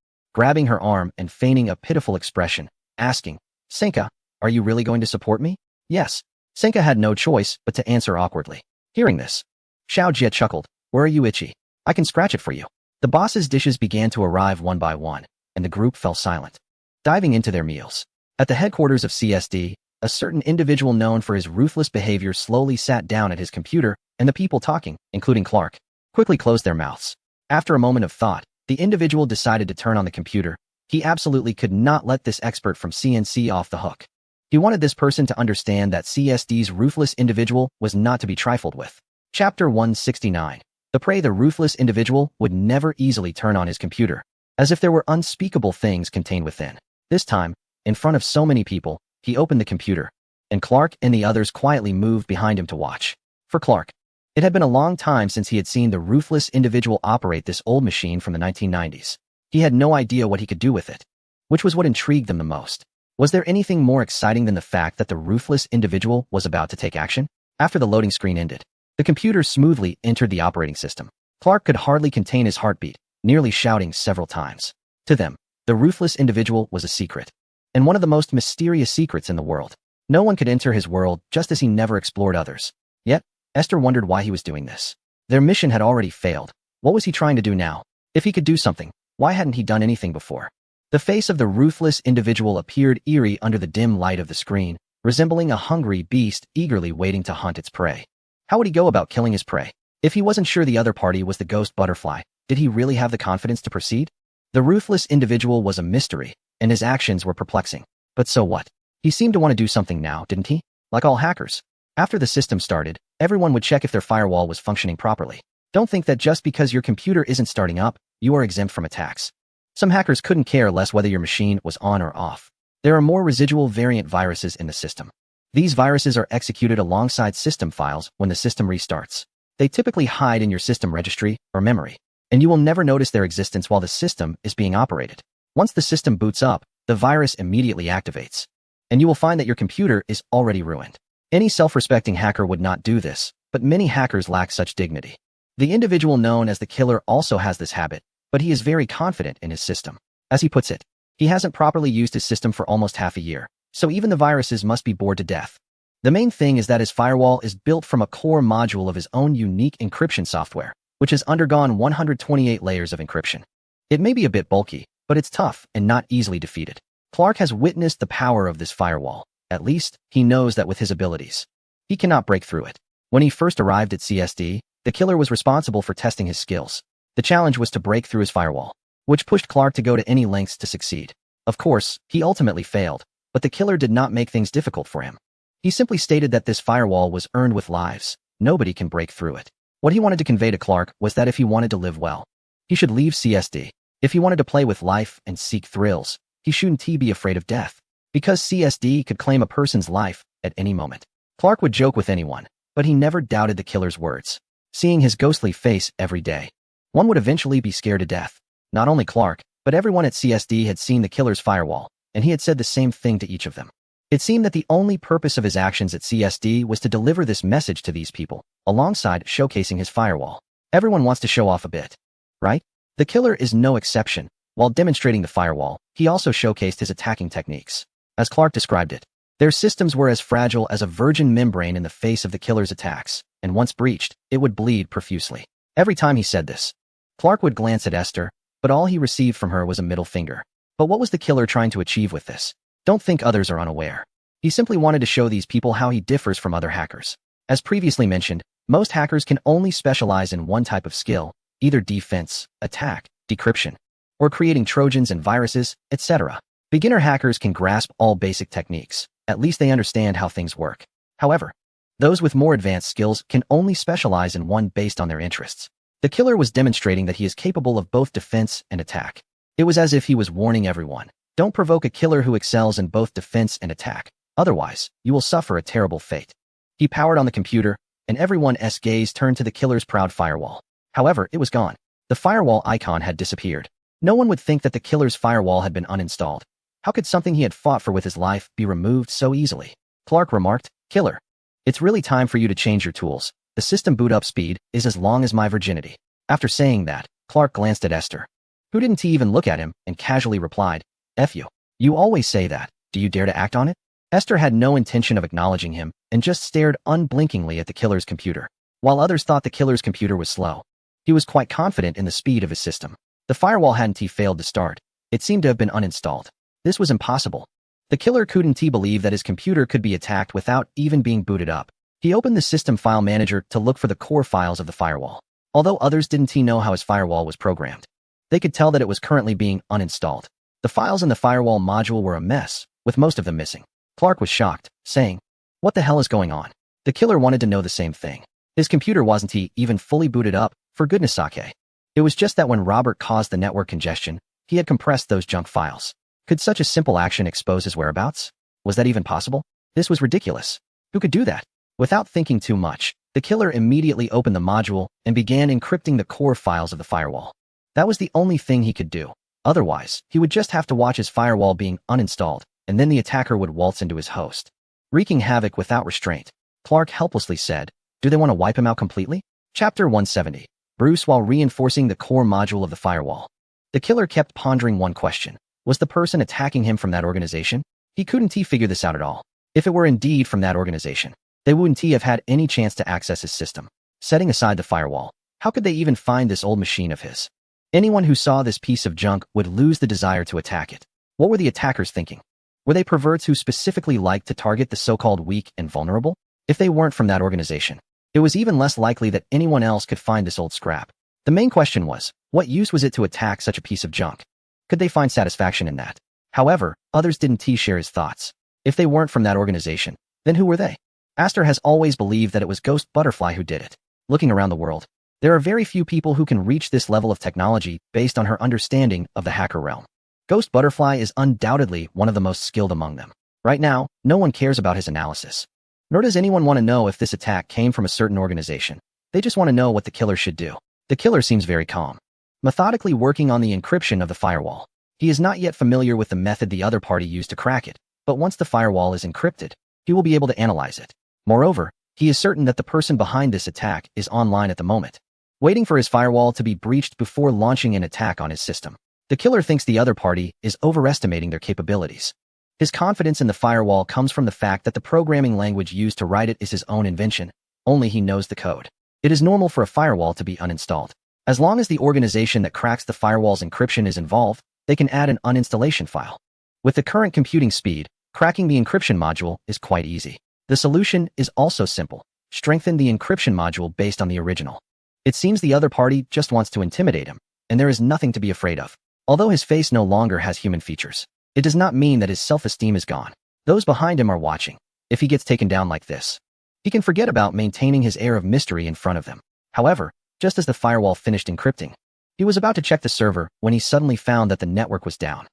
A: grabbing her arm and feigning a pitiful expression, asking, Senka, are you really going to support me? Yes. Senka had no choice but to answer awkwardly. Hearing this, Xiao Jie chuckled, where are you itchy? I can scratch it for you. The boss's dishes began to arrive one by one, and the group fell silent, diving into their meals. At the headquarters of CSD, a certain individual known for his ruthless behavior slowly sat down at his computer, and the people talking, including Clark, quickly closed their mouths. After a moment of thought, the individual decided to turn on the computer. He absolutely could not let this expert from CNC off the hook. He wanted this person to understand that CSD's ruthless individual was not to be trifled with. Chapter 169. The prey. The ruthless individual would never easily turn on his computer, as if there were unspeakable things contained within. This time, in front of so many people, he opened the computer, and Clark and the others quietly moved behind him to watch. For Clark, it had been a long time since he had seen the ruthless individual operate this old machine from the 1990s. He had no idea what he could do with it, which was what intrigued them the most. Was there anything more exciting than the fact that the ruthless individual was about to take action? After the loading screen ended, the computer smoothly entered the operating system. Clark could hardly contain his heartbeat, nearly shouting several times. To them, the ruthless individual was a secret, and one of the most mysterious secrets in the world. No one could enter his world just as he never explored others. Yet, Esther wondered why he was doing this. Their mission had already failed. What was he trying to do now? If he could do something, why hadn't he done anything before? The face of the ruthless individual appeared eerie under the dim light of the screen, resembling a hungry beast eagerly waiting to hunt its prey. How would he go about killing his prey? If he wasn't sure the other party was the ghost butterfly, did he really have the confidence to proceed? The ruthless individual was a mystery, and his actions were perplexing. But so what? He seemed to want to do something now, didn't he? Like all hackers. After the system started, everyone would check if their firewall was functioning properly. Don't think that just because your computer isn't starting up, you are exempt from attacks. Some hackers couldn't care less whether your machine was on or off. There are more residual variant viruses in the system. These viruses are executed alongside system files when the system restarts. They typically hide in your system registry or memory, and you will never notice their existence while the system is being operated. Once the system boots up, the virus immediately activates, and you will find that your computer is already ruined. Any self-respecting hacker would not do this, but many hackers lack such dignity. The individual known as the killer also has this habit, but he is very confident in his system. As he puts it, he hasn't properly used his system for almost half a year, so even the viruses must be bored to death. The main thing is that his firewall is built from a core module of his own unique encryption software, which has undergone 128 layers of encryption. It may be a bit bulky, but it's tough and not easily defeated. Clark has witnessed the power of this firewall. At least, he knows that with his abilities, he cannot break through it. When he first arrived at CSD, the killer was responsible for testing his skills. The challenge was to break through his firewall, which pushed Clark to go to any lengths to succeed. Of course, he ultimately failed, but the killer did not make things difficult for him. He simply stated that this firewall was earned with lives. Nobody can break through it. What he wanted to convey to Clark was that if he wanted to live well, he should leave CSD. If he wanted to play with life and seek thrills, he shouldn't be afraid of death, because CSD could claim a person's life at any moment. Clark would joke with anyone, but he never doubted the killer's words. Seeing his ghostly face every day, one would eventually be scared to death. Not only Clark, but everyone at CSD had seen the killer's firewall, and he had said the same thing to each of them. It seemed that the only purpose of his actions at CSD was to deliver this message to these people, alongside showcasing his firewall. Everyone wants to show off a bit, right? The killer is no exception. While demonstrating the firewall, he also showcased his attacking techniques. As Clark described it, their systems were as fragile as a virgin membrane in the face of the killer's attacks, and once breached, it would bleed profusely. Every time he said this, Clark would glance at Esther, but all he received from her was a middle finger. But what was the killer trying to achieve with this? Don't think others are unaware. He simply wanted to show these people how he differs from other hackers. As previously mentioned, most hackers can only specialize in one type of skill, either defense, attack, decryption, or creating Trojans and viruses, etc. Beginner hackers can grasp all basic techniques. At least they understand how things work. However, those with more advanced skills can only specialize in one based on their interests. The killer was demonstrating that he is capable of both defense and attack. It was as if he was warning everyone, don't provoke a killer who excels in both defense and attack. Otherwise, you will suffer a terrible fate. He powered on the computer, and everyone's gaze turned to the killer's proud firewall. However, it was gone. The firewall icon had disappeared. No one would think that the killer's firewall had been uninstalled. How could something he had fought for with his life be removed so easily? Clark remarked, "Killer, it's really time for you to change your tools. The system boot up speed is as long as my virginity." After saying that, Clark glanced at Esther, who didn't even look at him, and casually replied, "F you. You always say that. Do you dare to act on it?" Esther had no intention of acknowledging him and just stared unblinkingly at the killer's computer. While others thought the killer's computer was slow, he was quite confident in the speed of his system. The firewall hadn't failed to start. It seemed to have been uninstalled. This was impossible. The killer couldn't believe that his computer could be attacked without even being booted up. He opened the system file manager to look for the core files of the firewall. Although others didn't know how his firewall was programmed, they could tell that it was currently being uninstalled. The files in the firewall module were a mess, with most of them missing. Clark was shocked, saying, "What the hell is going on?" The killer wanted to know the same thing. His computer wasn't even fully booted up, for goodness sake. It was just that when Robert caused the network congestion, he had compressed those junk files. Could such a simple action expose his whereabouts? Was that even possible? This was ridiculous. Who could do that? Without thinking too much, the killer immediately opened the module and began encrypting the core files of the firewall. That was the only thing he could do. Otherwise, he would just have to watch his firewall being uninstalled, and then the attacker would waltz into his host, wreaking havoc without restraint. Clark helplessly said, "Do they want to wipe him out completely?" Chapter 170. Bruce while reinforcing the core module of the firewall. The killer kept pondering one question. Was the person attacking him from that organization? He couldn't figure this out at all. If it were indeed from that organization, they wouldn't have had any chance to access his system. Setting aside the firewall, how could they even find this old machine of his? Anyone who saw this piece of junk would lose the desire to attack it. What were the attackers thinking? Were they perverts who specifically liked to target the so-called weak and vulnerable? If they weren't from that organization, it was even less likely that anyone else could find this old scrap. The main question was, what use was it to attack such a piece of junk? Could they find satisfaction in that? However, others didn't share his thoughts. If they weren't from that organization, then who were they? Aster has always believed that it was Ghost Butterfly who did it. Looking around the world, there are very few people who can reach this level of technology based on her understanding of the hacker realm. Ghost Butterfly is undoubtedly one of the most skilled among them. Right now, no one cares about his analysis. Nor does anyone want to know if this attack came from a certain organization. They just want to know what the killer should do. The killer seems very calm, methodically working on the encryption of the firewall. He is not yet familiar with the method the other party used to crack it, but once the firewall is encrypted, he will be able to analyze it. Moreover, he is certain that the person behind this attack is online at the moment, waiting for his firewall to be breached before launching an attack on his system. The killer thinks the other party is overestimating their capabilities. His confidence in the firewall comes from the fact that the programming language used to write it is his own invention. Only he knows the code. It is normal for a firewall to be uninstalled. As long as the organization that cracks the firewall's encryption is involved, they can add an uninstallation file. With the current computing speed, cracking the encryption module is quite easy. The solution is also simple. Strengthen the encryption module based on the original. It seems the other party just wants to intimidate him, and there is nothing to be afraid of. Although his face no longer has human features, it does not mean that his self-esteem is gone. Those behind him are watching. If he gets taken down like this, he can forget about maintaining his air of mystery in front of them. However, just as the firewall finished encrypting, he was about to check the server when he suddenly found that the network was down.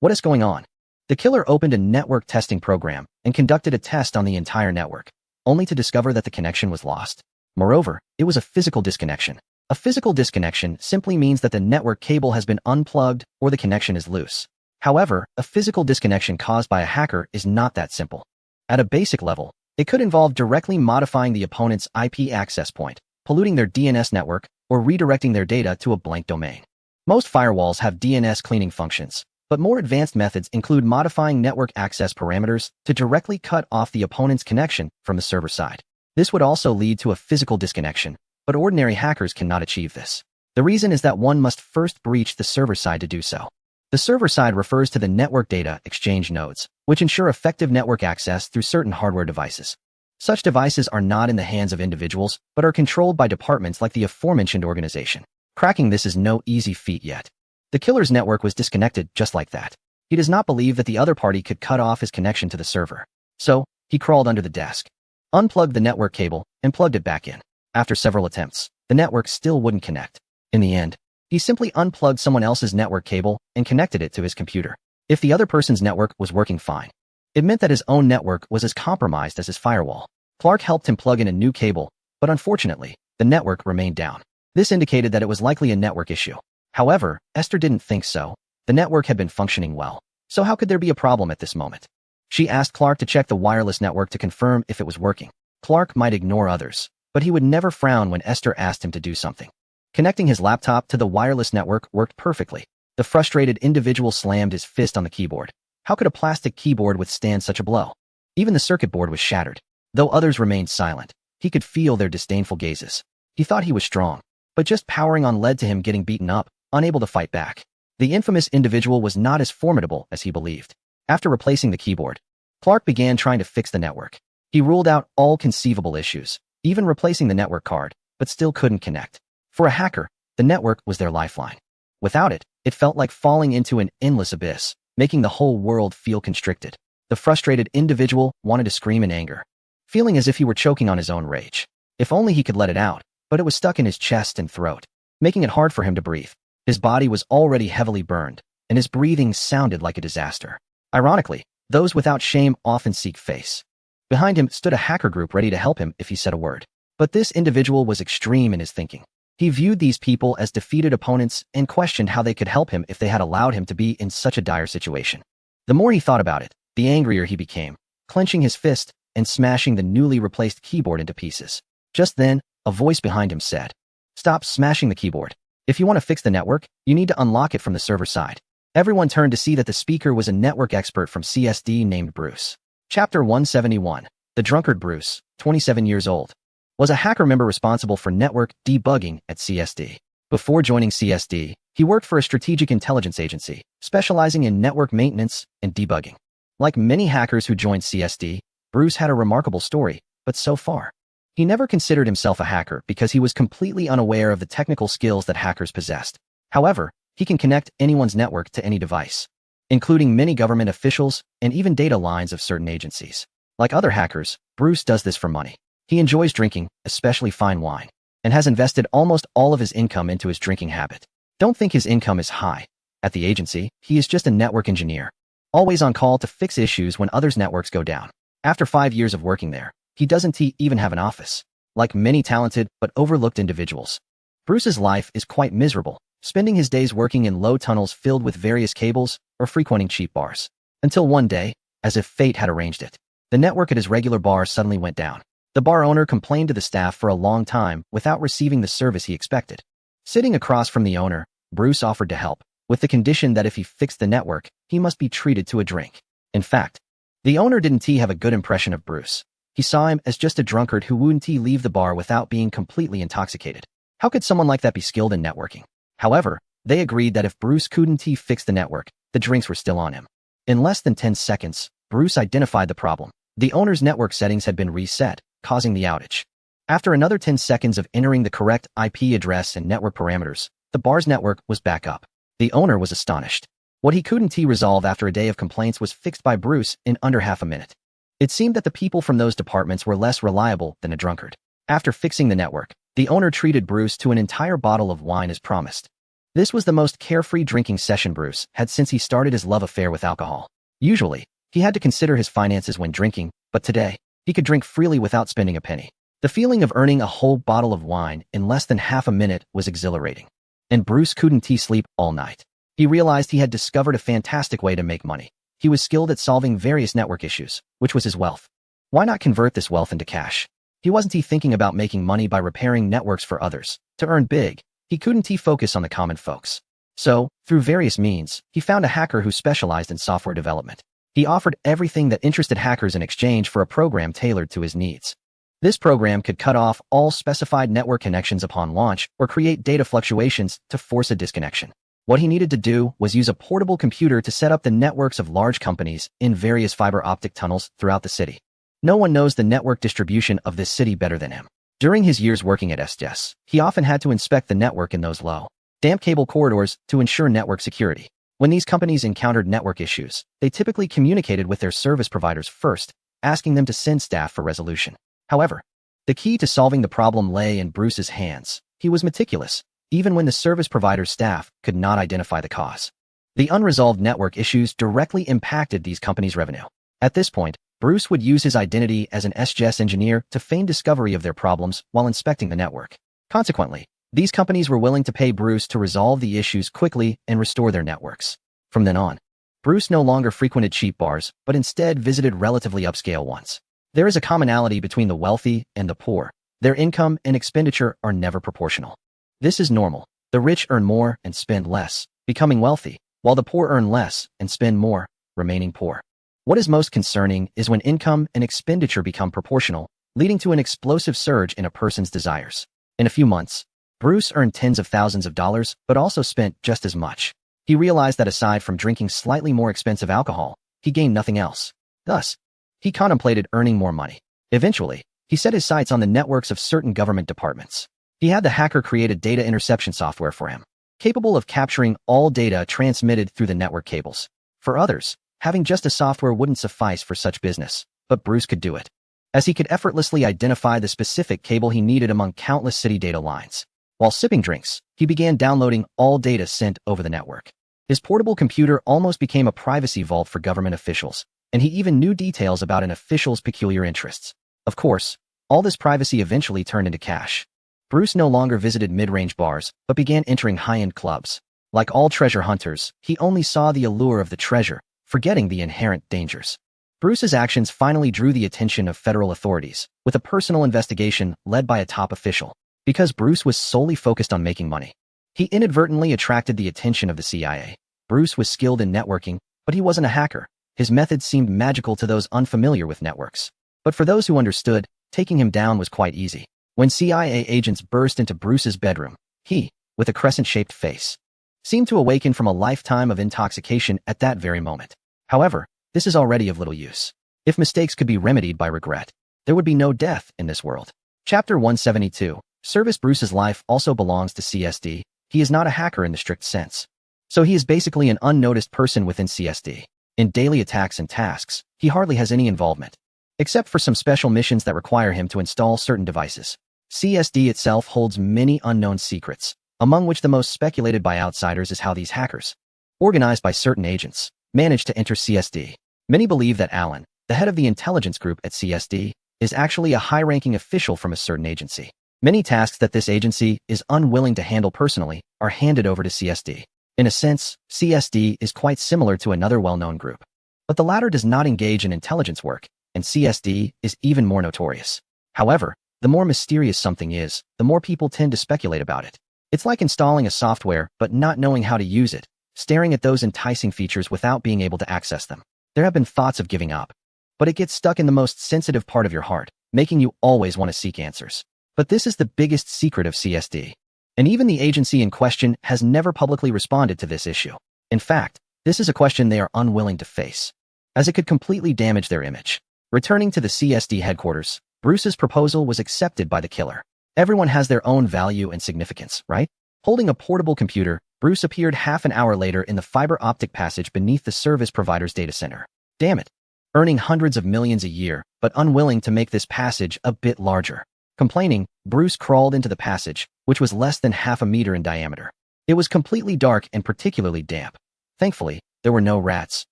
A: What is going on? The killer opened a network testing program and conducted a test on the entire network, only to discover that the connection was lost. Moreover, it was a physical disconnection. A physical disconnection simply means that the network cable has been unplugged or the connection is loose. However, a physical disconnection caused by a hacker is not that simple. At a basic level, it could involve directly modifying the opponent's IP access point, polluting their DNS network, or redirecting their data to a blank domain. Most firewalls have DNS cleaning functions, but more advanced methods include modifying network access parameters to directly cut off the opponent's connection from the server side. This would also lead to a physical disconnection, but ordinary hackers cannot achieve this. The reason is that one must first breach the server side to do so. The server side refers to the network data exchange nodes, which ensure effective network access through certain hardware devices. Such devices are not in the hands of individuals, but are controlled by departments like the aforementioned organization. Cracking this is no easy feat yet. The killer's network was disconnected just like that. He does not believe that the other party could cut off his connection to the server. So, he crawled under the desk, unplugged the network cable, and plugged it back in. After several attempts, the network still wouldn't connect. In the end, he simply unplugged someone else's network cable and connected it to his computer. If the other person's network was working fine, it meant that his own network was as compromised as his firewall. Clark helped him plug in a new cable, but unfortunately, the network remained down. This indicated that it was likely a network issue. However, Esther didn't think so. The network had been functioning well. So how could there be a problem at this moment? She asked Clark to check the wireless network to confirm if it was working. Clark might ignore others, but he would never frown when Esther asked him to do something. Connecting his laptop to the wireless network worked perfectly. The frustrated individual slammed his fist on the keyboard. How could a plastic keyboard withstand such a blow? Even the circuit board was shattered. Though others remained silent, he could feel their disdainful gazes. He thought he was strong, but just powering on led to him getting beaten up, unable to fight back. The infamous individual was not as formidable as he believed. After replacing the keyboard, Clark began trying to fix the network. He ruled out all conceivable issues, even replacing the network card, but still couldn't connect. For a hacker, the network was their lifeline. Without it, it felt like falling into an endless abyss, making the whole world feel constricted. The frustrated individual wanted to scream in anger, feeling as if he were choking on his own rage. If only he could let it out, but it was stuck in his chest and throat, making it hard for him to breathe. His body was already heavily burned, and his breathing sounded like a disaster. Ironically, those without shame often seek face. Behind him stood a hacker group ready to help him if he said a word. But this individual was extreme in his thinking. He viewed these people as defeated opponents and questioned how they could help him if they had allowed him to be in such a dire situation. The more he thought about it, the angrier he became, clenching his fist and smashing the newly replaced keyboard into pieces. Just then, a voice behind him said, "Stop smashing the keyboard. If you want to fix the network, you need to unlock it from the server side." Everyone turned to see that the speaker was a network expert from CSD named Bruce. Chapter 171. The drunkard Bruce, 27 years old, was a hacker member responsible for network debugging at CSD. Before joining CSD, he worked for a strategic intelligence agency, specializing in network maintenance and debugging. Like many hackers who joined CSD, Bruce had a remarkable story, but so far, he never considered himself a hacker because he was completely unaware of the technical skills that hackers possessed. However, he can connect anyone's network to any device, including many government officials and even data lines of certain agencies. Like other hackers, Bruce does this for money. He enjoys drinking, especially fine wine, and has invested almost all of his income into his drinking habit. Don't think his income is high. At the agency, he is just a network engineer, always on call to fix issues when others' networks go down. After 5 years of working there, he doesn't even have an office. Like many talented but overlooked individuals, Bruce's life is quite miserable, spending his days working in low tunnels filled with various cables or frequenting cheap bars. Until one day, as if fate had arranged it, the network at his regular bar suddenly went down. The bar owner complained to the staff for a long time without receiving the service he expected. Sitting across from the owner, Bruce offered to help, with the condition that if he fixed the network, he must be treated to a drink. In fact, the owner didn't have a good impression of Bruce. He saw him as just a drunkard who wouldn't leave the bar without being completely intoxicated. How could someone like that be skilled in networking? However, they agreed that if Bruce couldn't fix the network, the drinks were still on him. In less than 10 seconds, Bruce identified the problem. The owner's network settings had been reset, causing the outage. After another 10 seconds of entering the correct IP address and network parameters, the bar's network was back up. The owner was astonished. What he couldn't resolve after a day of complaints was fixed by Bruce in under half a minute. It seemed that the people from those departments were less reliable than a drunkard. After fixing the network, the owner treated Bruce to an entire bottle of wine as promised. This was the most carefree drinking session Bruce had since he started his love affair with alcohol. Usually, he had to consider his finances when drinking, but today, he could drink freely without spending a penny. The feeling of earning a whole bottle of wine in less than half a minute was exhilarating. And Bruce couldn't sleep all night. He realized he had discovered a fantastic way to make money. He was skilled at solving various network issues, which was his wealth. Why not convert this wealth into cash? He wasn't thinking about making money by repairing networks for others. To earn big, he couldn't focus on the common folks. So, through various means, he found a hacker who specialized in software development. He offered everything that interested hackers in exchange for a program tailored to his needs. This program could cut off all specified network connections upon launch or create data fluctuations to force a disconnection. What he needed to do was use a portable computer to set up the networks of large companies in various fiber optic tunnels throughout the city. No one knows the network distribution of this city better than him. During his years working at SGS, he often had to inspect the network in those low, damp cable corridors to ensure network security. When these companies encountered network issues, they typically communicated with their service providers first, asking them to send staff for resolution. However, the key to solving the problem lay in Bruce's hands. He was meticulous, even when the service provider's staff could not identify the cause. The unresolved network issues directly impacted these companies' revenue. At this point, Bruce would use his identity as an SGS engineer to feign discovery of their problems while inspecting the network. Consequently, these companies were willing to pay Bruce to resolve the issues quickly and restore their networks. From then on, Bruce no longer frequented cheap bars, but instead visited relatively upscale ones. There is a commonality between the wealthy and the poor. Their income and expenditure are never proportional. This is normal. The rich earn more and spend less, becoming wealthy, while the poor earn less and spend more, remaining poor. What is most concerning is when income and expenditure become proportional, leading to an explosive surge in a person's desires. In a few months, Bruce earned tens of thousands of dollars, but also spent just as much. He realized that aside from drinking slightly more expensive alcohol, he gained nothing else. Thus, he contemplated earning more money. Eventually, he set his sights on the networks of certain government departments. He had the hacker create a data interception software for him, capable of capturing all data transmitted through the network cables. For others, having just a software wouldn't suffice for such business, but Bruce could do it, as he could effortlessly identify the specific cable he needed among countless city data lines. While sipping drinks, he began downloading all data sent over the network. His portable computer almost became a privacy vault for government officials, and he even knew details about an official's peculiar interests. Of course, all this privacy eventually turned into cash. Bruce no longer visited mid-range bars, but began entering high-end clubs. Like all treasure hunters, he only saw the allure of the treasure, forgetting the inherent dangers. Bruce's actions finally drew the attention of federal authorities, with a personal investigation led by a top official. Because Bruce was solely focused on making money, he inadvertently attracted the attention of the CIA. Bruce was skilled in networking, but he wasn't a hacker. His methods seemed magical to those unfamiliar with networks. But for those who understood, taking him down was quite easy. When CIA agents burst into Bruce's bedroom, he, with a crescent-shaped face, seemed to awaken from a lifetime of intoxication at that very moment. However, this is already of little use. If mistakes could be remedied by regret, there would be no death in this world. Chapter 172. Service. Bruce's life also belongs to CSD. He is not a hacker in the strict sense. So he is basically an unnoticed person within CSD. In daily attacks and tasks, he hardly has any involvement, except for some special missions that require him to install certain devices. CSD itself holds many unknown secrets, among which the most speculated by outsiders is how these hackers, organized by certain agents, managed to enter CSD. Many believe that Alan, the head of the intelligence group at CSD, is actually a high-ranking official from a certain agency. Many tasks that this agency is unwilling to handle personally are handed over to CSD. In a sense, CSD is quite similar to another well-known group. But the latter does not engage in intelligence work, and CSD is even more notorious. However, the more mysterious something is, the more people tend to speculate about it. It's like installing a software but not knowing how to use it, staring at those enticing features without being able to access them. There have been thoughts of giving up, but it gets stuck in the most sensitive part of your heart, making you always want to seek answers. But this is the biggest secret of CSD. And even the agency in question has never publicly responded to this issue. In fact, this is a question they are unwilling to face, as it could completely damage their image. Returning to the CSD headquarters, Bruce's proposal was accepted by the killer. Everyone has their own value and significance, right? Holding a portable computer, Bruce appeared half an hour later in the fiber optic passage beneath the service provider's data center. Damn it. Earning hundreds of millions a year, but unwilling to make this passage a bit larger. Complaining, Bruce crawled into the passage, which was less than half a meter in diameter. It was completely dark and particularly damp. Thankfully, there were no rats,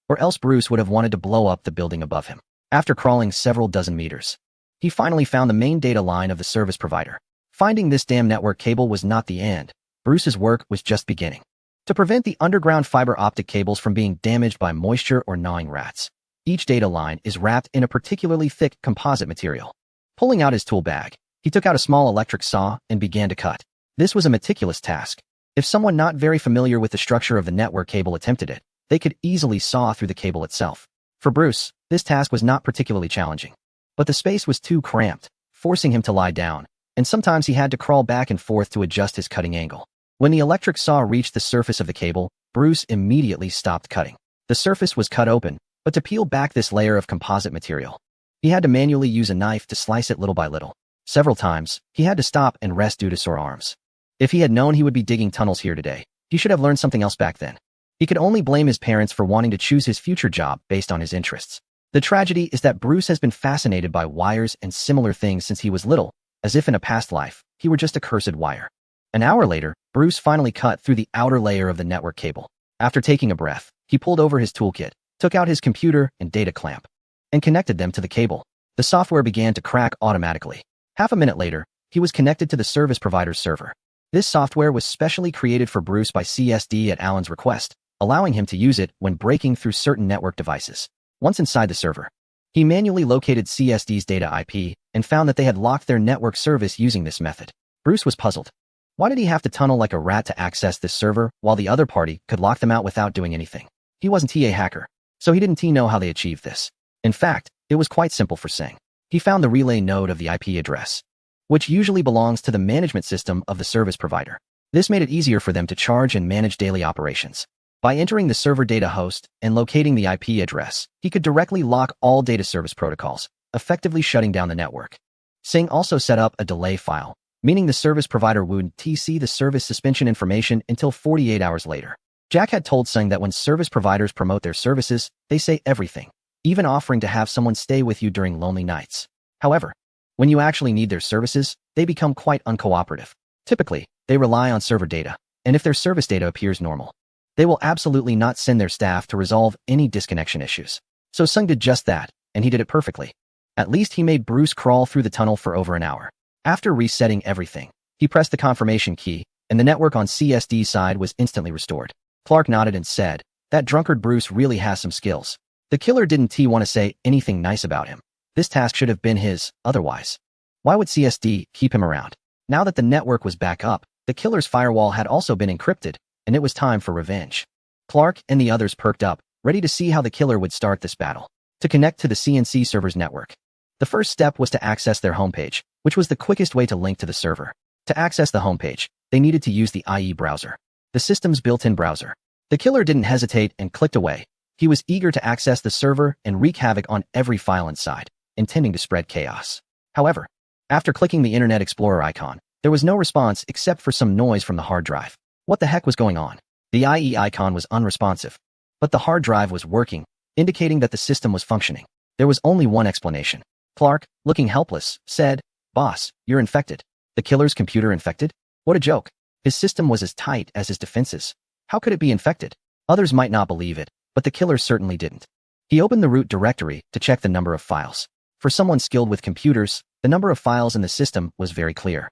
A: or else Bruce would have wanted to blow up the building above him. After crawling several dozen meters, he finally found the main data line of the service provider. Finding this damn network cable was not the end. Bruce's work was just beginning. To prevent the underground fiber optic cables from being damaged by moisture or gnawing rats, each data line is wrapped in a particularly thick composite material. Pulling out his tool bag, he took out a small electric saw and began to cut. This was a meticulous task. If someone not very familiar with the structure of the network cable attempted it, they could easily saw through the cable itself. For Bruce, this task was not particularly challenging. But the space was too cramped, forcing him to lie down, and sometimes he had to crawl back and forth to adjust his cutting angle. When the electric saw reached the surface of the cable, Bruce immediately stopped cutting. The surface was cut open, but to peel back this layer of composite material, he had to manually use a knife to slice it little by little. Several times, he had to stop and rest due to sore arms. If he had known he would be digging tunnels here today, he should have learned something else back then. He could only blame his parents for wanting to choose his future job based on his interests. The tragedy is that Bruce has been fascinated by wires and similar things since he was little, as if in a past life, he were just a cursed wire. An hour later, Bruce finally cut through the outer layer of the network cable. After taking a breath, he pulled over his toolkit, took out his computer and data clamp, and connected them to the cable. The software began to crack automatically. Half a minute later, he was connected to the service provider's server. This software was specially created for Bruce by CSD at Alan's request, allowing him to use it when breaking through certain network devices. Once inside the server, he manually located CSD's data IP and found that they had locked their network service using this method. Bruce was puzzled. Why did he have to tunnel like a rat to access this server while the other party could lock them out without doing anything? He wasn't a hacker, so he didn't know how they achieved this. In fact, it was quite simple for Singh. He found the relay node of the IP address, which usually belongs to the management system of the service provider. This made it easier for them to charge and manage daily operations. By entering the server data host and locating the IP address, he could directly lock all data service protocols, effectively shutting down the network. Singh also set up a delay file, meaning the service provider wouldn't see the service suspension information until 48 hours later. Jack had told Singh that when service providers promote their services, they say everything, even offering to have someone stay with you during lonely nights. However, when you actually need their services, they become quite uncooperative. Typically, they rely on server data, and if their service data appears normal, they will absolutely not send their staff to resolve any disconnection issues. So Singh did just that, and he did it perfectly. At least he made Bruce crawl through the tunnel for over an hour. After resetting everything, he pressed the confirmation key, and the network on CSD's side was instantly restored. Clark nodded and said, "That drunkard Bruce really has some skills." The killer didn't want to say anything nice about him. This task should have been his, otherwise. Why would CSD keep him around? Now that the network was back up, the killer's firewall had also been encrypted, and it was time for revenge. Clark and the others perked up, ready to see how the killer would start this battle. To connect to the CNC server's network, the first step was to access their homepage, which was the quickest way to link to the server. To access the homepage, they needed to use the IE browser, the system's built-in browser. The killer didn't hesitate and clicked away. He was eager to access the server and wreak havoc on every file inside, intending to spread chaos. However, after clicking the Internet Explorer icon, there was no response except for some noise from the hard drive. What the heck was going on? The IE icon was unresponsive, but the hard drive was working, indicating that the system was functioning. There was only one explanation. Clark, looking helpless, said, "Boss, you're infected." The killer's computer infected? What a joke. His system was as tight as his defenses. How could it be infected? Others might not believe it, but the killer certainly didn't. He opened the root directory to check the number of files. For someone skilled with computers, the number of files in the system was very clear.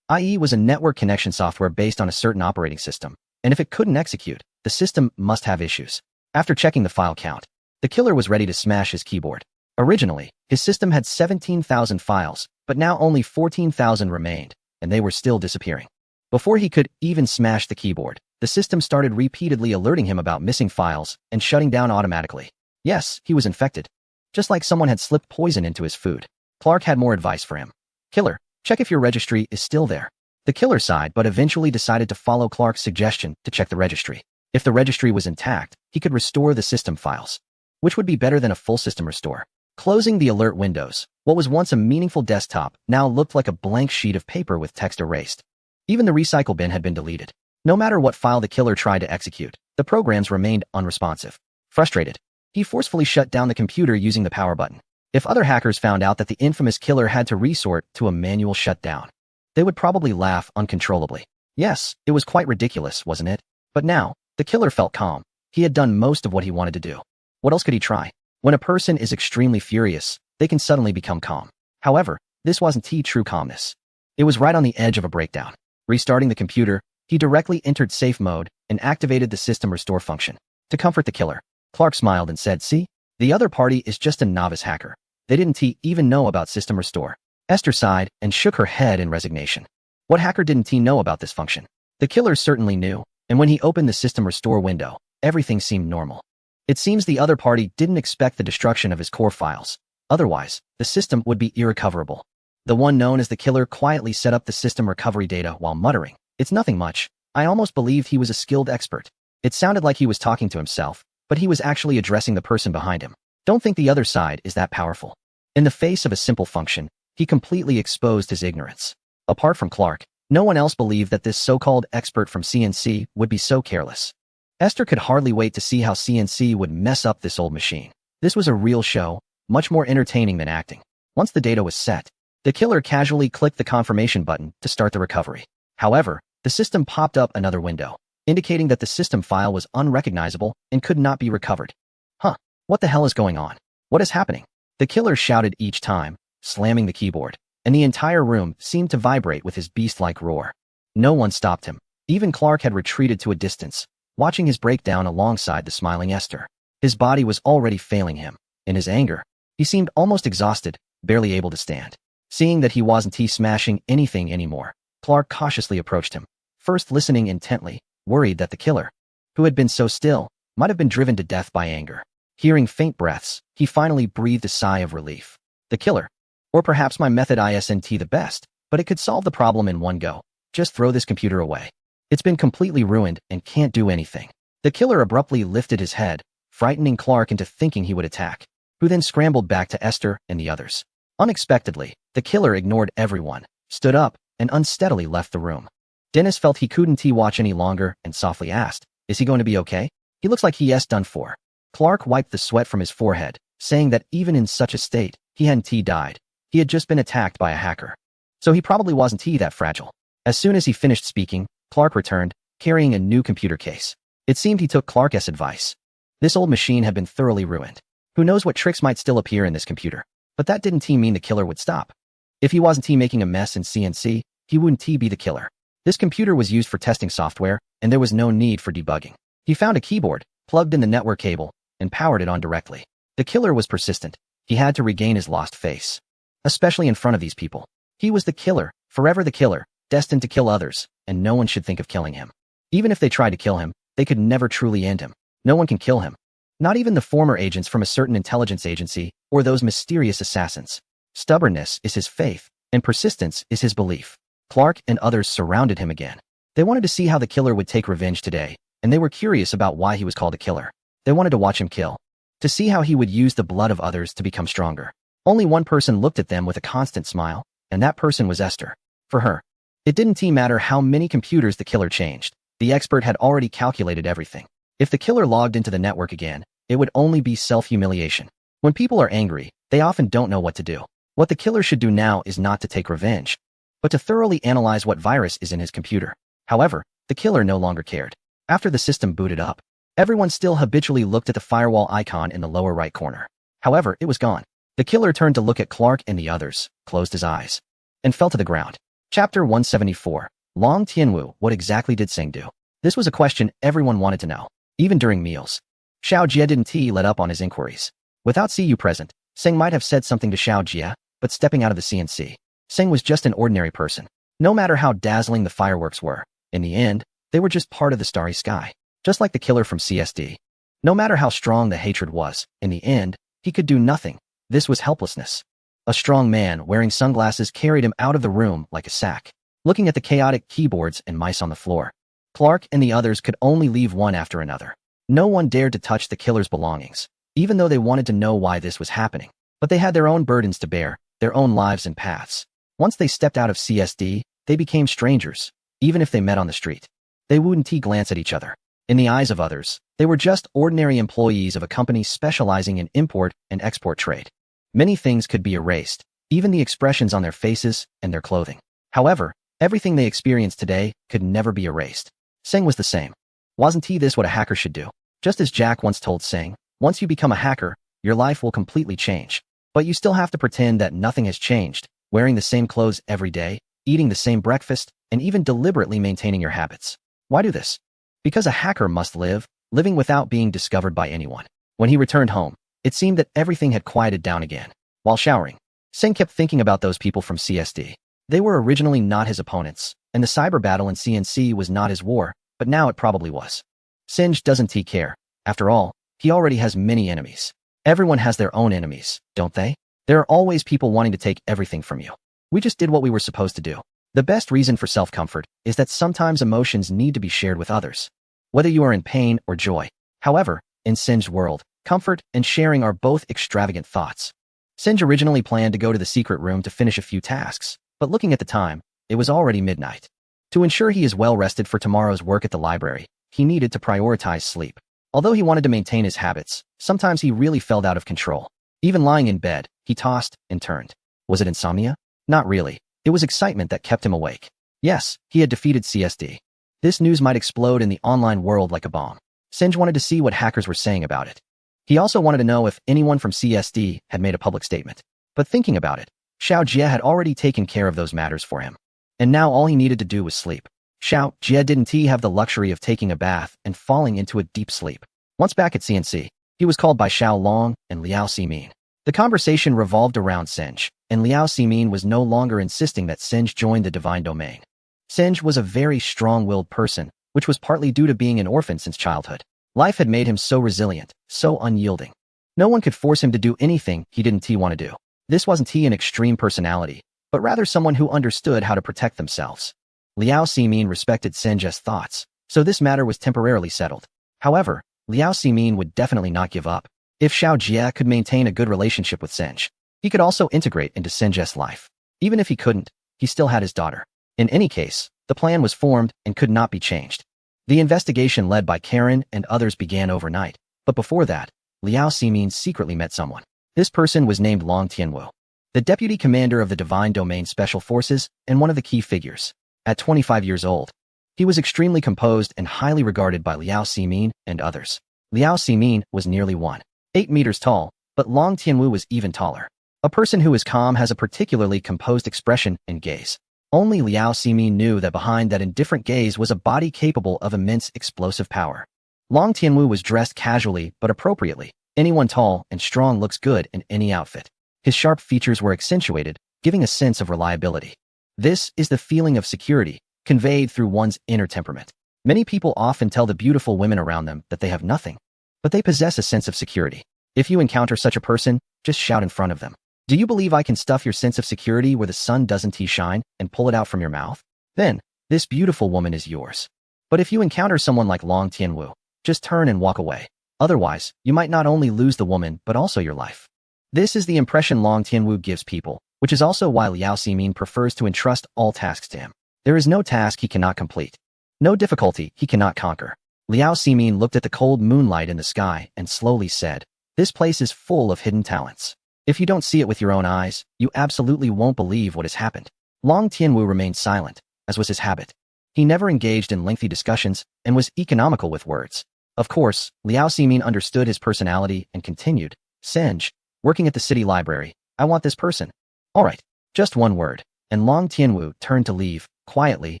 A: IE was a network connection software based on a certain operating system, and if it couldn't execute, the system must have issues. After checking the file count, the killer was ready to smash his keyboard. Originally, his system had 17,000 files, but now only 14,000 remained, and they were still disappearing. Before he could even smash the keyboard, the system started repeatedly alerting him about missing files and shutting down automatically. Yes, he was infected. Just like someone had slipped poison into his food. Clark had more advice for him. "Killer, check if your registry is still there." The killer sighed but eventually decided to follow Clark's suggestion to check the registry. If the registry was intact, he could restore the system files, which would be better than a full system restore. Closing the alert windows, what was once a meaningful desktop now looked like a blank sheet of paper with text erased. Even the recycle bin had been deleted. No matter what file the killer tried to execute, the programs remained unresponsive. Frustrated, he forcefully shut down the computer using the power button. If other hackers found out that the infamous killer had to resort to a manual shutdown, they would probably laugh uncontrollably. Yes, it was quite ridiculous, wasn't it? But now, the killer felt calm. He had done most of what he wanted to do. What else could he try? When a person is extremely furious, they can suddenly become calm. However, this wasn't true calmness. It was right on the edge of a breakdown. Restarting the computer, he directly entered safe mode and activated the system restore function. To comfort the killer, Clark smiled and said, "See? The other party is just a novice hacker. They didn't even know about system restore." Esther sighed and shook her head in resignation. What hacker didn't know about this function? The killer certainly knew, and when he opened the system restore window, everything seemed normal. It seems the other party didn't expect the destruction of his core files. Otherwise, the system would be irrecoverable. The one known as the killer quietly set up the system recovery data while muttering, "It's nothing much." I almost believed he was a skilled expert. It sounded like he was talking to himself, but he was actually addressing the person behind him. Don't think the other side is that powerful. In the face of a simple function, He completely exposed his ignorance. Apart from Clark, no one else believed that this so-called expert from CNC would be so careless. Esther could hardly wait to see how CNC would mess up this old machine. This was a real show, much more entertaining than acting. Once the data was set, the killer casually clicked the confirmation button to start the recovery. However, the system popped up another window, indicating that the system file was unrecognizable and could not be recovered. Huh, what the hell is going on? What is happening? The killer shouted each time, slamming the keyboard, and the entire room seemed to vibrate with his beast-like roar. No one stopped him. Even Clark had retreated to a distance, watching his breakdown alongside the smiling Esther. His body was already failing him. In his anger, he seemed almost exhausted, barely able to stand. Seeing that he wasn't smashing anything anymore, Clark cautiously approached him, first listening intently, worried that the killer, who had been so still, might have been driven to death by anger. Hearing faint breaths, he finally breathed a sigh of relief. The killer. Or perhaps my method isn't the best, but it could solve the problem in one go. Just throw this computer away. It's been completely ruined and can't do anything. The killer abruptly lifted his head, frightening Clark into thinking he would attack, who then scrambled back to Esther and the others. Unexpectedly, the killer ignored everyone, stood up, and unsteadily left the room. Dennis felt he couldn't watch any longer and softly asked, "Is he going to be okay? He looks like he's done for." Clark wiped the sweat from his forehead, saying that even in such a state, he hadn't died. He had just been attacked by a hacker. So he probably wasn't that fragile. As soon as he finished speaking, Clark returned, carrying a new computer case. It seemed he took Clark's advice. This old machine had been thoroughly ruined. Who knows what tricks might still appear in this computer? But that didn't mean the killer would stop. If he wasn't making a mess in CNC, he wouldn't be the killer. This computer was used for testing software, and there was no need for debugging. He found a keyboard, plugged in the network cable, and powered it on directly. The killer was persistent. He had to regain his lost face. Especially in front of these people. He was the killer, forever the killer, destined to kill others, and no one should think of killing him. Even if they tried to kill him, they could never truly end him. No one can kill him. Not even the former agents from a certain intelligence agency or those mysterious assassins. Stubbornness is his faith, and persistence is his belief. Clark and others surrounded him again. They wanted to see how the killer would take revenge today, and they were curious about why he was called a killer. They wanted to watch him kill, to see how he would use the blood of others to become stronger. Only one person looked at them with a constant smile, and that person was Esther. For her, it didn't matter how many computers the killer changed. The expert had already calculated everything. If the killer logged into the network again, it would only be self-humiliation. When people are angry, they often don't know what to do. What the killer should do now is not to take revenge, but to thoroughly analyze what virus is in his computer. However, the killer no longer cared. After the system booted up, everyone still habitually looked at the firewall icon in the lower right corner. However, it was gone. The killer turned to look at Clark and the others, closed his eyes, and fell to the ground. Chapter 174. Long Tianwu. What exactly did Seng do? This was a question everyone wanted to know, even during meals. Xiao Jie didn't let up on his inquiries. Without Cu present, Seng might have said something to Xiao Jie, but stepping out of the CNC, Seng was just an ordinary person. No matter how dazzling the fireworks were, in the end, they were just part of the starry sky. Just like the killer from CSD. No matter how strong the hatred was, in the end, he could do nothing. This was helplessness. A strong man wearing sunglasses carried him out of the room like a sack. Looking at the chaotic keyboards and mice on the floor, Clark and the others could only leave one after another. No one dared to touch the killer's belongings, even though they wanted to know why this was happening. But they had their own burdens to bear, their own lives and paths. Once they stepped out of CSD, they became strangers. Even if they met on the street, they wouldn't glance at each other. In the eyes of others, they were just ordinary employees of a company specializing in import and export trade. Many things could be erased, even the expressions on their faces and their clothing. However, everything they experienced today could never be erased. Seng was the same. Wasn't this what a hacker should do? Just as Jack once told Seng, once you become a hacker, your life will completely change. But you still have to pretend that nothing has changed, wearing the same clothes every day, eating the same breakfast, and even deliberately maintaining your habits. Why do this? Because a hacker must live, living without being discovered by anyone. When he returned home, it seemed that everything had quieted down again. While showering, Seng kept thinking about those people from CSD. They were originally not his opponents, and the cyber battle in CNC was not his war, but now it probably was. Singe doesn't care. After all, he already has many enemies. Everyone has their own enemies, don't they? There are always people wanting to take everything from you. We just did what we were supposed to do. The best reason for self-comfort is that sometimes emotions need to be shared with others, whether you are in pain or joy. However, in Singe's world, comfort and sharing are both extravagant thoughts. Singe originally planned to go to the secret room to finish a few tasks, but looking at the time, it was already midnight. To ensure he is well rested for tomorrow's work at the library, he needed to prioritize sleep. Although he wanted to maintain his habits, sometimes he really felt out of control. Even lying in bed, he tossed and turned. Was it insomnia? Not really. It was excitement that kept him awake. Yes, he had defeated CSD. This news might explode in the online world like a bomb. Singe wanted to see what hackers were saying about it. He also wanted to know if anyone from CSD had made a public statement. But thinking about it, Xiao Jie had already taken care of those matters for him. And now all he needed to do was sleep. Xiao Jie didn't have the luxury of taking a bath and falling into a deep sleep. Once back at CNC, he was called by Xiao Long and Liao Ximin. The conversation revolved around Singe, and Liao Ximin was no longer insisting that Singe join the divine domain. Singe was a very strong-willed person, which was partly due to being an orphan since childhood. Life had made him so resilient, so unyielding. No one could force him to do anything he didn't want to do. This wasn't an extreme personality, but rather someone who understood how to protect themselves. Liao Ximin respected Singe's thoughts, so this matter was temporarily settled. However, Liao Ximin would definitely not give up. If Xiao Jie could maintain a good relationship with Singe, he could also integrate into Singe's life. Even if he couldn't, he still had his daughter. In any case, the plan was formed and could not be changed. The investigation led by Karen and others began overnight, but before that, Liao Ximin secretly met someone. This person was named Long Tianwu, the deputy commander of the Divine Domain Special Forces and one of the key figures. At 25 years old, he was extremely composed and highly regarded by Liao Ximin and others. Liao Ximin was nearly 1.8 meters tall, but Long Tianwu was even taller. A person who is calm has a particularly composed expression and gaze. Only Liao Ximin knew that behind that indifferent gaze was a body capable of immense explosive power. Long Tianwu was dressed casually but appropriately. Anyone tall and strong looks good in any outfit. His sharp features were accentuated, giving a sense of reliability. This is the feeling of security, conveyed through one's inner temperament. Many people often tell the beautiful women around them that they have nothing, but they possess a sense of security. If you encounter such a person, just shout in front of them. Do you believe I can stuff your sense of security where the sun doesn't shine and pull it out from your mouth? Then, this beautiful woman is yours. But if you encounter someone like Long Tianwu, just turn and walk away. Otherwise, you might not only lose the woman but also your life. This is the impression Long Tianwu gives people, which is also why Liao Ximin prefers to entrust all tasks to him. There is no task he cannot complete. No difficulty he cannot conquer. Liao Ximin looked at the cold moonlight in the sky and slowly said, "This place is full of hidden talents. If you don't see it with your own eyes, you absolutely won't believe what has happened." Long Tianwu remained silent, as was his habit. He never engaged in lengthy discussions and was economical with words. Of course, Liao Ximin understood his personality and continued, "Singe, working at the city library, I want this person." "All right, just one word." And Long Tianwu turned to leave, quietly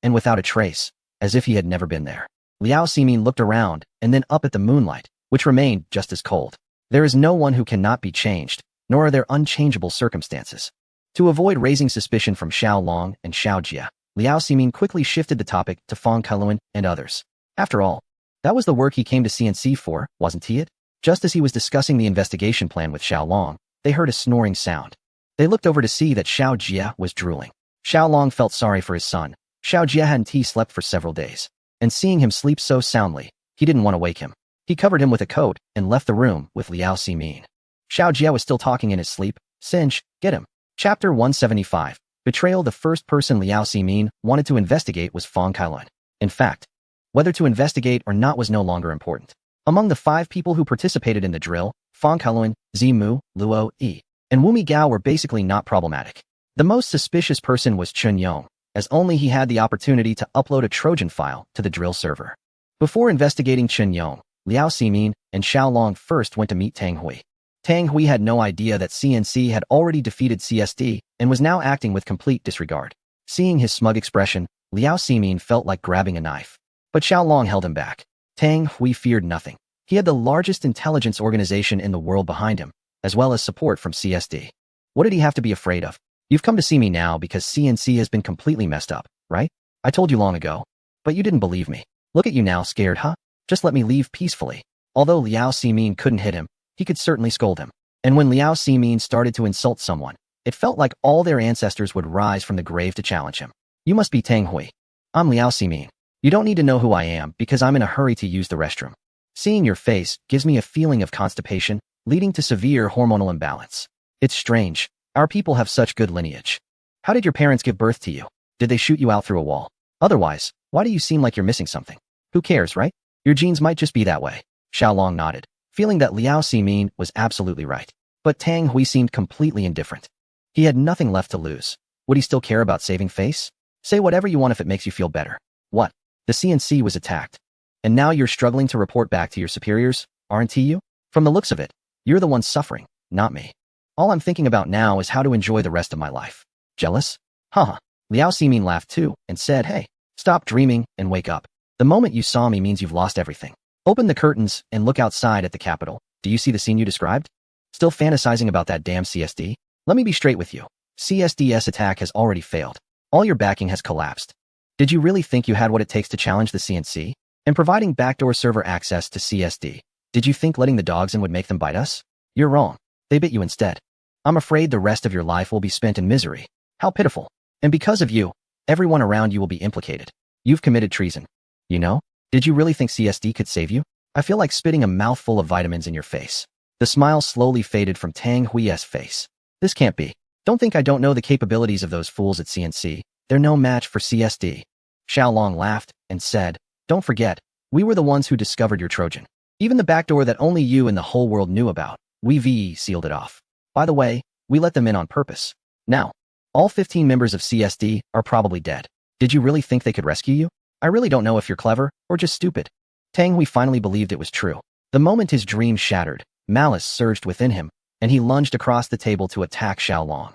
A: and without a trace, as if he had never been there. Liao Ximin looked around and then up at the moonlight, which remained just as cold. There is no one who cannot be changed, nor are there unchangeable circumstances. To avoid raising suspicion from Xiao Long and Xiao Jie, Liao Ximin quickly shifted the topic to Fang Kailuan and others. After all, that was the work he came to CNC for, wasn't he it? Just as he was discussing the investigation plan with Xiao Long, they heard a snoring sound. They looked over to see that Xiao Jie was drooling. Xiao Long felt sorry for his son. Xiao Jie hadn't slept for several days, and seeing him sleep so soundly, he didn't want to wake him. He covered him with a coat and left the room with Liao Ximin. Xiao Jie was still talking in his sleep. "Singe, get him." Chapter 175. Betrayal. The first person Liao Ximin wanted to investigate was Fang Kailuan. In fact, whether to investigate or not was no longer important. Among the 5 people who participated in the drill, Fang Kailuan, Zimu, Luo Yi, and Wumi Gao were basically not problematic. The most suspicious person was Chun Yong, as only he had the opportunity to upload a Trojan file to the drill server. Before investigating Chun Yong, Liao Ximin and Xiao Long first went to meet Tang Hui. Tang Hui had no idea that CNC had already defeated CSD and was now acting with complete disregard. Seeing his smug expression, Liao Ximin felt like grabbing a knife. But Xiao Long held him back. Tang Hui feared nothing. He had the largest intelligence organization in the world behind him, as well as support from CSD. What did he have to be afraid of? "You've come to see me now because CNC has been completely messed up, right? I told you long ago. But you didn't believe me. Look at you now, scared, huh? Just let me leave peacefully." Although Liao Ximin couldn't hit him, he could certainly scold him. And when Liao Ximin started to insult someone, it felt like all their ancestors would rise from the grave to challenge him. "You must be Tang Hui. I'm Liao Ximin. You don't need to know who I am because I'm in a hurry to use the restroom. Seeing your face gives me a feeling of constipation, leading to severe hormonal imbalance. It's strange. Our people have such good lineage. How did your parents give birth to you? Did they shoot you out through a wall? Otherwise, why do you seem like you're missing something? Who cares, right? Your genes might just be that way. Xiaolong nodded, feeling that Liao Ximin was absolutely right. But Tang Hui seemed completely indifferent. He had nothing left to lose. Would he still care about saving face? Say whatever you want if it makes you feel better. What? The CNC was attacked. And now you're struggling to report back to your superiors, aren't you? From the looks of it, you're the one suffering, not me. All I'm thinking about now is how to enjoy the rest of my life. Jealous? Haha. Liao Ximin laughed too and said, hey, stop dreaming and wake up. The moment you saw me means you've lost everything. Open the curtains and look outside at the capital. Do you see the scene you described? Still fantasizing about that damn CSD? Let me be straight with you. CSD's attack has already failed. All your backing has collapsed. Did you really think you had what it takes to challenge the CNC? And providing backdoor server access to CSD, did you think letting the dogs in would make them bite us? You're wrong. They bit you instead. I'm afraid the rest of your life will be spent in misery. How pitiful. And because of you, everyone around you will be implicated. You've committed treason. You know? Did you really think CSD could save you? I feel like spitting a mouthful of vitamins in your face. The smile slowly faded from Tang Hui's face. This can't be. Don't think I don't know the capabilities of those fools at CNC. They're no match for CSD. Xiaolong laughed and said, don't forget, we were the ones who discovered your Trojan. Even the backdoor that only you and the whole world knew about, we sealed it off. By the way, we let them in on purpose. Now, all 15 members of CSD are probably dead. Did you really think they could rescue you? I really don't know if you're clever or just stupid. Tang Hui finally believed it was true. The moment his dream shattered, malice surged within him, and he lunged across the table to attack Xiaolong.